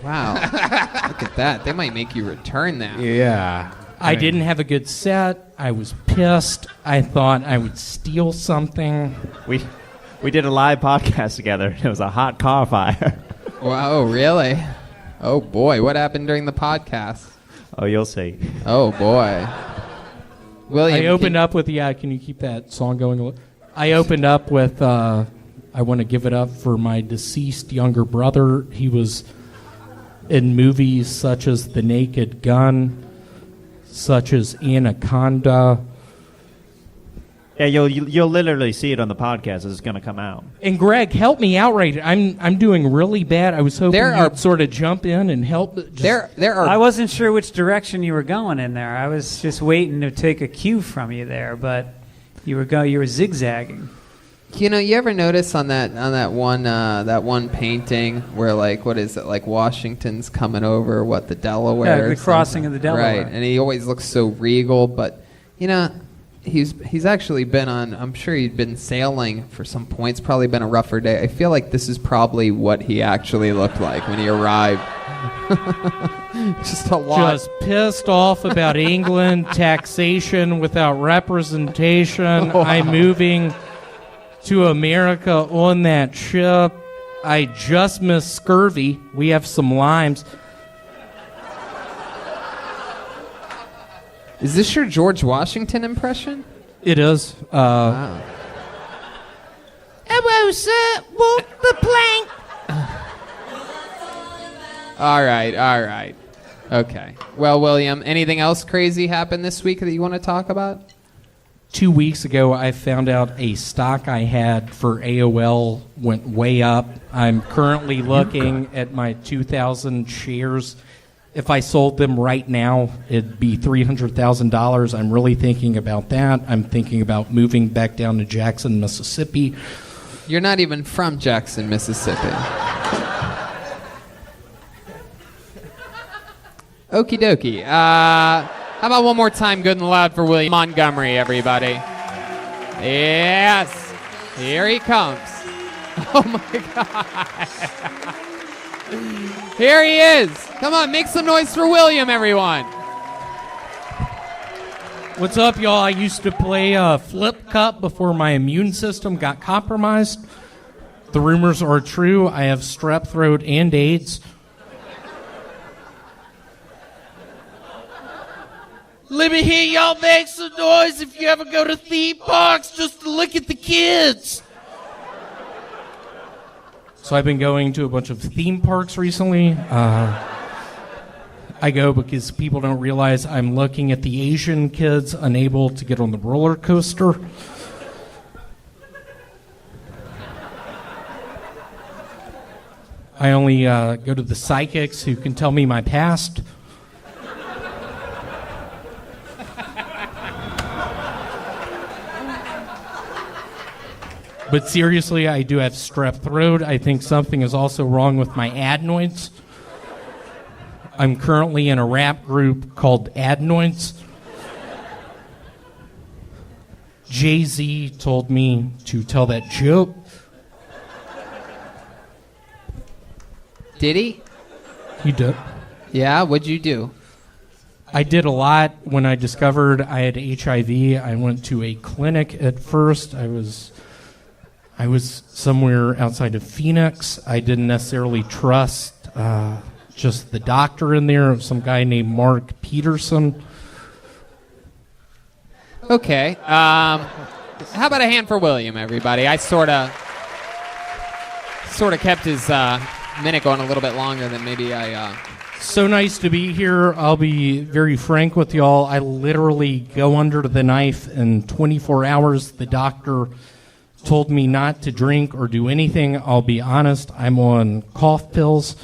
Wow. Look at that. They might make you return that. Yeah. I didn't have a good set. I was pissed. I thought I would steal something. We did a live podcast together. It was a hot car fire. Wow, really? Oh, boy. What happened during the podcast? Oh, you'll see. Oh, boy. William, I opened up with can you keep that song going? I opened up with I want to give it up for my deceased younger brother. He was in movies such as The Naked Gun, such as Anaconda. Yeah, you'll literally see it on the podcast as it's going to come out. And Greg, help me out right. I'm doing really bad. I was hoping you'd sort of jump in and help. I wasn't sure which direction you were going in there. I was just waiting to take a cue from you there, but you were zigzagging. You know, you ever notice on that one painting where what is it, Washington's coming over, the Delaware? Yeah, the crossing of the Delaware. Right, and he always looks so regal, but he's actually been I'm sure he'd been sailing for some points, probably been a rougher day. I feel like this is probably what he actually looked like when he arrived. Just a lot. Just pissed off about England, taxation without representation. Wow. I'm moving to America on that ship. I just missed scurvy. We have some limes. Is this your George Washington impression? It is. Wow. Hello, sir. Walk the plank. All right. Okay. Well, William, anything else crazy happened this week that you want to talk about? 2 weeks ago, I found out a stock I had for AOL went way up. I'm currently looking at my 2,000 shares. If I sold them right now, it'd be $300,000. I'm really thinking about that. I'm thinking about moving back down to Jackson, Mississippi. You're not even from Jackson, Mississippi. Okie dokie. How about one more time, good and loud for William Montgomery, everybody? Yes. Here he comes. Oh, my God. Here he is. Come on, make some noise for William, everyone. What's up, y'all? I used to play Flip Cup before my immune system got compromised. The rumors are true. I have strep throat and AIDS. Let me hear y'all make some noise if you ever go to theme parks just to look at the kids. So I've been going to a bunch of theme parks recently. I go because people don't realize I'm looking at the Asian kids unable to get on the roller coaster. I only go to the psychics who can tell me my past. But seriously, I do have strep throat. I think something is also wrong with my adenoids. I'm currently in a rap group called Adenoids. Jay-Z told me to tell that joke. Did he? He did. Yeah, what'd you do? I did a lot when I discovered I had HIV. I went to a clinic at first. I was somewhere outside of Phoenix. I didn't necessarily trust just the doctor in there, some guy named Mark Peterson. Okay. How about a hand for William, everybody? I sort of kept his minute going a little bit longer than maybe I... So nice to be here. I'll be very frank with y'all. I literally go under the knife in 24 hours. The doctor told me not to drink or do anything. I'll be honest, I'm on cough pills.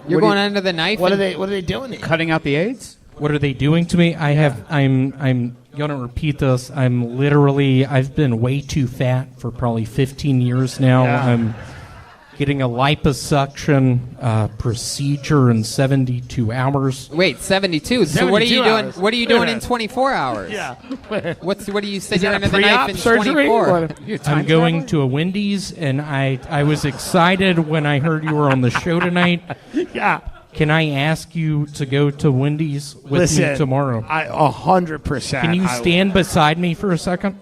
You're going under the knife? What are they doing to you? Cutting out the AIDS? What are they doing to me? I'm gonna repeat this. I've been way too fat for probably 15 years now. Yeah. I'm getting a liposuction procedure in 72 hours. Wait, 72? So what are you 72 doing? hours. What are you doing in 24 hours? Yeah. What do you say Is you're that a under the knife pre-op in surgery? 24? I'm going to a Wendy's, and I was excited when I heard you were on the show tonight. Yeah. Can I ask you to go to Wendy's with me tomorrow? 100%. Can you stand beside me for a second?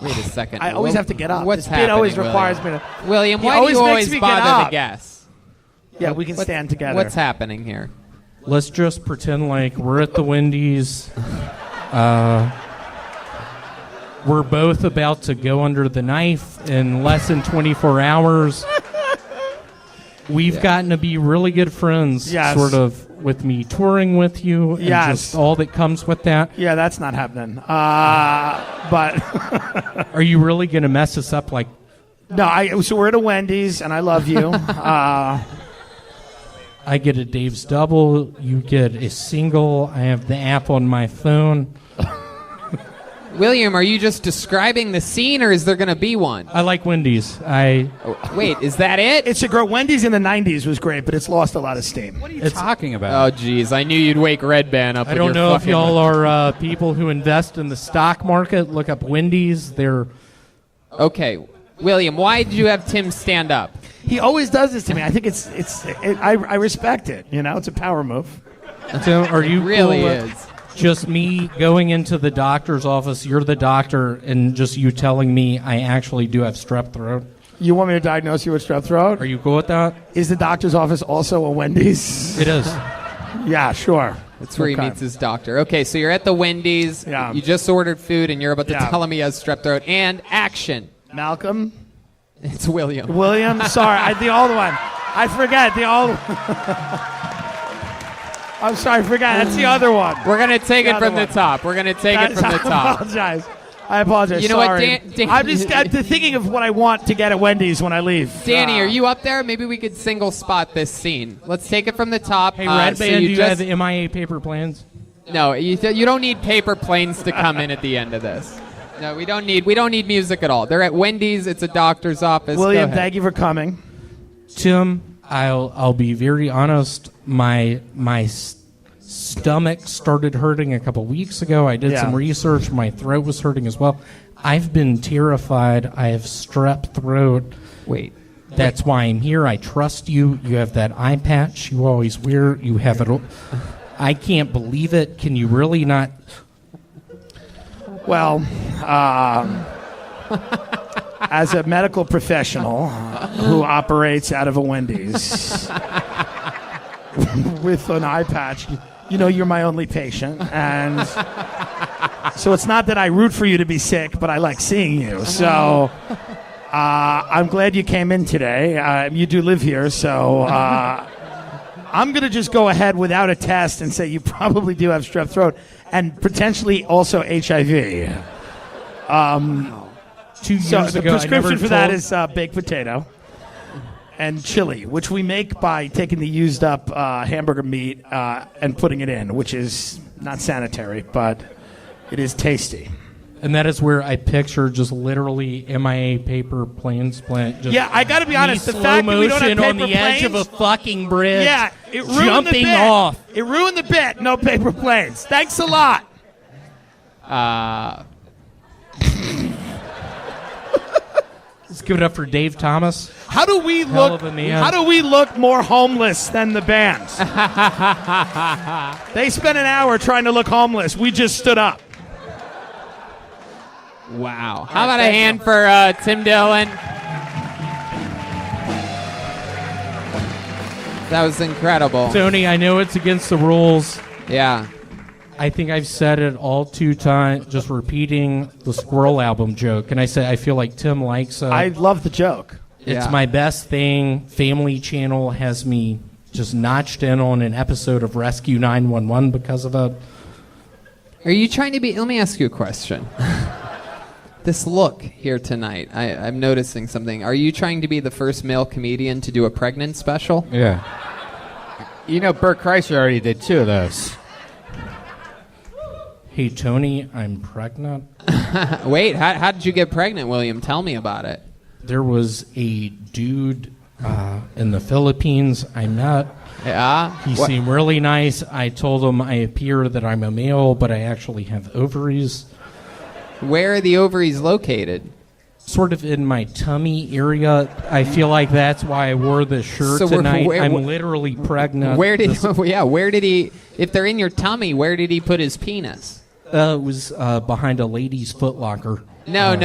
Wait a second. I always have to get up. What's This happening, bit always William? requires me to... William, He why do you makes always me get bother up. the guests? Yeah, we can stand together. What's happening here? Let's just pretend like we're at the Wendy's. We're both about to go under the knife in less than 24 hours. We've gotten to be really good friends, Yes. sort of, with me touring with you and Yes. just all that comes with that. Yeah, that's not happening. But Are you really going to mess us up like... no, so we're at a Wendy's, and I love you. I get a Dave's Double, you get a single, I have the app on my phone. William, are you just describing the scene, or is there going to be one? I like Wendy's. Wait, is that it? It's a girl. Wendy's in the 90s was great, but it's lost a lot of steam. What are you talking about? Oh, geez. I knew you'd wake Red Band up. I with don't your know if fucking- y'all are people who invest in the stock market. Look up Wendy's. They're... Okay. William, why did you have Tim stand up? He always does this to me. I think I respect it. You know, it's a power move. So are you really cool is. Just me going into the doctor's office, you're the doctor, and just you telling me I actually do have strep throat? You want me to diagnose you with strep throat? Are you cool with that? Is the doctor's office also a Wendy's? It is. Yeah, sure. That's where he meets his doctor. Okay, so you're at the Wendy's. Yeah. You just ordered food, and you're about to Yeah. tell him he has strep throat. And action. Malcolm? It's William. William? Sorry, the old one. I forget, the old I'm sorry, I forgot. That's the other one. We're going to take The it from other the top. We're going to take it from the top. I apologize. You know what, Sorry. I'm just thinking of what I want to get at Wendy's when I leave. Danny, are you up there? Maybe we could single spot this scene. Let's take it from the top. Hey, Red so Band, do you just- have MIA paper plans? No, you don't need paper planes to come in at the end of this. No, we don't need music at all. They're at Wendy's. It's a doctor's office. William, Go ahead. thank you for coming. Tim, I'll be very honest. My stomach started hurting a couple weeks ago. I did Yeah. some research. My throat was hurting as well. I've been terrified. I have strep throat. Wait. That's why I'm here. I trust you. You have that eye patch you always wear. You have it. I can't believe it. Can you really not? Well, as a medical professional who operates out of a Wendy's with an eye patch, you know you're my only patient. And so it's not that I root for you to be sick, but I like seeing you. So I'm glad you came in today. You do live here, so I'm going to just go ahead without a test and say you probably do have strep throat and potentially also HIV. 2 years So the ago, I prescription never for that told- is baked potato and chili, which we make by taking the used up hamburger meat and putting it in, which is not sanitary, but it is tasty. And that is where I picture just literally MIA paper planes plant. Just Yeah, I gotta be me honest, the slow fact that we don't have motion on paper the edge of planes- a fucking bridge. Yeah, it ruined jumping the bit. off. It ruined the bit. No paper planes. Thanks a lot. Let's give it up for Dave Thomas. How do we Hell look? of a man. How do we look more homeless than the band? They spent an hour trying to look homeless. We just stood up. Wow. How about a hand for Tim Dillon? That was incredible. Tony, I know it's against the rules. Yeah. I think I've said it all 2 times, just repeating the Squirrel album joke. And I said I feel like Tim likes it. I love the joke. It's my best thing. Family Channel has me just notched in on an episode of Rescue 911 because of it. Are you trying to be... Let me ask you a question. This look here tonight, I'm noticing something. Are you trying to be the first male comedian to do a pregnant special? Yeah. You know, Bert Kreischer already did 2 of those. Hey, Tony, I'm pregnant. Wait, how did you get pregnant, William? Tell me about it. There was a dude in the Philippines I met. Yeah? He seemed really nice. I told him I appear that I'm a male, but I actually have ovaries. Where are the ovaries located? Sort of in my tummy area. I feel like that's why I wore this shirt tonight. I'm literally pregnant. Where did he... If they're in your tummy, where did he put his penis? It was behind a lady's footlocker. No.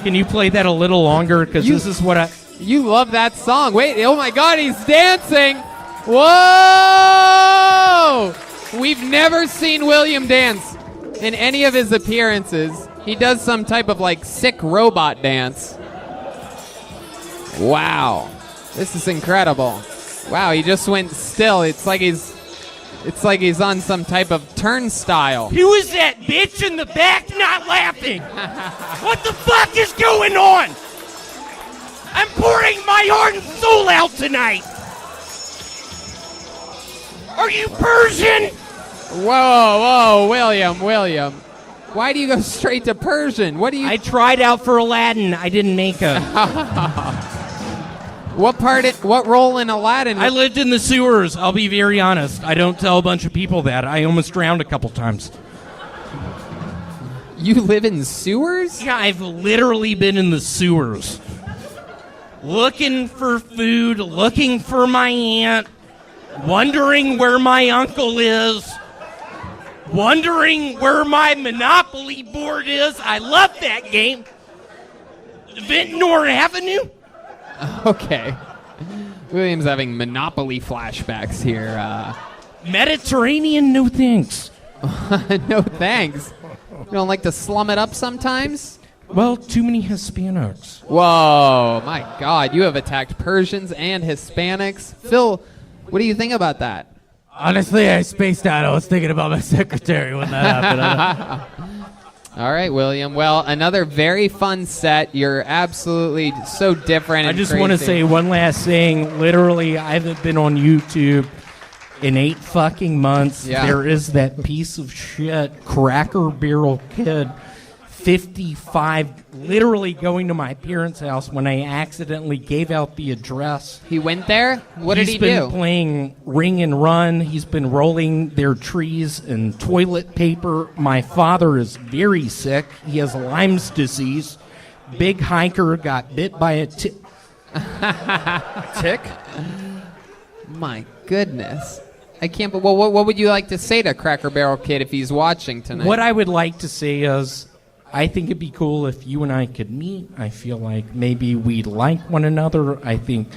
Can you play that a little longer? Because this is what I... You love that song. Wait, oh my God, he's dancing. Whoa! We've never seen William dance in any of his appearances. He does some type of like sick robot dance. Wow. This is incredible. Wow, he just went still. It's like he's on some type of turnstile. Who is that bitch in the back not laughing? What the fuck is going on? I'm pouring my heart and soul out tonight. Are you Persian? Whoa, William. Why do you go straight to Persian? What do you... I tried out for Aladdin. I didn't make it. What role in Aladdin? I lived in the sewers. I'll be very honest. I don't tell a bunch of people that. I almost drowned a couple times. You live in sewers? Yeah, I've literally been in the sewers. Looking for food, looking for my aunt, wondering where my uncle is, wondering where my Monopoly board is. I love that game. Ventnor Avenue? Okay. William's having Monopoly flashbacks here. Mediterranean, no thanks. No thanks. You don't like to slum it up sometimes? Well, too many Hispanics. Whoa, my God. You have attacked Persians and Hispanics. Phil, what do you think about that? Honestly, I spaced out. I was thinking about my secretary when that happened. All right, William. Well, another very fun set. You're absolutely so different. I And just crazy. want to say one last thing. Literally, I haven't been on YouTube in 8 fucking months. Yeah. There is that piece of shit, Cracker Barrel Kid, 55, literally going to my parents' house when I accidentally gave out the address. He went there? What did he do? He's been playing Ring and Run. He's been rolling their trees in toilet paper. My father is very sick. He has Lyme's disease. Big hiker got bit by a tick. My goodness. I can't. But what would you like to say to Cracker Barrel Kid if he's watching tonight? What I would like to say is, I think it'd be cool if you and I could meet. I feel like maybe we'd like one another. I think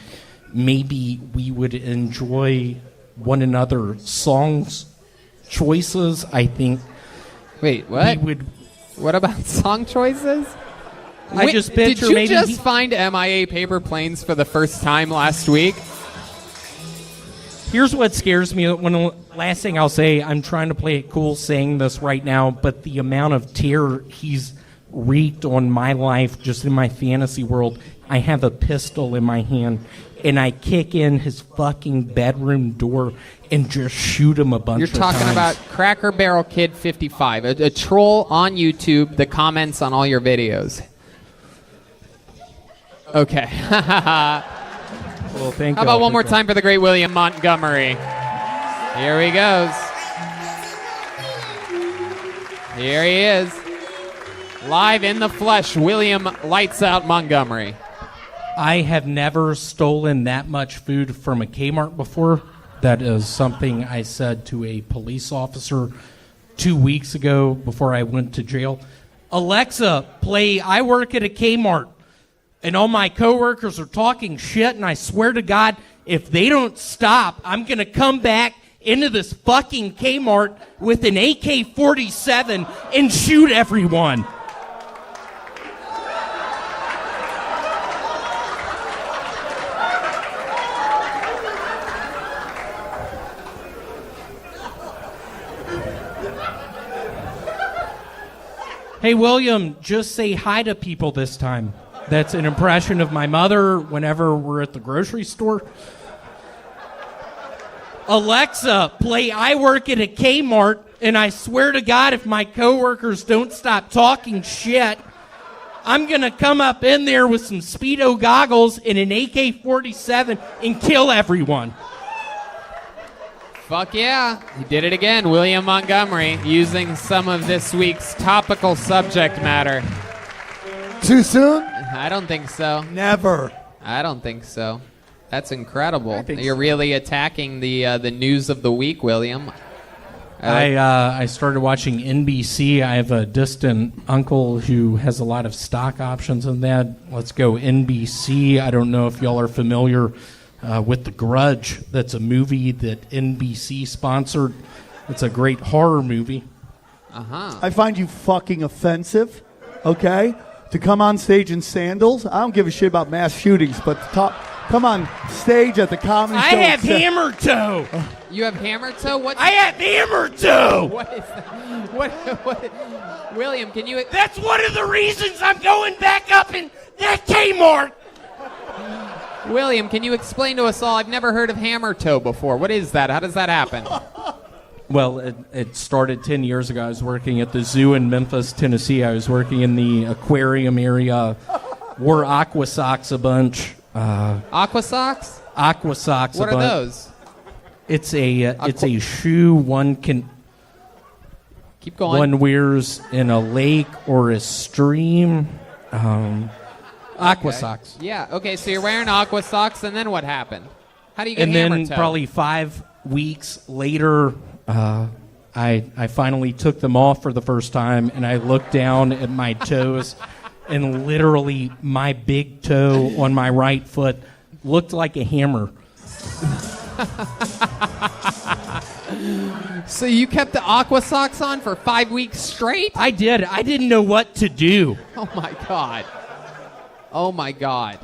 maybe we would enjoy one another's songs choices. I think. Wait, what? We would. What about song choices? I just picture Did you maybe just find MIA Paper Planes for the first time last week? Here's what scares me. Last thing I'll say, I'm trying to play it cool saying this right now, but the amount of terror he's wreaked on my life just in my fantasy world. I have a pistol in my hand, and I kick in his fucking bedroom door and just shoot him a bunch of times. You're talking about Cracker Barrel Kid 55, a troll on YouTube that comments on all your videos. Okay. Well, thank How you. about one more time for the great William Montgomery? Here he goes. Here he is. Live in the flesh, William Lights Out Montgomery. I have never stolen that much food from a Kmart before. That is something I said to a police officer 2 weeks ago before I went to jail. Alexa, play I Work at a Kmart. And all my coworkers are talking shit, and I swear to God, if they don't stop, I'm going to come back into this fucking Kmart with an AK-47 and shoot everyone. Hey, William, just say hi to people this time. That's an impression of my mother whenever we're at the grocery store. Alexa, play I Work at a Kmart, and I swear to God, if my coworkers don't stop talking shit, I'm going to come up in there with some Speedo goggles and an AK-47 and kill everyone. Fuck yeah. He did it again, William Montgomery, using some of this week's topical subject matter. Too soon? I don't think so. Never. I don't think so. That's incredible. think You're so. really attacking the news of the week, William. I started watching NBC. I have a distant uncle who has a lot of stock options in that. Let's go NBC. I don't know if y'all are familiar with The Grudge. That's a movie that NBC sponsored. It's a great horror movie. I find you fucking offensive, okay? To come on stage in sandals. I don't give a shit about mass shootings, but to come on stage at the comedy show. I have hammer toe. You have hammer toe? What? I have hammer toe. What is that? What? William, can you? That's one of the reasons I'm going back up in that Kmart. William, can you explain to us all? I've never heard of hammer toe before. What is that? How does that happen? Well, it started 10 years ago. I was working at the zoo in Memphis, Tennessee. I was working in the aquarium area. Wore aqua socks a bunch. Aqua socks? Aqua socks. What a are bunch. those? It's a shoe one can. Keep going. One wears in a lake or a stream. Aqua socks. Yeah. Okay. So you're wearing aqua socks, and then what happened? How do you get And hammer then toe? probably 5 weeks later, I finally took them off for the first time, and I looked down at my toes, and literally my big toe on my right foot looked like a hammer. So you kept the aqua socks on for 5 weeks straight? I did. I didn't know what to do. Oh my god. Oh my god.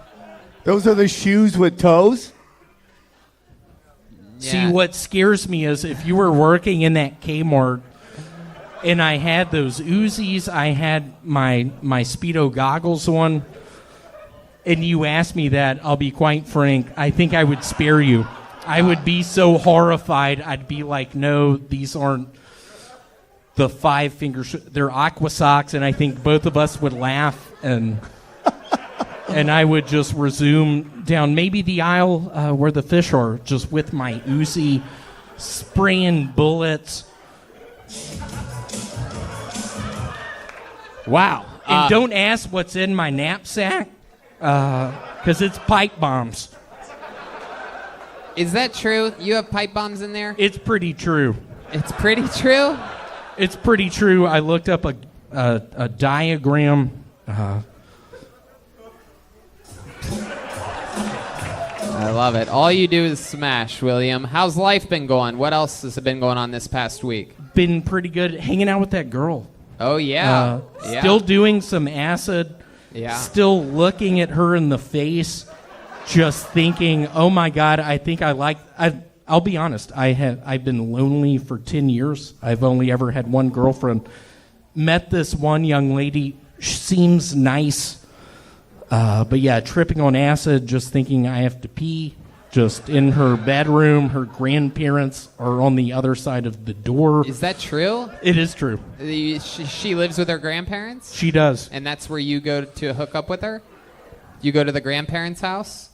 Those are the shoes with toes? See, what scares me is if you were working in that Kmart and I had those Uzis, I had my Speedo goggles on, and you asked me that, I'll be quite frank, I think I would spare you. I would be so horrified, I'd be like, no, these aren't the 5-finger, they're aqua socks, and I think both of us would laugh, and I would just resume down maybe the aisle where the fish are, just with my Uzi, spraying bullets. Wow. And don't ask what's in my knapsack, because it's pipe bombs. Is that true? You have pipe bombs in there? It's pretty true. It's pretty true? It's pretty true. I looked up a diagram. I love it. All you do is smash, William. How's life been going? What else has been going on this past week? Been pretty good. Hanging out with that girl. Oh, yeah. Yeah. Still doing some acid. Yeah. Still looking at her in the face, just thinking, oh my God, I think I'll be honest, I've been lonely for 10 years. I've only ever had one girlfriend. Met this one young lady, seems nice. But yeah, tripping on acid, just thinking I have to pee, just in her bedroom. Her grandparents are on the other side of the door. Is that true? It is true. She lives with her grandparents? She does. And that's where you go to hook up with her? You go to the grandparents' house?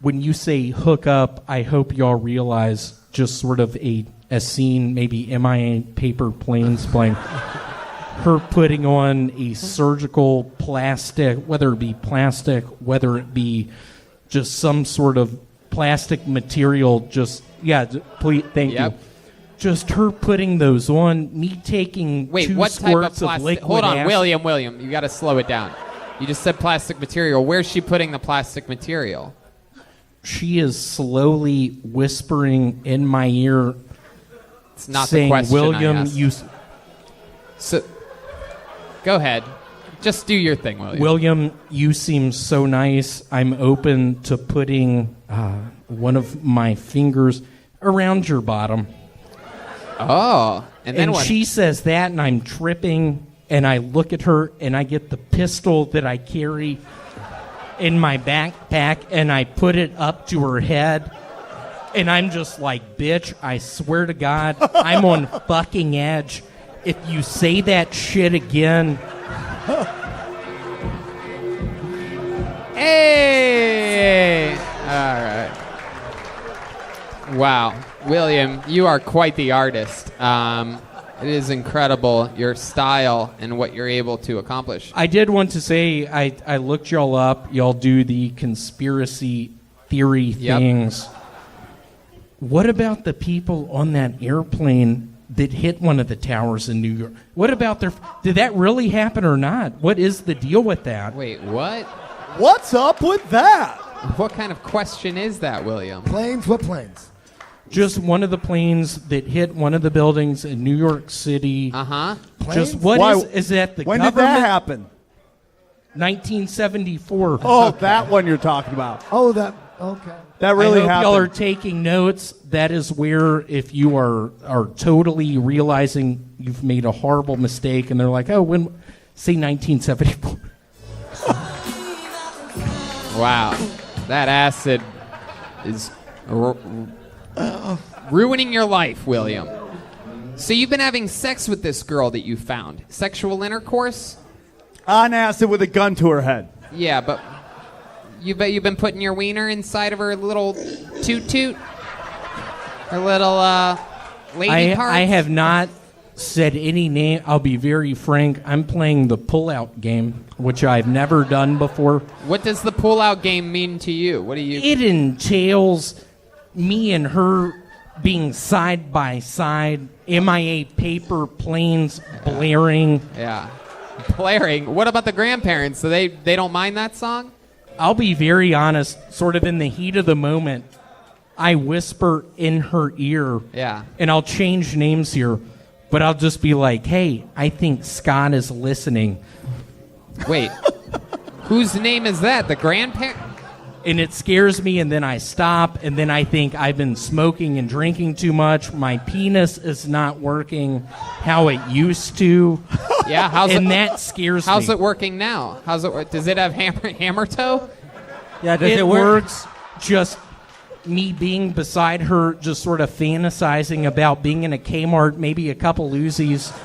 when you say hook up, I hope y'all realize just sort of a scene, maybe MIA paper planes playing. Her putting on a surgical plastic, whether it be plastic, whether it be just some sort of plastic material, please, thank you. Just her putting those on, me taking Wait, two what type of squirts of plastic? liquid Hold on, acid. William, you got to slow it down. You just said plastic material. Where's she putting the plastic material? She is slowly whispering in my ear. It's not saying, the question William, I asked. you. So, go ahead. Just do your thing, William. William, you seem so nice. I'm open to putting one of my fingers around your bottom. Oh, and then what? She says that, and I'm tripping, and I look at her, and I get the pistol that I carry in my backpack, and I put it up to her head, and I'm just like, bitch, I swear to God, I'm on fucking edge. If you say that shit again... Hey! All right. Wow. William, you are quite the artist. It is incredible, your style and what you're able to accomplish. I did want to say, I looked y'all up. Y'all do the conspiracy theory things. What about the people on that airplane that hit one of the towers in New York? What about did that really happen or not? What is the deal with that? Wait, what? What's up with that? What kind of question is that, William? Planes? What planes? Just one of the planes that hit one of the buildings in New York City. Uh-huh. Just what is that the when government? did that happen? 1974. Oh, that one you're talking about. Oh, that. Okay. That really I hope happened. y'all are taking notes. That is where, if you are totally realizing you've made a horrible mistake, and they're like, oh, when, say 1974. Wow. That acid is ruining your life, William. So you've been having sex with this girl that you found. Sexual intercourse? On acid with a gun to her head. Yeah, but you've been putting your wiener inside of her little toot-toot? Her little lady parts? I have not said any name. I'll be very frank. I'm playing the pull-out game, which I've never done before. What does the pull-out game mean to you? What do you... It entails me and her being side by side, MIA paper planes blaring. Yeah. Blaring? What about the grandparents? So they don't mind that song? I'll be very honest, sort of in the heat of the moment, I whisper in her ear. Yeah. And I'll change names here, but I'll just be like, hey, I think Scott is listening. Wait. Whose name is that? The grandparent? And it scares me, and then I stop, and then I think I've been smoking and drinking too much. My penis is not working how it used to. Yeah, that scares me. How's it working now? Does it have hammer toe? Yeah, does it work? Works just me being beside her, just sort of fantasizing about being in a Kmart, maybe a couple Uzis.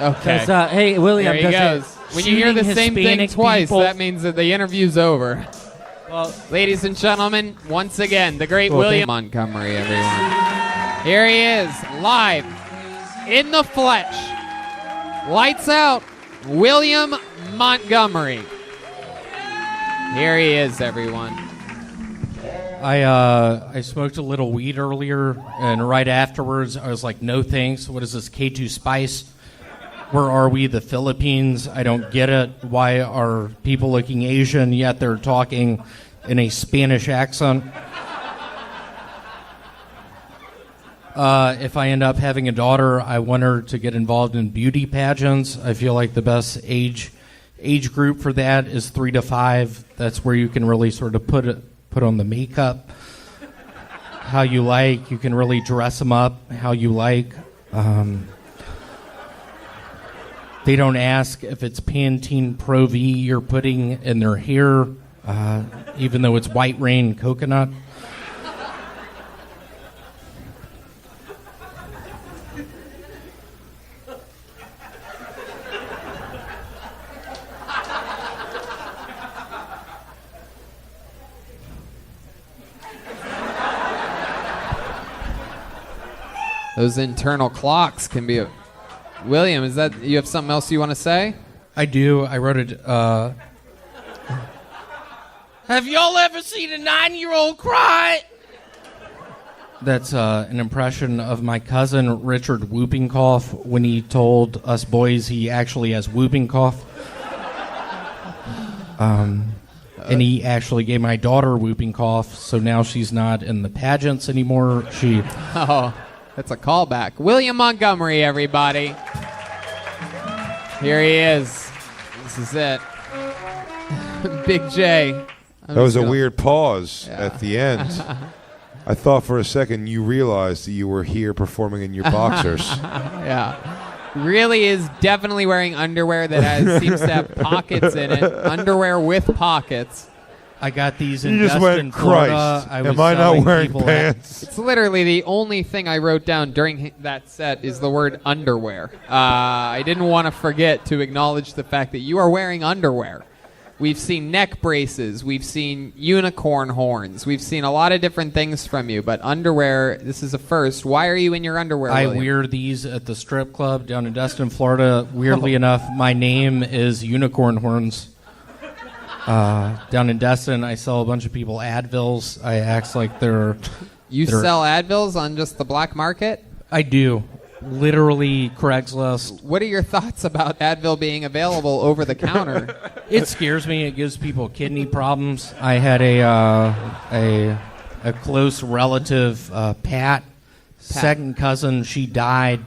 Okay. Hey, William, There he goes. When you hear the same thing Hispanic twice, people. that means that the interview's over. Well, ladies and gentlemen, once again, the great William Montgomery, everyone. Here he is, live, in the flesh. Lights out, William Montgomery. Here he is, everyone. I smoked a little weed earlier, and right afterwards, I was like, no thanks. What is this, K2 Spice? Where are we, the Philippines? I don't get it. Why are people looking Asian, yet they're talking in a Spanish accent? If I end up having a daughter, I want her to get involved in beauty pageants. I feel like the best age group for that is 3 to 5. That's where you can really sort of put on the makeup how you like. You can really dress them up how you like. They don't ask if it's Pantene Pro V you're putting in their hair, even though it's White Rain Coconut. Those internal clocks can be. William, is that you have something else you want to say? I do. I wrote it. Have y'all ever seen a 9-year-old cry? That's an impression of my cousin Richard Whooping Cough when he told us boys he actually has whooping cough. And he actually gave my daughter whooping cough, so now she's not in the pageants anymore. Oh, that's a callback. William Montgomery, everybody. Here he is. This is it. Big J. That was a weird pause at the end. I thought for a second you realized that you were here performing in your boxers. Yeah. Really is definitely wearing underwear that seems to have pockets in it. Underwear with pockets. I got these in You just Destin, went, Florida. Christ, I am was I not selling wearing people pants? It's literally the only thing I wrote down during that set is the word underwear. I didn't want to forget to acknowledge the fact that you are wearing underwear. We've seen neck braces. We've seen unicorn horns. We've seen a lot of different things from you, but underwear, this is a first. Why are you in your underwear, I William? wear these at the strip club down in Destin, Florida. Weirdly enough, my name is Unicorn Horns. Down in Destin, I sell a bunch of people Advils. I act like they're... You they're- sell Advils on just the black market? I do. Literally Craigslist. What are your thoughts about Advil being available over the counter? It scares me. It gives people kidney problems. I had a close relative, Pat, second cousin. She died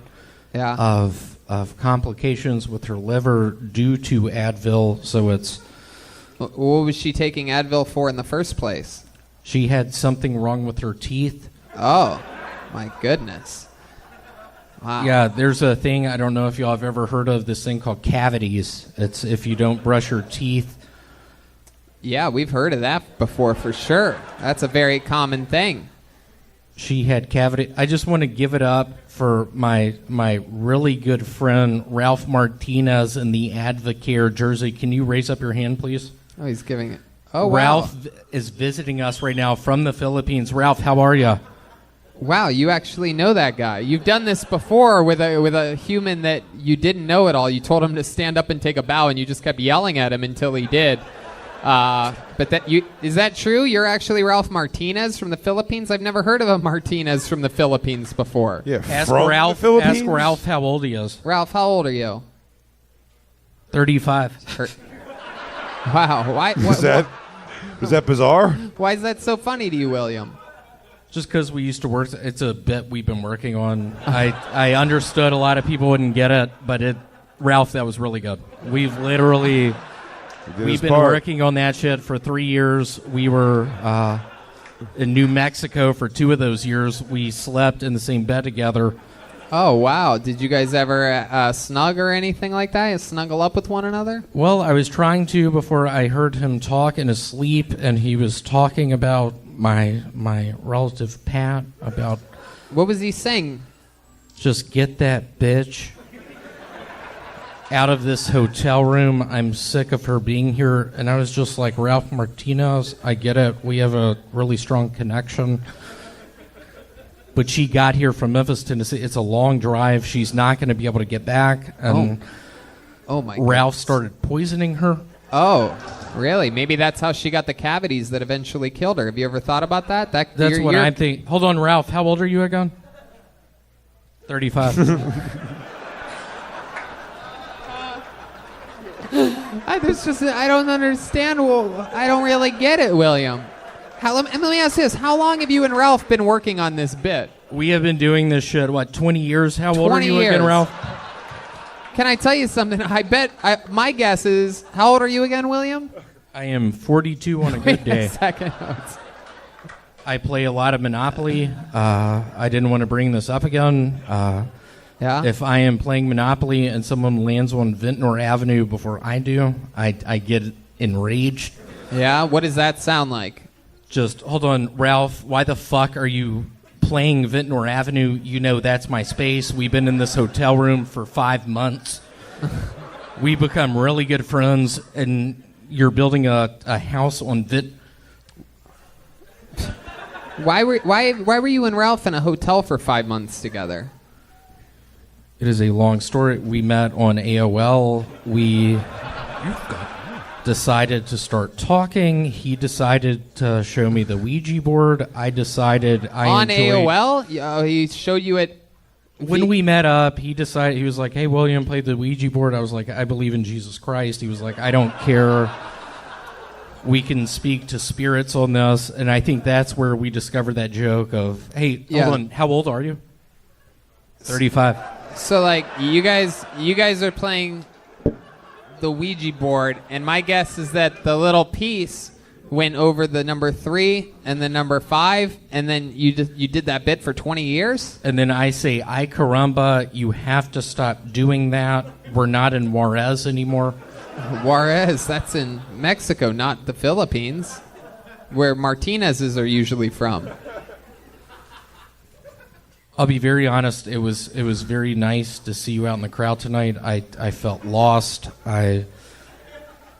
of complications with her liver due to Advil. So it's. What was she taking Advil for in the first place? She had something wrong with her teeth. Oh, my goodness. Wow. Yeah, there's a thing, I don't know if y'all have ever heard of this thing called cavities. It's if you don't brush your teeth. Yeah, we've heard of that before for sure. That's a very common thing. She had cavity. I just want to give it up for my really good friend Ralph Martinez in the Advocare jersey. Can you raise up your hand, please? Oh, he's giving it. Oh, wow. Ralph is visiting us right now from the Philippines. Ralph, how are you? Wow, you actually know that guy. You've done this before with a human that you didn't know at all. You told him to stand up and take a bow, and you just kept yelling at him until he did. But is that true? You're actually Ralph Martinez from the Philippines? I've never heard of a Martinez from the Philippines before. Yeah, Ask from Ralph, the Philippines? ask Ralph how old he is. Ralph, how old are you? 35. Wow. Why? Is that bizarre? Why is that so funny to you, William? Just because we used to work, it's a bit we've been working on. I understood a lot of people wouldn't get it, but Ralph, that was really good. We've been working on that shit for 3 years. We were in New Mexico for 2 of those years. We slept in the same bed together. Oh, wow. Did you guys ever snug or anything like that? You snuggle up with one another? Well, I was trying to before I heard him talk in his sleep, and he was talking about my relative Pat about. What was he saying? Just get that bitch out of this hotel room. I'm sick of her being here. And I was just like, Ralph Martinez, I get it. We have a really strong connection. But she got here from Memphis, Tennessee. It's a long drive. She's not going to be able to get back. And oh my Ralph goodness. started poisoning her. Oh, really? Maybe that's how she got the cavities that eventually killed her. Have you ever thought about that? That's what I'm thinking. Hold on, Ralph. How old are you again? 35. I don't understand. Well, I don't really get it, William. Let me ask this. How long have you and Ralph been working on this bit? We have been doing this shit, 20 years? How old are 20 you again, years. Ralph? Can I tell you something? I bet my guess is, how old are you again, William? I am 42 on a good day. Wait a second. I play a lot of Monopoly. I didn't want to bring this up again. Yeah? If I am playing Monopoly and someone lands on Vintner Avenue before I do, I get enraged. Yeah? What does that sound like? Just, hold on, Ralph, why the fuck are you playing Vintner Avenue? You know that's my space. We've been in this hotel room for 5 months. We become really good friends, and you're building a house on Why were you and Ralph in a hotel for 5 months together? It is a long story. We met on AOL. We decided to start talking. He decided to show me the Ouija board. I decided I On enjoyed... AOL? He showed you it. When we met up, he decided, he was like, hey, William, play the Ouija board. I was like, I believe in Jesus Christ. He was like, I don't care. We can speak to spirits on this. And I think that's where we discovered that joke of, hey, hold on, how old are you? 35. So like you guys are playing the Ouija board, and my guess is that the little piece went over the number 3 and the number 5, and then you did that bit for 20 years. And then I say, ay caramba, you have to stop doing that. We're not in Juarez anymore. Juarez, that's in Mexico, not the Philippines, where Martinez's are usually from. I'll be very honest. It was very nice to see you out in the crowd tonight. I felt lost. I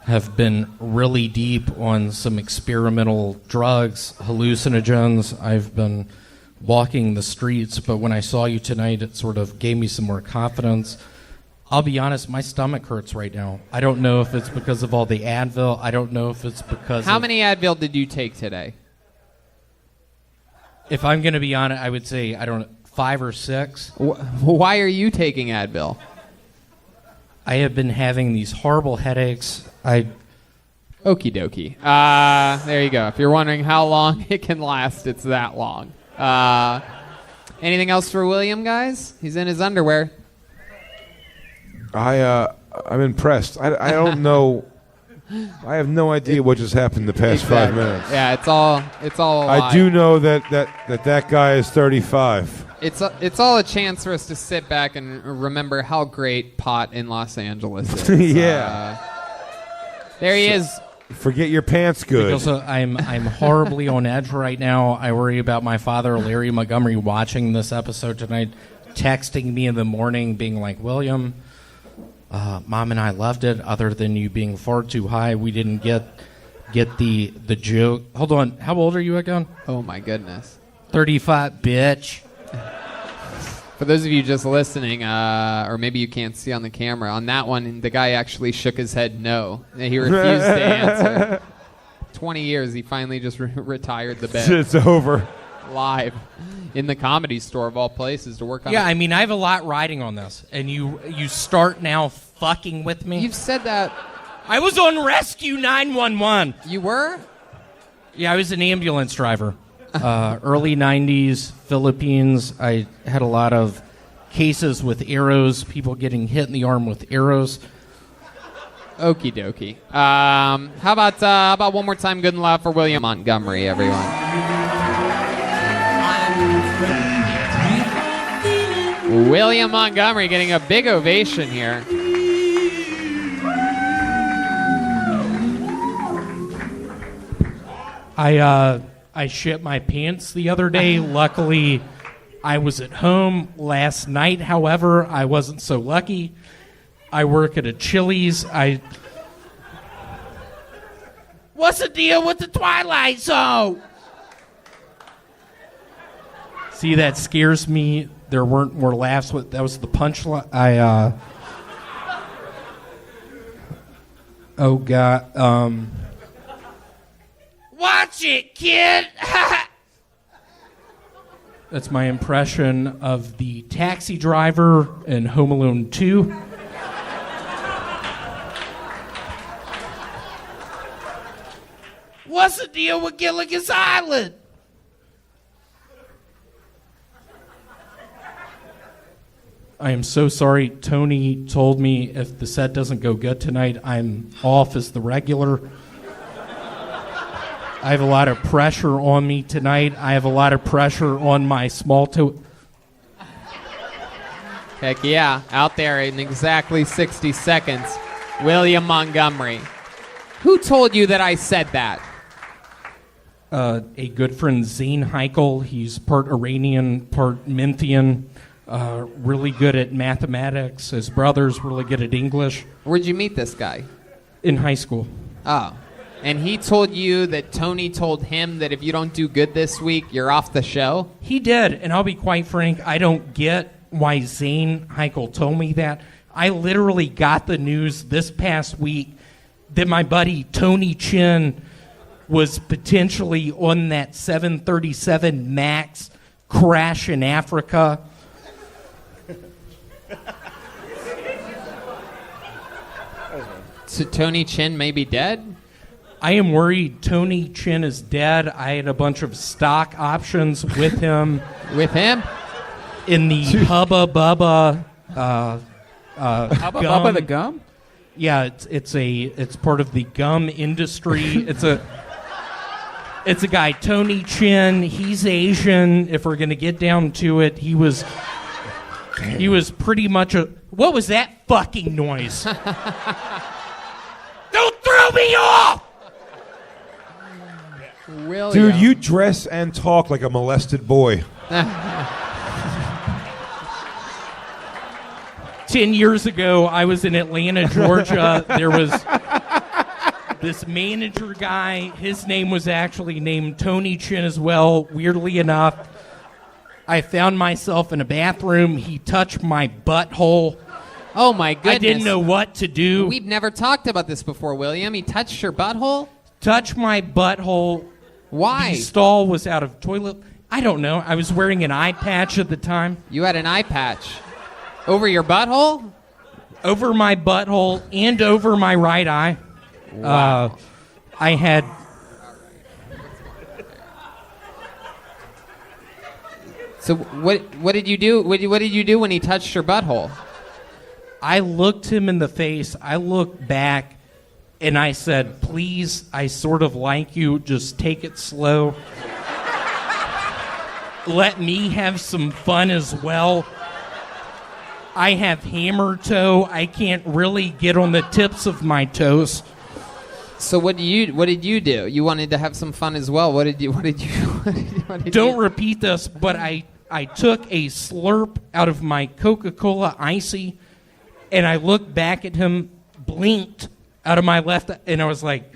have been really deep on some experimental drugs, hallucinogens. I've been walking the streets, but when I saw you tonight, it sort of gave me some more confidence. I'll be honest, my stomach hurts right now. I don't know if it's because of all the Advil. I don't know if it's because How many Advil did you take today? If I'm going to be honest, I would say, 5 or 6. Why are you taking Advil? I have been having these horrible headaches. Okie dokie. There you go. If you're wondering how long it can last, it's that long. Anything else for William, guys? He's in his underwear. I'm impressed. I don't know. I have no idea what just happened the past 5 minutes. Yeah, it's all. I do know that guy is 35. It's all a chance for us to sit back and remember how great pot in Los Angeles is. Yeah. There he is. Forget your pants good. Because I'm horribly on edge right now. I worry about my father, Larry Montgomery, watching this episode tonight, texting me in the morning, being like, William, Mom and I loved it. Other than you being far too high, we didn't get the joke. Hold on. How old are you again? Oh, my goodness. 35, bitch. For those of you just listening, or maybe you can't see on the camera, on that one, the guy actually shook his head no. He refused to answer. 20 years, he finally just retired the bet. It's over. Live. In the Comedy Store, of all places, to work on Yeah, I mean, I have a lot riding on this, and you start now fucking with me. You've said that. I was on Rescue 911. You were? Yeah, I was an ambulance driver. Early 90s, Philippines. I had a lot of cases with arrows, people getting hit in the arm with arrows. Okie dokie. How about one more time good and loud for William Montgomery, everyone. William Montgomery getting a big ovation here. I shit my pants the other day. Luckily, I was at home last night. However, I wasn't so lucky. I work at a Chili's. What's the deal with the Twilight Zone? See, that scares me. There weren't more laughs. That was the punchline. Oh, God. Watch it, kid! That's my impression of the taxi driver in Home Alone 2. What's the deal with Gilligan's Island? I am so sorry. Tony told me if the set doesn't go good tonight, I'm off as the regular. I have a lot of pressure on me tonight. I have a lot of pressure on my small toe. Heck yeah, out there in exactly 60 seconds, William Montgomery. Who told you that I said that? A good friend, Zane Heikel. He's part Iranian, part Minthian. Really good at mathematics. His brother's really good at English. Where'd you meet this guy? In high school. Oh. And he told you that Tony told him that if you don't do good this week, you're off the show? He did, and I'll be quite frank, I don't get why Zane Heichel told me that. I literally got the news this past week that my buddy Tony Chin was potentially on that 737 MAX crash in Africa. So Tony Chin may be dead? I am worried Tony Chin is dead. I had a bunch of stock options with him. With him? In the Hubba Bubba Hubba gum. Bubba the gum? Yeah, it's part of the gum industry. It's a guy, Tony Chin. He's Asian. If we're gonna get down to it, he was pretty much a. What was that fucking noise? Don't throw me off! William. Dude, you dress and talk like a molested boy. 10 years ago, I was in Atlanta, Georgia. There was this manager guy. His name was actually named Tony Chin as well. Weirdly enough, I found myself in a bathroom. He touched my butthole. Oh, my goodness. I didn't know what to do. We've never talked about this before, William. He touched your butthole? Touched my butthole. Why? The stall was out of toilet. I don't know. I was wearing an eye patch at the time. You had an eye patch. Over your butthole? Over my butthole and over my right eye. Wow. I had. So what did you do? What did you do when he touched your butthole? I looked him in the face. I looked back, and I said, "Please, I sort of like you. Just take it slow. Let me have some fun as well. I have hammer toe. I can't really get on the tips of my toes." So what did you do? You wanted to have some fun as well. What did you Don't repeat this, but I took a slurp out of my Coca-Cola Icy, and I looked back at him, blinked out of my left, and I was like,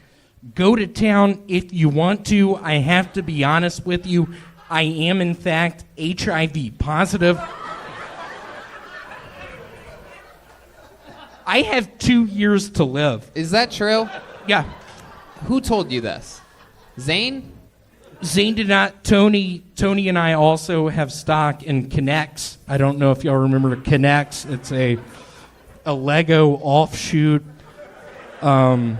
"Go to town if you want to. I have to be honest with you. I am, in fact, HIV positive. I have 2 years to live." Is that true? Yeah. Who told you this? Zane? Zane did not. Tony and I also have stock in Connects. I don't know if y'all remember Connects. It's a Lego offshoot. You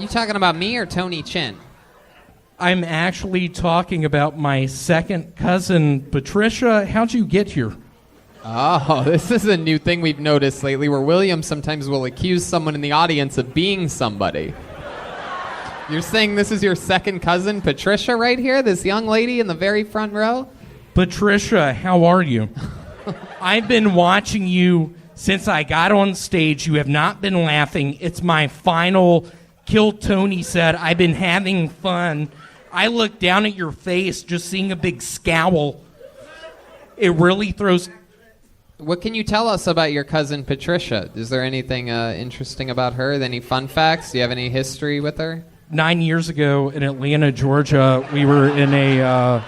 talking about me or Tony Chin? I'm actually talking about my second cousin, Patricia. How'd you get here? Oh, this is a new thing we've noticed lately where William sometimes will accuse someone in the audience of being somebody. You're saying this is your second cousin, Patricia, right here? This young lady in the very front row? Patricia, how are you? I've been watching you since I got on stage. You have not been laughing. It's my final Kill Tony set. I've been having fun. I look down at your face just seeing a big scowl. It really throws... What can you tell us about your cousin Patricia? Is there anything interesting about her? Any fun facts? Do you have any history with her? 9 years ago in Atlanta, Georgia, we were in a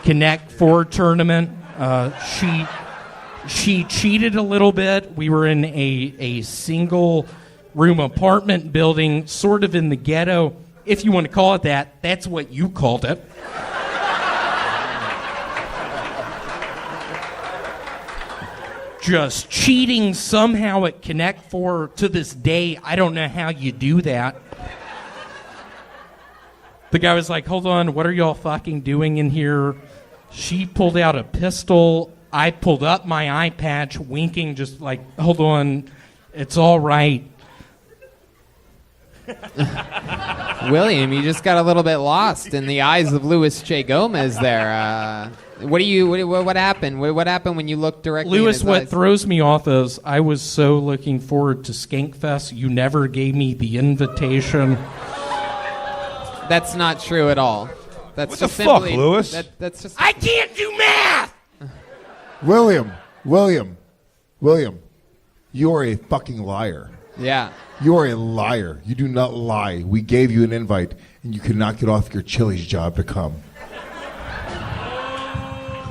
Connect 4 tournament. She cheated a little bit. We were in a single room apartment building, sort of in the ghetto. If you want to call it that, that's what you called it. Just cheating somehow at Connect 4 to this day. I don't know how you do that. The guy was like, "Hold on, what are y'all fucking doing in here?" She pulled out a pistol. I pulled up my eye patch, winking, just like, "Hold on, it's all right." William, you just got a little bit lost in the eyes of Louis J. Gomez there. What happened? What happened when you looked directly Louis, in his what eyes? throws me off is I was so looking forward to Skankfest. You never gave me the invitation. That's not true at all. That's What just the fuck, simply, Louis? That's just. I can't do math! William, you are a fucking liar. Yeah. You are a liar. You do not lie. We gave you an invite, and you could not get off your Chili's job to come.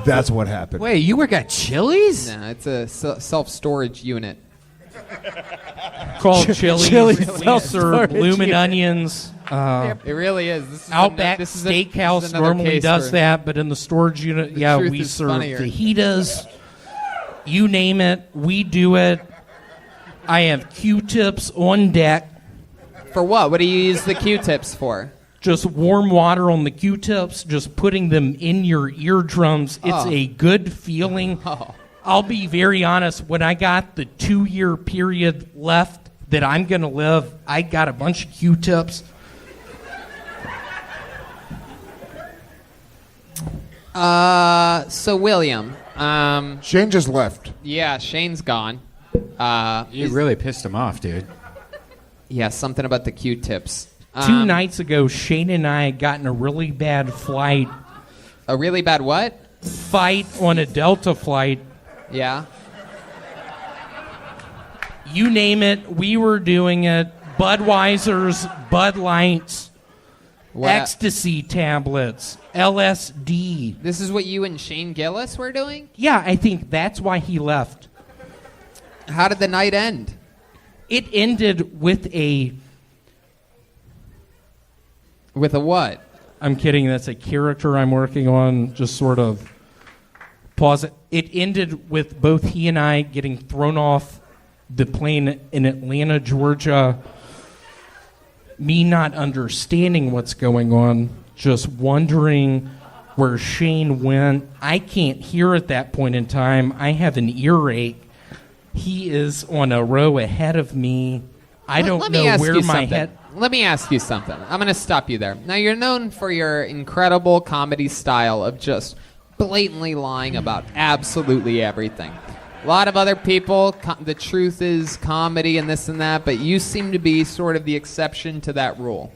That's what happened. Wait, you work at Chili's? No, it's a self-storage unit. Called Chili's. Chili's We serve bloomin' onions. It really is. This is Outback this is Steakhouse another normally case does for- that, but in the storage unit, yeah, truth we is serve funnier. fajitas. You name it, we do it. I have Q-tips on deck. For what? What do you use the Q-tips for? Just warm water on the Q-tips, just putting them in your eardrums. It's Oh. a good feeling. Oh. I'll be very honest. When I got the 2-year period left that I'm going to live, I got a bunch of Q-tips. So William, Shane just left. Yeah, Shane's gone. You really pissed him off, dude. Yeah, something about the Q-tips. 2 nights ago, Shane and I got in a really bad flight. A really bad what? Fight on a Delta flight. Yeah. You name it, we were doing it. Budweiser's, Bud Lights, What? ecstasy tablets, LSD. This is what you and Shane Gillis were doing? Yeah, I think that's why he left. How did the night end? It ended with a... With a what? I'm kidding, that's a character I'm working on, just sort of pause it. It ended with both he and I getting thrown off the plane in Atlanta, Georgia, me not understanding what's going on, just wondering where Shane went. I can't hear at that point in time. I have an earache. He is on a row ahead of me. I don't Let me know ask where you my something. head... Let me ask you something. I'm going to stop you there. Now, you're known for your incredible comedy style of just blatantly lying about absolutely everything. A lot of other people, the truth is comedy and this and that, but you seem to be sort of the exception to that rule.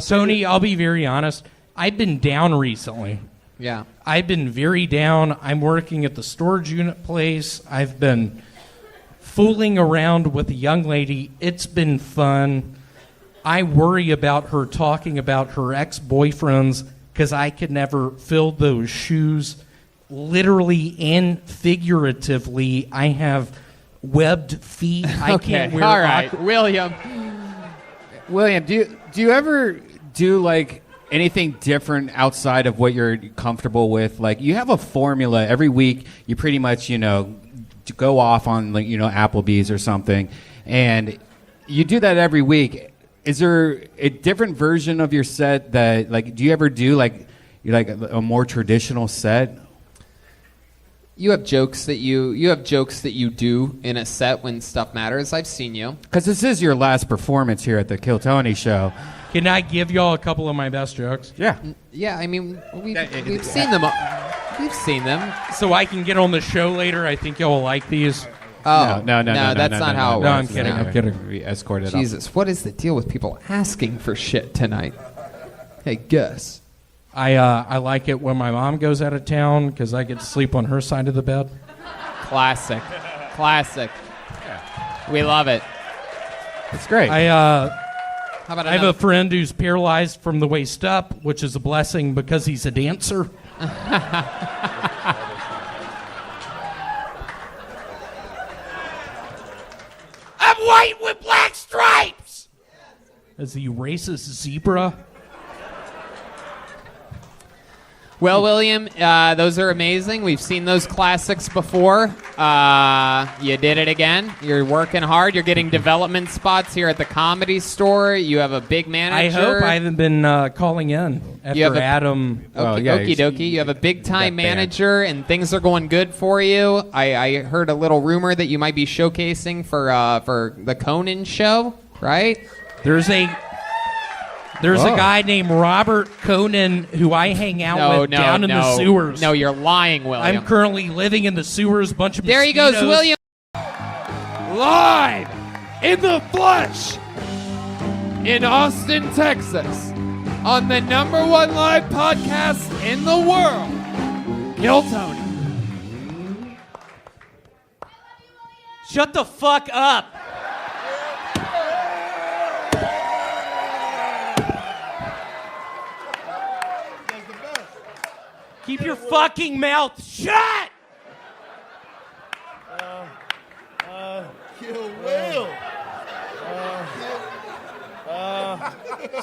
Tony, I'll be very honest. I've been down recently. Yeah. I've been very down. I'm working at the storage unit place. I've been fooling around with a young lady. It's been fun. I worry about her talking about her ex-boyfriends because I could never fill those shoes. Literally and figuratively, I have webbed feet. I can't wear. All right, William. William, do you ever do like anything different outside of what you're comfortable with? Like you have a formula every week. You pretty much go off on like Applebee's or something, and you do that every week. Is there a different version of your set that like? Do you ever do like a more traditional set? You have jokes that you do in a set when stuff matters. I've seen you. Because this is your last performance here at the Kill Tony show. Can I give y'all a couple of my best jokes? Yeah. Yeah, I mean, we've seen them. We've seen them. So I can get on the show later. I think y'all will like these. Oh, no, that's not how it works. No, I'm kidding. I'm kidding. We escorted Jesus, what is the deal with people asking for shit tonight? Hey, Gus. I like it when my mom goes out of town because I get to sleep on her side of the bed. Classic. We love it. It's great. How about I have a friend who's paralyzed from the waist up, which is a blessing because he's a dancer. I'm white with black stripes. As the racist zebra. Well, William, those are amazing. We've seen those classics before. You did it again. You're working hard. You're getting development spots here at the Comedy Store. You have a big manager. I hope I haven't been calling in after Adam. Okie dokie. You have a big time manager, and things are going good for you. I heard a little rumor that you might be showcasing for the Conan show, right? There's a guy named Robert Conan who I hang out with down in the sewers. No, you're lying, William. I'm currently living in the sewers. Bunch of There he mosquitoes. goes, William. Live in the flesh in Austin, Texas, on the #1 live podcast in the world, Kill Tony. Shut the fuck up. Keep your fucking mouth shut! Kill Will.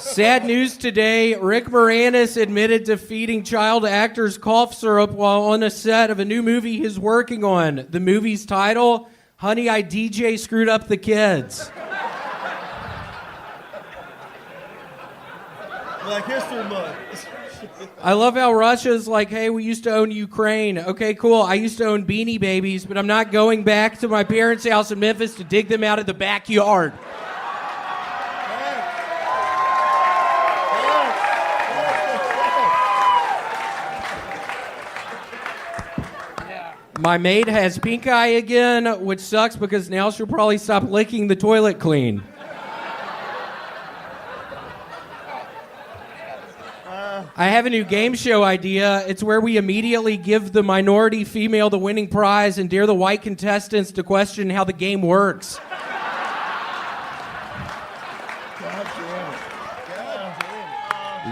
Sad news today. Rick Moranis admitted to feeding child actors cough syrup while on a set of a new movie he's working on. The movie's title, Honey, I DJ Screwed Up the Kids. Black History Month. I love how Russia's like, hey, we used to own Ukraine. Okay, cool. I used to own Beanie Babies, but I'm not going back to my parents' house in Memphis to dig them out of the backyard. My maid has pink eye again, which sucks because now she'll probably stop licking the toilet clean. I have a new game show idea. It's where we immediately give the minority female the winning prize and dare the white contestants to question how the game works.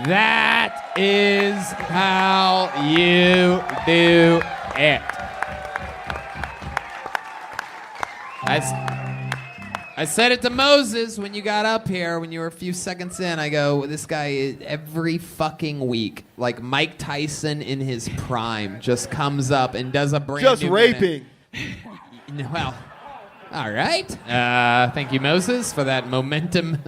That is how you do it. I said it to Moses when you got up here, when you were a few seconds in. I go, this guy is every fucking week, like Mike Tyson in his prime, just comes up and does a brand Just new raping. Well, all right. Thank you, Moses, for that momentum,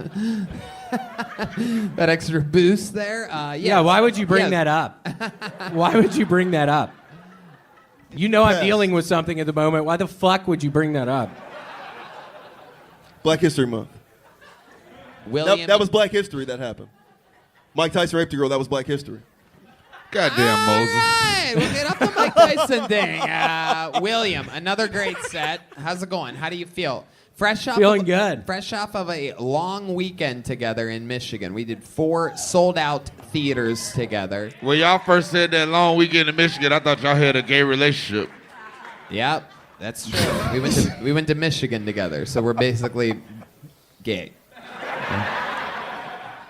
that extra boost there. Yeah, why would you bring that up? Why would you bring that up? You know I'm dealing with something at the moment. Why the fuck would you bring that up? Black History Month. William, That was Black History that happened. Mike Tyson raped a girl. That was Black History. Goddamn Moses. Hey, we'll get off the Mike Tyson thing. William, another great set. How's it going? How do you feel? Feeling good. Fresh off of a long weekend together in Michigan. We did 4 sold-out theaters together. When y'all first said that long weekend in Michigan, I thought y'all had a gay relationship. Yep, that's true. We went to Michigan together, so we're basically gay.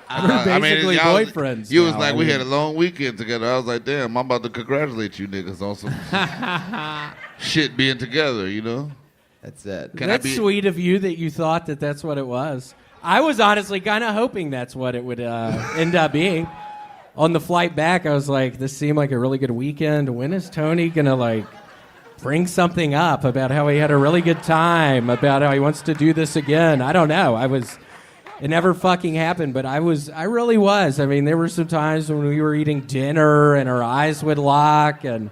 We're basically boyfriends. You was now. like, we had a long weekend together. I was like, damn, I'm about to congratulate you niggas on some shit being together, you know? That's it. That's sweet of you that you thought that that's what it was. I was honestly kind of hoping that's what it would end up being. On the flight back, I was like, this seemed like a really good weekend. When is Tony going to, like, bring something up about how he had a really good time, about how he wants to do this again? I don't know. It never fucking happened, but I really was. I mean, there were some times when we were eating dinner and our eyes would lock, and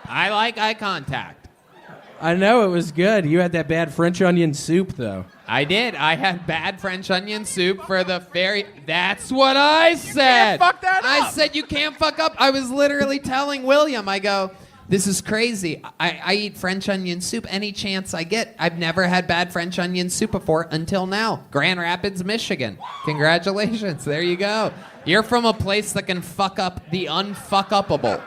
I like eye contact. I know, it was good. You had that bad French onion soup, though. I did. I had bad French onion soup for the very... That's what I said. You can't fuck that up. I said you can't fuck up. I was literally telling William, I go, this is crazy. I eat French onion soup any chance I get. I've never had bad French onion soup before until now. Grand Rapids, Michigan. Congratulations. There you go. You're from a place that can fuck up the unfuck-upable.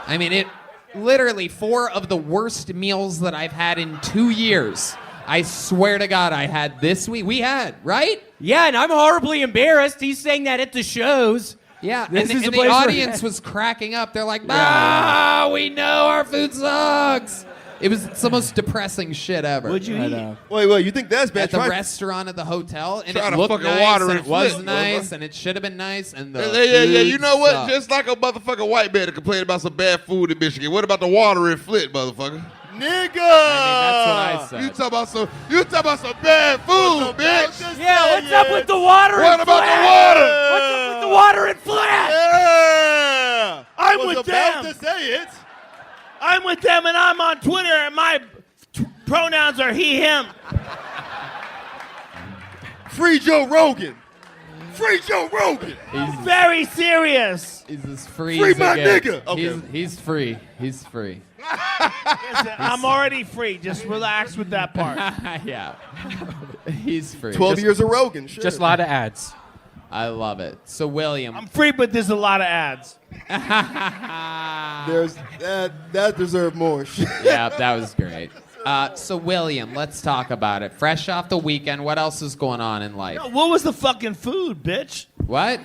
I mean, it... Literally 4 of the worst meals that I've had in 2 years. I swear to God, I had this week. We had, right? Yeah, and I'm horribly embarrassed. He's saying that at the shows. Yeah, This and is a the place where- audience was cracking up. They're like, we know our food sucks. It's the most depressing shit ever. Would you eat? Wait, you think that's bad? At the Try- restaurant at the hotel, and Try it to looked fucking nice, water and and it was flip, nice, motherfucker. and it should have been nice, and the Yeah. You food know what? sucked. Just like a motherfucking white man that complained about some bad food in Michigan. What about the water in Flint, motherfucker? Nigga! That's what I said. You talk about some bad food, bitch. Yeah, what's up with the water? What in about Flint? the water? What's up with the water in Flint? Yeah! I'm was with about them. to say it. I'm with them, and I'm on Twitter, and my pronouns are he, him. Free Joe Rogan. Free Joe Rogan. I'm very serious. He's as free Free as my it gets. nigga. Okay. He's free. He's free. Listen, I'm already free. Just relax with that part. Yeah. He's free. 12 years of Rogan. Sure. Just a lot of ads. I love it. So, William. I'm free, but there's a lot of ads. There's that deserved more. Yeah, that was great. So, William, let's talk about it. Fresh off the weekend, what else is going on in life? No, what was the fucking food, bitch? What?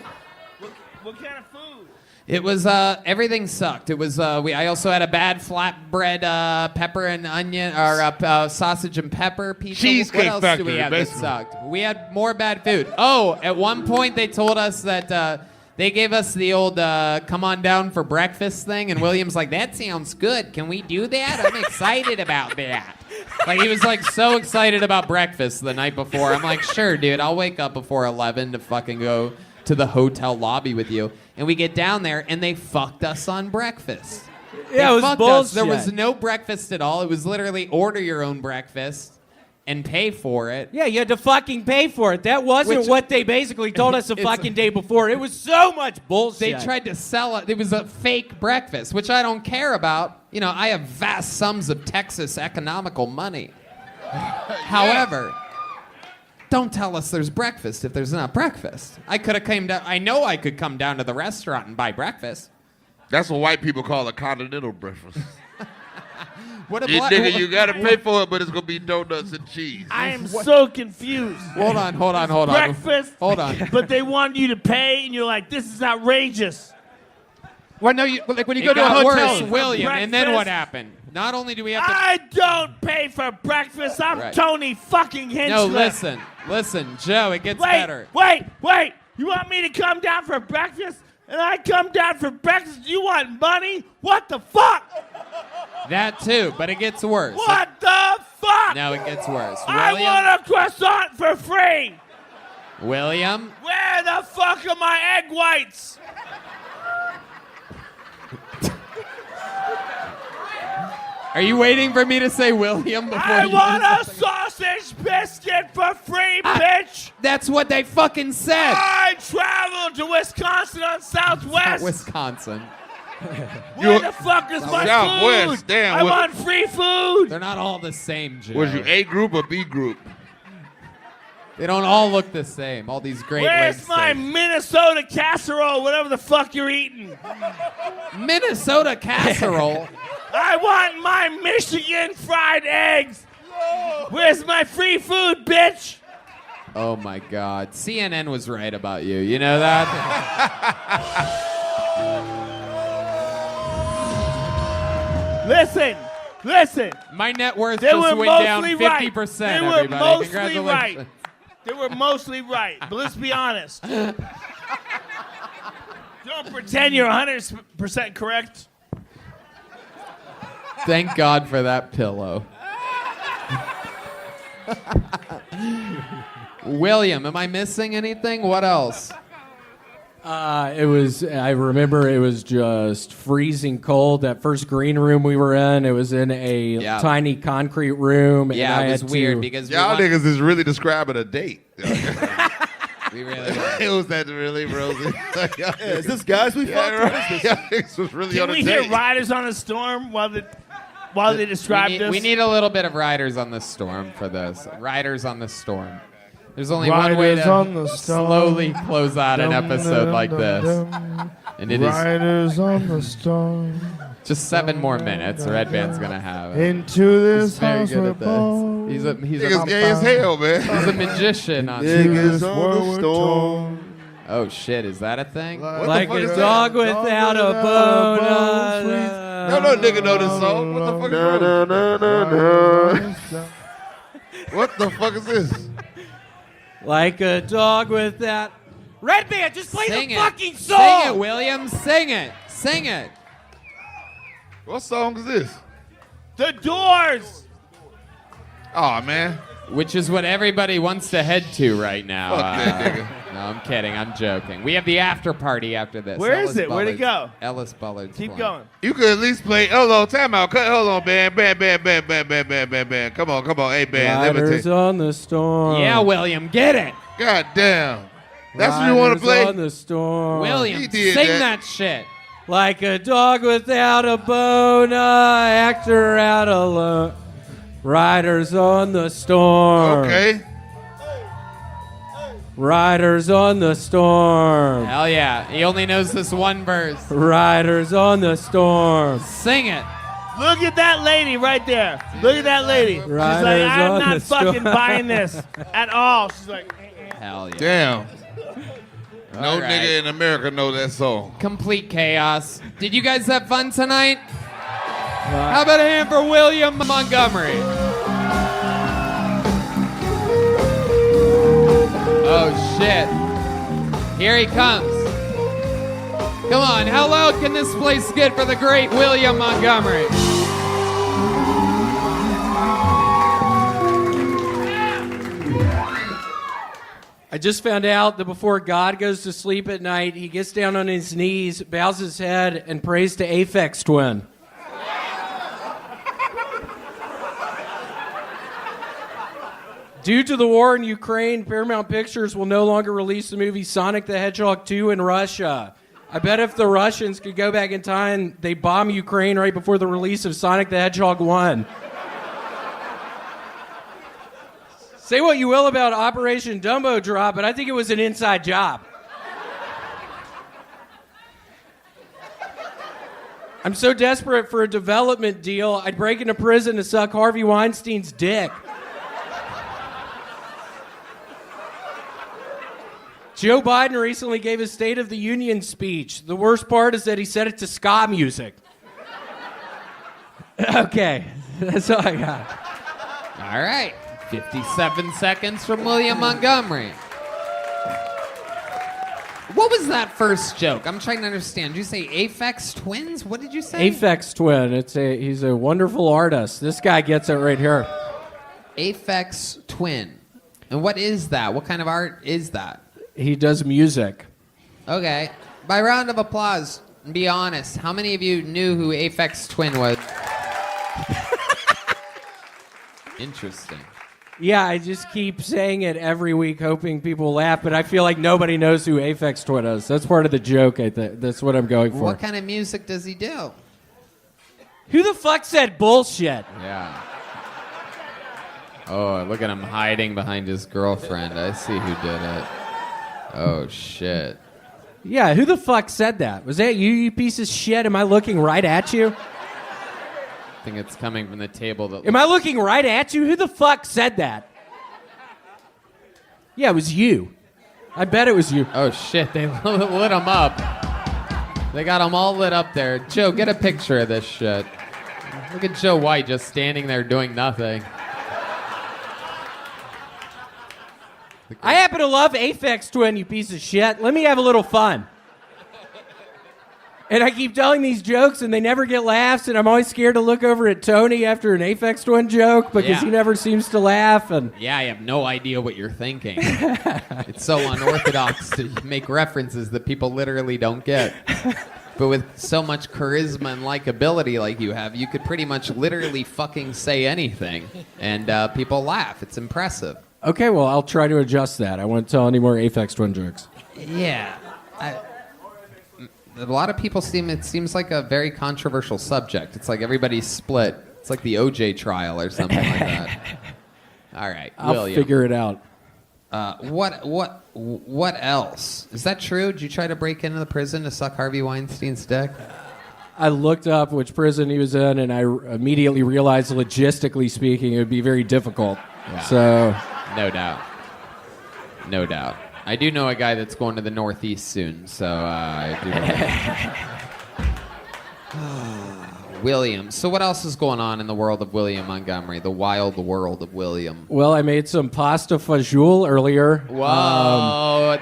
What kind of food? It was everything sucked. It was I also had a bad flatbread pepper and onion or sausage and pepper pizza. Cheesecake what else Factory, do we have basically. that sucked? We had more bad food. Oh, at one point they told us that they gave us the old come on down for breakfast thing, and William's like, that sounds good. Can we do that? I'm excited about that. Like he was like so excited about breakfast the night before. I'm like, sure, dude, I'll wake up before 11 to fucking go to the hotel lobby with you. And we get down there, and they fucked us on breakfast. Yeah, They it was fucked bullshit. us. There was no breakfast at all. It was literally order your own breakfast and pay for it. Yeah, you had to fucking pay for it. That wasn't Which- what they basically told us the fucking day before. It was so much bullshit. They tried to sell it. It was a fake breakfast, which I don't care about. You know, I have vast sums of Texas economical money. However, don't tell us there's breakfast if there's not breakfast. I could have came down. I know I could come down to the restaurant and buy breakfast. That's what white people call a continental breakfast. What a nigga, you gotta pay for it, but it's gonna be donuts and cheese. I am so confused. Hold on. Breakfast. Hold on. But they want you to pay, and you're like, this is outrageous. Well, no, like when you It go to a got hotel. worse, William. And then what Breakfast. happened? Not only do we have to. I don't pay for breakfast. I'm Right. Tony fucking Hinchcliffe. No, listen, Joe. It gets Wait, better. wait. You want me to come down for breakfast? And I come down for breakfast. You want money? What the fuck? That too, but it gets worse. What the fuck? No, it gets worse. I William. want a croissant for free. William. Where the fuck are my egg whites? Are you waiting for me to say William before I you want do a something? sausage biscuit for free, bitch. That's what they fucking said. I traveled to Wisconsin on Southwest. Wisconsin. Where the fuck is my Southwest, food? damn, I what- want free food. They're not all the same, Joe. Was you A group or B group? They don't all look the same. All these great Where's legs my things. Minnesota casserole, whatever the fuck you're eating? Minnesota casserole? I want my Michigan fried eggs. Where's my free food, bitch? Oh my God. CNN was right about you. You know that? Listen. My net worth They just were went down mostly 50%, right. They were everybody. mostly Congratulations. right. They were mostly right. But let's be honest. Don't pretend you're 100% correct. Thank God for that pillow. William, am I missing anything? What else? I remember it was just freezing cold. That first green room we were in, it was in a tiny concrete room. Yeah, and it was I had weird to, because Y'all niggas is really describing a date. We really It was that really rosy. Is this guys we fucked? What is this? Y'all niggas was really Can on a we date. hear Riders on the Storm while they describe this? We need a little bit of Riders on the Storm for this. Riders on the Storm. There's only one way Riders on the to storm. slowly close out an Dum, episode dum, like dum, this. dum. And it is Riders on the storm. just 7 more minutes Red Band's going to have. Into this He's very house good we're at this. born. He's a Niggas gay as hell, man. He's a magician on Niggas this. on the storm. Oh shit, is that a thing? like a dog without a bone. No, nigga know this song. What the fuck is wrong? What the fuck is this? Like a dog without. Red Band, just play Sing the it. fucking song. Sing it, William. Sing it. Sing it. What song is this? The Doors. Oh man. Which is what everybody wants to head to right now. Fuck that nigga. No, I'm kidding. I'm joking. We have the after party after this. Where is it? Where'd it go? Ellis Bullard's Keep playing. going. You could at least play. Hold on, time out. Hold on, band. Come on. Hey, band. Let me Riders take. on the storm. Yeah, William, get it. God damn. That's what you want to Riders play? on the storm. William, He did sing that. that shit. Like a dog without a bone, actor out alone. Riders on the storm. Okay. Riders on the storm. Hell yeah. He only knows this one verse. Riders on the storm. Sing it. Look at that lady right there. Look at that lady. She's like, Riders I'm on not the fucking storm. buying this at all. She's like, Hell yeah. Damn. No All right. nigga in America know that song. Complete chaos. Did you guys have fun tonight? How about a hand for William Montgomery? Oh, shit. Here he comes. Come on, how loud can this place get for the great William Montgomery? I just found out that before God goes to sleep at night, he gets down on his knees, bows his head, and prays to Aphex Twin. Due to the war in Ukraine, Paramount Pictures will no longer release the movie Sonic the Hedgehog 2 in Russia. I bet if the Russians could go back in time, they'd bomb Ukraine right before the release of Sonic the Hedgehog 1. Say what you will about Operation Dumbo Drop, but I think it was an inside job. I'm so desperate for a development deal, I'd break into prison to suck Harvey Weinstein's dick. Joe Biden recently gave his State of the Union speech. The worst part is that he said it to ska music. Okay, that's all I got. All right. 57 seconds from William Montgomery. What was that first joke? I'm trying to understand. Did you say Aphex Twins? What did you say? Aphex Twin. He's a wonderful artist. This guy gets it right here. Aphex Twin. And what is that? What kind of art is that? He does music. Okay. By round of applause, be honest. How many of you knew who Aphex Twin was? Interesting. Yeah, I just keep saying it every week, hoping people laugh, but I feel like nobody knows who Aphex Twin is. That's part of the joke, I think. That's what I'm going for. What kind of music does he do? Who the fuck said bullshit? Yeah. Oh, look at him hiding behind his girlfriend. I see who did it. Oh, shit. Yeah, who the fuck said that? Was that you, you piece of shit? Am I looking right at you? I think it's coming from the table that... Am I looking right at you? Who the fuck said that? Yeah, it was you. I bet it was you. Oh, shit, they lit him up. They got them all lit up there. Joe, get a picture of this shit. Look at Joe White just standing there doing nothing. I happen to love Aphex Twin, you piece of shit. Let me have a little fun. And I keep telling these jokes, and they never get laughs, and I'm always scared to look over at Tony after an Aphex Twin joke because he never seems to laugh. And Yeah, I have no idea what you're thinking. It's so unorthodox to make references that people literally don't get. But with so much charisma and likability like you have, you could pretty much literally fucking say anything, and people laugh. It's impressive. Okay, well, I'll try to adjust that. I won't tell any more Aphex Twin jokes. Yeah. A lot of people it seems like a very controversial subject. It's like everybody's split. It's like the OJ trial or something like that. All right, I'll William. figure it out. What else? Is that true? Did you try to break into the prison to suck Harvey Weinstein's dick? I looked up which prison he was in, and I immediately realized, logistically speaking, it would be very difficult. Yeah. So, no doubt. No doubt. I do know a guy that's going to the Northeast soon, so I do know that. William. So what else is going on in the world of William Montgomery, the wild world of William? well, I made some pasta fajoule earlier. Whoa.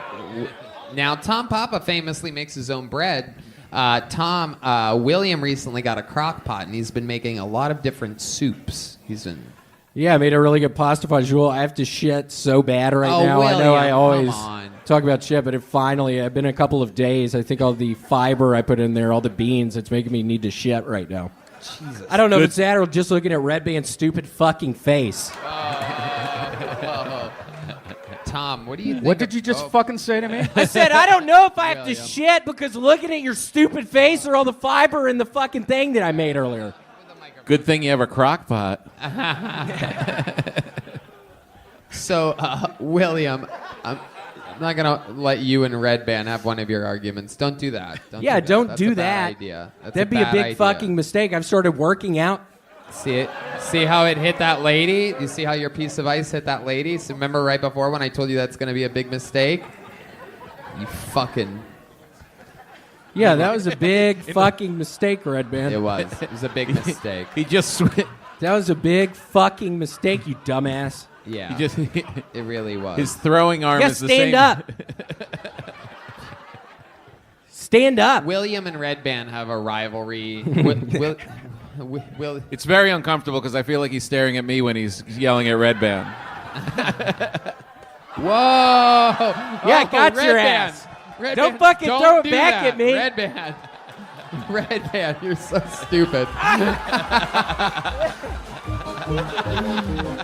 Now, Tom Papa famously makes his own bread. William recently got a crock pot, and he's been making a lot of different soups. Yeah, I made a really good pasta fajoule. I have to shit so bad right now. William, I know I always come on. talk about shit, but I've been a couple of days. I think all the fiber I put in there, all the beans, it's making me need to shit right now. Jesus. I don't know if it's that or just looking at Red Band's stupid fucking face. Tom, what do you think? What did you just fucking say to me? I said, I don't know if I have to William. shit because looking at your stupid face or all the fiber in the fucking thing that I made earlier. Good thing you have a crock pot. So, William, I'm not going to let you and Red Band have one of your arguments. Don't do that. Don't That's do a bad that. idea. That's That'd be a bad big idea. fucking mistake. I've started working out. See it? See how it hit that lady? You see how your piece of ice hit that lady? So remember right before when I told you that's going to be a big mistake? You fucking. Yeah, that was a big fucking mistake, Redban. It was. It was a big mistake. He just. That was a big fucking mistake, you dumbass. Yeah. He just. It really was. His throwing arm Yeah, is the stand same. up. Stand up. William and Red Band have a rivalry. Will, It's very uncomfortable because I feel like he's staring at me when he's yelling at Red Band. Whoa! Yeah, got Red your Band. ass. Red Don't Band, fucking don't throw it do back that. at me. Red Band. Red Band, you're so stupid.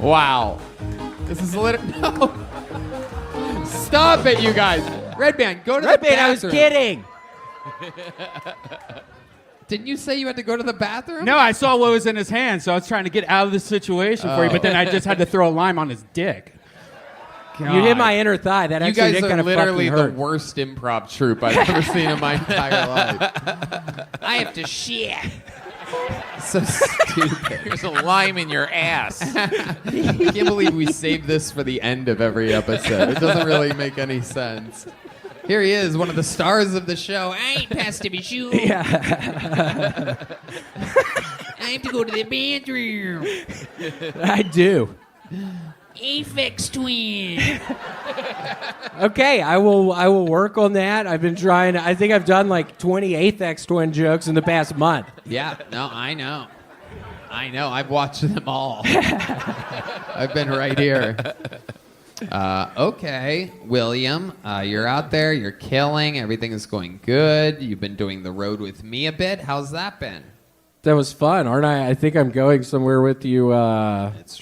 Wow. This is no. Stop it, you guys. Red Band, go to the Red bathroom. Band, I was kidding. Didn't you say you had to go to the bathroom? No, I saw what was in his hand, so I was trying to get out of the situation for you, but then I just had to throw a lime on his dick. You hit my inner thigh. That You actually guys did are kind of literally fucking the hurt. worst improv troupe I've ever seen in my entire life. I have to shit. So stupid. There's a lime in your ass. I can't believe we saved this for the end of every episode. It doesn't really make any sense. Here he is, one of the stars of the show. I ain't passed to be shoe. Yeah. I have to go to the bathroom. I do. Aphex Twin. Okay, I will work on that. I've been trying. I think I've done like 20 Aphex Twin jokes in the past month. Yeah, no, I know. I've watched them all. I've been right here. Okay, William, you're out there. You're killing. Everything is going good. You've been doing the road with me a bit. How's that been? That was fun, aren't I? I think I'm going somewhere with you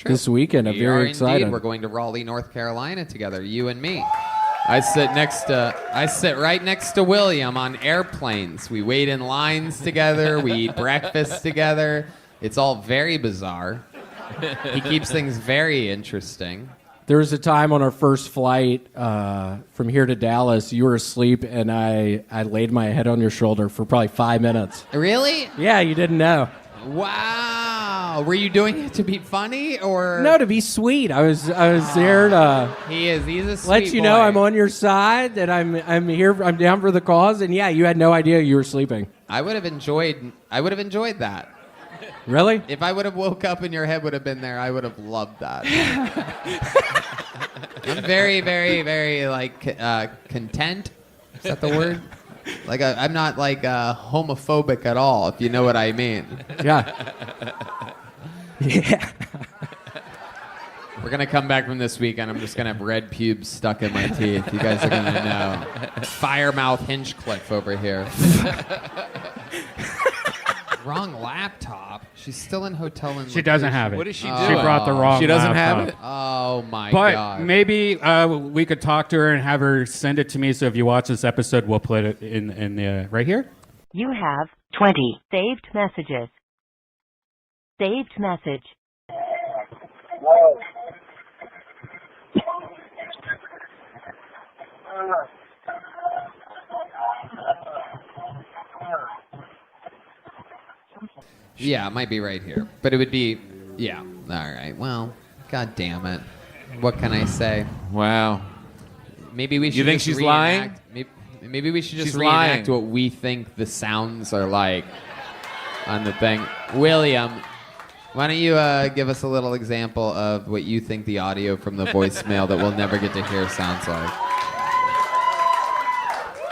this weekend. I'm We are very excited. Indeed. We're going to Raleigh, North Carolina together, you and me. I sit right next to William on airplanes. We wait in lines together. We eat breakfast together. It's all very bizarre. He keeps things very interesting. There was a time on our first flight from here to Dallas, you were asleep, and I laid my head on your shoulder for probably 5 minutes. Really? Yeah, you didn't know. Wow. Were you doing it to be funny or? No, to be sweet. I was there to He's a sweet let you know boy. I'm on your side, that I'm here, I'm down for the cause, and yeah, you had no idea you were sleeping. I would have enjoyed that. Really? If I would have woke up and your head would have been there, I would have loved that. I'm very, very, very content. Is that the word? Like I'm not homophobic at all, if you know what I mean. Yeah. Yeah. We're gonna come back from this weekend. I'm just gonna have red pubes stuck in my teeth. You guys are gonna know. Firemouth Hinchcliffe over here. Wrong laptop. She's still in hotel in. She doesn't have it. What is she She doing? brought the wrong She doesn't laptop. have it? Oh my But god. maybe we could talk to her and have her send it to me. So if you watch this episode, we'll put it in the right here. You have 20 saved messages. Saved message. Yeah, it might be right here. But it would be, yeah. All right. Well, god damn it. What can I say? Wow. Maybe we should You think just she's lying? Maybe we should just She's reenact lying. what we think the sounds are like on the thing. William, why don't you give us a little example of what you think the audio from the voicemail that we'll never get to hear sounds like?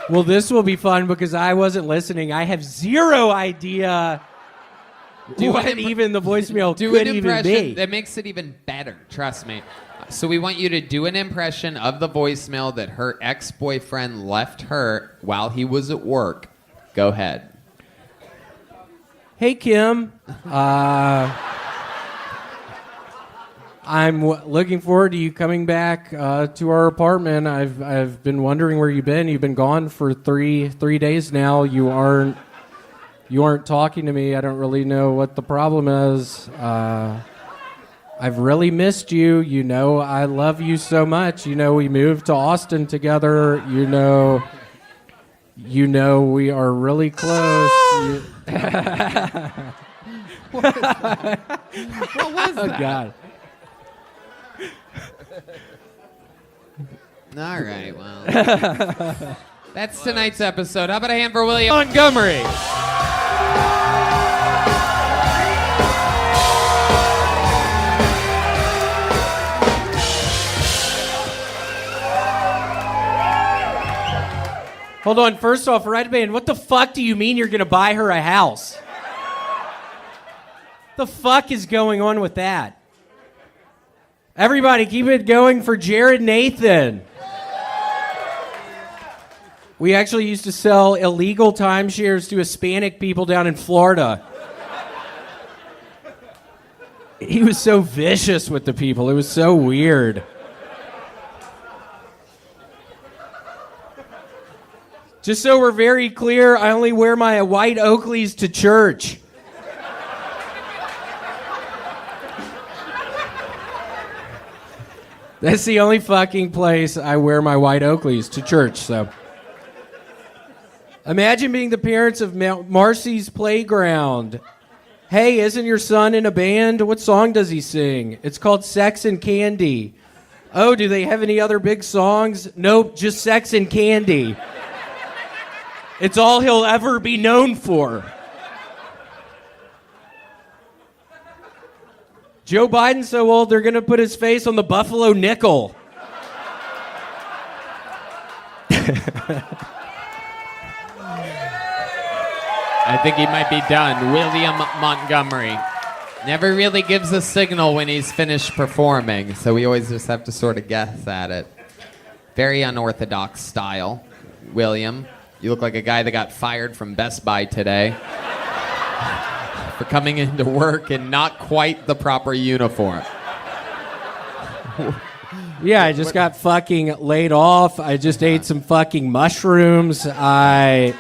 Well, this will be fun because I wasn't listening. I have zero idea what even the voicemail Do could an even impression be. that makes it even better. Trust me. So we want you to do an impression of the voicemail that her ex-boyfriend left her while he was at work. Go ahead. Hey, Kim. I'm looking forward to you coming back to our apartment. I've been wondering where you've been. You've been gone for three days now. You aren't talking to me. I don't really know what the problem is. I've really missed you. You know, I love you so much. You know, we moved to Austin together. You know, we are really close. What was that? Oh, God. All right, well. That's tonight's episode. How about a hand for William Montgomery? Hold on. First off, Red Band, what the fuck do you mean you're going to buy her a house? The fuck is going on with that? Everybody, keep it going for Jared Nathan. We actually used to sell illegal timeshares to Hispanic people down in Florida. He was so vicious with the people. It was so weird. Just so we're very clear, I only wear my white Oakleys to church. That's the only fucking place I wear my white Oakleys to church, so. Imagine being the parents of Marcy's Playground. Hey, isn't your son in a band? What song does he sing? It's called Sex and Candy. Oh, do they have any other big songs? Nope, just Sex and Candy. It's all he'll ever be known for. Joe Biden's so old, they're going to put his face on the Buffalo nickel. I think he might be done. William Montgomery. Never really gives a signal when he's finished performing, so we always just have to sort of guess at it. Very unorthodox style. William, you look like a guy that got fired from Best Buy today for coming into work in not quite the proper uniform. Yeah, I just got fucking laid off. I just ate some fucking mushrooms. I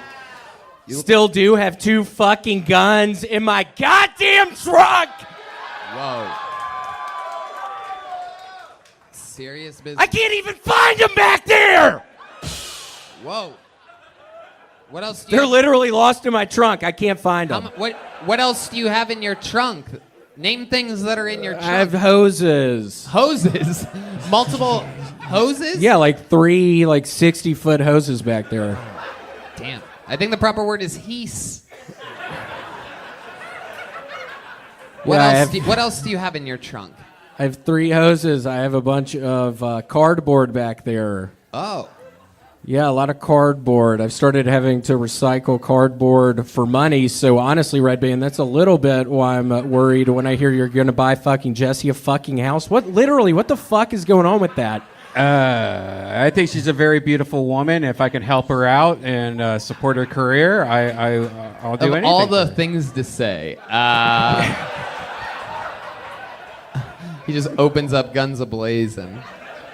still do have 2 fucking guns in my goddamn trunk. Whoa. Serious business. I can't even find them back there. Whoa. What else do you They're literally lost in my trunk. I can't find them. What else do you have in your trunk? Name things that are in your trunk. I have hoses. Hoses? Multiple hoses? Yeah, like 3 60-foot hoses back there. Damn. I think the proper word is heese. What else do you have in your trunk? I have 3 hoses. I have a bunch of cardboard back there. Oh. Yeah, a lot of cardboard. I've started having to recycle cardboard for money. So honestly, Red Band, that's a little bit why I'm worried when I hear you're going to buy fucking Jessie a fucking house. What the fuck is going on with that? I think she's a very beautiful woman. If I can help her out and support her career, I'll do anything. All the things to say. He just opens up guns a-blazing.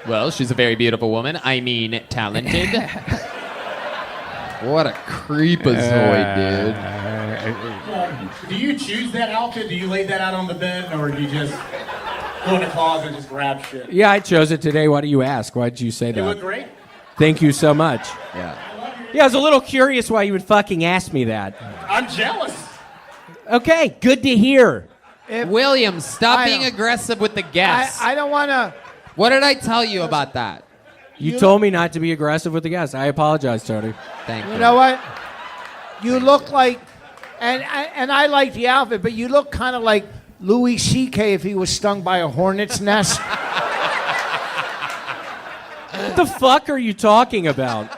Well, she's a very beautiful woman. I mean, talented. What a creepazoid, dude. Do you choose that outfit? Do you lay that out on the bed, or do you just go in the closet and just grab shit? Yeah, I chose it today. Why do you ask? Why did you say that? You look great. Thank you so much. Yeah. Yeah, I was a little curious why you would fucking ask me that. I'm jealous. Okay, good to hear. William, stop being aggressive with the guests. I don't want to. What did I tell you about that? You told me not to be aggressive with the guests. I apologize, Tony. Thank you. You know what? You look like, and I like the outfit, but you look kind of like Louis C.K. if he was stung by a hornet's nest. What the fuck are you talking about?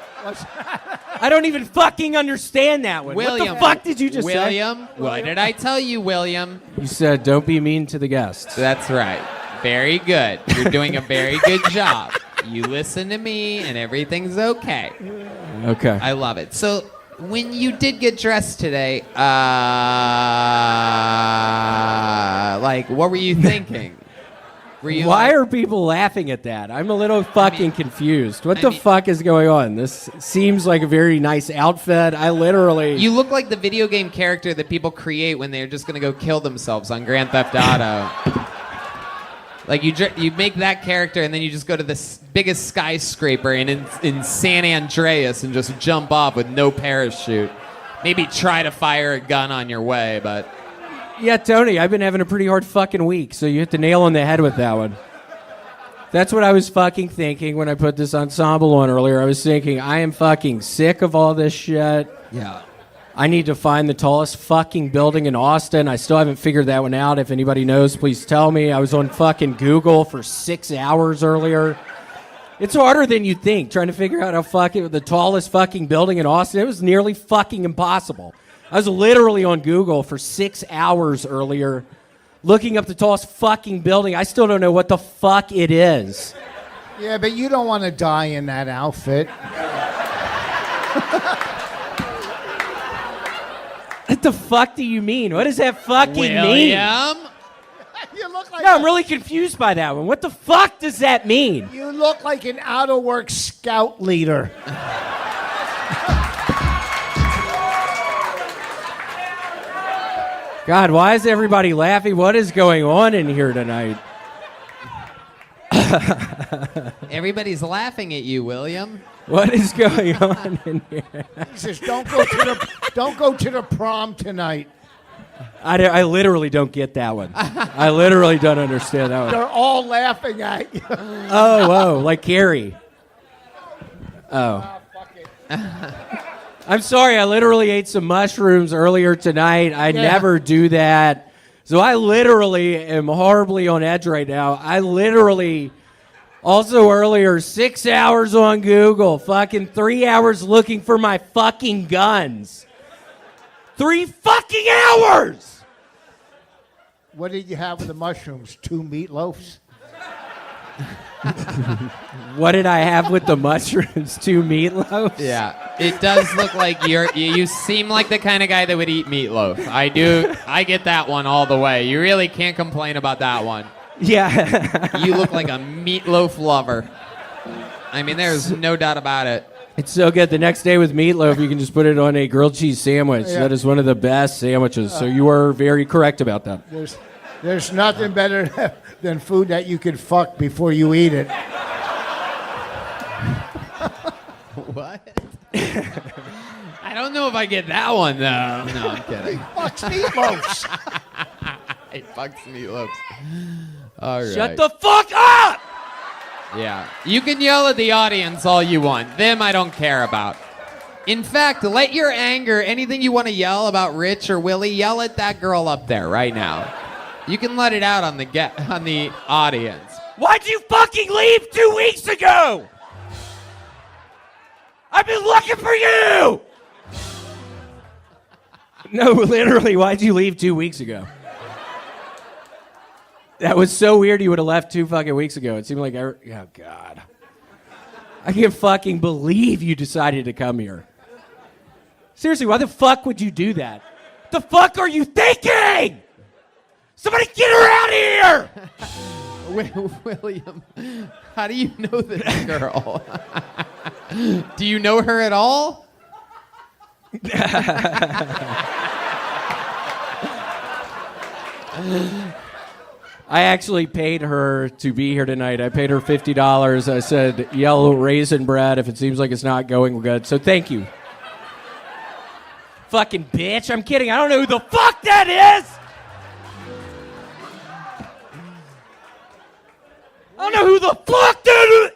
I don't even fucking understand that one. William, what the fuck did you just say? William, what did I tell you, William? You said don't be mean to the guests. That's right. Very good. You're doing a very good job. You listen to me and everything's okay. Okay. I love it. So when you did get dressed today, what were you thinking? Why are people laughing at that? I'm a little fucking confused. What the fuck is going on? This seems like a very nice outfit. You look like the video game character that people create when they're just going to go kill themselves on Grand Theft Auto. Like you make that character and then you just go to the biggest skyscraper in San Andreas and just jump off with no parachute. Maybe try to fire a gun on your way, but... Yeah, Tony, I've been having a pretty hard fucking week, so you hit the nail on the head with that one. That's what I was fucking thinking when I put this ensemble on earlier. I was thinking, I am fucking sick of all this shit. Yeah. I need to find the tallest fucking building in Austin. I still haven't figured that one out. If anybody knows, please tell me. I was on fucking Google for 6 hours earlier. It's harder than you think, trying to figure out the tallest fucking building in Austin. It was nearly fucking impossible. I was literally on Google for 6 hours earlier, looking up the tallest fucking building. I still don't know what the fuck it is. Yeah, but you don't want to die in that outfit. What the fuck do you mean? What does that fucking mean? William? You look like No, I'm really confused by that one. What the fuck does that mean? You look like an out-of-work scout leader. God, why is everybody laughing? What is going on in here tonight? Everybody's laughing at you, William. What is going on in here? He says, don't go to the prom tonight. I literally don't get that one. I literally don't understand that one. They're all laughing at you. Oh, like Carrie. Oh. I'm sorry, I literally ate some mushrooms earlier tonight. I never do that. So I literally am horribly on edge right now. I literally, also earlier, 6 hours on Google, fucking 3 hours looking for my fucking guns. 3 fucking hours! What did you have with the mushrooms? 2 meatloafs? What did I have with the mushrooms? 2 meatloafs? Yeah, it does look like you seem like the kind of guy that would eat meatloaf. I get that one all the way. You really can't complain about that one. Yeah. You look like a meatloaf lover. I mean, there's no doubt about it. It's so good. The next day with meatloaf, you can just put it on a grilled cheese sandwich. Yeah. That is one of the best sandwiches. So you are very correct about that. There's nothing better than food that you can fuck before you eat it. What? I don't know if I get that one, though. No, I'm kidding. Fucks meatloafs. It fucks meatloafs. All right. Shut the fuck up! Yeah. You can yell at the audience all you want. Them I don't care about. In fact, let your anger, anything you want to yell about Rich or Willie, yell at that girl up there right now. You can let it out on the audience. Why'd you fucking leave 2 weeks ago? I've been looking for you! No, literally, why'd you leave 2 weeks ago? That was so weird you would have left 2 fucking weeks ago. It seemed like, oh, God. I can't fucking believe you decided to come here. Seriously, why the fuck would you do that? The fuck are you thinking? Somebody get her out here! William, how do you know this girl? Do you know her at all? I actually paid her to be here tonight. I paid her $50. I said, yell raisin bread if it seems like it's not going good. So thank you. Fucking bitch. I'm kidding. I don't know who the fuck that is. I don't know who the fuck that is.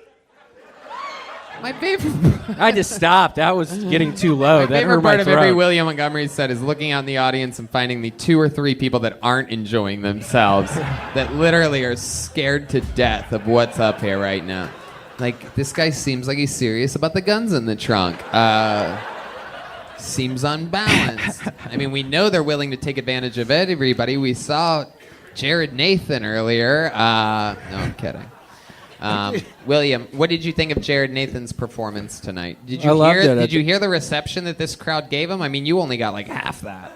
My favorite. I just stopped. That was getting too low. My That favorite hurt my part of every throat. William Montgomery set is looking out in the audience and finding the 2 or 3 people that aren't enjoying themselves, that literally are scared to death of what's up here right now. Like, this guy seems like he's serious about the guns in the trunk. Seems unbalanced. I mean, we know they're willing to take advantage of everybody. We saw Jared Nathan earlier. No, I'm kidding. William, what did you think of Jared Nathan's performance tonight? Did you hear the reception that this crowd gave him? I mean, you only got like half that.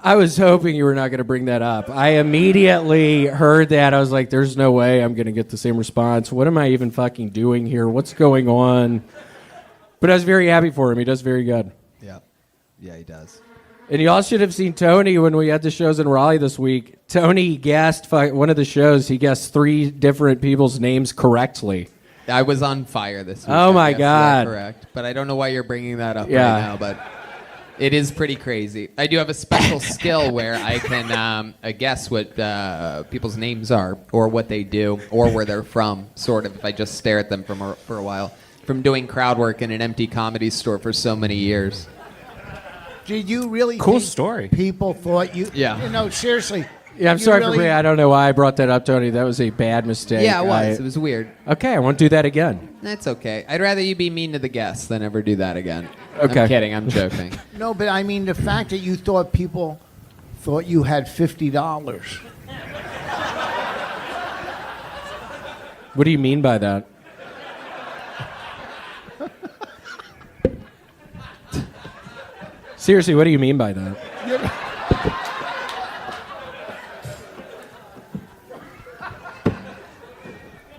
I was hoping you were not going to bring that up. I immediately heard that. I was like, there's no way I'm going to get the same response. What am I even fucking doing here? What's going on? But I was very happy for him. He does very good. Yeah. Yeah, he does. And y'all should have seen Tony when we had the shows in Raleigh this week. Tony guessed one of the shows. He guessed 3 different people's names correctly. I was on fire this week. Oh, my I guess. God. Yeah, correct. But I don't know why you're bringing that up Yeah. right now. But It is pretty crazy. I do have a special skill where I can guess what people's names are, or what they do, or where they're from, sort of, if I just stare at them for a while. From doing crowd work in an empty comedy store for so many years. Did you really Cool think story. people thought you... Yeah. You know, seriously. Yeah, I'm you sorry really- for I don't know why I brought that up, Tony. That was a bad mistake. Yeah, it was. It was weird. Okay, I won't do that again. That's okay. I'd rather you be mean to the guests than ever do that again. Okay. I'm kidding. I'm joking. No, but I mean the fact that you thought people thought you had $50. What do you mean by that? Seriously, what do you mean by that?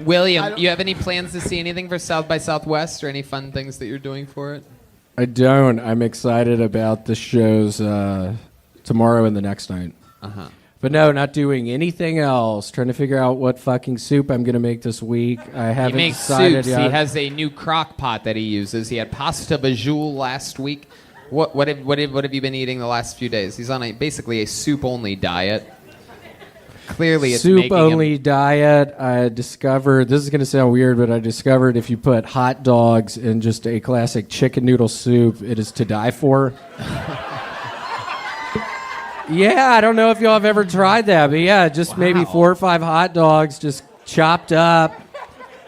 William, you have any plans to see anything for South by Southwest, or any fun things that you're doing for it? I don't. I'm excited about the shows tomorrow and the next night. Uh-huh. But no, not doing anything else. Trying to figure out what fucking soup I'm going to make this week. I haven't He makes decided soups. yet. He has a new crock pot that he uses. He had pasta bajoule last week. What have you been eating the last few days? He's on basically a soup-only diet. Clearly, it's soup making only him... diet. I discovered, this is going to sound weird, but I discovered if you put hot dogs in just a classic chicken noodle soup, it is to die for. Yeah, I don't know if y'all have ever tried that, but yeah, just maybe 4 or 5 hot dogs just chopped up.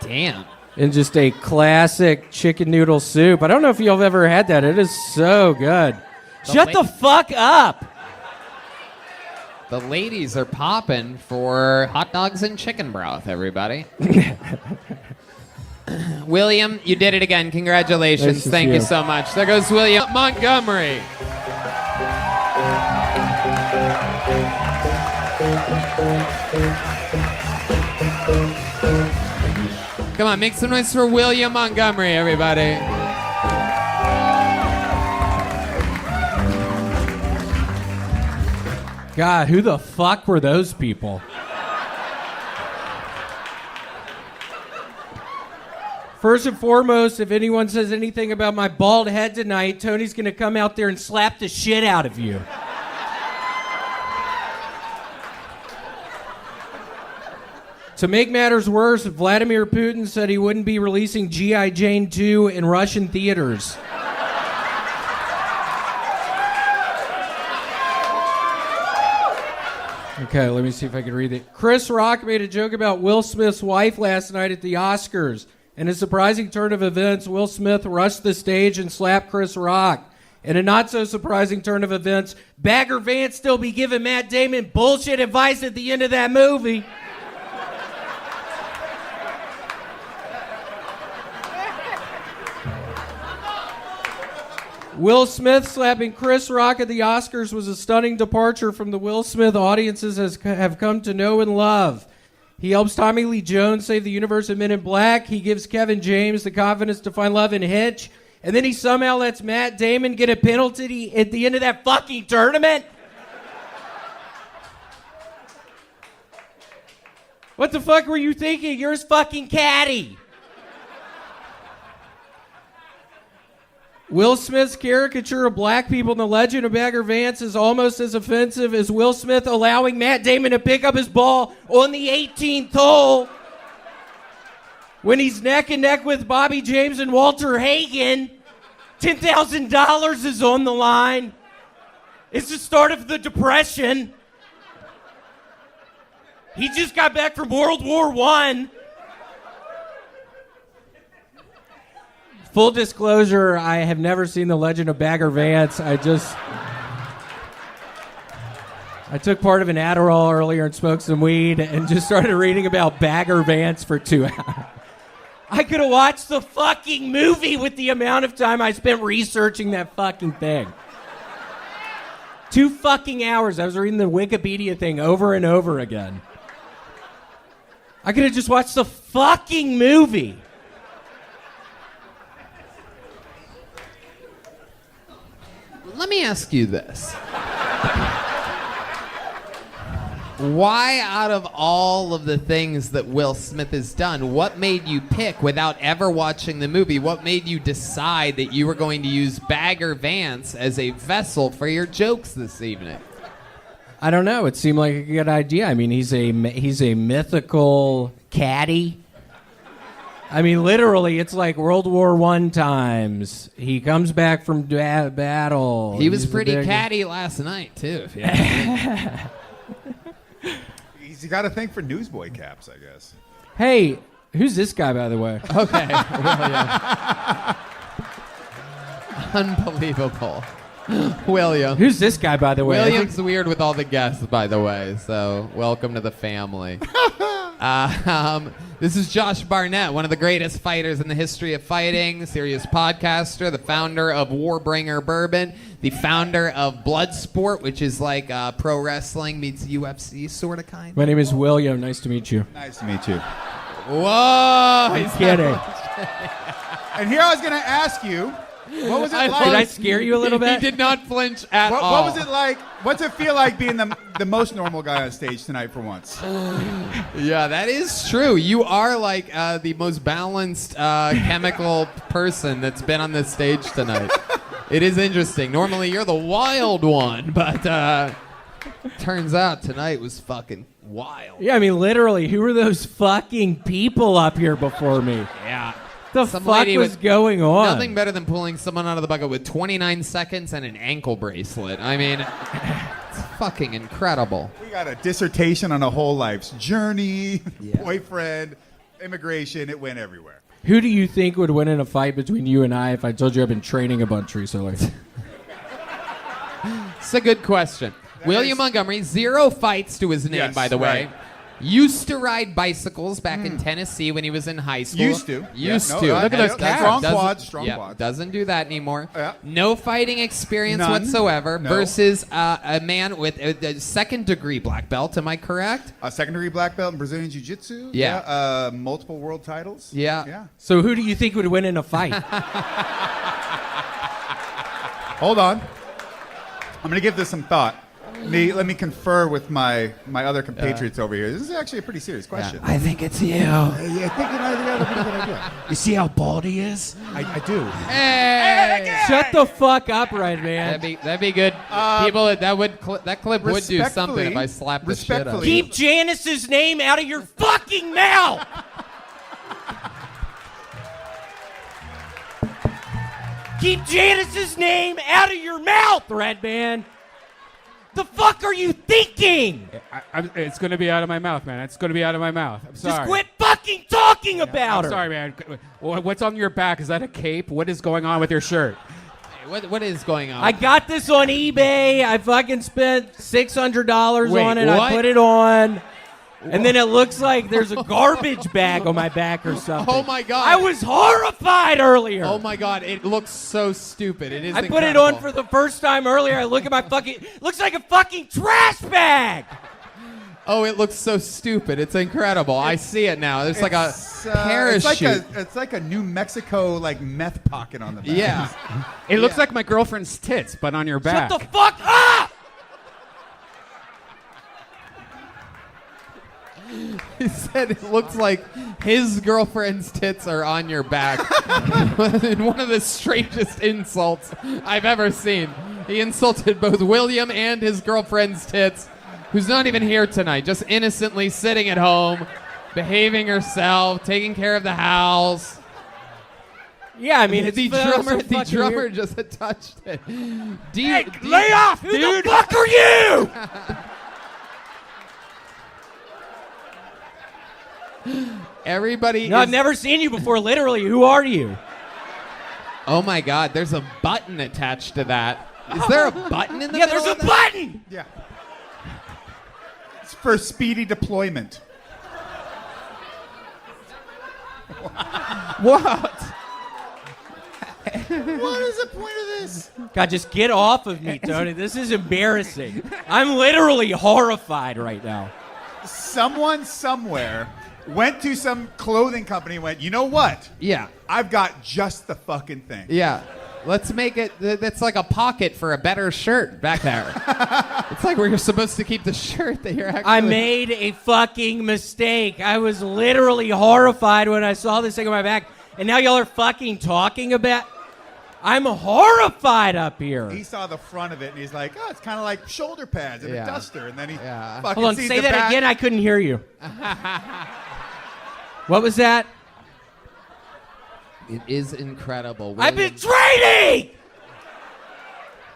Damn. In just a classic chicken noodle soup. I don't know if y'all have ever had that. It is so good. Shut the fuck up. The ladies are popping for hot dogs and chicken broth, everybody. William, you did it again. Congratulations. Nice to Thank see you you. so much. There goes William Montgomery. Come on, make some noise for William Montgomery, everybody. God, who the fuck were those people? First and foremost, if anyone says anything about my bald head tonight, Tony's going to come out there and slap the shit out of you. To make matters worse, Vladimir Putin said he wouldn't be releasing G.I. Jane 2 in Russian theaters. Okay, let me see if I can read it. Chris Rock made a joke about Will Smith's wife last night at the Oscars. In a surprising turn of events, Will Smith rushed the stage and slapped Chris Rock. In a not-so-surprising turn of events, Bagger Vance still be giving Matt Damon bullshit advice at the end of that movie. Will Smith slapping Chris Rock at the Oscars was a stunning departure from the Will Smith audiences have come to know and love. He helps Tommy Lee Jones save the universe in Men in Black. He gives Kevin James the confidence to find love in Hitch. And then he somehow lets Matt Damon get a penalty at the end of that fucking tournament. What the fuck were you thinking? You're his fucking caddy. Will Smith's caricature of black people in The Legend of Bagger Vance is almost as offensive as Will Smith allowing Matt Damon to pick up his ball on the 18th hole when he's neck and neck with Bobby James and Walter Hagen. $10,000 is on the line. It's the start of the Depression. He just got back from World War I. Full disclosure, I have never seen The Legend of Bagger Vance. I took part of an Adderall earlier and smoked some weed and just started reading about Bagger Vance for 2 hours. I could have watched the fucking movie with the amount of time I spent researching that fucking thing. 2 fucking hours. I was reading the Wikipedia thing over and over again. I could have just watched the fucking movie. Let me ask you this. Why, out of all of the things that Will Smith has done, what made you pick, without ever watching the movie, what made you decide that you were going to use Bagger Vance as a vessel for your jokes this evening? I don't know. It seemed like a good idea. I mean, he's a mythical caddy. I mean, literally, it's like World War I times. He comes back from battle. He was He's pretty the big- catty last night, too. If you ask me. He's got a thing for newsboy caps, I guess. Hey, who's this guy, by the way? Okay. Unbelievable. William. Who's this guy, by the way? William's weird with all the guests, by the way, so welcome to the family. This is Josh Barnett, one of the greatest fighters in the history of fighting, serious podcaster, the founder of Warbringer Bourbon, the founder of Bloodsport, which is like pro wrestling meets UFC sort of kind. My name is William. Nice to meet you. Nice to meet you. Whoa! I'm kidding. And here I was going to ask you, what was it like? Did I scare you a little bit? He did not flinch at all. What was it like? What's it feel like being the most normal guy on stage tonight for once? Yeah, that is true. You are like the most balanced chemical person that's been on this stage tonight. It is interesting. Normally you're the wild one, but turns out tonight was fucking wild. Yeah, I mean, literally, who were those fucking people up here before me? Yeah. The Some fuck lady was with going on? Nothing better than pulling someone out of the bucket with 29 seconds and an ankle bracelet. I mean, it's fucking incredible. We got a dissertation on a whole life's journey, boyfriend, immigration. It went everywhere. Who do you think would win in a fight between you and I if I told you I've been training a bunch recently? It's a good question. William Montgomery, 0 fights to his name, Yes, by the way. right. Used to ride bicycles back in Tennessee when he was in high school. Used to. Used Yeah, to. no, Look at those calves. Strong quads, strong quads. Doesn't do that anymore. Yeah. No fighting experience None. whatsoever No. versus a man with a second-degree black belt. Am I correct? A secondary black belt in Brazilian Jiu-Jitsu. Yeah. Multiple world titles. Yeah. So who do you think would win in a fight? Hold on. I'm going to give this some thought. Let me confer with my other compatriots over here. This is actually a pretty serious question. I think it's you. Yeah, I think you got a pretty good idea. You see how bald he is? I do. Hey! Shut the fuck up, right, man. That'd be good. People, that clip would do something if I slapped the shit out of Keep Janice's name out of your fucking mouth. Keep Janice's name out of your mouth, Redman. The fuck are you thinking? It's going to be out of my mouth, man. It's going to be out of my mouth. I'm sorry. Just quit fucking talking about her. I'm sorry, man. What's on your back? Is that a cape? What is going on with your shirt? What is going on? I got this on eBay. I fucking spent $600 Wait, on it. what? I put it on. And then it looks like there's a garbage bag on my back or something. Oh my god! I was horrified earlier. Oh my god! It looks so stupid. It is. I put it on for the first time earlier. I look at my fucking. Looks like a fucking trash bag. Oh, it looks so stupid. It's incredible. I see it now. There's like a parachute. It's like a New Mexico meth pocket on the back. Yeah. It looks like my girlfriend's tits, but on your back. Shut the fuck up! He said it looks like his girlfriend's tits are on your back. In one of the strangest insults I've ever seen. He insulted both William and his girlfriend's tits, who's not even here tonight, just innocently sitting at home, behaving herself, taking care of the house. Yeah, I mean, the drummer just touched it. Lay off, dude! Who the fuck are you? Everybody. No, I've never seen you before. Literally, who are you? Oh my God! There's a button attached to that. Is there a button in the Yeah, middle? there's a of that? button. Yeah. It's for speedy deployment. What? What is the point of this? God, just get off of me, Tony. This is embarrassing. I'm literally horrified right now. Someone somewhere went to some clothing company and went, you know what? Yeah. I've got just the fucking thing. Yeah. Let's make it. That's like a pocket for a better shirt back there. It's like we're supposed to keep the shirt that you're actually... I made a fucking mistake. I was literally horrified when I saw this thing on my back, and now y'all are fucking talking about... I'm horrified up here. He saw the front of it, and he's like, oh, it's kind of like shoulder pads and a duster. And then he fucking Hold on, sees say the that back. again. I couldn't hear you. What was that? It is incredible. I've been William. training!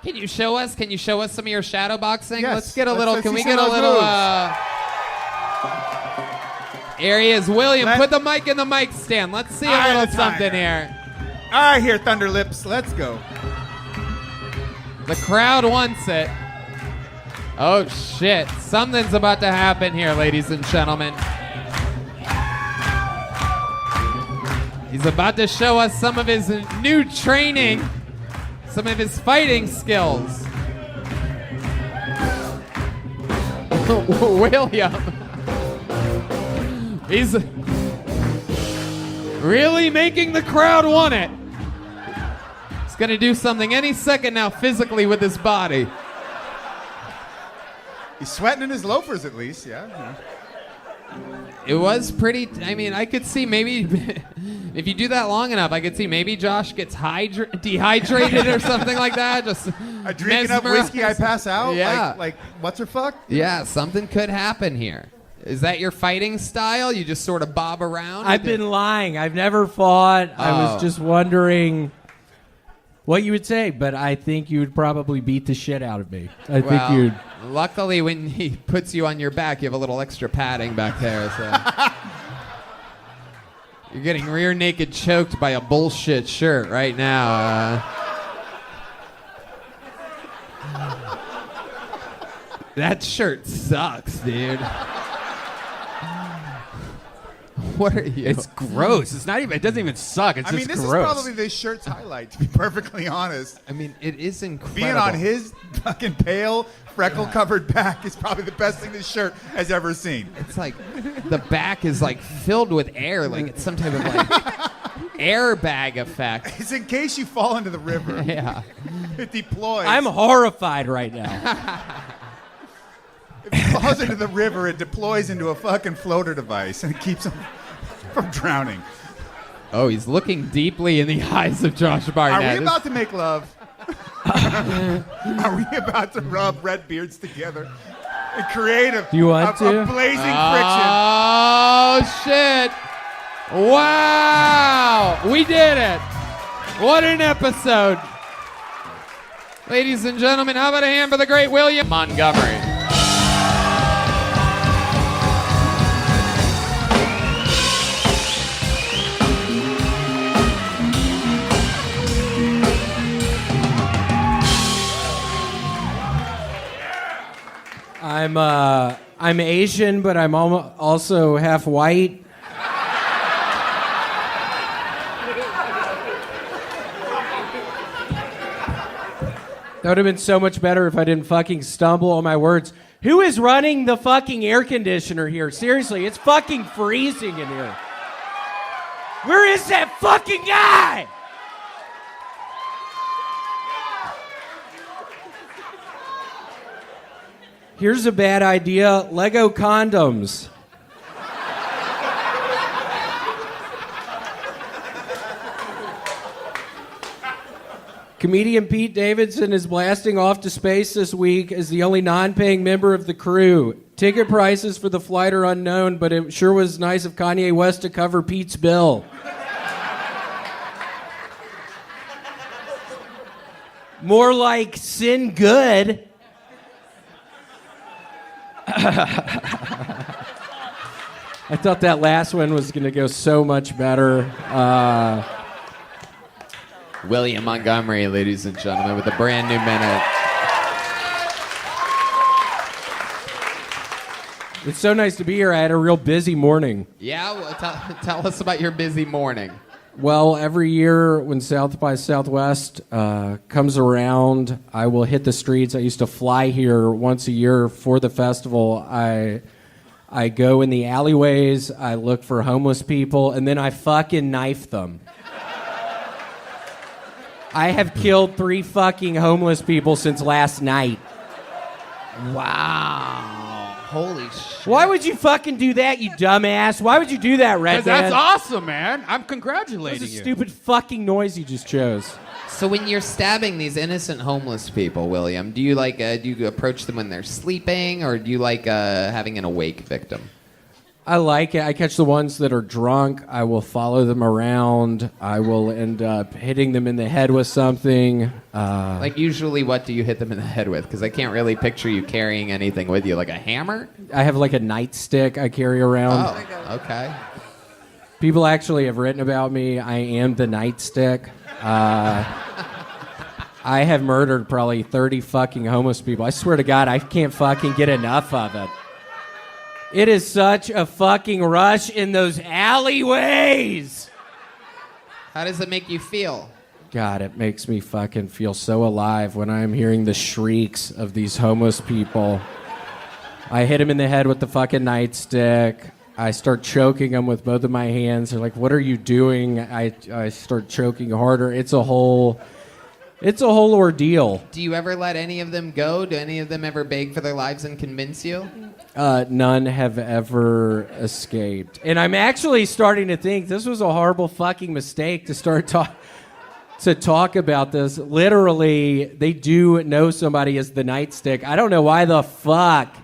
Can you show us? Can you show us some of your shadow boxing? Yes. Let's get a Let's- little. let's Can see we some get a of those little? moves. Here he is, William. Let- Put the mic in the mic stand. Let's see a Eye little of the tiger. something here. All right, here, Thunder Lips. Let's go. The crowd wants it. Oh shit! Something's about to happen here, ladies and gentlemen. He's about to show us some of his new training, some of his fighting skills. William. He's really making the crowd want it. He's gonna do something any second now physically with his body. He's sweating in his loafers, at least, yeah. It was pretty. I mean, I could see maybe if you do that long enough, I could see maybe Josh gets dehydrated or something like that. Just I drink enough whiskey, I pass out. Yeah. Like what's her fuck? Yeah, something could happen here. Is that your fighting style? You just sort of bob around? I've been lying. I've never fought. I Oh. was just wondering what you would say, but I think you would probably beat the shit out of me. I think Well, you'd. luckily, when he puts you on your back, you have a little extra padding back there. So you're getting rear naked choked by a bullshit shirt right now. That shirt sucks, dude. What are you? It's gross. It's not even. It doesn't even suck. It's I mean, just this gross. is probably this shirt's highlight, to be perfectly honest. I mean, it is incredible. Being on his fucking pale, freckle-covered back is probably the best thing this shirt has ever seen. It's like the back is like filled with air, like it's some type of like airbag effect. It's in case you fall into the river. Yeah. It deploys. I'm horrified right now. If it falls into the river, it deploys into a fucking floater device, and it keeps him from drowning. Oh, he's looking deeply in the eyes of Josh Barnett. Are we about to make love? Are we about to rub red beards together and create a, Do you want to? a blazing Oh, shit. Wow. We did it. What an episode. Ladies and gentlemen, how about a hand for the great William Montgomery? I'm Asian, but I'm also half white. That would have been so much better if I didn't fucking stumble on my words. Who is running the fucking air conditioner here? Seriously, it's fucking freezing in here. Where is that fucking guy? Here's a bad idea. Lego condoms. Comedian Pete Davidson is blasting off to space this week as the only non-paying member of the crew. Ticket prices for the flight are unknown, but it sure was nice of Kanye West to cover Pete's bill. More like sin good. I thought that last one was going to go so much better. William Montgomery, ladies and gentlemen, with a brand new minute. It's so nice to be here. I had a real busy morning. Yeah, well, tell us about your busy morning. Well, every year when South by Southwest comes around, I will hit the streets. I used to fly here once a year for the festival. I go in the alleyways, I look for homeless people, and then I fucking knife them. I have killed 3 fucking homeless people since last night. Wow. Holy shit. Why would you fucking do that, you dumbass? Why would you do that, Red? That's awesome, man. I'm congratulating That was a you. stupid fucking noise you just chose. So when you're stabbing these innocent homeless people, William, do you do you approach them when they're sleeping, or do you like having an awake victim? I like it. I catch the ones that are drunk. I will follow them around. I will end up hitting them in the head with something. Like usually, what do you hit them in the head with? Because I can't really picture you carrying anything with you, like a hammer. I have like a nightstick I carry around. Oh, okay. People actually have written about me. I am the nightstick. I have murdered probably 30 fucking homeless people. I swear to God, I can't fucking get enough of it. It is such a fucking rush in those alleyways. How does it make you feel? God, it makes me fucking feel so alive when I'm hearing the shrieks of these homeless people. I hit them in the head with the fucking nightstick. I start choking them with both of my hands. They're like, "What are you doing?" I start choking harder. It's a whole ordeal. Do you ever let any of them go? Do any of them ever beg for their lives and convince you? None have ever escaped. And I'm actually starting to think this was a horrible fucking mistake to start to talk about this. Literally, they do know somebody as the nightstick. I don't know why the fuck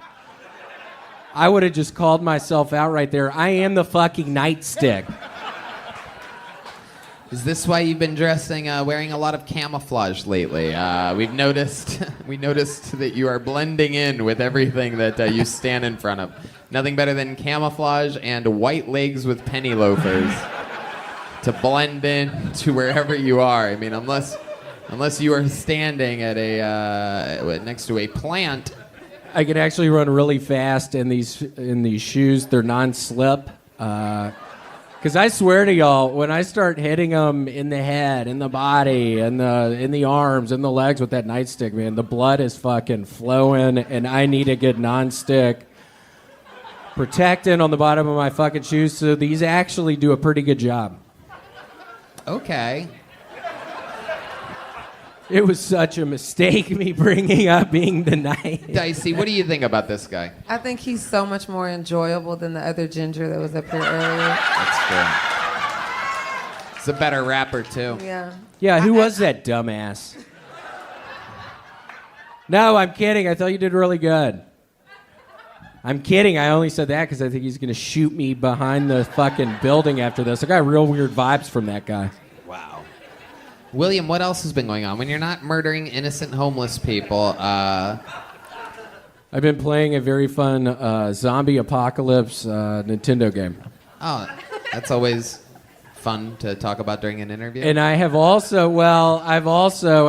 I would have just called myself out right there. I am the fucking nightstick. Is this why you've been wearing a lot of camouflage lately? We noticed that you are blending in with everything that you stand in front of. Nothing better than camouflage and white legs with penny loafers to blend in to wherever you are. I mean, unless you are standing at next to a plant. I can actually run really fast in these shoes. They're non-slip. Because I swear to y'all, when I start hitting them in the head, in the body, in the arms, in the legs with that nightstick, man, the blood is fucking flowing, and I need a good non-stick protecting on the bottom of my fucking shoes. So these actually do a pretty good job. Okay. It was such a mistake, me bringing up being the night. Dicey, what do you think about this guy? I think he's so much more enjoyable than the other ginger that was up here earlier. That's true. He's a better rapper, too. Yeah. Yeah, who was that dumbass? No, I'm kidding. I thought you did really good. I'm kidding. I only said that because I think he's going to shoot me behind the fucking building after this. I got real weird vibes from that guy. Wow. William, what else has been going on? When you're not murdering innocent homeless people, I've been playing a very fun zombie apocalypse Nintendo game. Oh, that's always fun to talk about during an interview. And I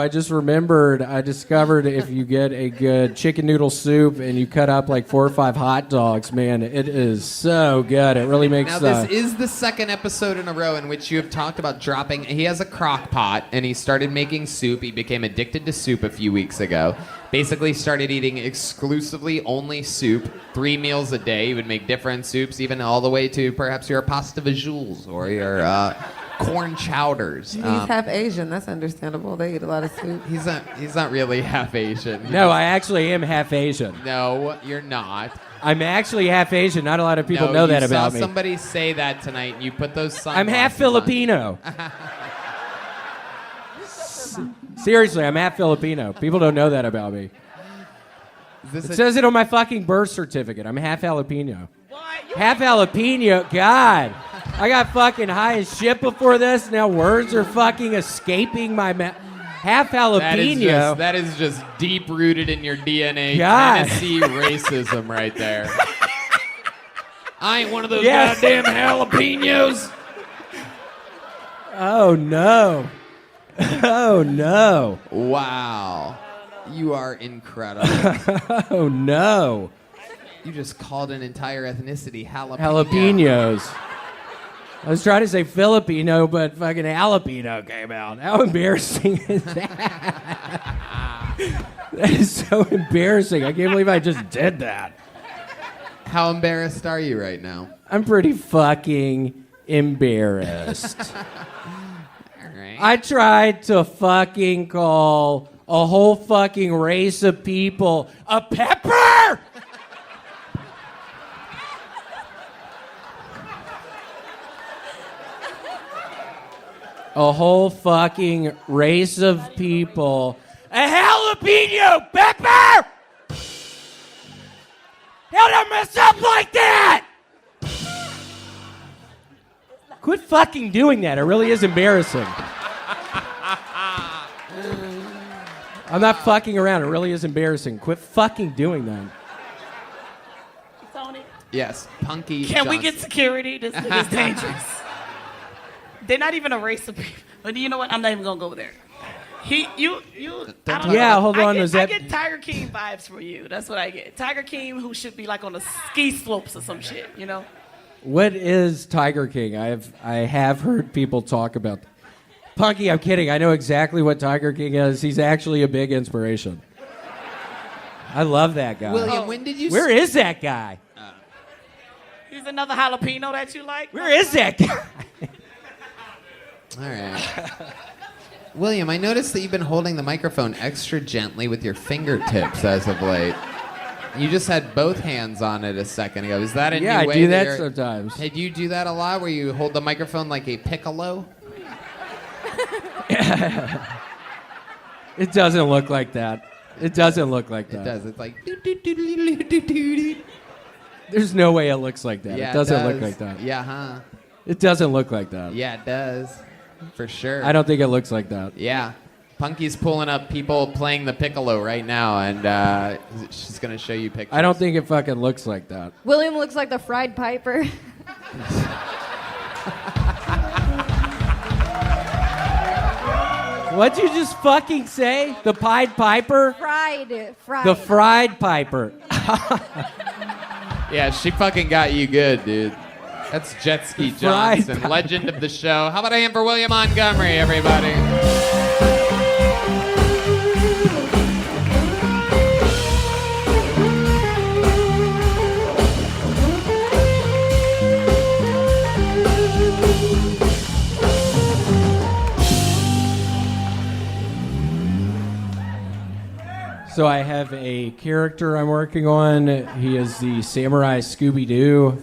just remembered, I discovered if you get a good chicken noodle soup and you cut up like 4 or 5 hot dogs, man, it is so good. It really makes Now, this is the second episode in a row in which you have talked about dropping. He has a crock pot and he started making soup. He became addicted to soup a few weeks ago. Basically started eating exclusively only soup, 3 meals a day. He would make different soups, even all the way to perhaps your pasta visuals or your corn chowders. He's half Asian. That's understandable. They eat a lot of soup. He's not really half Asian. No, I actually am half Asian. No, you're not. I'm actually half Asian. Not a lot of people know that about me. You saw somebody say that tonight, and you put those sunglasses I'm half Filipino. Seriously, I'm half Filipino. People don't know that about me. It says it on my fucking birth certificate. I'm half jalapeno. Half jalapeno? God. I got fucking high as shit before this. Now words are fucking escaping my mouth. Half jalapeno. That is just deep rooted in your DNA. God. Tennessee racism right there. I ain't one of those Yes. goddamn jalapenos. Oh, no. Oh, no. Wow. You are incredible. Oh, no. You just called an entire ethnicity jalapeno. Jalapenos. I was trying to say Filipino, but fucking jalapeno came out. How embarrassing is that? That is so embarrassing. I can't believe I just did that. How embarrassed are you right now? I'm pretty fucking embarrassed. I tried to fucking call A whole fucking race of people. A pepper! A whole fucking race of people. A jalapeno pepper! How did I mess up like that? Quit fucking doing that. It really is embarrassing. I'm not fucking around. It really is embarrassing. Quit fucking doing that. Tony, Yes, Punky. can we Johnson. get security? This is dangerous. They're not even a race of people. But you know what? I'm not even gonna go there. I don't Yeah, know. hold on. I Was get, that- I get Tiger King vibes for you. That's what I get. Tiger King, who should be like on the ski slopes or some shit. You know. What is Tiger King? I have heard people talk about. Punky, I'm kidding. I know exactly what Tiger King is. He's actually a big inspiration. I love that guy. William, when did you? Where is that guy? He's another jalapeno that you like. Where is that guy? All right. William, I noticed that you've been holding the microphone extra gently with your fingertips as of late. You just had both hands on it a second ago. Is that a Yeah, new I way do that you're- sometimes. Hey, do you do that a lot, where you hold the microphone like a piccolo? It doesn't look like that. It doesn't look like that. It does. It's like. There's no way it looks like that. Yeah, it doesn't does. look like that. Yeah, huh? It doesn't look like that. Yeah, it does. For sure. I don't think it looks like that. Yeah. Punky's pulling up people playing the piccolo right now, and she's going to show you pictures. I don't think it fucking looks like that. William looks like the fried piper. What'd you just fucking say? The Pied Piper? Fried. The fried piper. Yeah, she fucking got you good, dude. That's Jet Ski Fried Johnson, piper. legend of the show. How about a hand for William Montgomery, everybody? So I have a character I'm working on. He is the Samurai Scooby-Doo.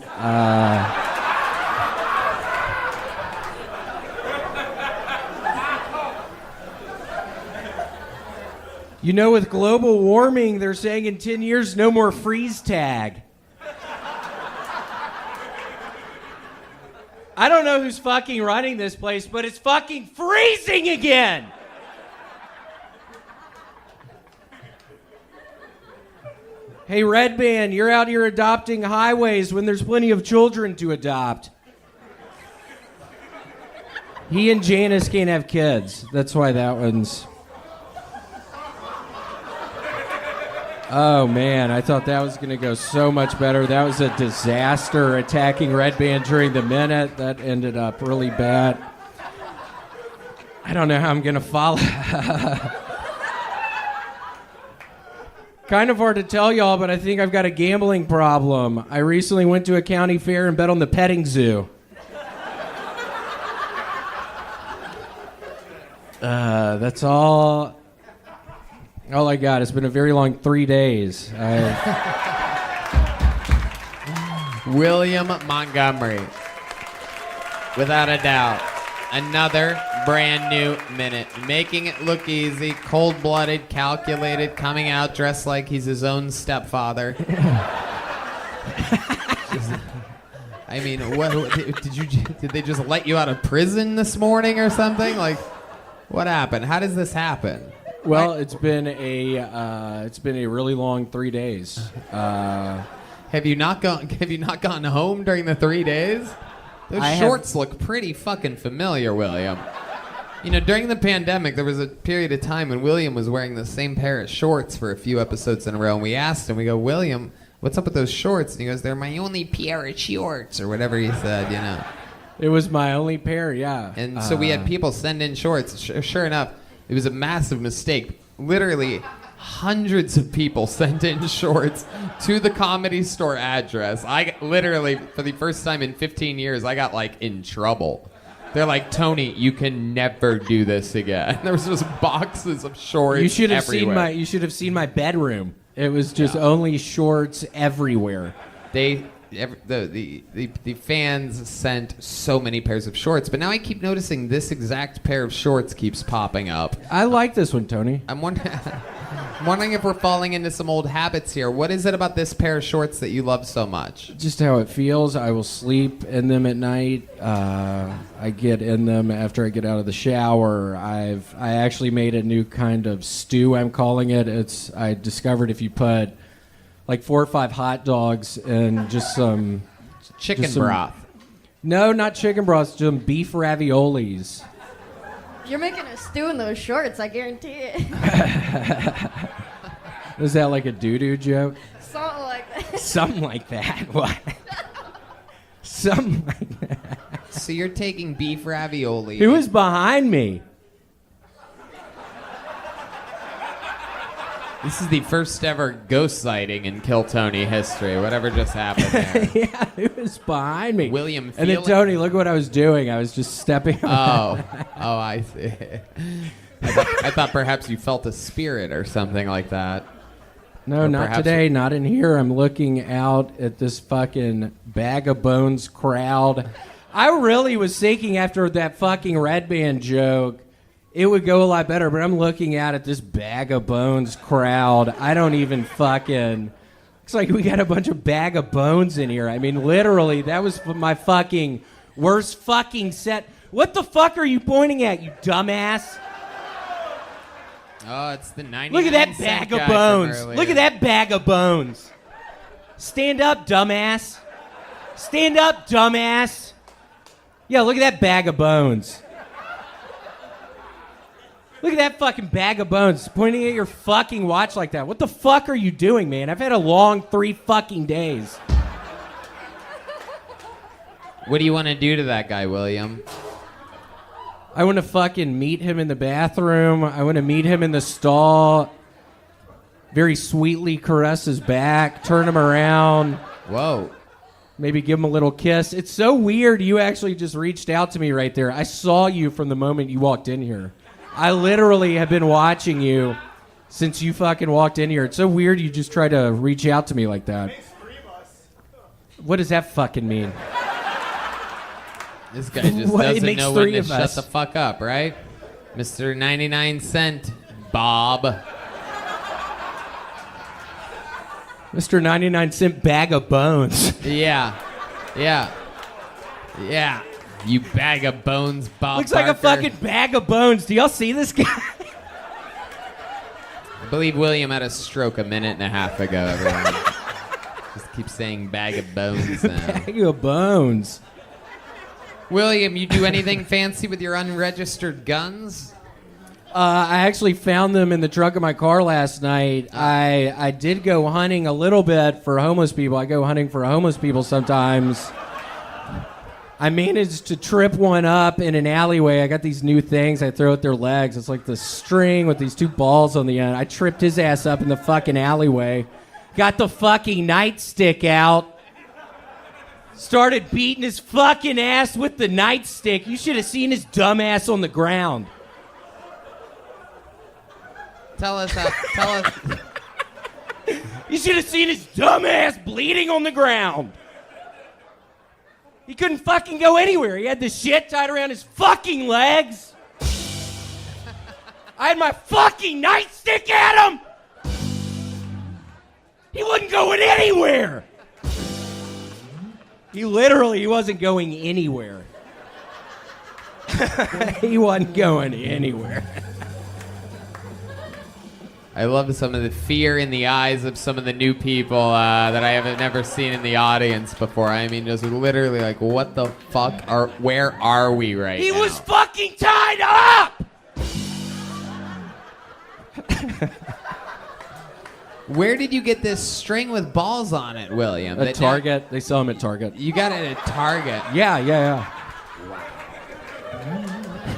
You know, with global warming, they're saying in 10 years, no more freeze tag. I don't know who's fucking running this place, but it's fucking freezing again! Hey, Red Band, you're out here adopting highways when there's plenty of children to adopt. He and Janice can't have kids. That's why that one's... Oh, man, I thought that was going to go so much better. That was a disaster, attacking Red Band during the minute. That ended up really bad. I don't know how I'm going to follow... Kind of hard to tell y'all, but I think I've got a gambling problem. I recently went to a county fair and bet on the petting zoo. That's all I got. It's been a very long 3 days. William Montgomery. Without a doubt. Another brand new minute. Making it look easy, cold-blooded, calculated, coming out dressed like he's his own stepfather. I mean, did they just let you out of prison this morning or something? Like, what happened? How does this happen? Well, it's been a really long 3 days. Have you not gone home during the 3 days? Those shorts look pretty fucking familiar, William. You know, during the pandemic, there was a period of time when William was wearing the same pair of shorts for a few episodes in a row, and we asked him, we go, William, what's up with those shorts? And he goes, they're my only pair of shorts, or whatever he said, you know. It was my only pair, yeah. And so we had people send in shorts. Sure enough, it was a massive mistake. Literally, hundreds of people sent in shorts to the Comedy Store address. I literally, for the first time in 15 years, I got like in trouble. They're like, Tony, you can never do this again. There was just boxes of shorts. You should have everywhere. seen my bedroom. It was just only shorts everywhere. The fans sent so many pairs of shorts, but now I keep noticing this exact pair of shorts keeps popping up. I like this one, Tony. I'm wondering if we're falling into some old habits here. What is it about this pair of shorts that you love so much? Just how it feels. I will sleep in them at night. I get in them after I get out of the shower. I actually made a new kind of stew, I'm calling it. I discovered if you put like 4 or 5 hot dogs and just some chicken broth. No, not chicken broth, some beef raviolis. You're making a stew in those shorts, I guarantee it. Was that like a doo-doo joke? Something like that. Something like that. What? Something like that. So you're taking beef ravioli. Who was behind me? This is the first ever ghost sighting in Kill Tony history. Whatever just happened there. Yeah, who was behind me? William And then Tony, look what I was doing. I was just stepping. Oh, I see. I thought perhaps you felt a spirit or something like that. No, Or not perhaps- today, not in here. I'm looking out at this fucking bag of bones crowd. I really was thinking after that fucking Red Band joke, it would go a lot better, but I'm looking out at this bag of bones crowd. I don't even fucking... Looks like we got a bunch of bag of bones in here. I mean, literally, that was my fucking worst fucking set. What the fuck are you pointing at, you dumbass? Oh, it's the 99 Look at that cent bag guy of from bones. earlier. Look at that bag of bones. Stand up, dumbass. Stand up, dumbass. Yeah, look at that bag of bones. Look at that fucking bag of bones pointing at your fucking watch like that. What the fuck are you doing, man? I've had a long 3 fucking days. What do you want to do to that guy, William? I want to fucking meet him in the bathroom. I want to meet him in the stall. Very sweetly caress his back, turn him around. Whoa. Maybe give him a little kiss. It's so weird you actually just reached out to me right there. I saw you from the moment you walked in here. I literally have been watching you since you fucking walked in here. It's so weird you just try to reach out to me like that. What does that fucking mean? This guy just What? It doesn't makes know when 3 to of shut us. the fuck up, right? Mr. 99 cent, Bob. Mr. 99 cent bag of bones. Yeah. You bag of bones, Bob Looks like a Barker. fucking bag of bones. Do y'all see this guy? I believe William had a stroke a minute and a half ago, everyone. Just keep saying bag of bones now. Bag of bones. William, you do anything fancy with your unregistered guns? I actually found them in the trunk of my car last night. I did go hunting a little bit for homeless people. I go hunting for homeless people sometimes. I managed to trip one up in an alleyway. I got these new things I throw at their legs. It's like the string with these 2 balls on the end. I tripped his ass up in the fucking alleyway. Got the fucking nightstick out. Started beating his fucking ass with the nightstick. You should have seen his dumb ass on the ground. Tell us. You should have seen his dumb ass bleeding on the ground. He couldn't fucking go anywhere. He had the shit tied around his fucking legs. I had my fucking nightstick at him. He wasn't going anywhere. He wasn't going anywhere. He wasn't going anywhere. I love some of the fear in the eyes of some of the new people that I have never seen in the audience before. I mean, just literally like, what the fuck where are we right He now? was fucking tied up. Where did you get this string with balls on it, William? At Target. They sell them at Target. You got it at Target. Yeah.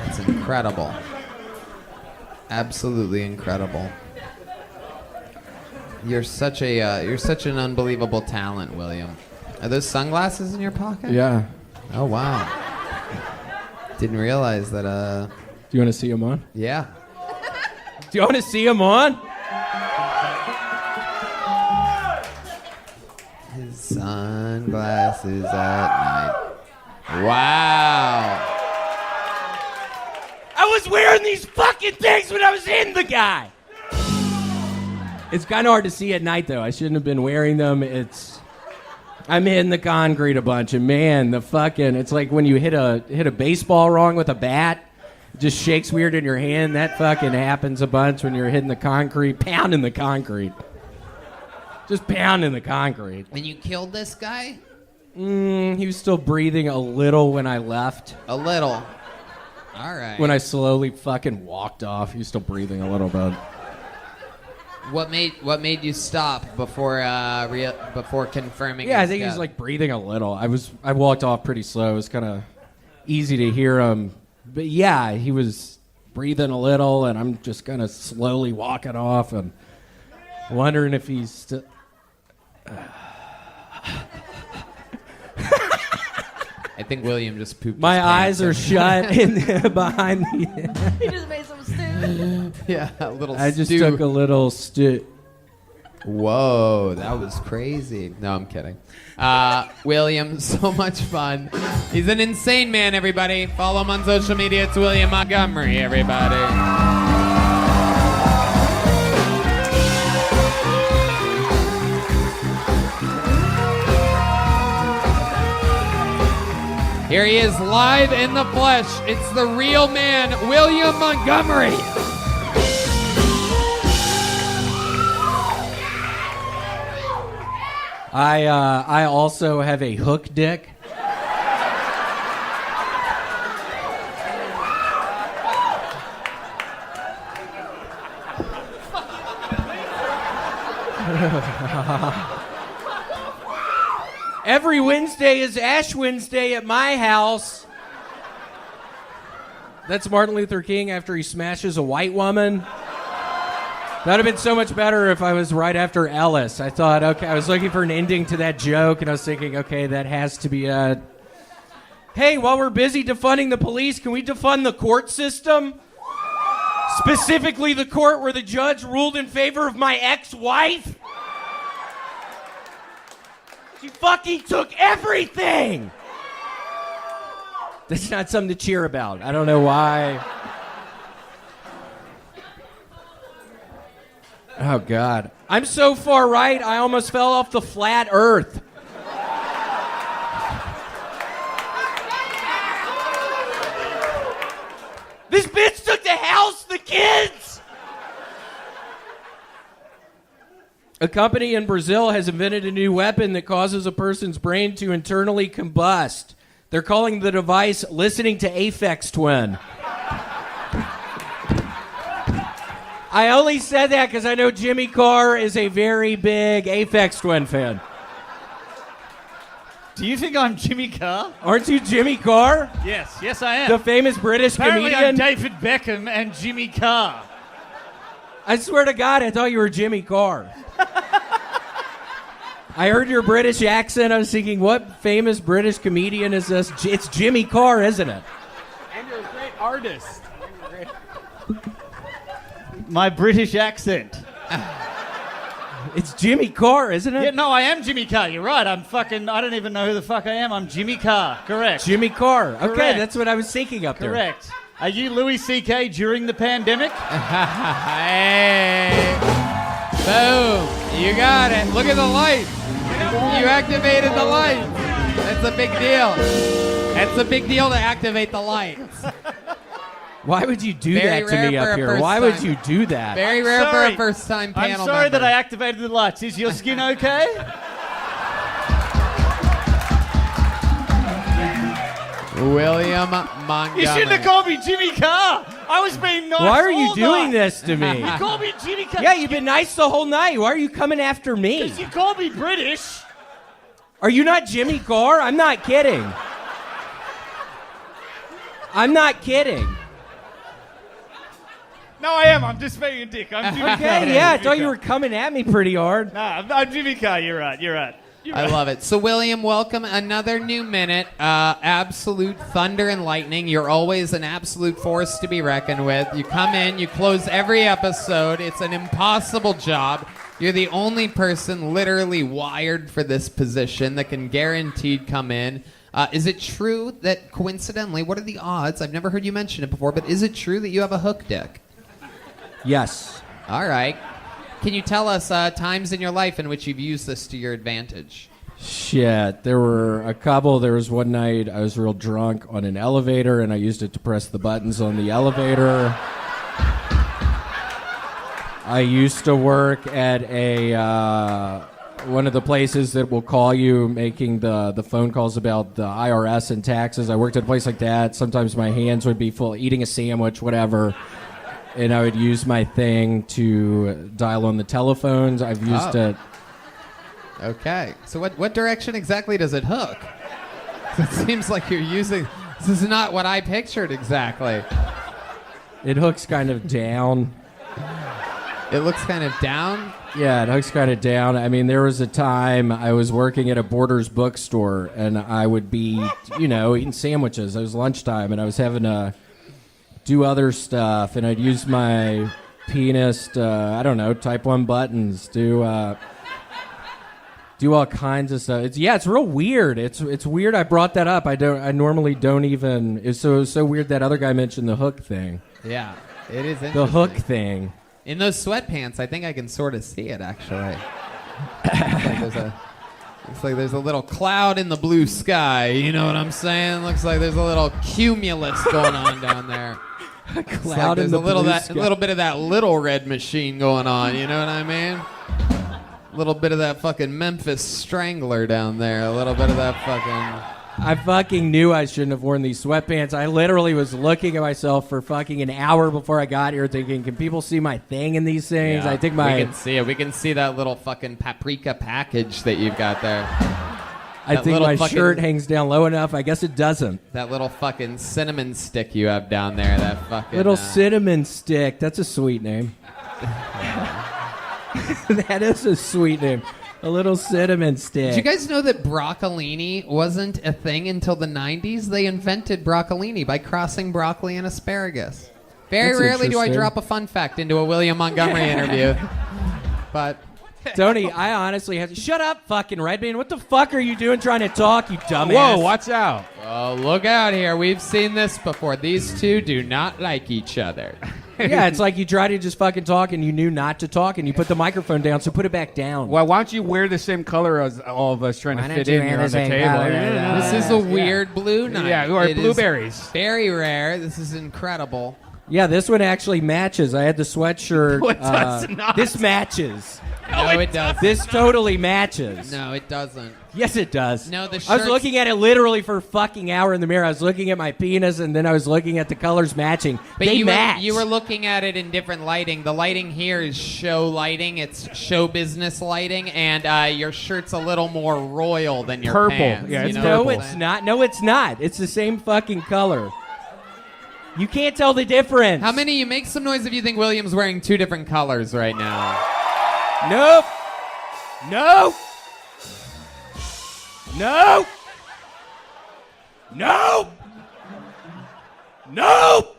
That's incredible. Absolutely incredible. You're such an unbelievable talent, William. Are those sunglasses in your pocket? Yeah. Oh wow. Didn't realize that. Do you want to see him on? Yeah. Do you want to see him on? His sunglasses at night. Wow. I was wearing these fucking things when I was in the guy. It's kind of hard to see at night, though. I shouldn't have been wearing them. I'm hitting the concrete a bunch, and man, it's like when you hit a baseball wrong with a bat. It just shakes weird in your hand. That fucking happens a bunch when you're hitting the concrete, pounding the concrete. Just pounding the concrete. And you killed this guy? He was still breathing a little when I left. A little. All right. When I slowly fucking walked off, he was still breathing a little bit. What made you stop before confirming? Yeah, I his think he death? was like breathing a little. I walked off pretty slow. It was kind of easy to hear him. But yeah, he was breathing a little, and I'm just kind of slowly walking off and wondering if he's still... I think William just pooped. My his eyes pants are shut behind me. He just made some stew. Yeah, a little I just stew. took a little stew. Whoa, that was crazy. No, I'm kidding. William, so much fun. He's an insane man, everybody. Follow him on social media. It's William Montgomery, everybody. Here he is live in the flesh. It's the real man, William Montgomery. I also have a hook dick. Every Wednesday is Ash Wednesday at my house. That's Martin Luther King after he smashes a white woman. That would have been so much better if I was right after Ellis. I thought, okay, I was looking for an ending to that joke, and I was thinking, okay, that has to be a... Hey, while we're busy defunding the police, can we defund the court system? Specifically the court where the judge ruled in favor of my ex-wife? She fucking took everything! That's not something to cheer about. I don't know why. Oh, God. I'm so far right, I almost fell off the flat earth. This bitch took the house, the kids! A company in Brazil has invented a new weapon that causes a person's brain to internally combust. They're calling the device listening to Aphex Twin. I only said that because I know Jimmy Carr is a very big Aphex Twin fan. Do you think I'm Jimmy Carr? Aren't you Jimmy Carr? Yes, I am. The famous British Apparently comedian? I'm David Beckham and Jimmy Carr. I swear to God, I thought you were Jimmy Carr. I heard your British accent. I was thinking, what famous British comedian is this? It's Jimmy Carr, isn't it? And you're a great artist. My British accent. It's Jimmy Carr, isn't it? Yeah, no, I am Jimmy Carr. You're right. I don't even know who the fuck I am. I'm Jimmy Carr. Correct. Jimmy Carr. Okay, Correct. that's what I was thinking up there. Correct. Are you Louis C.K. during the pandemic? Hey. Boom. You got it. Look at the light. You activated the light. That's a big deal. That's a big deal to activate the lights. Why would you do Very that to rare me for up a here? first Why time. would you do that? Very rare for a first-time panel I'm sorry member. that I activated the lights. Is your skin okay? William Montgomery. You shouldn't have called me Jimmy Carr. I was being nice. Why are you all doing night. this to me? You called me Jimmy Carr. Yeah, you've been nice the whole night. Why are you coming after me? Because you called me British. Are you not Jimmy Carr? I'm not kidding. I'm not kidding. No, I am. I'm just being a dick. I'm Jimmy Carr. Okay, yeah, I thought you were coming at me pretty hard. Nah, I'm Jimmy Carr. You're right. I love it. So, William, welcome. Another new minute. Absolute thunder and lightning. You're always an absolute force to be reckoned with. You come in, you close every episode. It's an impossible job. You're the only person literally wired for this position that can guaranteed come in. Is it true that, coincidentally, what are the odds? I've never heard you mention it before, but is it true that you have a hook dick? Yes. All right. Can you tell us times in your life in which you've used this to your advantage? Shit, there were a couple. There was one night I was real drunk on an elevator, and I used it to press the buttons on the elevator. I used to work at one of the places that will call you making the phone calls about the IRS and taxes. I worked at a place like that. Sometimes my hands would be full, eating a sandwich, whatever. And I would use my thing to dial on the telephones. I've used it. Okay. So what direction exactly does it hook? It seems like you're using... This is not what I pictured exactly. It hooks kind of down. It looks kind of down? Yeah, it hooks kind of down. I mean, there was a time I was working at a Borders bookstore, and I would be, eating sandwiches. It was lunchtime, and I was having to do other stuff, and I'd use my penis to, type 1 buttons, do all kinds of stuff. It's real weird. It's weird I brought that up. I normally don't even... It was so weird that other guy mentioned the hook thing. Yeah, it is interesting. The hook thing. In those sweatpants, I think I can sort of see it, actually. Looks like there's a little cloud in the blue sky. You know what I'm saying? Looks like there's a little cumulus going on down there. A cloud in there's the a little blue a sky. little bit of that Little Red Machine going on. You know what I mean? A little bit of that fucking Memphis Strangler down there. A little bit of that fucking... I fucking knew I shouldn't have worn these sweatpants. I literally was looking at myself for fucking an hour before I got here thinking, can people see my thing in these things? Yeah, I think we can see it. We can see that little fucking paprika package that you've got there. I think my shirt hangs down low enough. I guess it doesn't. That little fucking cinnamon stick you have down there. That fucking... Little cinnamon stick. That's a sweet name. That is a sweet name. A little cinnamon stick. Did you guys know that broccolini wasn't a thing until the 90s? They invented broccolini by crossing broccoli and asparagus. Very That's rarely do I interesting. drop a fun fact into a William Montgomery interview. But... Tony, I honestly have to... Shut up, fucking Redman. What the fuck are you doing trying to talk, you dumbass? Whoa, watch out. Oh, look out here. We've seen this before. These two do not like each other. Yeah, it's like you try to just fucking talk and you knew not to talk and you put the microphone down, so put it back down. Why don't you wear the same color as all of us trying to fit in here on the table? This is a weird blue night. Yeah, or It is blueberries. Very rare. This is incredible. Yeah, this one actually matches. I had the sweatshirt. No, it does not. This matches. No, it doesn't. This totally matches. No, it doesn't. Yes, it does. No, the I was shirt's- looking at it literally for a fucking hour in the mirror. I was looking at my penis, and then I was looking at the colors matching. But They you match. Were looking at it in different lighting. The lighting here is show lighting. It's show business lighting, and your shirt's a little more royal than your purple. pants. Yeah, you it's know no, what I'm it's saying? not. No, it's not. It's the same fucking color. You can't tell the difference. How many? You make some noise if you think William's wearing two different colors right now. Nope. Nope. Nope. Nope. Nope.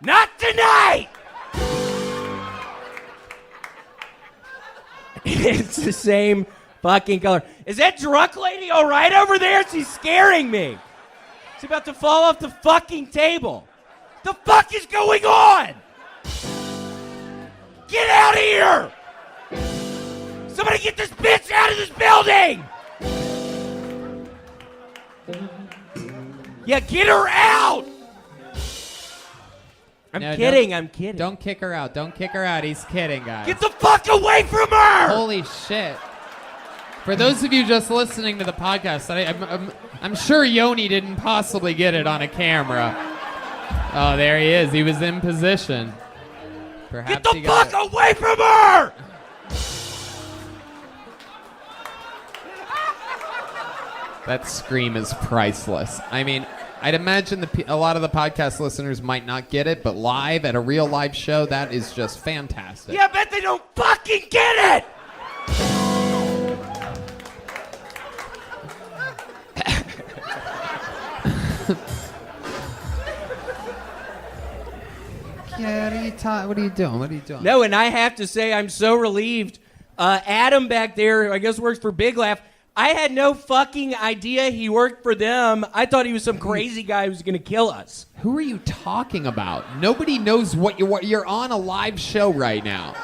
Not tonight. It's the same fucking color. Is that drunk lady all right over there? She's scaring me. She's about to fall off the fucking table. The fuck is going on? Get out of here! Somebody get this bitch out of this building! Yeah, get her out! I'm No, kidding, don't- I'm kidding. Don't kick her out. Don't kick her out. He's kidding, guys. Get the fuck away from her! Holy shit. For those of you just listening to the podcast, I'm sure Yoni didn't possibly get it on a camera. Oh, there he is. He was in position. Perhaps Get the he got fuck away from her! That scream is priceless. I mean, I'd imagine a lot of the podcast listeners might not get it, but live at a real live show, that is just fantastic. Yeah, I bet they don't fucking get it! Yeah, what are you doing? What are you doing? No, and I have to say, I'm so relieved. Adam back there, I guess works for Big Laugh. I had no fucking idea he worked for them. I thought he was some crazy guy who was going to kill us. Who are you talking about? Nobody knows what you're on a live show right now.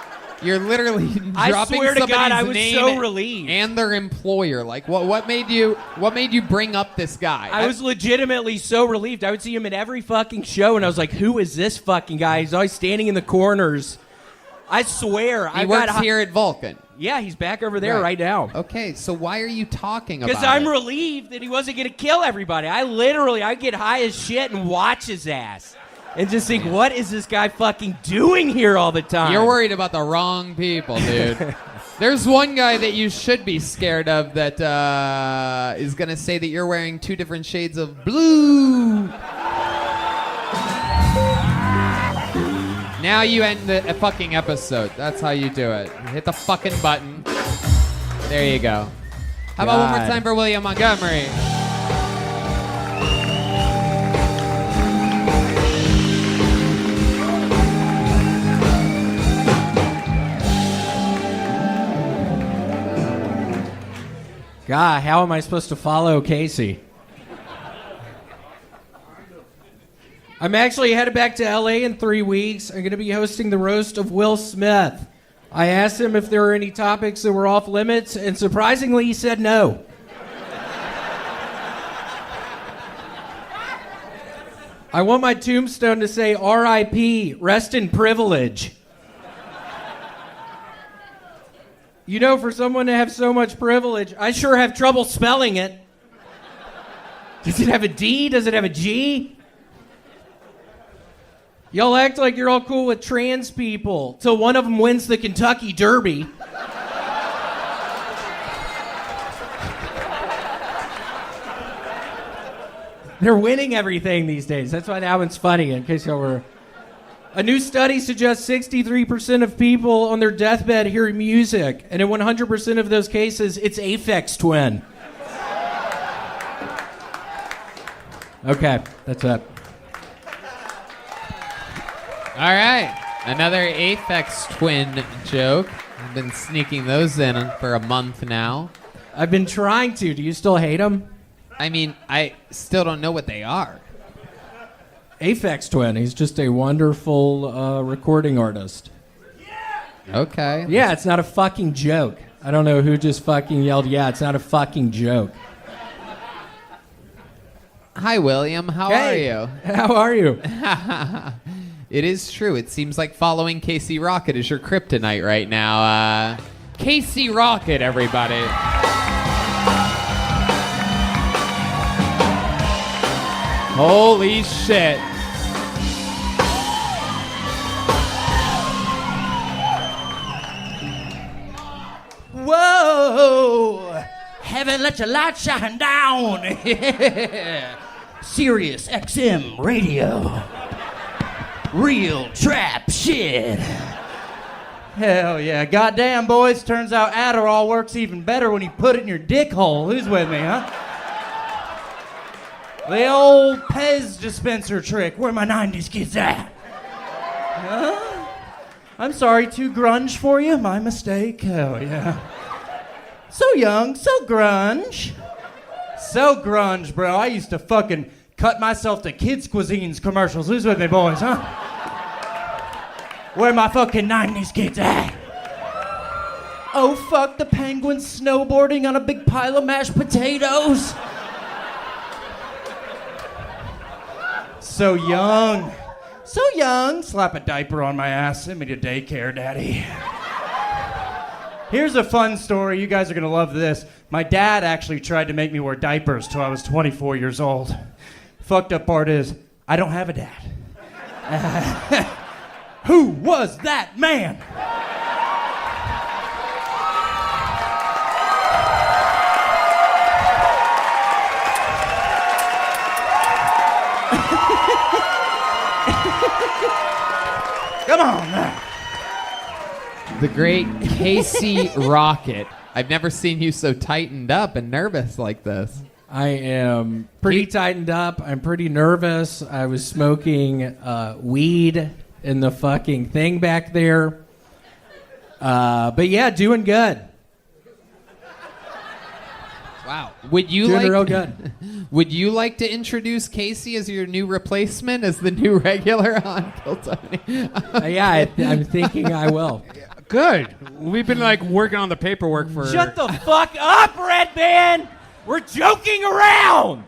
You're literally I dropping swear to God, somebody's I was name so relieved. and their employer. Like, what made you bring up this guy? I was legitimately so relieved. I would see him at every fucking show, and I was like, who is this fucking guy? He's always standing in the corners. I swear. He works here at Vulcan. Yeah, he's back over there right now. Okay, so why are you talking about it? Because I'm relieved that he wasn't going to kill everybody. I get high as shit and watch his ass. And just think, what is this guy fucking doing here all the time? You're worried about the wrong people, dude. There's one guy that you should be scared of that is going to say that you're wearing 2 different shades of blue. Now you end the fucking episode. That's how you do it. Hit the fucking button. There you go. How about one more time for William Montgomery? God, how am I supposed to follow Casey? I'm actually headed back to LA in 3 weeks. I'm going to be hosting the roast of Will Smith. I asked him if there were any topics that were off limits, and surprisingly, he said no. I want my tombstone to say R.I.P., rest in privilege. You know, for someone to have so much privilege, I sure have trouble spelling it. Does it have a D? Does it have a G? Y'all act like you're all cool with trans people till one of them wins the Kentucky Derby. They're winning everything these days. That's why that one's funny, in case y'all were... A new study suggests 63% of people on their deathbed hear music, and in 100% of those cases, it's Aphex Twin. Okay, that's it. All right, another Aphex Twin joke. I've been sneaking those in for a month now. I've been trying to. Do you still hate them? I mean, I still don't know what they are. Aphex Twin. He's just a wonderful recording artist. Okay. Yeah, it's not a fucking joke. I don't know who just fucking yelled, yeah, it's not a fucking joke. Hi, William. How are you? How are you? It is true. It seems like following Casey Rocket is your kryptonite right now. Casey Rocket, everybody. Holy shit. Whoa! Heaven, let your light shine down. Sirius XM Radio. Real trap shit. Hell yeah. Goddamn, boys. Turns out Adderall works even better when you put it in your dick hole. Who's with me, huh? The old Pez dispenser trick. Where my 90s kids at? Huh? I'm sorry, too grunge for you? My mistake. Hell yeah. So young, so grunge. So grunge, bro. I used to fucking cut myself to Kids Cuisines commercials. Who's with me, boys, huh? Where my fucking 90s kids at? Oh, fuck, the penguins snowboarding on a big pile of mashed potatoes. So young. So young. Slap a diaper on my ass. Send me to daycare, daddy. Here's a fun story. You guys are going to love this. My dad actually tried to make me wear diapers till I was 24 years old. Fucked up part is, I don't have a dad. Who was that man? Come on now. The great Casey Rocket. I've never seen you so tightened up and nervous like this. I am pretty tightened up. I'm pretty nervous. I was smoking weed in the fucking thing back there. But yeah, doing good. Wow. Would you Doing like real good. Would you like to introduce Casey as your new replacement, as the new regular on Kill Tony? Yeah, I'm thinking I will. Good. We've been like working on the paperwork for. Shut the fuck up, Red Band! We're joking around!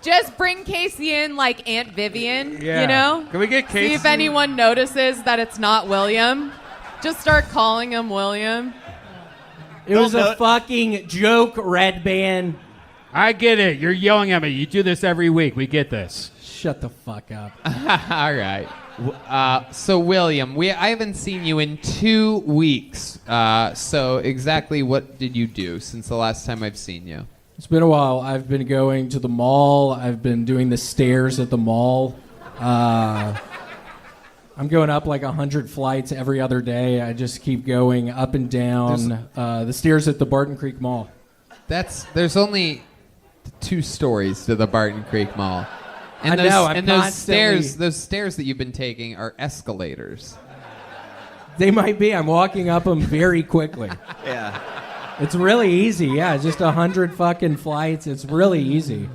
Just bring Casey in like Aunt Vivian, Yeah. you know? Can we get See if Casey? anyone notices that it's not William. Just start calling him William. It was a fucking joke, Red Band. I get it. You're yelling at me. You do this every week. We get this. Shut the fuck up. All right. So William, I haven't seen you in 2 weeks. So exactly what did you do since the last time I've seen you? It's been a while. I've been going to the mall. I've been doing the stairs at the mall. I'm going up like 100 flights every other day. I just keep going up and down the stairs at the Barton Creek Mall. There's only 2 stories to the Barton Creek Mall. And I know, I'm those constantly- those stairs that you've been taking are escalators. They might be. I'm walking up them very quickly. Yeah. It's really easy. Yeah, just 100 fucking flights. It's really easy.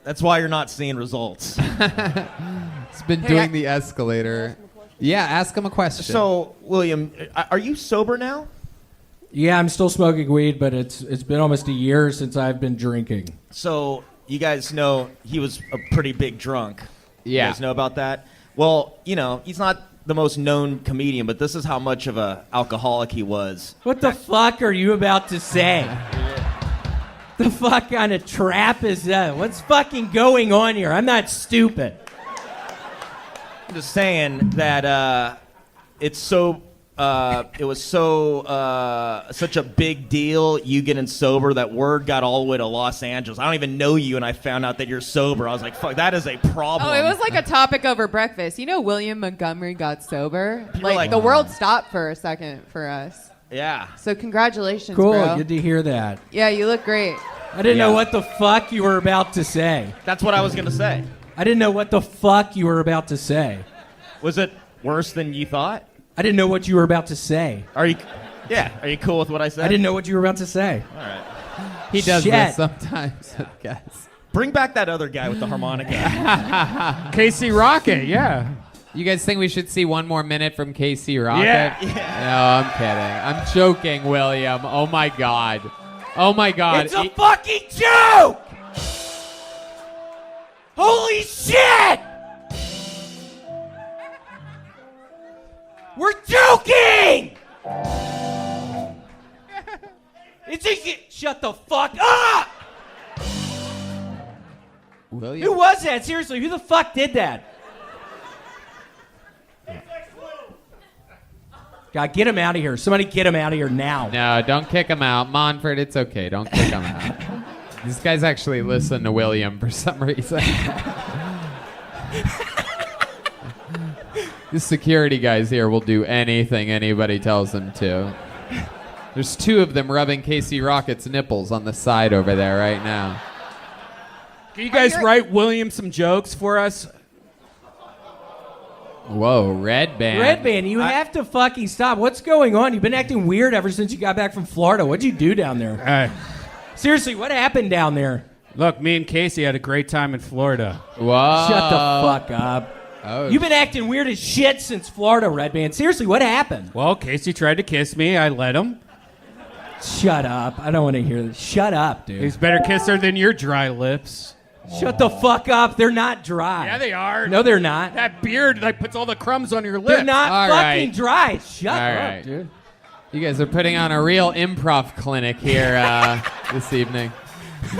That's why you're not seeing results. It's been doing the escalator. Yeah, ask him a question. So, William, are you sober now? Yeah, I'm still smoking weed, but it's been almost a year since I've been drinking. So, you guys know he was a pretty big drunk. Yeah. You guys know about that? Well, he's not the most known comedian, but this is how much of a alcoholic he was. What the fuck are you about to say? The fuck kind of trap is that? What's fucking going on here? I'm not stupid. I'm just saying that it was such a big deal you getting sober that word got all the way to Los Angeles. I don't even know you, and I found out that you're sober. I was like, fuck, that is a problem. Oh, it was like a topic over breakfast. You know, William Montgomery got sober. People are like- the world stopped for a second for us. Yeah. So congratulations, Cool. bro. Good to hear that. Yeah, you look great. I didn't know what the fuck you were about to say. That's what I was going to say. I didn't know what the fuck you were about to say. Was it worse than you thought? I didn't know what you were about to say. Are you cool with what I said? I didn't know what you were about to say. All right. He does Shit. this sometimes, I guess. Bring back that other guy with the harmonica. Casey Rocket, yeah. You guys think we should see one more minute from Casey Rocket? Yeah. No, I'm kidding. I'm joking, William. Oh my God. Oh my God. It's a fucking joke! Holy shit! We're joking! Shut the fuck up! William? Who was that? Seriously, who the fuck did that? God, get him out of here. Somebody get him out of here now. No, don't kick him out. Monfort, it's okay. Don't kick him out. These guys actually listen to William for some reason. The security guys here will do anything anybody tells them to. There's 2 of them rubbing Casey Rocket's nipples on the side over there right now. Can you guys write William some jokes for us? Whoa, Red Band. Red Band, you have to fucking stop. What's going on? You've been acting weird ever since you got back from Florida. What'd you do down there? Seriously, what happened down there? Look, me and Casey had a great time in Florida. Whoa. Shut the fuck up. Oh. You've been acting weird as shit since Florida, Red Band. Seriously, what happened? Well, Casey tried to kiss me. I let him. Shut up. I don't want to hear this. Shut up, dude. He's a better kisser than your dry lips. Shut the fuck up. They're not dry. Yeah, they are. No, they're not. That beard like puts all the crumbs on your lips. They're not All fucking right. dry. Shut All up, right. dude. You guys are putting on a real improv clinic here this evening.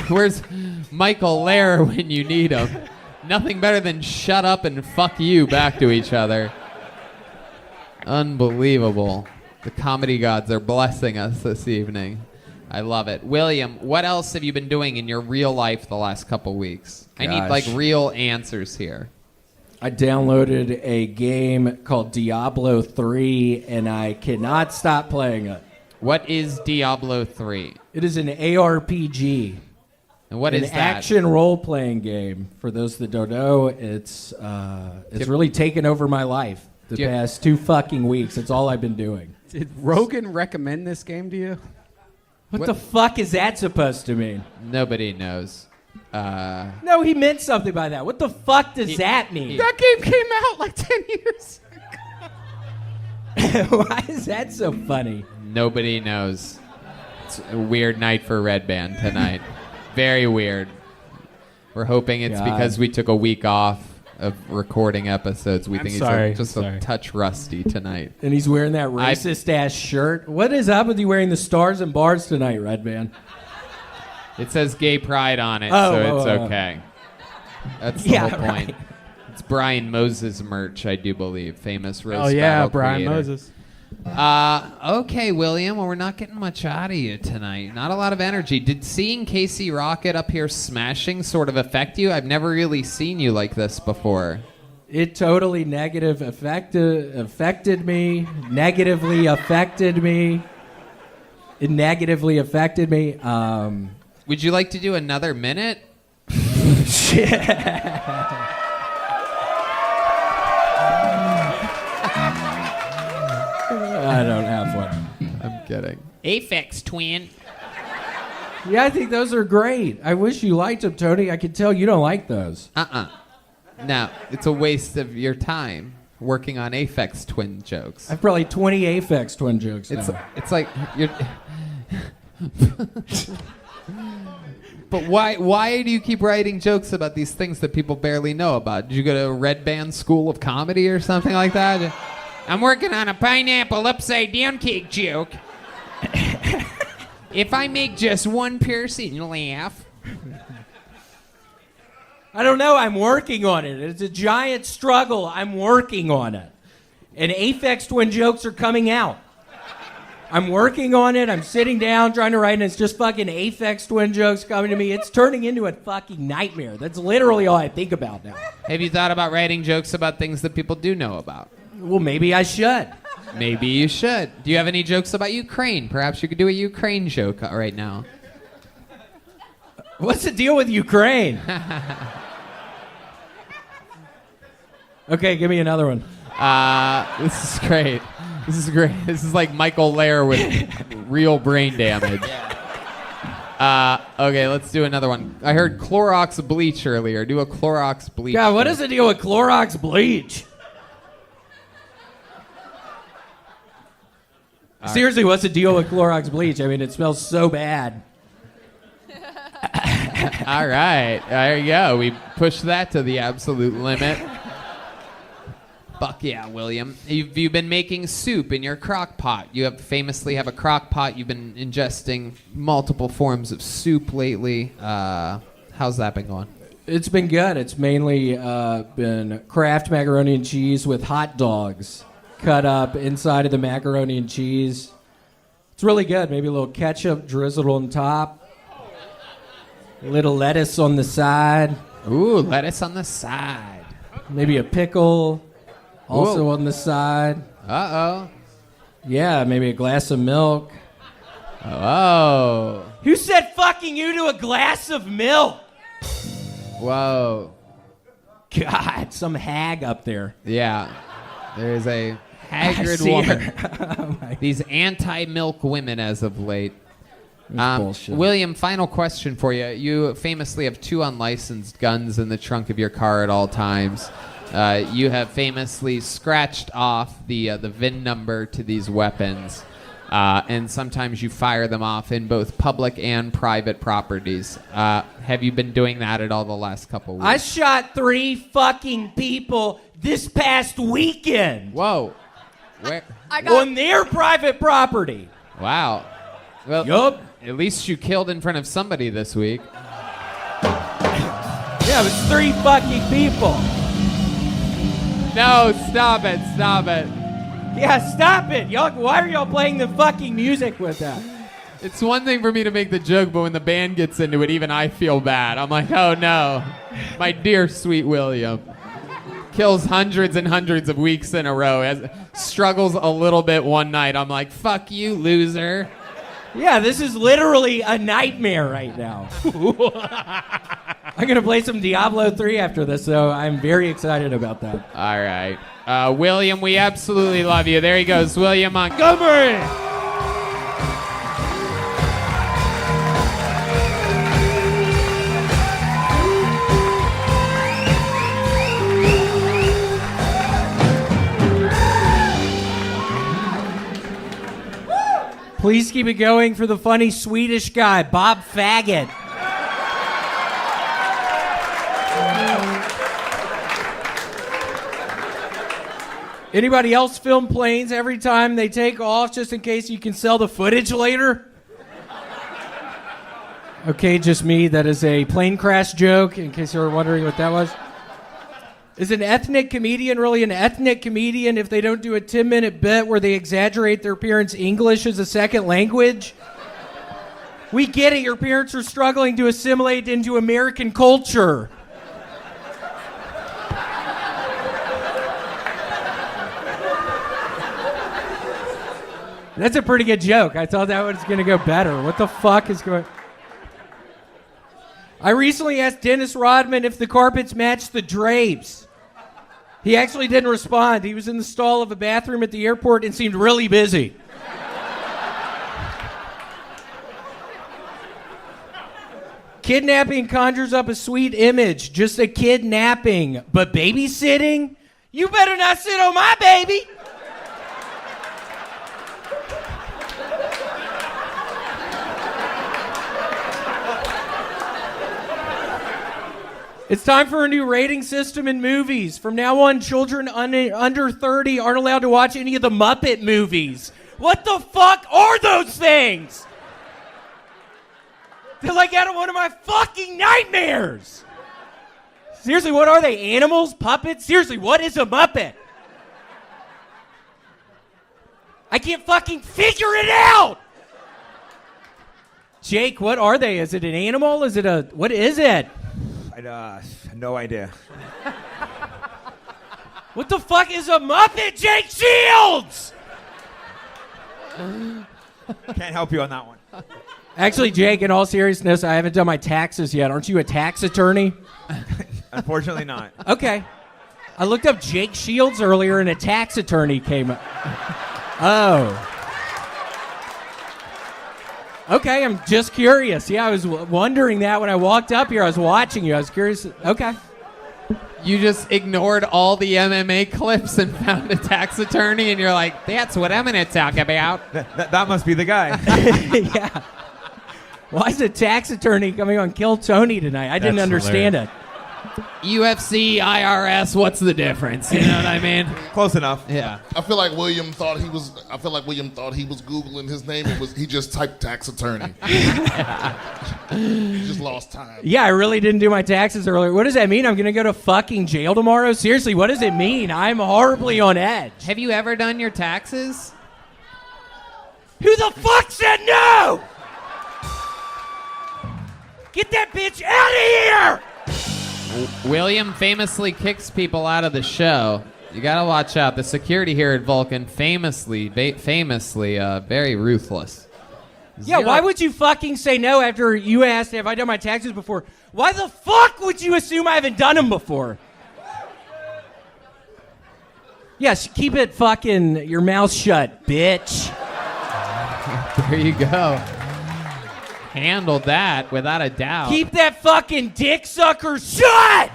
Where's Michael Lair when you need him? Nothing better than shut up and fuck you back to each other. Unbelievable. The comedy gods are blessing us this evening. I love it. William, what else have you been doing in your real life the last couple weeks? I need like real answers here. I downloaded a game called Diablo 3, and I cannot stop playing it. What is Diablo 3? It is an ARPG. And what An is that? action role-playing game. For those that don't know, it's really taken over my life the past 2 fucking weeks. That's all I've been doing. Did Rogan recommend this game to you? What the fuck is that supposed to mean? Nobody knows. No, he meant something by that. What the fuck does that mean? That game came out like 10 years Why is that so funny? Nobody knows. It's a weird night for Red Band tonight. Very weird. We're hoping it's because we took a week off of recording episodes. We think he's a touch rusty tonight. And he's wearing that racist-ass shirt. What is up with you wearing the stars and bars tonight, Red Band? It says gay pride on it, so it's okay. That's the whole point. Right. It's Brian Moses merch, I do believe. Famous roast Oh, yeah, battle Brian creator. Moses. Okay, William. Well, we're not getting much out of you tonight. Not a lot of energy. Did seeing Casey Rocket up here smashing sort of affect you? I've never really seen you like this before. It totally affected me. Negatively affected me. It negatively affected me. Would you like to do another minute? I don't have one. I'm kidding. Aphex Twin. Yeah, I think those are great. I wish you liked them, Tony. I can tell you don't like those. No, it's a waste of your time working on Aphex Twin jokes. I have probably 20 Aphex Twin jokes now. It's like you're... But why do you keep writing jokes about these things that people barely know about? Did you go to a Red Band School of Comedy or something like that? I'm working on a pineapple upside down cake joke. If I make just one person laugh. I don't know. I'm working on it. It's a giant struggle. I'm working on it. And Aphex Twin jokes are coming out. I'm working on it. I'm sitting down trying to write, and it's just fucking Aphex Twin jokes coming to me. It's turning into a fucking nightmare. That's literally all I think about now. Have you thought about writing jokes about things that people do know about? Well, maybe I should. Maybe you should. Do you have any jokes about Ukraine? Perhaps you could do a Ukraine joke right now. What's the deal with Ukraine? Okay, give me another one. This is great. This is great. This is like Michael Lair with real brain damage. Okay, let's do another one. I heard Clorox bleach earlier. Do a Clorox bleach. God, what is the deal with Clorox bleach? Seriously, what's the deal with Clorox bleach? I mean, it smells so bad. All right. There you go. We pushed that to the absolute limit. Fuck yeah, William. You've been making soup in your crock pot. You famously have a crock pot. You've been ingesting multiple forms of soup lately. How's that been going? It's been good. It's mainly been Kraft macaroni and cheese with hot dogs cut up inside of the macaroni and cheese. It's really good. Maybe a little ketchup drizzled on top. A little lettuce on the side. Ooh, lettuce on the side. Maybe a pickle also on the side. Uh-oh. Yeah, maybe a glass of milk. Oh. Who said fucking you to a glass of milk? Whoa. God, some hag up there. Yeah. There's a haggard woman. These anti-milk women as of late. William, final question for you. You famously have 2 unlicensed guns in the trunk of your car at all times. You have famously scratched off the VIN number to these weapons, and sometimes you fire them off in both public and private properties. Have you been doing that at all the last couple weeks? I shot 3 fucking people this past weekend. Whoa. Where? On their private property. Wow. Well, yup. At least you killed in front of somebody this week. Yeah, it was 3 fucking people. No, stop it, stop it. Yeah, stop it. Y'all, why are y'all playing the fucking music with that? It's one thing for me to make the joke, but when the band gets into it, even I feel bad. I'm like, oh no, my dear sweet William. Kills hundreds and hundreds of weeks in a row, struggles a little bit one night. I'm like, fuck you, loser. Yeah, this is literally a nightmare right now. I'm going to play some Diablo 3 after this, so I'm very excited about that. All right. William, we absolutely love you. There he goes, William Montgomery. Please keep it going for the funny Swedish guy, Bob Faggot. Anybody else film planes every time they take off just in case you can sell the footage later? Okay, just me. That is a plane crash joke, in case you were wondering what that was. Is an ethnic comedian really an ethnic comedian if they don't do a 10-minute bit where they exaggerate their parents' English as a second language? We get it. Your parents are struggling to assimilate into American culture. That's a pretty good joke. I thought that was going to go better. What the fuck is going... I recently asked Dennis Rodman if the carpets matched the drapes. He actually didn't respond. He was in the stall of a bathroom at the airport and seemed really busy. Kidnapping conjures up a sweet image. Just a kidnapping. But babysitting? You better not sit on my baby. It's time for a new rating system in movies. From now on, children under 30 aren't allowed to watch any of the Muppet movies. What the fuck are those things? They're like out of one of my fucking nightmares. Seriously, what are they? Animals? Puppets? Seriously, what is a Muppet? I can't fucking figure it out! Jake, what are they? Is it an animal? Is it a... What is it? No idea. What the fuck is a Muppet, Jake Shields? Can't help you on that one. Actually, Jake, in all seriousness, I haven't done my taxes yet. Aren't you a tax attorney? Unfortunately not. Okay. I looked up Jake Shields earlier and a tax attorney came up. Oh. Okay, I'm just curious. Yeah, I was wondering that when I walked up here. I was watching you. I was curious. Okay. You just ignored all the MMA clips and found a tax attorney, and you're like, that's what I'm going to talk about. That must be the guy. Yeah. Why is a tax attorney coming on Kill Tony tonight? I didn't understand it. UFC, IRS, what's the difference? You know what I mean? Close enough. Yeah. I feel like William thought he was Googling his name and he just typed tax attorney. He just lost time. Yeah, I really didn't do my taxes earlier. What does that mean? I'm going to go to fucking jail tomorrow? Seriously, what does it mean? I'm horribly on edge. Have you ever done your taxes? Who the fuck said no? Get that bitch out of here! William famously kicks people out of the show. You gotta watch out. The security here at Vulcan famously very ruthless. Yeah, why would you fucking say no after you asked, have I done my taxes before? Why the fuck would you assume I haven't done them before? Yes, keep it fucking your mouth shut, bitch. There you go. Handled that without a doubt. Keep that fucking dick sucker shut!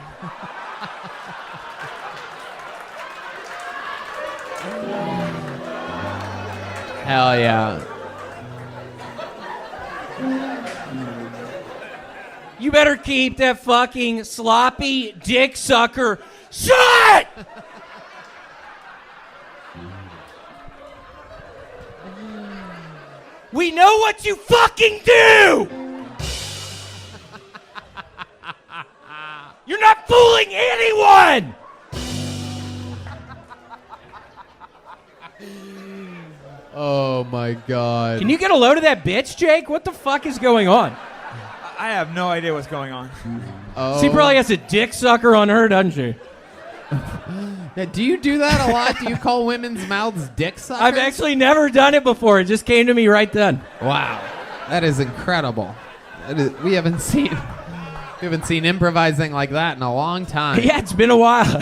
Hell yeah. You better keep that fucking sloppy dick sucker shut! We know what you fucking do! You're not fooling anyone! Oh my God. Can you get a load of that bitch, Jake? What the fuck is going on? I have no idea what's going on. Oh. She probably has a dick sucker on her, doesn't she? Yeah, do you do that a lot? Do you call women's mouths dick suckers? I've actually never done it before. It just came to me right then. Wow. That is incredible. We haven't seen improvising like that in a long time. Yeah, it's been a while.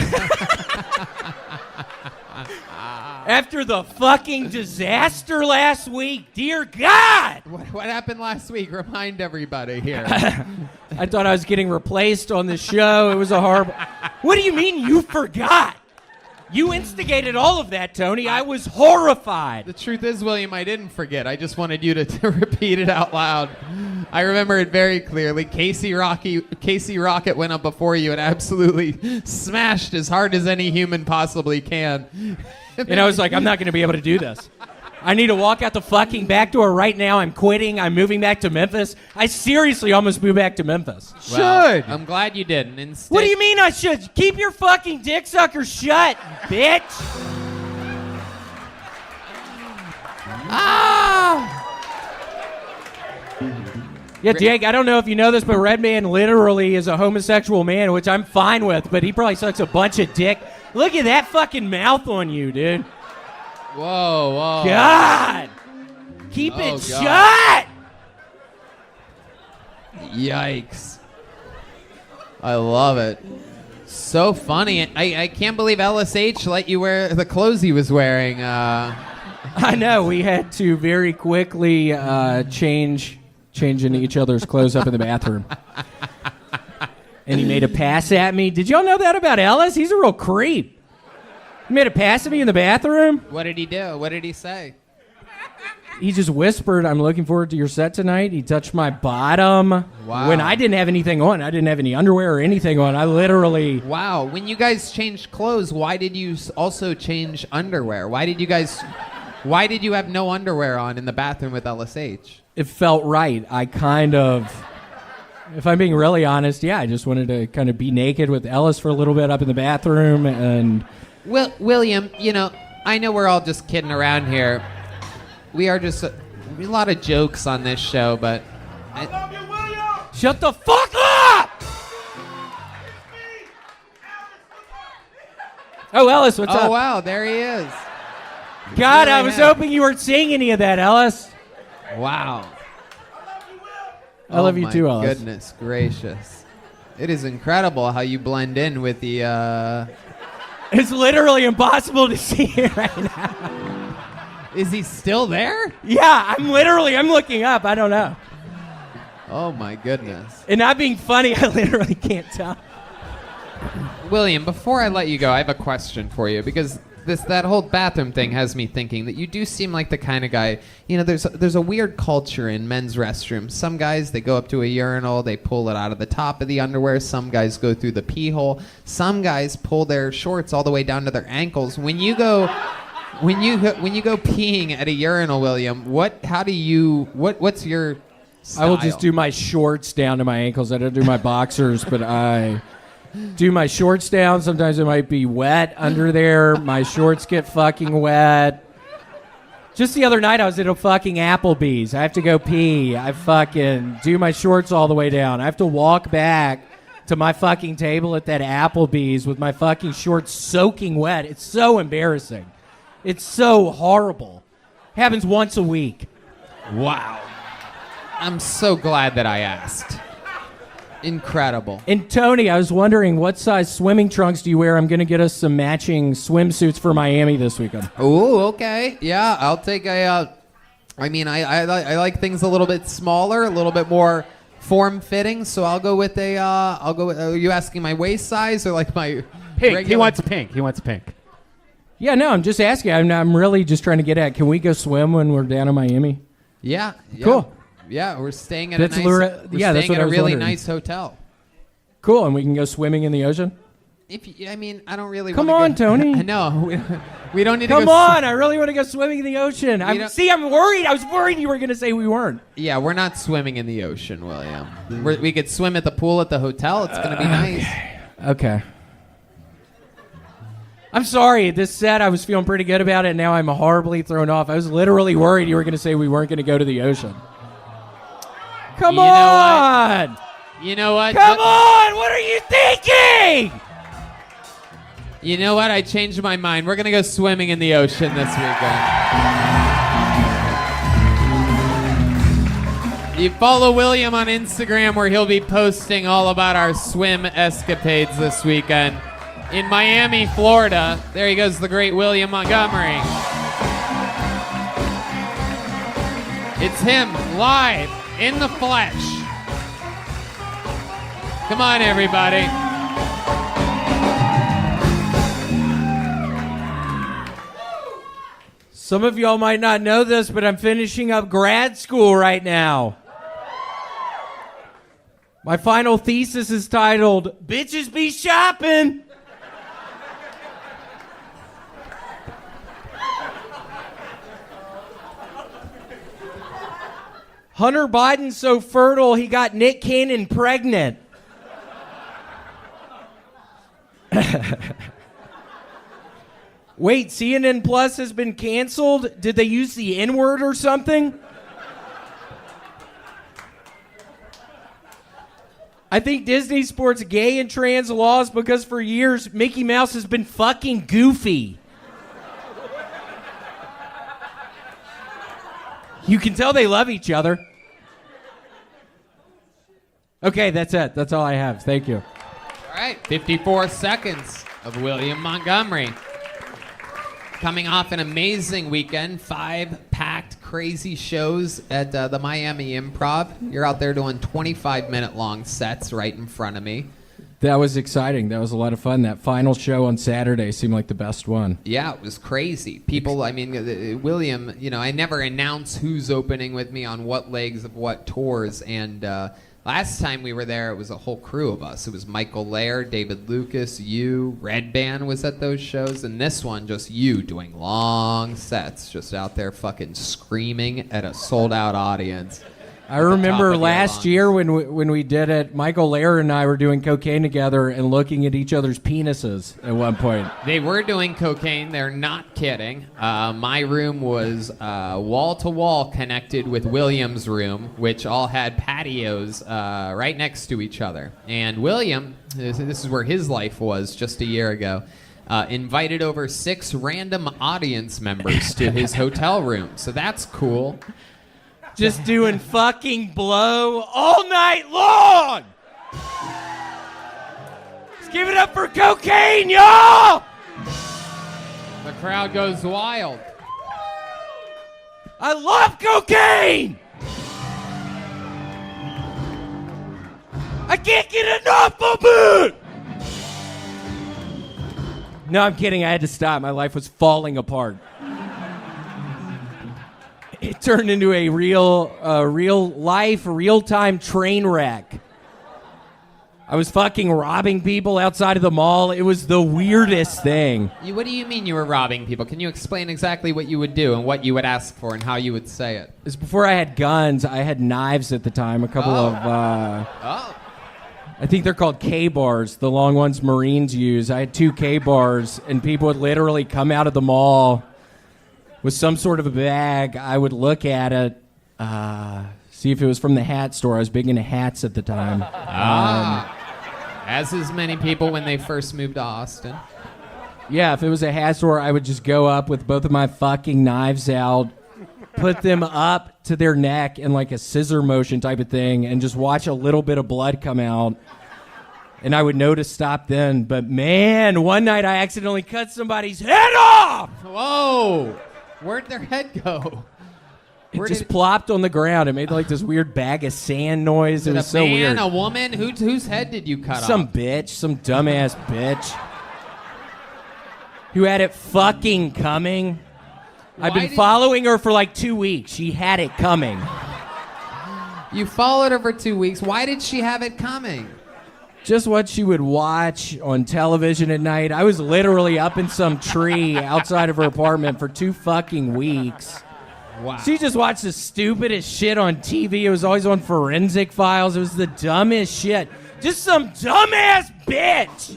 After the fucking disaster last week, dear God! What happened last week? Remind everybody here. I thought I was getting replaced on the show. It was a horrible... What do you mean you forgot? You instigated all of that, Tony. I was horrified. The truth is, William, I didn't forget. I just wanted you to repeat it out loud. I remember it very clearly. Casey Rocket went up before you and absolutely smashed as hard as any human possibly can. And I was like, I'm not going to be able to do this. I need to walk out the fucking back door right now. I'm quitting. I'm moving back to Memphis. I seriously almost moved back to Memphis. Well, I'm glad you didn't. Instead, What do you mean I should? Keep your fucking dick sucker shut, bitch. Yeah, Jake, I don't know if you know this, but Redman literally is a homosexual man, which I'm fine with, but he probably sucks a bunch of dick. Look at that fucking mouth on you, dude. Whoa. God! Keep it shut! Yikes. I love it. So funny. I can't believe LSH let you wear the clothes he was wearing. I know. We had to very quickly change into each other's clothes up in the bathroom. And he made a pass at me. Did y'all know that about Ellis? He's a real creep. He made a pass at me in the bathroom. What did he do? What did he say? He just whispered, "I'm looking forward to your set tonight." He touched my bottom. Wow. When I didn't have anything on. I didn't have any underwear or anything on. I literally... Wow. When you guys changed clothes, why did you also change underwear? Why did you have no underwear on in the bathroom with LSH? It felt right. I kind of... If I'm being really honest, yeah, I just wanted to kind of be naked with Ellis for a little bit up in the bathroom, and... William, I know we're all just kidding around here. We are just a lot of jokes on this show, but... Shut the fuck up! Oh, Ellis, what's up? Oh, wow, there he is. God, I was hoping you weren't seeing any of that, Ellis. Wow. I love you too, Ellis. Goodness gracious. It is incredible how you blend in with the... It's literally impossible to see it right now. Is he still there? Yeah, I'm looking up. I don't know. Oh, my goodness. And not being funny, I literally can't tell. William, before I let you go, I have a question for you, because that whole bathroom thing has me thinking that you do seem like the kind of guy, there's a weird culture in men's restrooms. Some guys, they go up to a urinal, they pull it out of the top of the underwear. Some guys go through the pee hole. Some guys pull their shorts all the way down to their ankles. When you go peeing at a urinal, William, what's your style? I will just do my shorts down to my ankles. I don't do my boxers, but I do my shorts down. Sometimes it might be wet under there. My shorts get fucking wet. Just the other night, I was at a fucking Applebee's. I have to go pee. I fucking do my shorts all the way down. I have to walk back to my fucking table at that Applebee's with my fucking shorts soaking wet. It's so embarrassing. It's so horrible. Happens once a week. Wow. I'm so glad that I asked. Incredible. And Tony, I was wondering, what size swimming trunks do you wear? I'm going to get us some matching swimsuits for Miami this weekend. Oh, okay. Yeah, I'll take I like things a little bit smaller, a little bit more form-fitting, so I'll go with are you asking my waist size or like my Pink. regular? He wants pink. Yeah, no, I'm just asking. I'm really just trying to get at, can we go swim when we're down in Miami? Yeah. Cool. Yeah, we're staying at That's a really nice hotel. Cool, and we can go swimming in the ocean? I don't really Come wanna on, go, Tony. No, we don't need to Come go. on, I really want to go swimming in the ocean. I'm worried. I was worried you were going to say we weren't. Yeah, we're not swimming in the ocean, William. We could swim at the pool at the hotel. It's going to be nice. Okay. I'm sorry. This set, I was feeling pretty good about it. Now I'm horribly thrown off. I was literally worried you were going to say we weren't going to go to the ocean. Come on! You know what? Come on! What are you thinking? You know what? I changed my mind. We're going to go swimming in the ocean this weekend. You follow William on Instagram where he'll be posting all about our swim escapades this weekend. In Miami, Florida, there he goes, the great William Montgomery. It's him, live, in the flesh. Come on, everybody. Some of y'all might not know this, but I'm finishing up grad school right now. My final thesis is titled, Bitches Be Shopping. Hunter Biden's so fertile, he got Nick Cannon pregnant. Wait, CNN Plus has been canceled? Did they use the N-word or something? I think Disney sports gay and trans laws because for years Mickey Mouse has been fucking Goofy. You can tell they love each other. Okay, that's it. That's all I have. Thank you. All right, 54 seconds of William Montgomery. Coming off an amazing weekend, 5 packed, crazy shows at the Miami Improv. You're out there doing 25-minute long sets right in front of me. That was exciting. That was a lot of fun. That final show on Saturday seemed like the best one. Yeah, it was crazy. People, I mean, William, you know, I never announce who's opening with me on what legs of what tours, and last time we were there, it was a whole crew of us. It was Michael Lair, David Lucas, you, Red Band was at those shows, and this one, just you doing long sets, just out there fucking screaming at a sold-out audience. I remember last year when we did it, Michael Lair and I were doing cocaine together and looking at each other's penises at one point. They were doing cocaine. They're not kidding. My room was wall-to-wall connected with William's room, which all had patios right next to each other. And William, this is where his life was just a year ago, invited over 6 random audience members to his hotel room. So that's cool. Just doing fucking blow all night long. Let's give it up for cocaine, y'all. The crowd goes wild. I love cocaine. I can't get enough of it. No, I'm kidding. I had to stop. My life was falling apart. It turned into a real-time train wreck. I was fucking robbing people outside of the mall. It was the weirdest thing. What do you mean you were robbing people? Can you explain exactly what you would do and what you would ask for and how you would say it? It was before I had guns. I had knives at the time. A couple of... I think they're called K-bars, the long ones Marines use. I had 2 K-bars, and people would literally come out of the mall with some sort of a bag. I would look at it, see if it was from the hat store. I was big into hats at the time. As is many people when they first moved to Austin. Yeah, if it was a hat store, I would just go up with both of my fucking knives out, put them up to their neck in like a scissor motion type of thing, and just watch a little bit of blood come out. And I would know to stop then. But man, one night I accidentally cut somebody's head off! Whoa! Where'd their head go? It just plopped on the ground. It made like this weird bag of sand noise. It was so weird. A woman? Whose head did you cut off? Some bitch. Some dumbass bitch. Who had it fucking coming. I've been following her for like 2 weeks. She had it coming. You followed her for 2 weeks. Why did she have it coming? Just what she would watch on television at night. I was literally up in some tree outside of her apartment for 2 fucking weeks. Wow. She just watched the stupidest shit on TV. It was always on Forensic Files. It was the dumbest shit. Just some dumbass bitch.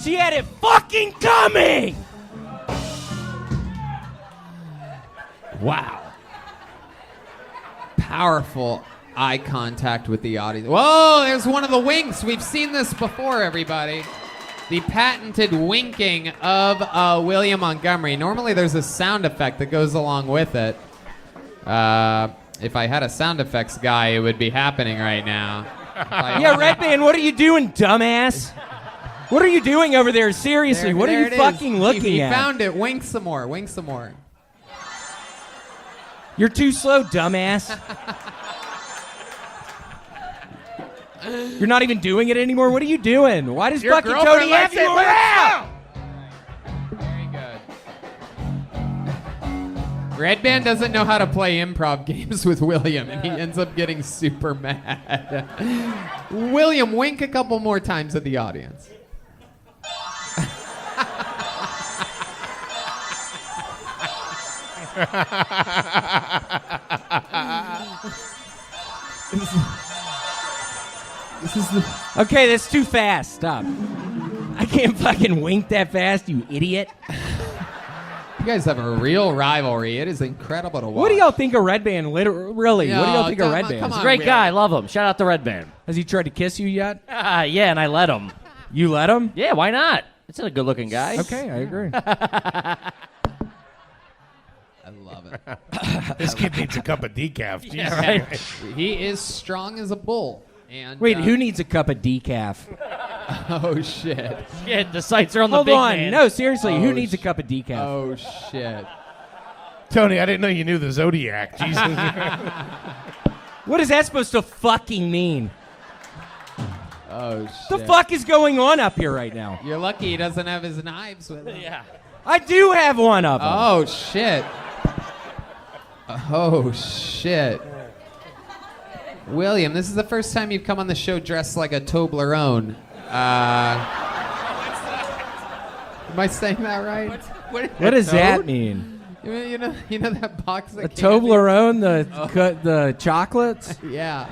She had it fucking coming. Wow. Powerful eye contact with the audience. Whoa, there's one of the winks. We've seen this before, everybody. The patented winking of William Montgomery. Normally there's a sound effect that goes along with it. If I had a sound effects guy, it would be happening right now. Yeah, Red Band, what are you doing, dumbass? What are you doing over there? Seriously, what are you fucking looking he at? He found it. Wink some more. Wink some more. You're too slow, dumbass. You're not even doing it anymore? What are you doing? Why does fucking Tony have you around? Very good. Red Band doesn't know how to play improv games with William, and he ends up getting super mad. William, wink a couple more times at the audience. Okay, that's too fast. Stop. I can't fucking wink that fast, you idiot. You guys have a real rivalry. It is incredible to watch. What do y'all think of Red Band? Really? No, what do y'all think of come Red on, Band? come He's on, a great Will. guy. I love him. Shout out to Red Band. Has he tried to kiss you yet? Yeah, and I let him. You let him? Yeah, why not? It's a good-looking guy. Okay, I agree. I love it. This kid needs a cup of decaf. Jesus. Yeah, right. He is strong as a bull. And Wait, who needs a cup of decaf? Oh shit! Shit, the sights are on the Hold big on. man. No, seriously, Oh, who needs a cup of decaf? Oh shit! Tony, I didn't know you knew the Zodiac. Jesus. What is that supposed to fucking mean? Oh shit! The fuck is going on up here right now? You're lucky he doesn't have his knives with him. Yeah. I do have one of them. Oh shit! Oh shit! William, this is the first time you've come on the show dressed like a Toblerone. Am I saying that right? What does that mean? You know that box that A came in Toblerone, the chocolates? Yeah.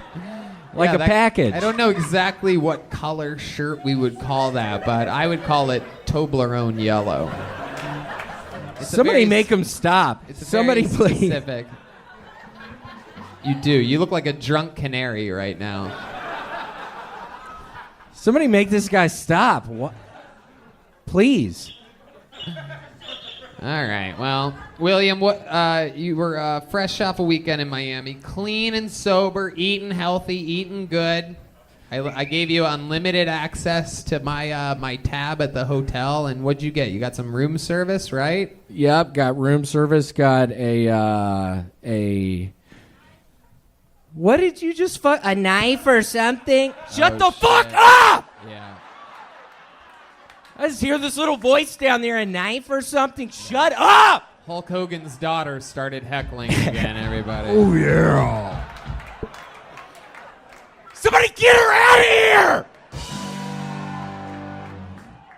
Like Yeah, a package. I don't know exactly what color shirt we would call that, but I would call it Toblerone yellow. It's a Somebody very make him stop. It's Somebody very please. specific. You do. You look like a drunk canary right now. Somebody make this guy stop. What? Please. All right. Well, William, what? You were fresh off a weekend in Miami, clean and sober, eating healthy, eating good. I gave you unlimited access to my tab at the hotel, and what'd you get? You got some room service, right? Yep, got room service. Got a. What did you just fuck? A knife or something? Shut the fuck up! Yeah. I just hear this little voice down there. A knife or something? Shut up! Hulk Hogan's daughter started heckling again, everybody. Oh, yeah. Somebody get her out of here!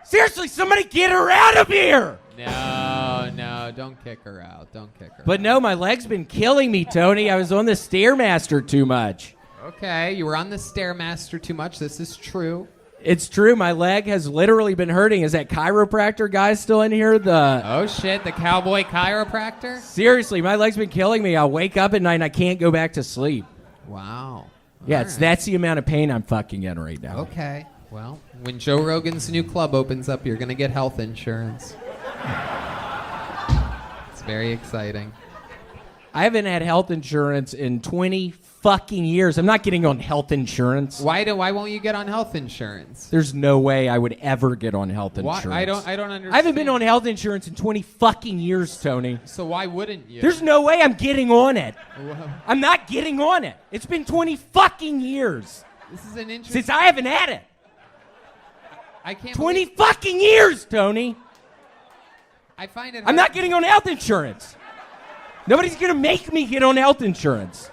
Seriously, somebody get her out of here! No, don't kick her out. Don't kick her But no, my leg's been killing me, Tony. I was on the Stairmaster too much. Okay, you were on the Stairmaster too much. This is true. It's true. My leg has literally been hurting. Is that chiropractor guy still in here? Oh, shit, the cowboy chiropractor? Seriously, my leg's been killing me. I'll wake up at night and I can't go back to sleep. Wow. Yeah, All right. that's the amount of pain I'm fucking in right now. Okay. Well, when Joe Rogan's new club opens up, you're going to get health insurance. It's very exciting. I haven't had health insurance in 20 fucking years. I'm not getting on health insurance. Why won't you get on health insurance? There's no way I would ever get on health Why? insurance. I don't understand. I haven't been on health insurance in 20 fucking years, Tony. So why wouldn't you? There's no way I'm getting on it. Whoa. I'm not getting on it. It's been 20 fucking years This is an interesting. since I haven't had it. I can't. 20 fucking years, Tony. I find it. I'm not getting on health insurance. Nobody's going to make me get on health insurance.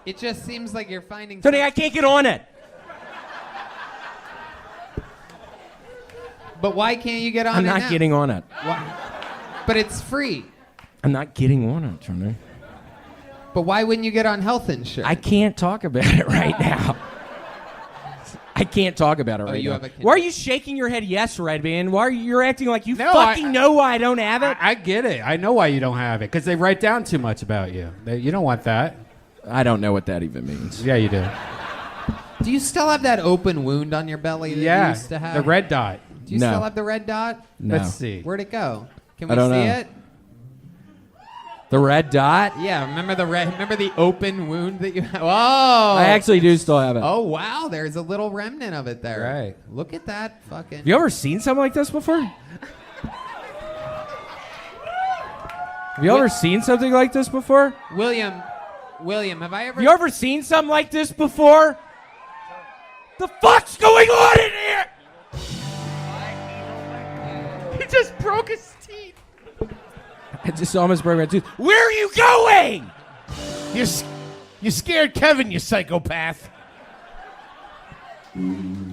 It just seems like you're finding. Tony, I can't get on it. But why can't you get on I'm it not now? getting on it. Why? But it's free. I'm not getting on it, Tony. But why wouldn't you get on health insurance? I can't talk about it right now. I can't talk about it right you now. have a Why are you shaking your head yes, Redman? Why are you're acting like you No, fucking know why I don't have it? I get it. I know why you don't have it because they write down too much about you. You don't want that. I don't know what that even means. Yeah, you do. Do you still have that open wound on your belly that you Yeah, used to have? the red dot. Do you No. still have the red dot? No. Let's see. Where'd it go? Can I we don't see know. it? The red dot? Yeah, remember the open wound that you had? Whoa! I actually do still have it. Oh wow, there's a little remnant of it there. Right. Look at that fucking. Have you ever seen something like this before? Have you ever seen something like this before? William, have I ever? You ever seen something like this before? The fuck's going on in here? He just broke his teeth. I just almost broke my tooth. Where are you going? You scared Kevin, you psychopath.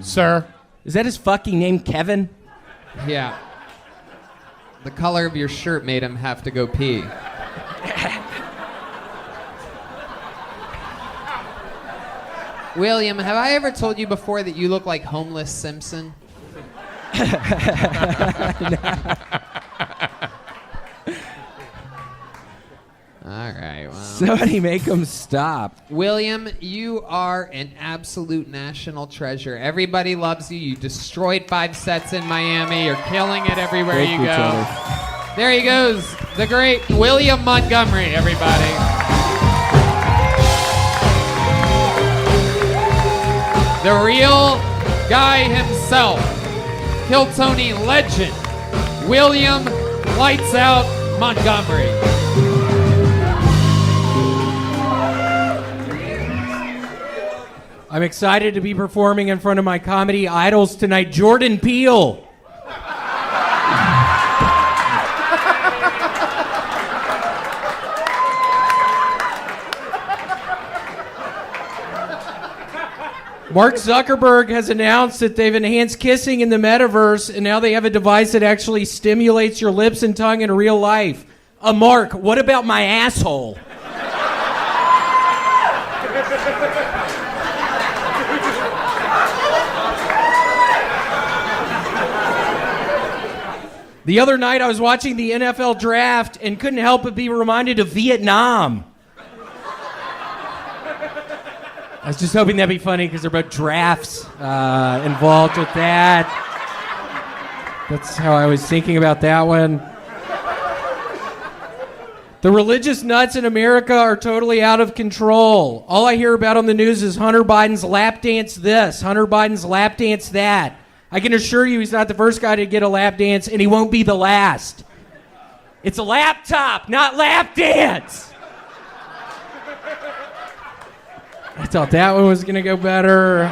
Sir. Is that his fucking name, Kevin? Yeah. The color of your shirt made him have to go pee. William, have I ever told you before that you look like homeless Simpson? All right, well. Somebody make him stop. William, you are an absolute national treasure. Everybody loves you. You destroyed 5 sets in Miami. You're killing it everywhere Thank you you, go. Cheddar. There he goes, the great William Montgomery, everybody. The real guy himself, Kill Tony legend, William Lights Out Montgomery. I'm excited to be performing in front of my comedy idols tonight. Jordan Peele. Mark Zuckerberg has announced that they've enhanced kissing in the metaverse, and now they have a device that actually stimulates your lips and tongue in real life. Mark, what about my asshole? The other night I was watching the NFL draft and couldn't help but be reminded of Vietnam. I was just hoping that'd be funny because there are both drafts involved with that. That's how I was thinking about that one. The religious nuts in America are totally out of control. All I hear about on the news is Hunter Biden's lap dance this, Hunter Biden's lap dance that. I can assure you he's not the first guy to get a lap dance, and he won't be the last. It's a laptop, not lap dance. I thought that one was going to go better.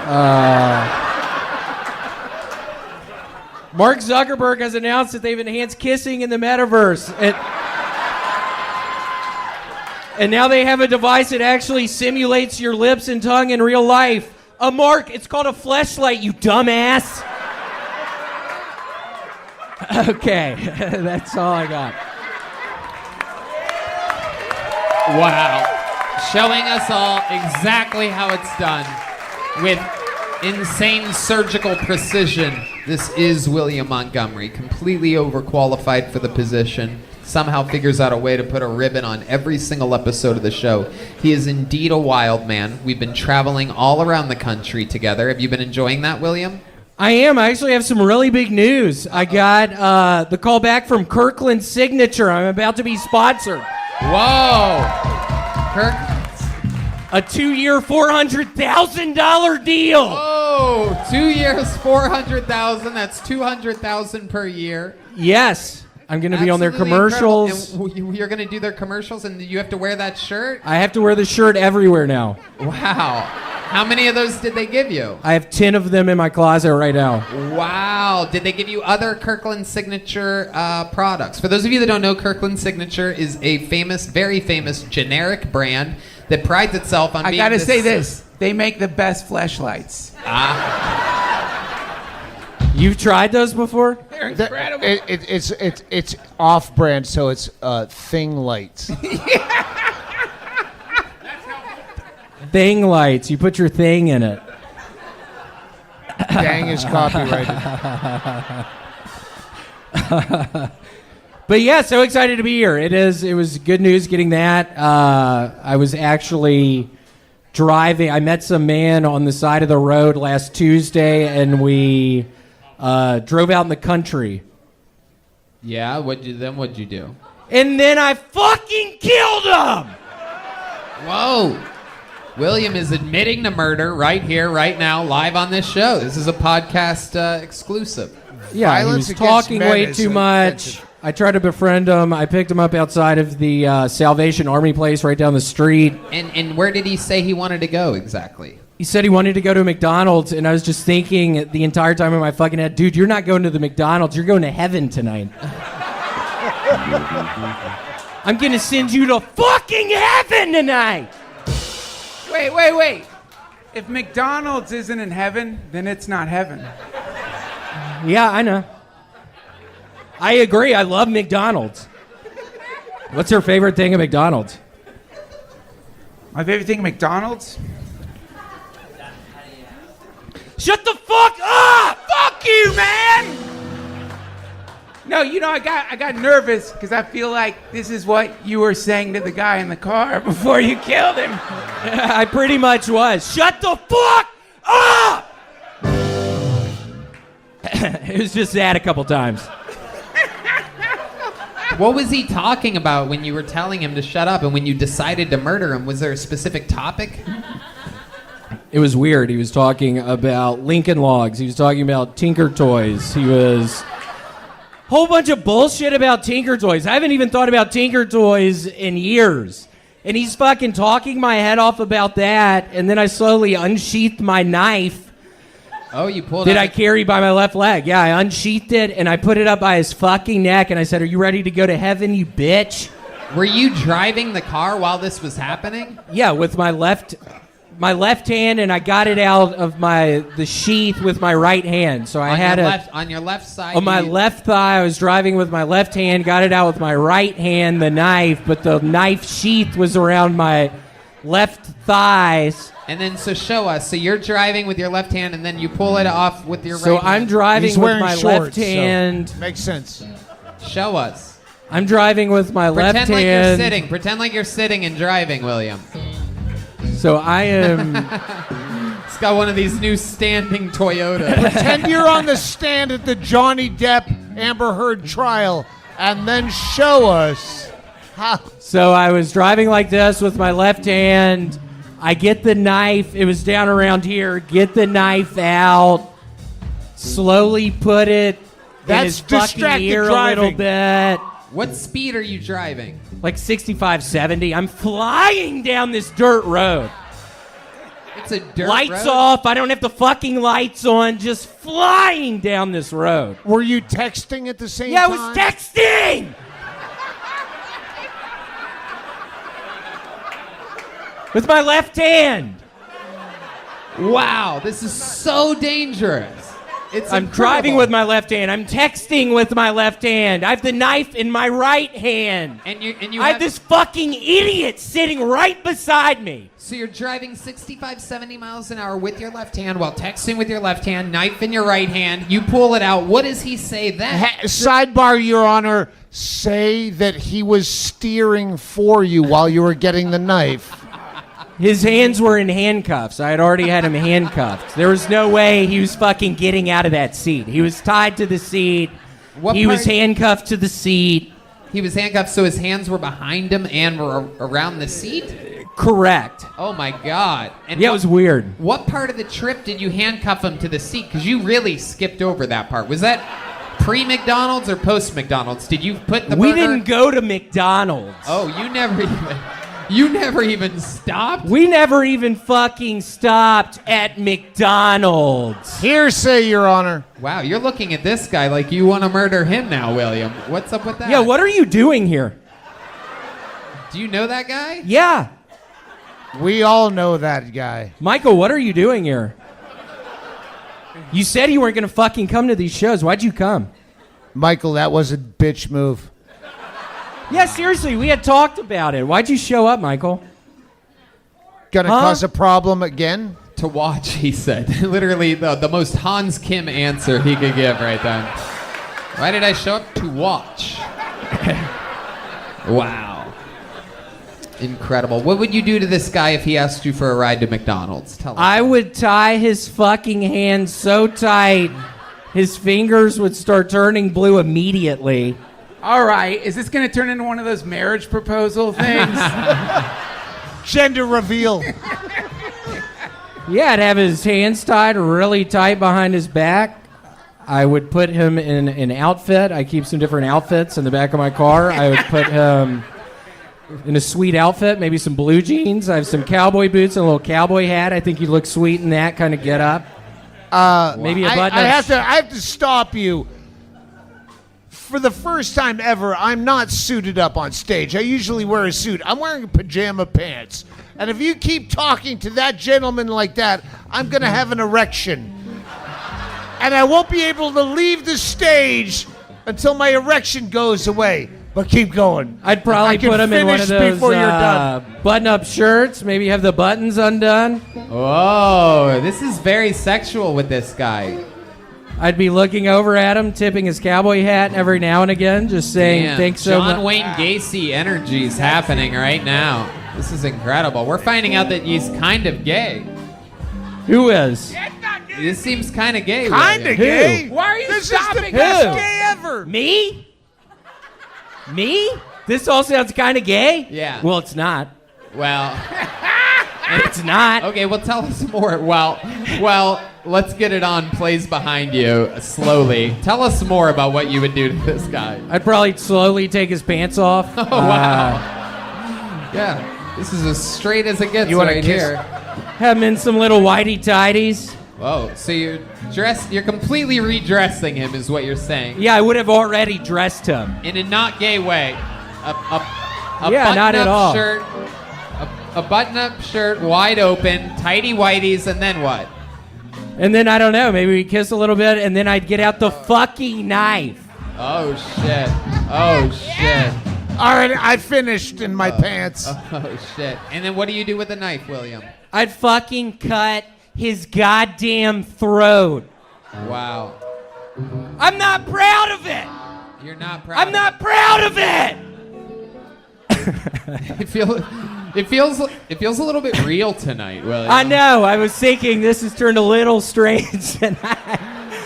Mark Zuckerberg has announced that they've enhanced kissing in the metaverse. And now they have a device that actually simulates your lips and tongue in real life. Mark, it's called a fleshlight, you dumbass. Okay, that's all I got. Wow. Showing us all exactly how it's done with insane surgical precision. This is William Montgomery, completely overqualified for the position. Somehow figures out a way to put a ribbon on every single episode of the show. He is indeed a wild man. We've been traveling all around the country together. Have you been enjoying that, William? I am. I actually have some really big news. I got the call back from Kirkland Signature. I'm about to be sponsored. Whoa. Kirk? A 2-year, $400,000 deal. Oh, 2 years, $400,000. That's $200,000 per year. Yes. I'm going to be on their commercials. And you're going to do their commercials, and you have to wear that shirt? I have to wear the shirt everywhere now. Wow. How many of those did they give you? I have 10 of them in my closet right now. Wow. Did they give you other Kirkland Signature products? For those of you that don't know, Kirkland Signature is a famous, very famous generic brand that prides itself on being I gotta say this. They make the best fleshlights. You've tried those before? They're incredible. It's off-brand, so it's Thing Lights. Thing lights. You put your thing in it. Dang is copyrighted. But yeah, so excited to be here. It was good news getting that. I was actually driving. I met some man on the side of the road last Tuesday, and we drove out in the country. Yeah, what'd you do? and then I fucking killed him. Whoa. William is admitting to murder right here, right now, live on this show. This is a podcast exclusive. Yeah, he was talking way too much. I tried to befriend him. I picked him up outside of the Salvation Army place right down the street. And where did he say he wanted to go exactly? He said he wanted to go to McDonald's, and I was just thinking the entire time in my fucking head, dude, you're not going to the McDonald's. You're going to heaven tonight. I'm going to send you to fucking heaven tonight. Wait. If McDonald's isn't in heaven, then it's not heaven. Yeah, I know. I agree. I love McDonald's. What's your favorite thing at McDonald's? My favorite thing at McDonald's? Shut the fuck up! Fuck you, man! No, I got nervous because I feel like this is what you were saying to the guy in the car before you killed him. I pretty much was. Shut the fuck up! It was just that a couple times. What was he talking about when you were telling him to shut up and when you decided to murder him? Was there a specific topic? It was weird. He was talking about Lincoln Logs. He was talking about Tinker Toys. He was... Whole bunch of bullshit about Tinker Toys. I haven't even thought about Tinker Toys in years. And he's fucking talking my head off about that, and then I slowly unsheathed my knife. Oh, you pulled That out I carry by my left leg. Yeah, I unsheathed it, and I put it up by his fucking neck, and I said, "Are you ready to go to heaven, you bitch?" Were you driving the car while this was happening? Yeah, with my left hand, and I got it out of the sheath with my right hand. So I had it on your left side. on my left thigh. I was driving with my left hand, got it out with my right hand, the knife, but the knife sheath was around my left thighs. And then, so show us. So you're driving with your left hand, and then you pull it off with your right So hand. I'm driving He's with wearing my shorts, left hand. so makes sense. Show us. I'm driving with my left Pretend like hand. you're sitting. Pretend like you're sitting and driving, William. So I am... It's got one of these new standing Toyotas. Pretend you're on the stand at the Johnny Depp Amber Heard trial, and then show us how. So I was driving like this with my left hand. I get the knife. It was down around here. Get the knife out. Slowly put it in his fucking ear a little bit. What speed are you driving? Like 65, 70. I'm flying down this dirt road. It's a dirt Lights road? off. I don't have the fucking lights on. Just flying down this road. Were you texting at the same Yeah, time? I was texting! With my left hand. Wow, this is so dangerous. I'm driving with my left hand. I'm texting with my left hand. I have the knife in my right hand. And you I have this fucking idiot sitting right beside me. So you're driving 65, 70 miles an hour with your left hand while texting with your left hand, knife in your right hand. You pull it out. What does he say then? Sidebar, Your Honor, say that he was steering for you while you were getting the knife. His hands were in handcuffs. I had already had him handcuffed. There was no way he was fucking getting out of that seat. He was tied to the seat. He was handcuffed to the seat. He was handcuffed, so his hands were behind him and were around the seat? Correct. Oh, my God. And Yeah, it was weird. What part of the trip did you handcuff him to the seat? Because you really skipped over that part. Was that pre-McDonald's or post-McDonald's? Did you put the We burger... didn't go to McDonald's. Oh, you never even... You never even stopped? We never even fucking stopped at McDonald's. Hearsay, Your Honor. Wow, you're looking at this guy like you want to murder him now, William. What's up with that? Yeah, what are you doing here? Do you know that guy? Yeah. We all know that guy. Michael, what are you doing here? You said you weren't going to fucking come to these shows. Why'd you come? Michael, that was a bitch move. Yeah, seriously, we had talked about it. Why'd you show up, Michael? Gonna cause a problem again? To watch, he said. Literally the most Hans Kim answer he could give right then. Why did I show up? To watch. Wow. Incredible. What would you do to this guy if he asked you for a ride to McDonald's? Tell us. I would tie his fucking hands so tight, his fingers would start turning blue immediately. All right, is this going to turn into one of those marriage proposal things? Gender reveal. Yeah, I'd have his hands tied really tight behind his back. I would put him in an outfit. I keep some different outfits in the back of my car. I would put him in a sweet outfit, maybe some blue jeans. I have some cowboy boots and a little cowboy hat. I think he'd look sweet in that kind of get up. Maybe a button. I have to stop you. For the first time ever, I'm not suited up on stage. I usually wear a suit. I'm wearing pajama pants. And if you keep talking to that gentleman like that, I'm going to have an erection. And I won't be able to leave the stage until my erection goes away. But keep going. I'd probably put him in one of those button-up shirts. Maybe have the buttons undone. Whoa, this is very sexual with this guy. I'd be looking over at him, tipping his cowboy hat every now and again, just saying, Damn, thanks so much. John Wayne Gacy energy is happening right now. This is incredible. We're finding out that he's kind of gay. Who is? This seems kind of gay. Kind of gay? Why are you This is the stopping best us? gay ever. Me? Me? This all sounds kind of gay? Yeah. Well, it's not. Well, it's not. Okay, well, tell us more. Well, let's get it on. Plays behind you slowly. Tell us more about what you would do to this guy. I'd probably slowly take his pants off. Oh, wow. Yeah, this is as straight as it gets right here. Have him in some little whitey-tidies. Whoa, so you're completely redressing him is what you're saying. Yeah, I would have already dressed him. In a not gay way. A Yeah, not at all. shirt, a button-up shirt, wide open, tidy whities, and then what? And then, I don't know, maybe we kiss a little bit, and then I'd get out the fucking knife. Oh, shit. Oh, shit. All right, I finished in my pants. Oh, shit. And then what do you do with the knife, William? I'd fucking cut his goddamn throat. Wow. I'm not proud of it. You're not proud. I'm not proud of it. It feels a little bit real tonight, William. I know. I was thinking this has turned a little strange tonight.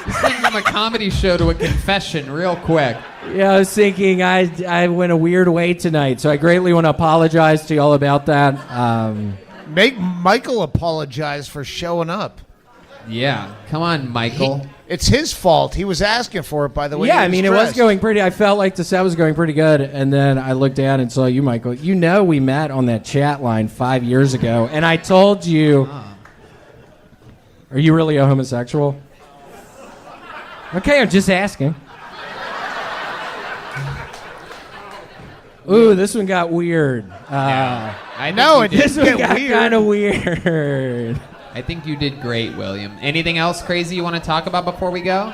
This went from a comedy show to a confession real quick. Yeah, I was thinking I went a weird way tonight, so I greatly want to apologize to y'all about that. Make Michael apologize for showing up. Yeah, come on, Michael. It's his fault. He was asking for it, by the way. Yeah, I mean, it was going pretty. I felt like the set was going pretty good, and then I looked down and saw you, Michael. You know, we met on that chat line 5 years ago, and I told you. Are you really a homosexual? Okay, I'm just asking. Ooh, this one got weird. I know it This did one got weird. kind of weird. I think you did great, William. Anything else crazy you want to talk about before we go?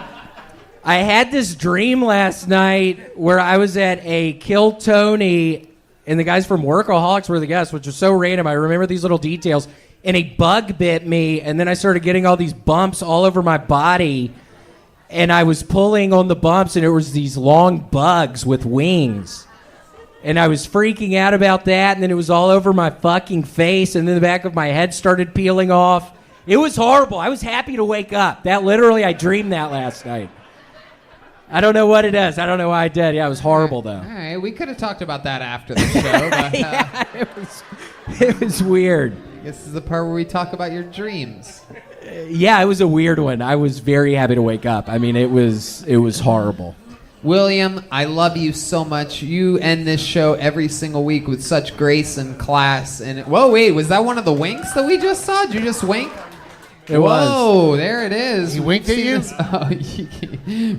I had this dream last night where I was at a Kill Tony, and the guys from Workaholics were the guests, which was so random. I remember these little details. And a bug bit me, and then I started getting all these bumps all over my body. And I was pulling on the bumps, and it was these long bugs with wings. And I was freaking out about that, and then it was all over my fucking face, and then the back of my head started peeling off. It was horrible. I was happy to wake up. That literally, I dreamed that last night. I don't know what it is. I don't know why I did. Yeah, it was horrible, though. All right, we could have talked about that after the show. But, Yeah, it was weird. This is the part where we talk about your dreams. Yeah, it was a weird one. I was very happy to wake up. I mean, it was horrible. William, I love you so much. You end this show every single week with such grace and class. And whoa, wait, was that one of the winks that we just saw? Did you just wink? It was. Whoa, there it is. He winked at you? Oh,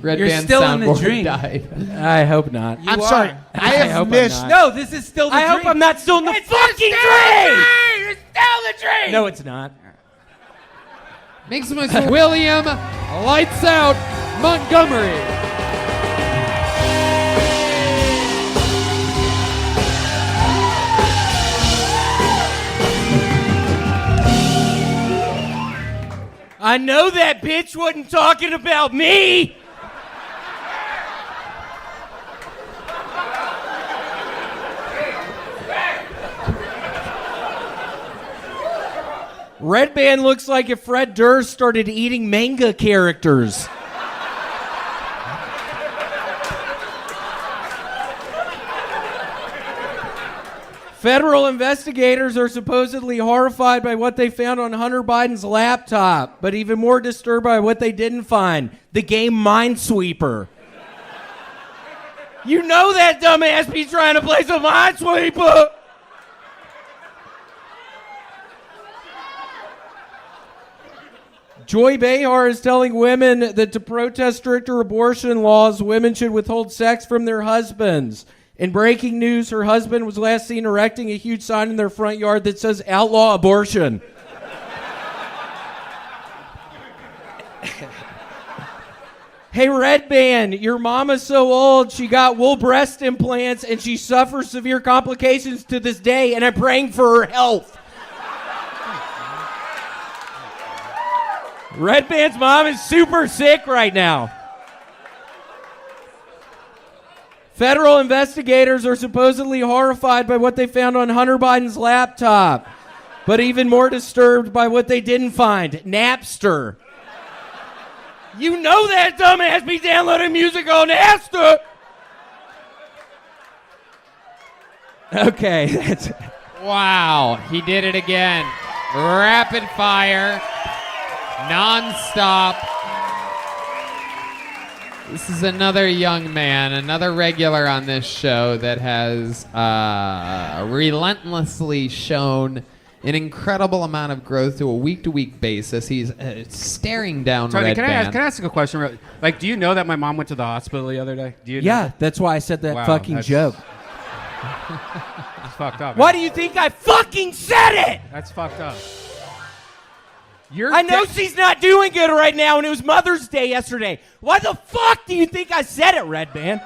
Red You're Band still in the soundboard dream. died. I hope not. I'm sorry. I have hope I'm missed. not. No, this is still the I dream. hope I'm not still in the fucking dream. It's still the dream. No, it's not. Make some noise for William Lights Out Montgomery. I know that bitch wasn't talking about me. Red Band looks like if Fred Durst started eating manga characters. Federal investigators are supposedly horrified by what they found on Hunter Biden's laptop, but even more disturbed by what they didn't find, the game Minesweeper. You know that dumbass be trying to play some Minesweeper! Joy Behar is telling women that to protest stricter abortion laws, women should withhold sex from their husbands. In breaking news, her husband was last seen erecting a huge sign in their front yard that says, "Outlaw abortion." Hey, Red Band, your mama's so old, she got wool breast implants and she suffers severe complications to this day, and I'm praying for her health. Red Band's mom is super sick right now. Federal investigators are supposedly horrified by what they found on Hunter Biden's laptop, but even more disturbed by what they didn't find, Napster. You know that dumbass be downloading music on Napster. Okay, that's... Wow, he did it again. Rapid fire, non-stop. This is another young man, another regular on this show that has relentlessly shown an incredible amount of growth to a week-to-week basis. He's staring down Tony, Red can Band. I ask a question? Like, do you know that my mom went to the hospital the other day? Do you know Yeah, that? that's why I said that fucking joke. That's fucked up. Why man. do you think I fucking said it? That's fucked up. I know she's not doing good right now, and it was Mother's Day yesterday. Why the fuck do you think I said it, Red Band?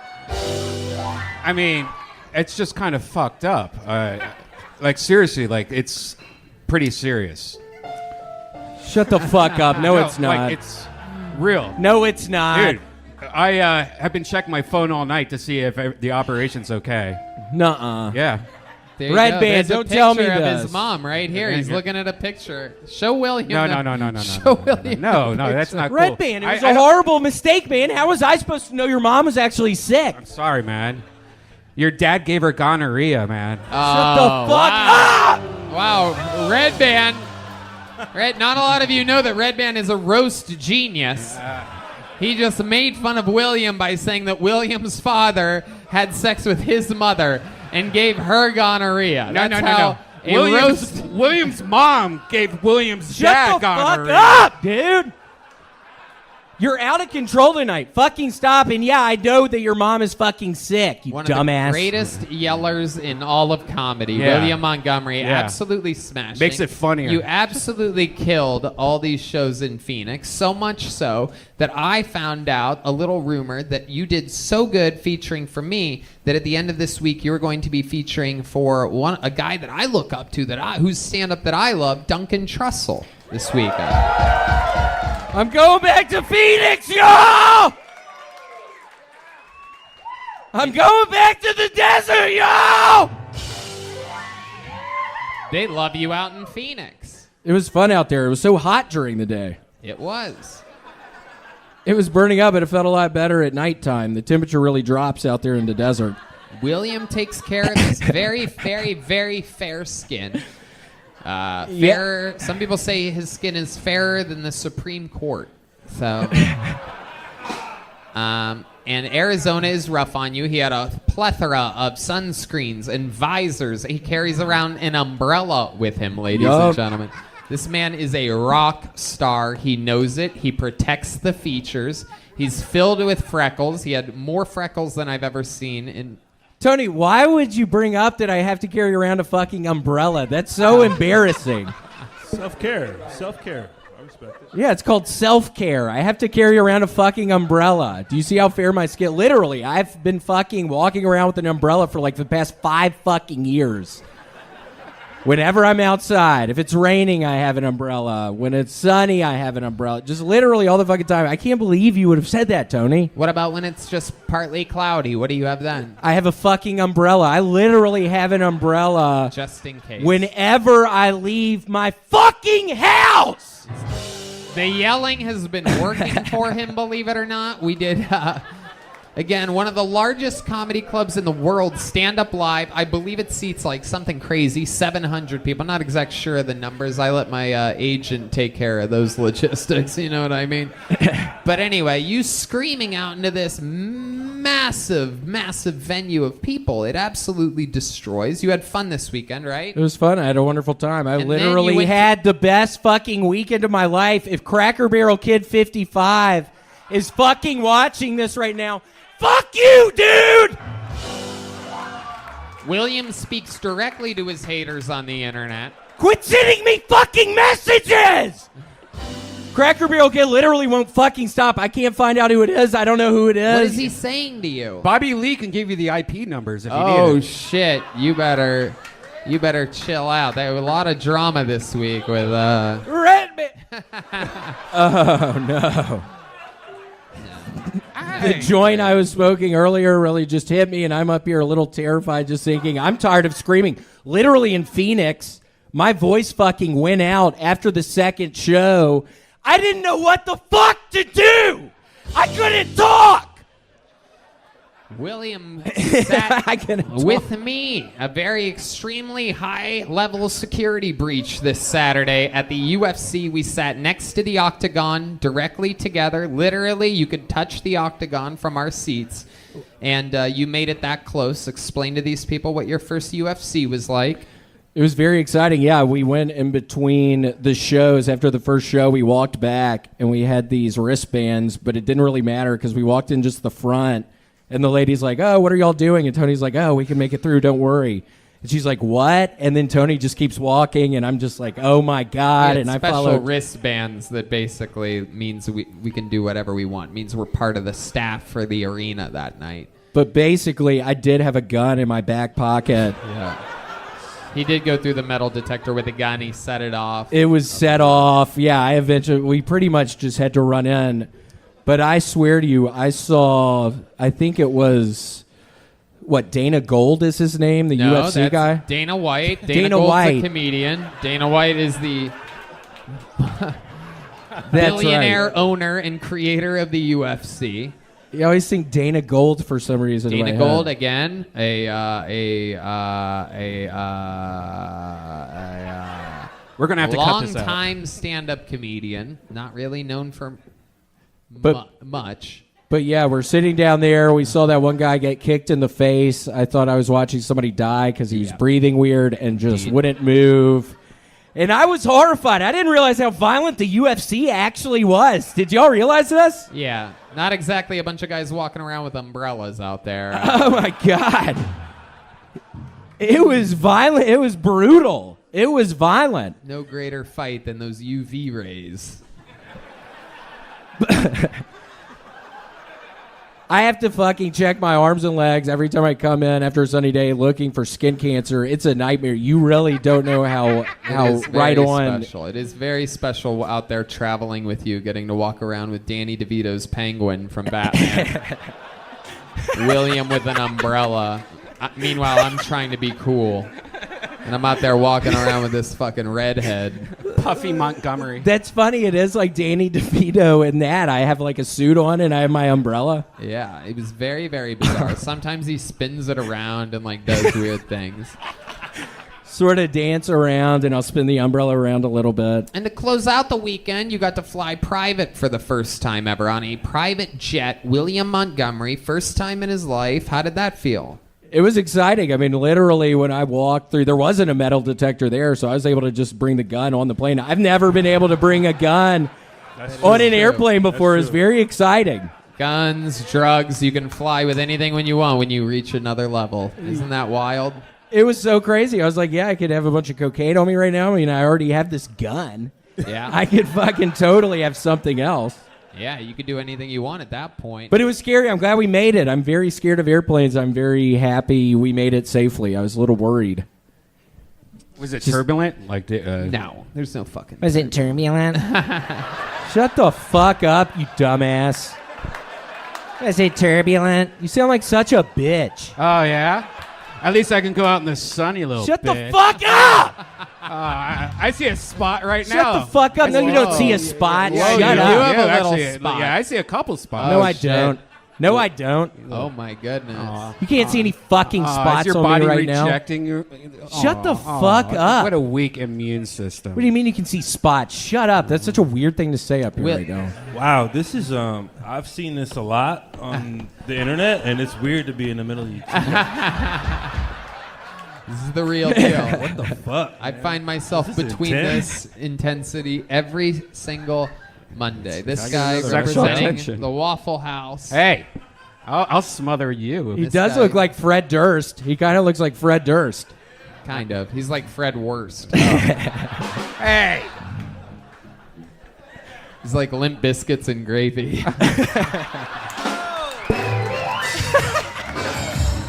I mean, it's just kind of fucked up. Like, seriously, like, it's pretty serious. Shut the fuck up. No, it's not. Like, it's real. No, it's not. Dude, I have been checking my phone all night to see if the operation's okay. Nuh-uh. Yeah. There you Red go. Band, There's don't a tell me picture of this. his mom right here. Okay, He's good. looking at a picture. Show William. No, Show William. No, the that's picture. not cool. Red Band, it was I a don't- horrible mistake, man. How was I supposed to know your mom was actually sick? I'm sorry, man. Your dad gave her gonorrhea, man. Shut the fuck wow. up! Wow, Red Band. Not a lot of you know that Red Band is a roast genius. He just made fun of William by saying that William's father had sex with his mother and gave her gonorrhea. No. That's how a roast. William's mom gave William's Shut dad the gonorrhea. fuck up, dude! You're out of control tonight. Fucking stop. And yeah, I know that your mom is fucking sick, you One dumbass. of the greatest yellers in all of comedy, Yeah. William Montgomery, Yeah. absolutely smashing. Makes it funnier. You absolutely killed all these shows in Phoenix, so much so that I found out a little rumor that you did so good featuring for me that at the end of this week you were going to be featuring for a guy that I look up to, whose stand-up that I love, Duncan Trussell, this week. I'm going back to Phoenix, y'all! I'm going back to the desert, y'all! They love you out in Phoenix. It was fun out there. It was so hot during the day. It was. It was burning up, but it felt a lot better at nighttime. The temperature really drops out there in the desert. William takes care of his very, very, very fair skin. Fair. Some people say his skin is fairer than the Supreme Court. So, and Arizona is rough on you. He had a plethora of sunscreens and visors. He carries around an umbrella with him, ladies and gentlemen. This man is a rock star. He knows it. He protects the features. He's filled with freckles. He had more freckles than I've ever seen in. Tony, why would you bring up that I have to carry around a fucking umbrella? That's so embarrassing. Self-care. Self-care. I respect it. Yeah, it's called self-care. I have to carry around a fucking umbrella. Do you see how fair my skin? Literally, I've been fucking walking around with an umbrella for like the past 5 fucking years. Whenever I'm outside, if it's raining, I have an umbrella. When it's sunny, I have an umbrella. Just literally all the fucking time. I can't believe you would have said that, Tony. What about when it's just partly cloudy? What do you have then? I have a fucking umbrella. I literally have an umbrella. Just in case. Whenever I leave my fucking house. The yelling has been working for him, believe it or not. We did Again, one of the largest comedy clubs in the world, Stand Up Live. I believe it seats like something crazy, 700 people. I'm not exactly sure of the numbers. I let my agent take care of those logistics, you know what I mean? But anyway, you screaming out into this massive, massive venue of people. It absolutely destroys. You had fun this weekend, right? It was fun. I had a wonderful time. I And then literally you went had the best fucking weekend of my life. If Cracker Barrel Kid 55 is fucking watching this right now, fuck you, dude! William speaks directly to his haters on the internet. Quit sending me fucking messages! Cracker Barrel Kid literally won't fucking stop. I can't find out who it is. I don't know who it is. What is he saying to you? Bobby Lee can give you the IP numbers if you need Oh it. shit! You better chill out. There was a lot of drama this week with Red Oh no. The joint I was smoking earlier really just hit me, and I'm up here a little terrified just thinking, I'm tired of screaming. Literally in Phoenix, my voice fucking went out after the second show. I didn't know what the fuck to do. I couldn't talk. William sat with me. A very extremely high-level security breach this Saturday at the UFC. We sat next to the octagon, directly together. Literally, you could touch the octagon from our seats. And you made it that close. Explain to these people what your first UFC was like. It was very exciting. Yeah, we went in between the shows. After the first show, we walked back, and we had these wristbands, but it didn't really matter because we walked in just the front. And the lady's like, oh, what are y'all doing? And Tony's like, oh, we can make it through. Don't worry. And she's like, what? And then Tony just keeps walking, and I'm just like, oh, my God. And I special follow wristbands that basically means we can do whatever we want. Means we're part of the staff for the arena that night. But basically, I did have a gun in my back pocket. Yeah. He did go through the metal detector with a gun. He set it off. It was set off. Yeah, we pretty much just had to run in. But I swear to you, I think it was, Dana Gold is his name, the UFC that's guy? Dana White. Dana Gold's White. a comedian. Dana White is the That's billionaire right. owner and creator of the UFC. You always think Dana Gold for some reason. Dana in my Gold head. again, We're gonna have to cut this out. long-time stand-up comedian, not really known for much. But yeah, we're sitting down there. We saw that one guy get kicked in the face. I thought I was watching somebody die because he was breathing weird and just wouldn't move. And I was horrified. I didn't realize how violent the UFC actually was. Did y'all realize this? Yeah, not exactly a bunch of guys walking around with umbrellas out there. Oh my God. It was violent. It was brutal. It was violent. No greater fight than those UV rays. I have to fucking check my arms and legs every time I come in after a sunny day looking for skin cancer. It's a nightmare. You really don't know how It is right very on. Special. It is very special out there traveling with you, getting to walk around with Danny DeVito's penguin from Batman. William with an umbrella. Meanwhile, I'm trying to be cool. And I'm out there walking around with this fucking redhead. Puffy Montgomery. That's funny. It is like Danny DeVito in that. I have like a suit on and I have my umbrella. Yeah, it was very, very bizarre. Sometimes he spins it around and like does weird things. Sort of dance around and I'll spin the umbrella around a little bit. And to close out the weekend, you got to fly private for the first time ever on a private jet. William Montgomery, first time in his life. How did that feel? It was exciting. I mean, literally, when I walked through, there wasn't a metal detector there, so I was able to just bring the gun on the plane. I've never been able to bring a gun on an airplane before. It was very exciting. Guns, drugs, you can fly with anything when you want when you reach another level. Isn't that wild? It was so crazy. I was like, yeah, I could have a bunch of cocaine on me right now. I mean, I already have this gun. Yeah. I could fucking totally have something else. Yeah, you could do anything you want at that point. But it was scary. I'm glad we made it. I'm very scared of airplanes. I'm very happy we made it safely. I was a little worried. Was it turbulent? No, there's no fucking. Was it turbulent? Shut the fuck up, you dumbass. Was it turbulent? You sound like such a bitch. Oh, yeah? At least I can go out in the sun, you little Shut bitch. the fuck up! I see a spot right Shut now. the fuck up. No, you don't see a spot. Whoa, Shut you up. do have You a actually- little spot. Yeah, I see a couple spots. No, I don't. No, I don't. Oh my goodness. You can't see any fucking spots is your on body me right now. rejecting you? Shut the fuck up. What a weak immune system. What do you mean you can see spots? Shut up. That's such a weird thing to say up here right now. Wow, this is I've seen this a lot on the internet, and it's weird to be in the middle of you. This is the real deal. What the fuck? I find myself This is between intense. this intensity every single Monday. This I get guy another sexual representing tension. the Waffle House. Hey, I'll smother you. He This does guy- look like Fred Durst. He kind of looks like Fred Durst. Kind of. He's like Fred Wurst. Hey. He's like Limp Biscuits and gravy.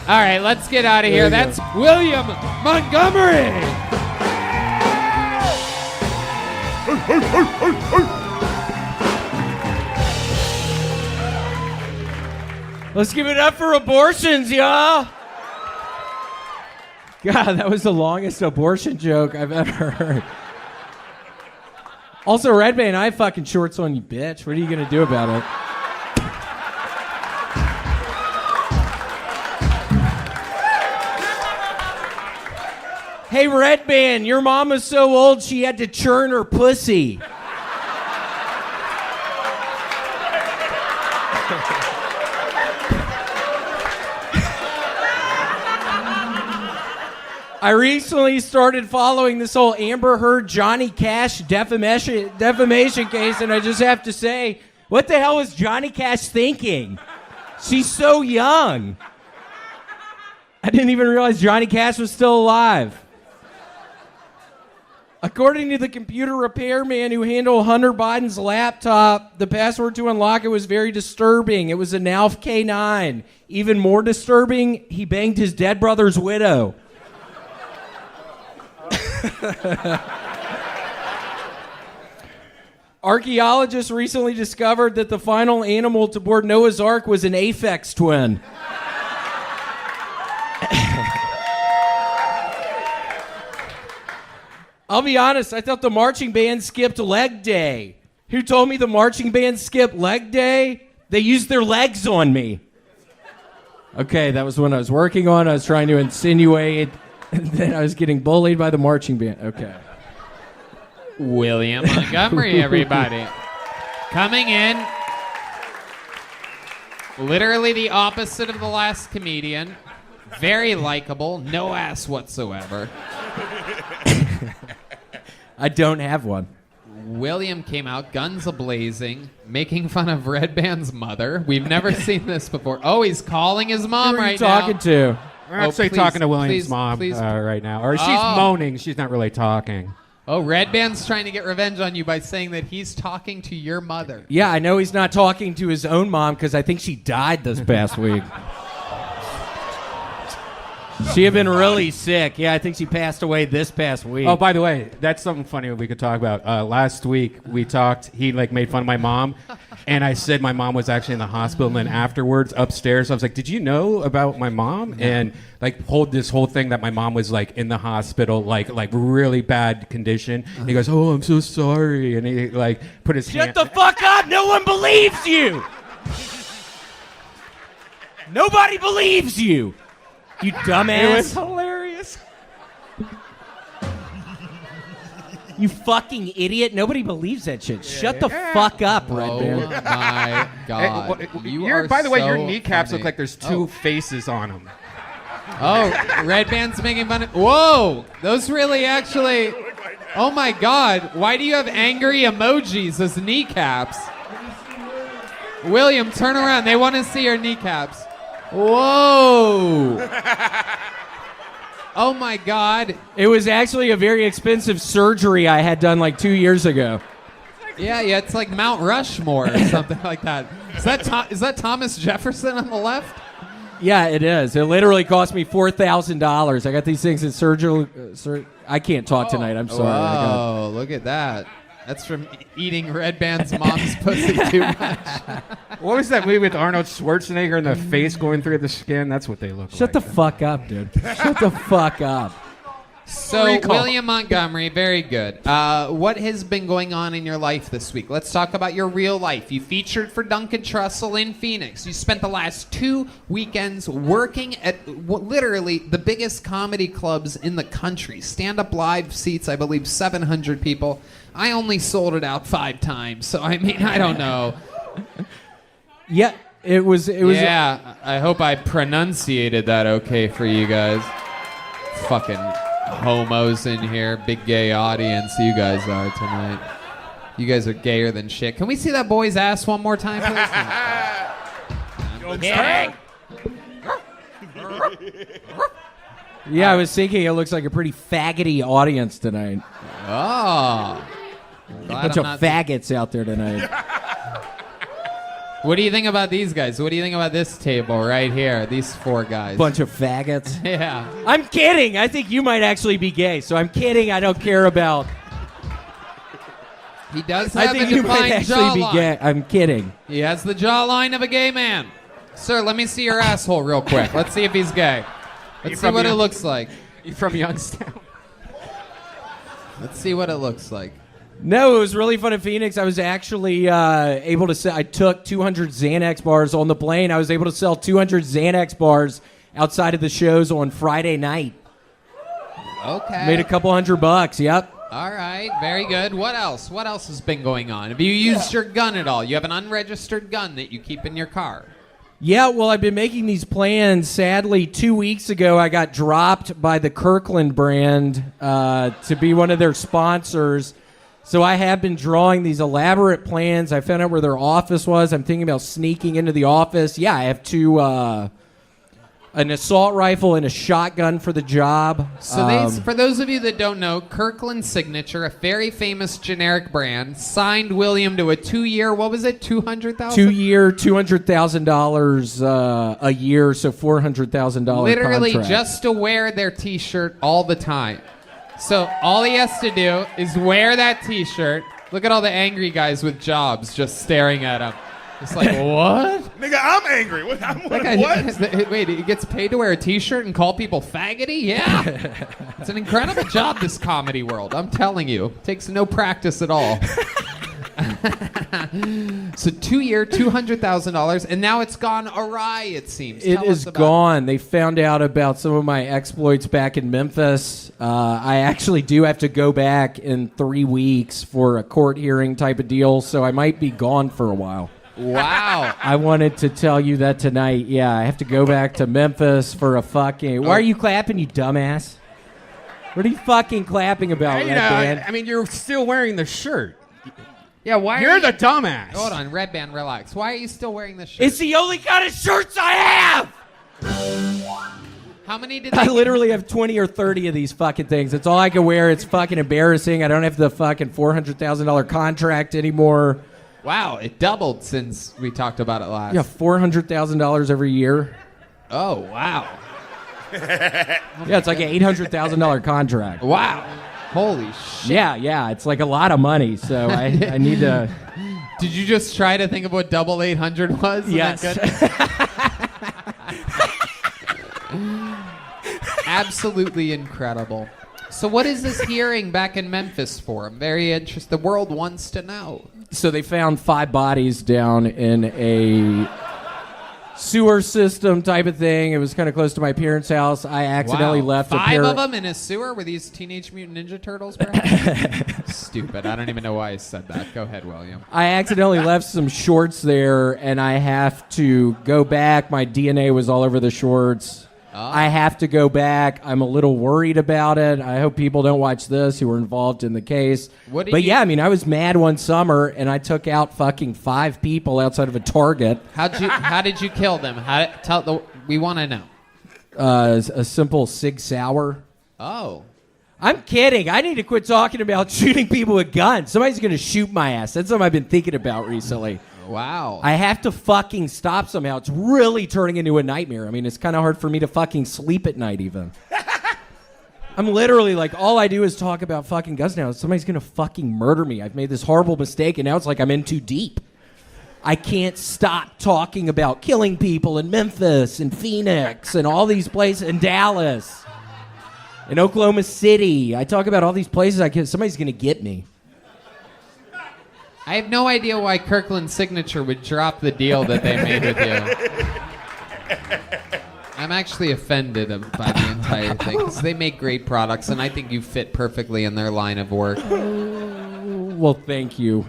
All right, let's get out of here. That's William Montgomery. Let's give it up for abortions, y'all. God, that was the longest abortion joke I've ever heard. Also, Red Band, I have fucking shorts on, you bitch. What are you going to do about it? Hey, Red Band, your mom was so old she had to churn her pussy. I recently started following this whole Amber Heard Johnny Cash defamation case, and I just have to say, what the hell was Johnny Cash thinking? She's so young. I didn't even realize Johnny Cash was still alive. According to the computer repairman who handled Hunter Biden's laptop, the password to unlock it was very disturbing. It was a Nauf K9. Even more disturbing, he banged his dead brother's widow. Archaeologists recently discovered that the final animal to board Noah's Ark was an Aphex twin. I'll be honest, I thought the marching band skipped leg day. Who told me the marching band skipped leg day? They used their legs on me. Okay, that was when I was working on. I was trying to insinuate that I was getting bullied by the marching band. Okay. William Montgomery, everybody. Coming in. Literally the opposite of the last comedian. Very likable. No ass whatsoever. I don't have one. William came out, guns a-blazing, making fun of Red Band's mother. We've never seen this before. Oh, he's calling his mom Who are you right now. talking to? We're actually talking to William's mom right now. Or she's moaning. She's not really talking. Oh, Red Band's trying to get revenge on you by saying that he's talking to your mother. Yeah, I know he's not talking to his own mom because I think she died this past week. She had been really sick. Yeah, I think she passed away this past week. Oh, by the way, that's something funny we could talk about. Last week we talked. He made fun of my mom, and I said my mom was actually in the hospital. And then afterwards, upstairs, I was like, "Did you know about my mom?" And hold this whole thing that my mom was in the hospital, like really bad condition. And he goes, "Oh, I'm so sorry," and he put his hand. Shut the fuck up! No one believes you. Nobody believes you. You dumbass. It was hilarious. You fucking idiot. Nobody believes that shit. Shut the fuck up, Red Bear. Oh my God. By the way, your so kneecaps funny. look like there's two faces on them. Oh, Red Band's making fun of... Whoa! Those really actually... Oh my God. Why do you have angry emojis as kneecaps? William, turn around. They want to see your kneecaps. Whoa! Oh my God! It was actually a very expensive surgery I had done 2 years ago. Yeah, it's like Mount Rushmore or something like that. Is that Thomas Jefferson on the left? Yeah, it is. It literally cost me $4,000. I got these things in surgery. I can't talk tonight. I'm sorry. Oh, look at that. That's from eating Red Band's mom's pussy too much. What was that movie with Arnold Schwarzenegger and the face going through the skin? That's what they look like. Shut the fuck up, dude. Shut the fuck up. So, Recall. William Montgomery, very good. What has been going on in your life this week? Let's talk about your real life. You featured for Duncan Trussell in Phoenix. You spent the last 2 weekends working at literally the biggest comedy clubs in the country. Stand-up live seats, I believe 700 people. I only sold it out 5 times, so I mean, I don't know. Yeah, it was. Yeah, I hope I pronunciated that okay for you guys. Fucking homos in here, big gay audience. You guys are tonight. You guys are gayer than shit. Can we see that boy's ass one more time, please? Yeah. Yeah, I was thinking it looks like a pretty faggoty audience tonight. Oh. Bunch of faggots out there tonight. What do you think about these guys? What do you think about this table right here? These 4 guys. Bunch of faggots. Yeah. I'm kidding. I think you might actually be gay, so I'm kidding. I don't care about. He does I have think a you might defined actually be jawline. gay. I'm kidding. He has the jawline of a gay man. Sir, let me see your asshole real quick. Let's see if he's gay. Let's see what it looks like. You from Youngstown? Let's see what it looks like. No, it was really fun in Phoenix. I was actually able to sell. I took 200 Xanax bars on the plane. I was able to sell 200 Xanax bars outside of the shows on Friday night. Okay. Made a couple $100. Yep. All right, very good. What else? What else has been going on? Have you used your gun at all? You have an unregistered gun that you keep in your car. Yeah, well, I've been making these plans. Sadly, 2 weeks ago, I got dropped by the Kirkland brand to be one of their sponsors. So I have been drawing these elaborate plans. I found out where their office was. I'm thinking about sneaking into the office. Yeah, I have 2, an assault rifle and a shotgun for the job. So for those of you that don't know, Kirkland Signature, a very famous generic brand, signed William to a 2-year, what was it, $200,000? 2-year, $200,000 a year, so $400,000 Literally contract. just to wear their T-shirt all the time. So all he has to do is wear that T-shirt. Look at all the angry guys with jobs just staring at him. It's like, what? Nigga, I'm angry. What? Wait, he gets paid to wear a T-shirt and call people faggoty? Yeah. It's an incredible job, this comedy world. I'm telling you. Takes no practice at all. So 2-year, $200,000, and now it's gone awry, it seems. It Tell is us about gone. They found out about some of my exploits back in Memphis. I actually do have to go back in 3 weeks for a court hearing type of deal, so I might be gone for a while. Wow. I wanted to tell you that tonight. Yeah, I have to go back to Memphis for a fucking... Why are you clapping, you dumbass? What are you fucking clapping about, Red Band? I mean, you're still wearing the shirt. Yeah, why You're the dumbass. Hold on, Red Band, relax. Why are you still wearing this shirt? It's the only kind of shirts I have! How many did I they... literally have 20 or 30 of these fucking things. It's all I can wear. It's fucking embarrassing. I don't have the fucking $400,000 contract anymore. Wow, it doubled since we talked about it last. Yeah, $400,000 every year. Oh, wow. Yeah, it's like an $800,000 contract. Wow. Holy shit. Yeah, it's like a lot of money, so I need to... Did you just try to think of what double 800 was? Yes. Absolutely incredible. So what is this hearing back in Memphis for? I'm very interested. The world wants to know. So they found 5 bodies down in a sewer system type of thing. It was kind of close to my parents' house. I accidentally left 5 of them in a sewer? Were these Teenage Mutant Ninja Turtles, perhaps? Stupid. I don't even know why I said that. Go ahead, William. I accidentally left some shorts there, and I have to go back. My DNA was all over the shorts. I have to go back. I'm a little worried about it. I hope people don't watch this who were involved in the case. Yeah, I mean, I was mad one summer, and I took out fucking 5 people outside of a Target. How did you kill them? We want to know. A simple Sig Sauer. Oh. I'm kidding. I need to quit talking about shooting people with guns. Somebody's going to shoot my ass. That's something I've been thinking about recently. Wow. I have to fucking stop somehow. It's really turning into a nightmare. I mean, it's kind of hard for me to fucking sleep at night even. I'm literally like, all I do is talk about fucking guns now. Somebody's going to fucking murder me. I've made this horrible mistake, and now it's like I'm in too deep. I can't stop talking about killing people in Memphis and Phoenix and all these places, and Dallas. In Oklahoma City. I talk about all these places somebody's going to get me. I have no idea why Kirkland Signature would drop the deal that they made with you. I'm actually offended by the entire thing, 'cause they make great products, and I think you fit perfectly in their line of work. Well, thank you.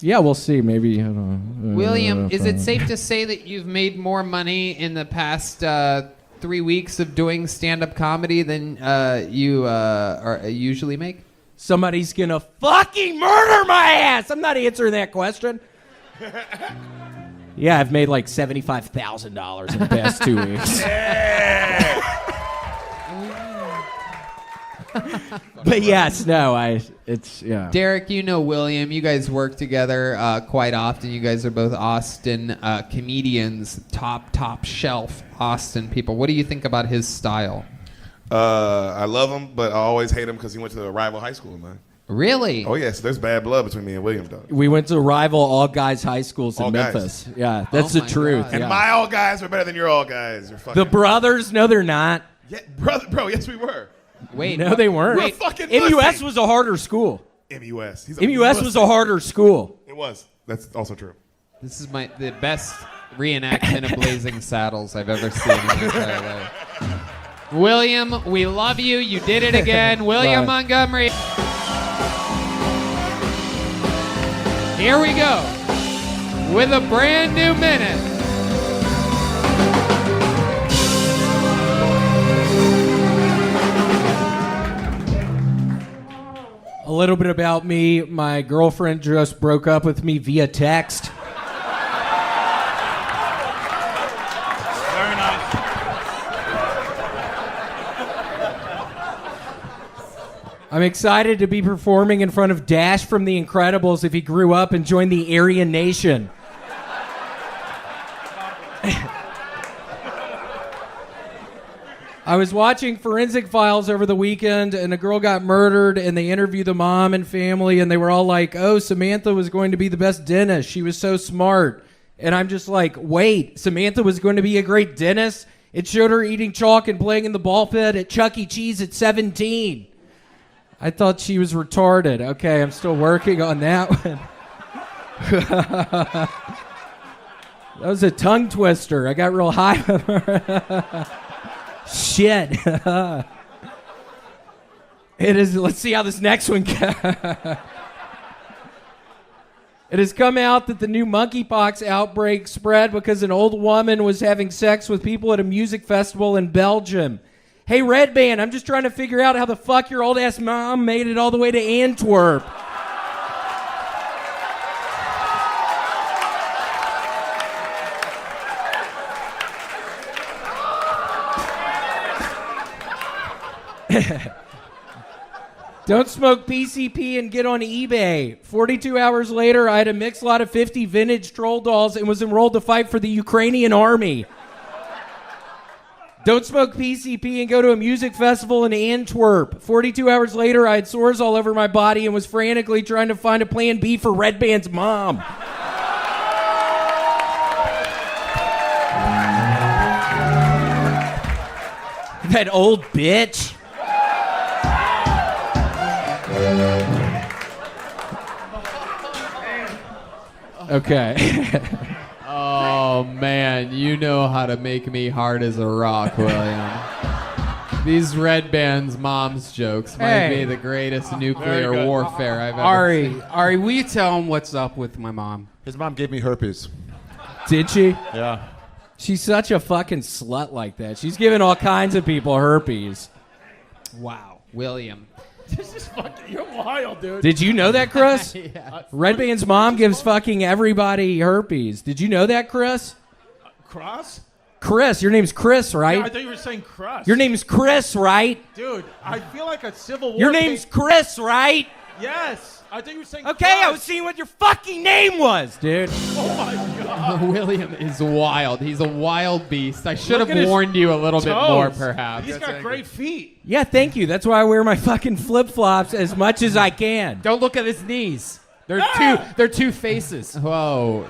Yeah, we'll see. Maybe. I don't know. William, is it safe to say that you've made more money in the past 3 weeks of doing stand-up comedy than you usually make? Somebody's going to fucking murder my ass. I'm not answering that question. Yeah, I've made like $75,000 in the past 2 weeks. But yes, no, it's. Derek, you know William. You guys work together quite often. You guys are both Austin comedians, top shelf Austin people. What do you think about his style? I love him, but I always hate him because he went to a rival high school, man. Really? Oh, yes. There's bad blood between me and William, though. We went to rival all guys high schools in Memphis. Yeah, that's the truth. And yeah. my all guys were better than your all guys. You're fucking... The brothers? No, they're not. Yeah, bro, yes, we were. Wait, no, they weren't. Wait, fucking MUS pussy. was a harder school. MUS. MUS was a harder school. It was. That's also true. This is the best reenactment of Blazing Saddles I've ever seen in my entire life. William, we love you. You did it again. William Montgomery. Here we go with a brand new minute. A little bit about me. My girlfriend just broke up with me via text. Very nice. I'm excited to be performing in front of Dash from The Incredibles if he grew up and joined the Aryan Nation. I was watching Forensic Files over the weekend, and a girl got murdered, and they interviewed the mom and family, and they were all like, oh, Samantha was going to be the best dentist. She was so smart. And I'm just like, wait, Samantha was going to be a great dentist? It showed her eating chalk and playing in the ball pit at Chuck E. Cheese at 17. I thought she was retarded. Okay, I'm still working on that one. That was a tongue twister. I got real high with her. Shit. It is. Let's see how this next one goes. It has come out that the new monkeypox outbreak spread because an old woman was having sex with people at a music festival in Belgium. Hey, Red Band, I'm just trying to figure out how the fuck your old-ass mom made it all the way to Antwerp. Don't smoke PCP and get on eBay. 42 hours later, I had a mixed lot of 50 vintage troll dolls and was enrolled to fight for the Ukrainian army. Don't smoke PCP and go to a music festival in Antwerp. 42 hours later, I had sores all over my body and was frantically trying to find a plan B for Red Band's mom. That old bitch. Okay. Oh, man, you know how to make me hard as a rock, William. These Red Band's mom's jokes might be the greatest nuclear warfare I've ever seen. Ari, will you tell him what's up with my mom? His mom gave me herpes. Did she? Yeah. She's such a fucking slut like that. She's giving all kinds of people herpes. Wow. William. This is fucking, you're wild, dude. Did you know that, Chris? Yeah. Red Band's mom gives fucking everybody herpes. Did you know that, Chris? Cross? Chris, your name's Chris, right? Yeah, I thought you were saying Cross. Your name's Chris, right? Dude, I feel like a Civil War. Your name's Chris, right? Yes. I thought you were saying Okay, Cross. I was seeing what your fucking name was, dude. Oh my God. William is wild. He's a wild beast. I should Look at have his warned you a little bit toes. more, perhaps. He's got great feet. Yeah, thank you. That's why I wear my fucking flip-flops as much as I can. Don't look at his knees. They're two faces. Whoa.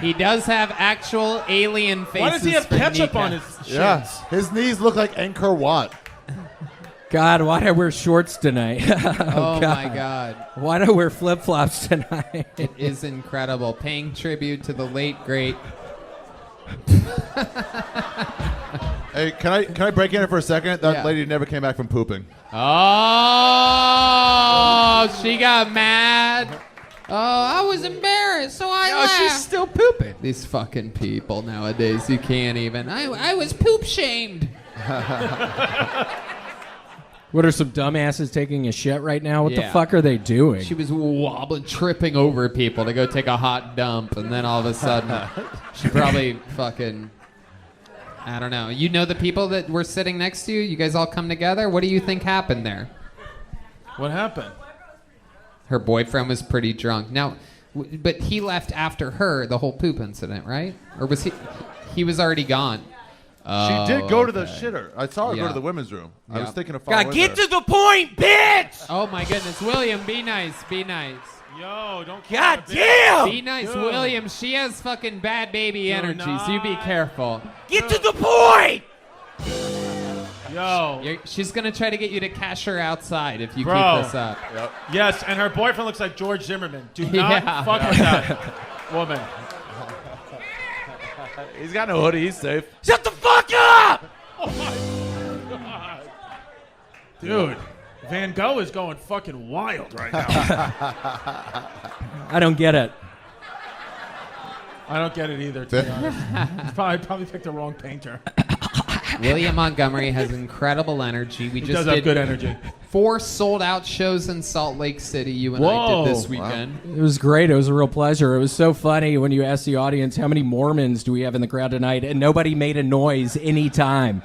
He does have actual alien faces. Why does he have for ketchup on kneecaps. his shins? Yeah. His knees look like Angkor Wat. God, why'd I wear shorts tonight? Oh, my God. Why'd I wear flip-flops tonight? It is incredible. Paying tribute to the late, great. Hey, can I break in here for a second? That lady never came back from pooping. Oh, she got mad. Oh, I was embarrassed, so I laughed. she's still pooping. These fucking people nowadays, you can't even. I was poop shamed. What are some dumbasses taking a shit right now? What the Yeah. fuck are they doing? She was wobbling, tripping over people to go take a hot dump, and then all of a sudden, she probably fucking, I don't know. You know the people that were sitting next to you? You guys all come together? What do you think happened there? What happened? Her boyfriend was pretty drunk. Now, but he left after her, the whole poop incident, right? Or was he? He was already gone. She did go to the okay. shitter. I saw her go Yeah. to the women's room. I was Yeah. thinking of following her. the point, bitch! Oh my goodness, William, be nice, be nice. Yo, don't. God damn! Be nice, Dude. William. She has fucking bad baby energy, so you be careful. Get to the point! Yo. She's gonna try to get you to cash her outside if you Bro. keep this up. Yes, and her boyfriend looks like George Zimmerman. Do not Yeah. fuck with that woman. He's got no hoodie. He's safe. Shut the fuck up! Oh my God. Dude, Van Gogh is going fucking wild right now. I don't get it. I don't get it either, to be honest. He's probably picked the wrong painter. William Montgomery has incredible energy. We He just does have did good energy. 4 sold-out shows in Salt Lake City. You and I Whoa. did this weekend. It was great. It was a real pleasure. It was so funny when you asked the audience, how many Mormons do we have in the crowd tonight? And nobody made a noise any time.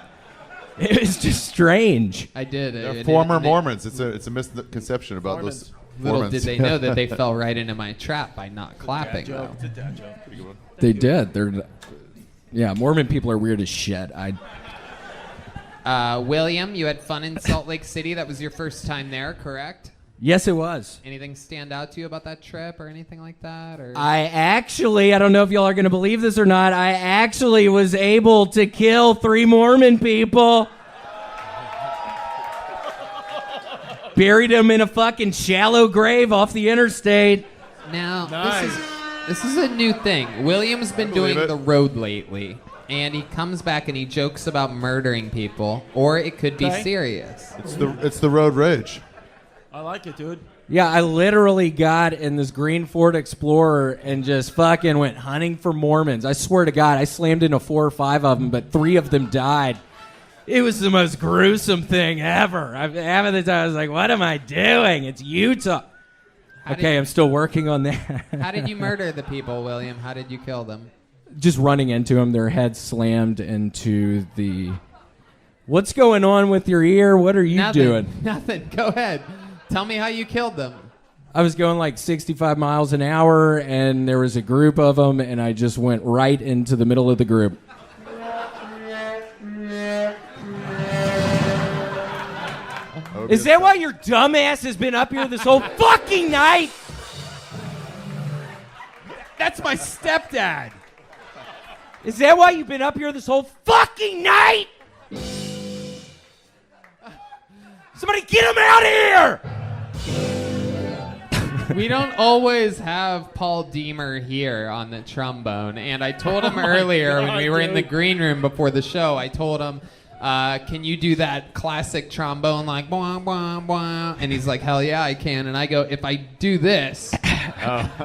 It was just strange. I did. They're former Mormons. It's a misconception about those Little Mormons. did they know that they fell right into my trap by not clapping. Though. It's a dad joke. They did. Yeah, Mormon people are weird as shit. William, you had fun in Salt Lake City. That was your first time there, correct? Yes, it was. Anything stand out to you about that trip or anything like that? Or I don't know if y'all are going to believe this or not, I actually was able to kill 3 Mormon people. Buried them in a fucking shallow grave off the interstate. Now, Nice. this is a new thing. William's been doing Believe it. the road lately, and he comes back and he jokes about murdering people, or it could be Okay. serious. It's the road rage. I like it, dude. Yeah, I literally got in this green Ford Explorer and just fucking went hunting for Mormons. I swear to God, I slammed into 4 or 5 of them, but 3 of them died. It was the most gruesome thing ever. Half of the time I was like, what am I doing? It's Utah. I'm still working on that. How did you murder the people, William? How did you kill them? Just running into them, their heads slammed into the... What's going on with your ear? What are you doing? Nothing. Go ahead. Tell me how you killed them. I was going like 65 miles an hour, and there was a group of them, and I just went right into the middle of the group. Is that why your dumbass has been up here this whole fucking night? That's my stepdad. Is that why you've been up here this whole fucking night? Somebody get him out of here! We don't always have Paul Deemer here on the trombone, and I told him earlier when we were in the green room before the show, I told him, can you do that classic trombone like bwah, bwah, bwah? And he's like, hell yeah, I can. And I go, if I do this,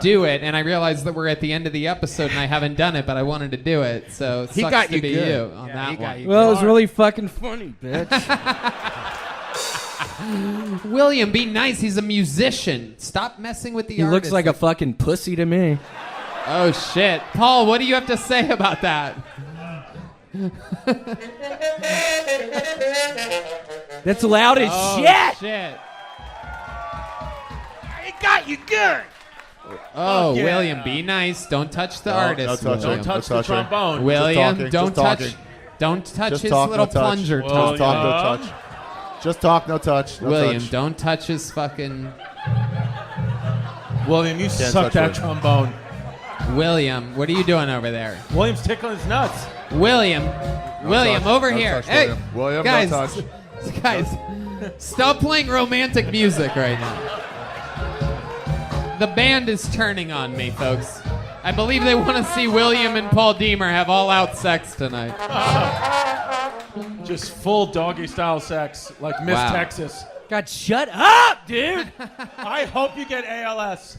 do it. And I realized that we're at the end of the episode and I haven't done it, but I wanted to do it. So it He sucks got to you be good. you on Yeah, that he got one. you Well, it was really fucking funny, bitch. William, be nice. He's a musician. Stop messing with the He artist. looks like a fucking pussy to me. Oh, shit. Paul, what do you have to say about that? That's loud as shit! Shit. It got you good. Oh, yeah. William, be nice. Don't touch the No, artist. no touching. William. Don't touch the trombone. William, Just don't talking, touch. Don't touch Just his talk, little no touch. plunger Just top. talk, no touch. Just talk, no touch. No William, touch. don't touch his fucking. William, you Can't suck touch that it. trombone. William, what are you doing over there? William's tickling his nuts. William, William, touch. over Don't here. touch Hey, William. William, guys, don't touch. guys, Stop playing romantic music right now. The band is turning on me, folks. I believe they want to see William and Paul Deemer have all-out sex tonight. Just full doggy style sex, like Miss Wow. Texas. God, shut up, dude. I hope you get ALS.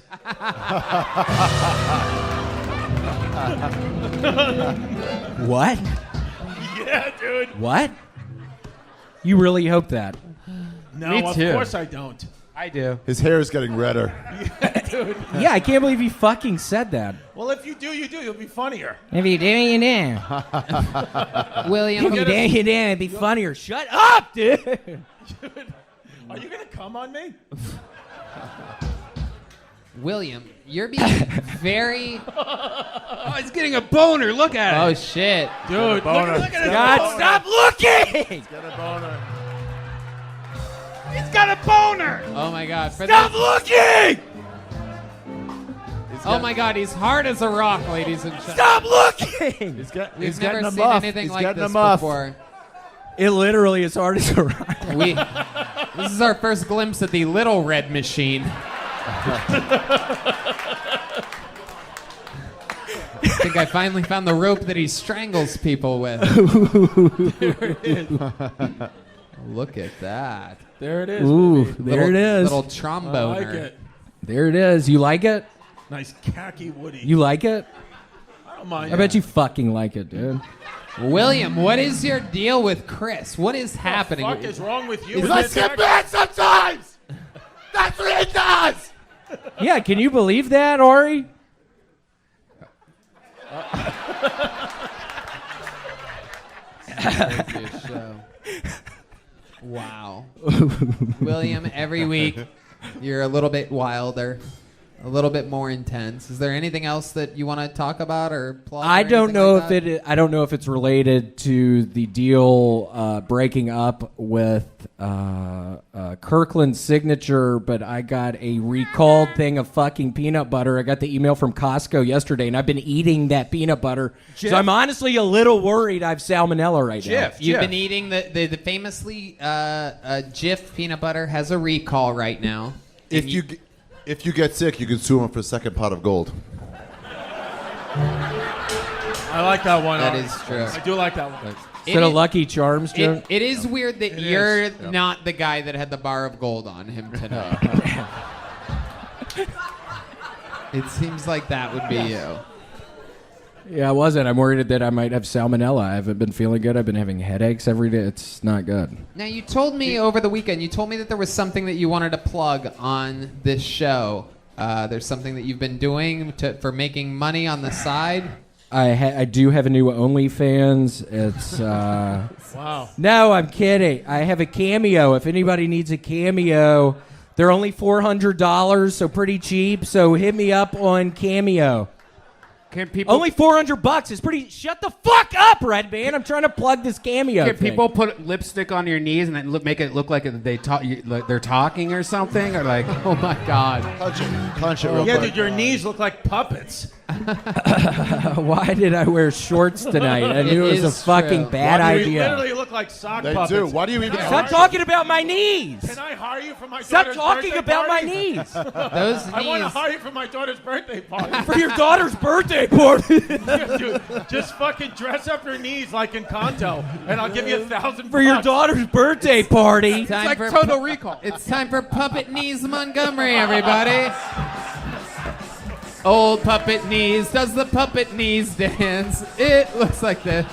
What? Yeah, dude. What? You really hope that? No, Me of too. course I don't. I do. His hair is getting redder. Dude. Yeah, I can't believe you fucking said that. Well, if you do, you do. You'll be funnier. If you do, you do. William, If you do, you do. It'd be funnier. Shut up, dude. Dude, are you gonna come on me? William, you're being very... Oh, he's getting a boner. Look at it. Oh, shit. Dude, look at his God, boner. stop looking. He's got a boner. He's got a boner. Oh, my God. For Stop those- looking. Oh, my God. He's hard as a rock, ladies and gentlemen. Stop looking. He's We've getting never a seen muff. anything He's like getting this a muff. before. It literally is hard as a rock. This is our first glimpse of the Little Red Machine. I think I finally found the rope that he strangles people with. There it is. Look at that. There it is. Ooh, baby. there it is. Little I tromboner. like it. There it is. You like it? Nice khaki woody. You like it? I don't mind. I bet you fucking like it, dude. William, what is your deal with Chris? What is happening? What the fuck is wrong with you? Is and this this a act- sometimes. That's what he does. Yeah, can you believe that, Ari? Craziest show. Wow. William, every week you're a little bit wilder, a little bit more intense. Is there anything else that you want to talk about or plug? I or don't anything know like if that? I don't know if it's related to the deal breaking up with Kirkland's Signature, but I got a recalled thing of fucking peanut butter. I got the email from Costco yesterday, and I've been eating that peanut butter. Jif. So I'm honestly a little worried I have salmonella right now. You've been eating the famously Jif peanut butter has a recall right now. If you get sick, you can sue him for a second pot of gold. I like that one. That Ari. is true. I do like that one. Is that a Lucky Charms joke? It is weird that It you're is. not the guy that had the bar of gold on him tonight. It seems like that would be you. Yeah, I wasn't. I'm worried that I might have salmonella. I haven't been feeling good. I've been having headaches every day. It's not good. Now, you told me over the weekend, you told me that there was something that you wanted to plug on this show. There's something that you've been doing for making money on the side. I do have a new OnlyFans. It's Wow. No, I'm kidding. I have a Cameo. If anybody needs a Cameo, they're only $400, so pretty cheap. So hit me up on Cameo. Can people Only $400. It's pretty. Shut the fuck up, Red Band. I'm trying to plug this Cameo. Can thing. people put lipstick on your knees and then make it look like they're talking or something, or like? Oh my God! Punch it real Yeah, quick. dude, your knees look like puppets. Why did I wear shorts tonight? I knew it was a fucking bad You idea. literally look like sock They puppets. do. Why do you even? Stop talking about my knees. Can I hire you for my Stop daughter's talking birthday about my party? knees. Those I want to knees. hire you for my daughter's birthday party. For your daughter's birthday party. Dude, just fucking dress up your knees like in Kanto, and I'll give you $1,000 For your daughter's birthday party. Time like for Total Recall. It's time for Puppet Knees Montgomery, everybody. Old Puppet Knees does the Puppet Knees dance. It looks like this.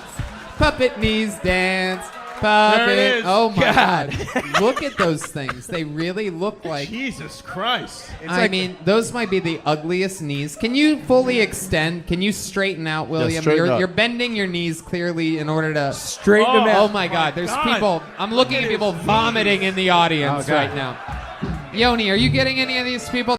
Puppet Knees dance. Puppet. There it is. Oh my God. Look at those things. They really look like. Jesus Christ. I mean, those might be the ugliest knees. Can you fully extend? Can you straighten out, William? straighten up. You're bending your knees clearly in order to Straighten them Oh out. my God! There's God. people. I'm looking at people vomiting in the audience Oh, God. right now. Yoni, are you getting any of these people?